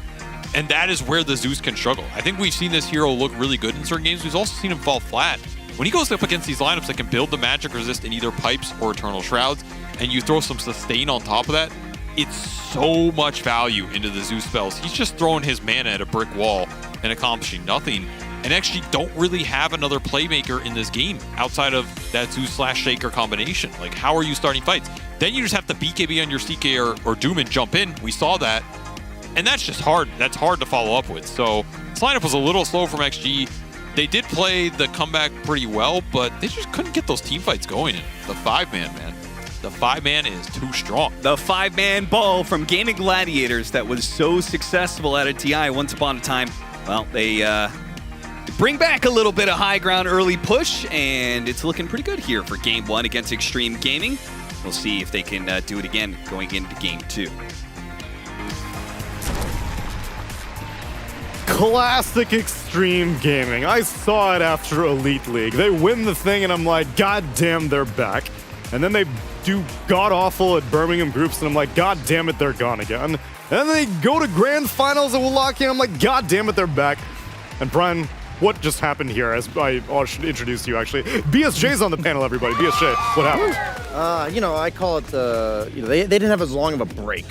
And that is where the Zeus can struggle. I think we've seen this hero look really good in certain games. We've also seen him fall flat. When he goes up against these lineups that can build the magic resist in either pipes or eternal shrouds, and you throw some sustain on top of that, it's so much value into the Zeus spells. He's just throwing his mana at a brick wall and accomplishing nothing. And XG don't really have another playmaker in this game outside of that Zeus/Shaker combination. Like, how are you starting fights? Then you just have to BKB on your CK or Doom and jump in. We saw that. And that's just hard. That's hard to follow up with. So this lineup was a little slow from XG. They did play the comeback pretty well, but they just couldn't get those team fights going. And the 5-man, man. The 5-man is too strong. The 5-man ball from Gaming Gladiators that was so successful at a TI once upon a time. Well, they bring back a little bit of high ground early push, and it's looking pretty good here for game 1 against Extreme Gaming. We'll see if they can do it again going into game 2. Classic Extreme Gaming. I saw it after Elite League. They win the thing, and I'm like, God damn, they're back. And then they do god-awful at Birmingham groups, and I'm like, God damn it, they're gone again. And then they go to grand finals at Wallachia, and I'm like, God damn it, they're back. And Brian, what just happened here? As I should introduce you, actually. BSJ's on the panel, everybody. BSJ, what happened? You know, I call it they didn't have as long of a break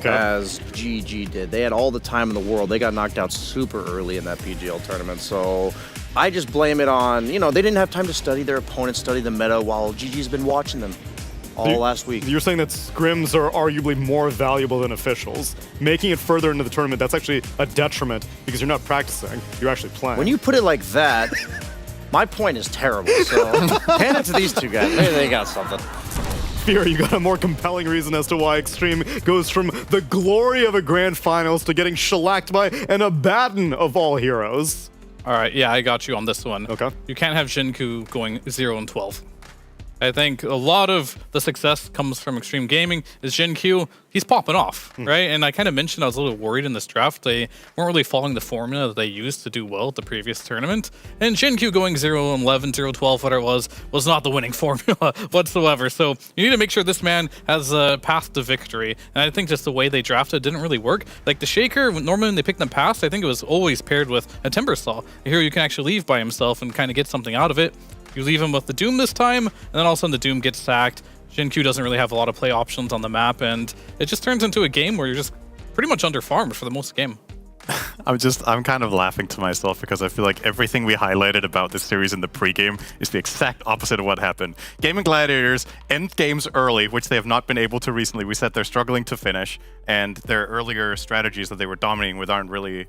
as GG did. They had all the time in the world. They got knocked out super early in that PGL tournament. So I just blame it on, they didn't have time to study their opponents, study the meta, while GG's been watching them all last week. You're saying that scrims are arguably more valuable than officials. Making it further into the tournament, that's actually a detriment because you're not practicing, you're actually playing. When you put it like that, my point is terrible. So hand it to these two guys. Maybe they got something. Fear, you got a more compelling reason as to why Extreme goes from the glory of a grand finals to getting shellacked by an Abaddon of all heroes. All right, yeah, I got you on this one. Okay. You can't have Jinku going 0-12. I think a lot of the success comes from Extreme Gaming. Is Jin-Q, he's popping off, right? And I kind of mentioned I was a little worried in this draft. They weren't really following the formula that they used to do well at the previous tournament. And Jin-Q going 0-11, 0-12, whatever it was not the winning formula whatsoever. So you need to make sure this man has a path to victory. And I think just the way they drafted didn't really work. Like the Shaker, normally when they picked them past, I think it was always paired with a Timbersaw. Here you can actually leave by himself and kind of get something out of it. You leave him with the Doom this time, and then all of a sudden the Doom gets sacked. Jin-Q doesn't really have a lot of play options on the map, and it just turns into a game where you're just pretty much under-farmed for the most of the game. I'm kind of laughing to myself because I feel like everything we highlighted about this series in the pregame is the exact opposite of what happened. Gaming Gladiators end games early, which they have not been able to recently. We said they're struggling to finish, and their earlier strategies that they were dominating with aren't really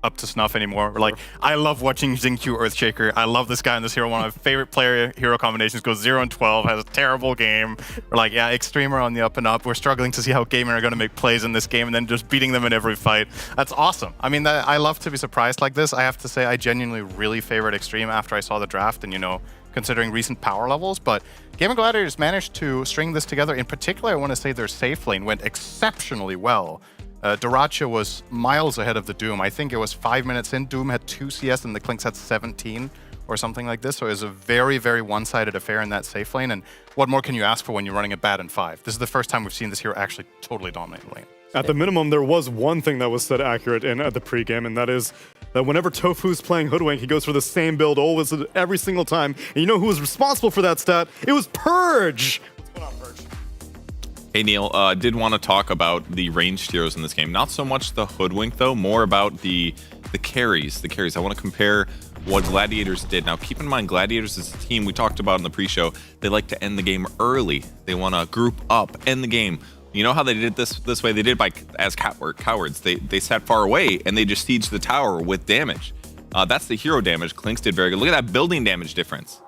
up to snuff anymore. Like, I love watching Xingqiu Earthshaker. I love this guy in this hero. One of my favorite player-hero combinations. Goes 0-12, has a terrible game. We're like, yeah, Extreme are on the up and up. We're struggling to see how Gaming are going to make plays in this game and then just beating them in every fight. That's awesome. I mean, I love to be surprised like this. I have to say, I genuinely really favored Extreme after I saw the draft and, you know, considering recent power levels. But Gaming Gladiators managed to string this together. In particular, I want to say their safe lane went exceptionally well. Duracha was miles ahead of the Doom. I think it was 5 minutes in. Doom had 2 CS and the Clinks had 17 or something like this. So it was a very, very one-sided affair in that safe lane. And what more can you ask for when you're running a Bad and 5? This is the first time we've seen this hero actually totally dominate the lane. At the minimum, there was one thing that was said accurate in the pregame, and that is that whenever Tofu's playing Hoodwink, he goes for the same build always every single time. And you know who was responsible for that stat? It was Purge! What's going on, Purge? Hey Neil, did want to talk about the ranged heroes in this game. Not so much the Hoodwink though, more about the carries. The carries. I want to compare what Gladiators did. Now keep in mind, Gladiators is a team we talked about in the pre-show. They like to end the game early. They want to group up, end the game. You know how they did this way? They did as cowards. They sat far away and they just sieged the tower with damage. That's the hero damage. Clinks did very good. Look at that building damage difference.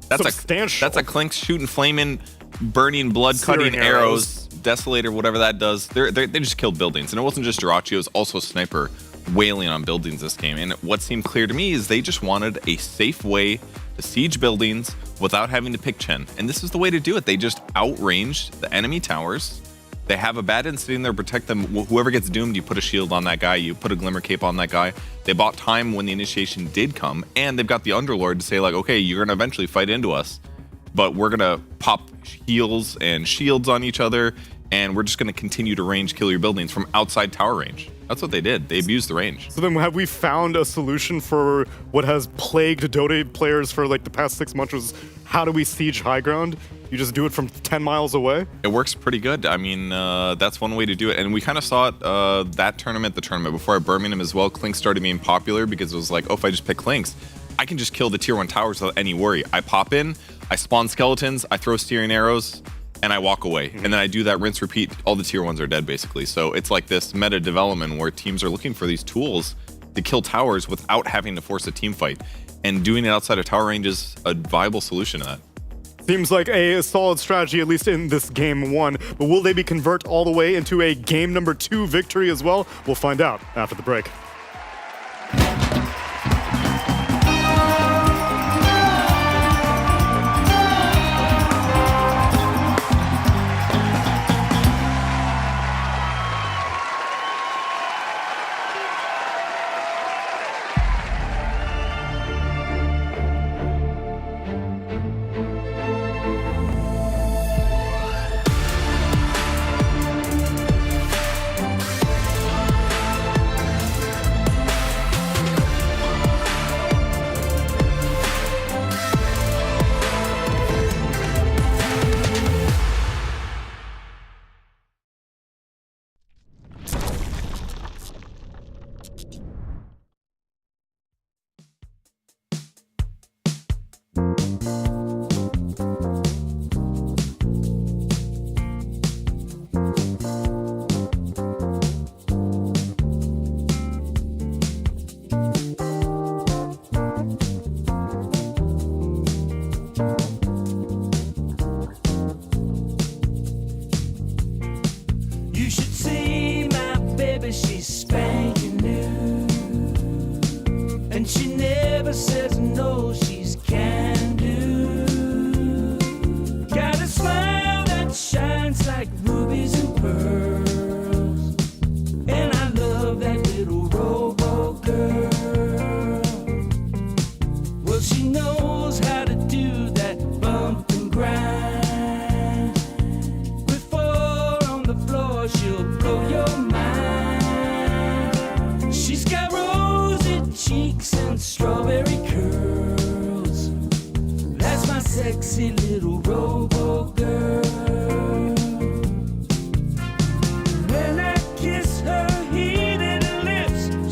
That's substantial. That's a Clinks shooting flaming, burning, blood-cutting arrows, Desolator, whatever that does. They just killed buildings. And it wasn't just Jirachi, it was also Sniper wailing on buildings this game. And what seemed clear to me is they just wanted a safe way to siege buildings without having to pick Chen. And this is the way to do it. They just outranged the enemy towers. They have a Bad sitting there, protect them. Whoever gets doomed, you put a shield on that guy, you put a Glimmer Cape on that guy. They bought time when the initiation did come, and they've got the Underlord to say, like, okay, you're gonna eventually fight into us, but we're gonna pop heals and shields on each other, and we're just gonna continue to range kill your buildings from outside tower range. That's what they did. They abused the range. So then have we found a solution for what has plagued Dota players for like the past 6 months? Was how do we siege high ground? You just do it from 10 miles away? It works pretty good. I mean, that's one way to do it. And we kind of saw it the tournament before at Birmingham as well. Clinks started being popular because it was like, oh, if I just pick Clinks, I can just kill the tier 1 towers without any worry. I pop in, I spawn skeletons, I throw steering arrows, and I walk away. And then I do that rinse repeat. All the tier 1s are dead basically. So it's like this meta development where teams are looking for these tools to kill towers without having to force a team fight. And doing it outside of tower range is a viable solution to that. Seems like a solid strategy, at least in this game 1. But will they be convert all the way into a game number 2 victory as well? We'll find out after the break. Sexy little robo girl. When I kiss her heated lips,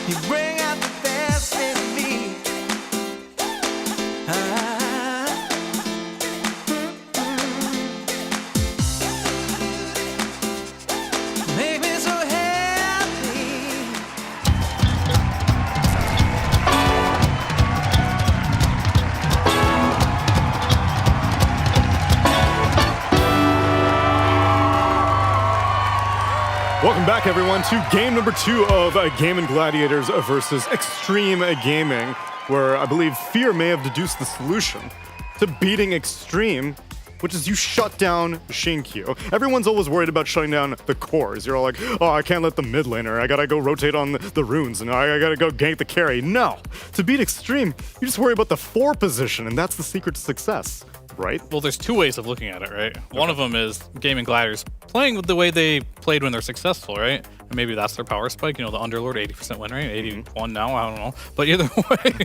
You bring out the best in me. Make me so happy. Welcome back, everyone, to game number 2 of Game & Gladiators versus Extreme Gaming, where I believe Fear may have deduced the solution to beating Extreme, which is you shut down Xinkyu. Everyone's always worried about shutting down the cores. You're all like, oh, I can't let the mid laner. I gotta go rotate on the runes, and I gotta go gank the carry. No! To beat Extreme, you just worry about the 4 position, and that's the secret to success. Right? Well, there's 2 ways of looking at it, right? One of them is Game & Gladiators playing with the way they played when they're successful, right? And maybe that's their power spike. You know, the Underlord 80% win rate, 81 now, I don't know. But either way,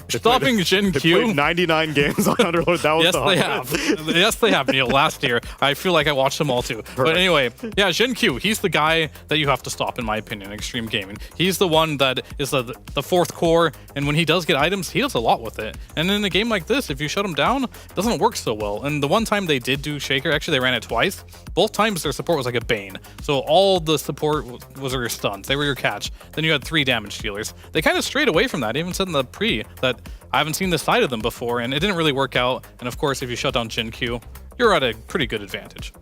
stopping Jin They Q. played 99 games on Underlord. That was Yes, the they hardest. have. Yes, they have. Neil, last year, I feel like I watched them all too. But anyway, yeah, Jin Q, he's the guy that you have to stop, in my opinion, in Extreme Gaming. He's the one that is the 4th core, and when he does get items, he does a lot with it. And in a game like this, if you shut him down, it doesn't work so well. And the one time they did do Shaker, actually they ran it twice. Both times their support was like a Bane. So all the support was your stuns. They were your catch. Then you had 3 damage dealers. They kind of strayed away from that. I even said in the pre that I haven't seen this side of them before, and it didn't really work out. And of course, if you shut down Jin Q, you're at a pretty good advantage.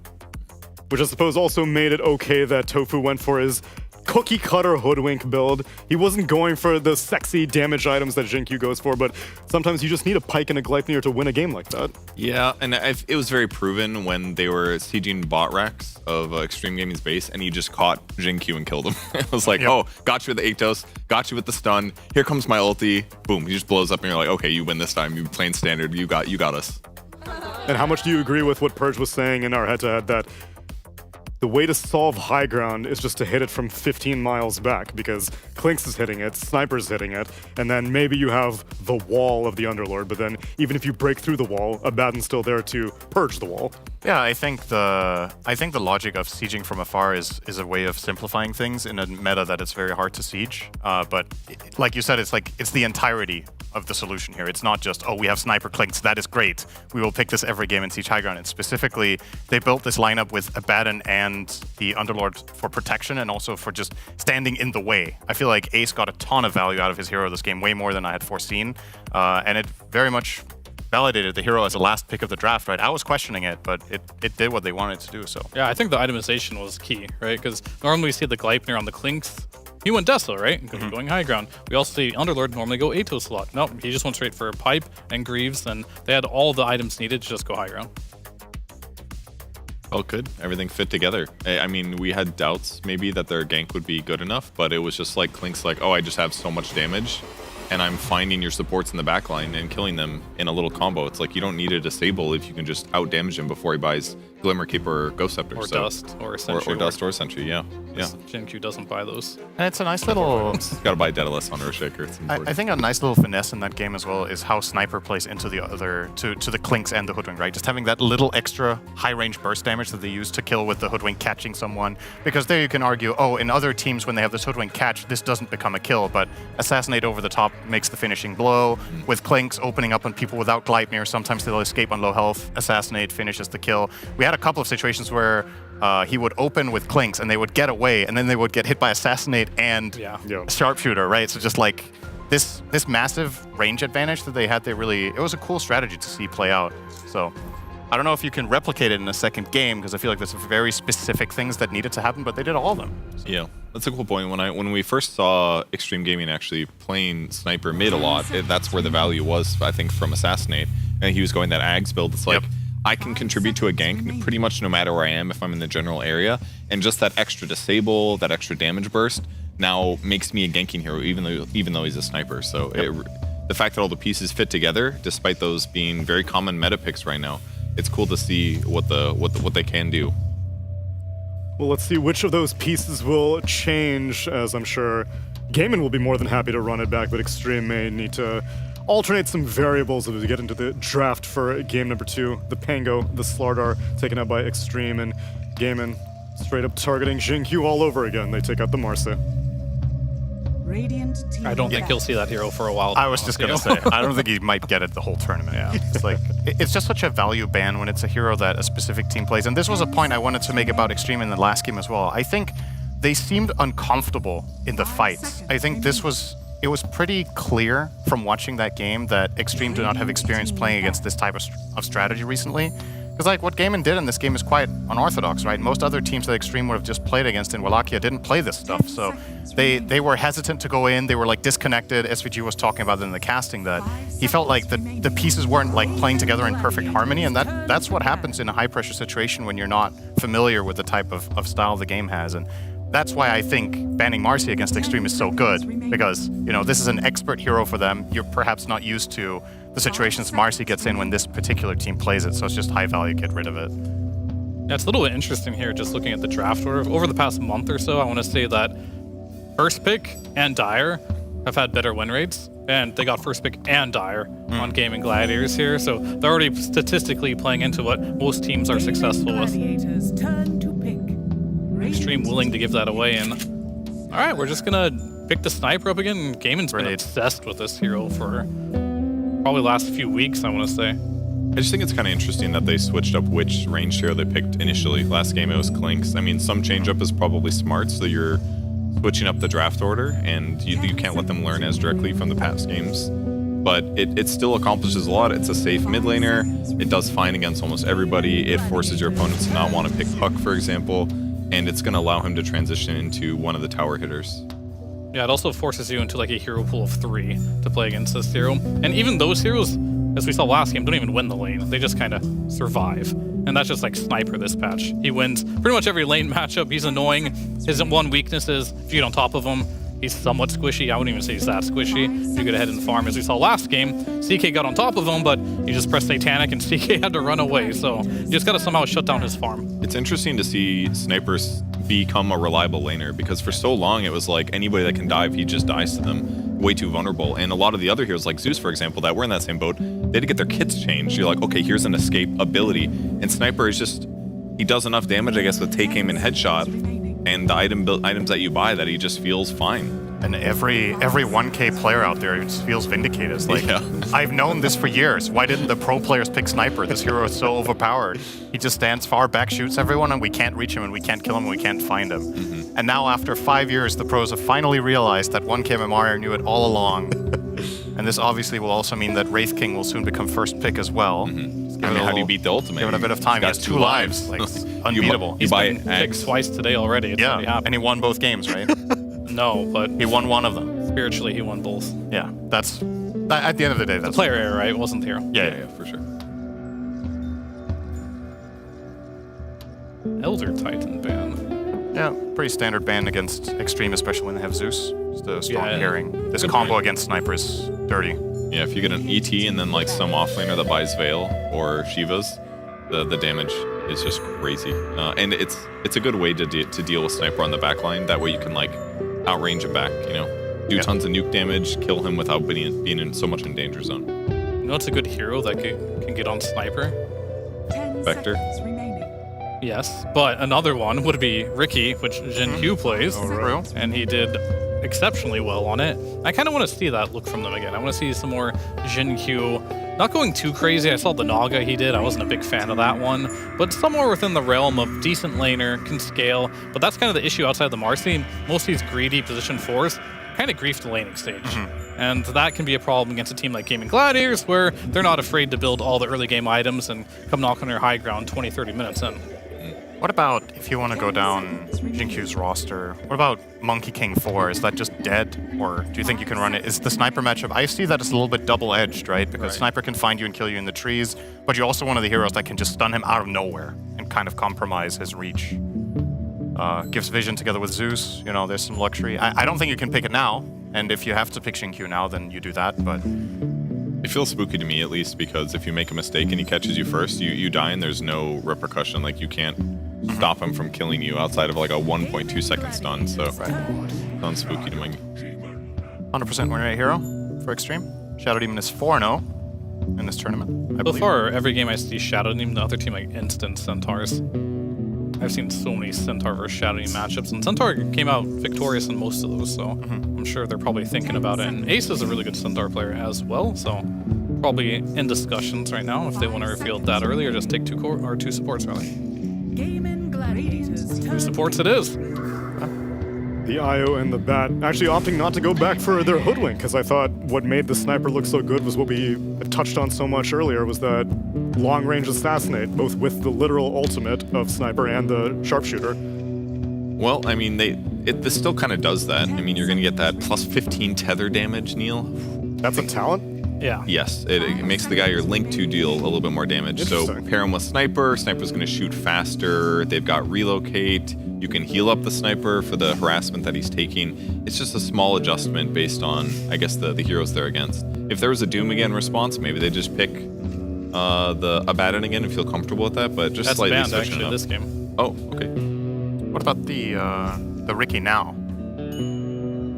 Which I suppose also made it okay that Tofu went for his cookie cutter hoodwink build. He wasn't going for the sexy damage items that Jinkyu goes for, but sometimes you just need a Pike and a Gleipnir to win a game like that. Yeah, and it was very proven when they were sieging bot racks of Extreme Gaming's base, and he just caught Jinkyu and killed him. It was like, oh, got you with the Atos, got you with the stun, here comes my ulti, boom, he just blows up, and you're like, okay, you win this time, you playing standard, you got us. And how much do you agree with what Purge was saying in our head-to-head, that the way to solve high ground is just to hit it from 15 miles back, because Klinks is hitting it, Sniper's hitting it, and then maybe you have the wall of the Underlord, but then even if you break through the wall, Abaddon's still there to purge the wall. Yeah, I think the logic of sieging from afar is a way of simplifying things in a meta that it's very hard to siege. But like you said, it's the entirety of the solution here. It's not just, oh, we have Sniper Klinks, that is great. We will pick this every game and siege high ground. And specifically, they built this lineup with Abaddon and the Underlord for protection and also for just standing in the way. I feel like Ace got a ton of value out of his hero this game, way more than I had foreseen. And it very much validated the hero as the last pick of the draft, right? I was questioning it, but it did what they wanted to do, so. Yeah, I think the itemization was key, right? Because normally we see the Gleipnir on the Klinks. He went Deso, right? Going high ground. We also see Underlord normally go Atos a lot. Nope, he just went straight for Pipe and Greaves, and they had all the items needed to just go high ground. Oh, good. Everything fit together. I mean, we had doubts maybe that their gank would be good enough, but it was just like Klink's like, oh, I just have so much damage, and I'm finding your supports in the backline and killing them in a little combo. It's like you don't need a disable if you can just out damage him before he buys Glimmer Keeper or Ghost Scepter. Or Dust, or a Sentry. Or Dust or Sentry, yeah. Yeah. Jin-Q doesn't buy those. And it's a nice little... Gotta buy Daedalus on Earthshaker. It's important. I think a nice little finesse in that game as well is how Sniper plays into the other, to the Klinks and the Hoodwink, right? Just having that little extra high-range burst damage that they use to kill with the Hoodwink catching someone. Because there you can argue, oh, in other teams when they have this Hoodwink catch, this doesn't become a kill, but Assassinate over the top makes the finishing blow. With Klinks opening up on people without Gleipnir, sometimes they'll escape on low health. Assassinate finishes the kill. We had a couple of situations where he would open with Klinks and they would get away, and then they would get hit by Assassinate and Sharpshooter, right? So just like this massive range advantage that they had, it was a cool strategy to see play out. So I don't know if you can replicate it in a second game, because I feel like there's very specific things that needed to happen, but they did all of them. So. Yeah, that's a cool point. When we first saw Extreme Gaming actually playing Sniper mid a lot, that's where the value was, I think, from Assassinate. And he was going that Ags build. It's like, I can contribute to a gank pretty much no matter where I am if I'm in the general area, and just that extra disable, that extra damage burst now makes me a ganking hero, even though he's a sniper. So the fact that all the pieces fit together, despite those being very common meta picks right now, it's cool to see what they can do. Well, let's see which of those pieces will change, as I'm sure Gaiman will be more than happy to run it back, but Extreme may need to alternate some variables as we get into the draft for game number 2. The Pango, the Slardar, taken out by Extreme, and Gaiman straight up targeting Jin-Q all over again. They take out the Marse. I don't think you'll see that hero for a while. I was just going to say, I don't think he might get it the whole tournament. Yeah. It's like, it's just such a value ban when it's a hero that a specific team plays. And this was a point I wanted to make about Extreme in the last game as well. I think they seemed uncomfortable in the fights. I think it was pretty clear from watching that game that Extreme do not have experience playing against this type of strategy recently. Because like what Gaimin did in this game is quite unorthodox, right? Most other teams that Extreme would have just played against in Wallachia didn't play this stuff. So they were hesitant to go in. They were like disconnected. SVG was talking about it in the casting that he felt like the pieces weren't like playing together in perfect harmony. And that's what happens in a high pressure situation when you're not familiar with the type of style the game has. And that's why I think banning Marcy against Extreme is so good, because this is an expert hero for them. You're perhaps not used to the situations Marcy gets in when this particular team plays it, so it's just high value, get rid of it. Yeah, it's a little bit interesting here, just looking at the draft order. Over the past month or so, I want to say that First Pick and Dire have had better win rates, and they got First Pick and Dire on Gaming Gladiators here, so they're already statistically playing into what most teams are successful with. Extreme willing to give that away, and all right, we're just gonna pick the sniper up again. Gaimin's been obsessed with this hero for probably the last few weeks, I want to say. I just think it's kind of interesting that they switched up which range hero they picked initially. Last game it was Clinks. I mean, some change up is probably smart, so you're switching up the draft order, and you can't let them learn as directly from the past games. But it still accomplishes a lot. It's a safe mid laner. It does fine against almost everybody. It forces your opponents to not want to pick Puck, for example, and it's going to allow him to transition into one of the tower hitters. Yeah, it also forces you into like a hero pool of 3 to play against this hero. And even those heroes, as we saw last game, don't even win the lane. They just kind of survive. And that's just like Sniper this patch. He wins pretty much every lane matchup. He's annoying. His one weakness is if you get on top of him, he's somewhat squishy. I wouldn't even say he's that squishy. If you get ahead in the farm, as we saw last game, CK got on top of him, but he just pressed Satanic and CK had to run away. So you just got to somehow shut down his farm. It's interesting to see Snipers become a reliable laner, because for so long it was like anybody that can dive, he just dies to them. Way too vulnerable. And a lot of the other heroes like Zeus, for example, that were in that same boat, they had to get their kits changed. You're like, okay, here's an escape ability. And Sniper is just, he does enough damage, I guess, with take aim and headshot, and the items that you buy that he just feels fine. And every 1K player out there just feels vindicated. It's like, I've known this for years. Why didn't the pro players pick Sniper? This hero is so overpowered. He just stands far back, shoots everyone, and we can't reach him, and we can't kill him, and we can't find him. And now after 5 years, the pros have finally realized that 1K MMR knew it all along. And this obviously will also mean that Wraith King will soon become first pick as well. I mean, how do you beat the ultimate? Give it a bit of time. He has 2 lives. Like, unbeatable. He's been picked twice today already. It's already happened. And he won both games, right? No, but he won one of them. Spiritually, he won both. Yeah, that's at the end of the day. That's the player error, right? It wasn't the hero. Yeah, for sure. Elder Titan ban. Yeah, pretty standard ban against Extreme, especially when they have Zeus. Just a strong pairing. This Good combo point. against Sniper is dirty. Yeah, if you get an ET and then like some offlaner that buys Veil or Shiva's, the damage is just crazy. And it's a good way to deal with Sniper on the back line. That way you can like outrange him back, do tons of nuke damage, kill him without being in so much in danger zone. You know, it's a good hero that can get on Sniper. Vector. Yes, but another one would be Ricky, which Jin Hugh plays, and he did exceptionally well on it. I kind of want to see that look from them again. I want to see some more Jin Hugh. Not going too crazy. I saw the Naga he did. I wasn't a big fan of that one, but somewhere within the realm of decent laner, can scale. But that's kind of the issue outside the Marcy. Most of these greedy position 4s kind of grief the laning stage. And that can be a problem against a team like Gaming Gladiators, where they're not afraid to build all the early game items and come knock on their high ground 20, 30 minutes in. What about if you want to go down Jinkyu's roster? What about Monkey King 4? Is that just dead? Or do you think you can run it? Is the Sniper matchup, I see that as a little bit double-edged, right? Because Sniper can find you and kill you in the trees, but you're also one of the heroes that can just stun him out of nowhere and kind of compromise his reach. Gives vision together with Zeus, there's some luxury. I don't think you can pick it now, and if you have to pick Jinkyu now, then you do that, but... It feels spooky to me, at least, because if you make a mistake and he catches you first, you die and there's no repercussion. Like, you can't stop him from killing you outside of like a 1.2 second stun, so sounds spooky to me. 100% win rate hero for Extreme. Shadow Demon is 4-0 in this tournament, I believe. So far, every game I see Shadow Demon, the other team like instant Centaurs. I've seen so many Centaur versus Shadow Demon matchups, and Centaur came out victorious in most of those, so I'm sure they're probably thinking about it. And Ace is a really good Centaur player as well, so probably in discussions right now if they want to reveal that early or just take two supports rather. Two supports it is. The IO and the Bat actually opting not to go back for their Hoodwink, because I thought what made the Sniper look so good was what we touched on so much earlier, was that long-range assassinate, both with the literal ultimate of Sniper and the Sharpshooter. Well, I mean, this still kind of does that. I mean, you're going to get that plus 15 tether damage, Neil. That's a talent? Yeah. Yes, it makes the guy you're linked to deal a little bit more damage. So pair him with Sniper. Sniper's going to shoot faster. They've got Relocate. You can heal up the Sniper for the harassment that he's taking. It's just a small adjustment based on, I guess, the heroes they're against. If there was a Doom again response, maybe they just pick the Abaddon again and feel comfortable with that, but just That's slightly banned switching actually it up. this game. Oh, okay. What about the Ricky now?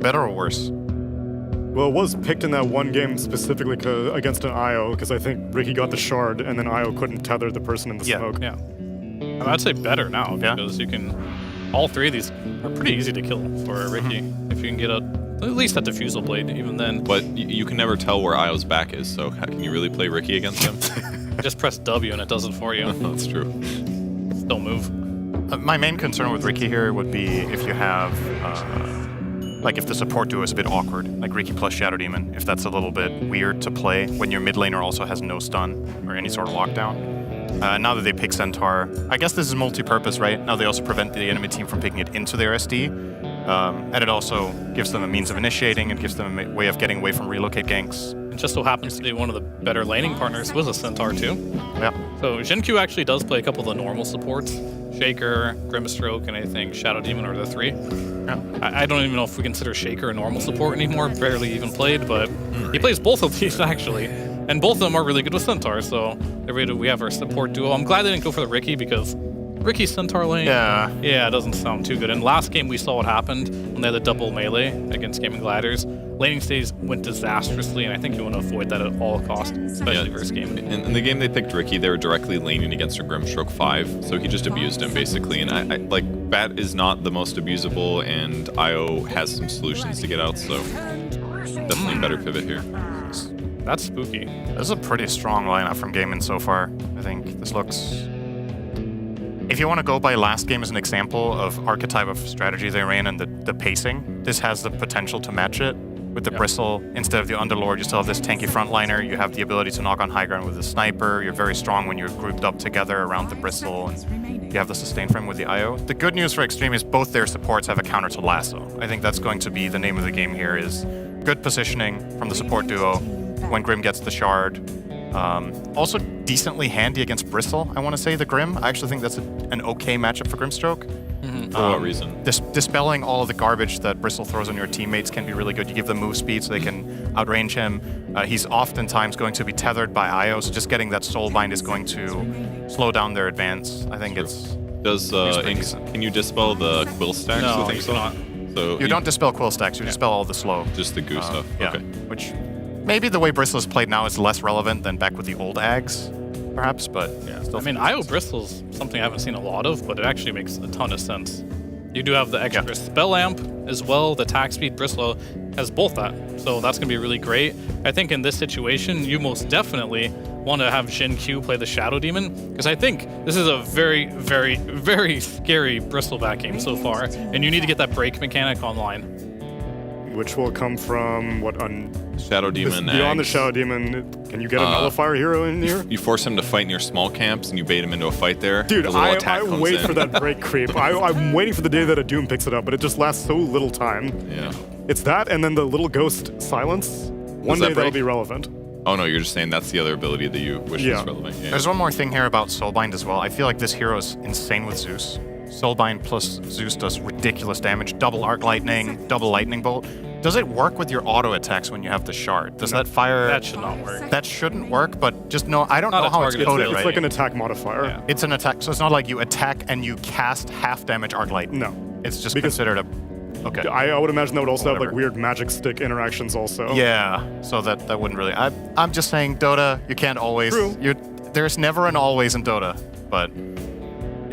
Better or worse? Well, it was picked in that one game specifically against an IO, because I think Ricky got the shard, and then IO couldn't tether the person in the smoke. Yeah. I'd say better now, because you can... All three of these are pretty easy to kill for Ricky, if you can get at least a Diffusal Blade, even then. But you can never tell where Io's back is, so can you really play Ricky against him? Just press W and it does it for you. That's true. Don't move. My main concern with Ricky here would be if you have, like if the support duo is a bit awkward, like Ricky plus Shadow Demon, if that's a little bit weird to play when your mid laner also has no stun or any sort of lockdown. Now that they pick Centaur, I guess this is multi-purpose, right? Now they also prevent the enemy team from picking it into their SD. And it also gives them a means of initiating, it gives them a way of getting away from relocate ganks. It just so happens to be one of the better laning partners with a Centaur too. Yeah. So Xingqiu actually does play a couple of the normal supports. Shaker, Grimstroke, and I think Shadow Demon are the three. Yeah. I don't even know if we consider Shaker a normal support anymore, barely even played, but he plays both of these actually. And both of them are really good with Centaur, so we have our support duo. I'm glad they didn't go for the Ricky, because Ricky Centaur lane, yeah, it doesn't sound too good. And last game we saw what happened when they had the double melee against Gaming Gladiators. Laning stays went disastrously, and I think you want to avoid that at all costs, especially first game. In the game they picked Ricky, they were directly laning against a Grimstroke 5, so he just abused him basically. And I like Bat is not the most abusable, and IO has some solutions to get out, so definitely better pivot here. That's spooky. This is a pretty strong lineup from Gaming so far. I think this looks... If you want to go by last game as an example of archetype of strategy they ran and the pacing, this has the potential to match it. With the Bristle, instead of the Underlord, you still have this tanky frontliner. You have the ability to knock on high ground with the Sniper. You're very strong when you're grouped up together around the Bristle, and you have the sustain frame with the IO. The good news for Extreme is both their supports have a counter to Lasso. I think that's going to be the name of the game here, is good positioning from the support duo when Grim gets the shard. Also decently handy against Bristle, I want to say, the Grim. I actually think that's an okay matchup for Grimstroke. For what reason? Dispelling all of the garbage that Bristle throws on your teammates can be really good. You give them move speed so they can outrange him. He's oftentimes going to be tethered by IO, so just getting that Soulbind is going to slow down their advance. I think it's... Can you dispel the Quill stacks? No, you you cannot. So you don't dispel Quill stacks, you dispel all the slow. Just the goo stuff, Yeah, okay. Which maybe the way Bristle is played now is less relevant than back with the old Ags, perhaps, but yeah. I mean, IO Bristle's something I haven't seen a lot of, but it actually makes a ton of sense. You do have the extra spell amp as well. The attack speed Bristle has both that, so that's going to be really great. I think in this situation, you most definitely want to have Xingqiu play the Shadow Demon, because I think this is a very, very, very scary Bristleback game so far, and you need to get that break mechanic online. Which will come from what on Shadow Demon. Beyond the Shadow Demon, can you get a nullifier hero in here? You force him to fight near small camps, and you bait him into a fight there. Dude, His little I attack comes wait in. for that break creep. I'm waiting for the day that a Doom picks it up, but it just lasts so little time. Yeah. It's that, and then the little ghost silence. One day that'll be relevant. Oh no, you're just saying that's the other ability that you wish was relevant. Yeah. There's one more thing here about Soulbind as well. I feel like this hero is insane with Zeus. Soulbind plus Zeus does ridiculous damage. Double Arc Lightning, double Lightning Bolt. Does it work with your auto attacks when you have the shard? Does that fire... That should not work. That shouldn't work, but just know... I don't Not know a how it's targeted coded, ability. right? It's like an attack modifier. Yeah. It's an attack, so it's not like you attack and you cast half damage Arc Lightning. No. It's just considered a... Okay. I would imagine that would also have like Whatever. weird magic stick interactions also. Yeah, so that wouldn't really... I'm just saying, Dota, you can't always... True. There's never an always in Dota, but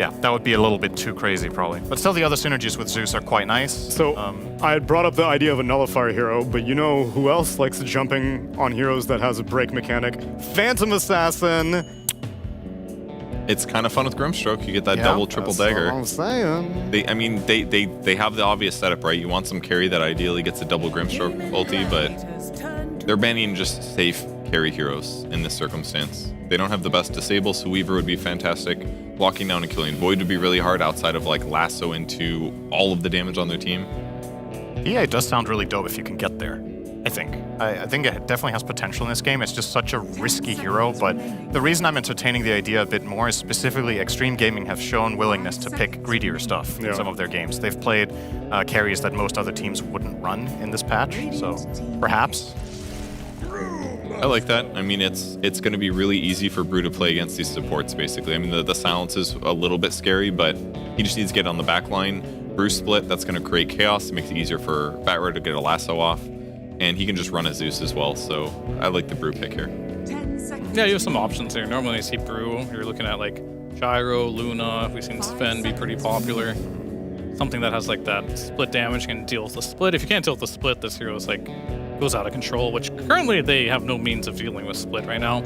yeah, that would be a little bit too crazy probably. But still, the other synergies with Zeus are quite nice. So I had brought up the idea of a nullifier hero, but you know who else likes jumping on heroes that has a break mechanic? Phantom Assassin. It's kind of fun with Grimstroke. You get that double, triple dagger. What I'm saying. They have the obvious setup, right? You want some carry that ideally gets a double Grimstroke ulti, but they're banning just safe carry heroes in this circumstance. They don't have the best disable, so Weaver would be fantastic. Walking down and killing Void would be really hard outside of like lasso into all of the damage on their team. EA does sound really dope if you can get there, I think. I think it definitely has potential in this game. It's just such a risky hero, but the reason I'm entertaining the idea a bit more is specifically Extreme Gaming have shown willingness to pick greedier stuff in some of their games. They've played carries that most other teams wouldn't run in this patch, so perhaps. I like that. I mean, it's going to be really easy for Brew to play against these supports, basically. I mean, the silence is a little bit scary, but he just needs to get on the back line. Brew split, that's going to create chaos. It makes it easier for Batrow to get a lasso off. And he can just run a Zeus as well, so I like the Brew pick here. Yeah, you have some options here. Normally you see Brew, you're looking at like Gyro, Luna, we've seen Sven be pretty popular. Something that has like that split damage, can deal with the split. If you can't deal with the split, this hero is like goes out of control, which currently they have no means of dealing with split right now.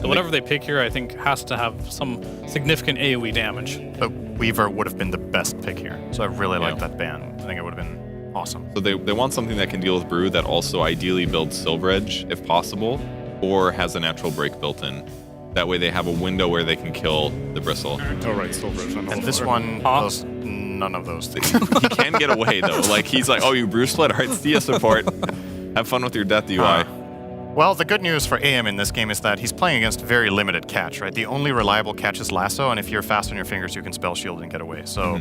So whatever they pick here, I think has to have some significant AoE damage. But Weaver would have been the best pick here, so I really like that ban. I think it would have been awesome. So they want something that can deal with Brew that also ideally builds Silver Edge, if possible, or has a natural break built in. That way they have a window where they can kill the Bristle. Oh, right, Silver Edge. And this one does none of those things. He can get away, though. Like, he's like, oh, you Brew split? All right, see ya, support. Have fun with your death UI. Well, the good news for AM in this game is that he's playing against very limited catch, right? The only reliable catch is Lasso, and if you're fast on your fingers, you can spell shield and get away. So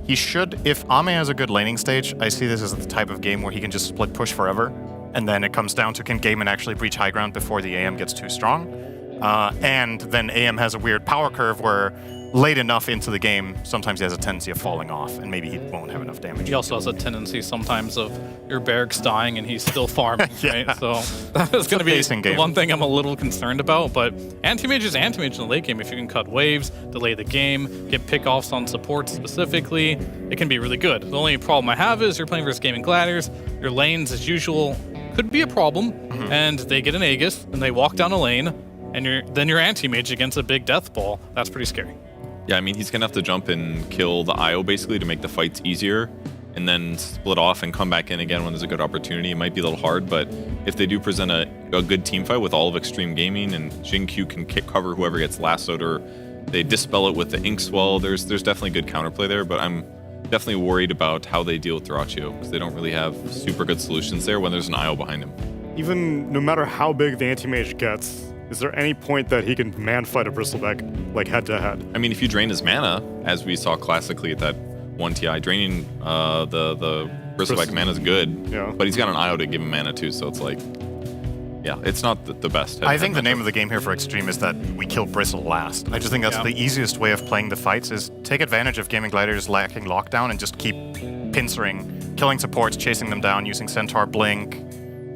he should, if Ame has a good laning stage, I see this as the type of game where he can just split push forever, and then it comes down to can Gaiman actually breach high ground before the AM gets too strong. And then AM has a weird power curve where late enough into the game, sometimes he has a tendency of falling off, and maybe he won't have enough damage. He also has a tendency sometimes of your Barracks dying and he's still farming, right? So that is going to be the one thing I'm a little concerned about, but Anti-Mage is Anti-Mage in the late game. If you can cut waves, delay the game, get pick-offs on support specifically, it can be really good. The only problem I have is you're playing versus Gaming Gladiators, your lanes, as usual, could be a problem, and they get an Aegis, and they walk down a lane, and then you're Anti-Mage against a big death ball. That's pretty scary. Yeah, I mean, he's going to have to jump and kill the IO, basically, to make the fights easier, and then split off and come back in again when there's a good opportunity. It might be a little hard, but if they do present a good team fight with all of Extreme Gaming, and Jin-Q can cover whoever gets lassoed, or they dispel it with the Ink Swell, there's definitely good counterplay there, but I'm definitely worried about how they deal with Dyrachyo, because they don't really have super good solutions there when there's an IO behind him. Even no matter how big the anti-mage gets, is there any point that he can man-fight a Bristleback, like, head-to-head? I mean, if you drain his mana, as we saw classically at that 1TI, draining the Bristleback mana is good, but he's got an IO to give him mana too, so it's like, yeah, it's not the best. I think the name of the game here for Extreme is that we kill Bristle last. I just think that's the easiest way of playing the fights, is take advantage of Gaming Gladiators lacking lockdown and just keep pincering, killing supports, chasing them down, using Centaur Blink,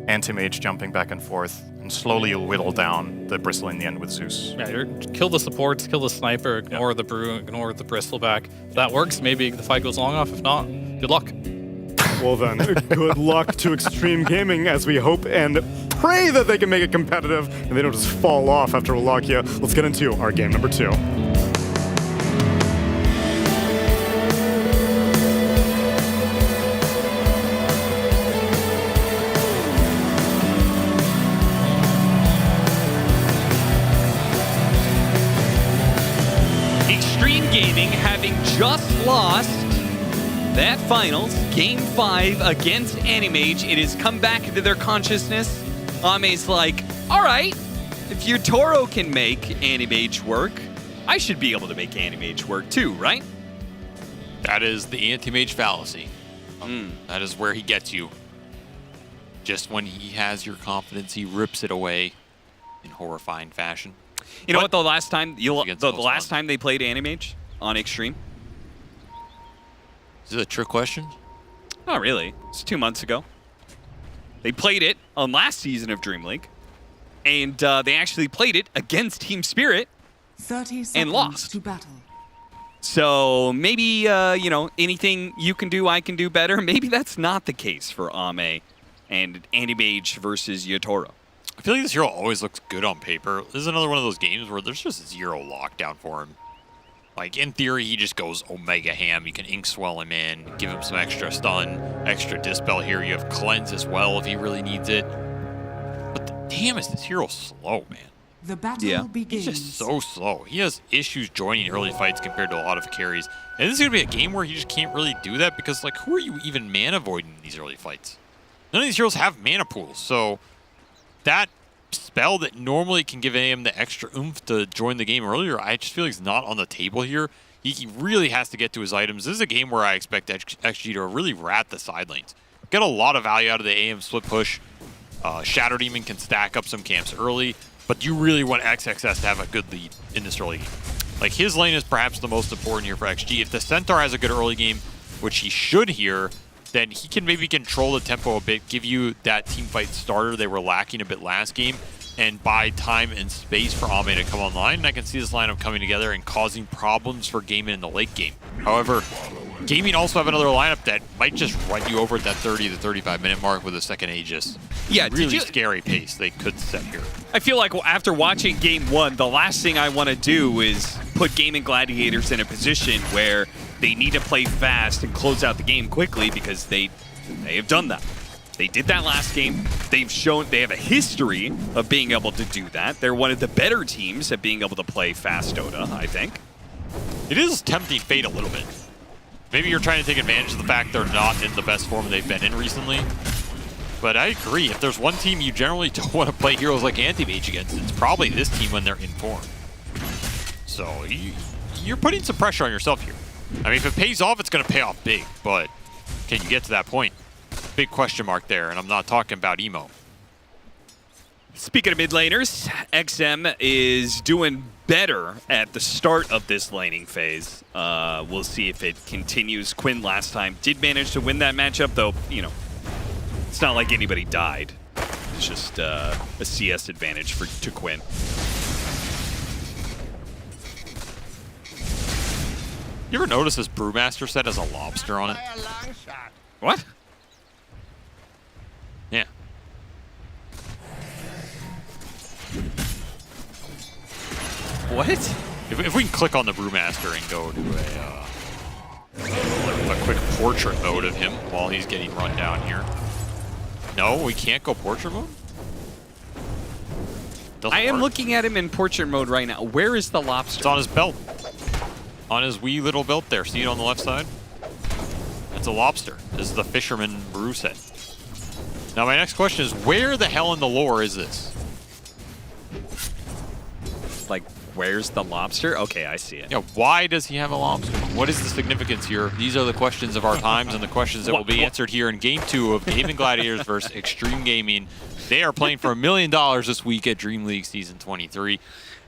Anti-Mage jumping back and forth, and slowly you'll whittle down the Bristle in the end with Zeus. Yeah, kill the supports, kill the sniper, ignore the Brew, ignore the Bristleback. If that works, maybe the fight goes long enough. If not, good luck. Well then, good luck to Extreme Gaming as we hope and pray that they can make it competitive and they don't just fall off after Wallachia. Let's get into our game number 2. Extreme Gaming having just lost that finals, Game 5 against Animage. It has come back into their consciousness. Ame's like, all right, if your Toro can make Animage work, I should be able to make Animage work too, right? That is the anti-mage fallacy. That is where he gets you. Just when he has your confidence, he rips it away in horrifying fashion. You know what? The last time they played Animage on Extreme. Is it a trick question? Not really. It's 2 months ago. They played it on last season of Dreamleague, and they actually played it against Team Spirit 30 seconds and lost. to battle. So maybe, you know, anything you can do, I can do better. Maybe that's not the case for Ame and Anti-Mage versus Yatoro. I feel like this hero always looks good on paper. This is another one of those games where there's just zero lockdown for him. Like, in theory, he just goes Omega Ham. You can Ink Swell him in, give him some extra stun, extra Dispel here. You have Cleanse as well if he really needs it. But damn, is this hero slow, man. The battle He's begins. just so slow. He has issues joining early fights compared to a lot of carries. And this is going to be a game where he just can't really do that because, like, who are you even mana voiding in these early fights? None of these heroes have mana pools, so that spell that normally can give him the extra oomph to join the game earlier, I just feel like it's not on the table here. He really has to get to his items. This is a game where I expect XG to really rat the side lanes. Get a lot of value out of the AM split push. Shadow Demon can stack up some camps early, but you really want XXS to have a good lead in this early game. Like, his lane is perhaps the most important here for XG. If the Centaur has a good early game, which he should here, then he can maybe control the tempo a bit, give you that team fight starter they were lacking a bit last game, and buy time and space for Ame to come online. And I can see this lineup coming together and causing problems for Gaming in the late game. However, Gaming also have another lineup that might just run you over at that 30 to 35 minute mark with a second Aegis. Yeah, really scary pace they could set here. I feel like after watching Game 1, the last thing I want to do is put Gaming Gladiators in a position where they need to play fast and close out the game quickly, because they have done that. They did that last game. They've shown they have a history of being able to do that. They're one of the better teams at being able to play fast Dota, I think. It is tempting fate a little bit. Maybe you're trying to take advantage of the fact they're not in the best form they've been in recently. But I agree, if there's one team you generally don't want to play heroes like Anti-Mage against, it's probably this team when they're in form. So you're putting some pressure on yourself here. I mean, if it pays off, it's going to pay off big, but can you get to that point? Big question mark there, and I'm not talking about emo. Speaking of mid laners, XM is doing better at the start of this laning phase. We'll see if it continues. Quinn last time did manage to win that matchup, though, you know, it's not like anybody died. It's just a CS advantage to Quinn. You ever notice this Brewmaster set has a lobster on it? What? Yeah. What? If we can click on the Brewmaster and go to a quick portrait mode of him while he's getting run down here. No, we can't go portrait mode? I am looking at him in portrait mode right now. Where is the lobster? It's on his belt. On his wee little belt there. See it on the left side? It's a lobster. This is the Fisherman Brew set. Now my next question is, where the hell in the lore is this? Like, where's the lobster? Okay, I see it. Yeah, why does he have a lobster? What is the significance here? These are the questions of our times and the questions that will be answered here in Game 2 of Gaming Gladiators versus Extreme Gaming. They are playing for $1 million this week at Dreamleague Season 23.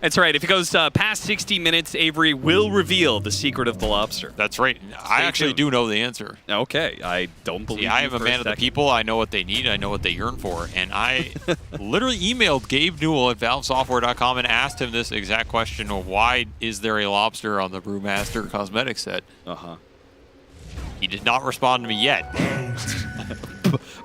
That's right. If it goes past 60 minutes, Avery will reveal the secret of the lobster. That's right. I actually do know the answer. Okay. I don't believe I am a man of the people. I know what they need. I know what they yearn for. And I literally emailed Gabe Newell at valvesoftware.com and asked him this exact question of why is there a lobster on the Brewmaster cosmetic set? Uh-huh. He did not respond to me yet.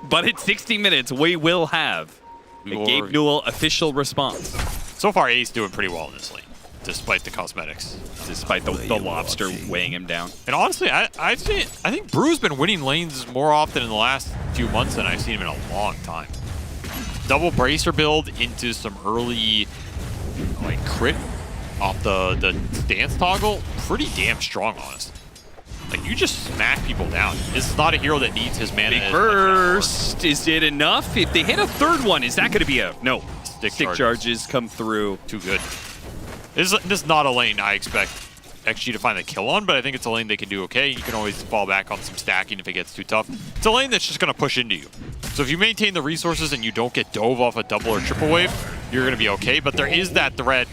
But at 60 minutes, we will have a Gabe Newell official response. So far, Ace doing pretty well in this lane, despite the cosmetics. Despite the lobster weighing him down. And honestly, I think Brew's been winning lanes more often in the last few months than I've seen him in a long time. Double Bracer build into some early like crit off the stance toggle. Pretty damn strong, honestly. Like, you just smack people down. This is not a hero that needs his mana. Big burst. Is it enough? If they hit a third one, is that going to be a... No. Stick charges come through. Too good. This is not a lane I expect XG to find the kill on, but I think it's a lane they can do okay. You can always fall back on some stacking if it gets too tough. It's a lane that's just going to push into you. So if you maintain the resources and you don't get dove off a double or triple wave, you're going to be okay. But there is that threat.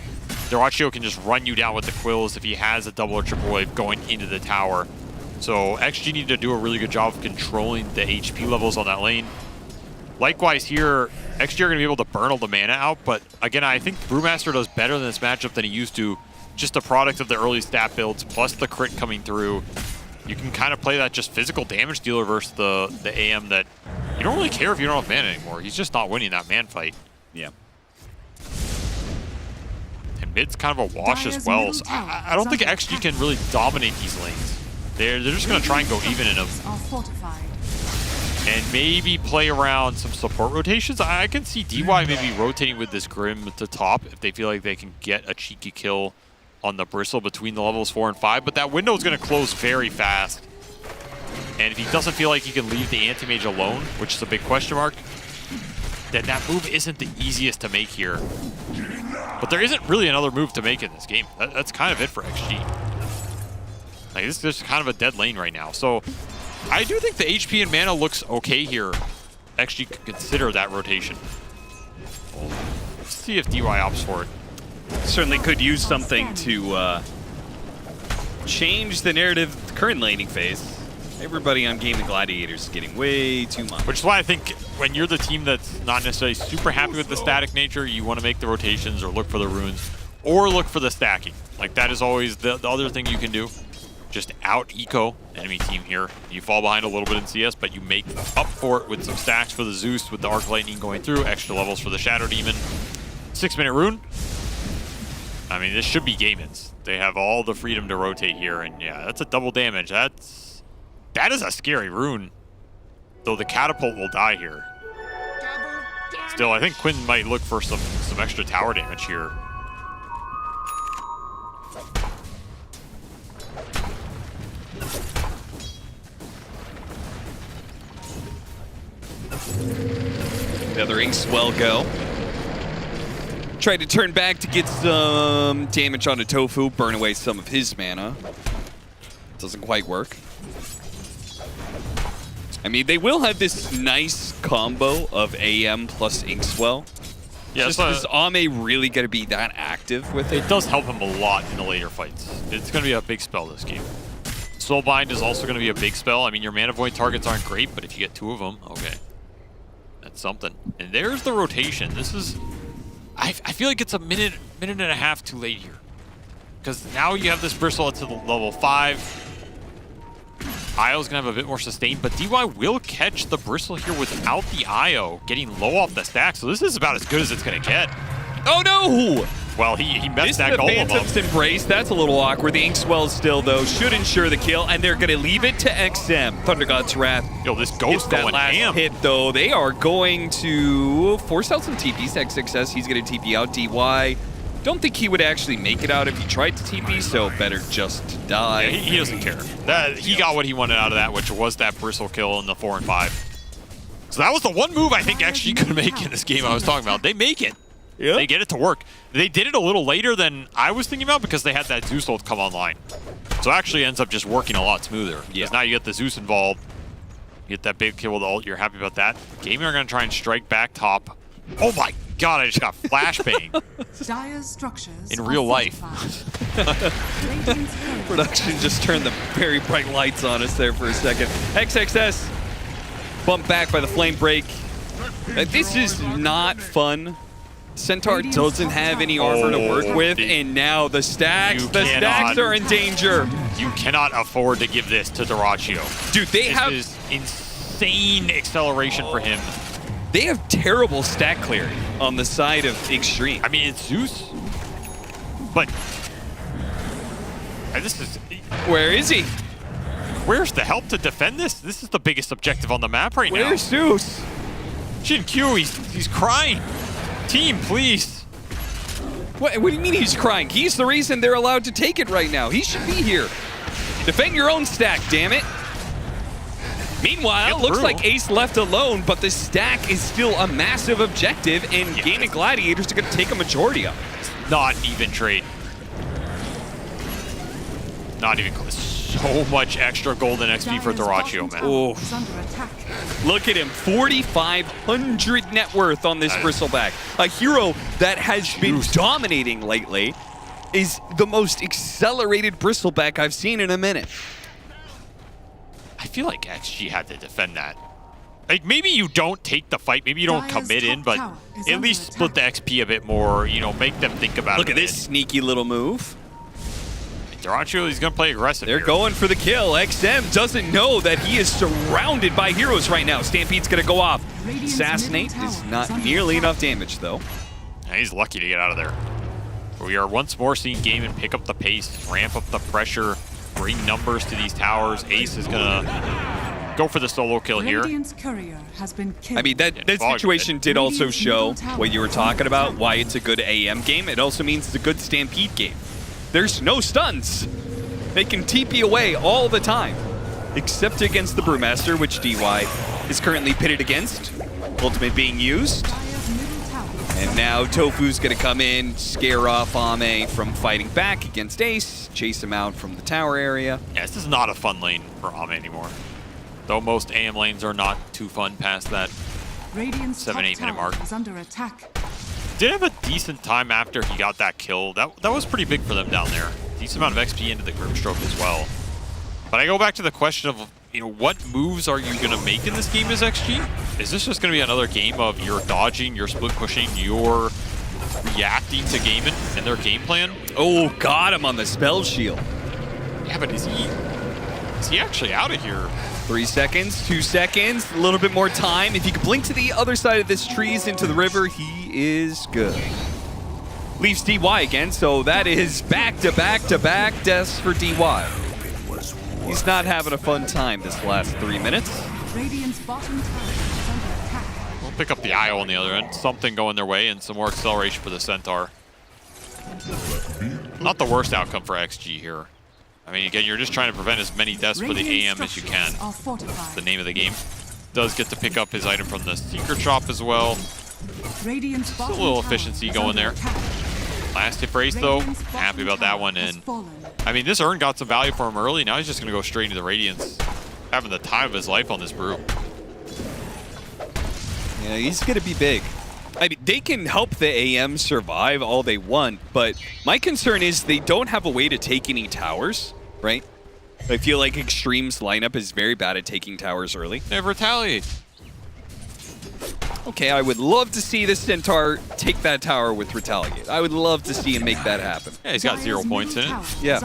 Dyrachio can just run you down with the quills if he has a double or triple wave going into the tower. So XG need to do a really good job of controlling the HP levels on that lane. Likewise here, XG are going to be able to burn all the mana out, but again, I think Brewmaster does better in this matchup than he used to just a product of the early stat builds plus the crit coming through. You can kind of play that just physical damage dealer versus the AM that you don't really care if you don't have mana anymore. He's just not winning that man fight. Yeah. And mid's kind of a wash as well. So I don't think XG can really dominate these lanes. They're just going to try and go even in them. And maybe play around some support rotations. I can see DY maybe rotating with this Grim to top if they feel like they can get a cheeky kill on the Bristle between the levels 4 and 5, but that window is going to close very fast. And if he doesn't feel like he can leave the Anti-Mage alone, which is a big question mark, then that move isn't the easiest to make here. But there isn't really another move to make in this game. That's kind of it for XG. Like, this is just kind of a dead lane right now. So I do think the HP and mana looks okay here. XG could consider that rotation. Let's see if DY opts for it. Certainly could use something to change the narrative of the current laning phase. Everybody on Gaming Gladiators is getting way too much. Which is why I think when you're the team that's not necessarily super happy with the static nature, you want to make the rotations or look for the runes or look for the stacking. Like, that is always the other thing you can do. Just out-eco enemy team here. You fall behind a little bit in CS, but you make up for it with some stacks for the Zeus, with the Arc Lightning going through, extra levels for the Shadow Demon. 6-minute rune. I mean, this should be Gaiman's. They have all the freedom to rotate here, and yeah, that's a double damage. That is a scary rune. Though the catapult will die here. Still, I think Quinn might look for some extra tower damage here. Another Inkswell go. Tried to turn back to get some damage onto Tofu, burn away some of his mana. Doesn't quite work. I mean, they will have this nice combo of AM plus Inkswell. Yeah, just is Ame really going to be that active with it? It does help him a lot in the later fights. It's going to be a big spell this game. Soulbind is also going to be a big spell. I mean, your mana void targets aren't great, but if you get 2 of them, okay. That's something. And there's the rotation. This is... I feel like it's a minute and a half too late here. Because now you have this Bristle to the level 5. IO's going to have a bit more sustain, but DY will catch the Bristle here without the IO getting low off the stack. So this is about as good as it's going to get. Oh no! Well, he messed that goal up. Phantom's Embrace, that's a little awkward. The Inkswell still, though, should ensure the kill, and they're going to leave it to XM. Thunder God's Wrath. Yo, this Ghost that going last ham. hit, though. They are going to force out some TPs. XXS, he's going to TP out. DY, don't think he would actually make it out if he tried to TP, so better just to die. Yeah, he doesn't care. He got what he wanted out of that, which was that Bristle kill in the 4 and 5. So that was the one move I think actually could make in this game I was talking about. They make it. Yeah. They get it to work. They did it a little later than I was thinking about because they had that Zeus ult come online. So it actually ends up just working a lot smoother. Because now you get the Zeus involved. You get that big kill with the ult. You're happy about that. Gaming are going to try and strike back top. Oh my god, I just got flashbang. Dire structures in real life. Production just turned the very bright lights on us there for a second. XXS bumped back by the flame break. This is not fun. Centaur doesn't have any armor to work with, and now the stacks are in danger. You cannot afford to give this to Dyrachyo. Dude, this is insane acceleration for him. They have terrible stack clearing on the side of Extreme. I mean, it's Zeus, but this is... Where is he? Where's the help to defend this? This is the biggest objective on the map right now. Where's Zeus? Shin Q, he's crying. Team, please. What do you mean he's crying? He's the reason they're allowed to take it right now. He should be here. Defend your own stack, damn it. Meanwhile, looks like Ace left alone, but the stack is still a massive objective, and Gaming Gladiators are going to take a majority of it. Not even trade. Not even close. So much extra golden XP for Dyrachyo, man. Oh. Look at him, 4,500 net worth on this Bristleback. A hero that has been dominating lately, is the most accelerated Bristleback I've seen in a minute. I feel like XG had to defend that. Like, maybe you don't take the fight, maybe you don't commit in, but at least split the XP a bit more, you know, make them think about it. Look at this sneaky little move. Duracho, he's going to play aggressive. They're going for the kill. XM doesn't know that he is surrounded by heroes right now. Stampede's going to go off. Assassinate is not nearly enough damage, though. And he's lucky to get out of there. We are once more seeing Gaimin pick up the pace, ramp up the pressure, bring numbers to these towers. Ace is going to go for the solo kill here. Radiant's courier has been killed. I mean, that situation did also show what you were talking about, why it's a good AM game. It also means it's a good Stampede game. There's no stuns. They can TP away all the time, except against the Brewmaster, which DY is currently pitted against. Ultimate being used. And now Tofu's going to come in, scare off Ame from fighting back against Ace, chase him out from the tower area. Yeah, this is not a fun lane for Ame anymore. Though most AM lanes are not too fun past that 7-8 minute mark. Is under attack. Did have a decent time after he got that kill. That was pretty big for them down there. Decent amount of XP into the Grimstroke as well. But I go back to the question of, what moves are you going to make in this game as XG? Is this just going to be another game of you're dodging, you're split pushing, you're reacting to Gaimin and their game plan? Oh, got him on the spell shield. Yeah, but is he actually out of here? 3 seconds, 2 seconds, a little bit more time. If he can blink to the other side of this trees into the river, he is good. Leaves DY again, so that is back-to-back-to-back deaths for DY. He's not having a fun time this last 3 minutes. Radiant's bottom tower is under attack. We'll pick up the IO on the other end. Something going their way and some more acceleration for the Centaur. Not the worst outcome for XG here. I mean, again, you're just trying to prevent as many deaths for the AM as you can. That's the name of the game. Does get to pick up his item from the secret shop as well. Just a little efficiency going there. Last hit for Ace, though. Happy about that one. And I mean, this urn got some value for him early. Now he's just going to go straight into the Radiance. Having the time of his life on this brew. Yeah, he's going to be big. I mean, they can help the AM survive all they want, but my concern is they don't have a way to take any towers, right? I feel like Extreme's lineup is very bad at taking towers early. Never retaliate. Okay, I would love to see the Centaur take that tower with Retaliate. I would love to see him make that happen. Yeah, he's got 0 points in it. Yeah.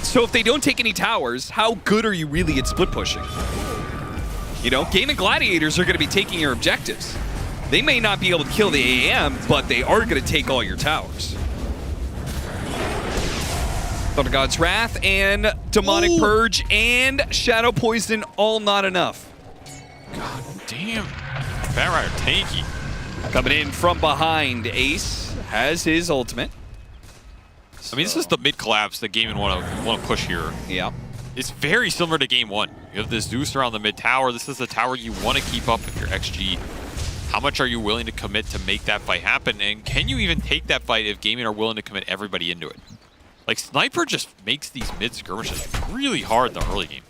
So if they don't take any towers, how good are you really at split pushing? Gaimin Gladiators are going to be taking your objectives. They may not be able to kill the AM, but they are going to take all your towers. Thunder God's Wrath and Demonic Purge and Shadow Poison, all not enough. God damn. Batrider tanky. Coming in from behind, Ace has his ultimate. I mean, this is the mid collapse that Gaimin want to push here. Yeah. It's very similar to game one. You have this Zeus around the mid tower. This is the tower you want to keep up if you're XG. How much are you willing to commit to make that fight happen? And can you even take that fight if Gaimin are willing to commit everybody into it? Like, Sniper just makes these mid skirmishes really hard in the early game.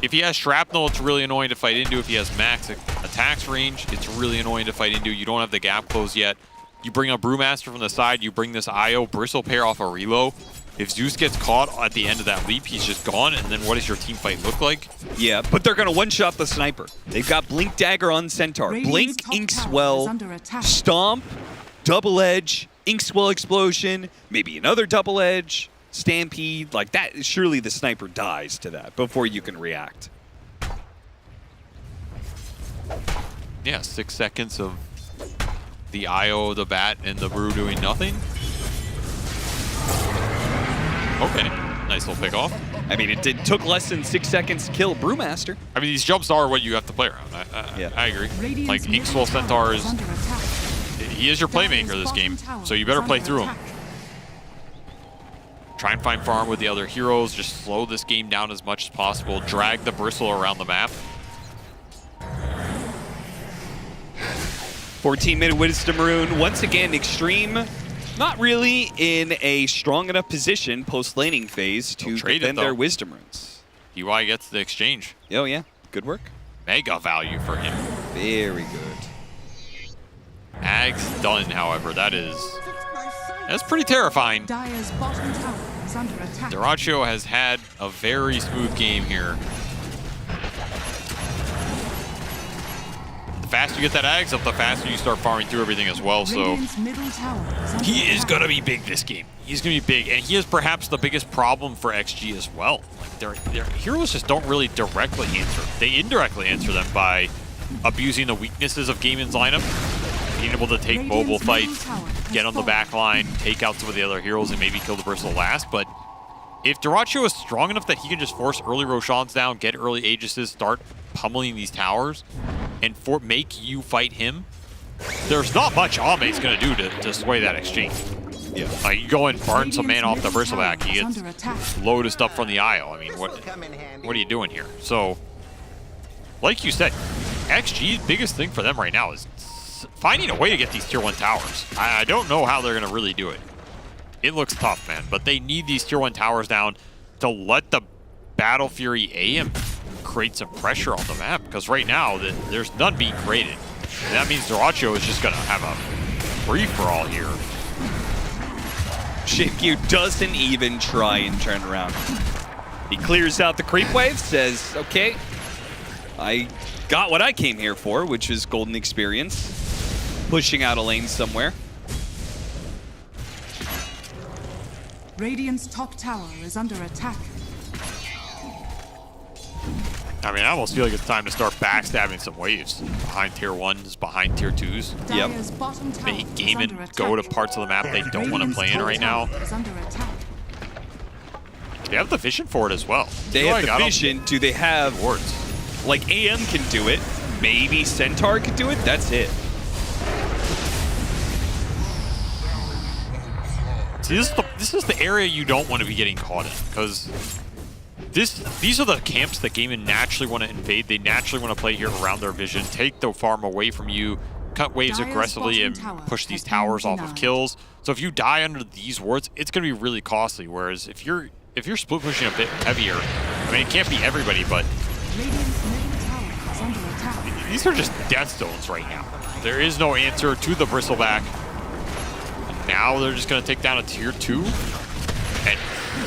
If he has Shrapnel, it's really annoying to fight into. If he has max attacks range, it's really annoying to fight into. You don't have the gap close yet. You bring a Brewmaster from the side, you bring this IO Bristle pair off a reload. If Zeus gets caught at the end of that leap, he's just gone, and then what does your team fight look like? Yeah, but they're going to one-shot the Sniper. They've got Blink Dagger on Centaur. Blink, Inkswell, Stomp, Double Edge, Inkswell Explosion, maybe another Double Edge, Stampede. Like that, surely the Sniper dies to that before you can react. Yeah, 6 seconds of the IO, the Bat, and the Brew doing nothing. Okay, nice little pick off. I mean, it took less than 6 seconds to kill Brewmaster. I mean, these jumps are what you have to play around. I agree. Like, Inkswell Centaur he is your playmaker this game, so you better play through him. Try and find farm with the other heroes, just slow this game down as much as possible, drag the Bristle around the map. 14-minute Wisdom Rune. Once again, Extreme not really in a strong enough position post-laning phase to defend their Wisdom Runes. DY gets the exchange. Oh, yeah. Good work. Mega value for him. Very good. Ag's done, however. That's pretty terrifying. Dire's bottom tower is under attack. Duracho has had a very smooth game here. The faster you get that Ags up, the faster you start farming through everything as well. So Radiant's middle tower is under he is attack. going to be big this game. He's going to be big, and he is perhaps the biggest problem for XG as well. Like their heroes just don't really directly answer. They indirectly answer them by abusing the weaknesses of Gaimin's lineup, being able to take mobile fights, get on the back line, take out some of the other heroes, and maybe kill the Bristle last. But if Dyrachyo is strong enough that he can just force early Roshans down, get early Aegises, start pummeling these towers, and make you fight him, there's not much Ame's going to do to sway that exchange. Yeah. Like, you go and burn some mana off the Bristleback, he gets loaded stuff from the IO. I mean, what are you doing here? So, like you said, XG's biggest thing for them right now is finding a way to get these tier 1 towers. I don't know how they're going to really do it. It looks tough, man, but they need these tier 1 towers down to let the Battle Fury AM create some pressure on the map, because right now there's none being created. And that means Dyrachyo is just going to have a free-for-all here. Shinq doesn't even try and turn around. He clears out the creep wave, says, okay, I got what I came here for, which is golden experience. Pushing out a lane somewhere. Radiant's top tower is under attack. I mean, I almost feel like it's time to start backstabbing some waves behind tier 1s, behind tier 2s. Dire's bottom tower Make is Gaimin under attack. go to parts of the map they don't want to play in right now. Is under attack. They have the vision for it as well. They have the vision. Do they have words? Like AM can do it. Maybe Centaur could do it. That's it. See, this is the area you don't want to be getting caught in, because these are the camps that Gaimin naturally want to invade. They naturally want to play here around their vision, take the farm away from you, cut waves Dire's aggressively, and bottom tower push these has been towers off of denied. kills. So if you die under these wards, it's going to be really costly. Whereas if you're split pushing a bit heavier, I mean, it can't be everybody, but Radiant's middle tower is under attack. these are just death stones right now. There is no answer to the Bristleback. And now they're just going to take down a tier 2 at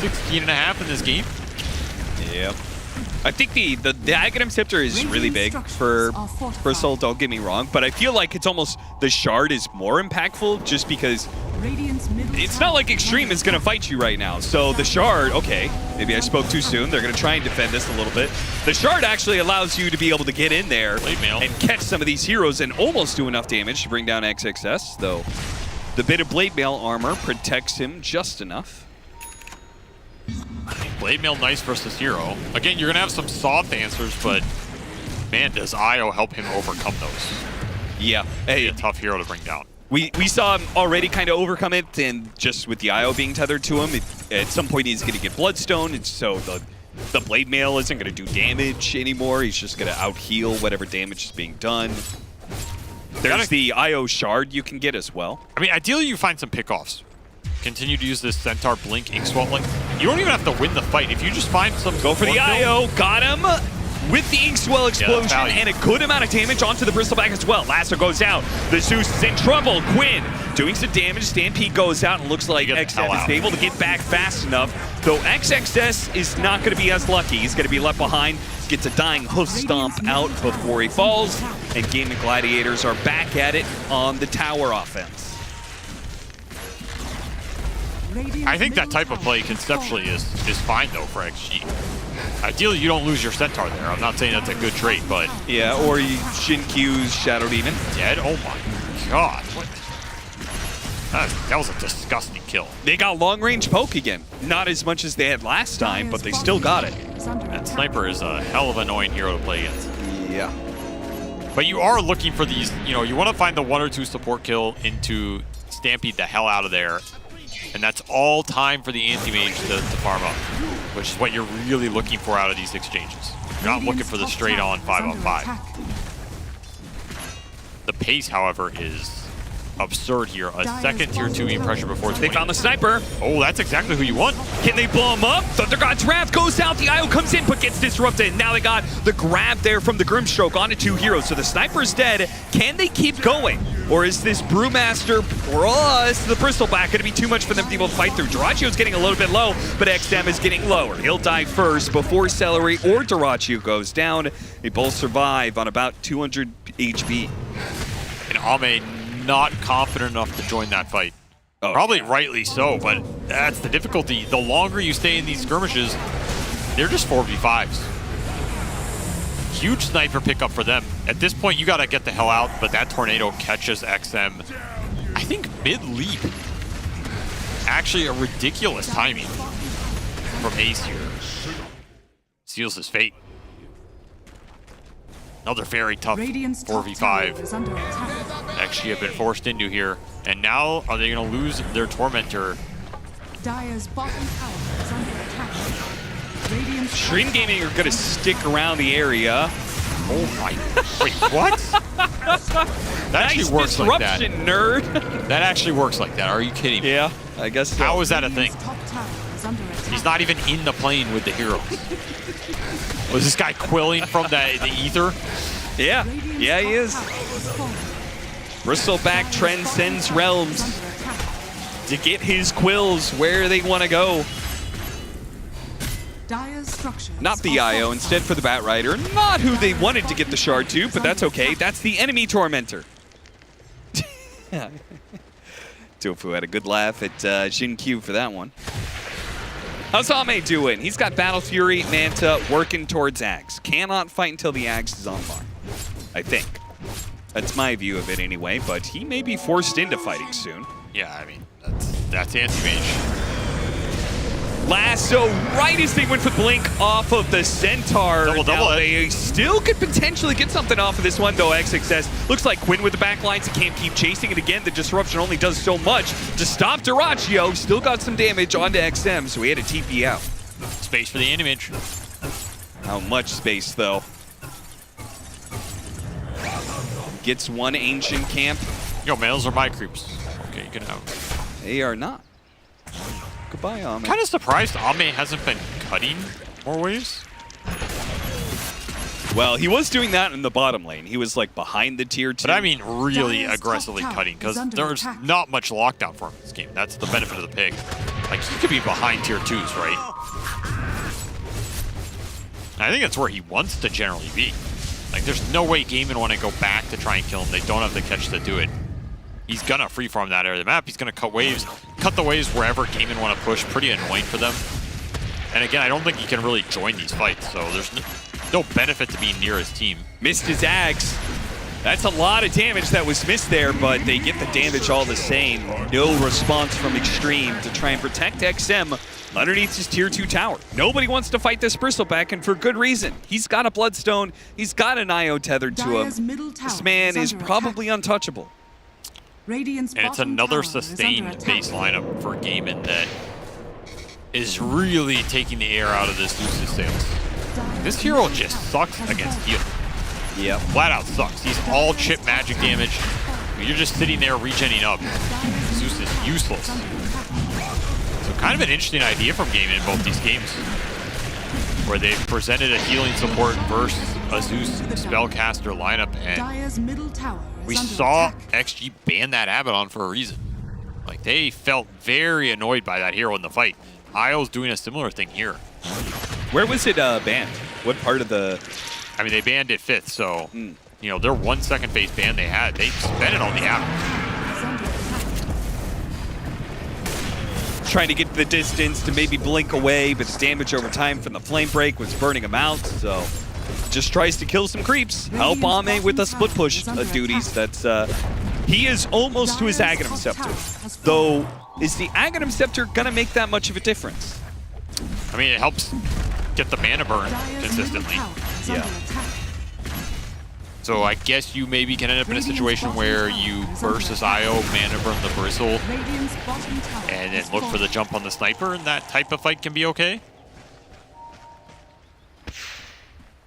16.5 in this game. Yep. I think the Aghanim Scepter is really big for Bristle, don't get me wrong, but I feel like it's almost the Shard is more impactful just because it's not like Extreme is going to fight you right now. So the Shard, okay, maybe I spoke too soon. They're going to try and defend this a little bit. The Shard actually allows you to be able to get in there and catch some of these heroes and almost do enough damage to bring down XXS, though the bit of Blade Mail armor protects him just enough. Blade Mail nice versus hero. Again, you're going to have some soft answers, but man, does IO help him overcome those. Yeah. Hey, a tough hero to bring down. We saw him already kind of overcome it, and just with the IO being tethered to him, at some point he's going to get Bloodstone, and so the Blade Mail isn't going to do damage anymore. He's just going to out-heal whatever damage is being done. There's the IO Shard you can get as well. I mean, ideally you find some pickoffs. Continue to use this Centaur Blink Inkswell. Like, you don't even have to win the fight. If you just find some... Go for the IO, got him! With the Inkswell explosion value. and a good amount of damage onto the Bristleback as well. Lasso goes down. The Zeus is in trouble. Quinn doing some damage. Stampede goes out and looks like XF is able to get back fast enough. Though XXS is not going to be as lucky. He's going to be left behind. Gets a dying hoof stomp out before he falls. And Gaimin Gladiators are back at it on the tower offense. I think that type of play conceptually is fine, though, for XG. Ideally, you don't lose your Centaur there. I'm not saying that's a good trait, but... Yeah, or Shinq's Shadow Demon. Dead? Oh my god. What? That was a disgusting kill. They got long-range poke again. Not as much as they had last time, but they still got it. That Sniper is a hell of an annoying hero to play against. Yeah. But you are looking for these, you know, you want to find the 1 or 2 support kill into Stampede the hell out of there. And that's all time for the anti-mage to farm up, which is what you're really looking for out of these exchanges. You're not looking for the straight-on 5-on-5. The pace, however, is absurd here. A second tier 2 beam pressure before they found the sniper. Oh, that's exactly who you want. Can they blow him up? Thunder God's Wrath goes out. The IO comes in, but gets disrupted. Now they got the grab there from the Grimstroke onto 2 heroes. So the sniper's dead. Can they keep going? Or is this Brewmaster plus the Bristleback going to be too much for them to be able to fight through? Duracio's getting a little bit low, but XM is getting lower. He'll die first before Celery or Duraccio goes down. They both survive on about 200 HP. And Ame not confident enough to join that fight. Oh, probably rightly so, but that's the difficulty. The longer you stay in these skirmishes, they're just 4v5s. Huge sniper pickup for them. At this point, you gotta get the hell out, but that tornado catches XM. I think mid-leap. Actually, a ridiculous timing from Ace here. Seals his fate. Another very tough 4v5. XG have been forced into here. And now, are they going to lose their Tormentor? Dire's bottom tower is under attack. Radiant's Stream Gaming are going to stick around the area. Oh my... Wait, what? That actually works like that. Nerd. That actually works like that. Are you kidding me? Yeah, I guess so. How is that a thing? He's not even in the plane with the heroes. Was this guy quilling from the ether? Yeah, yeah, he is. Bristleback transcends realms to get his quills where they want to go. Not the IO, instead for the Batrider. Not who they wanted to get the shard to, but that's okay. That's the enemy Tormentor. Tofu had a good laugh at Jin Q for that one. How's Ame doing? He's got Battle Fury, Manta, working towards Axe. Cannot fight until the Axe is online, I think. That's my view of it anyway, but he may be forced into fighting soon. Yeah, I mean, that's anti-mage. Lasso right as they went for Blink off of the Centaur. Double now they still could potentially get something off of this one, though. XXS looks like Quinn with the backlines. He can't keep chasing it again. The disruption only does so much to stop Duraccio. Still got some damage onto XM, so he had a TP out. Space for the anti-mage. How much space, though? Gets one ancient camp. Yo, males are my creeps. Okay, you can have. They are not. Goodbye, Ame. Kind of surprised Ame hasn't been cutting more waves. Well, he was doing that in the bottom lane. He was like behind the tier 2. But I mean really aggressively cutting, because there's not much lockdown for him in this game. That's the benefit of the pig. Like, he could be behind tier 2s, right? And I think that's where he wants to generally be. Like, there's no way Gaimin want to go back to try and kill him. They don't have the catch to do it. He's gonna freefarm that area of the map. He's gonna cut waves. Cut the waves wherever Gaimin want to push. Pretty annoying for them. And again, I don't think he can really join these fights, so there's no benefit to being near his team. Missed his Axe. That's a lot of damage that was missed there, but they get the damage all the same. No response from Extreme to try and protect XM underneath his tier 2 tower. Nobody wants to fight this Bristleback, and for good reason. He's got a Bloodstone. He's got an IO tethered to him. This man is probably untouchable. Radiant's and it's another sustained base lineup for Gaimin that is really taking the air out of this Zeus's sails. This hero just sucks against heal. Yeah, flat out sucks. He's all chip magic damage. You're just sitting there regenning up. Zeus is useless. So kind of an interesting idea from Gaimin in both these games, where they've presented a healing support versus a Zeus spellcaster lineup, and we saw XG ban that Abaddon for a reason. Like, they felt very annoyed by that hero in the fight. IO's doing a similar thing here. Where was it banned? What part of the... I mean, they banned it 5th, so, you know, their 1 second phase ban they had, they spent it on the Abaddon. Trying to get the distance to maybe blink away, but the damage over time from the flame break was burning him out, so... just tries to kill some creeps. Help Ame with the split push duties. That's he is almost to his Aghanim Scepter. Though, is the Aghanim Scepter gonna make that much of a difference? I mean, it helps get the mana burn consistently. Yeah. So I guess you maybe can end up in a situation where you burst this IO, mana burn the Bristle, and then look for the jump on the Sniper, and that type of fight can be okay.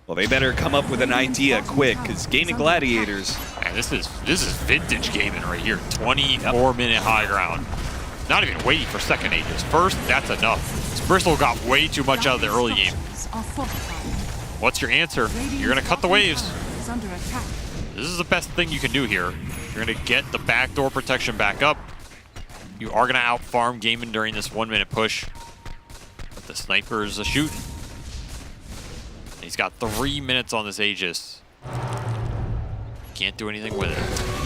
Well, they better come up with an idea quick, because Gaming Gladiators Man, this is vintage gaming right here. 24-minute high ground. Not even waiting for second Aegis. First, that's enough. Bristol got way too much out of the early game. What's your answer? You're gonna cut the waves. This is the best thing you can do here. You're gonna get the backdoor protection back up. You are gonna out-farm Gaimin during this 1-minute push. But the sniper is a shooting. He's got 3 minutes on this Aegis. Can't do anything with it.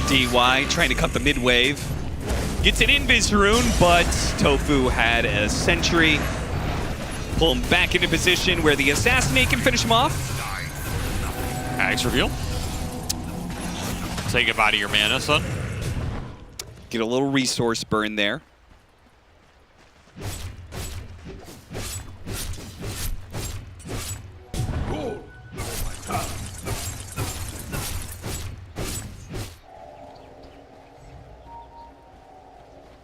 DY trying to cut the mid wave. Gets an invis rune, but Tofu had a sentry. Pull him back into position where the assassinate can finish him off. Axe reveal. Say goodbye to your mana, son. Get a little resource burn there.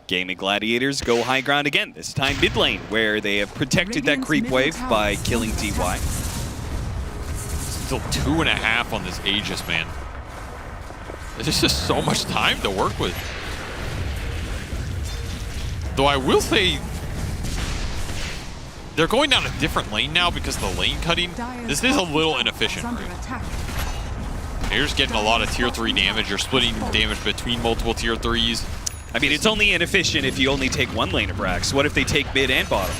Gaming Gladiators go high ground again, this time mid lane, where they have protected that creep wave by killing DY. Still 2.5 on this Aegis, man. There's just so much time to work with. Though I will say, they're going down a different lane now because of the lane cutting. This is a little inefficient. You're just getting a lot of tier 3 damage. You're splitting damage between multiple tier 3s. I mean, it's only inefficient if you only take one lane of Brax. What if they take mid and bottom?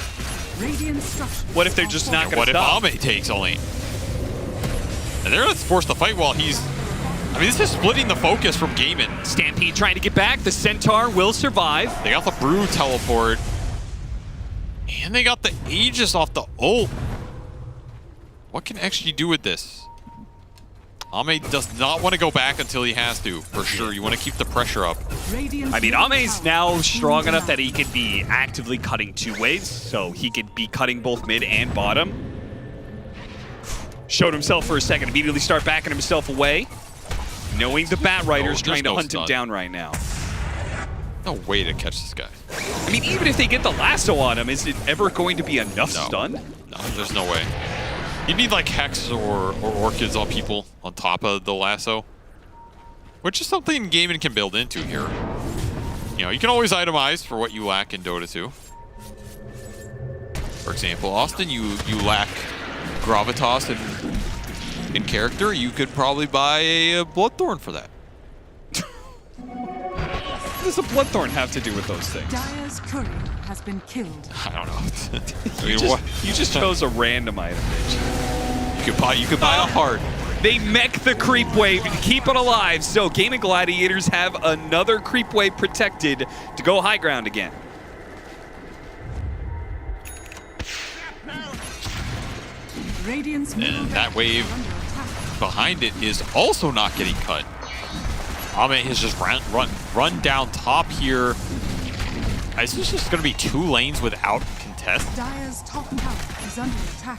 What if they're just not going to stop? What if Ame takes a lane? And they're forced to fight while he's... I mean, this is splitting the focus from Gaimin. Stampede trying to get back. The Centaur will survive. They got the Brew teleport. And they got the Aegis off the ult. What can XG do with this? Ame does not want to go back until he has to, for sure. You want to keep the pressure up. I mean, Ame's now strong enough that he can be actively cutting 2 waves, so he could be cutting both mid and bottom. Showed himself for a second, immediately start backing himself away, knowing the Bat Rider's trying to hunt him down right now. No way to catch this guy. I mean, even if they get the lasso on him, is it ever going to be enough stun? No, there's no way. You need like Hex or Orchids on people on top of the lasso, which is something Gaimin can build into here. You know, you can always itemize for what you lack in Dota 2. For example, Austin, you lack gravitas in character. You could probably buy a Bloodthorn for that. What does a Bloodthorn have to do with those things? Dire's courier has been killed. I don't know. I You mean, just chose a random item, bitch. You could buy a heart. They mech the creep wave to keep it alive, so Gaming Gladiators have another creep wave protected to go high ground again. And that wave behind it is also not getting cut. Ame has just run down top here. This is just going to be 2 lanes without contest. Dire's top tower is under attack.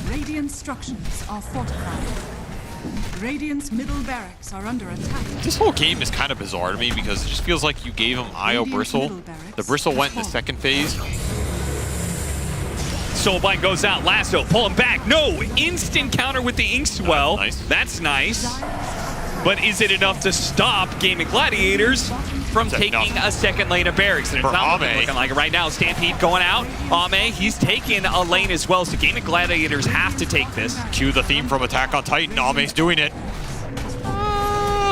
Radiant structures are fortified. Radiant's middle barracks are under attack. This whole game is kind of bizarre to me because it just feels like you gave him IO Bristle. The Bristle went in the second phase. Soulbind goes out, lasso, pull him back. No, instant counter with the Inkswell. That's nice. But is it enough to stop Gaming Gladiators from taking a second lane of barracks? And it's not looking like it right now. Stampede going out. Ame, he's taking a lane as well, so Gaming Gladiators have to take this. Cue the theme from Attack on Titan. Ame's doing it.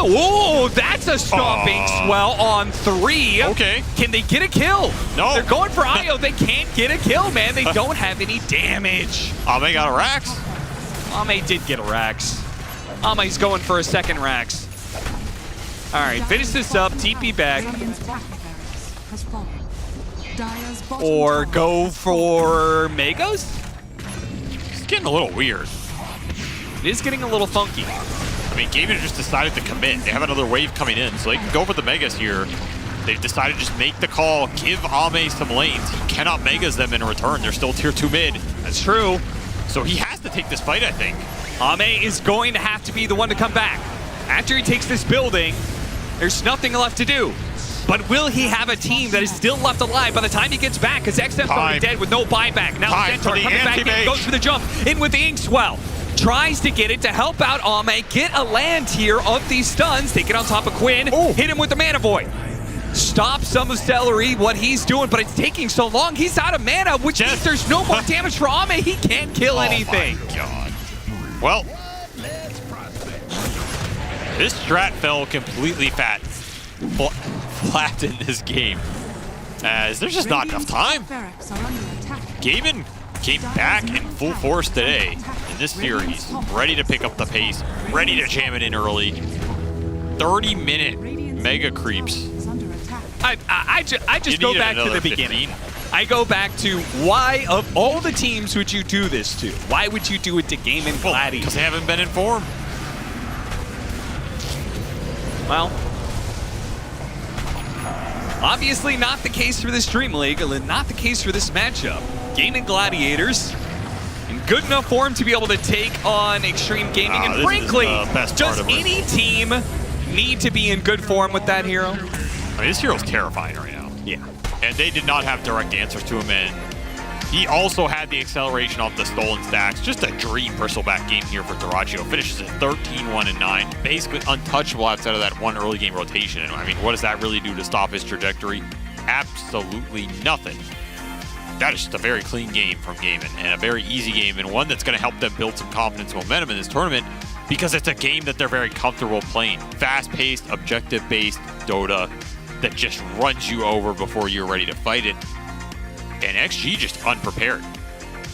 Whoa, that's a stomping swell on 3. Okay. Can they get a kill? No. They're going for Io. They can't get a kill, man. They don't have any damage. Ame got a Rax. Ame did get a Rax. Ame's going for a second Rax. All right, finish this up. TP back. Or go for Megas? It's getting a little weird. It is getting a little funky. I mean, Gaimin just decided to commit. They have another wave coming in, so they can go for the Megas here. They've decided to just make the call, give Ame some lanes. He cannot Megas them in return. They're still tier 2 mid. That's true. So he has to take this fight, I think. Ame is going to have to be the one to come back. After he takes this building, there's nothing left to do. But will he have a team that is still left alive by the time he gets back? Because XM's already dead with no buyback. Now Centaur coming back in, goes for the jump, in with the Inkswell. tries to get it to help out Ame, get a land here of these stuns, take it on top of Quinn, hit him with the Mana Void. Stop some of Celery, what he's doing, but it's taking so long. He's out of mana, which means there's no more damage for Ame. He can't kill anything. Oh my God. Well, this strat fell completely flat in this game, as there's just not enough time. Gaimin came back in full force today in this series, ready to pick up the pace, ready to jam it in early. 30-minute mega creeps. I just go back to the beginning. I go back to why, of all the teams, would you do this to? Why would you do it to Gaimin Gladiators? Because they haven't been informed. Well, obviously not the case for this Dreamleague, and not the case for this matchup. Gaimin Gladiators in good enough form to be able to take on Extreme Gaming, and frankly, does any team need to be in good form with that hero? I mean, this hero's terrifying right now. Yeah. And they did not have direct answers to him, and he also had the acceleration off the stolen stacks. Just a dream bristleback game here for Dyrachyo. Finishes at 13-1-9. Basically untouchable outside of that one early game rotation. And I mean, what does that really do to stop his trajectory? Absolutely nothing. That is just a very clean game from Gaimin, and a very easy game, and one that's going to help them build some confidence and momentum in this tournament, because it's a game that they're very comfortable playing. Fast-paced, objective-based Dota that just runs you over before you're ready to fight it. And XG just unprepared.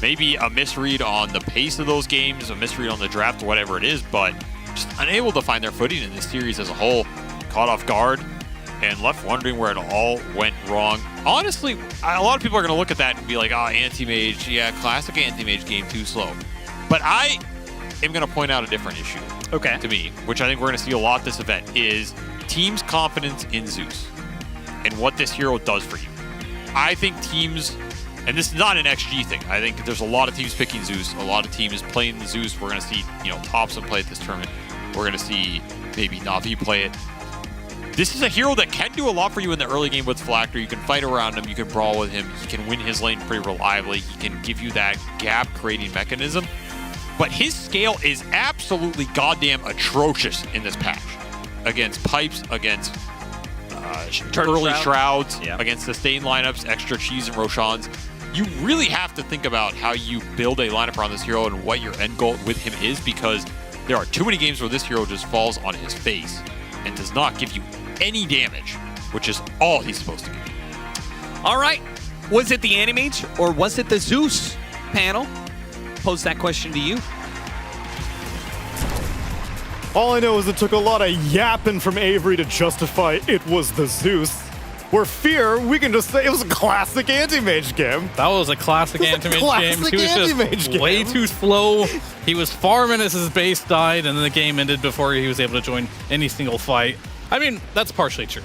Maybe a misread on the pace of those games, a misread on the draft, whatever it is, but just unable to find their footing in this series as a whole. Caught off guard and left wondering where it all went wrong. Honestly, a lot of people are going to look at that and be like, anti-mage, yeah, classic anti-mage game, too slow. But I am going to point out a different issue to me, which I think we're going to see a lot this event, is teams' confidence in Zeus and what this hero does for you. I think teams, and this is not an XG thing, I think there's a lot of teams picking Zeus, a lot of teams playing the Zeus. We're going to see, Thompson play at this tournament. We're going to see maybe Na'Vi play it. This is a hero that can do a lot for you in the early game with Phylactery. You can fight around him, you can brawl with him, he can win his lane pretty reliably, he can give you that gap-creating mechanism. But his scale is absolutely goddamn atrocious in this patch. Against pipes, against early shrouds, against sustained lineups, extra cheese and Roshans. You really have to think about how you build a lineup around this hero and what your end goal with him is, because there are too many games where this hero just falls on his face and does not give you any damage, which is all he's supposed to give you. All right. Was it the Animage or was it the Zeus panel? Pose that question to you. All I know is it took a lot of yapping from Avery to justify it was the Zeus. Where Fear, we can just say it was a classic anti-mage game. That was a classic anti-mage game. He was just way too slow. He was farming as his base died, and then the game ended before he was able to join any single fight. I mean, that's partially true.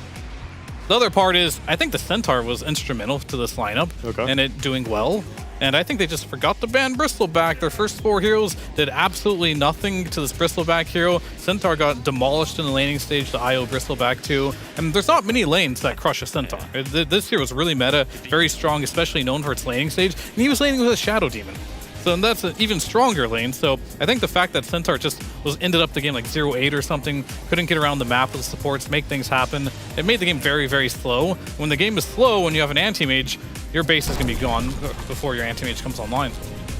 The other part is, I think the Centaur was instrumental to this lineup and it doing well. And I think they just forgot to ban Bristleback. Their first 4 heroes did absolutely nothing to this Bristleback hero. Centaur got demolished in the laning stage to IO Bristleback too. And there's not many lanes that crush a Centaur. This hero is really meta, very strong, especially known for its laning stage. And he was laning with a Shadow Demon. So that's an even stronger lane. So I think the fact that Centaur just ended up the game like 0-8 or something, couldn't get around the map with the supports, make things happen. It made the game very, very slow. When the game is slow, when you have an anti-mage, your base is going to be gone before your anti-mage comes online.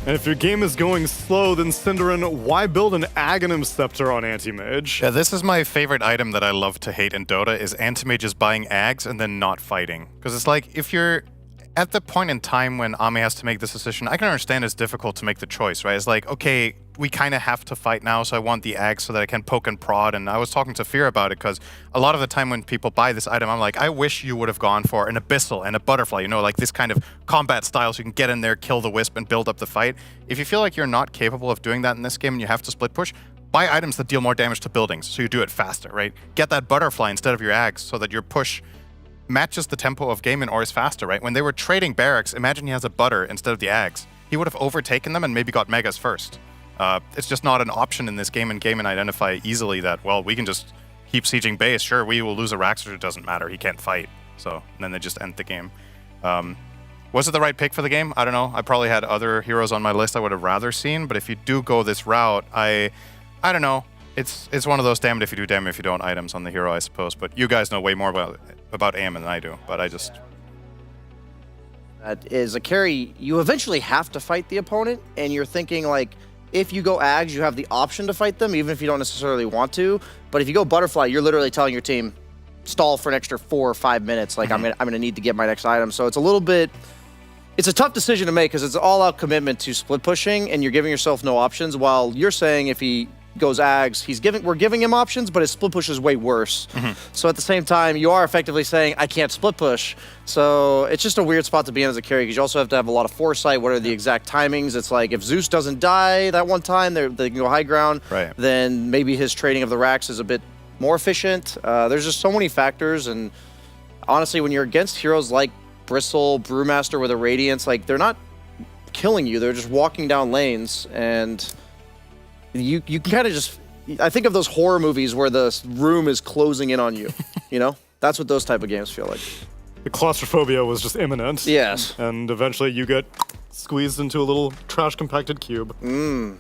And if your game is going slow, then Cinderin, why build an Aghanim Scepter on anti-mage? Yeah, this is my favorite item that I love to hate in Dota, is anti-mages buying Ags and then not fighting. Because it's like, if you're at the point in time when Ame has to make this decision, I can understand it's difficult to make the choice, right? It's like, okay, we kind of have to fight now, so I want the Ags so that I can poke and prod. And I was talking to Fear about it, because a lot of the time when people buy this item, I'm like, I wish you would have gone for an Abyssal and a Butterfly, like this kind of combat style, so you can get in there, kill the Wisp, and build up the fight. If you feel like you're not capable of doing that in this game and you have to split push, buy items that deal more damage to buildings, so you do it faster, right? Get that Butterfly instead of your Ags, so that your push matches the tempo of Gaimin or is faster, right? When they were trading barracks, imagine he has a Butter instead of the Ags. He would have overtaken them and maybe got Megas first. It's just not an option in this game, and Gaimin identify easily that, well, we can just keep sieging base. Sure, we will lose a Raxor, it doesn't matter. He can't fight. So, and then they just end the game. Was it the right pick for the game? I don't know. I probably had other heroes on my list I would have rather seen, but if you do go this route, I don't know. It's one of those damned if you do, damned if you don't items on the hero, I suppose. But you guys know way more about aim than I do. But I just... That is a carry. You eventually have to fight the opponent, and you're thinking, like, if you go Ags, you have the option to fight them, even if you don't necessarily want to. But if you go Butterfly, you're literally telling your team, stall for an extra 4 or 5 minutes. Like, I'm gonna need to get my next item. So it's a little bit... It's a tough decision to make because it's all-out commitment to split pushing, and you're giving yourself no options, while you're saying if he goes Ags, we're giving him options, but his split push is way worse. So at the same time, you are effectively saying, I can't split push. So it's just a weird spot to be in as a carry because you also have to have a lot of foresight. What are the exact timings? It's like if Zeus doesn't die that one time, they can go high ground. Right. Then maybe his trading of the racks is a bit more efficient. There's just so many factors, and honestly, when you're against heroes like Bristle, Brewmaster with a Radiance, like they're not killing you, they're just walking down lanes, and you can kind of just... I think of those horror movies where the room is closing in on you, you know? That's what those type of games feel like. The claustrophobia was just imminent. Yes. And eventually you get squeezed into a little trash-compacted cube.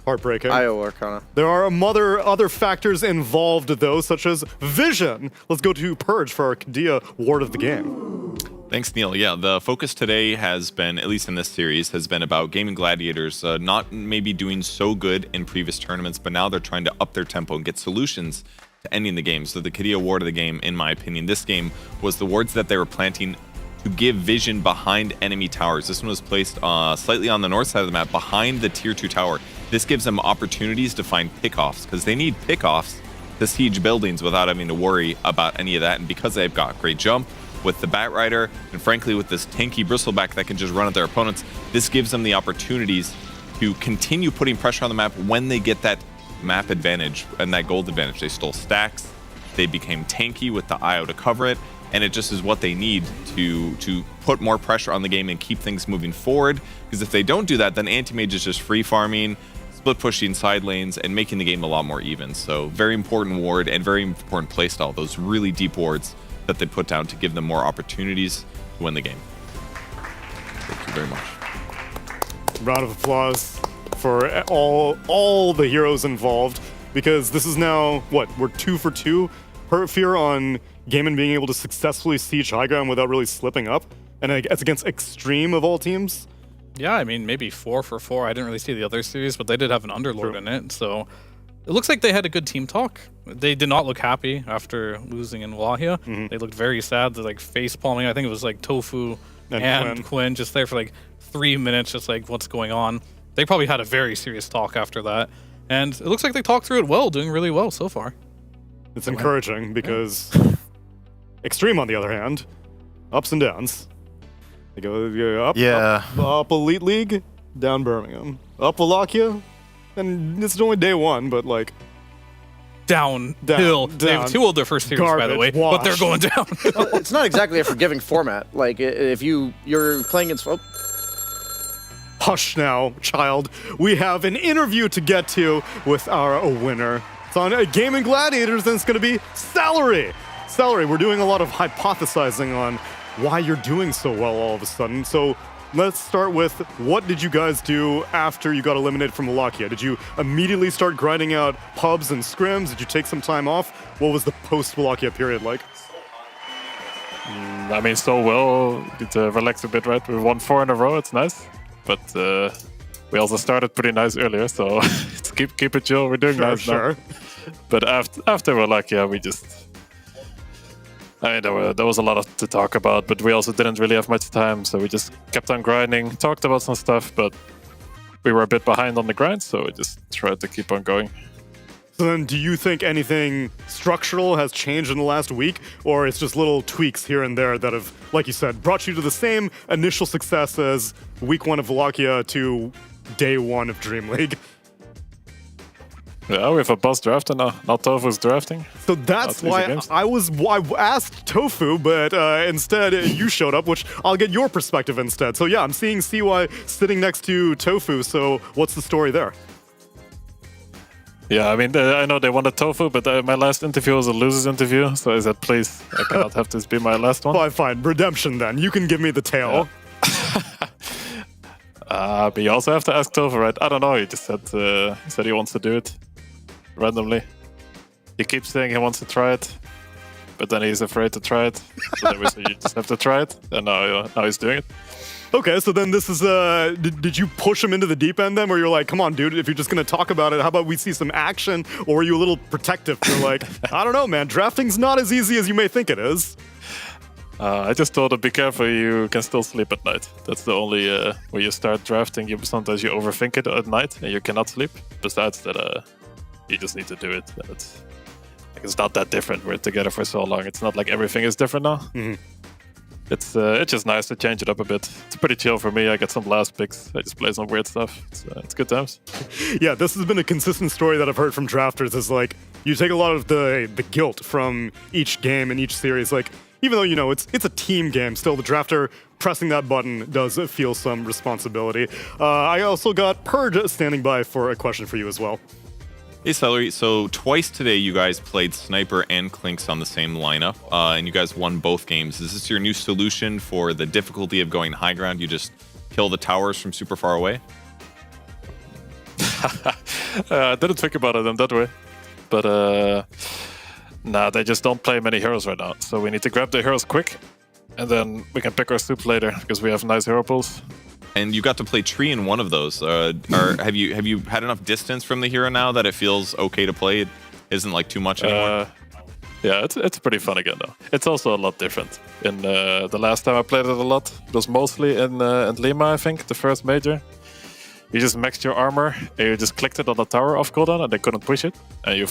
Heartbreaking. Io Arcana. There are other factors involved, though, such as vision. Let's go to Purge for our Kadia Ward of the Game. Thanks, Neil. Yeah, the focus today has been, at least in this series, has been about Gaming Gladiators not maybe doing so good in previous tournaments, but now they're trying to up their tempo and get solutions to ending the game. So the Kadia Ward of the Game, in my opinion, this game was the wards that they were planting to give vision behind enemy towers. This one was placed slightly on the north side of the map behind the tier 2 tower. This gives them opportunities to find pickoffs because they need pickoffs to siege buildings without having to worry about any of that. And because they've got great jump with the Bat Rider, and frankly with this tanky Bristleback that can just run at their opponents, this gives them the opportunities to continue putting pressure on the map when they get that map advantage and that gold advantage. They stole stacks, they became tanky with the IO to cover it, and it just is what they need to put more pressure on the game and keep things moving forward. Because if they don't do that, then Anti-Mage is just free farming, split pushing side lanes, and making the game a lot more even. So very important ward and very important playstyle, those really deep wards that they put down to give them more opportunities to win the game. Thank you very much. Round of applause for all the heroes involved, because this is now, what, we're 2 for 2 per fear on Gaimin being able to successfully siege high ground without really slipping up, and it's against Extreme of all teams. Yeah, I mean, maybe 4 for 4. I didn't really see the other series, but they did have an Underlord in it, so it looks like they had a good team talk. They did not look happy after losing in Wahia. They looked very sad. They're like face palming. I think it was like Tofu and Quinn just there for like 3 minutes, just like, what's going on? They probably had a very serious talk after that. And it looks like they talked through it well, doing really well so far. It's encouraging because Extreme, on the other hand, ups and downs. They go up, up Elite League, down Birmingham, up Wallachia, and this is only day 1, but like downhill. They have 2 of their first series, by the way, but they're going down. Well, it's not exactly a forgiving format. Like if you're playing against. Oh. Hush now, child. We have an interview to get to with our winner. It's on Gaming Gladiators, and it's going to be Salary. Salary, we're doing a lot of hypothesizing on why you're doing so well all of a sudden. So let's start with, what did you guys do after you got eliminated from Wallachia? Did you immediately start grinding out pubs and scrims? Did you take some time off? What was the post-Wallachia period like? I mean, so well. Get to relax a bit, right? We won 4 in a row. It's nice. But we also started pretty nice earlier, so keep it chill. We're doing nice now. But after Wallachia, we just... I mean, there was a lot to talk about, but we also didn't really have much time, so we just kept on grinding, talked about some stuff, but we were a bit behind on the grind, so we just tried to keep on going. So then, do you think anything structural has changed in the last week, or it's just little tweaks here and there that have, like you said, brought you to the same initial success as week 1 of Wallachia to day 1 of Dreamleague? Yeah, we have a boss drafter now. Now Tofu's drafting. So that's why I asked Tofu, but instead you showed up, which I'll get your perspective instead. So yeah, I'm seeing CY sitting next to Tofu, so what's the story there? Yeah, I mean, I know they wanted Tofu, but my last interview was a loser's interview, so I said, please, I cannot have this be my last one. Fine. Redemption then. You can give me the tale. Yeah. But you also have to ask Tova, right? I don't know. He just said he wants to do it randomly. He keeps saying he wants to try it, but then he's afraid to try it. So then we say you just have to try it, and now he's doing it. Okay, so then this is, did you push him into the deep end then, where you're like, come on, dude, if you're just going to talk about it, how about we see some action? Or were you a little protective? You're like, I don't know, man, drafting's not as easy as you may think it is. I just told him, be careful, you can still sleep at night. That's the only, when you start drafting, sometimes you overthink it at night, and you cannot sleep. Besides that, you just need to do it. And it's not that different. We're together for so long. It's not like everything is different now. Mm-hmm. It's just nice to change it up a bit. It's pretty chill for me. I get some last picks. I just play some weird stuff. It's good times. Yeah, this has been a consistent story that I've heard from drafters is like, you take a lot of the guilt from each game and each series. Like, even though, you know, it's a team game, still the drafter pressing that button does feel some responsibility. I also got Purge standing by for a question for you as well. Hey, Celery. So twice today, you guys played Sniper and Clinks on the same lineup, and you guys won both games. Is this your new solution for the difficulty of going high ground? You just kill the towers from super far away? I didn't think about it in that way. But, nah, they just don't play many heroes right now. So we need to grab the heroes quick, and then we can pick our soup later, because we have nice hero pools. And you got to play Tree in one of those. Have you had enough distance from the hero now that it feels okay to play? It isn't like too much anymore? Yeah, it's pretty fun again though. It's also a lot different. In the last time I played it a lot, it was mostly in Lima, I think, the first major. You just maxed your armor, and you just clicked it on the tower off cooldown, and they couldn't push it. And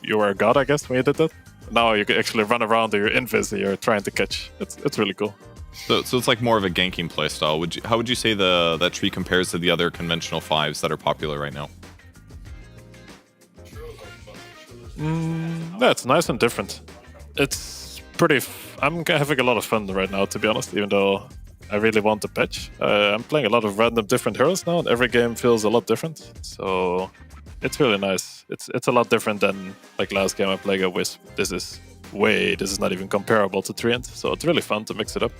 you were a god, I guess, when you did that. Now you can actually run around, and you're invis, and you're trying to catch. It's really cool. So it's like more of a ganking playstyle. How would you say that Tree compares to the other conventional 5s that are popular right now? Yeah, it's nice and different. It's pretty. I'm having a lot of fun right now, to be honest. Even though I really want to patch, I'm playing a lot of random different heroes now, and every game feels a lot different. So it's really nice. It's a lot different than like last game I played a Wisp. This is not even comparable to Treant. So it's really fun to mix it up.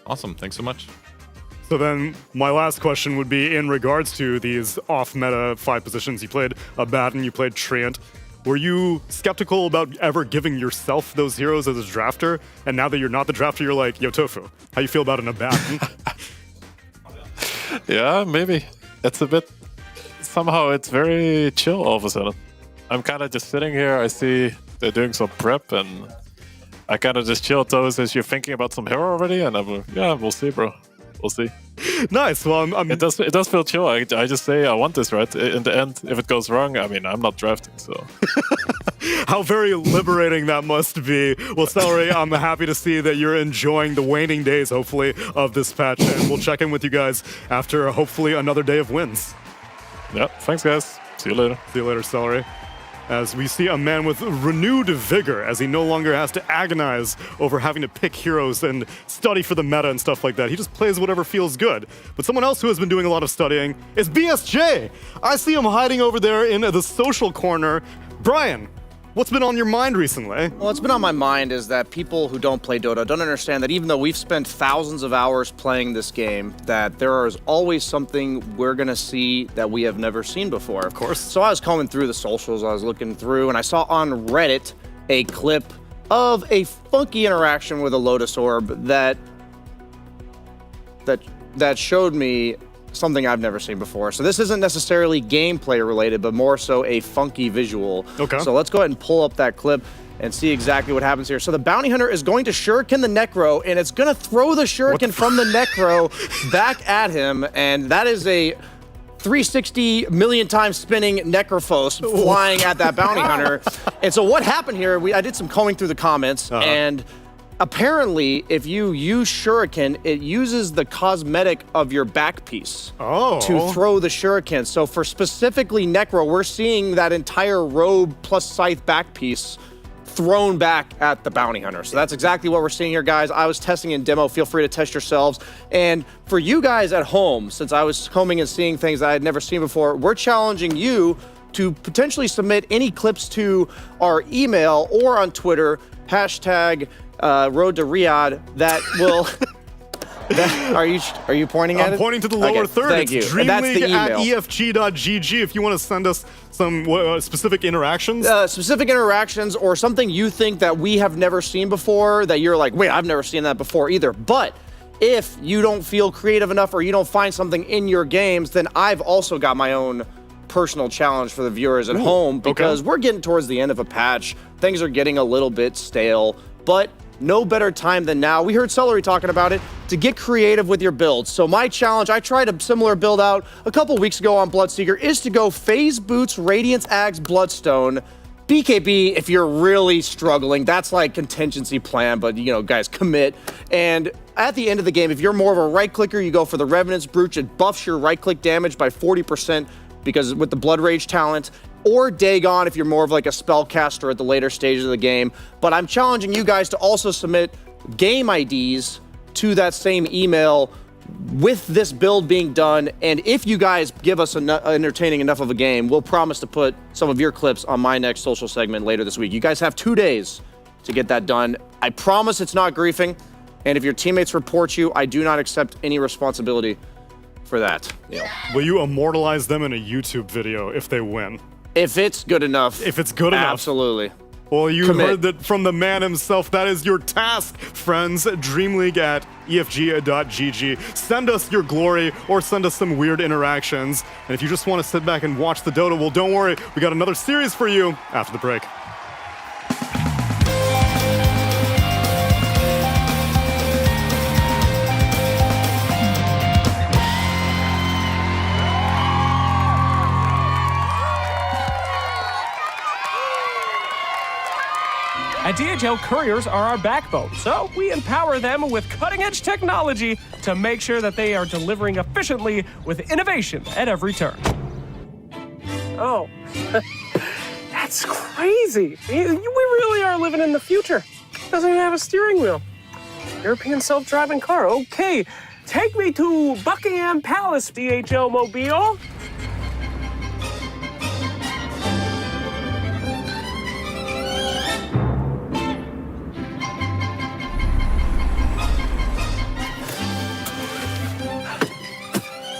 Awesome. Thanks so much. So then my last question would be in regards to these off-meta 5 positions. You played Abaddon, you played Treant. Were you skeptical about ever giving yourself those heroes as a drafter? And now that you're not the drafter, you're like, yo, Tofu, how you feel about an Abaddon? Yeah, maybe. It's a bit... Somehow it's very chill all of a sudden. I'm kind of just sitting here, I see they're doing some prep, and I kind of just chill those as you're thinking about some hero already, and I'm like, yeah, we'll see, bro. We'll see. Nice. Well, it does feel chill. I just say I want this, right? In the end, if it goes wrong, I mean, I'm not drafting, so. How very liberating that must be. Well, Celery, I'm happy to see that you're enjoying the waning days, hopefully, of this patch, and we'll check in with you guys after hopefully another day of wins. Yeah, thanks, guys. See you later. See you later, Celery. As we see a man with renewed vigor as he no longer has to agonize over having to pick heroes and study for the meta and stuff like that. He just plays whatever feels good. But someone else who has been doing a lot of studying is BSJ. I see him hiding over there in the social corner. Brian, what's been on your mind recently? Well, what's been on my mind is that people who don't play Dota don't understand that even though we've spent thousands of hours playing this game, that there is always something we're going to see that we have never seen before. Of course. So I was combing through the socials, I was looking through, and I saw on Reddit a clip of a funky interaction with a Lotus Orb that showed me something I've never seen before. So this isn't necessarily gameplay related, but more so a funky visual. Okay. So let's go ahead and pull up that clip and see exactly what happens here. So the Bounty Hunter is going to Shuriken the Necro, and it's going to throw the Shuriken from the Necro back at him, and that is a 360 million times spinning Necrophos flying at that Bounty Hunter. And so what happened here, I did some combing through the comments, and apparently, if you use Shuriken, it uses the cosmetic of your back piece to throw the Shuriken. So for specifically Necro, we're seeing that entire robe plus scythe back piece thrown back at the Bounty Hunter. So that's exactly what we're seeing here, guys. I was testing in demo. Feel free to test yourselves. And for you guys at home, since I was combing and seeing things that I had never seen before, we're challenging you to potentially submit any clips to our email or on Twitter, hashtag Road to Riyadh, that will Are you pointing at it? I'm pointing to the lower third. Thank It's you. That's the Dreamleague at email. efg.gg if you want to send us some specific interactions. Specific interactions or something you think that we have never seen before that you're like, wait, I've never seen that before either. But if you don't feel creative enough or you don't find something in your games, then I've also got my own personal challenge for the viewers at home because we're getting towards the end of a patch. Things are getting a little bit stale, but no better time than now. We heard Celery talking about it, to get creative with your builds. So my challenge, I tried a similar build out a couple weeks ago on Bloodseeker, is to go Phase Boots, Radiance Axe, Bloodstone. BKB, if you're really struggling, that's like contingency plan, but you know, guys, commit. And at the end of the game, if you're more of a right clicker, you go for the Revenant's Brooch. It buffs your right click damage by 40% because with the Blood Rage talent. Or Dagon if you're more of like a spellcaster at the later stages of the game. But I'm challenging you guys to also submit game IDs to that same email with this build being done. And if you guys give us entertaining enough of a game, we'll promise to put some of your clips on my next social segment later this week. You guys have 2 days to get that done. I promise it's not griefing. And if your teammates report you, I do not accept any responsibility for that. Will you immortalize them in a YouTube video if they win? If it's good enough. If it's good enough. Absolutely. Well, you Commit. heard that from the man himself. That is your task, friends. Dreamleague at efg.gg. Send us your glory or send us some weird interactions. And if you just want to sit back and watch the Dota, well, don't worry. We got another series for you after the break. At DHL, couriers are our backbone, so we empower them with cutting-edge technology to make sure that they are delivering efficiently with innovation at every turn. Oh, that's crazy. We really are living in the future. Doesn't even have a steering wheel. European self-driving car. Okay, take me to Buckingham Palace, DHL Mobile.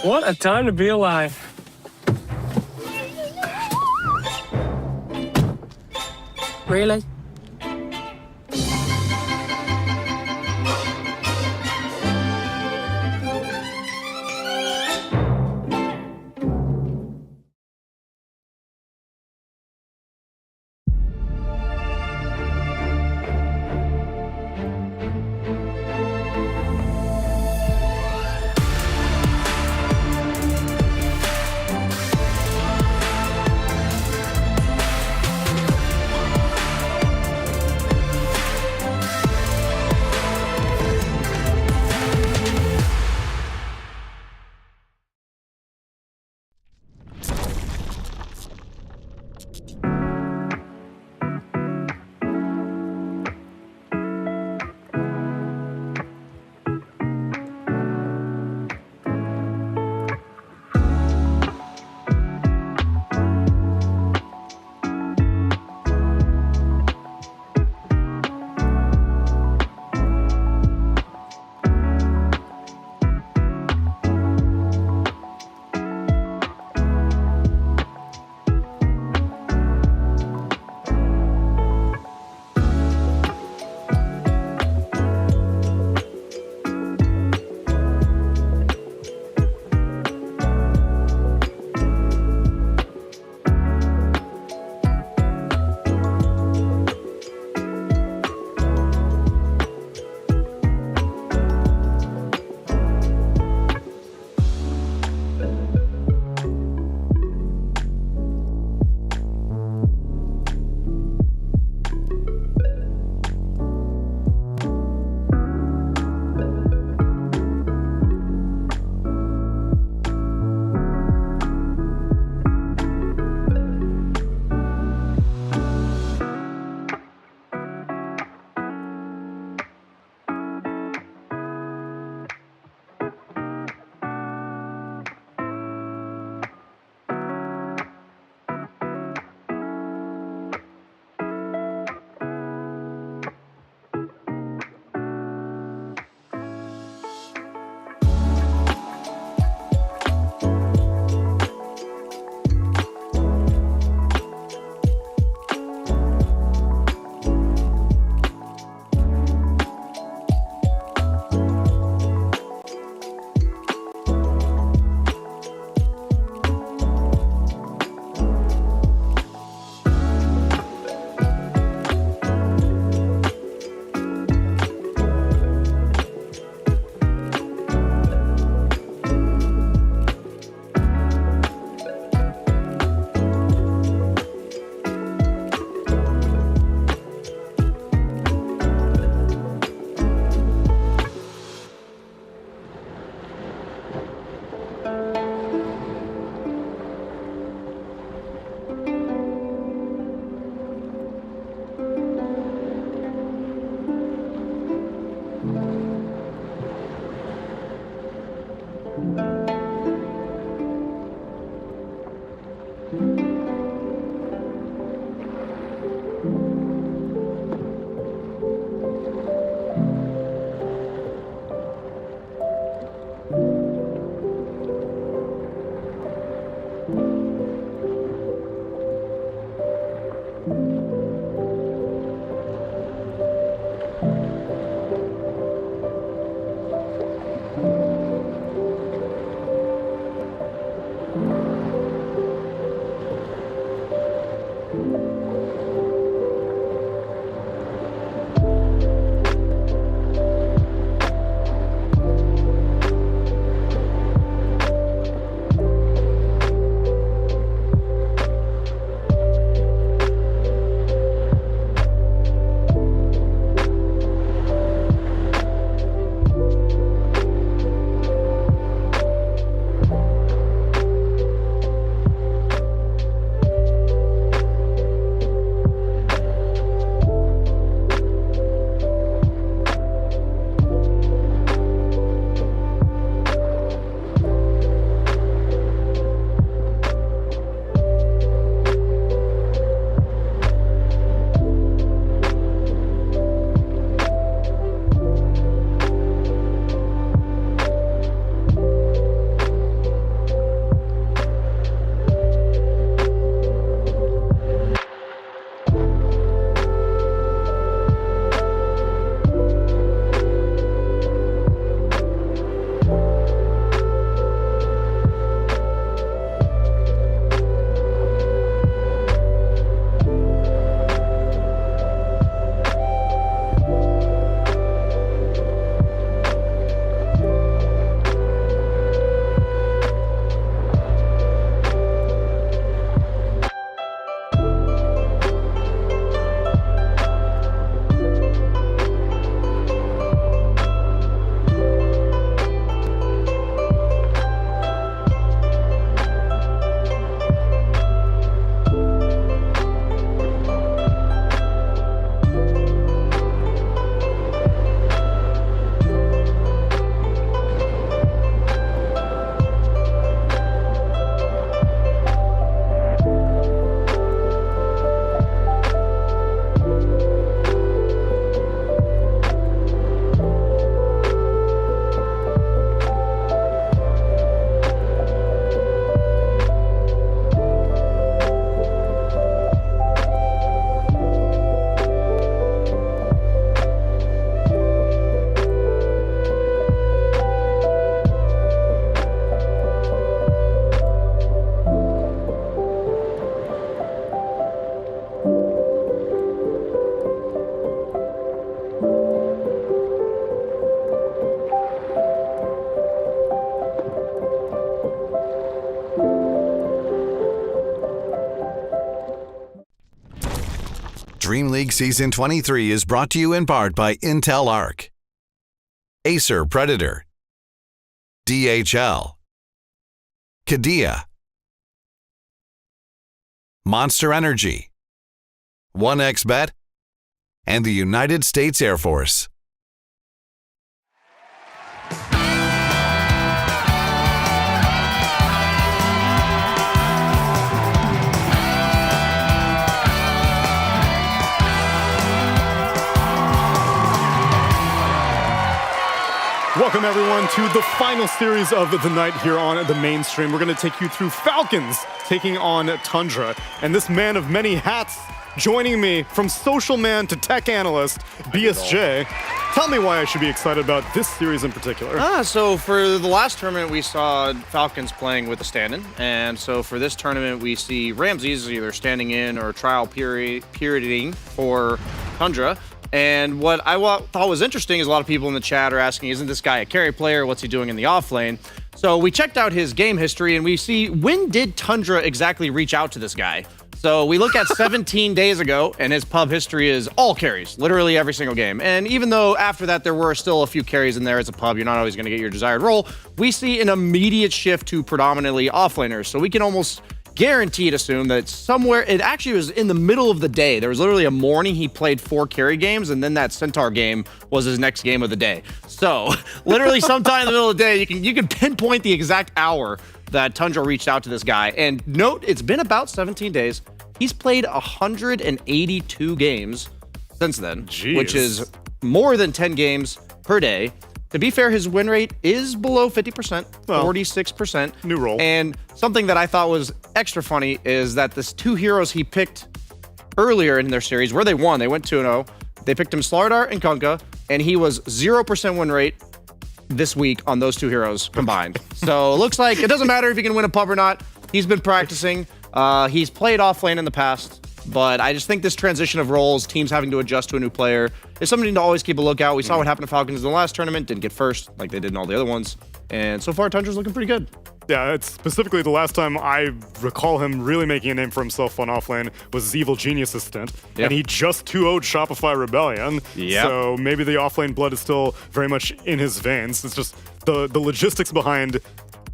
What a time to be alive. Really? Dreamleague Season 23 is brought to you in part by Intel Arc, Acer Predator, DHL, Kadia, Monster Energy, 1xBet, and the United States Air Force. Welcome, everyone, to the final series of the night here on the main stream. We're going to take you through Falcons taking on Tundra. And this man of many hats joining me from social man to tech analyst, BSJ. Tell me why I should be excited about this series in particular. So for the last tournament, we saw Falcons playing with a stand-in. And so for this tournament, we see Ramses either standing in or trial perioding for Tundra. And what I thought was interesting is a lot of people in the chat are asking, isn't this guy a carry player? What's he doing in the off lane? So we checked out his game history and we see, when did Tundra exactly reach out to this guy? So we look at 17 days ago, and his pub history is all carries, literally every single game. And even though after that there were still a few carries in there as a pub, you're not always going to get your desired role, we see an immediate shift to predominantly offlaners. So we can almost guaranteed assume that somewhere, it actually was in the middle of the day. There was literally a morning he played 4 carry games, and then that Centaur game was his next game of the day. So literally sometime in the middle of the day, you can pinpoint the exact hour that Tundra reached out to this guy. And note, it's been about 17 days. He's played 182 games since then, which is more than 10 games per day. To be fair, his win rate is below 50%, 46%. New role. And something that I thought was extra funny is that the 2 heroes he picked earlier in their series, where they won, they went 2-0. They picked him Slardar and Kunkka, and he was 0% win rate this week on those 2 heroes combined. So it looks like it doesn't matter if he can win a pub or not. He's been practicing. He's played off lane in the past. But I just think this transition of roles, teams having to adjust to a new player, is something to always keep a lookout. We saw what happened to Falcons in the last tournament, didn't get first like they did in all the other ones. And so far, Tundra's looking pretty good. Yeah, it's specifically the last time I recall him really making a name for himself on offlane was his Evil Genius assistant. Yep. And he just 2-0'd Shopify Rebellion. Yep. So maybe the offlane blood is still very much in his veins. It's just the logistics behind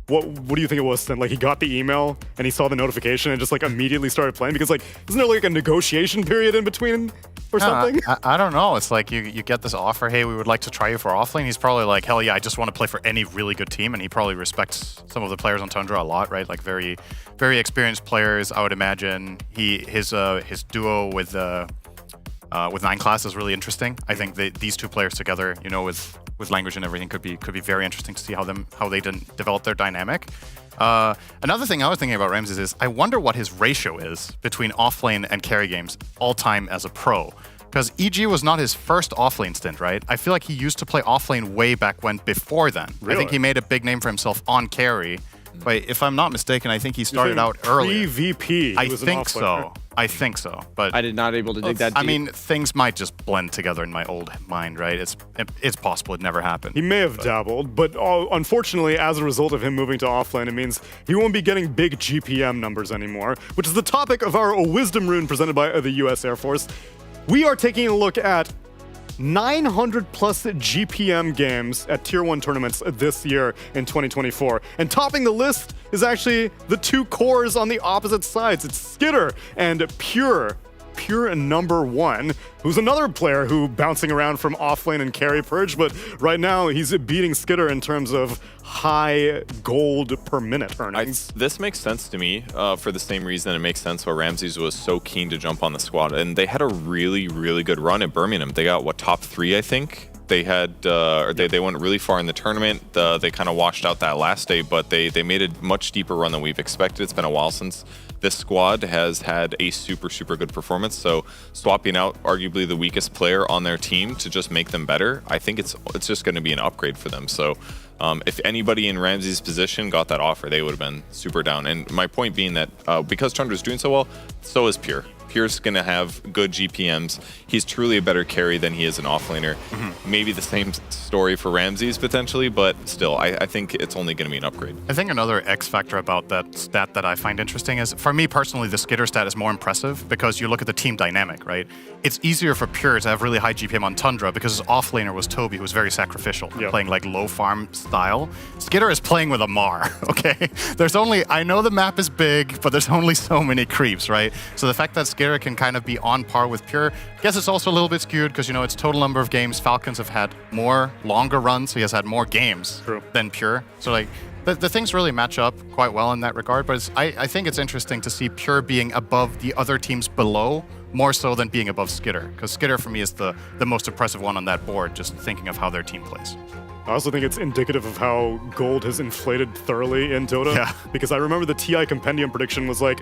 what do you think it was then? Like, he got the email and he saw the notification and just like immediately started playing? Because like, isn't there like a negotiation period in between or something? I don't know. It's like you get this offer, hey, we would like to try you for offlane. He's probably like, hell yeah, I just want to play for any really good team. And he probably respects some of the players on Tundra a lot, right? Like very, very experienced players, I would imagine. His duo with 9 class is really interesting. I think these 2 players together, you know, with language and everything could be very interesting to see how they develop their dynamic. Another thing I was thinking about Ramses is I wonder what his ratio is between offlane and carry games all time as a pro. Because EG was not his first offlane stint, right? I feel like he used to play offlane way back when before then. Really? I think he made a big name for himself on carry. But if I'm not mistaken, I think he started out earlier. Pre-VP, I think so. I think so. But I did not able to dig that deep. I mean, things might just blend together in my old mind, right? It's possible it never happened. He may have dabbled, but unfortunately, as a result of him moving to offlane, it means he won't be getting big GPM numbers anymore, which is the topic of our Wisdom Rune presented by the US Air Force. We are taking a look at 900 plus GPM games at Tier 1 tournaments this year in 2024. And topping the list is actually the 2 cores on the opposite sides. It's Skitter and Pure number 1, who's another player who bouncing around from offlane and carry purge, but right now he's beating Skitter in terms of high gold per minute earnings. This makes sense to me for the same reason it makes sense why Ramses was so keen to jump on the squad. And they had a really, really good run at Birmingham. They got, top 3, I think? They had, they went really far in the tournament. They kind of washed out that last day, but they made a much deeper run than we've expected. It's been a while since this squad has had a super, super good performance. So swapping out arguably the weakest player on their team to just make them better, I think it's just going to be an upgrade for them. So if anybody in Ramses' position got that offer, they would have been super down. And my point being that because Tundra's doing so well, so is Pure. Pure's going to have good GPMs. He's truly a better carry than he is an offlaner. Maybe the same story for Ramses potentially, but still, I think it's only going to be an upgrade. I think another X factor about that stat that I find interesting is, for me personally, the Skitter stat is more impressive because you look at the team dynamic, right? it's easier for Pure to have really high GPM on Tundra because his offlaner was Toby, who was very sacrificial, playing like low farm style. Skitter is playing with a Mar, okay? I know the map is big, but there's only so many creeps, right? So the fact that Skitter can kind of be on par with Pure, I guess it's also a little bit skewed because, it's total number of games. Falcons have had more longer runs, so he has had more games than Pure. So like, the things really match up quite well in that regard, but I think it's interesting to see Pure being above the other teams below, more so than being above Skitter, because Skitter for me is the most impressive one on that board, just thinking of how their team plays. I also think it's indicative of how gold has inflated thoroughly in Dota, because I remember the TI Compendium prediction was like,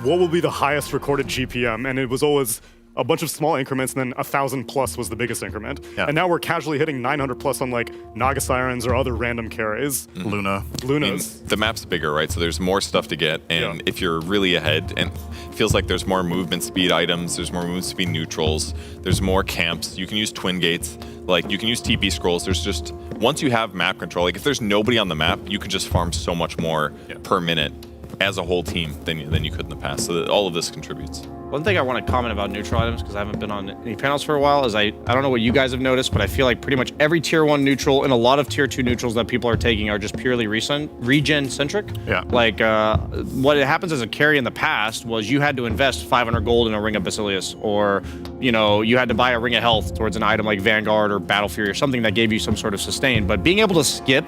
what will be the highest recorded GPM? And it was always a bunch of small increments, and then 1,000 plus was the biggest increment. And now we're casually hitting 900 plus on like Naga Sirens or other random carries. Lunas. I mean, the map's bigger, right? So there's more stuff to get, and if you're really ahead, and it feels like there's more movement speed items, there's more movement speed neutrals, there's more camps, you can use twin gates, like you can use TP scrolls. There's just, once you have map control, like if there's nobody on the map, you can just farm so much more per minute as a whole team than you could in the past. So that all of this contributes. One thing I want to comment about neutral items, because I haven't been on any panels for a while, is I don't know what you guys have noticed, but I feel like pretty much every tier 1 neutral and a lot of tier 2 neutrals that people are taking are just purely regen-centric. Yeah. Like, what happens as a carry in the past was you had to invest 500 gold in a Ring of Basilius, or, you had to buy a Ring of Health towards an item like Vanguard or Battle Fury or something that gave you some sort of sustain. But being able to skip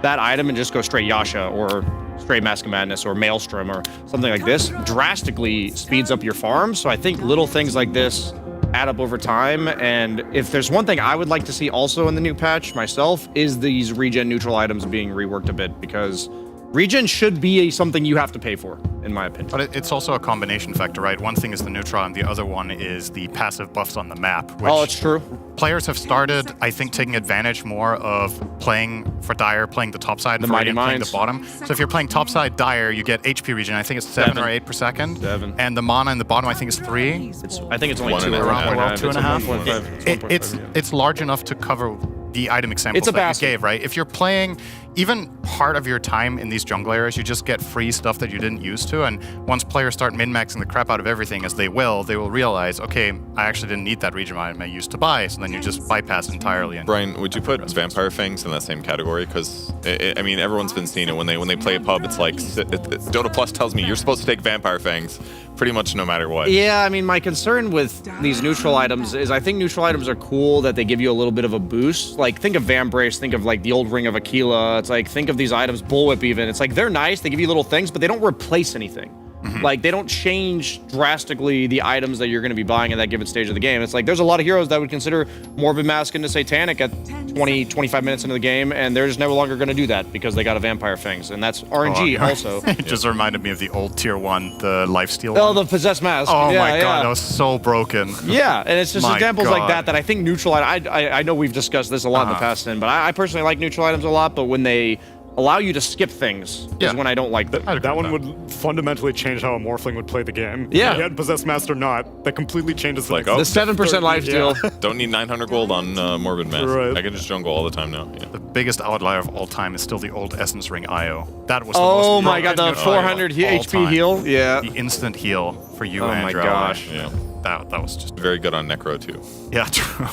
that item and just go straight Yasha or straight Mask of Madness or Maelstrom or something like this drastically speeds up your farm. So I think little things like this add up over time. And if there's one thing I would like to see also in the new patch myself, is these regen neutral items being reworked a bit, because regen should be something you have to pay for, in my opinion. But it's also a combination factor, right? One thing is the neutral, and the other one is the passive buffs on the map. Which it's true. Players have started, I think, taking advantage more of playing for Dire, playing the top side, and playing the bottom. So if you're playing top side Dire, you get HP regen. I think it's 7 or 8 per second. 7. And the mana in the bottom, I think, is 3. I think it's only 2 around 2.5. It's large enough to cover the item examples that you gave, right? If you're playing even part of your time in these jungle areas, you just get free stuff that you didn't used to. And once players start min-maxing the crap out of everything, as they will realize, okay, I actually didn't need that regen item I used to buy. So then you just bypass entirely. Brian, would you put Vampire Fangs in that same category? Because I mean, everyone's been seeing it when they play a pub. It's like Dota Plus tells me you're supposed to take Vampire Fangs pretty much no matter what. Yeah, I mean, my concern with these neutral items is I think neutral items are cool that they give you a little bit of a boost. Like, think of Vambrace, think of like the old Ring of Aquila. It's like, think of these items, Bullwhip even. It's like, they're nice, they give you little things, but they don't replace anything. Like, they don't change drastically the items that you're going to be buying at that given stage of the game. It's like, there's a lot of heroes that would consider Morbid Mask into Satanic at 20, 25 minutes into the game, and they're just no longer going to do that because they got a Vampire Fangs, and that's RNG also. It just reminded me of the old tier 1, the lifesteal one. The Possessed Mask. Oh my god, that was so broken. Yeah, and it's just examples like that I think neutral I know we've discussed this a lot in the past, but I personally like neutral items a lot, but when they allow you to skip things is when I don't like them. That one would fundamentally change how a Morphling would play the game. Yeah. He had Possessed Master not. That completely changes like, the 7% lifesteal. Don't need 900 gold on Morbid Mask. Right. I can just jungle all the time now. Yeah. The biggest outlier of all time is still the old Essence Ring IO. That was the most my god, the 400 HP heal? Yeah. The instant heal for you, Oh Andrew. my gosh. Yeah. That was just very good on Necro too. Yeah, true.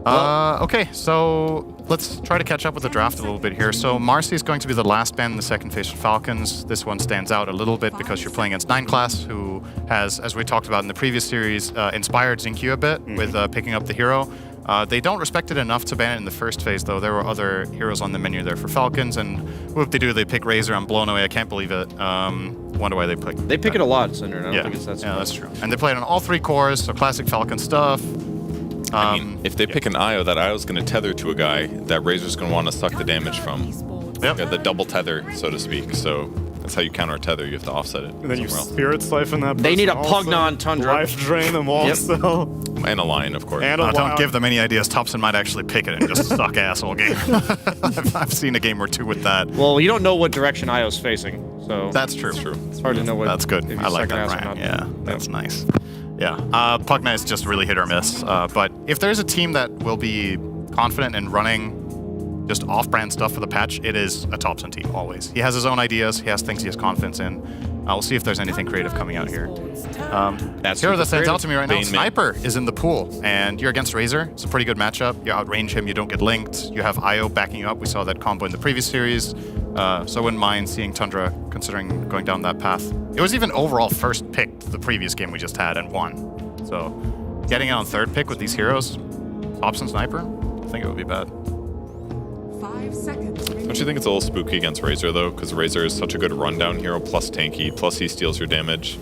Okay, so let's try to catch up with the draft a little bit here. So Marcy is going to be the last ban in the second phase for Falcons. This one stands out a little bit because you're playing against 9 class, who has, as we talked about in the previous series, inspired Xingqiu a bit with picking up the hero. They don't respect it enough to ban it in the first phase, though. There were other heroes on the menu there for Falcons, and whoop-de-doo, they pick Razor. I'm blown away. I can't believe it. Wonder why they pick. They pick it a lot, Cinder. I don't think it's that yeah, that's true. And they play it on all 3 cores, so classic Falcon stuff. I mean, if they pick an IO, that IO's going to tether to a guy that Razor's going to want to suck the damage from. Yep. Yeah, the double tether, so to speak. So that's how you counter a tether. You have to offset it. And then you Spirit Siphon that. They need a person Pugnon also. Tundra. Life drain them also. And a lion, of course. And a Don't give them any ideas. Thompson might actually pick it and just suck ass all game. I've seen a game or 2 with that. Well, you don't know what direction IO's facing, so that's true. It's hard to know what. That's good. I like that, Brian. Yeah, that's nice. Yeah, Pugna is just really hit or miss. But if there's a team that will be confident in running just off-brand stuff for the patch, it is a Thompson team, always. He has his own ideas. He has things he has confidence in. I'll see if there's anything creative coming out here. That's Hero that stands out to me right now, Bane mid. Sniper is in the pool, and you're against Razor. It's a pretty good matchup. You outrange him, you don't get linked. You have Io backing you up. We saw that combo in the previous series. So I wouldn't mind seeing Tundra considering going down that path. It was even overall first picked the previous game we just had and won. So getting it on third pick with these heroes, Tops and Sniper, I think it would be bad. 5 seconds. Don't you think it's a little spooky against Razor, though? Because Razor is such a good rundown hero, plus tanky, plus he steals your damage.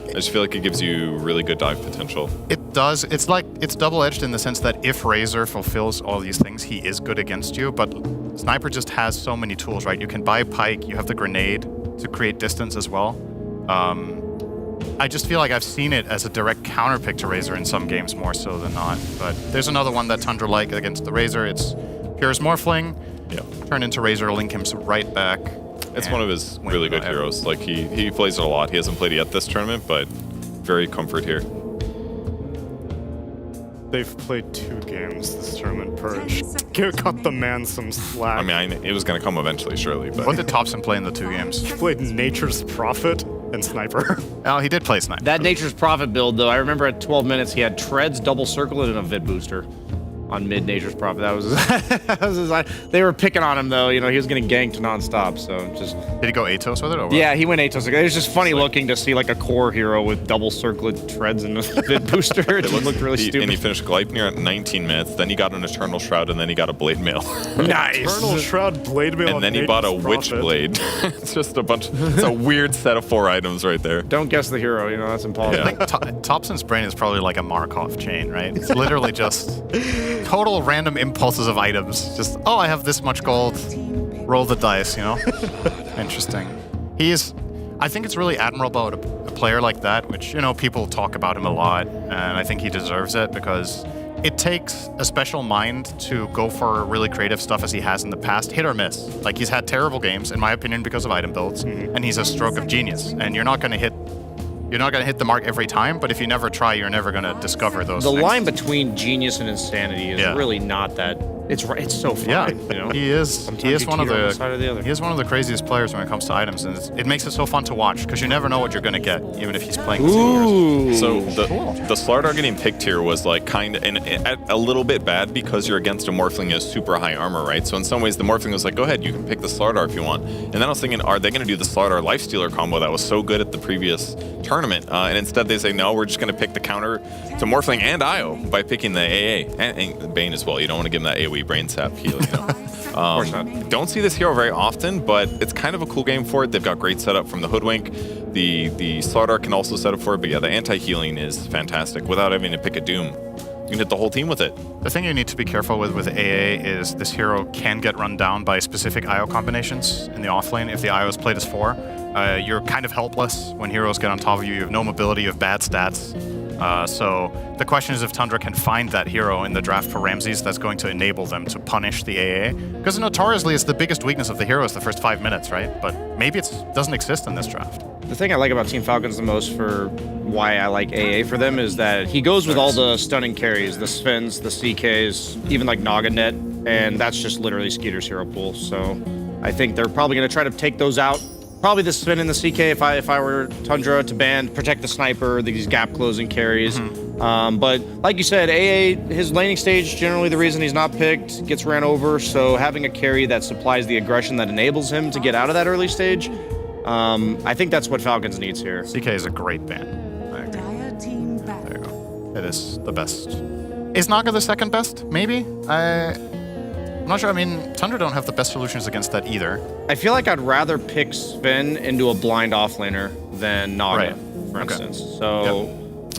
I just feel like it gives you really good dive potential. It does. It's like, it's double-edged in the sense that if Razor fulfills all these things, he is good against you, but Sniper just has so many tools, right? You can buy Pike, you have the grenade to create distance as well. I just feel like I've seen it as a direct counter pick to Razor in some games more so than not. But there's another one that Tundra like against the Razor. It's Purest Morphling. Yeah. Turn into Razor, link him right back. It's one of his really good heroes. Like he plays it a lot. He hasn't played it yet this tournament, but very comfort here. They've played 2 games this tournament, Purge. Cut the man some slack. I mean, it was going to come eventually, surely. But What did Thompson play in the 2 games? He played Nature's Prophet and Sniper. Oh, he did play Sniper. That Nature's Prophet build, though, I remember at 12 minutes he had Treads, Double Circle, and a Vid Booster on mid Nature's Prophet. That was, that was his, they were picking on him, though. You know, he was getting ganked nonstop, so just... Did he go Atos with it? Or what? Yeah, he went Atos. It was just funny looking to see, like, a core hero with Double Circlet, Treads, and a Vid Booster. It just looked really stupid. And he finished Gleipnir at 19 minutes, then he got an Eternal Shroud, and then he got a Blade Mail. Nice! Eternal Shroud, Blade Mail, And then he bought a Witch Blade. It's just it's a weird set of 4 items right there. Don't guess the hero, you know, that's impossible. I think Thompson's brain is probably like a Markov chain, right? It's literally just total random impulses of items. Just, oh, I have this much gold. Roll the dice, you know? Interesting. I think it's really admirable about a player like that, which, you know, people talk about him a lot, and I think he deserves it because it takes a special mind to go for really creative stuff as he has in the past, hit or miss. Like, he's had terrible games, in my opinion, because of item builds, and he's a stroke of genius, and you're not going to hit the mark every time, but if you never try, you're never going to discover those things. The line between genius and insanity is really not that. It's so fine. You know? He is one of the he is one of the craziest players when it comes to items, and it makes it so fun to watch because you never know what you're going to get, even if he's playing. Ooh. So the Slardar getting picked here was like kind of a little bit bad because you're against a Morphling who has super high armor, right? So in some ways the Morphling was like, go ahead, you can pick the Slardar if you want. And then I was thinking, are they going to do the Slardar Lifestealer combo that was so good at the previous tournament? And instead they say, no, we're just going to pick the counter to Morphling and Io by picking the AA and Bane as well. You don't want to give him that AoE brain sap heal, you know? Don't see this hero very often, but it's kind of a cool game for it. They've got great setup from the Hoodwink. The Slardar can also set up for it, but yeah, the anti-healing is fantastic without having to pick a Doom. You can hit the whole team with it. The thing you need to be careful with AA is this hero can get run down by specific IO combinations in the offlane. If the IO is played as 4, you're kind of helpless when heroes get on top of you. You have no mobility, you have bad stats. So the question is if Tundra can find that hero in the draft for Ramses that's going to enable them to punish the AA. Because notoriously it's the biggest weakness of the hero is the first 5 minutes, right? But maybe it doesn't exist in this draft. The thing I like about Team Falcons the most for why I like AA for them is that he goes with all the stunning carries, the Svens, the CKs, even like Naganet, and that's just literally Skeeter's hero pool. So I think they're probably going to try to take those out. Probably the Sven and the CK if I were Tundra to ban, protect the Sniper, these gap closing carries. But like you said, AA, his laning stage, generally the reason he's not picked, gets ran over. So having a carry that supplies the aggression that enables him to get out of that early stage, I think that's what Falcons needs here. CK is a great ban. I agree. There you go. It is the best. Is Naga the second best? Maybe? I'm not sure. I mean, Tundra don't have the best solutions against that either. I feel like I'd rather pick Sven into a blind offlaner than Naga, for instance. So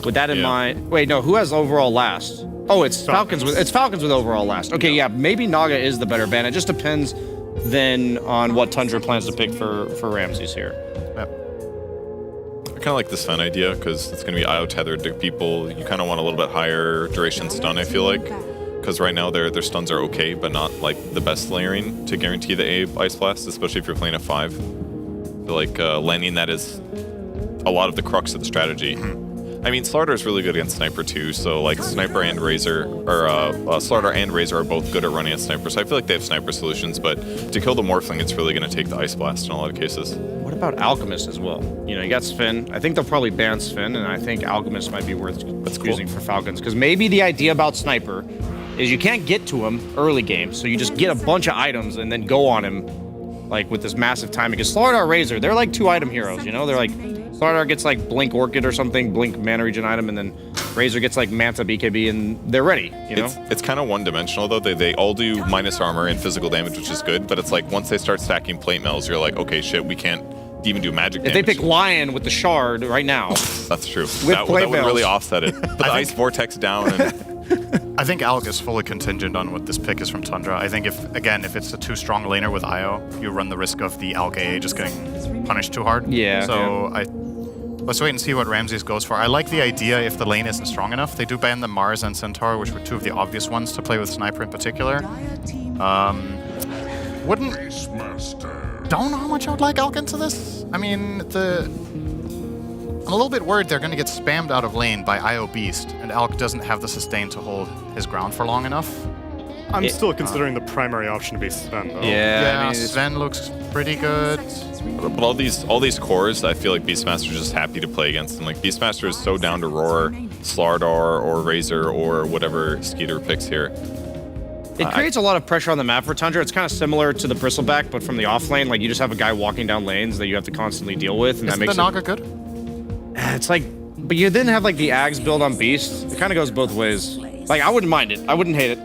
with that in mind, wait, no, who has overall last? Oh, it's Falcons with overall last. Okay, yeah, maybe Naga is the better ban. It just depends then on what Tundra plans to pick for Ramses here. I kind of like the Sven idea because it's going to be IO tethered to people. You kind of want a little bit higher duration stun, I feel like. Because right now their stuns are okay, but not like the best layering to guarantee the A Ice Blast, especially if you're playing a 5. I feel like landing that is a lot of the crux of the strategy. I mean, Slardar is really good against Sniper too, so like Sniper and Razor, or Slardar and Razor are both good at running at Sniper, so I feel like they have Sniper solutions, but to kill the Morphling, it's really going to take the Ice Blast in a lot of cases. What about Alchemist as well? You know, you got Sven. I think they'll probably ban Sven, and I think Alchemist might be worth using for Falcons. Because maybe the idea about Sniper is you can't get to him early game, so you just get a bunch of items and then go on him, like with this massive timing. Because Slardar Razor, they're like 2-item heroes, you know? They're like, Slardar gets like Blink Orchid or something, Blink Mana Regen item, and then Razor gets like Manta BKB, and they're ready, you know? It's kind of one-dimensional, though. They all do minus armor and physical damage, which is good, but it's like once they start stacking plate mails, you're like, okay, shit, we can't even do magic If damage. they pick Lion with the Shard right now. That's true. With That plate would really mails. offset it. Put the Ice Vortex down and... I think Alg is fully contingent on what this pick is from Tundra. I think if it's a too strong laner with IO, you run the risk of the Alg AA just getting punished too hard. Yeah. So let's wait and see what Ramses goes for. I like the idea if the lane isn't strong enough. They do ban the Mars and Centaur, which were two of the obvious ones to play with Sniper in particular. Don't know how much I would like Alg into this. I mean, I'm a little bit worried they're going to get spammed out of lane by IO Beast, and Alk doesn't have the sustain to hold his ground for long enough. I'm still considering the primary option to be Sven, though. Yeah, I mean, Sven looks pretty good. But all these cores, I feel like Beastmaster's just happy to play against them. Like, Beastmaster is so down to Roar, Slardar, or Razor, or whatever Skeeter picks here. It creates a lot of pressure on the map for Tundra. It's kind of similar to the Bristleback, but from the off lane. Like, you just have a guy walking down lanes that you have to constantly deal with, and that makes the Naga good? It's like, but you didn't have like the Ags build on Beast. It kind of goes both ways. Like, I wouldn't mind it. I wouldn't hate it.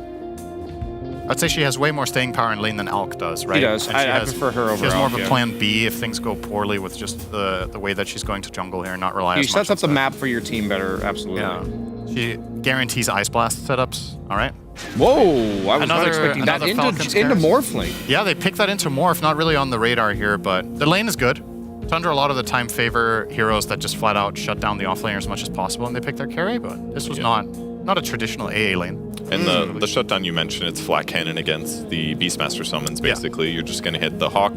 I'd say she has way more staying power in lane than Alk does, right? She does. And I prefer her over She has more Alk, of a yeah. plan B if things go poorly with just the way that she's going to jungle here and not rely She as much sets up the map for your team better, absolutely. Yeah. She guarantees Ice Blast setups, all right? Whoa, I was not expecting that into Morphling. Yeah, they picked that into Morph, not really on the radar here, but the lane is good. Tundra a lot of the time favor heroes that just flat out shut down the offlaner as much as possible, and they pick their carry, but this was not a traditional AA lane. And the shutdown you mentioned, it's flat cannon against the Beastmaster summons, basically. You're just going to hit the Hawk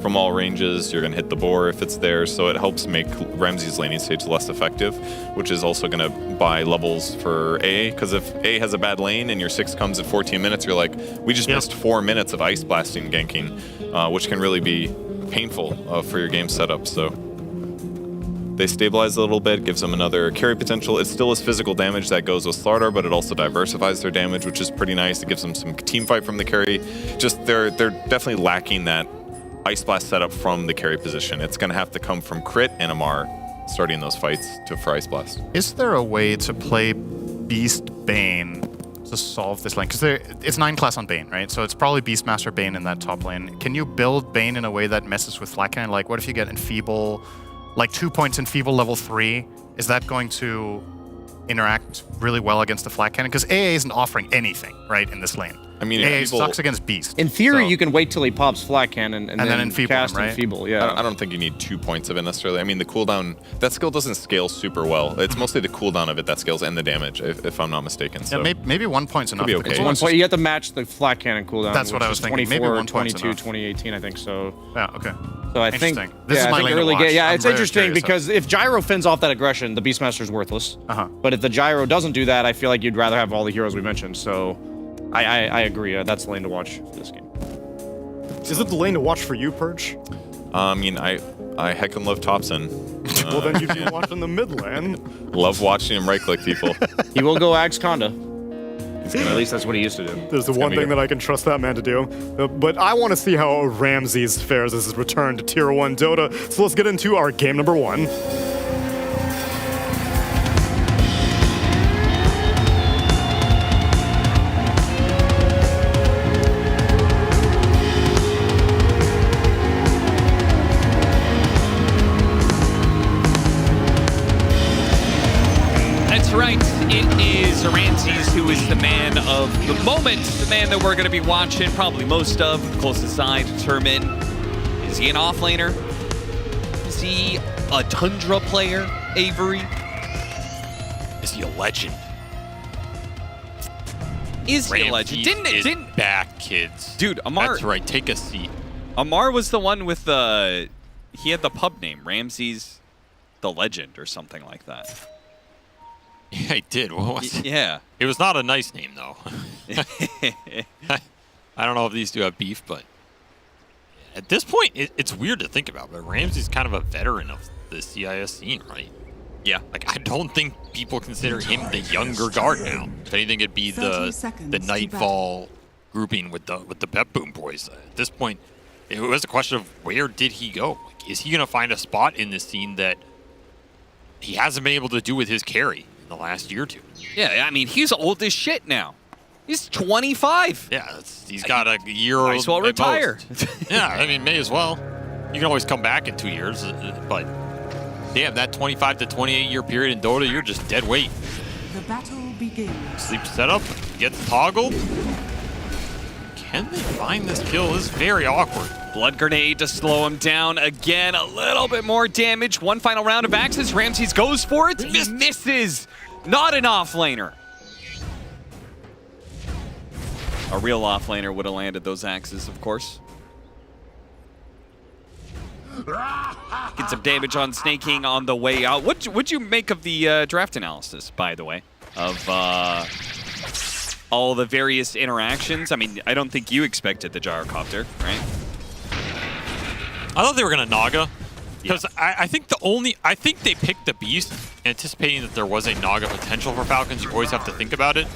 from all ranges, you're going to hit the Boar if it's there, so it helps make Ramsey's laning stage less effective, which is also going to buy levels for AA, because if A has a bad lane and your 6 comes at 14 minutes, you're like, we just missed 4 minutes of Ice Blasting ganking, which can really be painful for your game setup, so... They stabilize a little bit, gives them another carry potential. It still is physical damage that goes with Slardar, but it also diversifies their damage, which is pretty nice. It gives them some team fight from the carry. Just they're definitely lacking that Ice Blast setup from the carry position. It's going to have to come from Crit and Amar starting those fights for Ice Blast. Is there a way to play Beast Bane to solve this lane? Because it's 9 class on Bane, right? So it's probably Beastmaster Bane in that top lane. Can you build Bane in a way that messes with flat cannon? Like, what if you get Enfeeble, like 2 points Enfeeble level 3? Is that going to interact really well against the flat cannon? Because AA isn't offering anything, right, in this lane. I mean, AA sucks against Beast. In theory, you can wait till he pops Flat Cannon and then Enfeeble cast him, right? Enfeeble, yeah. I don't think you need 2 points of it necessarily. I mean, the cooldown, that skill doesn't scale super well. It's mostly the cooldown of it that scales and the damage, if I'm not mistaken. So Yeah, maybe 1 point's enough. Could be okay. One point, you have to match the Flat Cannon cooldown. That's what which I was is thinking. Maybe 24, 1 point's 22, enough. 2018, I think so. Yeah, okay. So I think, Interesting. This is I my think lane to early watch. game. Yeah, I'm it's very interesting curious. because if Gyro fends off that aggression, the Beastmaster's worthless. But if the Gyro doesn't do that, I feel like you'd rather have all the heroes we mentioned. So I agree. That's the lane to watch for this game. Is it the lane to watch for you, Purge? I mean, I heckin' love Thompson. Well, then you'd be watching the mid lane. Love watching him right-click people. He will go Ags Conda. At least that's what he used to do. There's the one thing that I can trust that man to do. But I want to see how Ramses fares as his return to Tier 1 Dota. So let's get into our game number 1. That's right. It is Ramses who is the man of the moment, the man that we're going to be watching probably most of, closest side to determine. Is he an offlaner? Is he a Tundra player, Avery? Is he a legend? Is he a legend? Didn't back, kids. Dude, Amar. That's right. Take a seat. Amar was the one with the. He had the pub name, Ramses the Legend, or something like that. Yeah, he did. What was it? Yeah. It was not a nice name, though. I don't know if these two have beef, but At this point, it's weird to think about, but Ramsey's kind of a veteran of the CIS scene, right? Yeah. Like, I don't think people consider him the younger guard now. If anything, it'd be 30 the seconds to Nightfall grouping with the Pep Boom boys. At this point, it was a question of where did he go? Like, is he going to find a spot in this scene that he hasn't been able to do with his carry in the last year or two? Yeah, I mean, he's old as shit now. He's 25. Yeah, he's got a year. Might as well at retire. most. Yeah, I mean, may as well. You can always come back in 2 years, but damn, that 25 to 28 year period in Dota, you're just dead weight. The battle begins. Sleep setup, gets toggled. Can they find this kill? This is very awkward. Blood grenade to slow him down again. A little bit more damage. One final round of axes. Ramses goes for it. He misses. Not an offlaner. A real offlaner would have landed those axes, of course. Get some damage on Snake King on the way out. What'd you make of the draft analysis, by the way, of all the various interactions? I mean, I don't think you expected the gyrocopter, right? I thought they were gonna Naga, because I think I think they picked the Beast, anticipating that there was a Naga potential for Falcons. You always have to think about it.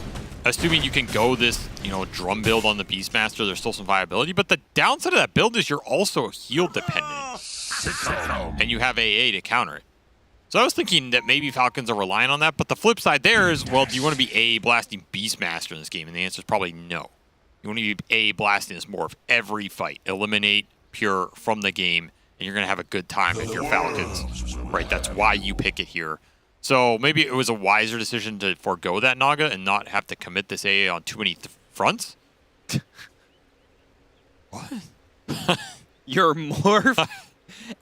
Assuming you can go this, drum build on the Beastmaster, there's still some viability. But the downside of that build is you're also heal dependent, and you have AA to counter it. So I was thinking that maybe Falcons are relying on that. But the flip side there is, well, do you want to be AA blasting Beastmaster in this game? And the answer is probably no. You want to be AA blasting this more of every fight, eliminate Pure from the game, and you're gonna have a good time if you're Falcons, right? That's why you pick it here. So maybe it was a wiser decision to forego that Naga and not have to commit this AA on too many fronts. What? You're more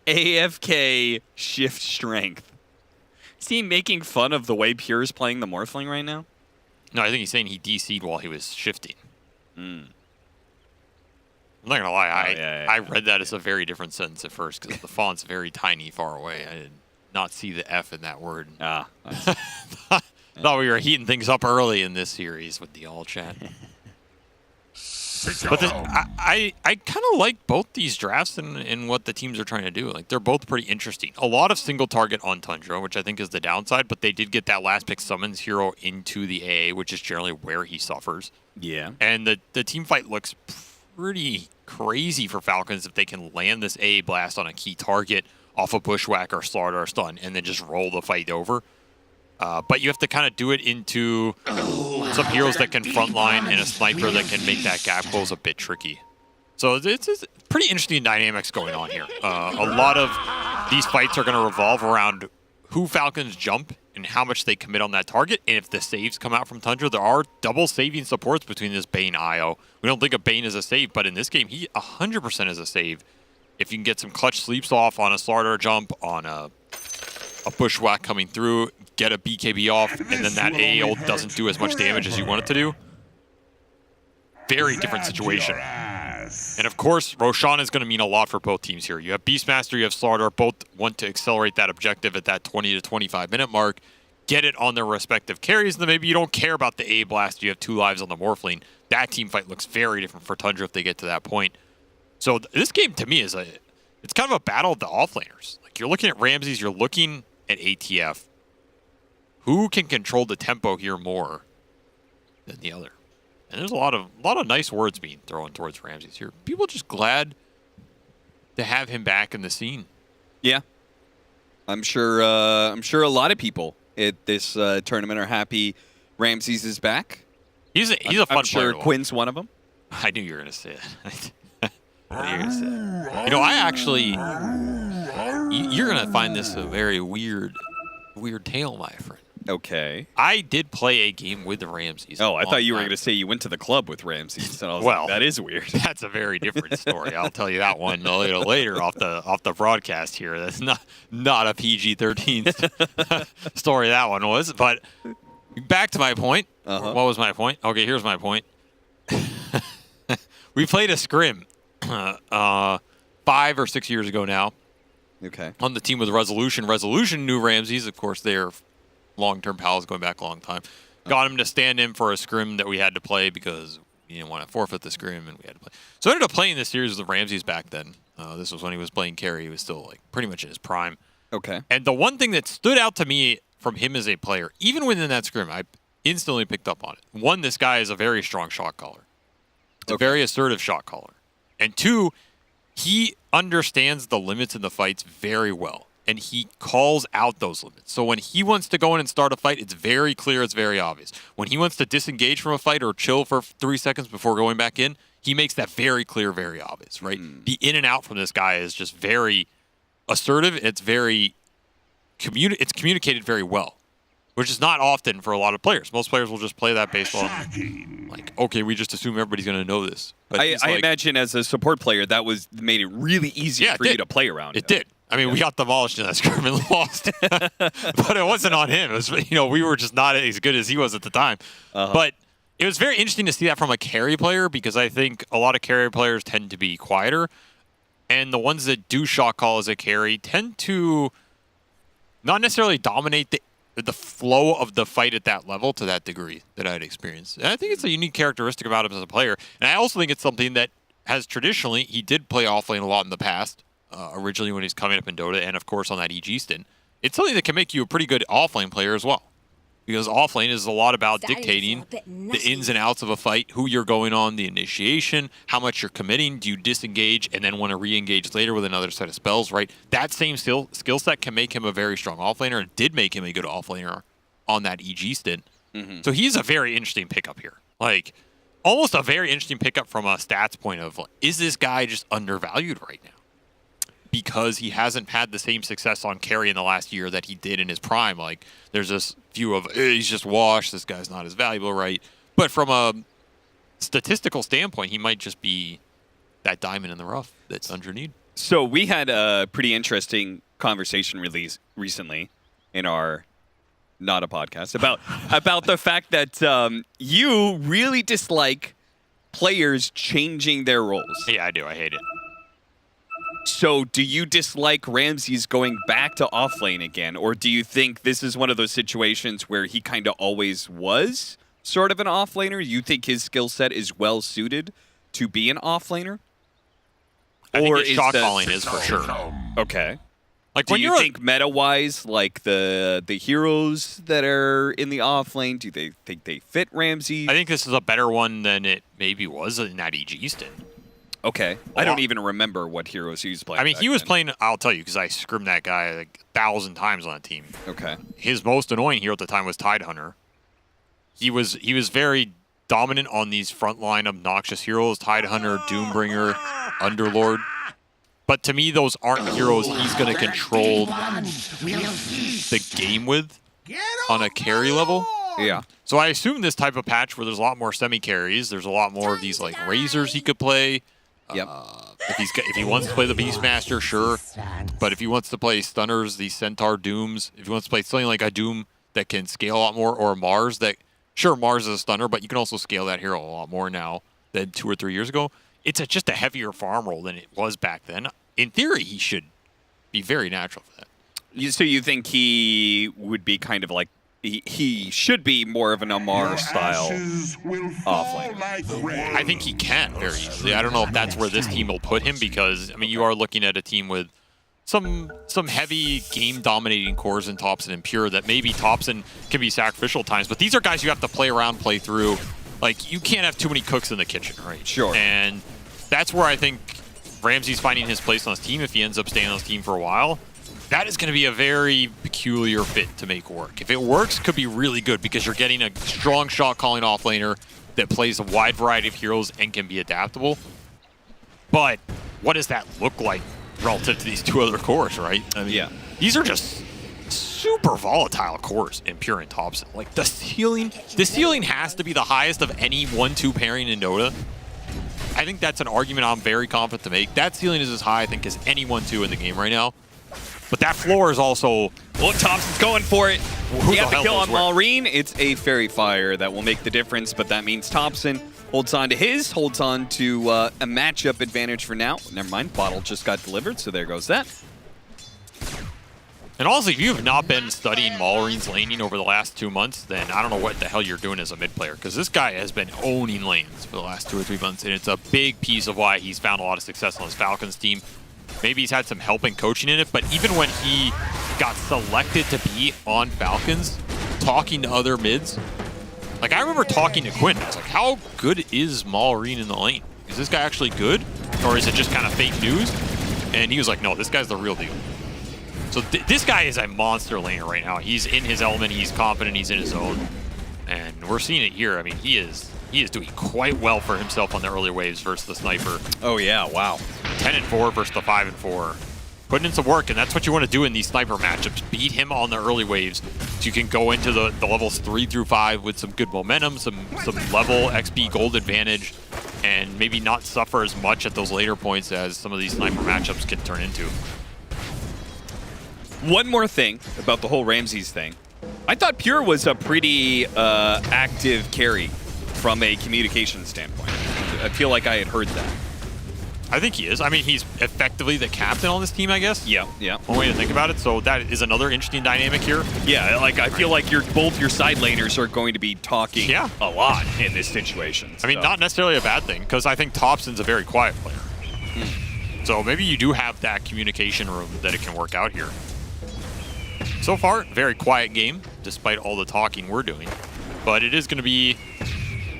AFK shift strength. Is he making fun of the way Pure is playing the Morphling right now? No, I think he's saying he DC'd while he was shifting. I'm not gonna lie, I read that as a very different sentence at first because the font's very tiny far away. I did not see the F in that word. Thought we were heating things up early in this series with the all chat. But I kind of like both these drafts and what the teams are trying to do. Like, they're both pretty interesting. A lot of single target on Tundra, which I think is the downside, but they did get that last pick summons hero into the AA, which is generally where he suffers. Yeah. And the team fight looks pretty crazy for Falcons if they can land this AA blast on a key target off a bushwhack or slaughter or stun and then just roll the fight over. But you have to kind of do it into some heroes that can frontline and a sniper that can make that gap close a bit tricky. So it's pretty interesting dynamics going on here. A lot of these fights are going to revolve around who Falcons jump and how much they commit on that target. And if the saves come out from Tundra, there are double saving supports between this Bane IO. We don't think of Bane as a save, but in this game, he 100% is a save. If you can get some clutch sleeps off on a slaughter jump, on a bushwhack coming through, get a BKB off, and then that AA ult doesn't do as much damage as you want it to do. Very different situation. And of course, Roshan is going to mean a lot for both teams here. You have Beastmaster, you have Slaughter, both want to accelerate that objective at that 20 to 25 minute mark, get it on their respective carries, and then maybe you don't care about the A blast, you have 2 lives on the Morphling. That team fight looks very different for Tundra if they get to that point. So this game to me is it's kind of a battle of the offlaners. Like, you're looking at Ramses, you're looking at ATF. Who can control the tempo here more than the other? And there's a lot of nice words being thrown towards Ramses here. People just glad to have him back in the scene. Yeah, I'm sure a lot of people at this tournament are happy Ramses is back. He's a fun player. I'm sure Quinn's one of them. I knew you were gonna say it. I knew you were gonna say it. You know, I actually, you're gonna find this a very weird tale, my friend. Okay. I did play a game with the Ramses. Oh, I thought you were going to say you went to the club with Ramses. And I was like, that is weird. That's a very different story. I'll tell you that one a little later off the broadcast here. That's not a PG-13 story that one was. But back to my point. What was my point? Okay, here's my point. We played a scrim 5 or 6 years ago now. Okay. On the team with Resolution. Resolution knew Ramses. Of course, they're long-term pals going back a long time. Got him to stand in for a scrim that we had to play because we didn't want to forfeit the scrim, and we had to play. So I ended up playing this series with Ramses back then. This was when he was playing carry. He was still like pretty much in his prime. Okay. And the one thing that stood out to me from him as a player, even within that scrim, I instantly picked up on it. One, this guy is a very strong shot caller. It's a very assertive shot caller. And two, he understands the limits in the fights very well. And he calls out those limits. So when he wants to go in and start a fight, it's very clear, it's very obvious. When he wants to disengage from a fight or chill for 3 seconds before going back in, he makes that very clear, very obvious, right? The in and out from this guy is just very assertive. It's very it's communicated very well, which is not often for a lot of players. Most players will just play that based on, like, okay, we just assume everybody's going to know this. But I imagine as a support player, that made it really easy for you to play around. It did. I mean, we got demolished in that scrim and lost, but it wasn't on him. It was, we were just not as good as he was at the time. But it was very interesting to see that from a carry player, because I think a lot of carry players tend to be quieter, and the ones that do shot call as a carry tend to not necessarily dominate the flow of the fight at that level to that degree that I'd experienced. And I think it's a unique characteristic about him as a player. And I also think it's something that has traditionally, he did play offlane a lot in the past, originally when he's coming up in Dota, and of course on that EG stint. It's something that can make you a pretty good offlane player as well. Because offlane is a lot about dictating the ins and outs of a fight, who you're going on, the initiation, how much you're committing, do you disengage and then want to re-engage later with another set of spells, right? That same skill set can make him a very strong offlaner, and did make him a good offlaner on that EG stint. So he's a very interesting pickup here. Like, almost a very interesting pickup from a stats point of, like, is this guy just undervalued right now? Because he hasn't had the same success on carry in the last year that he did in his prime. Like, there's this view of, he's just washed, this guy's not as valuable, right? But from a statistical standpoint, he might just be that diamond in the rough that's underneath. So we had a pretty interesting conversation recently in our not a podcast about the fact that you really dislike players changing their roles. Yeah, I do. I hate it. So do you dislike Ramses going back to offlane again, or do you think this is one of those situations where he kind of always was sort of an offlaner? You think his skill set is well suited to be an offlaner? I think his shot calling is for sure. Okay. Like, do when you you're think meta-wise, like the heroes that are in the offlane, do they think they fit Ramses? I think this is a better one than it maybe was in that EG stint. Okay. I don't even remember what heroes he was playing. I mean, back he was then. playing, I'll tell you, because I scrimmed that guy like 1,000 times on a team. Okay. His most annoying hero at the time was Tidehunter. He was very dominant on these frontline obnoxious heroes, Tidehunter, Doombringer, Underlord. But to me, those aren't heroes he's going to control the game with on a carry level. Yeah. So I assume this type of patch where there's a lot more semi-carries, there's a lot more of these like Razors he could play. Yep. If he wants to play the Beastmaster, sure. But if he wants to play Stunners, these Centaur Dooms, if he wants to play something like a Doom that can scale a lot more, or a Mars that, sure, Mars is a Stunner, but you can also scale that hero a lot more now than 2 or 3 years ago. It's just a heavier farm role than it was back then. In theory, he should be very natural for that. So you think he would be kind of like, he should be more of an Amar style offlane? I think he can very easily. I don't know if that's where this team will put him, because, I mean, you are looking at a team with some heavy game-dominating cores in Thompson and Pure that maybe Thompson can be sacrificial at times, but these are guys you have to play around, play through. Like, you can't have too many cooks in the kitchen, right? Sure. And that's where I think Ramsey's finding his place on his team if he ends up staying on his team for a while. That is going to be a very peculiar fit to make work. If it works, it could be really good, because you're getting a strong shot-calling offlaner that plays a wide variety of heroes and can be adaptable. But what does that look like relative to these two other cores, right? I mean, these are just super volatile cores in Pure and Thompson. Like, the ceiling has to be the highest of any 1-2 pairing in Dota. I think that's an argument I'm very confident to make. That ceiling is as high, I think, as any 1-2 in the game right now. But that floor is also... Well, Thompson's going for it. Who You the have to hell kill knows on where? Malrine. It's a Fairy Fire that will make the difference, but that means Thompson holds on to his, holds on to a matchup advantage for now. Never mind, Bottle just got delivered, so there goes that. And also, if you have not been studying Mallory's laning over the last 2 months, then I don't know what the hell you're doing as a mid player, because this guy has been owning lanes for the last 2 or 3 months, and it's a big piece of why he's found a lot of success on his Falcons team. Maybe he's had some help and coaching in it, but even when he got selected to be on Falcons, talking to other mids, like I remember talking to Quinn, I was like, how good is Mallory in the lane? Is this guy actually good, or is it just kind of fake news? And he was like, no, this guy's the real deal. So this guy is a monster laner right now. He's in his element, he's confident, he's in his zone. And we're seeing it here. I mean, he is doing quite well for himself on the early waves versus the sniper. Oh yeah, wow. 10-4 versus the 5-4. Putting in some work, and that's what you want to do in these sniper matchups. Beat him on the early waves so you can go into the levels 3 through 5 with some good momentum, some level XP gold advantage, and maybe not suffer as much at those later points as some of these sniper matchups can turn into. One more thing about the whole Ramses thing. I thought Pure was a pretty active carry from a communication standpoint. I feel like I had heard that. I think he is. I mean, he's effectively the captain on this team, I guess. Yeah. One way to think about it. So that is another interesting dynamic here. Yeah, like I feel like both your side laners are going to be talking a lot in this situation. I mean, not necessarily a bad thing, because I think Thompson's a very quiet player. So maybe you do have that communication room that it can work out here. So far, very quiet game, despite all the talking we're doing. But it is going to be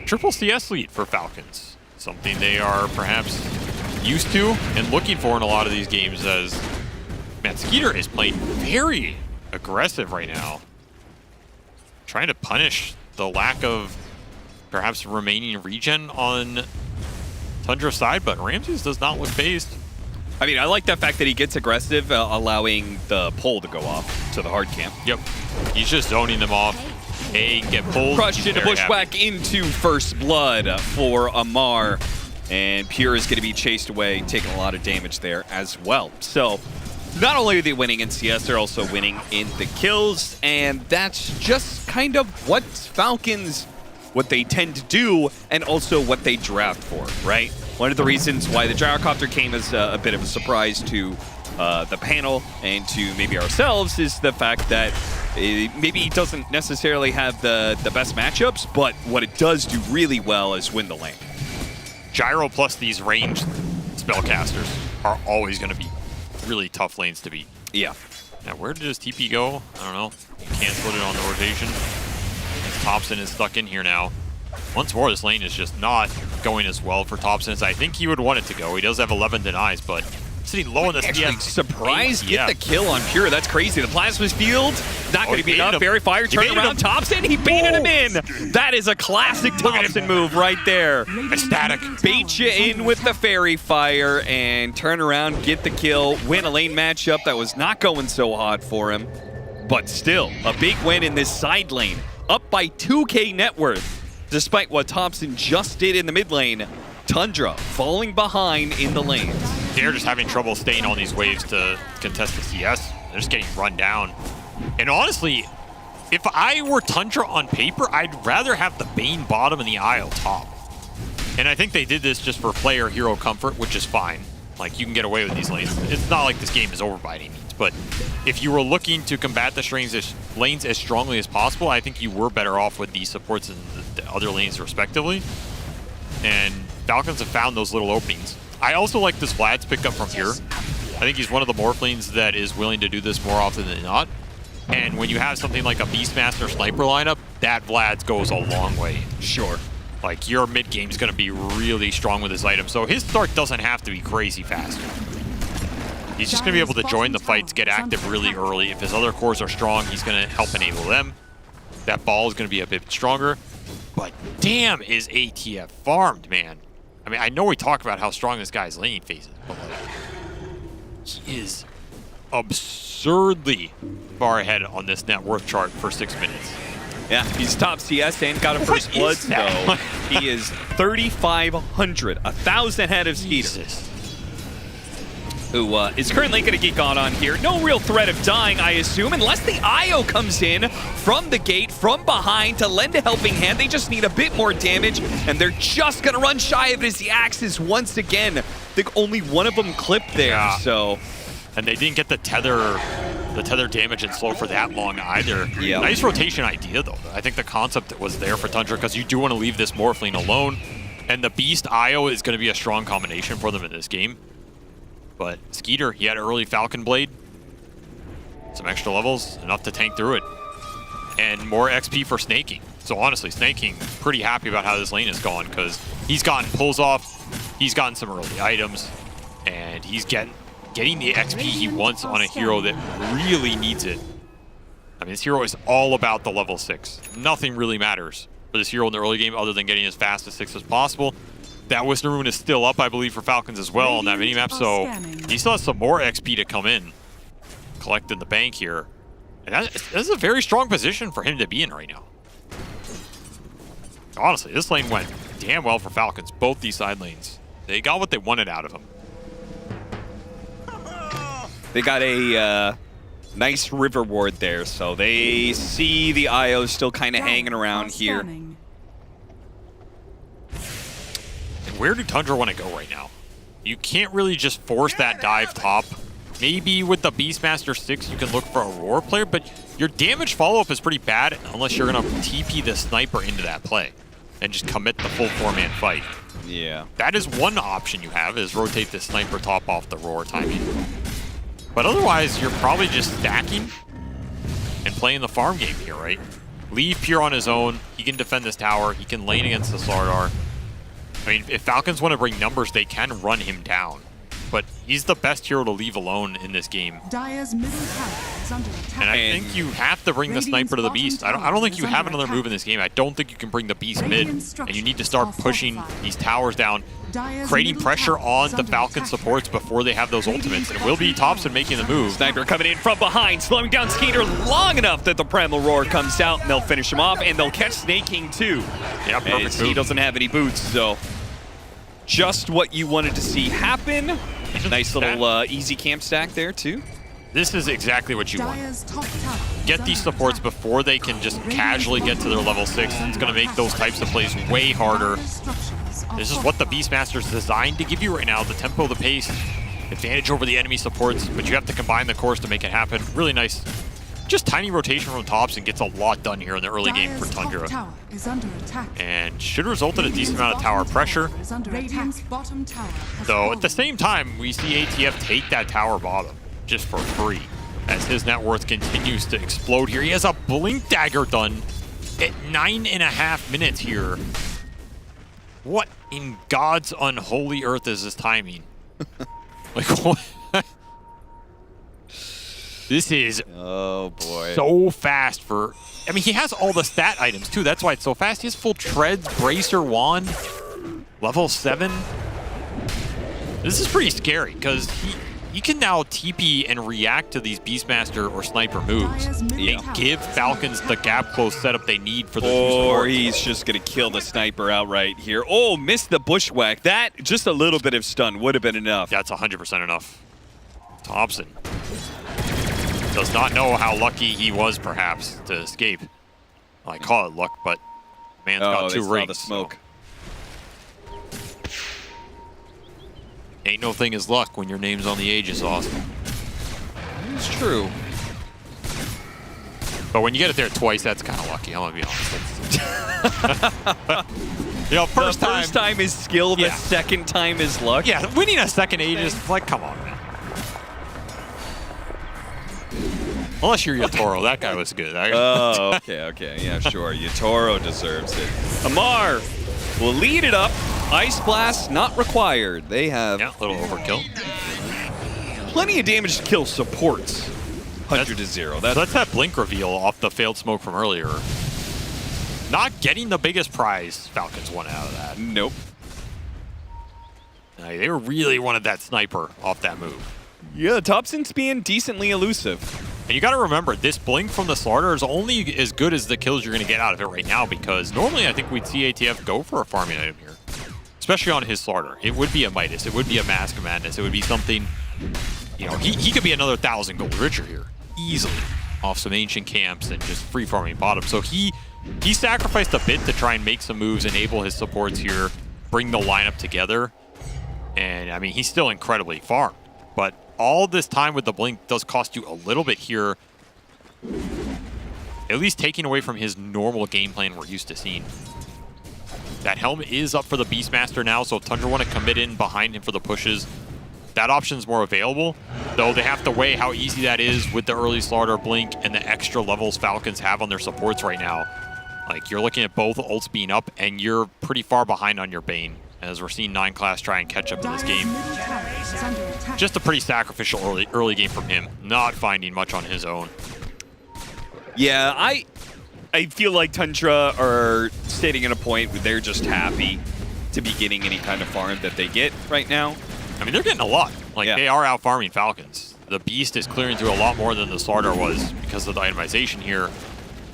triple CS lead for Falcons. Something they are perhaps used to and looking for in a lot of these games, as man, Skeeter is playing very aggressive right now. Trying to punish the lack of perhaps remaining regen on Tundra's side, but Ramses does not look phased. I mean, I like the fact that he gets aggressive, allowing the pull to go off to the hard camp. Yep. He's just zoning them off. A get pulled. Crushed into Bushwhack into first blood for Amar. And Pure is going to be chased away, taking a lot of damage there as well. So, not only are they winning in CS, they're also winning in the kills. And that's just kind of what Falcons, what they tend to do, and also what they draft for, right? One of the reasons why the Gyrocopter came as a bit of a surprise to the panel and to maybe ourselves is the fact that maybe he doesn't necessarily have the best matchups, but what it does do really well is win the lane. Gyro plus these ranged spellcasters are always going to be really tough lanes to beat. Yeah. Now, where did his TP go? I don't know. Canceled it on the rotation. Thompson is stuck in here now. Once more, this lane is just not going as well for Thompson as I think he would want it to go. He does have 11 denies, but sitting low in the CS. Surprise, get the kill on Pure. That's crazy. The Plasma's field, not going to be enough. Fairy Fire, turn around Thompson. He baited him in. That is a classic Thompson move right there. Ecstatic. Bait you in with the Fairy Fire and turn around, get the kill, win a lane matchup that was not going so hot for him. But still, a big win in this side lane. Up by 2K net worth. Despite what Thompson just did in the mid lane, Tundra falling behind in the lanes. They're just having trouble staying on these waves to contest the CS. They're just getting run down. And honestly, if I were Tundra on paper, I'd rather have the Bane bottom and the Isle top. And I think they did this just for player hero comfort, which is fine. Like, you can get away with these lanes. It's not like this game is over by any means, but if you were looking to combat the lanes as strongly as possible, I think you were better off with the supports and the other lanes respectively. And Falcons have found those little openings. I also like this Vlad's pickup from here. I think he's one of the morph lanes that is willing to do this more often than not. And when you have something like a Beastmaster sniper lineup, that Vlad's goes a long way. Sure. Like, your mid game is going to be really strong with this item. So his start doesn't have to be crazy fast. He's just going to be able to join the fights, get active really early. If his other cores are strong, he's going to help enable them. That ball is going to be a bit stronger. But damn, is ATF farmed, man. I mean, I know we talk about how strong this guy's laning phase is, but like, he is absurdly far ahead on this net worth chart for 6 minutes. Yeah, he's top CS and got a first blood, so he is 3,500, 1,000 ahead of Skeeter, who is currently going to geek on here. No real threat of dying, I assume, unless the IO comes in from the gate, from behind, to lend a helping hand. They just need a bit more damage, and they're just going to run shy of it as the axes once again. I think only one of them clipped there, so... And they didn't get the tether the tether damage and slow for that long either. Yeah. Nice rotation idea, though. I think the concept was there for Tundra because you do want to leave this Morphling alone. And the Beast IO is going to be a strong combination for them in this game. But Skeeter, he had early Falcon Blade. Some extra levels, enough to tank through it. And more XP for Snaking. So honestly, Snaking, pretty happy about how this lane has gone because he's gotten pulls off, he's gotten some early items, and he's getting the XP he wants on a hero that really needs it. I mean, this hero is all about the level 6. Nothing really matters for this hero in the early game other than getting as fast as 6 as possible. That Wisdom Rune is still up, I believe, for Falcons as well on that minimap, so he still has some more XP to come in. Collect in the bank here. And that's a very strong position for him to be in right now. Honestly, this lane went damn well for Falcons, both these side lanes. They got what they wanted out of him. They got a nice river ward there, so they see the IO still kind of hanging around here. And where do Tundra want to go right now? You can't really just force that dive top. Maybe with the Beastmaster 6 you can look for a Roar player, but your damage follow-up is pretty bad unless you're going to TP the sniper into that play and just commit the full 4-man fight. Yeah. That is one option you have, is rotate the sniper top off the Roar timing. But otherwise, you're probably just stacking and playing the farm game here, right? Leave Pure on his own. He can defend this tower. He can lane against the Slardar. I mean, if Falcons want to bring numbers, they can run him down. But he's the best hero to leave alone in this game. Dire's middle tower is under attack. And I think you have to bring the sniper to the Beast. I don't think you have another move in this game. I don't think you can bring the Beast mid. And you need to start pushing these towers down, creating pressure on the Falcon supports before they have those ultimates. And it will be Thompson making the move. Sniper coming in from behind, slowing down Skeeter long enough that the Primal Roar comes out and they'll finish him off, and they'll catch Snaking too. Yeah, perfect He doesn't have any boots, so just what you wanted to see happen. Nice little easy camp stack there too. This is exactly what you want. Dire's top tower Get these supports before they can just casually get to their level 6. It's going to make those types of plays way harder. This is what the Beastmaster is designed to give you right now. The tempo, the pace, advantage over the enemy supports, but you have to combine the cores to make it happen. Really nice. Just tiny rotation from tops and gets a lot done here in the early game for Tundra. tower is under attack. And should result in a decent amount of tower pressure. Radiant's bottom tower has Though at the same time, we see ATF take that tower bottom just for free as his net worth continues to explode here. He has a Blink Dagger done at 9.5 minutes here. What in God's unholy earth is this timing? Like, what? This is so fast for... I mean, he has all the stat items, too. That's why it's so fast. He has full treads, bracer, wand, level 7. This is pretty scary, because he can now TP and react to these Beastmaster or Sniper moves and give Falcons the gap close setup they need for the Or he's just going to kill the Sniper outright here. Oh, missed the bushwhack. That, just a little bit of stun would have been enough. That's 100% enough. Thompson does not know how lucky he was, perhaps, to escape. Well, I call it luck, but man's got 2 rings. The smoke. So. Ain't no thing is luck when your name's on the Aegis, Austin. It's true. But when you get it there twice, that's kind of lucky. I'm gonna be honest. You know, first time is skill. The second time is luck. Yeah, winning a second Aegis, like, come on, man. Unless you're Yatoro, that guy was good. Oh, okay, yeah, sure. Yatoro deserves it. Amar will lead it up. Ice Blast not required. They have a little overkill. Plenty of damage to kill supports. 100 to 0. That's that blink reveal off the failed smoke from earlier. Not getting the biggest prize Falcons won out of that. Nope. They really wanted that sniper off that move. Yeah, Thompson's being decently elusive. And you got to remember, this blink from the Slardar is only as good as the kills you're going to get out of it right now, because normally I think we'd see ATF go for a farming item here. Especially on his Slardar. It would be a Midas. It would be a Mask of Madness. It would be something, you know, he could be another 1,000 gold richer here. Easily. Off some ancient camps and just free farming bottom. So he sacrificed a bit to try and make some moves, enable his supports here, bring the lineup together. And, I mean, he's still incredibly farmed. But all this time with the blink does cost you a little bit here. At least taking away from his normal game plan we're used to seeing. That helm is up for the Beastmaster now, so if Tundra want to commit in behind him for the pushes, that option's more available, though they have to weigh how easy that is with the early Slaughter blink and the extra levels Falcons have on their supports right now. Like, you're looking at both ults being up, and you're pretty far behind on your Bane, as we're seeing 9 class try and catch up in this game. Just a pretty sacrificial early game from him, not finding much on his own. Yeah, I feel like Tundra are sitting at a point where they're just happy to be getting any kind of farm that they get right now. I mean, they're getting a lot. Like, they are out farming Falcons. The Beast is clearing through a lot more than the Slaughter was because of the itemization here.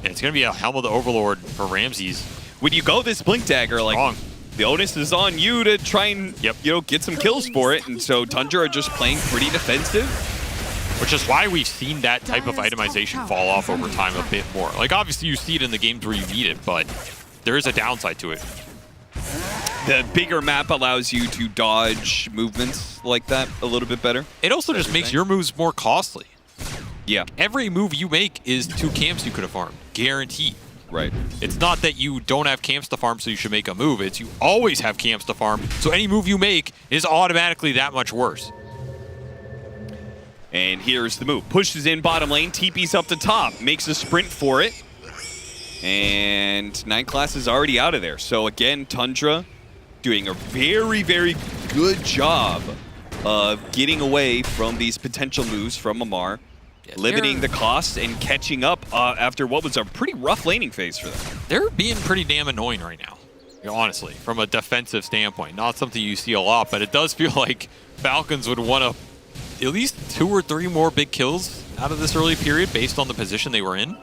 And it's going to be a Helm of the Overlord for Ramses. When you go this Blink Dagger, like, the onus is on you to try and, you know, get some kills for it. And so Tundra are just playing pretty defensive. Which is why we've seen that type of itemization fall off over time a bit more. Like, obviously you see it in the games where you need it, but there is a downside to it. The bigger map allows you to dodge movements like that a little bit better. It also just makes your moves more costly. Yeah. Every move you make is 2 camps you could have farmed, guaranteed. Right. It's not that you don't have camps to farm, so you should make a move. It's you always have camps to farm, so any move you make is automatically that much worse. And here's the move. Pushes in bottom lane, TP's up the top, makes a sprint for it. And 9 class is already out of there. So again, Tundra doing a very, very good job of getting away from these potential moves from Amar, limiting the costs and catching up after what was a pretty rough laning phase for them. They're being pretty damn annoying right now, honestly, from a defensive standpoint. Not something you see a lot, but it does feel like Falcons would want to at least 2 or 3 more big kills out of this early period based on the position they were in.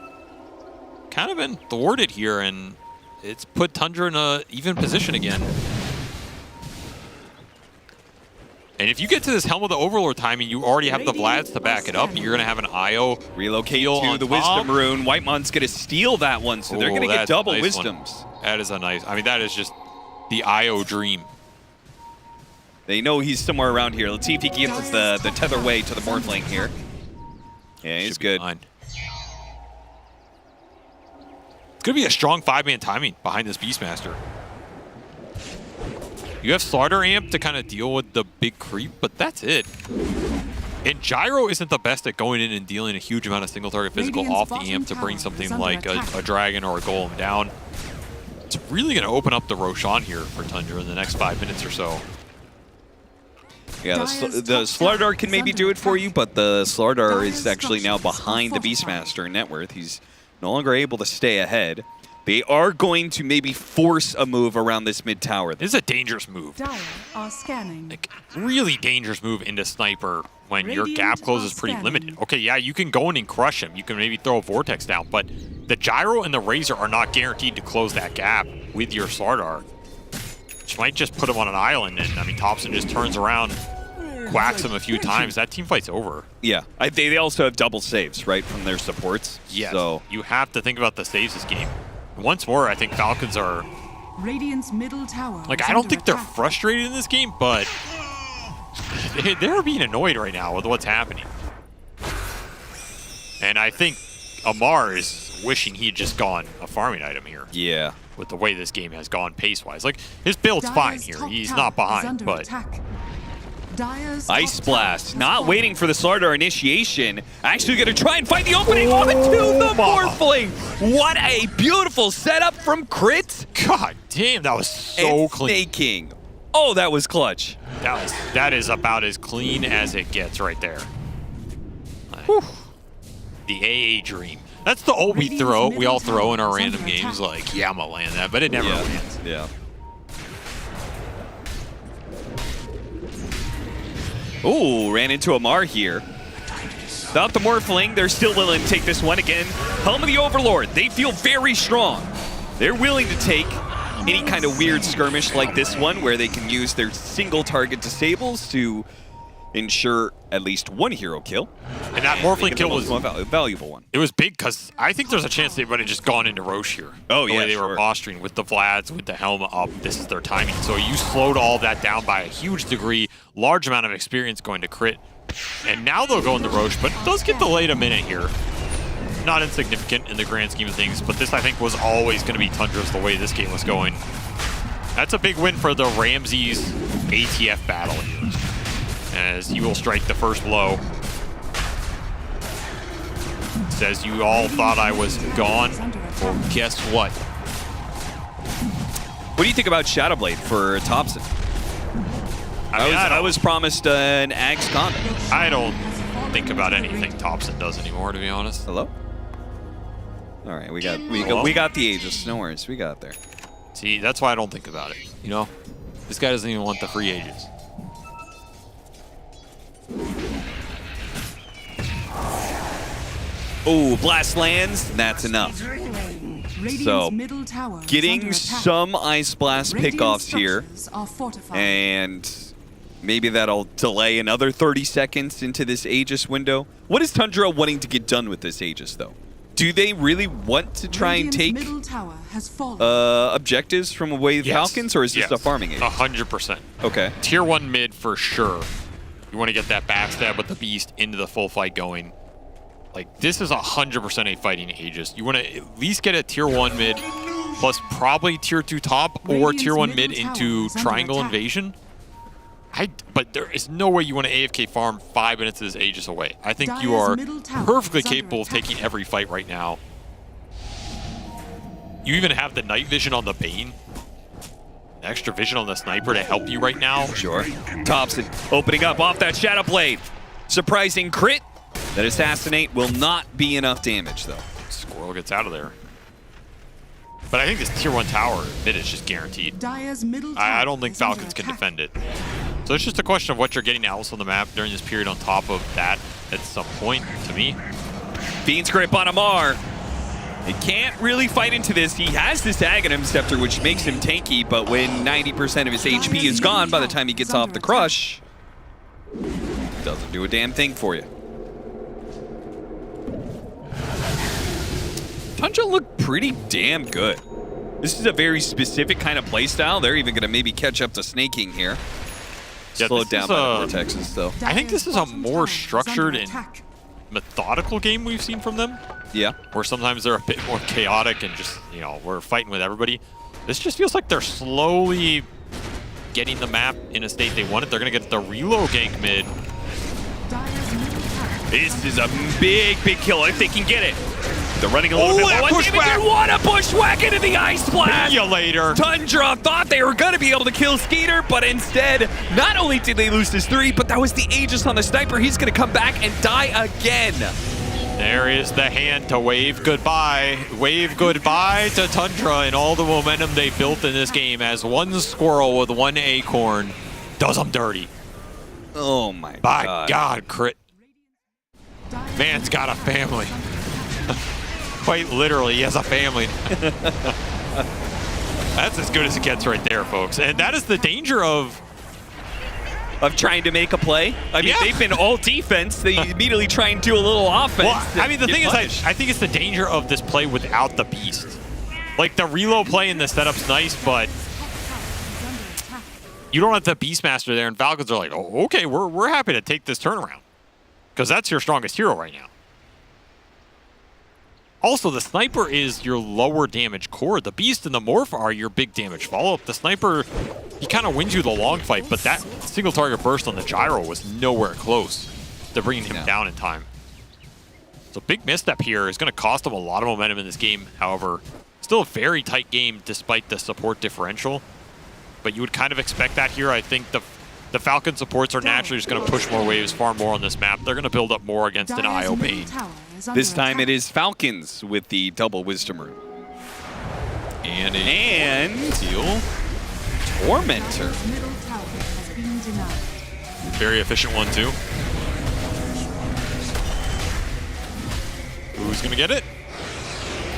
Kind of been thwarted here, and it's put Tundra in an even position again. And if you get to this Helm of the Overlord timing, you already have the Vlads to back it up. You're going to have an IO relocate to the Wisdom Rune. Whitemon's going to steal that one, so they're going to get double Wisdoms. That is a nice, I mean, that is just the IO dream. They know he's somewhere around here. Let's see if he gives us the tether way to the Morphling here. Yeah, he's good. It's going to be a strong 5-man timing behind this Beastmaster. You have Slaughter Amp to kind of deal with the big creep, but that's it. And Gyro isn't the best at going in and dealing a huge amount of single target physical off the Amp to bring something like a Dragon or a Golem down. It's really going to open up the Roshan here for Tundra in the next 5 minutes or so. Yeah, the Slardar can maybe do it for you, but the Slardar is actually now behind the Beastmaster in net worth. He's no longer able to stay ahead. They are going to maybe force a move around this mid tower. This is a dangerous move. Dire are scanning. Like, really dangerous move into Sniper when your gap close is pretty limited. Okay, yeah, you can go in and crush him. You can maybe throw a Vortex down, but the Gyro and the Razor are not guaranteed to close that gap with your Slardar. Which might just put him on an island, and I mean, Thompson just turns around, whacks him a few times. That team fight's over. Yeah, they also have double saves, right, from their supports. Yeah, so you have to think about the saves this game. Once more, I think Falcons are... Radiant's middle tower. Like, I don't think they're frustrated in this game, but they're being annoyed right now with what's happening. And I think Amar is wishing he'd just gone a farming item here. Yeah. With the way this game has gone pace-wise. Like, his build's fine here. He's not behind, but... Ice Blast, not waiting for the Slardar initiation. Actually going to try and find the opening onto the Morphling. What a beautiful setup from Crit. God damn, that was so clean. Snaking. Oh, that was clutch. That is about as clean as it gets right there. The AA dream. That's the ult we all throw in our random games. Like, yeah, I'm gonna land that, but it never lands. Yeah. Ooh, ran into Amar here. Without the Morphling, they're still willing to take this one again. Helm of the Overlord, they feel very strong. They're willing to take any kind of weird skirmish like this one where they can use their single target disables to ensure at least one hero kill. And that Morphling kill was a valuable one. It was big because I think there's a chance they would have just gone into Roche here. Oh, the way they were posturing with the Vlads, with the helmet up. This is their timing. So you slowed all that down by a huge degree. Large amount of experience going to Crit. And now they'll go in the Roche, but it does get delayed a minute here. Not insignificant in the grand scheme of things, but this, I think, was always going to be Tundra's the way this game was going. That's a big win for the Ramses ATF battle here, as he will strike the first blow. Says, you all thought I was gone. Well, guess what? What do you think about Shadowblade for Thompson? I was promised an Axe Condo. I don't think about anything Thompson does anymore, to be honest. Hello? All right, we got the Aegis. No worries, we got there. See, that's why I don't think about it. You know, this guy doesn't even want the free Aegis. Oh, blast lands. That's enough. So, getting some Ice Blast pickoffs here, and maybe that'll delay another 30 seconds into this Aegis window. What is Tundra wanting to get done with this Aegis, though? Do they really want to try and take objectives from away the Falcons, or is this a farming Aegis? 100%. Okay. Tier 1 mid for sure. You want to get that backstab with the Beast into the full fight going. Like, this is 100% a fighting Aegis. You want to at least get a tier 1 mid, plus probably tier 2 top, or tier 1 mid into triangle invasion. But there is no way you want to AFK farm 5 minutes of this Aegis away. I think you are perfectly capable of taking every fight right now. You even have the night vision on the Bane. Extra vision on the sniper to help you right now. Sure. Thompson opening up off that Shadow Blade. Surprising crit. That Assassinate will not be enough damage, though. Squirrel gets out of there. But I think this tier 1 tower mid is just guaranteed. I don't think Falcons can defend it. So it's just a question of what you're getting else on the map during this period on top of that at some point, to me. Fiend's Grip on Amar. He can't really fight into this. He has this Aghanim Scepter, which makes him tanky, but when 90% of his HP is gone by the time he gets off the Crush, doesn't do a damn thing for you. Tundra looked pretty damn good. This is a very specific kind of playstyle. They're even going to maybe catch up to Snake King here. Slowed down by the Vortexes, though. I think this is a more structured and methodical game we've seen from them. Yeah. Where sometimes they're a bit more chaotic and just, you know, we're fighting with everybody. This just feels like they're slowly getting the map in a state they want it. They're going to get the reload gank mid. This is a big kill if they can get it. They're running a little bit low. Pushback. What a bushwhack into the Ice Blast! See you later. Tundra thought they were going to be able to kill Skeeter, but instead, not only did they lose his 3, but that was the Aegis on the Sniper. He's going to come back and die again. There is the hand to wave goodbye. Wave goodbye to Tundra and all the momentum they built in this game as one squirrel with one acorn does them dirty. Oh my God. By God, crit. Man's got a family. Quite literally, he has a family. That's as good as it gets right there, folks. And that is the danger of trying to make a play. I mean, they've been all defense. They immediately try and do a little offense. Well, I mean, the thing is, I think it's the danger of this play without the Beast. Like, the reload play in the setup's nice, but you don't have the Beastmaster there, and Falcons are like, oh, okay, we're happy to take this turnaround. Because that's your strongest hero right now. Also, the Sniper is your lower damage core. The Beast and the Morph are your big damage follow-up. The Sniper, he kind of wins you the long fight, but that single target burst on the Gyro was nowhere close to bringing him down in time. So big misstep here is going to cost them a lot of momentum in this game. However, still a very tight game despite the support differential. But you would kind of expect that here. I think the Falcon supports are naturally just going to push more waves far more on this map. They're going to build up more against an IO Bane. This time it is Falcons with the double Wisdom Rune. And Steel. Tormentor. Very efficient one, too. Who's going to get it?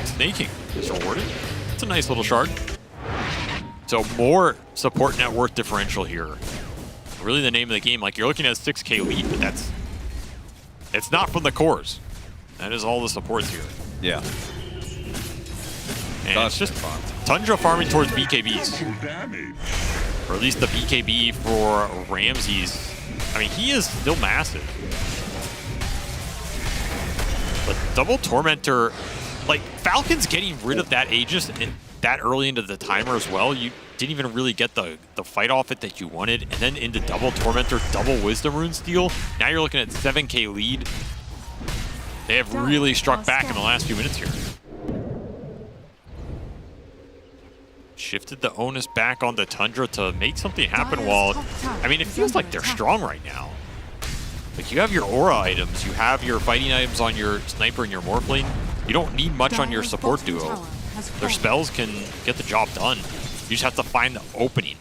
Snaking is rewarded. It's a nice little shard. So more support net worth differential here. Really the name of the game. Like, you're looking at a 6K lead, but it's not from the cores. That is all the supports here. Yeah. And it's just Tundra farming towards BKBs. Or at least the BKB for Ramses I mean, he is still massive. But double Tormentor, like, Falcon's getting rid of that Aegis that early into the timer as well. You didn't even really get the fight off it that you wanted. And then into double Tormentor, double Wisdom Rune steal. Now you're looking at 7k lead. They have really struck back in the last few minutes here. Shifted the onus back onto Tundra to make something happen while... I mean, it feels like they're strong right now. Like, you have your aura items, you have your fighting items on your sniper and your Morphling. You don't need much on your support duo. Their spells can get the job done. You just have to find the opening.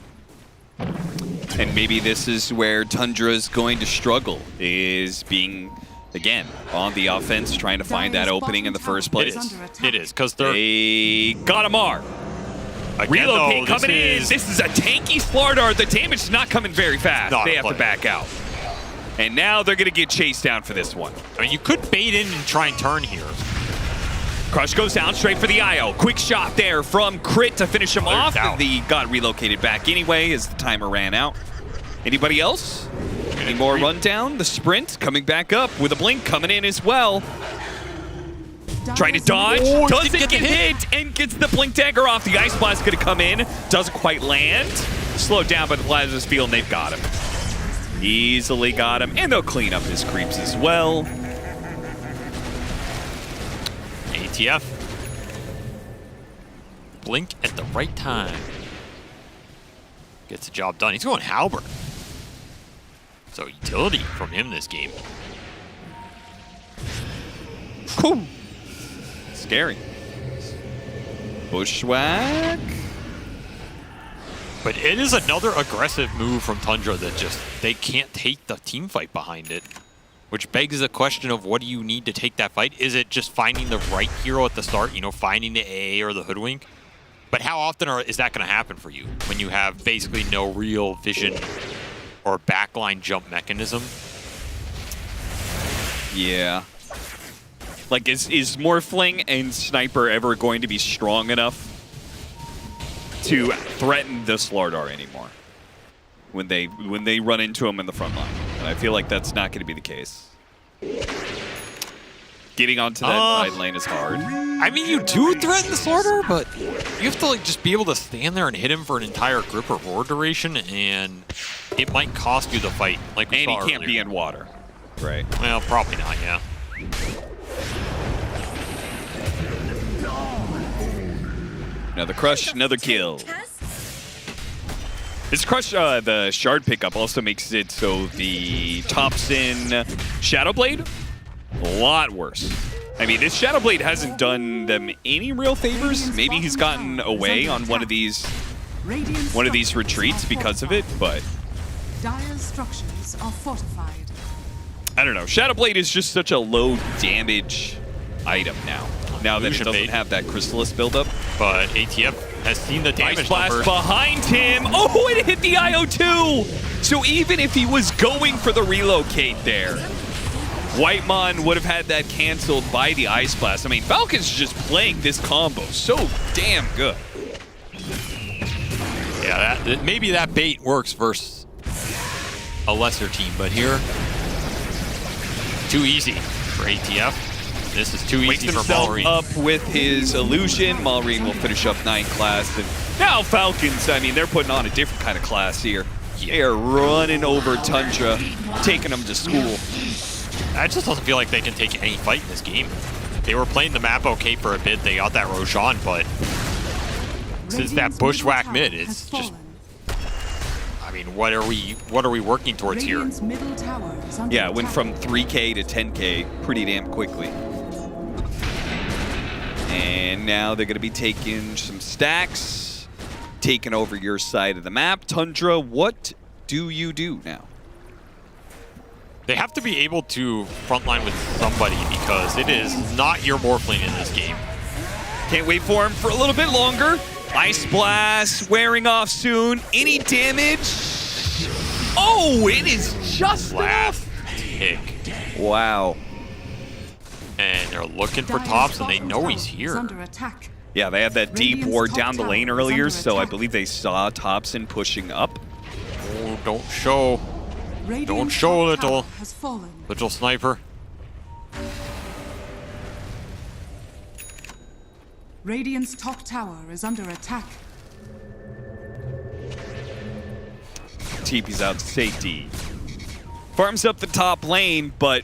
And maybe this is where Tundra is going to struggle, is being, again, on the offense, trying to find that opening in the first place. It is, because they got a Mar. Again, Relocate though, coming in. This is a tanky Slardar. The damage is not coming very fast. They have to back out. And now they're going to get chased down for this one. I mean, you could bait in and try and turn here. Crush goes down straight for the IO. Quick shot there from Crit to finish him off. The got relocated back anyway as the timer ran out. Anybody else? Any more rundown? The sprint coming back up with a blink coming in as well. Trying to dodge, doesn't get hit, and gets the blink dagger off. The ice blast gonna come in, doesn't quite land. Slowed down by the Plasma's field, and they've got him. Easily got him, and they'll clean up his creeps as well. ATF. Blink at the right time. Gets the job done. He's going Halberd. So utility from him this game. Cool. Scary. Bushwhack. But it is another aggressive move from Tundra that just, they can't take the team fight behind it. Which begs the question of what do you need to take that fight? Is it just finding the right hero at the start, you know, finding the AA or the Hoodwink? But how often is that going to happen for you when you have basically no real vision or backline jump mechanism? Yeah. Like, is Morphling and Sniper ever going to be strong enough to threaten the Slardar anymore when they run into him in the front line? And I feel like that's not going to be the case. Getting onto that side lane is hard. I mean, you do threaten the Slardar, but you have to like just be able to stand there and hit him for an entire grip or roar duration, and it might cost you the fight. Like we and saw he can't earlier. be in water, right? Well, probably not. Yeah. Another crush, another kill. This crush, the shard pickup also makes it so the Thompson Shadowblade a lot worse. I mean, this Shadowblade hasn't done them any real favors. Maybe he's gotten away on one of these retreats because of it, but Dire's structures are fortified. I don't know. Shadowblade is just such a low damage item now. Now that it doesn't have that Chrysalis buildup. But ATF has seen the damage Ice Blast numbers. behind him. Oh, it hit the IO too. So even if he was going for the relocate there, Whitemon would have had that canceled by the Ice Blast. I mean, Falcon's just playing this combo so damn good. Yeah, maybe that bait works versus a lesser team, but here, too easy for ATF. This is too Wakes easy for himself Malrine. up with his illusion. Malrine will finish up 9 class. And now Falcons, I mean, they're putting on a different kind of class here. They are running over Tundra, taking them to school. I just doesn't feel like they can take any fight in this game. They were playing the map okay for a bit. They got that Roshan, but since that bushwhack mid, it's just. I mean, what are we working towards here? Yeah, it went from 3K to 10K pretty damn quickly. And now they're going to be taking some stacks, taking over your side of the map. Tundra, what do you do now? They have to be able to frontline with somebody because it is not your Morphling in this game. Can't wait for him for a little bit longer. Ice Blast wearing off soon. Any damage? Oh, it is just enough. Tick. Wow. And they're looking for Tops, and they know he's here. Under attack. Yeah, they had that deep ward down the lane earlier, so I believe they saw Thompson pushing up. Oh, don't show. Don't show little. Has fallen. Little sniper. Radiant's top tower is under attack. TP's out to safety. Farms up the top lane, but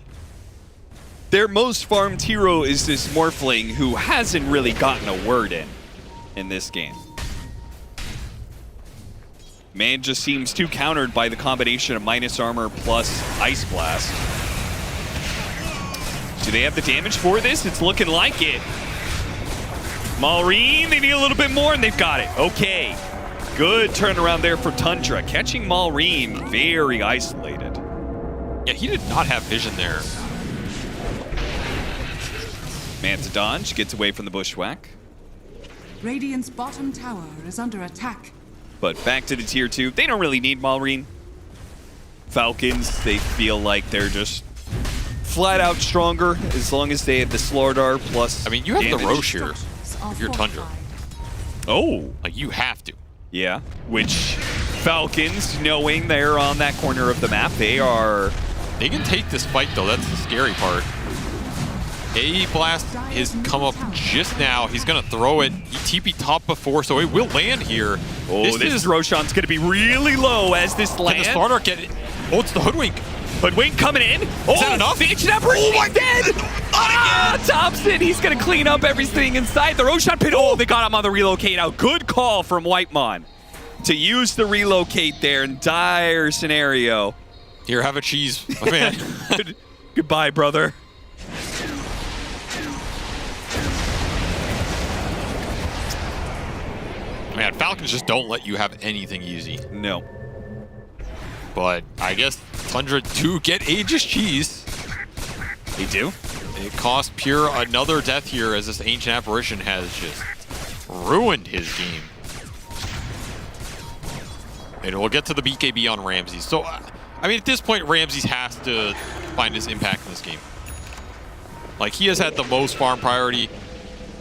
their most farmed hero is this Morphling who hasn't really gotten a word in this game. Man just seems too countered by the combination of minus armor plus Ice Blast. Do they have the damage for this? It's looking like it. Maureen, they need a little bit more, and they've got it. Okay. Good turnaround there for Tundra. Catching Maureen very isolated. Yeah, he did not have vision there. Manta dodge, gets away from the bushwhack. Radiant's bottom tower is under attack. But back to the tier 2. They don't really need Maureen. Falcons, they feel like they're just flat out stronger as long as they have the Slardar plus I mean, you have damage. the Roche here if you're Tundra. Oh. Like, you have to. Yeah, which Falcons, knowing they're on that corner of the map, they can take this fight, though. That's the scary part. A Blast has come up just now. He's going to throw it. He TP top before, so it will land here. Oh, this Roshan's going to be really low as this lands. Can the Slardar get it? Oh, it's the Hoodwink. Hoodwink coming in. Oh, is that enough? The Ancient Apparition, he's dead! Thompson, he's going to clean up everything inside the Roshan pit. Oh, they got him on the relocate out. Good call from Whitemon to use the relocate there in dire scenario. Here, have a cheese, my man. Goodbye, brother. Man, Falcons just don't let you have anything easy. No. But I guess Tundra do get Aegis cheese. They do? It cost Pure another death here as this Ancient Apparition has just ruined his game. And we'll get to the BKB on Ramses. So, I mean, at this point, Ramses has to find his impact in this game. Like, he has had the most farm priority.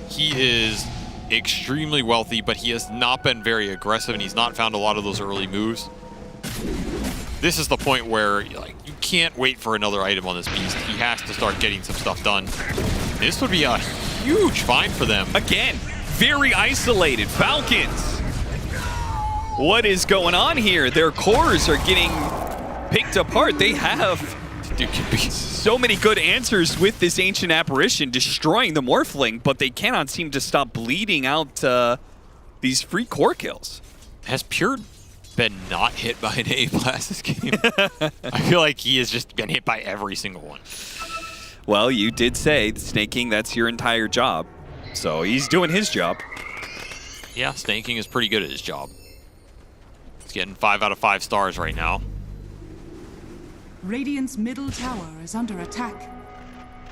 He is extremely wealthy, but he has not been very aggressive, and he's not found a lot of those early moves. This is the point where, like, you can't wait for another item on this beast. He has to start getting some stuff done. This would be a huge find for them. Again, very isolated. Falcons. What is going on here? Their cores are getting picked apart. They have so many good answers with this Ancient Apparition destroying the Morphling, but they cannot seem to stop bleeding out these free core kills. Has Pure been not hit by an A-Blast this game? I feel like he has just been hit by every single one. Well, you did say snaking, that's your entire job. So he's doing his job. Yeah, snaking is pretty good at his job. He's getting 5 out of 5 stars right now. Radiant's middle tower is under attack.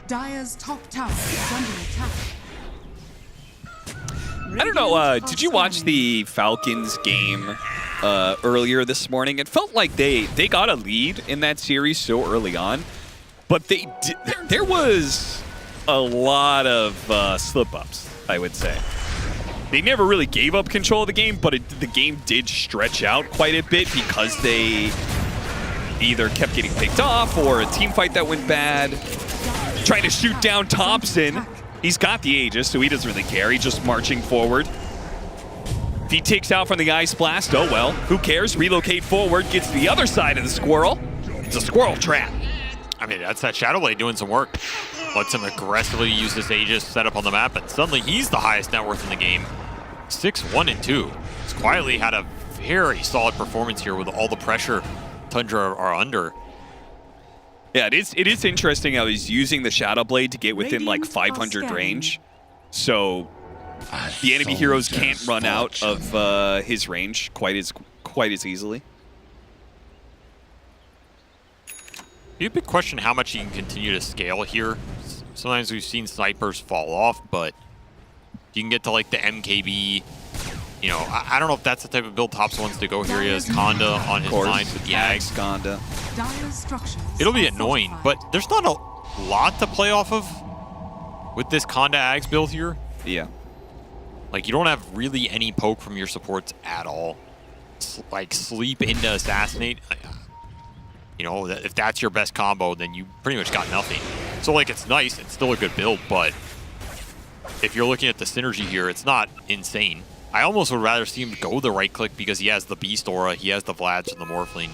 Dire's top tower is under attack. I don't know, did you watch the Falcons game earlier this morning? It felt like they got a lead in that series so early on, but there was a lot of slip-ups, I would say. They never really gave up control of the game, but the game did stretch out quite a bit because they either kept getting picked off or a team fight that went bad. Trying to shoot down Thompson. He's got the Aegis, so he doesn't really care. He's just marching forward. If he takes out from the Ice Blast, oh well. Who cares? Relocate forward, gets to the other side of the squirrel. It's a squirrel trap. I mean, that's that Shadowblade doing some work. Lets him aggressively use this Aegis set up on the map, and suddenly he's the highest net worth in the game. 6-1-2. He's quietly had a very solid performance here with all the pressure Tundra are under. Yeah, it is interesting how he's using the Shadowblade to get within like 500 range. So the enemy heroes can't run out of his range quite as easily. Be a big question how much he can continue to scale here. Sometimes we've seen snipers fall off, but you can get to like the MKB. You know, I don't know if that's the type of build Tops wants to go here. He has Conda on his mind with the Ags. Conda. It'll be annoying, but there's not a lot to play off of with this Conda Ags build here. Yeah. Like, you don't have really any poke from your supports at all. Like, sleep into assassinate. You know, if that's your best combo, then you pretty much got nothing. So, like, it's nice. It's still a good build, but if you're looking at the synergy here, it's not insane. I almost would rather see him go the right click because he has the Beast Aura, he has the Vlads and the Morphling.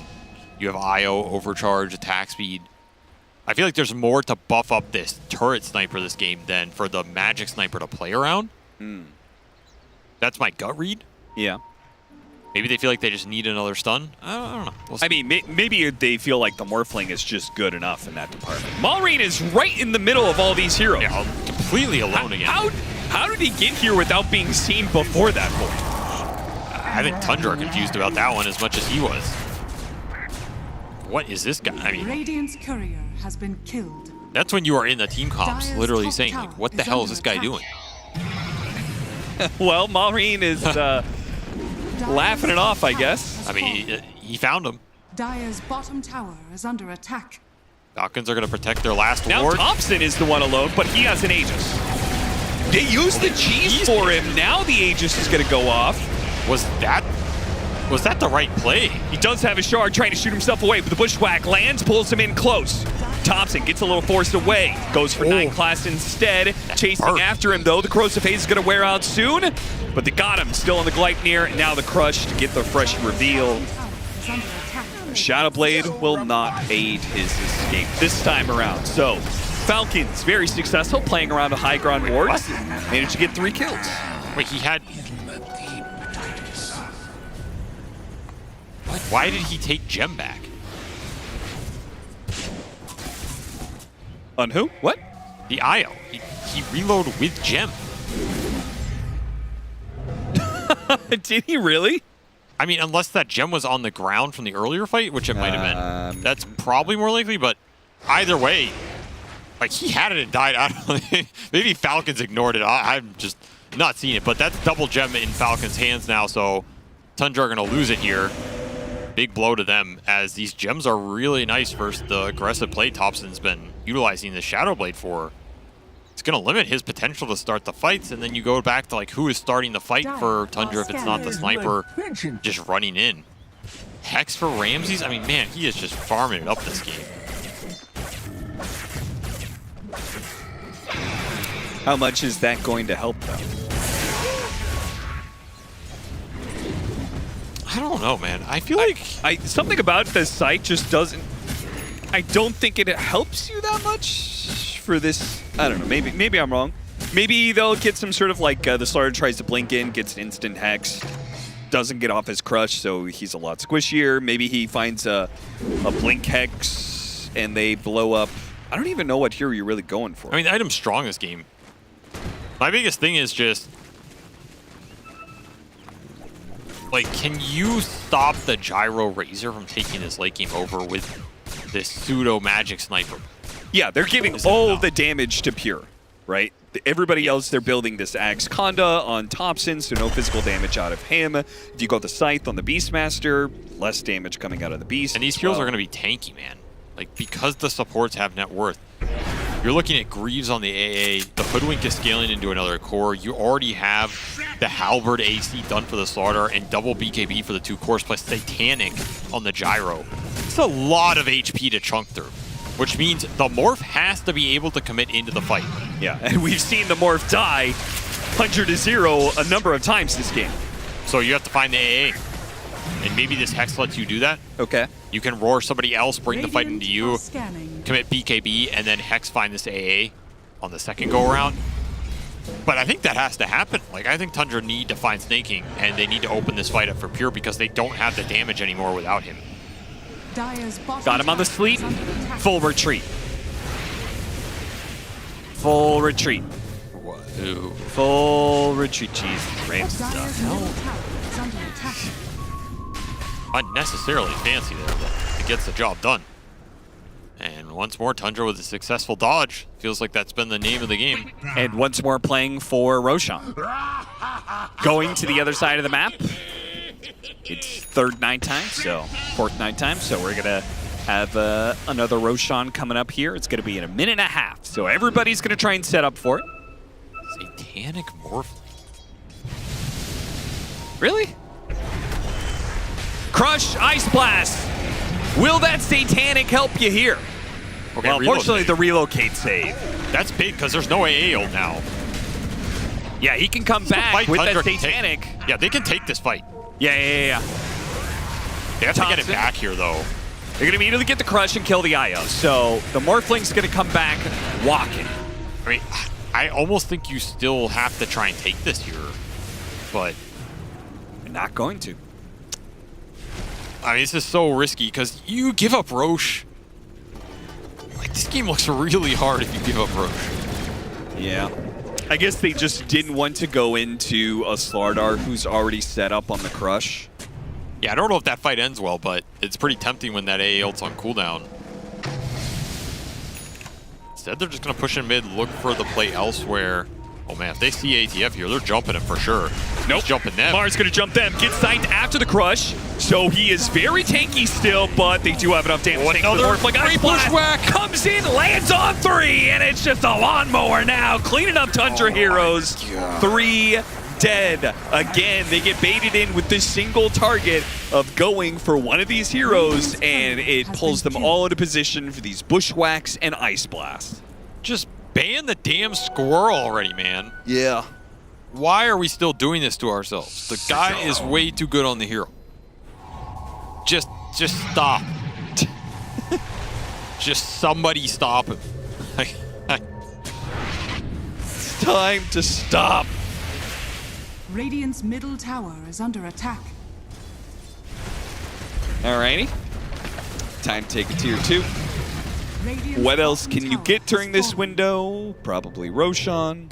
You have IO, Overcharge, attack speed. I feel like there's more to buff up this turret sniper this game than for the magic sniper to play around. That's my gut read. Yeah. Maybe they feel like they just need another stun. I don't know. We'll see. I mean, maybe they feel like the Morphling is just good enough in that department. Malrine is right in the middle of all these heroes. Yeah, completely alone again. How did he get here without being seen before that point? I think Tundra confused about that one as much as he was. What is this guy? I mean, Radiant's courier has been killed. that's when you are in the team comps, Dire's literally top saying, tower like, what the is hell is under this guy attack. doing? Well, Malrine is laughing it off, I guess. I mean, he found him. Dire's bottom tower is under attack. Falcons are going to protect their last Now ward. Thompson is the one alone, but he has an Aegis. They used the cheese for him. Now the Aegis is going to go off. Was that the right play? He does have a shard trying to shoot himself away, but the bushwhack lands, pulls him in close. Thompson gets a little forced away. Goes for 9 class instead. Chasing after him, though. The corrosive haze is going to wear out soon, but they got him. Still on the Gleipnir, and now the crush to get the fresh reveal. Shadowblade will not aid his escape this time around. So, Falcons, very successful, playing around a high ground ward. Managed to get 3 kills. Wait, he had... Why did he take Gem back? On who? What? The IO. He reloaded with Gem. Did he really? I mean, unless that Gem was on the ground from the earlier fight, which it might have been. That's probably more likely, but either way, like, he had it and died. I don't know. Maybe Falcons ignored it. I'm just not seeing it, but that's double Gem in Falcons' hands now, so Tundra are going to lose it here. Big blow to them, as these gems are really nice versus the aggressive play Thompson's been utilizing the Shadowblade for. It's going to limit his potential to start the fights, and then you go back to, like, who is starting the fight for Tundra if it's not the sniper just running in. Hex for Ramses? I mean, man, he is just farming it up this game. How much is that going to help, though? I don't know, man. I feel like something about the site just doesn't. I don't think it helps you that much for this. I don't know. Maybe I'm wrong. Maybe they'll get some sort of like the Slaughter tries to blink in, gets an instant hex, doesn't get off his crush, so he's a lot squishier. Maybe he finds a blink hex and they blow up. I don't even know what hero you're really going for. I mean, the item's strong this game. My biggest thing is just, like, can you stop the Gyro Razor from taking this late game over with this pseudo magic sniper? Yeah, they're giving all the damage to Pure, right? Everybody else, they're building this Axe Conda on Thompson, so no physical damage out of him. If you go the Scythe on the Beastmaster, less damage coming out of the Beast. And these heroes are going to be tanky, man. Like, because the supports have net worth. You're looking at Greaves on the AA, the Hoodwink is scaling into another core. You already have the Halberd AC done for the Slaughter and double BKB for the 2 cores plus Satanic on the Gyro. It's a lot of HP to chunk through, which means the Morph has to be able to commit into the fight. Yeah, and we've seen the Morph die 100-0 a number of times this game. So you have to find the AA. And maybe this Hex lets you do that. Okay. You can roar somebody else, bring the fight into you, Scanning. commit BKB, and then Hex find this AA on the second go-around. But I think that has to happen. Like, I think Tundra need to find Snaking, and they need to open this fight up for Pure because they don't have the damage anymore without him. Dire's bottom Got him on the tower sleep. is under attack. Full retreat. Full retreat. Full retreat. Jeez, Ramses. Dire's middle tower is under attack. Unnecessarily fancy there, but it gets the job done. And once more, Tundra with a successful dodge. Feels like that's been the name of the game. And once more playing for Roshan. Going to the other side of the map. It's third night time, so fourth night time. So we're going to have another Roshan coming up here. It's going to be in a minute and a half. So everybody's going to try and set up for it. Satanic Morphling. Really? Crush, Ice Blast. Will that Satanic help you here? Okay, well, unfortunately, the relocate save. That's big because there's no AA ult now. Yeah, he can come back with that Satanic. Yeah, they can take this fight. Yeah. They have to get it back here, though. They're going to immediately get the crush and kill the IO. So the Morphling's going to come back walking. I mean, I almost think you still have to try and take this here, but you're not going to. I mean, this is so risky because you give up Roche. Like, this game looks really hard if you give up Roche. Yeah. I guess they just didn't want to go into a Slardar who's already set up on the crush. Yeah, I don't know if that fight ends well, but it's pretty tempting when that AA ult's on cooldown. Instead, they're just going to push in mid, look for the play elsewhere. Oh man, if they see ATF here, they're jumping him for sure. Nope. He's jumping them. Mars going to jump them. Gets signed after the crush. So he is very tanky still, but they do have enough damage. Another great bushwhack. Comes in, lands on 3, and it's just a lawnmower now. Cleaning up Tundra heroes. 3 dead. Again, they get baited in with this single target of going for one of these heroes, and it pulls them all into position for these bushwhacks and ice blasts. Just ban the damn squirrel already, man. Yeah. Why are we still doing this to ourselves? The guy is way too good on the hero. Just stop. Just somebody stop him. It's time to stop. Radiant's middle tower is under attack. Alrighty. Time to take a tier 2. What else can you get during this window? Probably Roshan.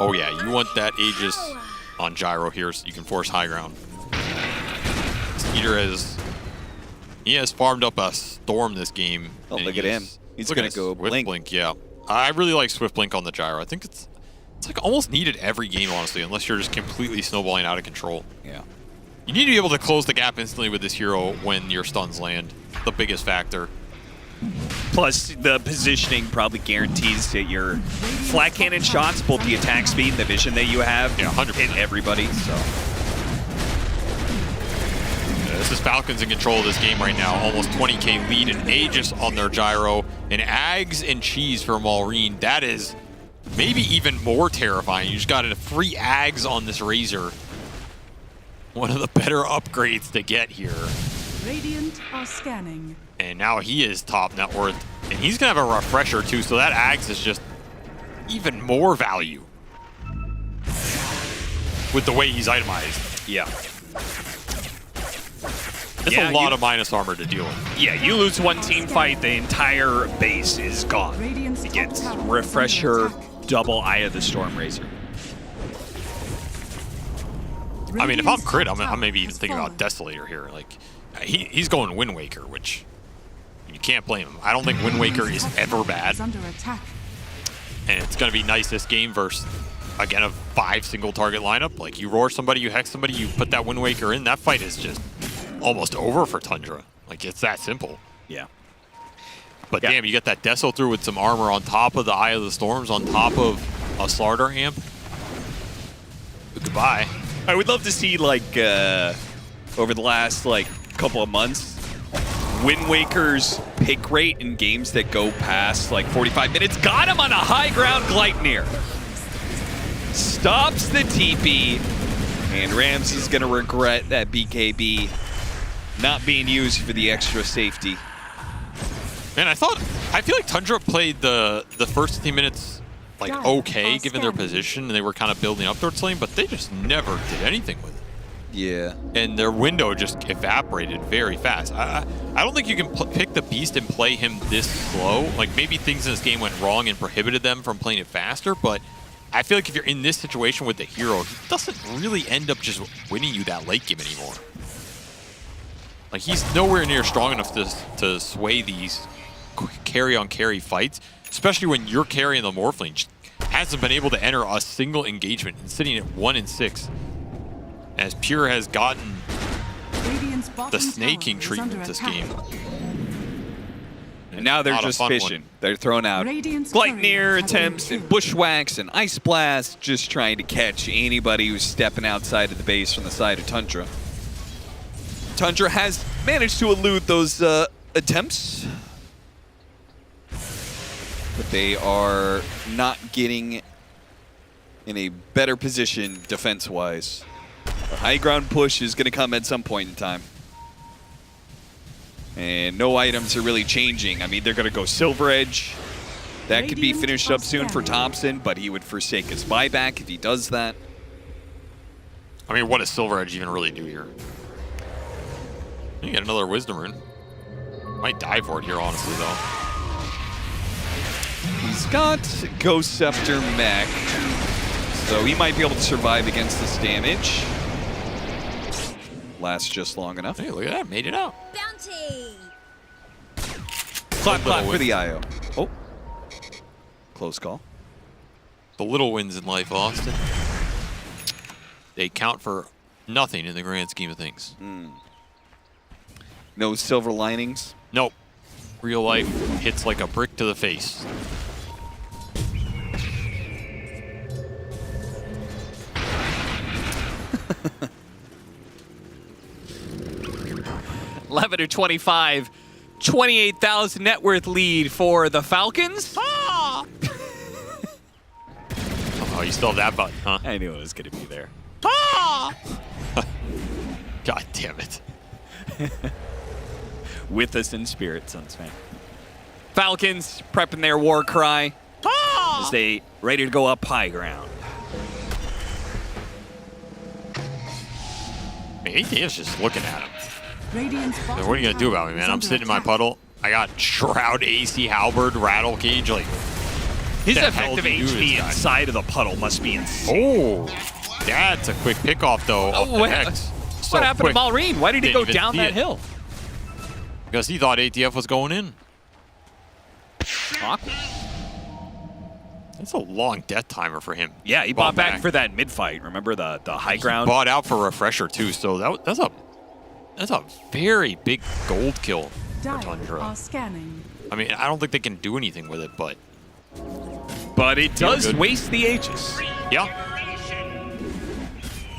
Oh yeah, you want that Aegis on Gyro here so you can force high ground. Skeeter has farmed up a storm this game. Oh, look at him. He's gonna go blink. Yeah. I really like Swift Blink on the Gyro. I think it's like almost needed every game, honestly, unless you're just completely snowballing out of control. Yeah. You need to be able to close the gap instantly with this hero when your stuns land. The biggest factor. Plus, the positioning probably guarantees that your flat cannon shots, both the attack speed and the vision that you have, hit everybody. So yeah, this is Falcons in control of this game right now. Almost 20k lead and Aegis on their Gyro. And Ags and Cheese for Maureen. That is maybe even more terrifying. You just got a free Ags on this Razor. One of the better upgrades to get here. Radiant are scanning. And now he is top net worth. And he's going to have a refresher too, so that Ags is just even more value. With the way he's itemized. Yeah. It's a lot of minus armor to deal with. Yeah, you lose one team fight, the entire base is gone. It gets refresher, double Eye of the Storm Razor. I mean, if I'm crit, I'm maybe even thinking about Desolator here. Like, he's going Wind Waker, which you can't blame him. I don't think Wind Waker is ever bad. Under attack. And it's going to be nice this game versus, again, a 5 single target lineup. Like, you roar somebody, you hex somebody, you put that Wind Waker in, that fight is just almost over for Tundra. Like, it's that simple. Yeah. But damn, you get that Deso through with some armor on top of the Eye of the Storms, on top of a Slardar amp. Goodbye. I would love to see, like, over the last, like, couple of months, Wind Waker's pick rate in games that go past, like, 45 minutes. Got him on a high ground Gleipnir. Stops the TP, and Ramsey's going to regret that BKB not being used for the extra safety. Man, I feel like Tundra played the first 15 minutes like okay, given their position, and they were kind of building up towards lane, but they just never did anything with it. Yeah. And their window just evaporated very fast. I don't think you can pick the Beast and play him this slow. Like, maybe things in this game went wrong and prohibited them from playing it faster, but I feel like if you're in this situation with the hero, he doesn't really end up just winning you that late game anymore. Like, he's nowhere near strong enough to sway these carry-on-carry fights, especially when you're carrying the Morphling. Just hasn't been able to enter a single engagement and sitting at 1-6. As Pure has gotten the snaking treatment this game. And now they're just fishing. They're throwing out Gleipnir attempts and bushwhacks and ice blasts, just trying to catch anybody who's stepping outside of the base from the side of Tundra. Tundra has managed to elude those attempts. But they are not getting in a better position defense-wise. The high ground push is going to come at some point in time. And no items are really changing. I mean, they're going to go Silver Edge. That could be finished up soon for Thompson, but he would forsake his buyback if he does that. I mean, what does Silver Edge even really do here? You get another Wisdom Rune. Might die for it here, honestly, though. He's got Ghost Scepter mech, so he might be able to survive against this damage. Lasts just long enough. Hey, look at that. Made it out. Bounty! Clap, clap for the IO. Oh. Close call. The little wins in life, Austin. They count for nothing in the grand scheme of things. No silver linings? Nope. Real life hits like a brick to the face. $11-25, 28,000 net worth lead for the Falcons. Oh, you still have that button, huh? I knew it was going to be there. God damn it. With us in spirit, Suns fan. Falcons prepping their war cry as they ready to go up high ground. ATF's just looking at him. Radiant's So what are you going to do about me, man? I'm sitting in my puddle. I got Shroud, AC, Halberd, Rattle Cage. Like, His the hell effective do you do HP this guy? inside of the puddle must be insane. Oh, that's a quick pickoff, though. Oh, Of the what- Hex. What happened to quick. Malrine? Why did he go Didn't even down see that it. hill? Because he thought ATF was going in. Awkward. That's a long death timer for him. Yeah, he bought back for that mid-fight. Remember the high ground? Bought out for refresher, too, so that's a very big gold kill for Dire Tundra. are scanning. I mean, I don't think they can do anything with it, but... it does waste the Aegis. Yeah.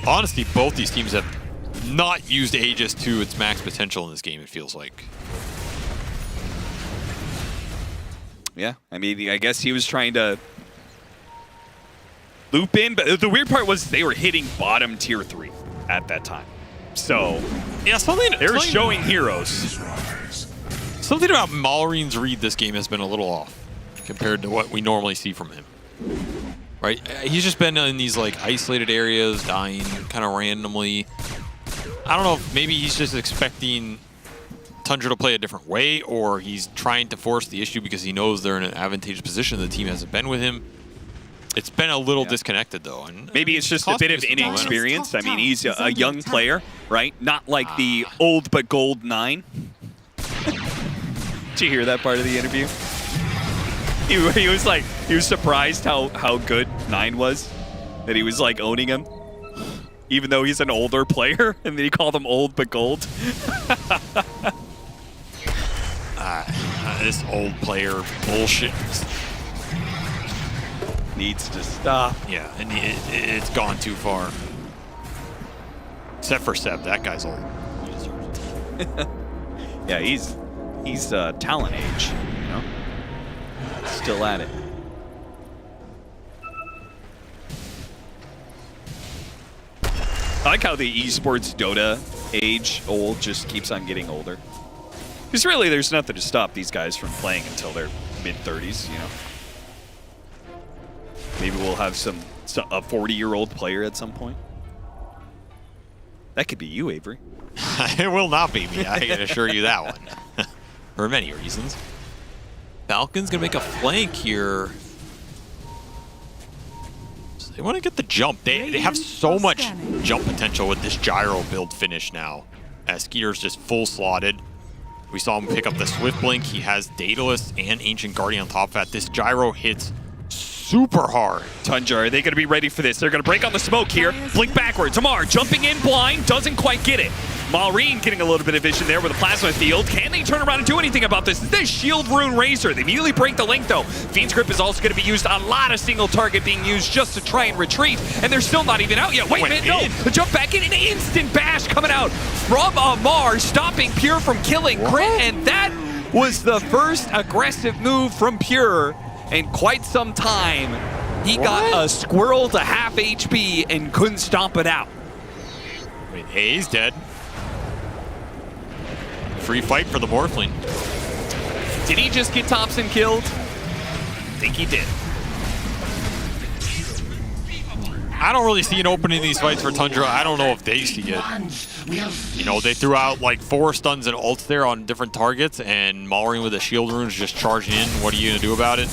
Honestly, both these teams have not used Aegis to its max potential in this game, it feels like. Yeah, I mean, I guess he was trying to loop in, but the weird part was they were hitting bottom tier 3 at that time. So, yeah, they were showing heroes. Something about Malrine's read this game has been a little off compared to what we normally see from him. Right? He's just been in these like isolated areas, dying kind of randomly. I don't know if maybe he's just expecting Tundra to play a different way, or he's trying to force the issue because he knows they're in an advantageous position. The team hasn't been with him. It's been a little disconnected, though. And Maybe it's just a bit of inexperience. I mean, he's a young player, right? Not like the old but gold 9. Did you hear that part of the interview? He was like, he was surprised how good 9 was, that he was like owning him, even though he's an older player, and then he called him old but gold. This old player bullshit needs to stop. Yeah, and it's gone too far. Except for Seb, that guy's old. Yeah, he's talent age, you know? Still at it. I like how the esports Dota age old just keeps on getting older. Because really, there's nothing to stop these guys from playing until they're mid-30s, you know? Maybe we'll have a 40-year-old player at some point. That could be you, Avery. It will not be me, I can assure you that one. For many reasons. Falcons gonna make a flank here. So they want to get the jump. They have so much jump potential with this gyro build finish now. As Skeeter's just full slotted. We saw him pick up the Swift Blink. He has Daedalus and Ancient Guardian on top of that. This gyro hits super hard. Tundra, are they going to be ready for this? They're going to break on the smoke here. Blink backwards. Amar jumping in blind, doesn't quite get it. Maureen getting a little bit of vision there with a plasma field. Can they turn around and do anything about this? This shield rune Razor. They immediately break the link though. Fiend's Grip is also going to be used. A lot of single target being used just to try and retreat. And they're still not even out yet. Wait a minute, no. The jump back in, an instant bash coming out from Amar, stopping Pure from killing Crit. And that was the first aggressive move from Pure in quite some time. He got a squirrel to half HP and couldn't stomp it out. Wait, hey, he's dead. Free fight for the Morphling. Did he just get Thompson killed? I think he did. I don't really see an opening in these fights for Tundra. I don't know if they see it. You know, they threw out like 4 stuns and ults there on different targets, and Maureen with the shield runes just charging in. What are you going to do about it?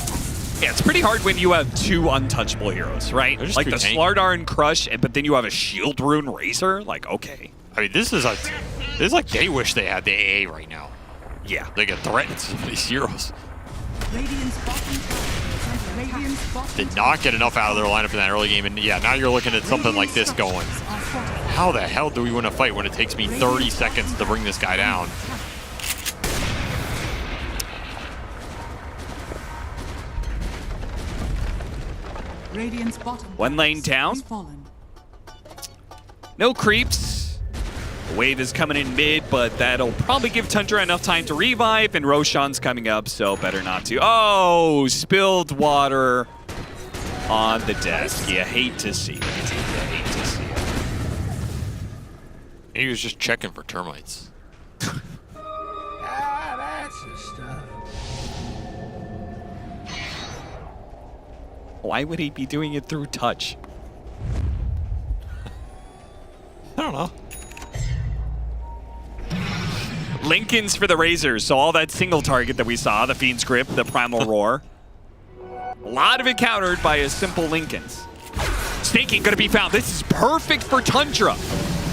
Yeah, it's pretty hard when you have 2 untouchable heroes, right? Like the Slardar and Crush, but then you have a shield rune Razor. Like, okay. I mean, this is like they wish they had the AA right now. Yeah. They get threatened some of these heroes. Did not get enough out of their lineup in that early game, and yeah, now you're looking at something like this going, how the hell do we win a fight when it takes me 30 seconds to bring this guy down? One lane down. No creeps. The wave is coming in mid, but that'll probably give Tundra enough time to revive, and Roshan's coming up, so better not to. Oh, spilled water on the desk. You hate to see it. You hate to see it. He was just checking for termites. That's the stuff. Why would he be doing it through touch? I don't know. Lincoln's for the Razors, so all that single target that we saw, the Fiend's Grip, the Primal Roar. A lot of it countered by a simple Lincoln's. Staking gonna be found. This is perfect for Tundra.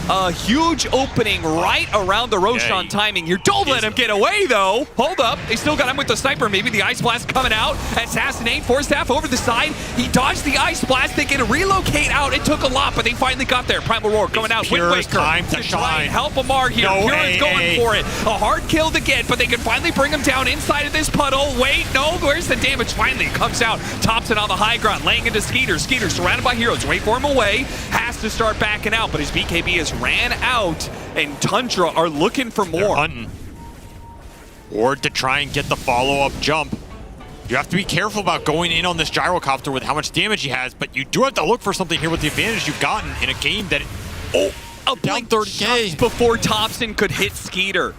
A huge opening right around the Roshan timing here. Don't let him get away, though. Hold up. They still got him with the sniper. Maybe the Ice Blast coming out. Assassinate. Force Staff over the side. He dodged the Ice Blast. They can relocate out. It took a lot, but they finally got there. Primal Roar going out. Wind Waker time to shine. Help Amar here. No, Pure's going for it. A hard kill to get, but they can finally bring him down inside of this puddle. Wait, no. Where's the damage? Finally comes out. Thompson on the high ground, laying into Skeeter. Skeeter surrounded by heroes. Wait for him away. Has to start backing out, but his BKB is ran out, and Tundra are looking for more. They're hunting. Or to try and get the follow-up jump. You have to be careful about going in on this gyrocopter with how much damage he has, but you do have to look for something here with the advantage you've gotten in a game that... a blink 30K before Thompson could hit Skeeter.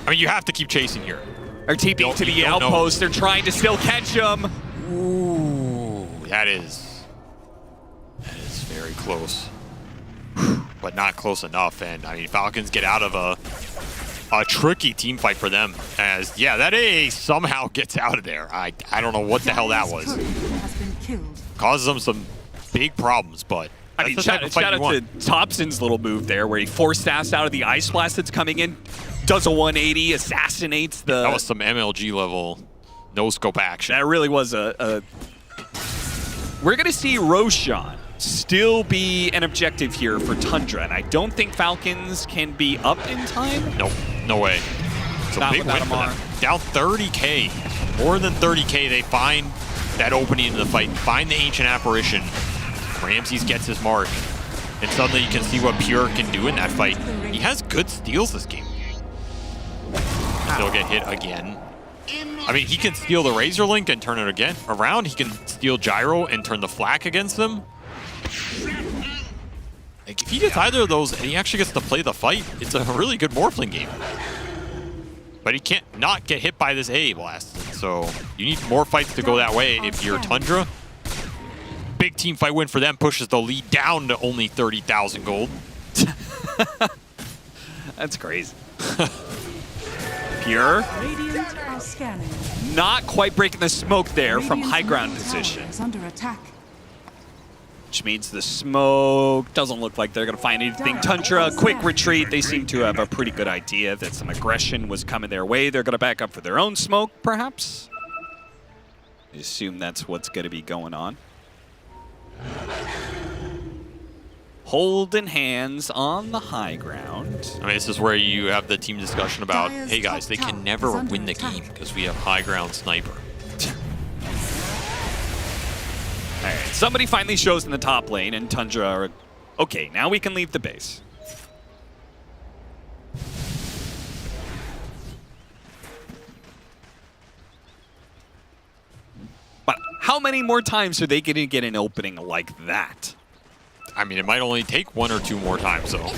I mean, you have to keep chasing here. They're TPing to the outpost. They're trying to still catch him. Ooh, that is very close. But not close enough, and I mean, Falcons get out of a tricky team fight for them, as yeah, that AA somehow gets out of there. I don't know what the hell that was. Causes them some big problems, but I mean, shout out to Thompson's little move there, where he Force Staffs out of the Ice Blast that's coming in, does a 180, assassinates the... That was some MLG level no-scope action. That really was a... We're going to see Roshan still be an objective here for Tundra, and I don't think Falcons can be up in time. Nope, no way. It's a big win for them. Down 30K, more than 30K. They find that opening in the fight, find the Ancient Apparition. Ramses gets his mark, and suddenly you can see what Pure can do in that fight. He has good steals this game. Still get hit again. I mean, he can steal the Razor Link and turn it again around. He can steal Gyro and turn the Flak against them. Like, if he gets either of those and he actually gets to play the fight, it's a really good Morphling game. But he can't not get hit by this AA blast. So you need more fights to go that way if you're Tundra. Big team fight win for them, pushes the lead down to only 30,000 gold. That's crazy. Pure. Not quite breaking the smoke there from high ground position. Under attack. Which means the smoke doesn't look like they're going to find anything. Tundra, quick retreat. They seem to have a pretty good idea that some aggression was coming their way. They're going to back up for their own smoke, perhaps. I assume that's what's going to be going on. holding hands on the high ground. I mean, this is where you have the team discussion about, Dire's hey guys, top they tower can never is under win the attack. game because we have high ground sniper. All right, somebody finally shows in the top lane, and Tundra are... Okay, now we can leave the base. But how many more times are they going to get an opening like that? I mean, it might only take 1 or 2 more times, though.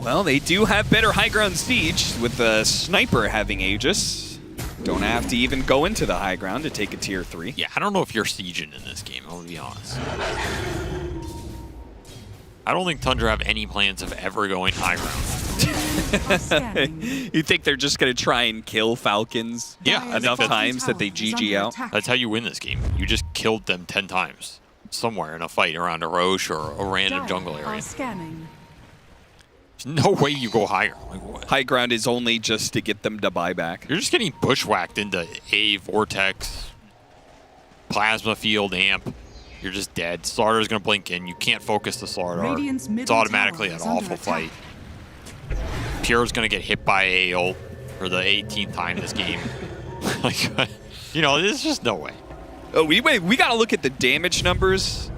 Well, they do have better high ground siege with the sniper having Aegis. Don't have to even go into the high ground to take a tier 3. Yeah, I don't know if you're sieging in this game, I'll be honest. I don't think Tundra have any plans of ever going high ground. You think they're just going to try and kill Falcons enough times that they GG out? That's how you win this game. You just killed them 10 times somewhere in a fight around a Roche or a random jungle area. Scanning. There's no way you go higher. Like, what? High ground is only just to get them to buy back. You're just getting bushwhacked into a vortex, plasma field, amp. You're just dead. Slardr's gonna blink in. You can't focus the Slardar. It's automatically an awful fight. Pure's gonna get hit by AO for the 18th time this game. Like, you know, there's just no way. Oh, we gotta look at the damage numbers.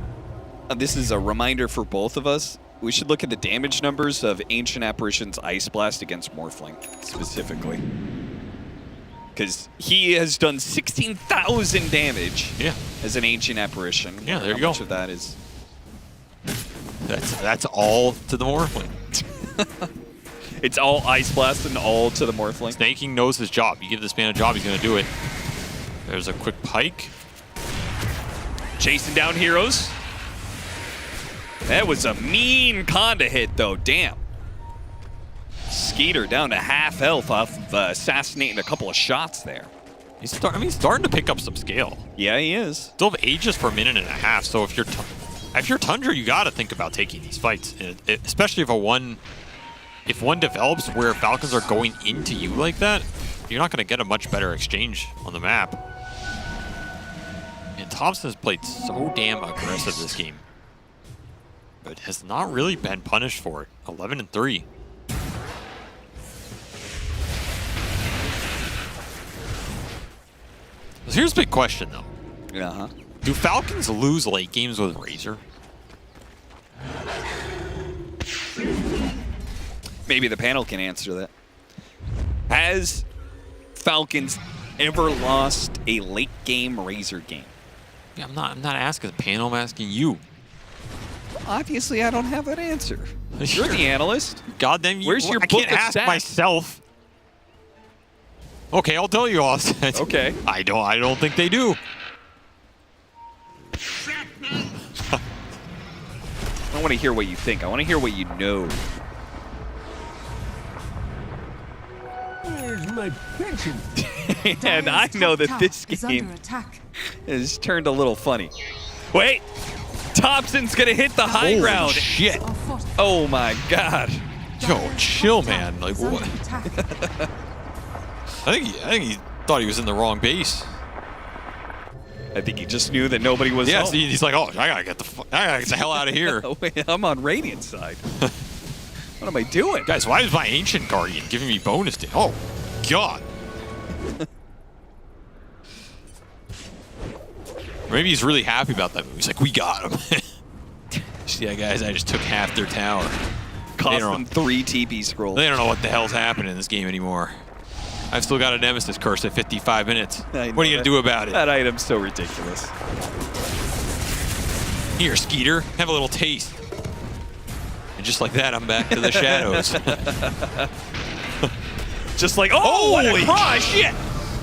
This is a reminder for both of us. We should look at the damage numbers of Ancient Apparition's Ice Blast against Morphling, specifically. Because he has done 16,000 damage as an Ancient Apparition. Yeah, there you How go. much of that is... That's all to the Morphling. It's all Ice Blast and all to the Morphling. Snaking knows his job. You give this man a job, he's gonna do it. There's a quick pike. Chasing down heroes. That was a mean Conda hit, though. Damn. Skeeter down to half health off of assassinating a couple of shots there. He's starting to pick up some scale. Yeah, he is. Still have Aegis for a minute and a half, so if you're Tundra, you got to think about taking these fights, especially if one develops where Falcons are going into you like that. You're not going to get a much better exchange on the map. And Thompson has played so damn aggressive this game, but has not really been punished for it. 11-3. So here's a big question, though. Uh-huh. Do Falcons lose late games with Razor? Maybe the panel can answer that. Has Falcons ever lost a late game Razor game? Yeah, I'm not asking the panel, I'm asking you. Obviously, I don't have an answer. You're the analyst. Goddamn, Where's your I book can't of ask stats? myself. Okay, I'll tell you all. Okay. I don't think they do. I don't want to hear what you think. I want to hear what you know. Where's my pension? And I know that this is under game attack. has turned a little funny. Wait! Thompson's gonna hit the high Holy ground. shit. Oh my god. Yo, chill, man. Like, what? I think he thought he was in the wrong base. I think he just knew that nobody was Yeah, home. see, he's like, oh, I gotta get the hell out of here. Wait, I'm on Radiant side. What am I doing? Guys, why is my Ancient Guardian giving me bonus damage? Oh, God. Maybe he's really happy about that move. He's like, we got him. Yeah, guys, I just took half their tower. Cost them 3 TP scrolls. They don't know what the hell's happening in this game anymore. I've still got a Nemesis curse at 55 minutes. What are you going to do about it? That item's so ridiculous. Here, Skeeter, have a little taste. And just like that, I'm back to the shadows. Just like, oh, what a crush! Shit!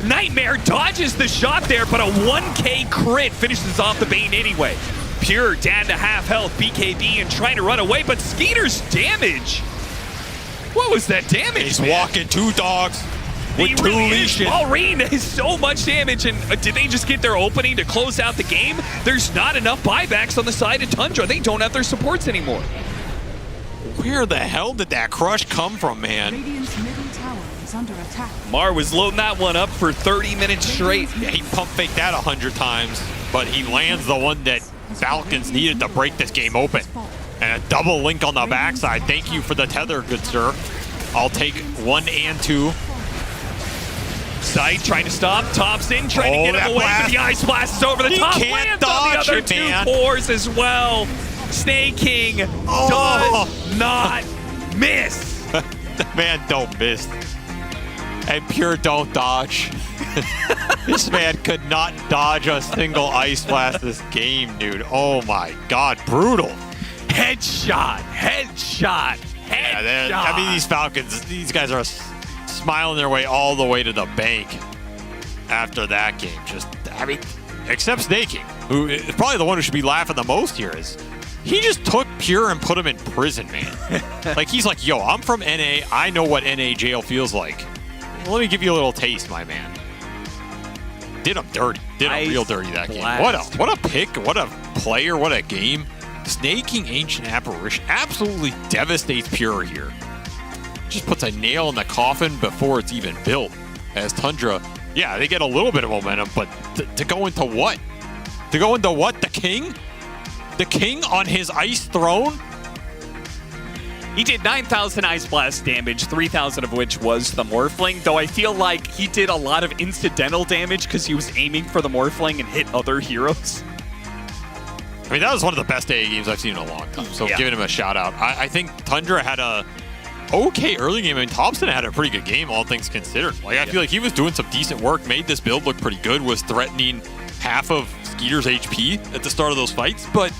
Nightmare dodges the shot there, but a 1K crit finishes off the Bane anyway. Pure down to half health, BKB, and trying to run away, but Skeeter's damage. What was that damage? He's man? walking 2 dogs. He with really is. leashes. Maureen has so much damage, and did they just get their opening to close out the game? There's not enough buybacks on the side of Tundra. They don't have their supports anymore. Where the hell did that crush come from, man? Radiant's middle tower is under attack. Mar was loading that one up for 30 minutes straight. Yeah, he pump faked that 100 times, but he lands the one that Falcons needed to break this game open. And a double link on the backside. Thank you for the tether, good sir. I'll take 1 and 2. Sight trying to stop. Thompson trying to get him away, but the ice blast is over the top. Can't Lands on the dodge other it, 2 man. cores as well. Snake King does not miss. The man don't miss. And Pure don't dodge. This man could not dodge a single ice blast this game, dude. Oh my God, brutal. Headshot. Yeah, I mean, these Falcons, these guys are smiling their way all the way to the bank after that game. Just, I mean, except Snake King, who is probably the one who should be laughing the most here, is he just took Pure and put him in prison, man. Like, he's like, yo, I'm from NA. I know what NA jail feels like. Let me give you a little taste, my man. Did him dirty. Did him real dirty that game. What a pick. What a player. What a game. Snake King Ancient Apparition absolutely devastates Pure here. Just puts a nail in the coffin before it's even built. As Tundra, yeah, they get a little bit of momentum, but to go into what? To go into what? The King? The King on his ice throne? He did 9,000 ice blast damage, 3,000 of which was the Morphling, though I feel like he did a lot of incidental damage because he was aiming for the Morphling and hit other heroes. I mean, that was one of the best AA games I've seen in a long time, so giving him a shout out. I think Tundra had a okay early game. I mean, Thompson had a pretty good game, all things considered. Like, I feel like he was doing some decent work, made this build look pretty good, was threatening half of Skeeter's HP at the start of those fights, but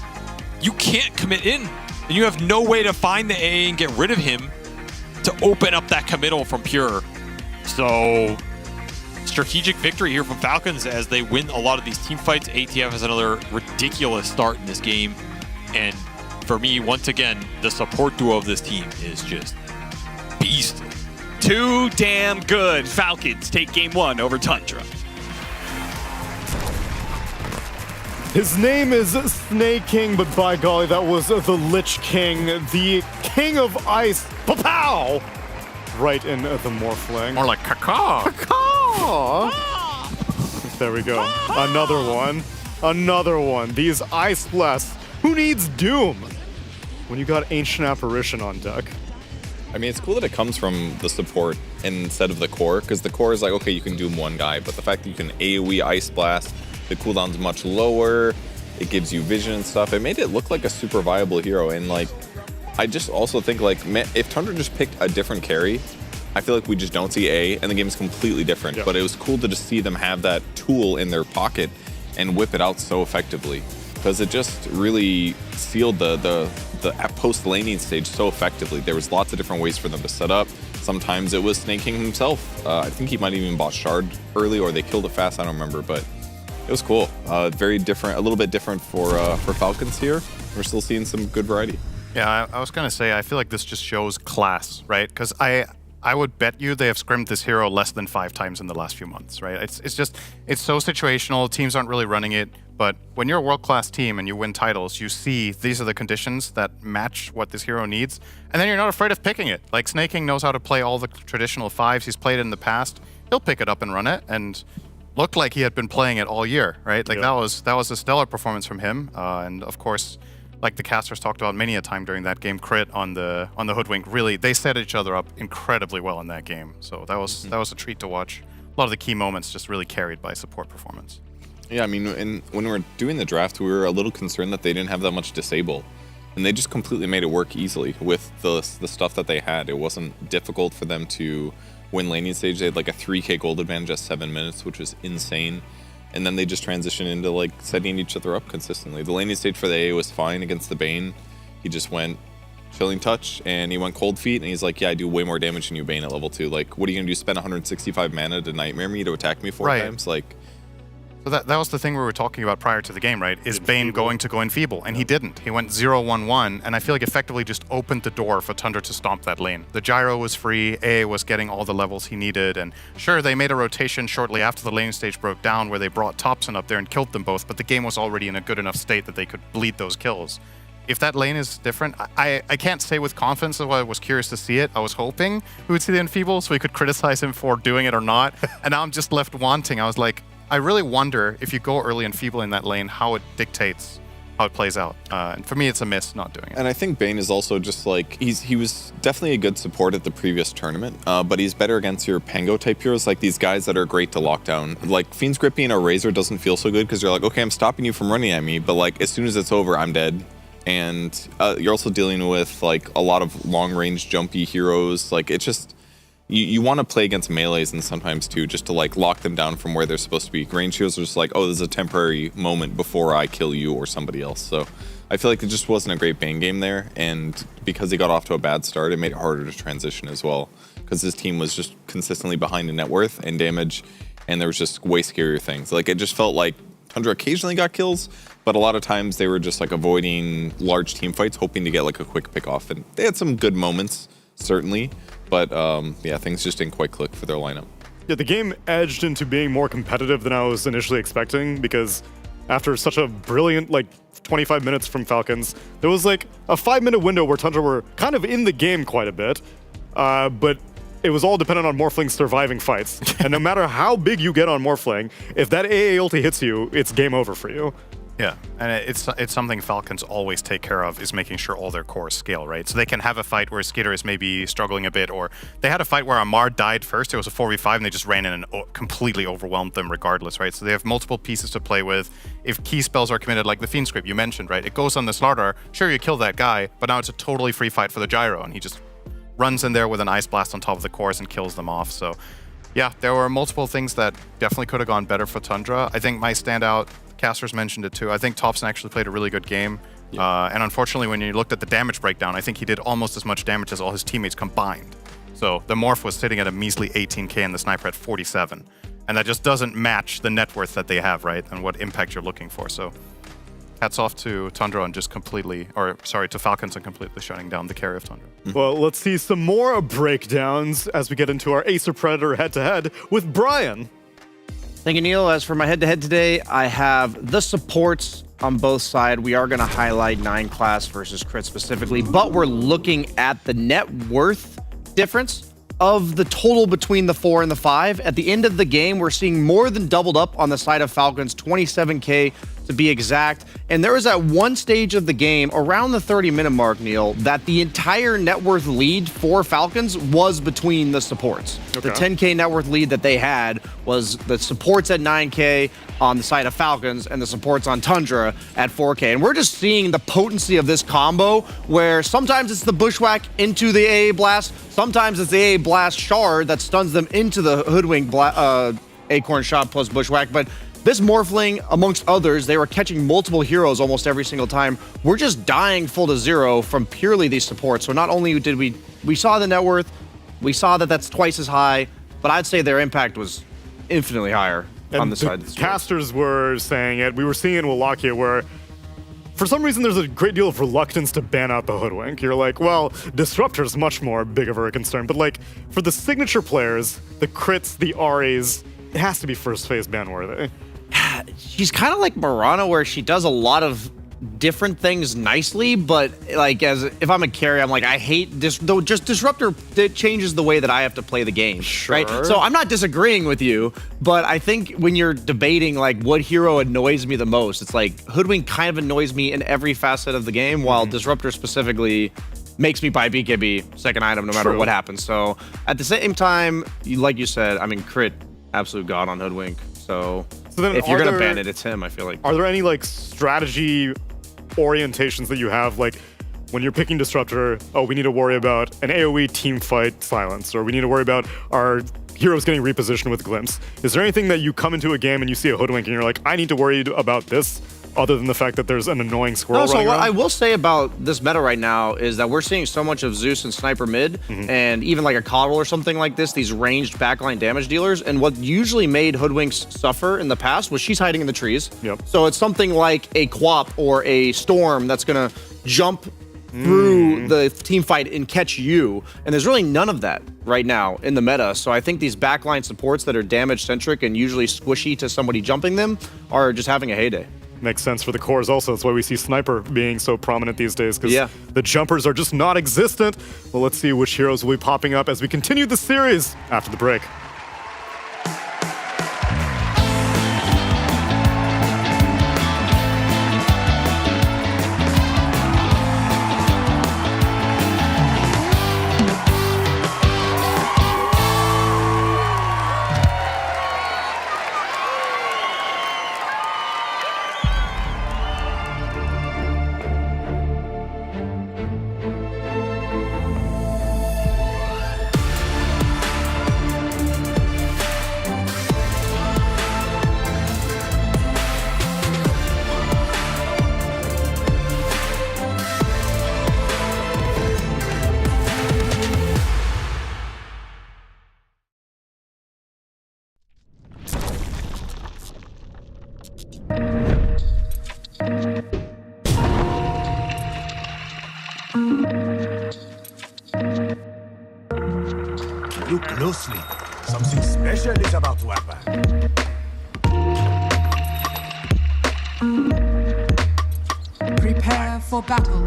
you can't commit in, and you have no way to find the AA and get rid of him to open up that committal from Pure. So, strategic victory here from Falcons as they win a lot of these team fights. ATF has another ridiculous start in this game, and for me, once again, the support duo of this team is just beastly. Too damn good. Falcons take game 1 over Tundra. His name is Snake King, but by golly, that was the Lich King, the King of Ice. Pow! Right in the Morphling. More like caca. There we go. Another one. Another one. These ice blasts. Who needs Doom when you got Ancient Apparition on deck? I mean, it's cool that it comes from the support instead of the core, because the core is like, okay, you can Doom one guy, but the fact that you can AoE Ice Blast, the cooldown's much lower, it gives you vision and stuff, it made it look like a super viable hero. And like, I just also think like, man, if Tundra just picked a different carry, I feel like we just don't see A, and the game is completely different. But it was cool to just see them have that tool in their pocket and whip it out so effectively, because it just really sealed the post laning stage so effectively. There was lots of different ways for them to set up. Sometimes it was Snake King himself. I think he might have even bought Shard early, or they killed it fast. I don't remember, but it was cool. Very different, a little bit different for Falcons here. We're still seeing some good variety. Yeah, I was gonna say, I feel like this just shows class, right? Because I would bet you they have scrimmed this hero less than 5 times in the last few months, right? It's so situational. Teams aren't really running it. But when you're a world-class team and you win titles, you see these are the conditions that match what this hero needs, and then you're not afraid of picking it. Like, Snake King knows how to play all the traditional 5s. He's played it in the past. He'll pick it up and run it, and looked like he had been playing it all year, right? Like, that was a stellar performance from him. And of course, like the casters talked about many a time during that game, Crit on the Hoodwink, really, they set each other up incredibly well in that game. So that was a treat to watch. A lot of the key moments just really carried by support performance. Yeah, I mean, when we were doing the draft, we were a little concerned that they didn't have that much disable, and they just completely made it work easily with the stuff that they had. It wasn't difficult for them to win laning stage. They had like a 3k gold advantage at 7 minutes, which was insane. And then they just transitioned into like setting each other up consistently. The laning stage for the AA was fine against the Bane. He just went Chilling Touch and he went Cold Feet, and he's like, yeah, I do way more damage than you, Bane, at level 2. Like, what are you gonna do? Spend 165 mana to Nightmare me to attack me 4 times? Like, But that was the thing we were talking about prior to the game, right? Is Bane going to go Enfeeble? And he didn't. He went 0-1-1, and I feel like effectively just opened the door for Tundra to stomp that lane. The gyro was free, AA was getting all the levels he needed, and sure, they made a rotation shortly after the lane stage broke down where they brought Thompson up there and killed them both, but the game was already in a good enough state that they could bleed those kills. If that lane is different, I can't say with confidence, though I was curious to see it. I was hoping we would see the Enfeeble so we could criticize him for doing it or not, and now I'm just left wanting. I was like, I really wonder if you go early Enfeeble in that lane, how it dictates how it plays out. And for me, it's a miss not doing it. And I think Bane is also just like, he was definitely a good support at the previous tournament, but he's better against your Pango type heroes, like these guys that are great to lock down. Like Fiend's Grip being a Razor doesn't feel so good because you're like, okay, I'm stopping you from running at me, but like as soon as it's over, I'm dead. And you're also dealing with like a lot of long range jumpy heroes. Like it's just, you want to play against melees and sometimes too, just to like lock them down from where they're supposed to be. Range heroes are just like, oh, this is a temporary moment before I kill you or somebody else. So I feel like it just wasn't a great Bane game there. And because he got off to a bad start, it made it harder to transition as well. Because his team was just consistently behind in net worth and damage. And there was just way scarier things. Like it just felt like Tundra occasionally got kills, but a lot of times they were just like avoiding large team fights, hoping to get like a quick pick off. And they had some good moments, certainly. But yeah, things just didn't quite click for their lineup. Yeah, the game edged into being more competitive than I was initially expecting because after such a brilliant, 25 minutes from Falcons, there was like a 5-minute window where Tundra were kind of in the game quite a bit, but it was all dependent on Morphling surviving fights. And no matter how big you get on Morphling, if that AA ulti hits you, it's game over for you. Yeah, and it's something Falcons always take care of, is making sure all their cores scale, right? So they can have a fight where Skitter is maybe struggling a bit, or they had a fight where Amar died first, it was a 4v5, and they just ran in and completely overwhelmed them regardless, right? So they have multiple pieces to play with. If key spells are committed, like the Fiend Script you mentioned, right? It goes on the Slardar, sure, you kill that guy, but now it's a totally free fight for the Gyro, and he just runs in there with an Ice Blast on top of the cores and kills them off, so yeah, there were multiple things that definitely could have gone better for Tundra. I think my standout, Casters mentioned it too, I think Thompson actually played a really good game. Yeah. And unfortunately, when you looked at the damage breakdown, I think he did almost as much damage as all his teammates combined. So the Morph was sitting at a measly 18k and the Sniper at 47. And that just doesn't match the net worth that they have, right? And what impact you're looking for. So hats off to Tundra and just to Falcons and completely shutting down the carry of Tundra. Well, let's see some more breakdowns as we get into our Acer Predator head-to-head with Brian. Thank you, Neil. As for my head-to-head today, I have the supports on both sides. We are going to highlight 9 class versus crit specifically, but we're looking at the net worth difference of the total between the 4 and the 5. At the end of the game, we're seeing more than doubled up on the side of Falcons, 27k to be exact. And there was at one stage of the game, around the 30-minute mark, Neil, that the entire net worth lead for Falcons was between the supports. Okay. The 10k net worth lead that they had was the supports at 9k on the side of Falcons and the supports on Tundra at 4k. And we're just seeing the potency of this combo where sometimes it's the Bushwhack into the AA Blast, sometimes it's the AA Blast Shard that stuns them into the Hoodwink Acorn Shot plus Bushwhack, but this Morphling, amongst others, they were catching multiple heroes almost every single time. We're just dying full to zero from purely these supports. So not only did we saw the net worth, we saw that that's twice as high, but I'd say their impact was infinitely higher on the side. Casters were saying it. We were seeing it in Wallachia where for some reason there's a great deal of reluctance to ban out the Hoodwink. You're like, well, Disruptor's much more big of a concern, but like for the signature players, the crits, the Aries, it has to be first phase ban worthy. She's kind of like Mirana, where she does a lot of different things nicely, but like if I'm a carry, I'm like, I hate just Disruptor. It changes the way that I have to play the game, right? So I'm not disagreeing with you, but I think when you're debating like what hero annoys me the most, it's like Hoodwink kind of annoys me in every facet of the game, while Disruptor specifically makes me buy BKB second item no matter what happens. So at the same time, like you said, I mean, crit, absolute god on Hoodwink. So then if you're gonna ban it, it's him, I feel like. Are there any like strategy orientations that you have, like when you're picking Disruptor, oh, we need to worry about an AoE team fight silence, or we need to worry about our heroes getting repositioned with Glimpse? Is there anything that you come into a game and you see a Hoodwink and you're like, I need to worry about this? other than the fact that there's an annoying squirrel No, so running what around? I will say about this meta right now is that we're seeing so much of Zeus and Sniper mid, and even like a Coddle or something like this, these ranged backline damage dealers. And what usually made Hoodwinks suffer in the past was she's hiding in the trees. Yep. So it's something like a Quap or a Storm that's gonna jump through the team fight and catch you. And there's really none of that right now in the meta. So I think these backline supports that are damage centric and usually squishy to somebody jumping them are just having a heyday. Makes sense for the cores also. That's why we see Sniper being so prominent these days, because the jumpers are just not existent. Well, let's see which heroes will be popping up as we continue the series after the break. Look closely. Something special is about to happen. Prepare for battle.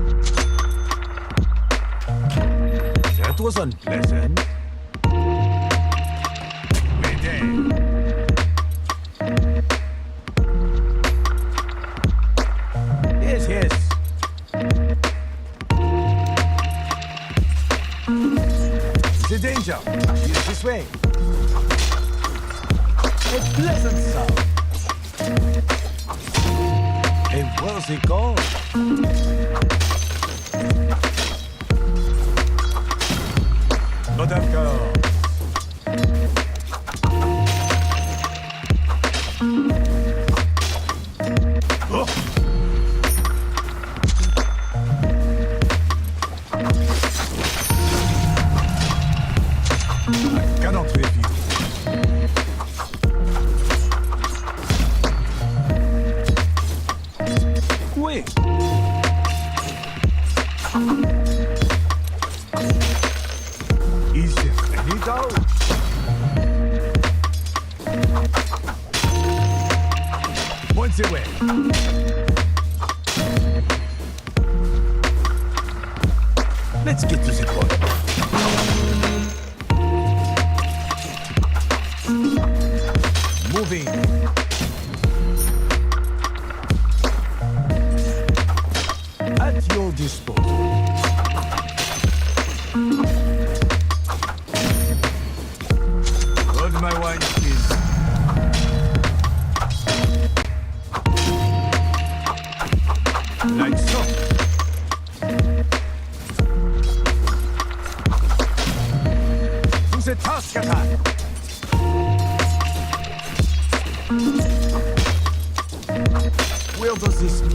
That was unpleasant. Ready. Yes, yes. The danger is this way. A pleasant sound. A worthy goal. But of course. Oh. I cannot refuse. Oui. Is it any doubt? Points away. Let's get to the point. Moving. At your disposal. Hold my wine, please. Like so. To the task at hand. Where does this lead?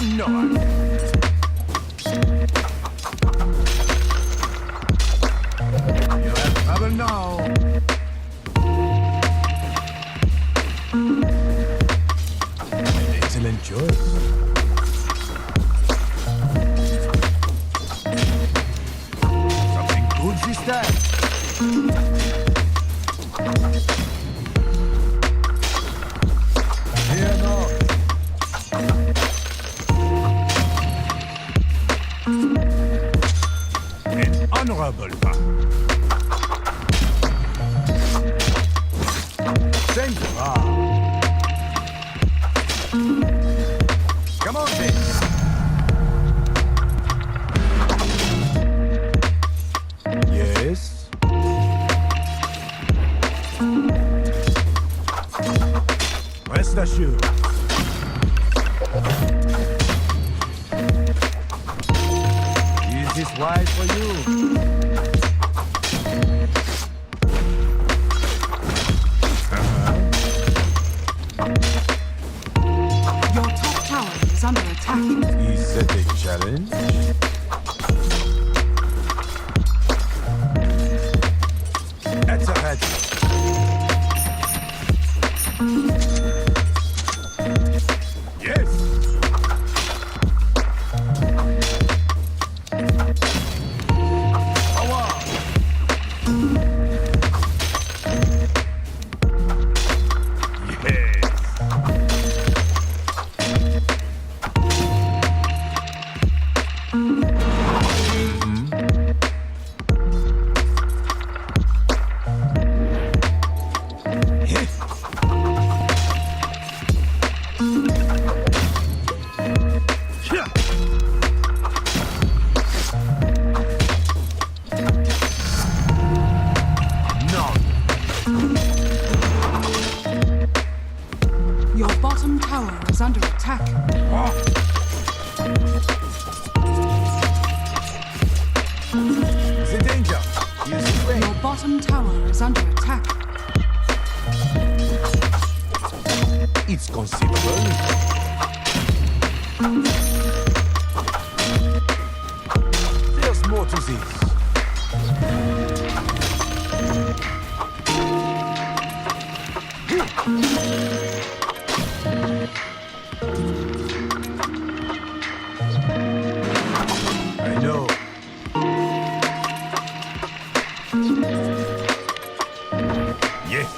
You know I You have trouble now. An excellent choice. Something good this time. Fear not. An honorable path. Thank you. Come on, then. Yes. Rest assured. Is this wise for you? under attack. Is that a challenge? That's a head. Yes. Your bottom tower is under attack. The danger is great. Your bottom tower is under attack. It's conceivable. There's more to this. I know. Yes.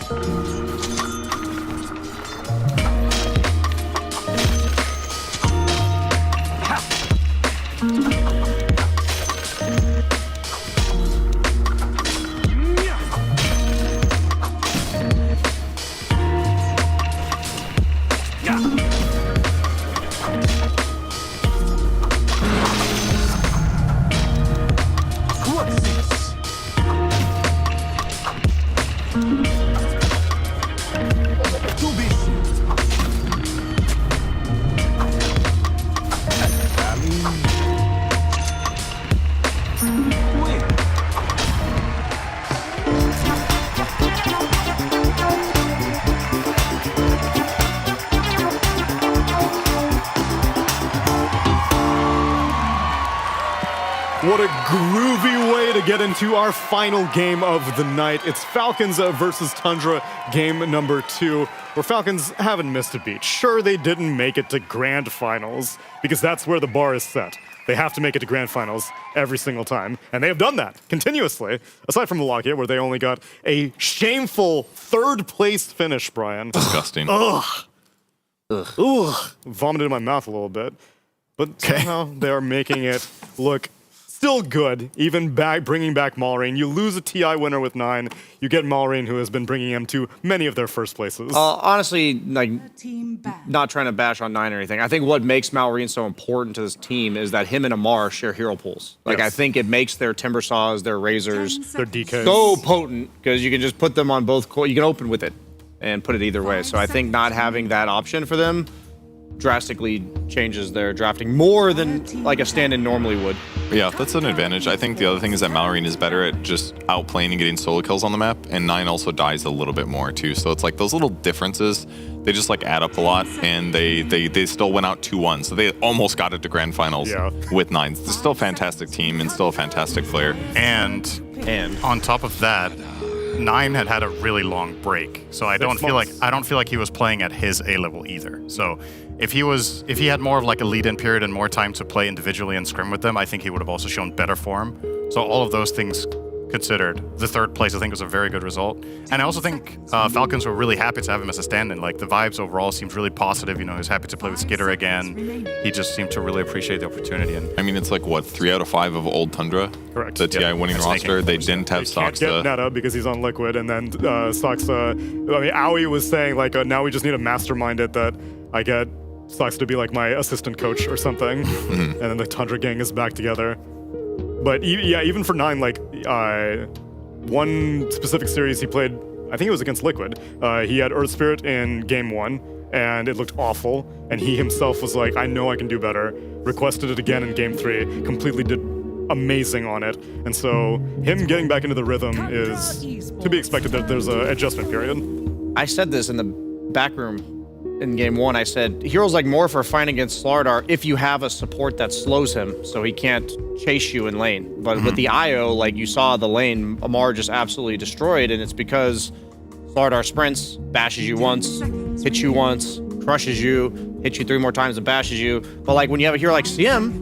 What's this? Too busy. Wait. What a groovy way to get into our final game of the night. It's Falcons versus Tundra, game number 2, where Falcons haven't missed a beat. Sure, they didn't make it to grand finals, because that's where the bar is set. They have to make it to grand finals every single time, and they have done that continuously, aside from Malakia, where they only got a shameful 3rd place finish, Brian. Disgusting. Ugh. Ugh. Vomited in my mouth a little bit. But somehow they are making it look still good, even bringing back Malrine. You lose a TI winner with 9, you get Malrine, who has been bringing him to many of their first places. Honestly, like, Team back. not trying to bash on 9 or anything. I think what makes Malrine so important to this team is that him and Amar share hero pools. Like, Yes. I think it makes their Timber Saws, their Razors, Their DKs. so potent, because you can just put them on both, you can open with it and put it either way. So I think not having that option for them drastically changes their drafting more than like a stand-in normally would. Yeah, that's an advantage. I think the other thing is that Malrine is better at just outplaying and getting solo kills on the map, and 9 also dies a little bit more too. So it's like those little differences, they just like add up a lot, and they still went out 2-1. So they almost got it to grand finals with 9. They're still a fantastic team and still a fantastic player. And on top of that, 9 had a really long break, so I don't feel like he was playing at his A level either. So if he had more of like a lead-in period and more time to play individually and scrim with them, I think he would have also shown better form. So all of those things considered, the 3rd place I think was a very good result. And I also think Falcons were really happy to have him as a stand-in. Like the vibes overall seemed really positive. You know, he was happy to play with Skitter again. He just seemed to really appreciate the opportunity. And I mean, it's like what, 3 out of 5 of old Tundra? Correct. The TI winning roster. They didn't have Can't get Soxa. Netta because he's on Liquid, and then Soxa. I mean, Aoi was saying like, now we just need to mastermind it that I get Soxa to be like my assistant coach or something, and then the Tundra gang is back together. But yeah, even for 9, like one specific series he played, I think it was against Liquid. He had Earth Spirit in game 1, and it looked awful. And he himself was like, I know I can do better. Requested it again in game 3, completely did amazing on it. And so him getting back into the rhythm is to be expected that there's an adjustment period. I said this in the back room. in game 1, I said heroes like Morph are fine against Slardar if you have a support that slows him, so he can't chase you in lane. But with the IO, like you saw the lane, Amar just absolutely destroyed, and it's because Slardar sprints, bashes you once, hits you once, crushes you, hits you 3 more times and bashes you. But like when you have a hero like CM,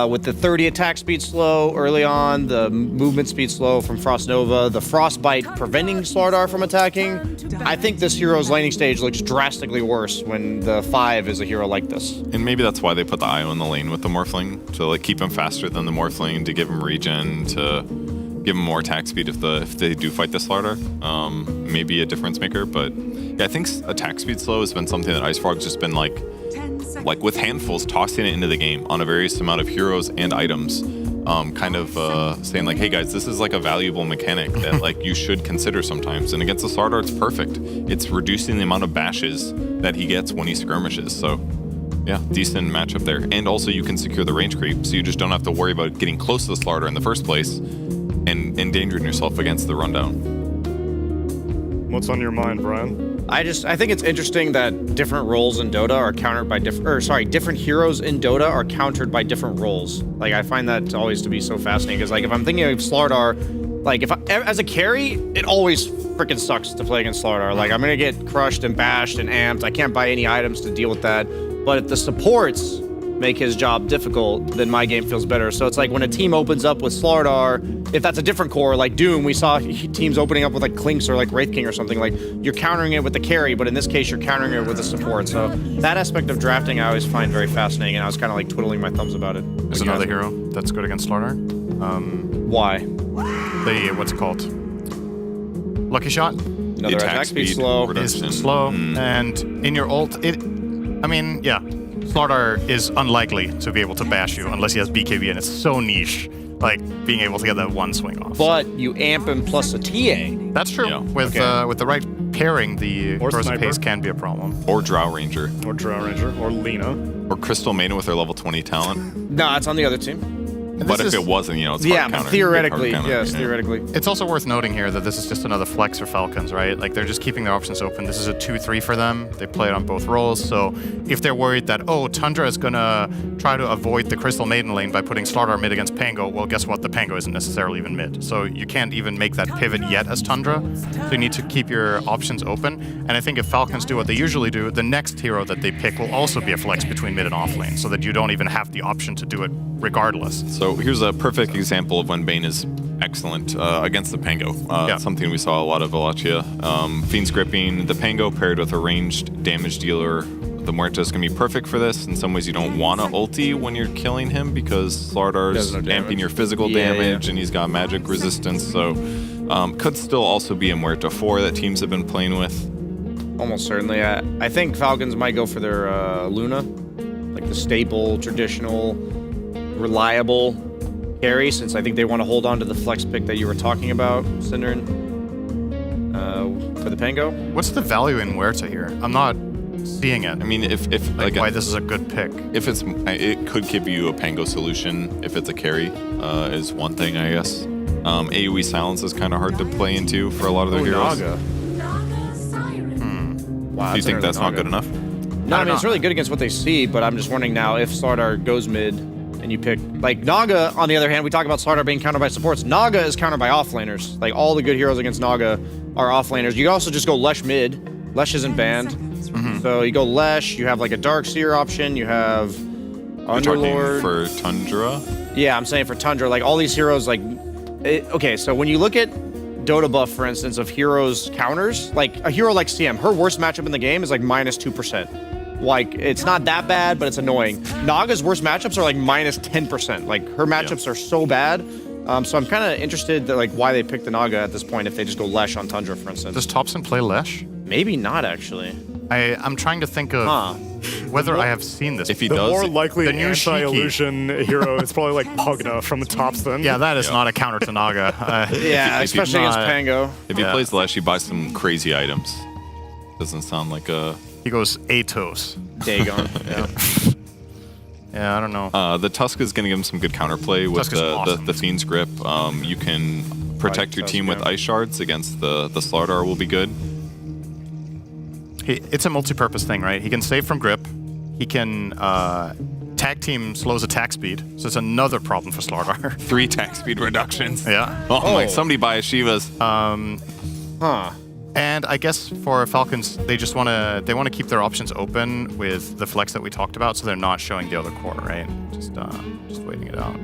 with the 30 attack speed slow early on, the movement speed slow from Frost Nova, the Frostbite preventing Slardar from attacking, I think this hero's laning stage looks drastically worse when the 5 is a hero like this. And maybe that's why they put the IO in the lane with the Morphling, to like keep him faster than the Morphling, to give him regen, to give him more attack speed if they do fight the Slardar. Maybe a difference maker, but yeah, I think attack speed slow has been something that IceFrog's just been like with handfuls, tossing it into the game on a various amount of heroes and items, kind of saying like, hey guys, this is like a valuable mechanic that like you should consider sometimes. And against the Slardar, it's perfect. It's reducing the amount of bashes that he gets when he skirmishes. So yeah, decent matchup there. And also you can secure the range creep, so you just don't have to worry about getting close to the Slardar in the first place and endangering yourself against the rundown. What's on your mind, Brian? I think it's interesting that different roles in Dota are countered by different heroes in Dota are countered by different roles. Like I find that always to be so fascinating, because like if I'm thinking of Slardar, like as a carry, it always freaking sucks to play against Slardar. Like I'm gonna get crushed and bashed and amped. I can't buy any items to deal with that. But if the supports make his job difficult, then my game feels better. So it's like when a team opens up with Slardar, if that's a different core, like Doom, we saw teams opening up with like Clinks or like Wraith King or something, like you're countering it with the carry, but in this case, you're countering it with the support. So that aspect of drafting I always find very fascinating, and I was kind of like twiddling my thumbs about it. There's another hero that's good against Slardar. Why? What's it called? Lucky Shot? Another attack speed slow. Is slow, and in your ult, Slardar is unlikely to be able to bash you unless he has BKB, and it's so niche, like being able to get that one swing off. But you amp him plus a TA. That's true. With the right pairing, the burst pace can be a problem. Or Drow Ranger. Or Drow Ranger. Or Lina. Or Crystal Maiden with her level 20 talent. No, it's on the other team. But if it wasn't, it's hard counter. Theoretically, yes, theoretically. It's also worth noting here that this is just another flex for Falcons, right? Like they're just keeping their options open. This is a 2-3 for them. They play it on both roles. So if they're worried that, Tundra is gonna try to avoid the Crystal Maiden lane by putting Slardar mid against Pango, well, guess what? The Pango isn't necessarily even mid. So you can't even make that pivot yet as Tundra. So you need to keep your options open. And I think if Falcons do what they usually do, the next hero that they pick will also be a flex between mid and off lane, so that you don't even have the option to do it regardless. So here's a perfect example of when Bane is excellent against the Pango. Something we saw a lot of Wallachia. Fiend's Gripping, the Pango paired with a ranged damage dealer. The Muerta is going to be perfect for this. In some ways, you don't want to ulti when you're killing him because Slardar's amping your physical damage and he's got magic resistance. So could still also be a Muerta 4 that teams have been playing with. Almost certainly. I think Falcons might go for their Luna, like the staple, traditional, reliable carry, since I think they want to hold on to the flex pick that you were talking about, Synderen, for the Pango. What's the value in Muerta here? I'm not seeing it. I mean, if why this is a good pick. If it could give you a Pango solution if it's a carry, is one thing, I guess. AoE silence is kind of hard to play into for a lot of their heroes. Naga. Wow, Do you think that's not good enough? No, I mean, it's really good against what they see, but I'm just wondering now if Slardar goes mid and you pick, like Naga, on the other hand, we talk about Slardar being countered by supports. Naga is countered by offlaners. Like all the good heroes against Naga are offlaners. You can also just go Lesh mid. Lesh isn't banned. So you go Lesh, you have like a Darkseer option, you have Underlord. For Tundra? Yeah, I'm saying for Tundra, like all these heroes, like, okay, so when you look at Dota buff, for instance, of heroes counters, like a hero like CM, her worst matchup in the game is like -2%. Like, it's not that bad, but it's annoying. Naga's worst matchups are like -10%. Like, her matchups are so bad. So I'm kind of interested that, like, why they picked the Naga at this point if they just go Lesh on Tundra, for instance. Does Thompson play Lesh? Maybe not, actually. I'm trying to think of whether I have seen this. If he the does, more likely the new anti-illusion hero is probably like Pugna from the Thompson. Yeah, that is not a counter to Naga. Yeah, especially against Pango. If he plays Lesh, he buys some crazy items. Doesn't sound like a... He goes Atos. Dagon, yeah. Yeah, I don't know. The Tusk is going to give him some good counterplay with the Fiend's Grip. You can protect your team with Ice Shards against the Slardar will be good. It's a multi-purpose thing, right? He can save from grip. He can tag team slows attack speed, so it's another problem for Slardar. 3 attack speed reductions. Yeah. Oh my! Somebody buy a Shivas. And I guess for Falcons, they just want to keep their options open with the flex that we talked about, so they're not showing the other core, right? Just waiting it out.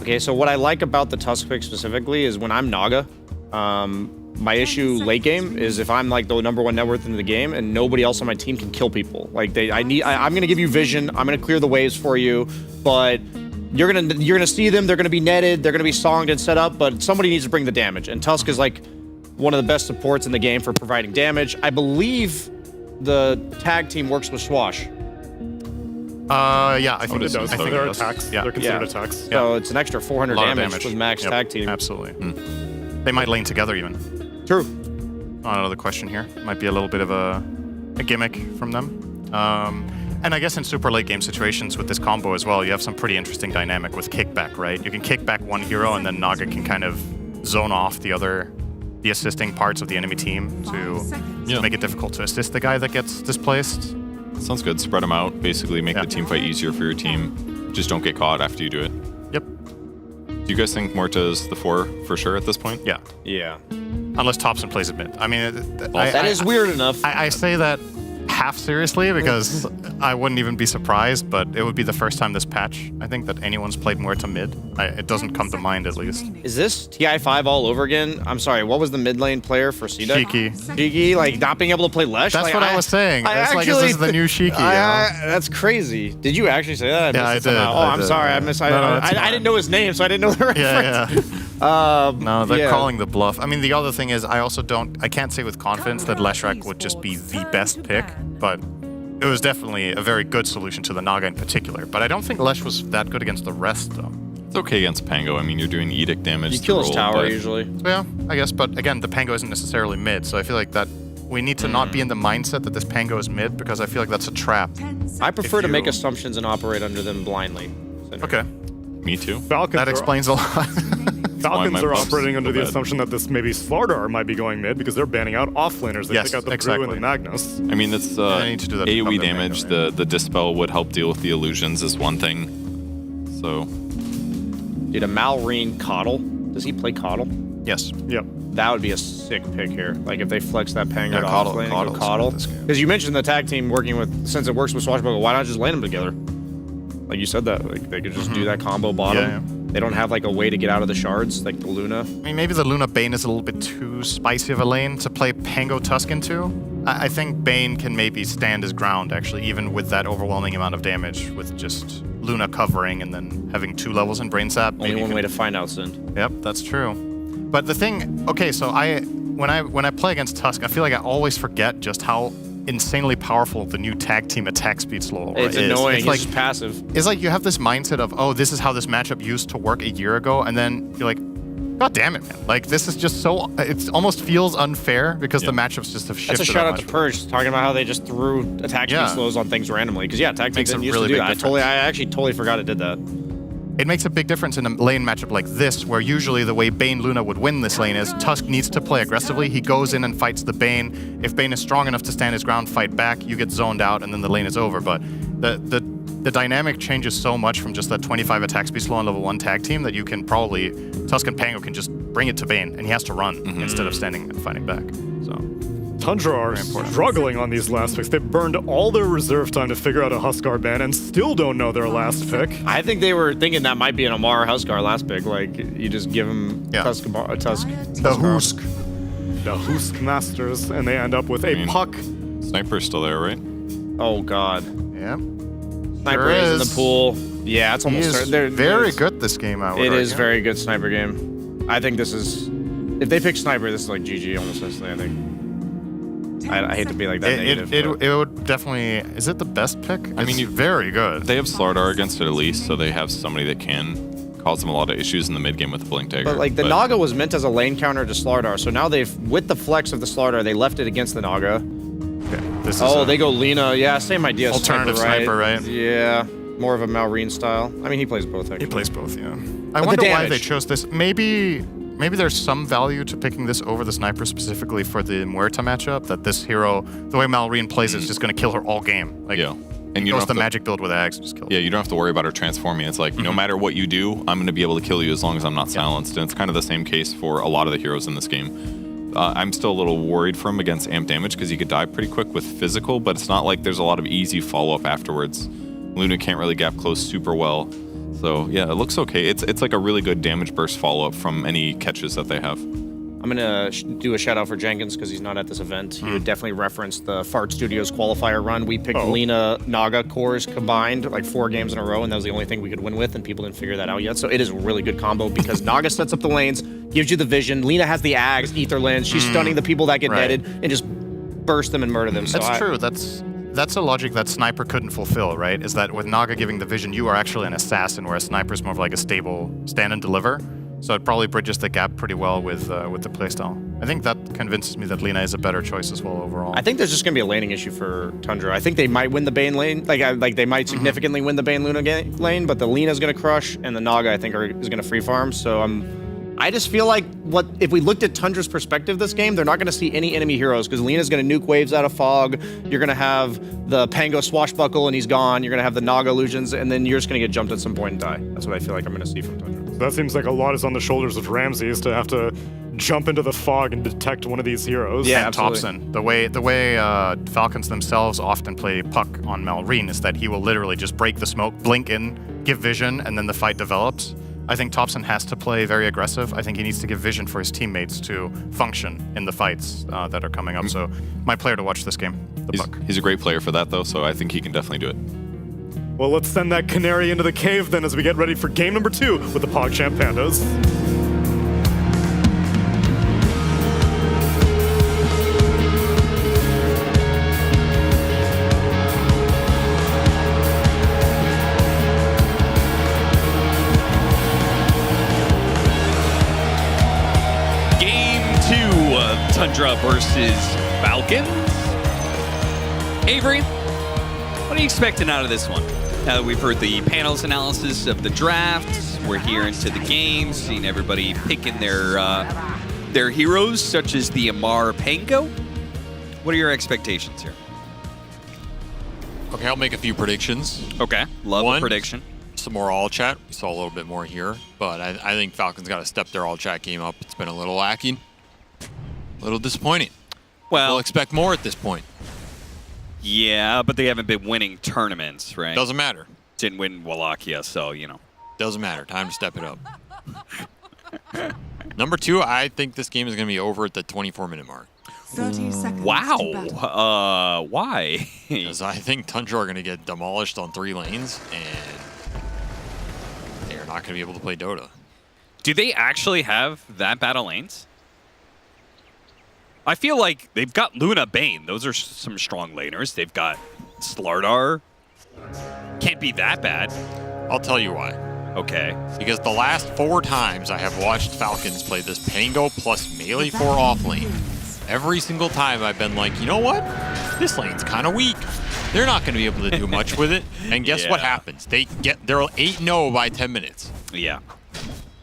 Okay, so what I like about the Tusk pick specifically is when I'm Naga, my issue late game is if I'm like the #1 net worth in the game and nobody else on my team can kill people. Like I'm gonna give you vision, I'm gonna clear the waves for you, but you're gonna see them, they're gonna be netted, they're gonna be songed and set up, but somebody needs to bring the damage. And Tusk is like one of the best supports in the game for providing damage. I believe the tag team works with Swash. Yeah, I think it does. I think They're it does. attacks. Yeah. They're considered attacks. So it's an extra 400 A lot of damage with max tag team. Absolutely. They might lane together even. True. Another question here. Might be a little bit of a gimmick from them. And I guess in super late game situations with this combo as well, you have some pretty interesting dynamic with kickback, right? You can kick back one hero and then Naga can kind of zone off the assisting parts of the enemy team to make it difficult to assist the guy that gets displaced. Sounds good. Spread them out. Basically make the team fight easier for your team. Just don't get caught after you do it. Yep. Do you guys think Morta's the 4 for sure at this point? Yeah. Yeah. Unless Thompson plays a mid. I mean, That is weird enough. I say that half seriously because I wouldn't even be surprised, but it would be the first time this patch, I think, that anyone's played Muerta mid. It doesn't come to mind, at least. Is this TI5 all over again? I'm sorry, what was the mid lane player for C-Deck? Shiki, like not being able to play Lesh? That's like, what I was saying. It's like, is this the new Shiki? That's crazy. Did you actually say that? Yeah, I did. Oh, I'm sorry. I didn't know his name, so I didn't know the reference. No, they're calling the bluff. I mean, the other thing is, I can't say with confidence that Leshrac would just be the best pick, but it was definitely a very good solution to the Naga in particular. But I don't think Lesh was that good against the rest, though. It's okay against Pango. I mean, you're doing Edict damage. You kill his tower, but usually. So yeah, I guess. But again, the Pango isn't necessarily mid, so I feel like that we need to not be in the mindset that this Pango is mid, because I feel like that's a trap. I prefer to make assumptions and operate under them blindly. Okay. Me too. That explains a lot. Falcons are operating under the assumption that this maybe Slardar might be going mid because they're banning out offlaners. They take out the Brew and the Magnus. I mean, that's need to do that to cover AoE their damage. The Dispel would help deal with the illusions is one thing. So, Dude, a Malrine Coddle. Does he play Coddle? Yes. Yep. That would be a sick pick here. Like if they flex that Pango to Coddle- offlane and go Coddle's Coddle. good this game. Because you mentioned the tag team working with, since it works with Swashbuckle, why not just lane them together? Like you said that, like they could just do that combo bottom. Yeah. They don't have like a way to get out of the shards, like the Luna. I mean, maybe the Luna Bane is a little bit too spicy of a lane to play Pango Tusk into. I think Bane can maybe stand his ground, actually, even with that overwhelming amount of damage, with just Luna covering and then having 2 levels in Brain Sap. Only one way to find out, Sin. Yep, that's true. But the thing, okay, so when I play against Tusk, I feel like I always forget just how insanely powerful the new tag team attack speed slow It's is. annoying. It's like just passive. It's like you have this mindset of, oh, this is how this matchup used to work a year ago, and then you're like, God damn it, man. Like, this is just so, it almost feels unfair because the matchups just have shifted. That's a shout out to Purge, talking about how they just threw attack speed slows on things randomly. Because tag team Makes a didn't used really to do big that. I actually totally forgot it did that. It makes a big difference in a lane matchup like this, where usually the way Bane Luna would win this lane is Tusk needs to play aggressively. He goes in and fights the Bane. If Bane is strong enough to stand his ground, fight back, you get zoned out, and then the lane is over. But the dynamic changes so much from just that 25 attack speed slow on level 1 tag team that you can probably, Tusk and Pango can just bring it to Bane, and he has to run instead of standing and fighting back. So Tundra are struggling on these last picks. They burned all their reserve time to figure out a Huskar ban and still don't know their last pick. I think they were thinking that might be an Amar Huskar last pick. Like, you just give him Tusk. The Husk. The Husk Masters, and they end up with a puck. Sniper's still there, right? Oh, God. Yeah. Sniper is in the pool. Yeah, it's almost very good this game, I would It is argue. very good sniper game. I think this is, if they pick sniper, this is like GG almost instantly, I think. I hate to be like that negative. It would definitely, is it the best pick? I mean, It's very good. They have Slardar against it at least, so they have somebody that can cause them a lot of issues in the mid game with the Blink Dagger. But like the Naga was meant as a lane counter to Slardar, so now they've, with the flex of the Slardar, they left it against the Naga. Okay, they go Lena. Yeah, same idea. Alternative sniper, right? Yeah, more of a Malrine style. I mean, he plays both. Actually. He plays both, yeah. I But wonder the why they damage. chose this. Maybe maybe there's some value to picking this over the sniper specifically for the Muerta matchup. That this hero, the way Malrine plays, is just going to kill her all game. Like, yeah. And you you goes don't the have to, magic build with Ags and just kill her. Yeah, you don't have to worry about her transforming. It's like, no matter what you do, I'm going to be able to kill you as long as I'm not silenced. And it's kind of the same case for a lot of the heroes in this game. I'm still a little worried for him against amp damage because he could die pretty quick with physical, but it's not like there's a lot of easy follow-up afterwards. Luna can't really gap close super well. So yeah, it looks okay. It's like a really good damage burst follow-up from any catches that they have. I'm gonna do a shout out for Jenkins because he's not at this event. He would definitely reference the Fart Studios qualifier run. We picked Lina Naga cores combined like 4 games in a row, and that was the only thing we could win with, and people didn't figure that out yet. So it is a really good combo because Naga sets up the lanes, gives you the vision. Lina has the Ags, Ether Lens. She's stunning the people that get netted and just burst them and murder them. So That's true. That's a logic that Sniper couldn't fulfill, right? Is that with Naga giving the vision, you are actually an assassin, whereas Sniper's more of like a stable stand and deliver. So it probably bridges the gap pretty well with the playstyle. I think that convinces me that Lina is a better choice as well overall. I think there's just gonna be a laning issue for Tundra. I think they might win the Bane lane, like they might significantly win the Bane Luna lane, but the Lina's gonna crush, and the Naga I think is gonna free farm. So I just feel like if we looked at Tundra's perspective this game, they're not gonna see any enemy heroes because Lina's gonna nuke waves out of fog. You're gonna have the Pango swashbuckle and he's gone. You're gonna have the Naga illusions, and then you're just gonna get jumped at some point and die. That's what I feel like I'm gonna see from Tundra. That seems like a lot is on the shoulders of Ramses to have to jump into the fog and detect one of these heroes. Yeah, and Thompson. The way Falcons themselves often play puck on Malrine is that he will literally just break the smoke, blink in, give vision, and then the fight develops. I think Thompson has to play very aggressive. I think he needs to give vision for his teammates to function in the fights that are coming up. So my player to watch this game, puck. He's a great player for that though, so I think he can definitely do it. Well, let's send that canary into the cave then as we get ready for game number 2 with the PogChamp Pandas. Game 2 of Tundra versus Falcons. Avery, what are you expecting out of this one? Now that we've heard the panel's analysis of the draft, we're here into the game, seeing everybody picking their heroes, such as the Amar Pango. What are your expectations here? Okay, I'll make a few predictions. Okay, love a prediction. Some more all chat. We saw a little bit more here, but I think Falcons got to step their all chat game up. It's been a little lacking, a little disappointing. Well, we'll expect more at this point. Yeah, but they haven't been winning tournaments, right? Doesn't matter. Didn't win Wallachia, so, you know. Doesn't matter. Time to step it up. Number 2, I think this game is going to be over at the 24-minute mark. 30 seconds. Wow. Why? Because I think Tundra are going to get demolished on 3 lanes, and they're not going to be able to play Dota. Do they actually have that bad of lanes? I feel like they've got Luna Bane. Those are some strong laners. They've got Slardar. Can't be that bad. I'll tell you why. Okay. Because the last 4 times I have watched Falcons play this Pango plus melee 4 off lane, every single time I've been like, you know what? This lane's kind of weak. They're not going to be able to do much with it. And guess what happens? They're 8-0 by 10 minutes. Yeah.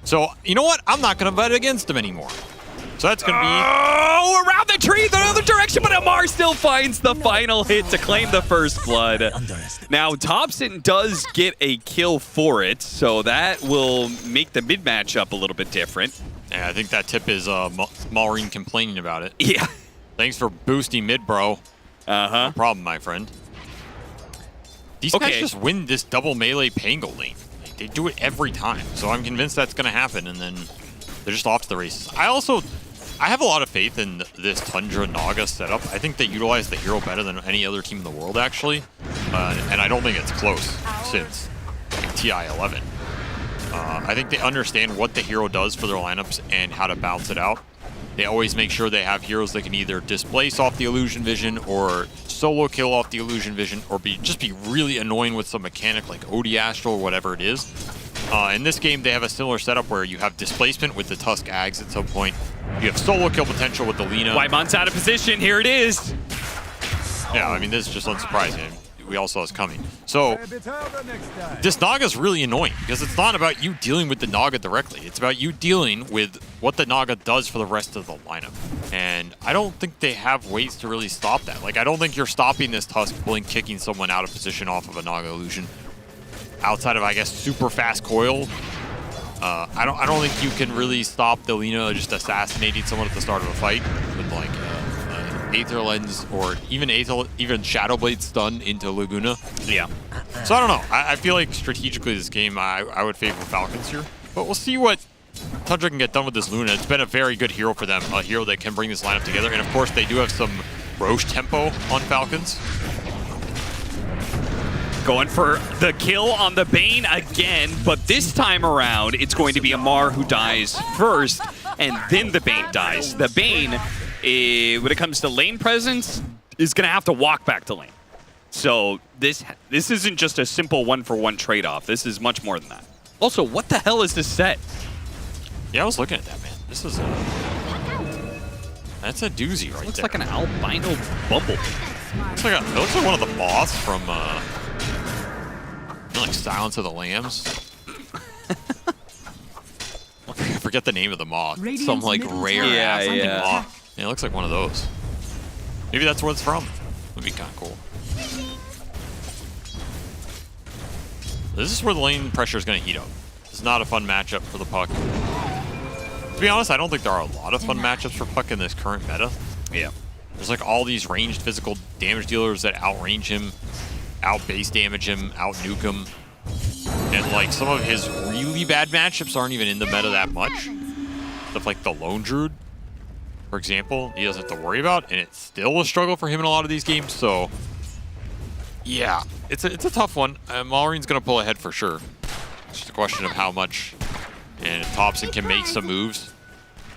So, you know what? I'm not going to bet against them anymore. So that's going to be... Oh, around the tree, the other direction, but Amar still finds the final hit to claim the first blood. Now, Thompson does get a kill for it, so that will make the mid matchup a little bit different. Yeah, I think that tip is Maureen complaining about it. Yeah. Thanks for boosting mid, bro. Uh-huh. No problem, my friend. These guys just win this double melee Pango lane. Like, they do it every time, so I'm convinced that's going to happen, and then they're just off to the races. I have a lot of faith in this Tundra Naga setup. I think they utilize the hero better than any other team in the world, actually. And I don't think it's close since TI-11. I think they understand what the hero does for their lineups and how to balance it out. They always make sure they have heroes that can either displace off the illusion vision or solo kill off the illusion vision or just be really annoying with some mechanic like OD Astral or whatever it is. In this game, they have a similar setup where you have displacement with the Tusk Ags at some point. You have solo kill potential with the Lina. Whitemon's out of position. Here it is. Yeah, I mean, this is just unsurprising. we all saw this coming. So this Naga is really annoying because it's not about you dealing with the Naga directly. It's about you dealing with what the Naga does for the rest of the lineup. And I don't think they have ways to really stop that. Like, I don't think you're stopping this Tusk blink kicking someone out of position off of a Naga illusion. Outside of, I guess, super fast coil. I don't think you can really stop the Lina just assassinating someone at the start of a fight with like Aether Lens or even Shadow Blade stun into Laguna. Yeah. So I don't know. I feel like strategically this game I would favor Falcons here, but we'll see what Tundra can get done with this Luna. It's been a very good hero for them, a hero that can bring this lineup together, and of course they do have some Roche tempo on Falcons. Going for the kill on the Bane again, but this time around, it's going to be Amar who dies first, and then the Bane dies. The Bane, when it comes to lane presence, is going to have to walk back to lane. So this isn't just a simple one-for-one trade-off. This is much more than that. Also, what the hell is this set? Yeah, I was looking at that, man. This is that's a doozy right Looks there. like an albino bumblebee. It looks like one of the moths from like Silence of the Lambs. I forget the name of the moth. Some like rare ass moth. Yeah, it looks like one of those. Maybe that's where it's from. Would be kind of cool. This is where the lane pressure is going to heat up. It's not a fun matchup for the Puck. To be honest, I don't think there are a lot of fun matchups for Puck in this current meta. Yeah. There's like all these ranged physical damage dealers that outrange him, out base damage him, out nuke him. And like some of his really bad matchups aren't even in the meta that much. Stuff like the Lone Druid, for example, he doesn't have to worry about, and it's still a struggle for him in a lot of these games. So yeah, it's a tough one. Malreen's gonna pull ahead for sure. It's just a question of how much. And if Thompson can make some moves,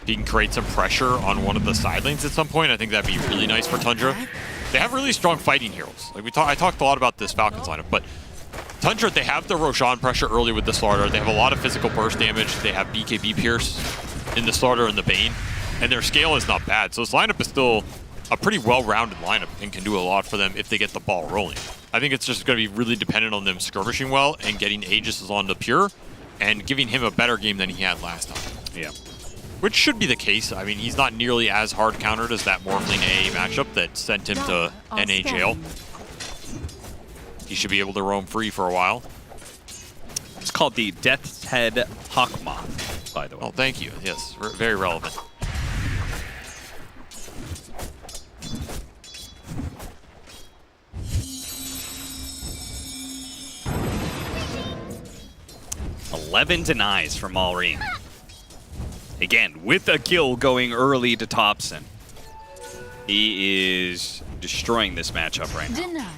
he can create some pressure on one of the side lanes at some point. I think that'd be really nice for Tundra. They have really strong fighting heroes. Like I talked a lot about this Falcons lineup, but Tundra, they have the Roshan pressure early with the Slaughter. They have a lot of physical burst damage. They have BKB Pierce in the Slaughter and the Bane, and their scale is not bad. So this lineup is still a pretty well-rounded lineup and can do a lot for them if they get the ball rolling. I think it's just going to be really dependent on them skirmishing well and getting Aegis on the Pure and giving him a better game than he had last time. Yeah. Which should be the case. I mean, he's not nearly as hard countered as that Morphling AA matchup that sent him to NA jail. He should be able to roam free for a while. It's called the Death's Head Hawkmoth, by the way. Oh, thank you. Yes, very relevant. $11 denies from Malreen. Again, with a kill going early to Thompson. He is destroying this matchup right now.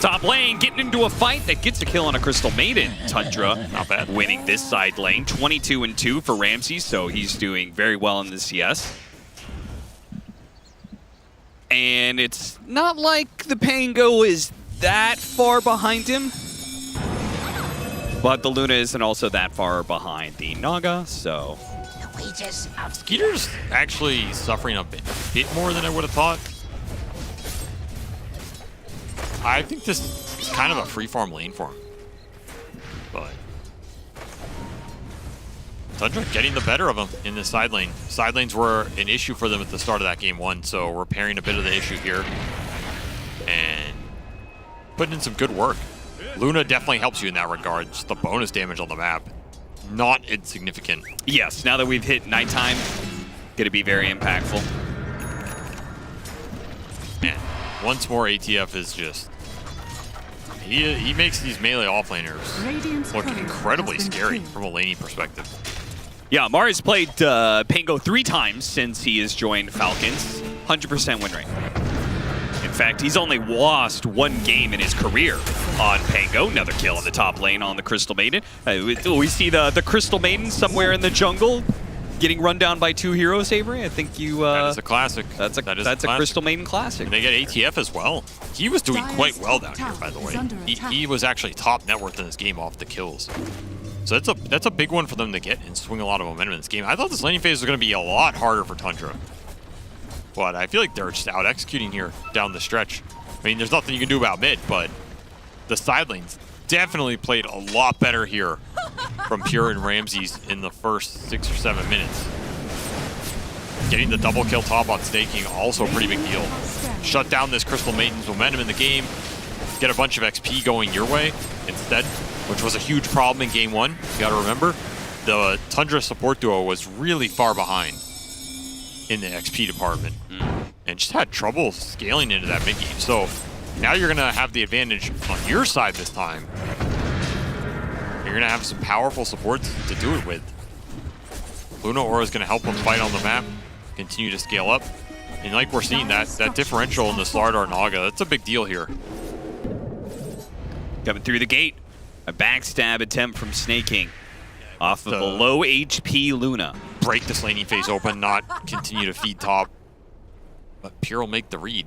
Top lane getting into a fight that gets a kill on a Crystal Maiden. Tundra, not bad, winning this side lane. 22-2 for Ramsey, so he's doing very well in the CS. And it's not like the Pango is that far behind him. But the Luna isn't also that far behind the Naga, so... Skeeter's actually suffering a bit more than I would have thought. I think this is kind of a free-farm lane for him. But Tundra getting the better of him in this side lane. Side lanes were an issue for them at the start of that game one, so repairing a bit of the issue here. And putting in some good work. Luna definitely helps you in that regard. Just the bonus damage on the map, not insignificant. Yes, now that we've hit nighttime, gonna be very impactful. Man, once more ATF is just... He makes these melee offlaners look incredibly scary from a laning perspective. Yeah, Mari's played Pango 3 times since he has joined Falcons. 100% win rate. In fact, he's only lost one game in his career on Pango. Another kill in the top lane on the Crystal Maiden. We see the Crystal Maiden somewhere in the jungle getting run down by 2 heroes, Avery. I think you... that is a classic. That's a classic. Crystal Maiden classic. And they get ATF as well. He was doing quite well down here, by the way. He was actually top net worth in this game off the kills. So that's a big one for them to get and swing a lot of momentum in this game. I thought this laning phase was going to be a lot harder for Tundra. But I feel like they're just out executing here down the stretch. mean, there's nothing you can do about mid, but the side lanes definitely played a lot better here from Pure and Ramses in the first 6 or 7 minutes. Getting the double kill top on staking, also a pretty big deal. Shut down this Crystal Maiden's momentum in the game, get a bunch of XP going your way instead, which was a huge problem in game 1. You gotta remember, the Tundra support duo was really far behind in the XP department and just had trouble scaling into that mid game. So now you're gonna have the advantage on your side this time. You're gonna have some powerful supports to do it with. Luna Aura is gonna help them fight on the map, continue to scale up. And like we're seeing, that differential in the Slardar Naga, that's a big deal here. Coming through the gate, a backstab attempt from Snaking off of a low HP Luna. Break this laning phase open, not continue to feed top. But Pure will make the read.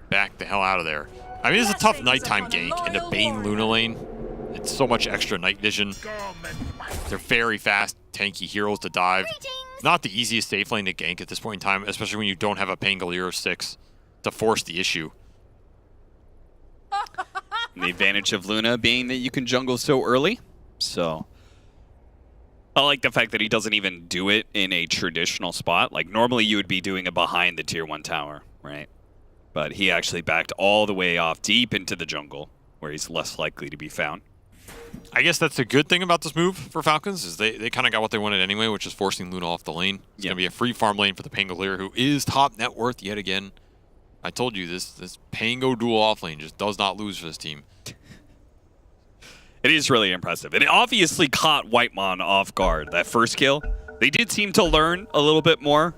Back the hell out of there. I mean, it's a tough nighttime gank into Bane Luna lane. It's so much extra night vision. They're very fast, tanky heroes to dive. Not the easiest safe lane to gank at this point in time, especially when you don't have a Pangolier 6 to force the issue. And the advantage of Luna being that you can jungle so early. So I like the fact that he doesn't even do it in a traditional spot. Like normally you would be doing it behind the tier 1 tower, right? But he actually backed all the way off deep into the jungle where he's less likely to be found. I guess that's the good thing about this move for Falcons, is they kind of got what they wanted anyway, which is forcing Luna off the lane. It's going to be a free farm lane for the Pangolier, who is top net worth yet again. I told you, this Pango dual off lane just does not lose for this team. It is really impressive. It obviously caught Whitemon off guard, that first kill. They did seem to learn a little bit more.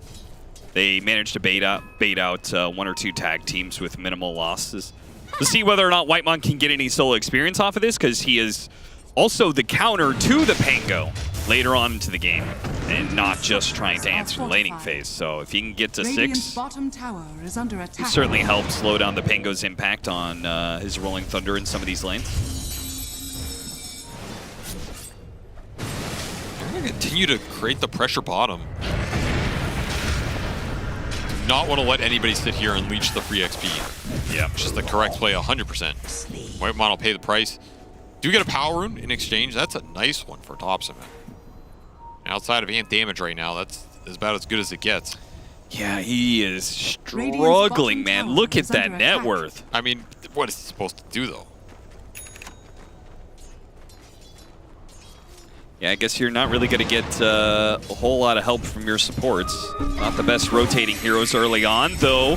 They managed to bait out 1 or 2 tag teams with minimal losses. To see whether or not Whitemon can get any solo experience off of this, because he is also the counter to the Pango later on into the game, and not just trying to answer the laning phase. So if he can get to 6, bottom tower is under it attack. certainly helps slow down the Pango's impact on his Rolling Thunder in some of these lanes. They're going to continue to create the pressure bottom. Do not want to let anybody sit here and leech the free XP. Yeah. Which is the correct play 100%. Whitemon will pay the price. Do get a power rune in exchange. That's a nice one for Thompson. Outside of ant damage right now, that's about as good as it gets. Yeah, he is struggling, man. Look at that net worth. I mean, what is he supposed to do, though? Yeah, I guess you're not really going to get a whole lot of help from your supports. Not the best rotating heroes early on, though.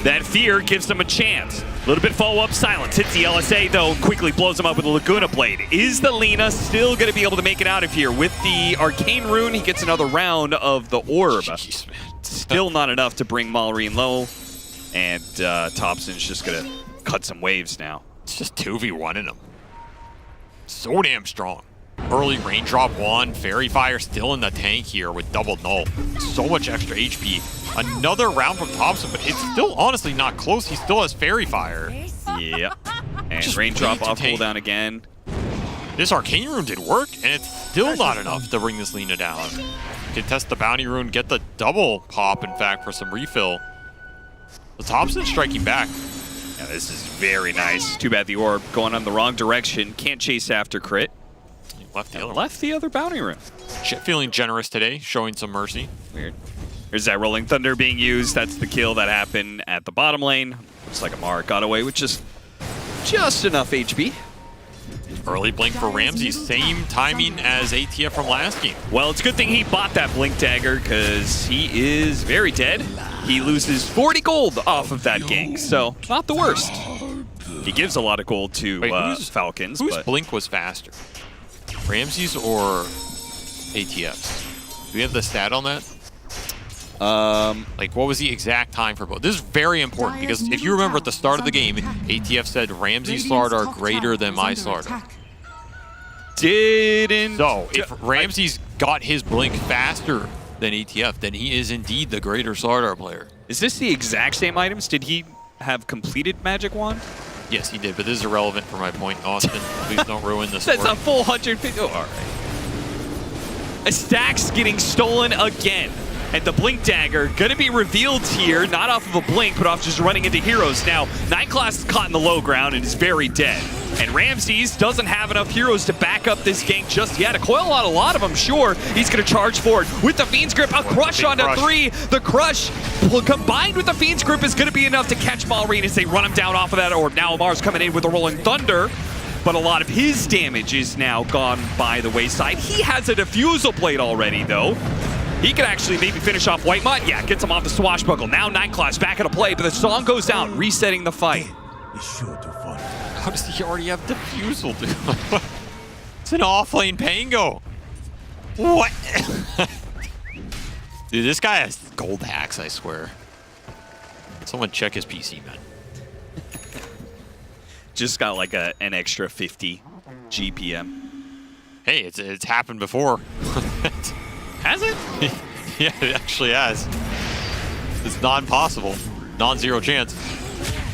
That fear gives them a chance. A little bit follow-up silence. Hits the LSA, though, and quickly blows him up with a Laguna Blade. Is the Lina still going to be able to make it out of here? With the Arcane Rune, he gets another round of the Orb. Jeez, man. Still not enough to bring Malrine low. And Thompson's just going to cut some waves now. It's just 2v1 him. So damn strong. Early Raindrop wand, Fairy Fire still in the tank here with double null. So much extra HP. Another round from Thompson, but it's still honestly not close. He still has Fairy Fire. Yep. And Just Raindrop off tank. cooldown again. This Arcane Rune did work, and it's still not enough to bring this Lina down. Contest the Bounty Rune, get the double pop, in fact, for some refill. The Thompson striking back. Yeah, this is very nice. Too bad the Orb going on the wrong direction. Can't chase after crit. Left the other Bounty Rune. Feeling generous today, showing some mercy. Weird. There's that Rolling Thunder being used. That's the kill that happened at the bottom lane. Looks like Amara got away with just enough HP. Early blink for Ramses, same timing as ATF from last game. Well, it's a good thing he bought that Blink Dagger, because he is very dead. He loses 40 gold off of that gank, so not the worst. He gives a lot of gold to Falcons. Whose but blink was faster? Ramses or ATF's? Do we have the stat on that? Like, what was the exact time for both? This is very important, because if you remember at the start of the game, ATF said Ramses Slardar greater than my Slardar. Didn't. So, if Ramses got his blink faster than ATF, then he is indeed the greater Slardar player. Is this the exact same items? Did he have completed Magic Wand? Yes, he did, but this is irrelevant for my point, Austin. Please don't ruin this. That's a full 150. Oh, all right. A stack's getting stolen again. And the Blink Dagger gonna be revealed here, not off of a blink, but off just running into heroes. Now, 9 Class is caught in the low ground and is very dead. And Ramses doesn't have enough heroes to back up this gank just yet. A coil on a lot of them, sure. He's gonna charge forward with the Fiend's Grip. A crush onto 3. The crush combined with the Fiend's Grip is gonna be enough to catch Malrine as they run him down off of that orb. Now Amar's coming in with a Rolling Thunder. But a lot of his damage is now gone by the wayside. He has a Diffusal Blade already, though. He could actually maybe finish off White Mud. Yeah, gets him off the Swashbuckle. Now 9 Class back into play, but the song goes out, resetting the fight. How does he already have Diffusal, dude? It's an off-lane Pango. What? Dude, this guy has gold hacks, I swear. Someone check his PC, man. Just got like an extra 50 GPM. Hey, it's happened before. Has it? Yeah, it actually has. It's non-possible. Non-zero chance.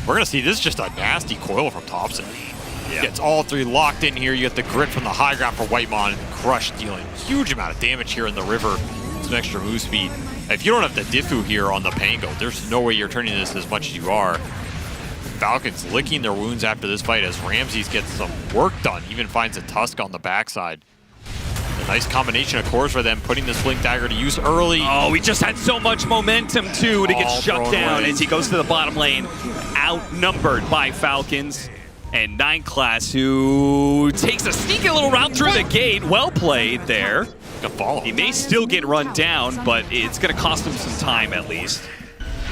We're going to see this is just a nasty coil from Thompson. Yeah. Gets all 3 locked in here. You get the grit from the high ground for Whitemon. Crush dealing huge amount of damage here in the river. Some extra move speed. If you don't have the Diffu here on the Pango, there's no way you're turning this as much as you are. Falcons licking their wounds after this fight as Ramses gets some work done. Even finds a Tusk on the backside. A nice combination of cores for them, putting this Blink Dagger to use early. Oh, he just had so much momentum, too, to get shut down as he goes to the bottom lane. Outnumbered by Falcons. And 9 Class, who takes a sneaky little route through the gate. Well played there. He may still get run down, but it's going to cost him some time at least.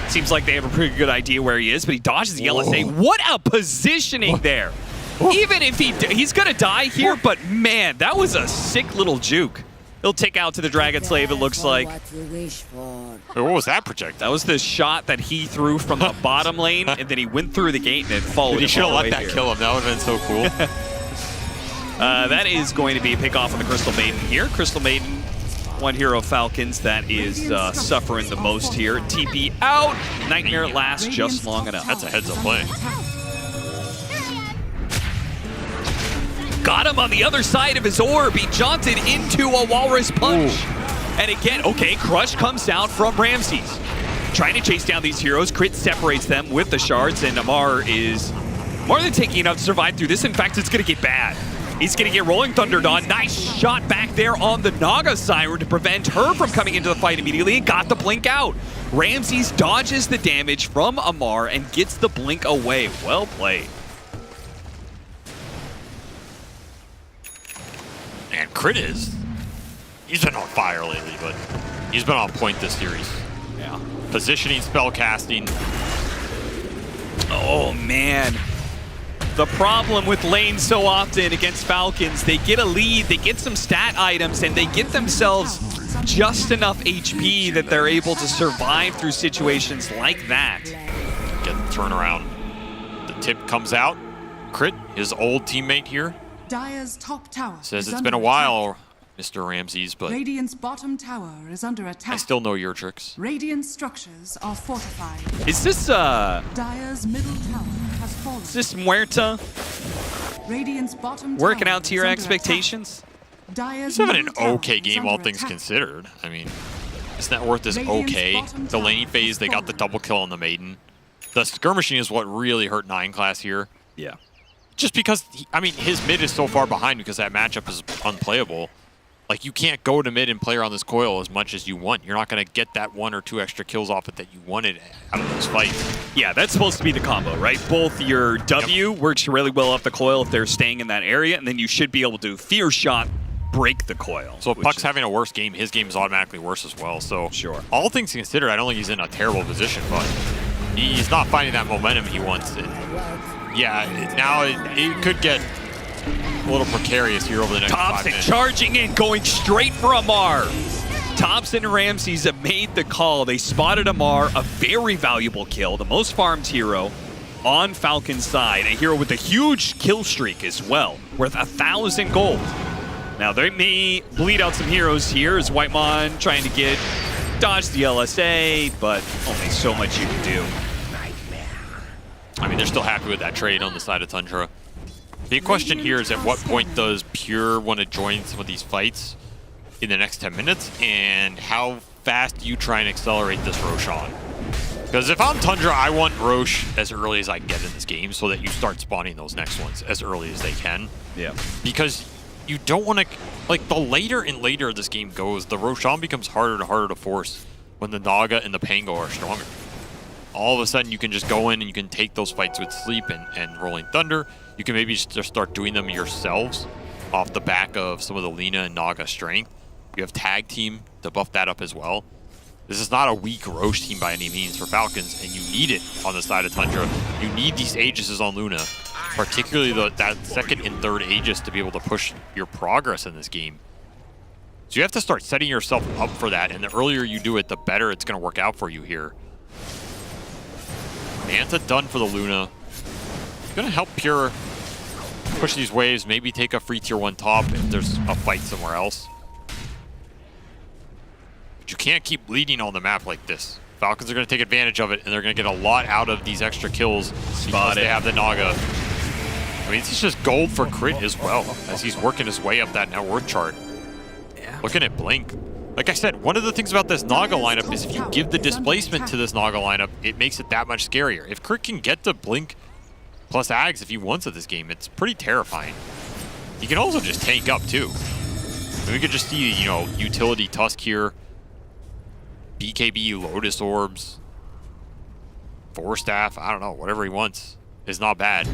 Seems like they have a pretty good idea where he is, but he dodges the LSA. What a positioning there. Even if he's going to die here, but man, that was a sick little juke. He'll take out to the Dragon Slave, it looks like. What was that project? That was the shot that he threw from the bottom lane, and then he went through the gate and then followed him. He should have all the let way that here. kill him. That would have been so cool. That is going to be a pick off on the Crystal Maiden here. Crystal Maiden, one hero of Falcons that is suffering the most here. TP out. Nightmare lasts just long enough. That's a heads up play. Got him on the other side of his orb. He jaunted into a Walrus Punch. Ooh. And again, okay, Crush comes down from Ramses. Trying to chase down these heroes. Crit separates them with the shards, and Amar is more than taking enough to survive through this. In fact, it's going to get bad. He's going to get Rolling Thundered on. Nice shot back there on the Naga Siren to prevent her from coming into the fight immediately. Got the blink out. Ramses dodges the damage from Amar and gets the blink away. Well played. And Crit he's been on fire lately, but he's been on point this series. Yeah. Positioning, spell casting. Oh, man. The problem with lanes so often against Falcons, they get a lead, they get some stat items, and they get themselves just enough HP that they're able to survive through situations like that. Get the turnaround. The tip comes out. Crit, his old teammate here, Dire's top tower says is it's under been a while, Mr. Ramses, but Radiant's bottom tower is under attack. I still know your tricks. Radiant structures are fortified. Is this, Dire's middle tower has fallen. Is this Muerta Radiant's bottom working tower out to your is under expectations? attack. Dire's He's having an middle tower okay is game, under all things attack. considered. I mean, his net worth is Radiant's okay. bottom The laning tower phase, has they got the double kill on the Maiden. The skirmishing is what really hurt 9 Class here. Yeah. Just because, his mid is so far behind because that matchup is unplayable. Like, you can't go to mid and play around this coil as much as you want. You're not going to get that 1 or 2 extra kills off it that you wanted out of those fights. Yeah, that's supposed to be the combo, right? Both your W works really well off the coil if they're staying in that area, and then you should be able to Fear Shot, break the coil. So if Puck's having a worse game, his game is automatically worse as well. So sure. All things considered, I don't think he's in a terrible position, but he's not finding that momentum he wants. Yeah, now it could get a little precarious here over the next 5 Thompson minutes. charging in, going straight for Amar. Thompson and Ramses have made the call. They spotted Amar, a very valuable kill, the most farmed hero on Falcon's side. A hero with a huge kill streak as well, worth 1,000 gold. Now they may bleed out some heroes here as Whitemon trying to dodge the LSA, but only so much you can do. I mean, they're still happy with that trade on the side of Tundra. The question here is at what point does Pure want to join some of these fights in the next 10 minutes, and how fast do you try and accelerate this Roshan? Because if I'm Tundra, I want Roche as early as I can get in this game so that you start spawning those next ones as early as they can. Yeah. Because you don't want to, like, the later and later this game goes, the Roshan becomes harder and harder to force when the Naga and the Pango are stronger. All of a sudden, you can just go in and you can take those fights with Sleep and Rolling Thunder. You can maybe just start doing them yourselves off the back of some of the Lina and Naga strength. You have Tag Team to buff that up as well. This is not a weak Roche team by any means for Falcons, and you need it on the side of Tundra. You need these Aegises on Luna, particularly that second and third Aegis to be able to push your progress in this game. So you have to start setting yourself up for that, and the earlier you do it, the better it's going to work out for you here. Manta done for the Luna. Going to help Pure push these waves, maybe take a free tier 1 top if there's a fight somewhere else. But you can't keep bleeding on the map like this. Falcons are going to take advantage of it, and they're going to get a lot out of these extra kills because they have the Naga. I mean, it's just gold for Crit as well, as he's working his way up that net worth chart. Looking at Blink. Like I said, one of the things about this Naga lineup is if you give the displacement to this Naga lineup, it makes it that much scarier. If Crit can get to Blink plus Ags if he wants it this game, it's pretty terrifying. He can also just tank up too. And we could just see, you know, utility Tusk here. BKB Lotus Orbs. Force Staff, I don't know, whatever he wants is not bad.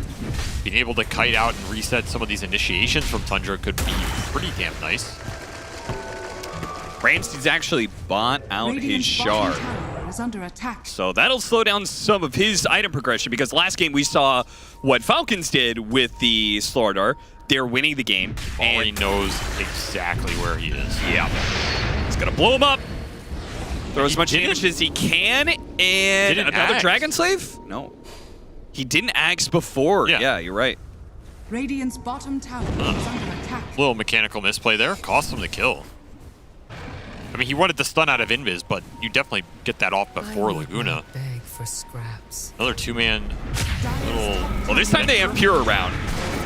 Being able to kite out and reset some of these initiations from Tundra could be pretty damn nice. Ramsey's actually bought out his shard. Is under attack. So that'll slow down some of his item progression, because last game we saw what Falcons did with the Slardar. They're winning the game. Already knows exactly where he is. Yeah. He's going to blow him up. Throw as much damage as he can. And another Dragon Slave? No. He didn't axe before. Yeah, you're right. Radiant's bottom tower is under attack. Little mechanical misplay there. Cost him the kill. I mean, he wanted the stun out of Invis, but you definitely get that off before Laguna. Beg for scraps. Another two-man little... Well, this time they have Pure around,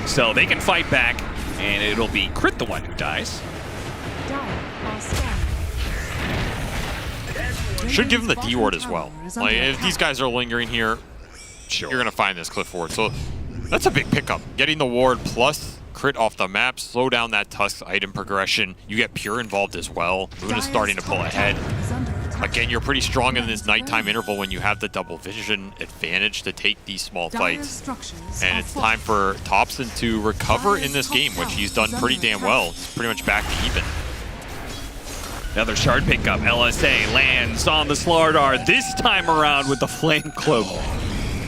so they can fight back, and it'll be Crit the one who dies. Should give him the D-Ward as well. Like, if these guys are lingering here, you're going to find this Cliff Ward. So that's a big pickup. Getting the Ward plus Crit off the map, slow down that Tusk item progression. You get Pure involved as well. Luna's starting to pull ahead. Again, you're pretty strong in this nighttime interval when you have the double vision advantage to take these small fights. And it's time for Thompson to recover in this game, which he's done pretty damn well. It's pretty much back to even. Another shard pickup. LSA lands on the Slardar, this time around with the Flame Cloak.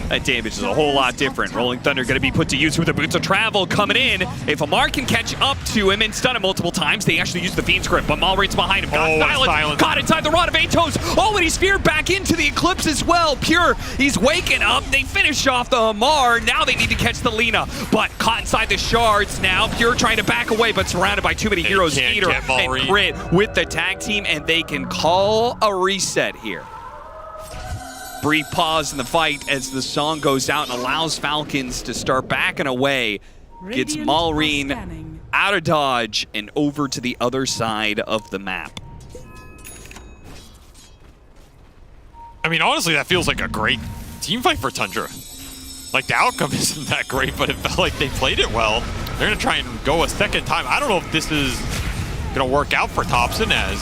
That damage is a whole lot different. Rolling Thunder going to be put to use with the Boots of Travel coming in. If Amar can catch up to him and stun him multiple times, they actually use the Fiend's Grip, but Malrain's behind him. Got silence. Caught inside the Rod of Atos. Oh, and he's speared back into the Eclipse as well. Pure, he's waking up. They finish off the Amar. Now they need to catch the Lina, but caught inside the shards now. Pure trying to back away, but surrounded by too many heroes. Skeeter and Crit with the tag team, and they can call a reset here. Brief pause in the fight as the song goes out and allows Falcons to start backing away. Gets Malrain out of dodge and over to the other side of the map. I mean, honestly, that feels like a great team fight for Tundra. Like, the outcome isn't that great, but it felt like they played it well. They're going to try and go a second time. I don't know if this is going to work out for Thompson as...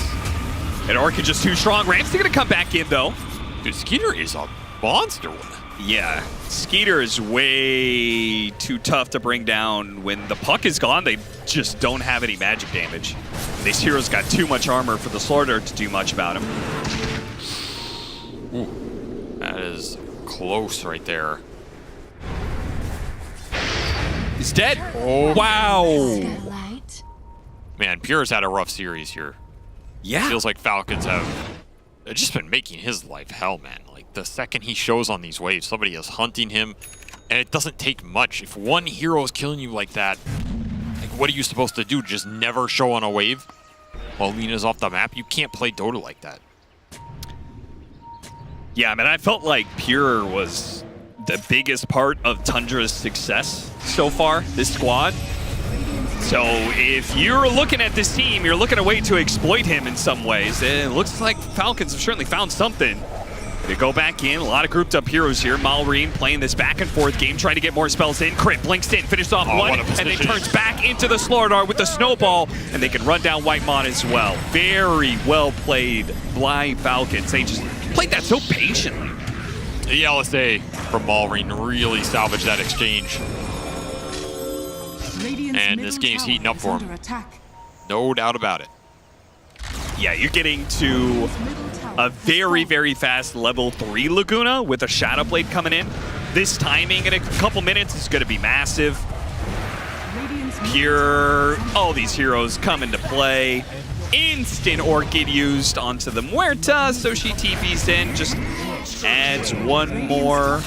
And Orchid just too strong. Ramsey going to come back in, though. Dude, Skeeter is a monster one. Yeah, Skeeter is way too tough to bring down. When the puck is gone, they just don't have any magic damage. These heroes got too much armor for the Slardar to do much about him. Ooh, that is close right there. He's dead. Oh, wow. Man, Pure's had a rough series here. Yeah. Feels like Falcons have just been making his life hell, man. Like, the second he shows on these waves, somebody is hunting him, and it doesn't take much. If one hero is killing you like that, like, what are you supposed to do? Just never show on a wave while Lina's off the map? You can't play Dota like that. Yeah, I mean, I felt like Pure was the biggest part of Tundra's success so far, this squad. So if you're looking at this team, you're looking at a way to exploit him in some ways. It looks like Falcons have certainly found something. They go back in, a lot of grouped up heroes here. Malrine playing this back and forth game, trying to get more spells in. Crit blinks in, finishes off one, and then turns back into the Slaughter with the snowball, and they can run down Whitemon as well. Very well played by Falcons. They just played that so patiently. The LSA from Malrine really salvaged that exchange. And this game's heating up for him. No doubt about it. Yeah, you're getting to a very, very fast level 3 Laguna with a Shadow Blade coming in. This timing in a couple minutes is going to be massive. Here, all these heroes come into play. Instant Orchid used onto the Muerta, so she TPs in, just adds one more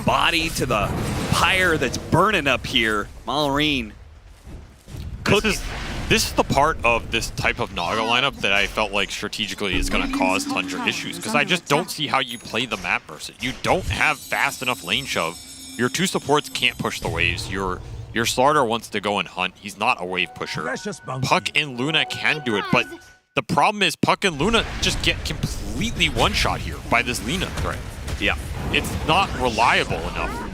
body to the pyre that's burning up here. Malrine. This is the part of this type of Naga lineup that I felt like strategically is going to cause Tundra issues, because I just don't see how you play the map versus it. You don't have fast enough lane shove. Your 2 supports can't push the waves. Your starter wants to go and hunt. He's not a wave pusher. Puck and Luna can do it, but the problem is Puck and Luna just get completely one-shot here by this Lina threat. Yeah. It's not reliable enough.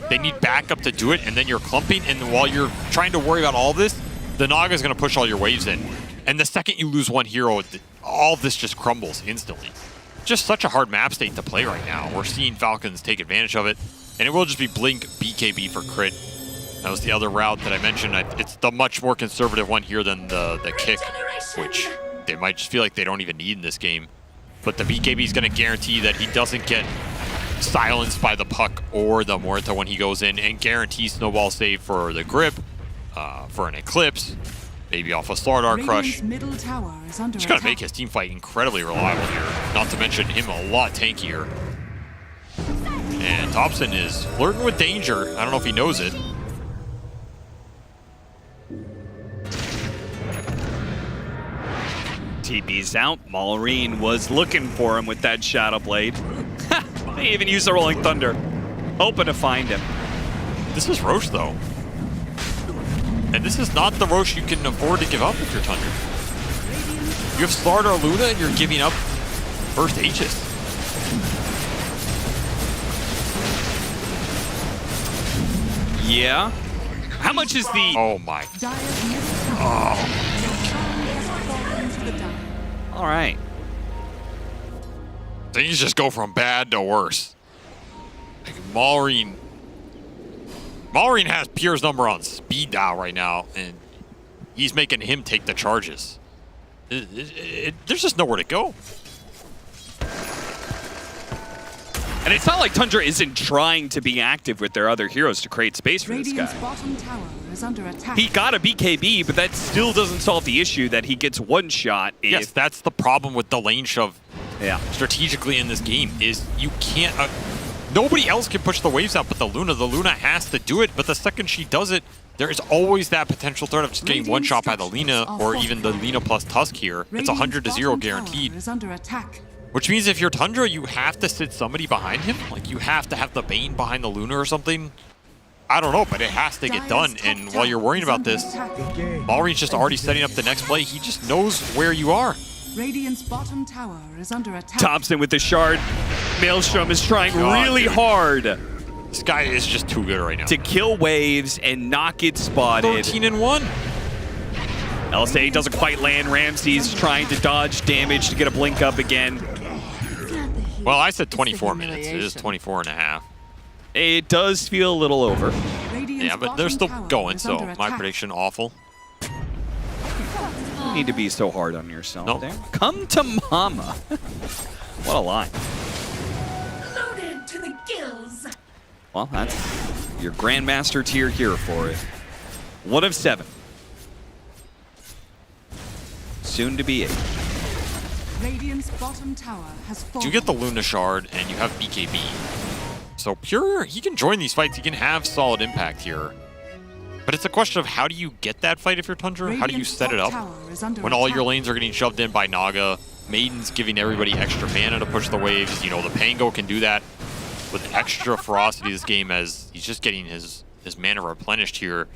They need backup to do it, and then you're clumping, and while you're trying to worry about all this, the Naga is going to push all your waves in. And the second you lose one hero, all of this just crumbles instantly. Just such a hard map state to play right now. We're seeing Falcons take advantage of it, and it will just be Blink BKB for crit. That was the other route that I mentioned. It's the much more conservative one here than the kick, which they might just feel like they don't even need in this game. But the BKB is going to guarantee that he doesn't get silenced by the Puck or the Muerta when he goes in, and guarantee snowball save for the grip. For an Eclipse, maybe off a Slardar Crush. Just gotta make his team fight incredibly reliable here, not to mention him a lot tankier. And Thompson is flirting with danger. I don't know if he knows it. TP's out. Malrine was looking for him with that Shadow Blade. They even used the Rolling Thunder, hoping to find him. This is Roche, though. And this is not the Roche you can afford to give up if you're Tundra. You have Slardar Luna and you're giving up first Aegis. Yeah. How much is the... Oh my. Oh. All right. Things just go from bad to worse. Like Malrine has Pierre's number on speed dial right now, and he's making him take the charges. There's just nowhere to go. And it's not like Tundra isn't trying to be active with their other heroes to create space for this guy. Bottom tower is under attack. He got a BKB, but that still doesn't solve the issue that he gets one shot. Yes, that's the problem with the lane shove. Yeah. Strategically in this game is you can't... nobody else can push the waves out but the Luna. The Luna has to do it, but the second she does it, there is always that potential threat of just getting one shot by the Lina or even the Lina plus Tusk here. It's 100-0 guaranteed. Is under attack. Which means if you're Tundra, you have to sit somebody behind him. Like, you have to have the Bane behind the Luna or something. I don't know, but it has to get done. And while you're worrying about this, Malrine's just already setting up the next play. He just knows where you are. Radiant's bottom tower is under attack. Thompson with the shard. Maelstrom is trying really hard. This guy is just too good right now. To kill waves and not get spotted. 13-1. LSA doesn't quite land. Ramsey's trying to dodge damage to get a blink up again. Well, I said 24 minutes. It is 24 and a half. It does feel a little over. Yeah, but they're still going, so my prediction, awful. You need to be so hard on yourself. Nope. There. Come to mama. What a line. Loaded to the gills. Well, that's your Grandmaster tier here for it. 1 of 7. Soon to be 8. Radiant's bottom tower has fallen. You get the Luna Shard and you have BKB. So Pure, he can join these fights. He can have solid impact here. But it's a question of how do you get that fight if you're Tundra? How do you set it up? When all your lanes are getting shoved in by Naga, Maiden's giving everybody extra mana to push the waves. You know, the Pango can do that with extra ferocity this game as he's just getting his mana replenished here.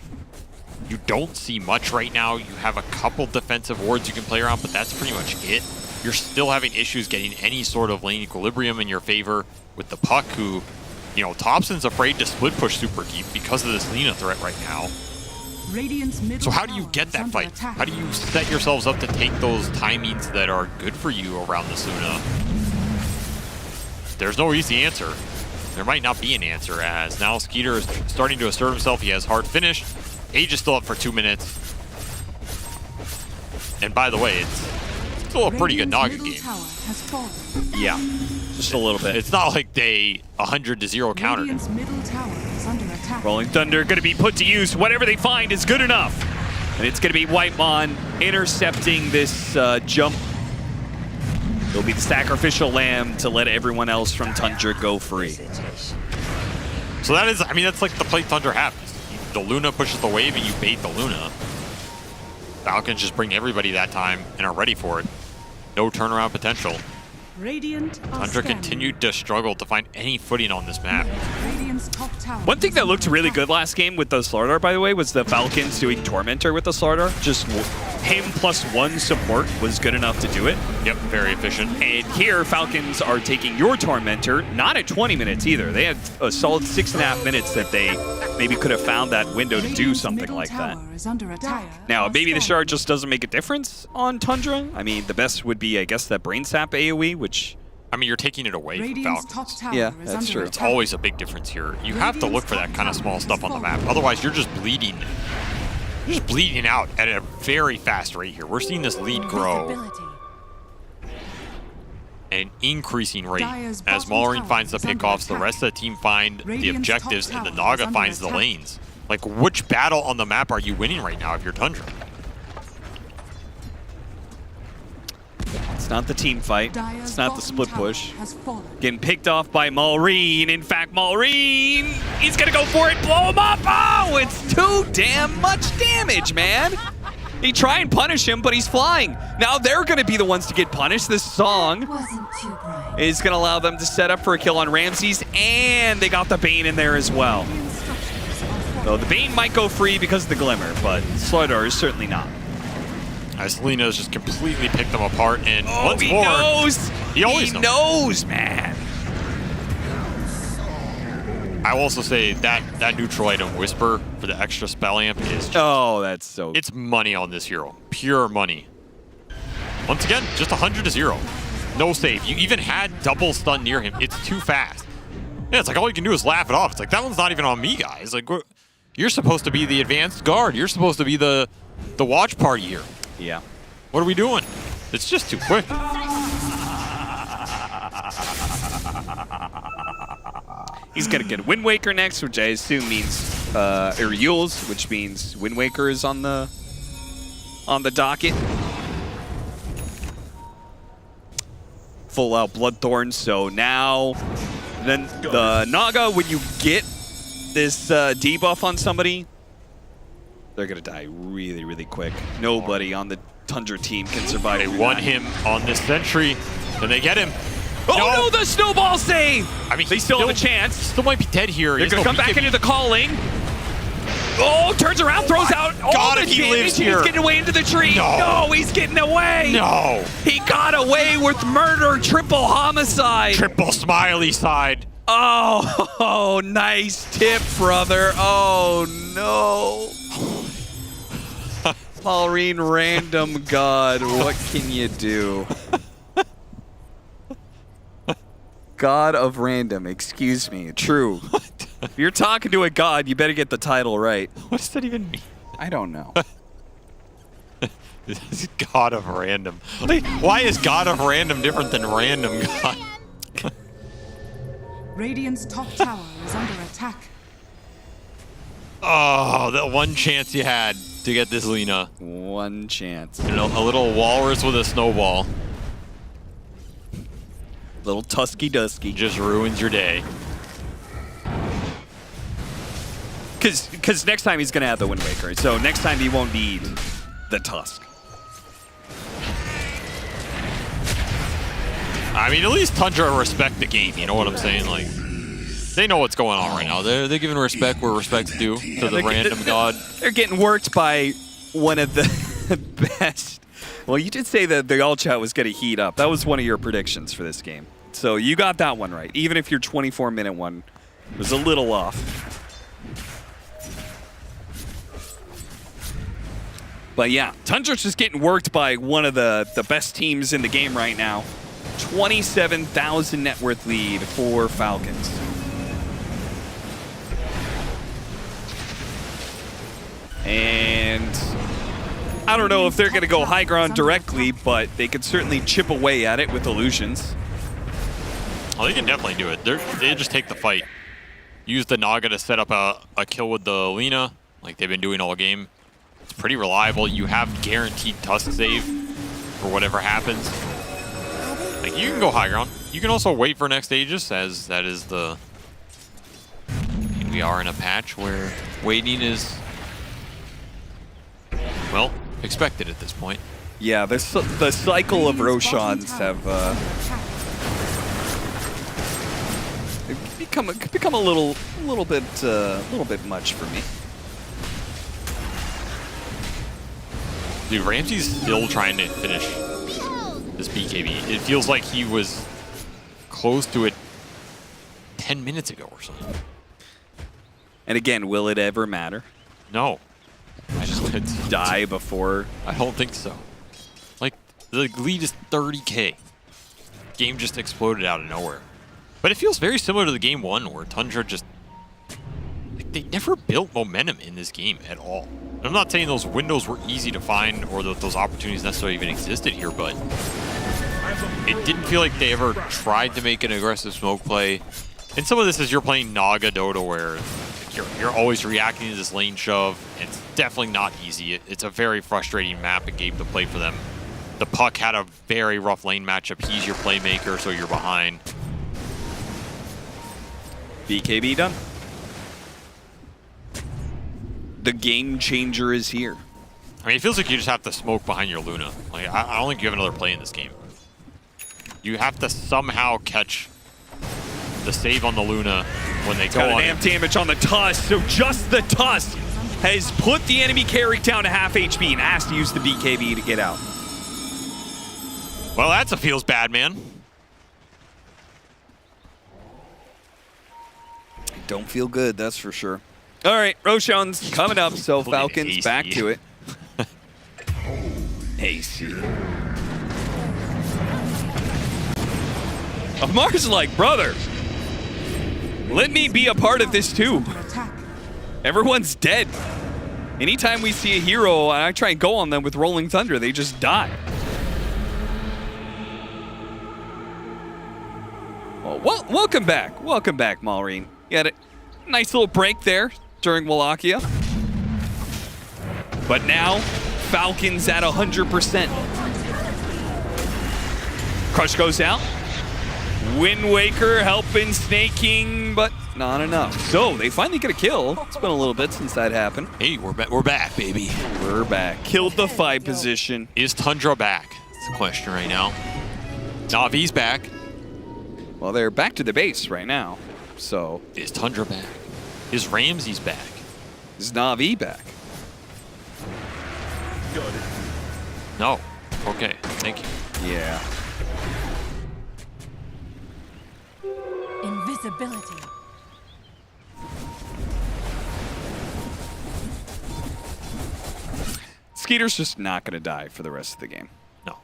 You don't see much right now. You have a couple defensive wards you can play around, but that's pretty much it. You're still having issues getting any sort of lane equilibrium in your favor with the Puck, who, you know, Thompson's afraid to split push super deep because of this Lina threat right now. Radiant's middle So how do you tower get is that under fight? attack. How do you set yourselves up to take those timings that are good for you around this Luna? There's no easy answer. There might not be an answer, as now Skeeter is starting to assert himself. He has hard finish. Age is still up for 2 minutes. And by the way, it's still a pretty good Naga Middle game. tower has fallen. Yeah, just a little bit. It's not like they 100-0 countered. Radiant's middle tower is under attack. Rolling Thunder going to be put to use. Whatever they find is good enough. And it's going to be Whitemon intercepting this jump. It'll be the sacrificial lamb to let everyone else from Tundra go free. So that is, I mean, that's like the play Thunder happens. The Luna pushes the wave and you bait the Luna. Falcons just bring everybody that time and are ready for it. No turnaround potential. Radiant are Tundra standing. continued to struggle to find any footing on this map. Radiant's top tower. One thing that looked really good last game with the Slardar, by the way, was the Falcons doing Tormentor with the Slardar. Just him +1 support was good enough to do it. Yep, very efficient. And here, Falcons are taking your Tormentor, not at 20 minutes either. They had a solid 6.5 minutes that they maybe could have found that window to do something like that. Is under attack. Now, maybe the shard just doesn't make a difference on Tundra. I mean, the best would be, I guess, that Brain Sap AoE, which... I mean, you're taking it away from Radiant's Falcons. top tower Yeah, is that's under true. It's attack. always a big difference here. You have to look for that kind of small stuff on the map. Otherwise, you're just bleeding. You're just bleeding out at a very fast rate here. We're seeing this lead grow at an increasing rate. Dire's As bottom Maureen tower finds the is under pickoffs, the attack. rest of the team find the Radiant's objectives, top and the tower is Naga under finds the attack. lanes. Like, which battle on the map are you winning right now if you're Tundra? It's not the team fight. Dire's It's not the bottom split tower push. has fallen. Getting picked off by Maureen. In fact, Maureen, he's going to go for it, blow him up. Oh, it's too damn much damage, man. He try and punish him, but he's flying. Now they're going to be the ones to get punished. This song Wasn't too bright. is going to allow them to set up for a kill on Ramses, and they got the Bane in there as well. So the Bane might go free because of the Glimmer, but Slardar is certainly not. As Lina's just completely picked them apart, and Oh, once he more, knows. He always knows, man. I will also say that neutral item, Whisper, for the extra spell amp is just, Oh, that's so... it's money on this hero. Pure money. Once again, just 100-0. No save. You even had double stun near him. It's too fast. Yeah, it's like all you can do is laugh it off. It's like, that one's not even on me, guys. Like, you're supposed to be the advanced guard. You're supposed to be the watch party here. Yeah. What are we doing? It's just too quick. He's gonna get Wind Waker next, which I assume means or Yules, which means Wind Waker is on the docket. Full out Bloodthorn. So now, then the Naga, when you get this debuff on somebody, they're gonna die really, really quick. Nobody on the Tundra team can survive. They won him on this sentry. Can they get him? Oh no, the snowball save! I mean, They still have a chance. Still might be dead here. They're gonna come back into the calling. Oh, turns around, throws out all God, the if he damage. lives He's here. getting away into the tree. No. No, he's getting away. No. He got away with murder, triple homicide. Triple smiley side. Oh, nice tip, brother. Oh, no. Maureen, random god, what can you do? God of random, excuse me. True. If you're talking to a god, you better get the title right. What does that even mean? I don't know. God of random. Like, why is God of random different than random God? Radiant's top tower is under attack. Oh, that one chance you had to get this Lina. One chance. You know, a little walrus with a snowball. Little tusky dusky. Just ruins your day. Because next time he's going to have the Wind Waker. So next time he won't need the Tusk. I mean, at least Tundra respect the game. You know what I'm saying? Like, They know what's going on right now. They're giving respect where respect's due to the random god. They're getting worked by one of the best. Well, you did say that the all chat was going to heat up. That was one of your predictions for this game. So you got that one right, even if your 24-minute one was a little off. But yeah, Tundra's just getting worked by one of the best teams in the game right now. 27,000 net worth lead for Falcons. And I don't know if they're going to go high ground directly, but they could certainly chip away at it with illusions. Oh, they can definitely do it. They just take the fight. Use the Naga to set up a kill with the Lina, like they've been doing all game. It's pretty reliable. You have guaranteed Tusk save for whatever happens. Like, you can go high ground. You can also wait for next Aegis, as that is the... And we are in a patch where waiting is, well, expected at this point. Yeah, the cycle of Roshans have become a little bit much for me. Dude, Ramsey's still trying to finish this BKB. It feels like he was close to it 10 minutes ago or something. And again, will it ever matter? No. I just let it die before. I don't think so. Like, the lead is 30K. Game just exploded out of nowhere. But it feels very similar to the game one, where Tundra just... Like, they never built momentum in this game at all. And I'm not saying those windows were easy to find or that those opportunities necessarily even existed here, but it didn't feel like they ever tried to make an aggressive smoke play. And some of this is you're playing Naga Dota, where you're always reacting to this lane shove. It's definitely not easy. It's a very frustrating map and game to play for them. The Puck had a very rough lane matchup. He's your playmaker, so you're behind. BKB done. The game changer is here. I mean, it feels like you just have to smoke behind your Luna. Like, I don't think you have another play in this game. You have to somehow catch the save on the Luna when they go Got on an amp damage on the Tusk, so just the Tusk has put the enemy carry down to half HP and has to use the BKB to get out. Well, that's a feels bad, man. Don't feel good, that's for sure. All right, Roshan's coming up, so Falcons back to it. AC. Amar's like, brother, let me be a part of this too. Everyone's dead. Anytime we see a hero and I try and go on them with Rolling Thunder, they just die. Well, welcome back. Welcome back, Malrine. You had a nice little break there during Wallachia. But now, Falcons at 100%. Crush goes out. Wind Waker helping Snake King, but not enough. So they finally get a kill. It's been a little bit since that happened. Hey, we're back, baby. We're back. Killed the 5 position. Is Tundra back? That's the question right now. Navi's back. Well, they're back to the base right now. So is Tundra back? Is Ramsey's back? Is Na'Vi back? No. Okay, thank you. Yeah. Invisibility. Skeeter's just not going to die for the rest of the game. No.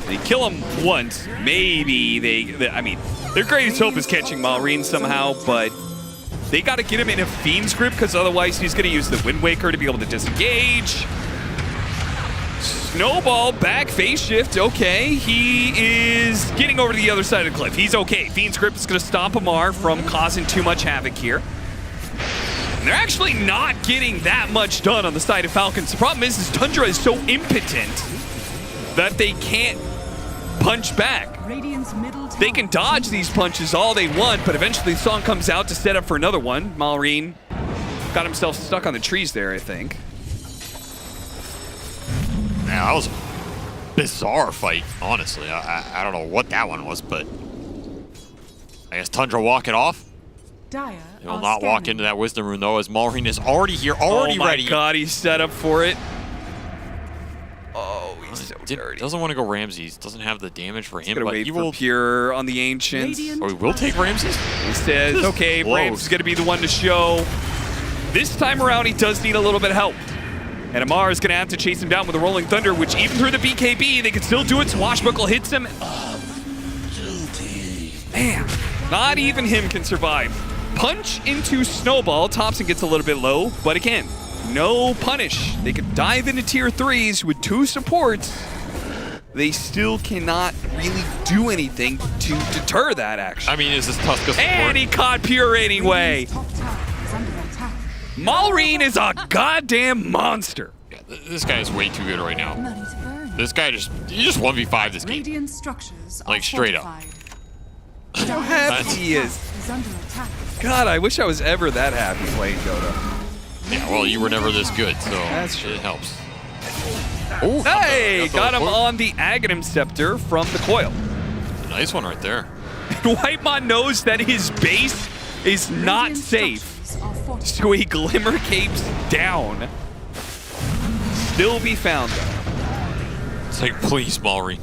They kill him once. Maybe they I mean, their greatest hope is catching Malrine somehow, but they got to get him in a Fiend's grip because otherwise he's going to use the Wind Waker to be able to disengage. Snowball back, phase shift, okay. He is getting over to the other side of the cliff. He's okay. Fiend's grip is going to stop Amar from causing too much havoc here. And they're actually not getting that much done on the side of Falcons. The problem is Tundra is so impotent that they can't punch back. They can dodge these punches all they want, but eventually the song comes out to set up for another one. Malrine got himself stuck on the trees there, I think. Yeah, that was a bizarre fight, honestly. I don't know what that one was, but guess Tundra walk it off. Dire He will are not walk scanning. into that Wisdom Rune, though, as Maureen is already here, already oh my ready. God, he's set up for it. Oh, he's so dirty. Doesn't want to go Ramses. Doesn't have the damage for him, Gonna but wait he for will. Pure on the Ancients. Oh, he will take Ramses? He says, okay, Close. Ramses is going to be the one to show. This time around, he does need a little bit of help. And Amar is going to have to chase him down with a Rolling Thunder, which even through the BKB, they can still do it. Swashbuckle hits him. Man, not even him can survive. Punch into Snowball. Thompson gets a little bit low, but again, no punish. They could dive into tier 3s with 2 supports. They still cannot really do anything to deter that action. I mean, is this Tuska support? And he caught Pure anyway. Maureen is a goddamn monster. Yeah, this guy is way too good right now. This guy he just 1v5 this game. Radiant structures are Like, straight up. fortified. How happy he is. Is under attack. God, I wish I was ever that happy playing Dota. Yeah, well, you were never this good, so That's true. it helps. Oh, Hey, got him on the Aghanim Scepter from the coil. Nice one right there. Whitemon knows that his base is not safe, so he Glimmer Capes down. Still be found, though. It's like, please, Maureen.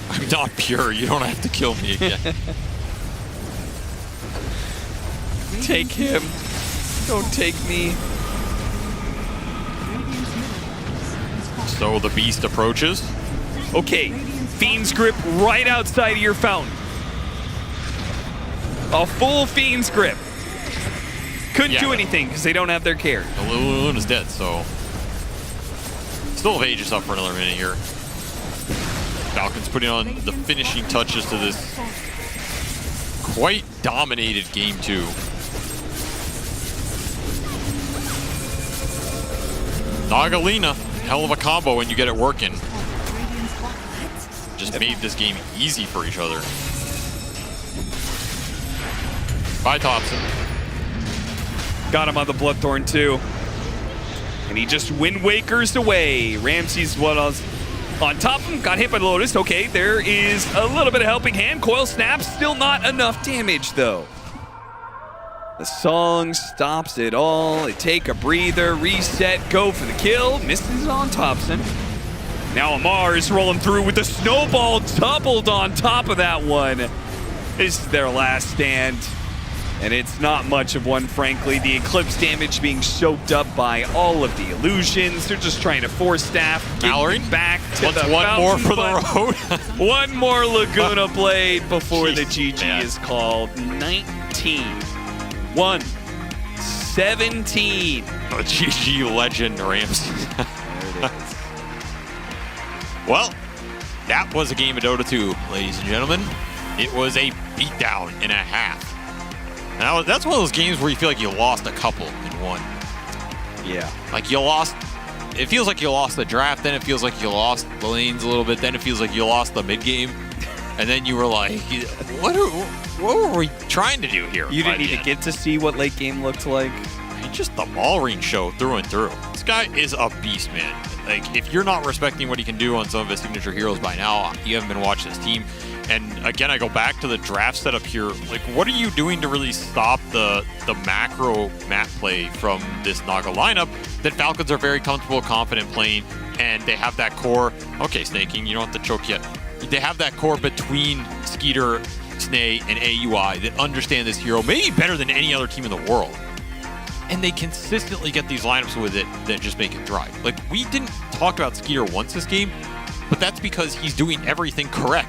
I'm not pure. You don't have to kill me again. Take him. Don't take me. So the beast approaches. Okay, Fiend's Grip right outside of your fountain. A full Fiend's Grip. Couldn't do anything because they don't have their carry. The Luna's dead, so... Still have Aegis up for another minute here. Falcons putting on the finishing touches to this quite dominated game 2. Nagalina, hell of a combo when you get it working. Just made this game easy for each other. Bye, Thompson. Got him on the Bloodthorn too. And he just Wind Wakers away. Ramses was on top of him, got hit by the Lotus. Okay, there is a little bit of helping hand. Coil snaps, still not enough damage though. The song stops it all. They take a breather, reset, go for the kill. Misses on Thompson. Now Amar is rolling through with the snowball doubled on top of that one. This is their last stand. And it's not much of one, frankly. The Eclipse damage being soaked up by all of the illusions. They're just trying to force staff, get back to the one more for the road. One more Laguna Blade before the GG is called. 19. 1. 17. A GG legend, Ramses. Well, that was a game of Dota 2, ladies and gentlemen. It was a beatdown and a half. Now, that's one of those games where you feel like you lost a couple in one. Yeah. Like you lost, it feels like you lost the draft, then it feels like you lost the lanes a little bit, then it feels like you lost the mid game. And then you were like, what were we trying to do here? You didn't even get to see what late game looked like. Just the Maureen show through and through. This guy is a beast, man. Like, if you're not respecting what he can do on some of his signature heroes by now, you haven't been watching his team. And again, I go back to the draft setup here. Like, what are you doing to really stop the macro map play from this Naga lineup that Falcons are very comfortable, confident playing, and they have that core. Okay, Snaking, you don't have to choke yet. They have that core between Skeeter, Snay, and AUI that understand this hero maybe better than any other team in the world. And they consistently get these lineups with it that just make it thrive. Like, we didn't talk about Skeeter once this game, but that's because he's doing everything correct.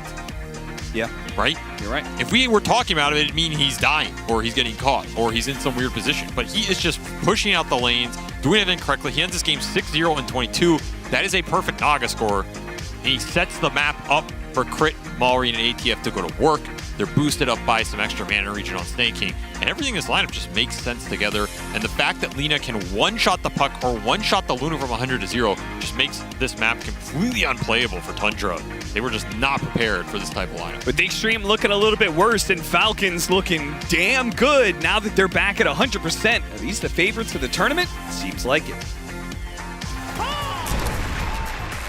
Yeah. Right? You're right. If we were talking about it, it'd mean he's dying, or he's getting caught, or he's in some weird position. But he is just pushing out the lanes, doing everything correctly. He ends this game 6-0 and 22. That is a perfect Naga score. And he sets the map up for Crit, Maureen, and ATF to go to work. They're boosted up by some extra mana region on Snake King. And everything in this lineup just makes sense together. And the fact that Lina can one-shot the puck or one-shot the Luna from 100 to 0 just makes this map completely unplayable for Tundra. They were just not prepared for this type of lineup. With the Extreme looking a little bit worse and Falcons looking damn good now that they're back at 100%. Are these the favorites for the tournament? Seems like it.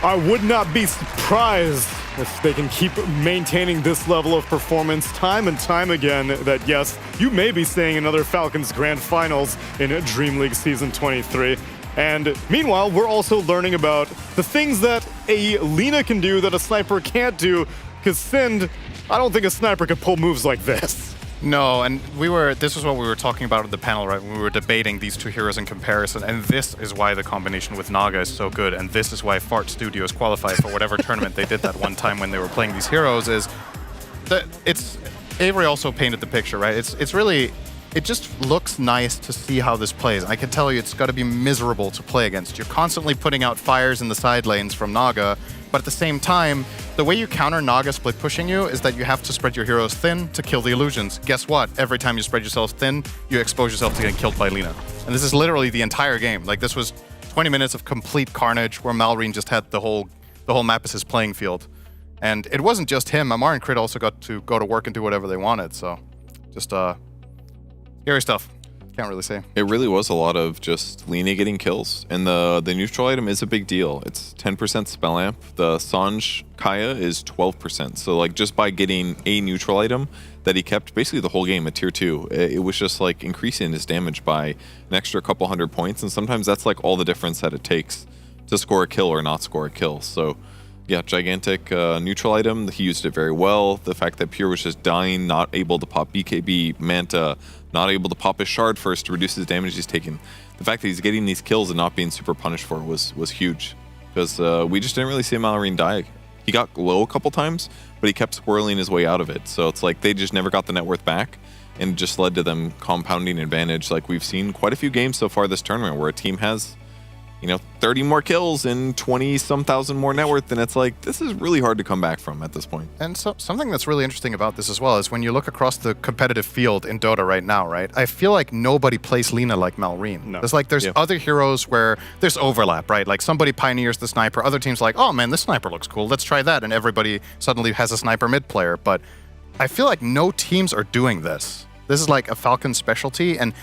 I would not be surprised if they can keep maintaining this level of performance time and time again, that yes, you may be seeing another Falcons Grand Finals in Dreamleague Season 23. And meanwhile, we're also learning about the things that a Lina can do that a sniper can't do, because Sind, I don't think a sniper could pull moves like this. No, and this is what we were talking about at the panel, right? When we were debating these two heroes in comparison, and this is why the combination with Naga is so good, and this is why Fart Studios qualified for whatever tournament they did that one time when they were playing these heroes, is that Avery also painted the picture, right? It's really, it just looks nice to see how this plays. I can tell you it's got to be miserable to play against. You're constantly putting out fires in the side lanes from Naga, but at the same time, the way you counter Naga split pushing you is that you have to spread your heroes thin to kill the illusions. Guess what? Every time you spread yourself thin, you expose yourself to getting killed by Lina. And this is literally the entire game. Like, this was 20 minutes of complete carnage where Malrine just had the whole map as his playing field. And it wasn't just him. Amar and Crit also got to go to work and do whatever they wanted. So just scary stuff. Can't really say. It really was a lot of just Lina getting kills, and the neutral item is a big deal. It's 10% spell amp. The Sanj Kaya is 12%. So like just by getting a neutral item that he kept basically the whole game at tier 2, it was just like increasing his damage by an extra couple hundred points, and sometimes that's like all the difference that it takes to score a kill or not score a kill. So yeah, gigantic neutral item. He used it very well. The fact that Pure was just dying, not able to pop BKB, Manta, not able to pop his shard first to reduce his damage he's taking. The fact that he's getting these kills and not being super punished for was huge. Because we just didn't really see Malrine die. He got low a couple times, but he kept swirling his way out of it. So it's like they just never got the net worth back, and it just led to them compounding advantage. Like we've seen quite a few games so far this tournament where a team has 30 more kills and 20-some thousand more net worth, and it's like, this is really hard to come back from at this point. And so, something that's really interesting about this as well is when you look across the competitive field in Dota right now, right? I feel like nobody plays Lina like Malrine. No. There's other heroes where there's overlap, right? Like somebody pioneers the sniper, other teams like, oh man, this sniper looks cool, let's try that, and everybody suddenly has a sniper mid player. But I feel like no teams are doing this. This is like a Falcon specialty, and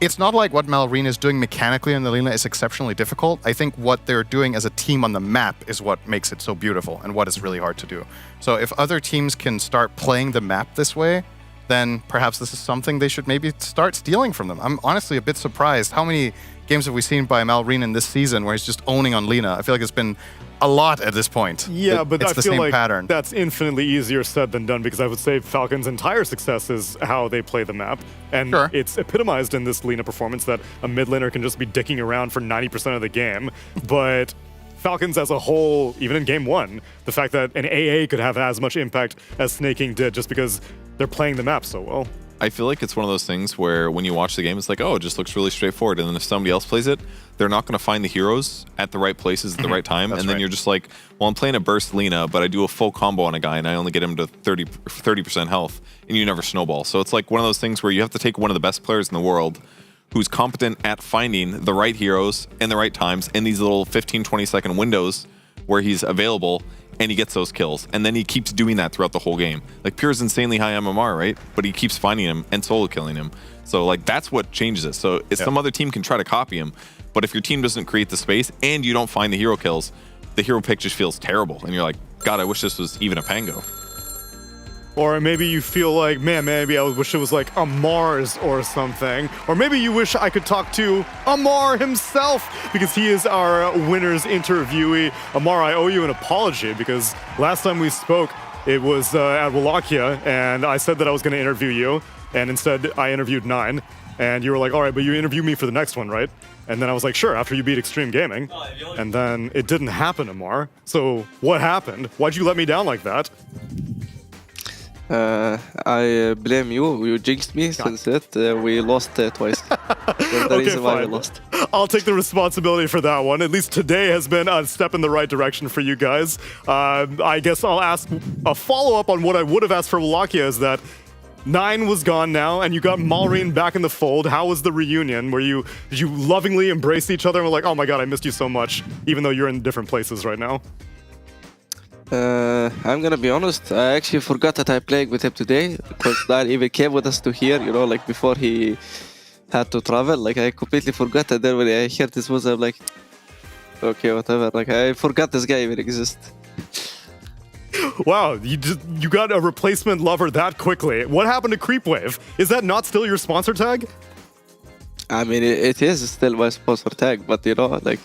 it's not like what Malrine is doing mechanically on the Lina is exceptionally difficult. I think what they're doing as a team on the map is what makes it so beautiful and what is really hard to do. So if other teams can start playing the map this way, then perhaps this is something they should maybe start stealing from them. I'm honestly a bit surprised. How many games have we seen by Malrine in this season where he's just owning on Lina? I feel like it's been a lot at this point. Yeah, but it's I the feel same like pattern. That's infinitely easier said than done, because I would say Falcon's entire success is how they play the map. And it's epitomized in this Lina performance that a mid laner can just be dicking around for 90% of the game. But Falcons as a whole, even in game 1, the fact that an AA could have as much impact as Snaking did just because they're playing the map so well. I feel like it's one of those things where when you watch the game, it's like, oh, it just looks really straightforward. And then if somebody else plays it, they're not going to find the heroes at the right places at the right time. And then you're just like, well, I'm playing a burst Lina, but I do a full combo on a guy and I only get him to 30% health, and you never snowball. So it's like one of those things where you have to take one of the best players in the world who's competent at finding the right heroes in the right times in these little 15, 20-second windows where he's available, and he gets those kills. And then he keeps doing that throughout the whole game. Like, Pure's insanely high MMR, right? But he keeps finding him and solo killing him. So, like, that's what changes it. So, if some other team can try to copy him, but if your team doesn't create the space and you don't find the hero kills, the hero pick just feels terrible. And you're like, God, I wish this was even a Pango. Or maybe you feel like, man, maybe I wish it was like a Mars or something. Or maybe you wish I could talk to Amar himself, because he is our winner's interviewee. Amar, I owe you an apology, because last time we spoke, it was at Wallachia, and I said that I was going to interview you, and instead I interviewed 9. And you were like, all right, but you interview me for the next one, right? And then I was like, sure, after you beat Extreme Gaming. And then it didn't happen, Amar. So what happened? Why'd you let me down like that? I blame you. You jinxed me since we lost twice. That's the reason why we lost. I'll take the responsibility for that one. At least today has been a step in the right direction for you guys. I guess I'll ask a follow-up on what I would have asked for Wallachia, is that 9 was gone now, and you got Malrine back in the fold. How was the reunion? Did you lovingly embrace each other and were like, oh my god, I missed you so much, even though you're in different places right now? I'm gonna be honest, I actually forgot that I played with him today, because Nine even came with us to here, you know, like before he had to travel. Like, I completely forgot, and then when I heard this was, I'm like, okay, whatever. Like I forgot this guy even exists. Wow, you got a replacement lover that quickly. What happened to Creepwave? Is that not still your sponsor tag? I mean, it is still my sponsor tag, but you know, like,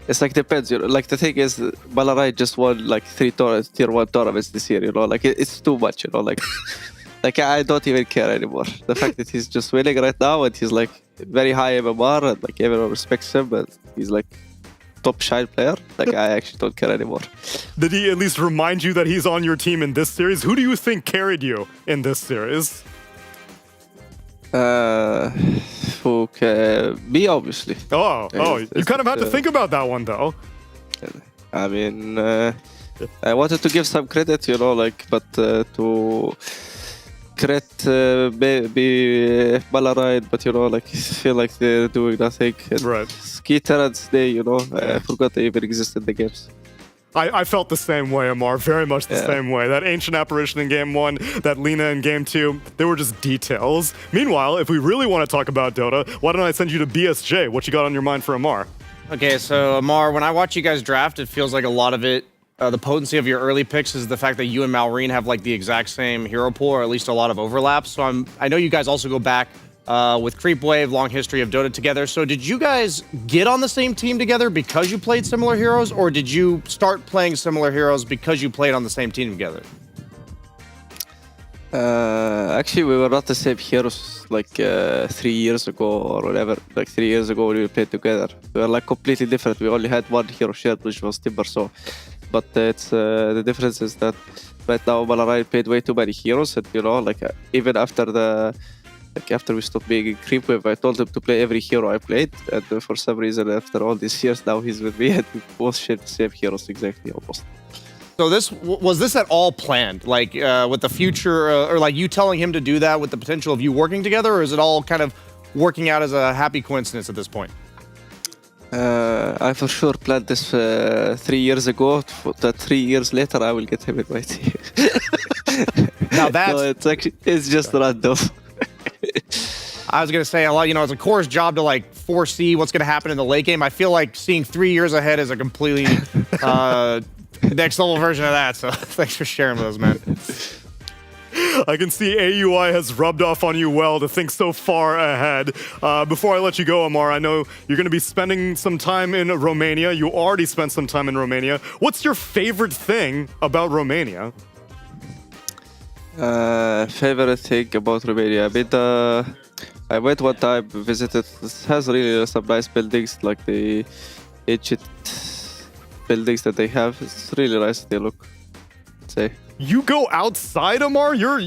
it's like depends. You know, like the thing is, Malarai just won like 3 tier 1 tournaments this year. You know, like it's too much. You know, like, like I don't even care anymore. The fact that he's just winning right now and he's like very high MMR and like everyone respects him, but he's like top shine player. Like I actually don't care anymore. Did he at least remind you that he's on your team in this series? Who do you think carried you in this series? Okay, me obviously. You kind of had to think about that one though. I mean, I wanted to give some credit, you know, like, but to credit maybe Malarai, but you know, like, I feel like they're doing nothing. And right. Skeeter and Snay, you know, I forgot they even exist in the games. I felt the same way, Amar, very much the same way. That Ancient Apparition in Game 1, that Lina in Game 2, they were just details. Meanwhile, if we really want to talk about Dota, why don't I send you to BSJ? What you got on your mind for Amar? Okay, so Amar, when I watch you guys draft, it feels like a lot of it, the potency of your early picks is the fact that you and Malrine have like the exact same hero pool, or at least a lot of overlap. So I know you guys also go back with Creepwave, long history of Dota together. So did you guys get on the same team together because you played similar heroes, or did you start playing similar heroes because you played on the same team together? Actually, we were not the same heroes like 3 years ago or whatever. Like 3 years ago when we played together, we were like completely different. We only had one hero shared, which was Timber. So, but it's the difference is that right now Malarai played way too many heroes, and you know, like even after after we stopped being in Creepwave, I told him to play every hero I played, and for some reason, after all these years, now he's with me, and we both share the same heroes exactly, almost. So was this at all planned? Like with the future, or like you telling him to do that with the potential of you working together, or is it all kind of working out as a happy coincidence at this point? I for sure planned this 3 years ago. That 3 years later, I will get him in my team. Now that's... No, it's just random. I was gonna say, a lot, you know, it's a core's job to like foresee what's gonna happen in the late game. I feel like seeing 3 years ahead is a completely next level version of that. So thanks for sharing with us, man. I can see AUI has rubbed off on you well to think so far ahead. Before I let you go, Amar, I know you're going to be spending some time in Romania. You already spent some time in Romania. What's your favorite thing about Romania? Favorite thing about Romania? I went one time, visited. It has really some nice buildings, like the ancient buildings that they have. It's really nice. They look. Say. You go outside, Amar? You're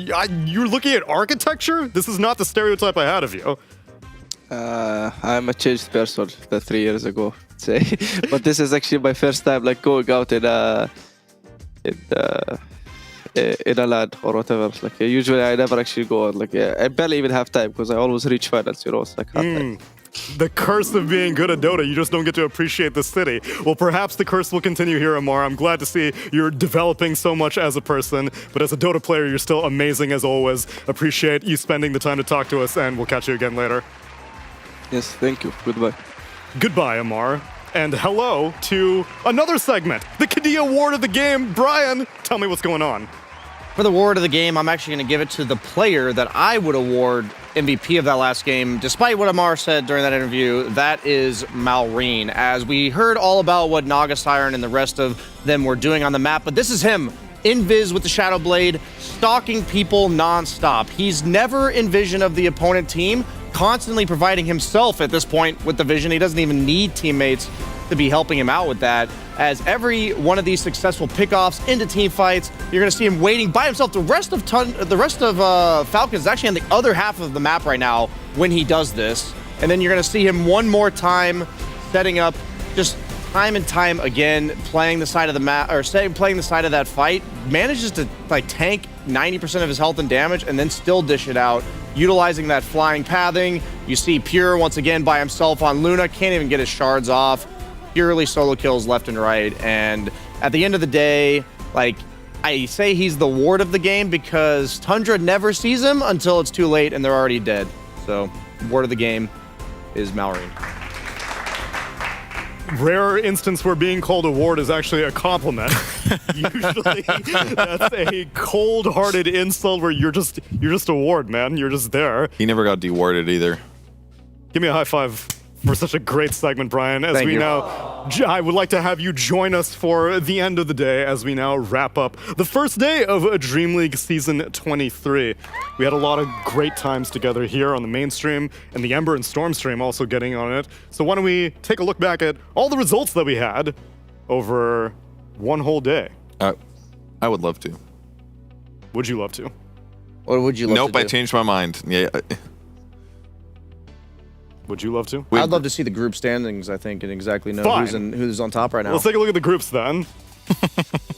looking at architecture? This is not the stereotype I had of you. I'm a changed person 3 years ago, say. But this is actually my first time like going out in a land or whatever. Like usually I never actually go out. Like I barely even have time because I always reach finals. You know, it's like hard time. The curse of being good at Dota, you just don't get to appreciate the city. Well, perhaps the curse will continue here, Amar. I'm glad to see you're developing so much as a person, but as a Dota player, you're still amazing as always. Appreciate you spending the time to talk to us, and we'll catch you again later. Yes, thank you. Goodbye. Goodbye, Amar. And hello to another segment, the Kadia Award of the game. Brian, tell me what's going on. For the award of the game, I'm actually going to give it to the player that I would award MVP of that last game. Despite what Amar said during that interview, that is Malrine. As we heard all about what Naga Siren and the rest of them were doing on the map, but this is him, invis with the Shadow Blade, stalking people non-stop. He's never in vision of the opponent team, constantly providing himself at this point with the vision. He doesn't even need teammates to be helping him out with that. As every one of these successful pickoffs into team fights, you're going to see him waiting by himself. The rest of Falcon is actually on the other half of the map right now when he does this. And then you're going to see him one more time setting up, just time and time again, playing the side of the map, or playing the side of that fight. Manages to like tank 90% of his health and damage and then still dish it out, utilizing that flying pathing. You see Pure once again by himself on Luna, can't even get his shards off. Purely solo kills left and right, and at the end of the day, like, I say he's the ward of the game because Tundra never sees him until it's too late and they're already dead. So, ward of the game, is Malrine. Rare instance where being called a ward is actually a compliment. Usually, that's a cold-hearted insult where you're just a ward, man. You're just there. He never got dewarded either. Give me a high five for such a great segment, Brian. As Thank we you. now, I would like to have you join us for the end of the day as we now wrap up the first day of Dreamleague Season 23. We had a lot of great times together here on the main stream, and the Ember and Storm stream also getting on it. So why don't we take a look back at all the results that we had over one whole day? I would love to. Would you love to? What would you love Nope, to do? I changed my mind. Yeah. Would you love to? I'd love to see the group standings, I think, and exactly know who's on top right now. Let's take a look at the groups then.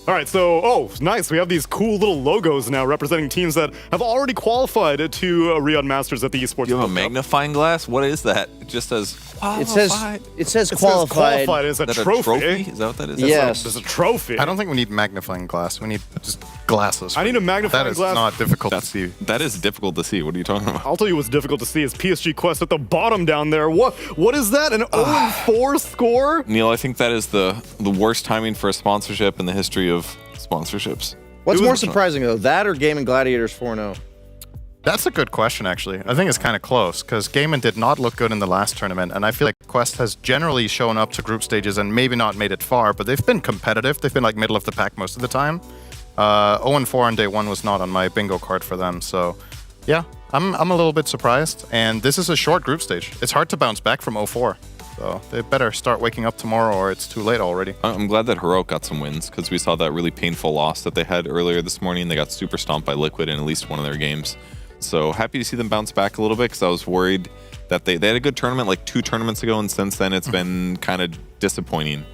All right, so, nice. We have these cool little logos now representing teams that have already qualified to Riyadh Masters at the Esports You have World a Cup. magnifying glass? What is that? It just says qualified. It says It qualified. qualified is a Is that trophy. Is that what that is? Yes. It's a trophy. I don't think we need magnifying glass. We need just glasses. I need a magnifying That is glass. not difficult to see. That is difficult to see. What are you talking about? I'll tell you what's difficult to see is PSG Quest at the bottom down there. What is that? An 0-4 score? Neil, I think that is the worst timing for a sponsorship in the history of sponsorships. What's more surprising, though, that or Gaming Gladiators 4-0? That's a good question, actually. I think it's kind of close, because Gaiman did not look good in the last tournament, and I feel like Quest has generally shown up to group stages and maybe not made it far, but they've been competitive. They've been like middle of the pack most of the time. 0-4 on day one was not on my bingo card for them, so yeah, I'm a little bit surprised, and this is a short group stage. It's hard to bounce back from 0-4. So they better start waking up tomorrow or it's too late already. I'm glad that Heroic got some wins because we saw that really painful loss that they had earlier this morning. They got super stomped by Liquid in at least one of their games. So happy to see them bounce back a little bit because I was worried that they had a good tournament like 2 tournaments ago, and since then it's been kind of disappointing.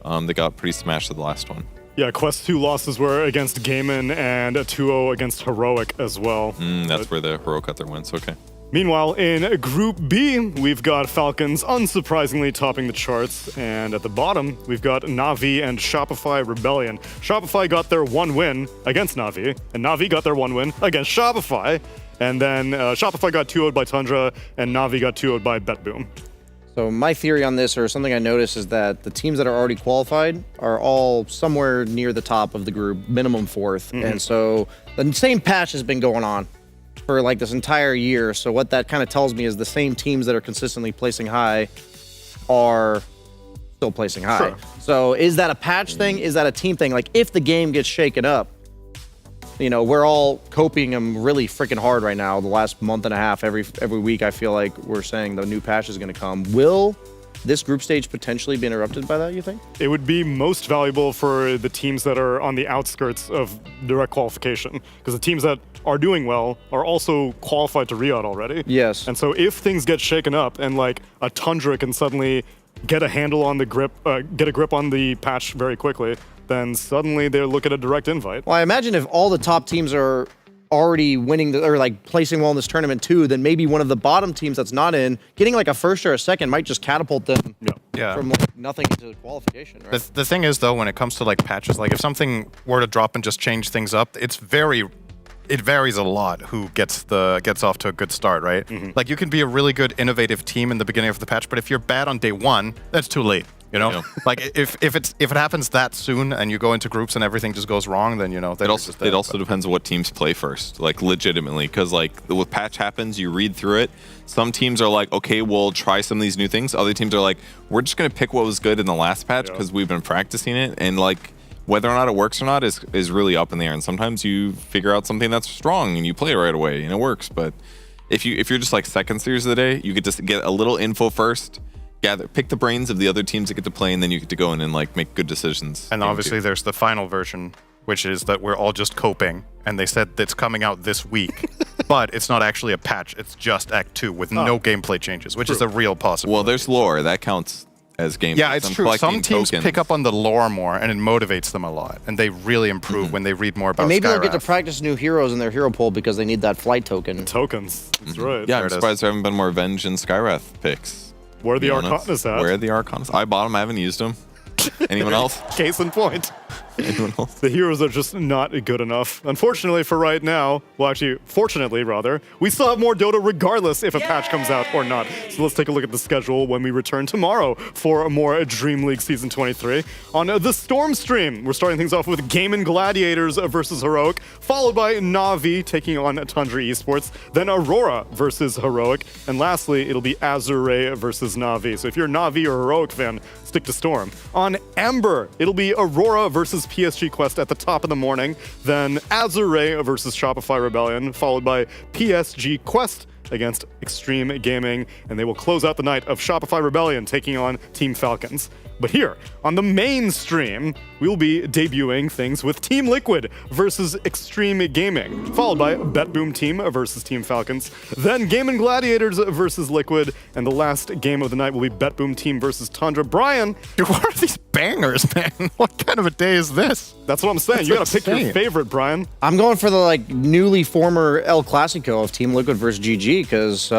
They got pretty smashed at the last one. Yeah, Quest 2 losses were against Gaiman and a 2-0 against Heroic as well. That's where the Heroic got their wins. Okay. Meanwhile, in Group B, we've got Falcons unsurprisingly topping the charts, and at the bottom, we've got Na'Vi and Shopify Rebellion. Shopify got their 1 win against Na'Vi, and Na'Vi got their 1 win against Shopify, and then Shopify got 2-0'd by Tundra, and Na'Vi got 2-0'd by BetBoom. So my theory on this, or something I noticed, is that the teams that are already qualified are all somewhere near the top of the group, minimum 4th, and so the same patch has been going on for like this entire year. So what that kind of tells me is the same teams that are consistently placing high are still placing high. Sure. So is that a patch thing? Is that a team thing? Like if the game gets shaken up, you know, we're all coping them really freaking hard right now. The last month and a half, every week, I feel like we're saying the new patch is going to come. Will this group stage potentially be interrupted by that, you think? It would be most valuable for the teams that are on the outskirts of direct qualification, because the teams that are doing well are also qualified to Riyadh already. Yes. And so if things get shaken up and like a Tundra can suddenly get a handle on the grip, get a grip on the patch very quickly, then suddenly they look at a direct invite. Well, I imagine if all the top teams are already winning or like placing well in this tournament too, then maybe one of the bottom teams that's not in, getting like a first or a second might just catapult them from like nothing into qualification, right? The thing is, though, when it comes to like patches, like if something were to drop and just change things up, it varies a lot who gets off to a good start, right? Like you can be a really good innovative team in the beginning of the patch, but if you're bad on day one, that's too late. You know, like if it happens that soon and you go into groups and everything just goes wrong, then you know it also depends on what teams play first, like legitimately, because like with patch happens, you read through it. Some teams are like, okay, we'll try some of these new things. Other teams are like, we're just gonna pick what was good in the last patch because we've been practicing it, and like whether or not it works or not is really up in the air. And sometimes you figure out something that's strong and you play it right away and it works. But if you're just like second series of the day, you get to get a little info first. Pick the brains of the other teams that get to play, and then you get to go in and like make good decisions. And obviously there's the final version, which is that we're all just coping, and they said it's coming out this week, but it's not actually a patch, it's just Act 2 with no gameplay changes, which is a real possibility. Well, there's lore, that counts as gameplay. Yeah, it's true. Some teams pick up on the lore more, and it motivates them a lot, and they really improve when they read more about And maybe they'll Skywrath. get to practice new heroes in their hero pool because they need that flight token. Tokens, that's right. Yeah, I'm surprised there haven't been more Venge and Skywrath picks. Where are the Arcanas at? Where are the Arcanas? I bought them, I haven't used them. Anyone else? Case in point. anyone else. The heroes are just not good enough. Unfortunately for right now, well actually, fortunately rather, we still have more Dota regardless if a patch comes out or not. So let's take a look at the schedule when we return tomorrow for more Dream League Season 23. On the Storm stream, we're starting things off with Game & Gladiators versus Heroic, followed by Na'Vi taking on Tundra Esports, then Aurora versus Heroic, and lastly, it'll be Azure versus Na'Vi. So if you're a Na'Vi or Heroic fan, stick to Storm. On Ember, it'll be Aurora versus PSG Quest at the top of the morning, then Azure versus Shopify Rebellion, followed by PSG Quest against Extreme Gaming, and they will close out the night of Shopify Rebellion taking on Team Falcons. But here, on the main stream, we'll be debuting things with Team Liquid versus Extreme Gaming, followed by BetBoom Team versus Team Falcons, then Game & Gladiators versus Liquid, and the last game of the night will be BetBoom Team versus Tundra. Brian! What are these bangers, man? What kind of a day is this? That's what I'm saying. You gotta pick your favorite, Brian. I'm going for the newly former El Clasico of Team Liquid versus GG, because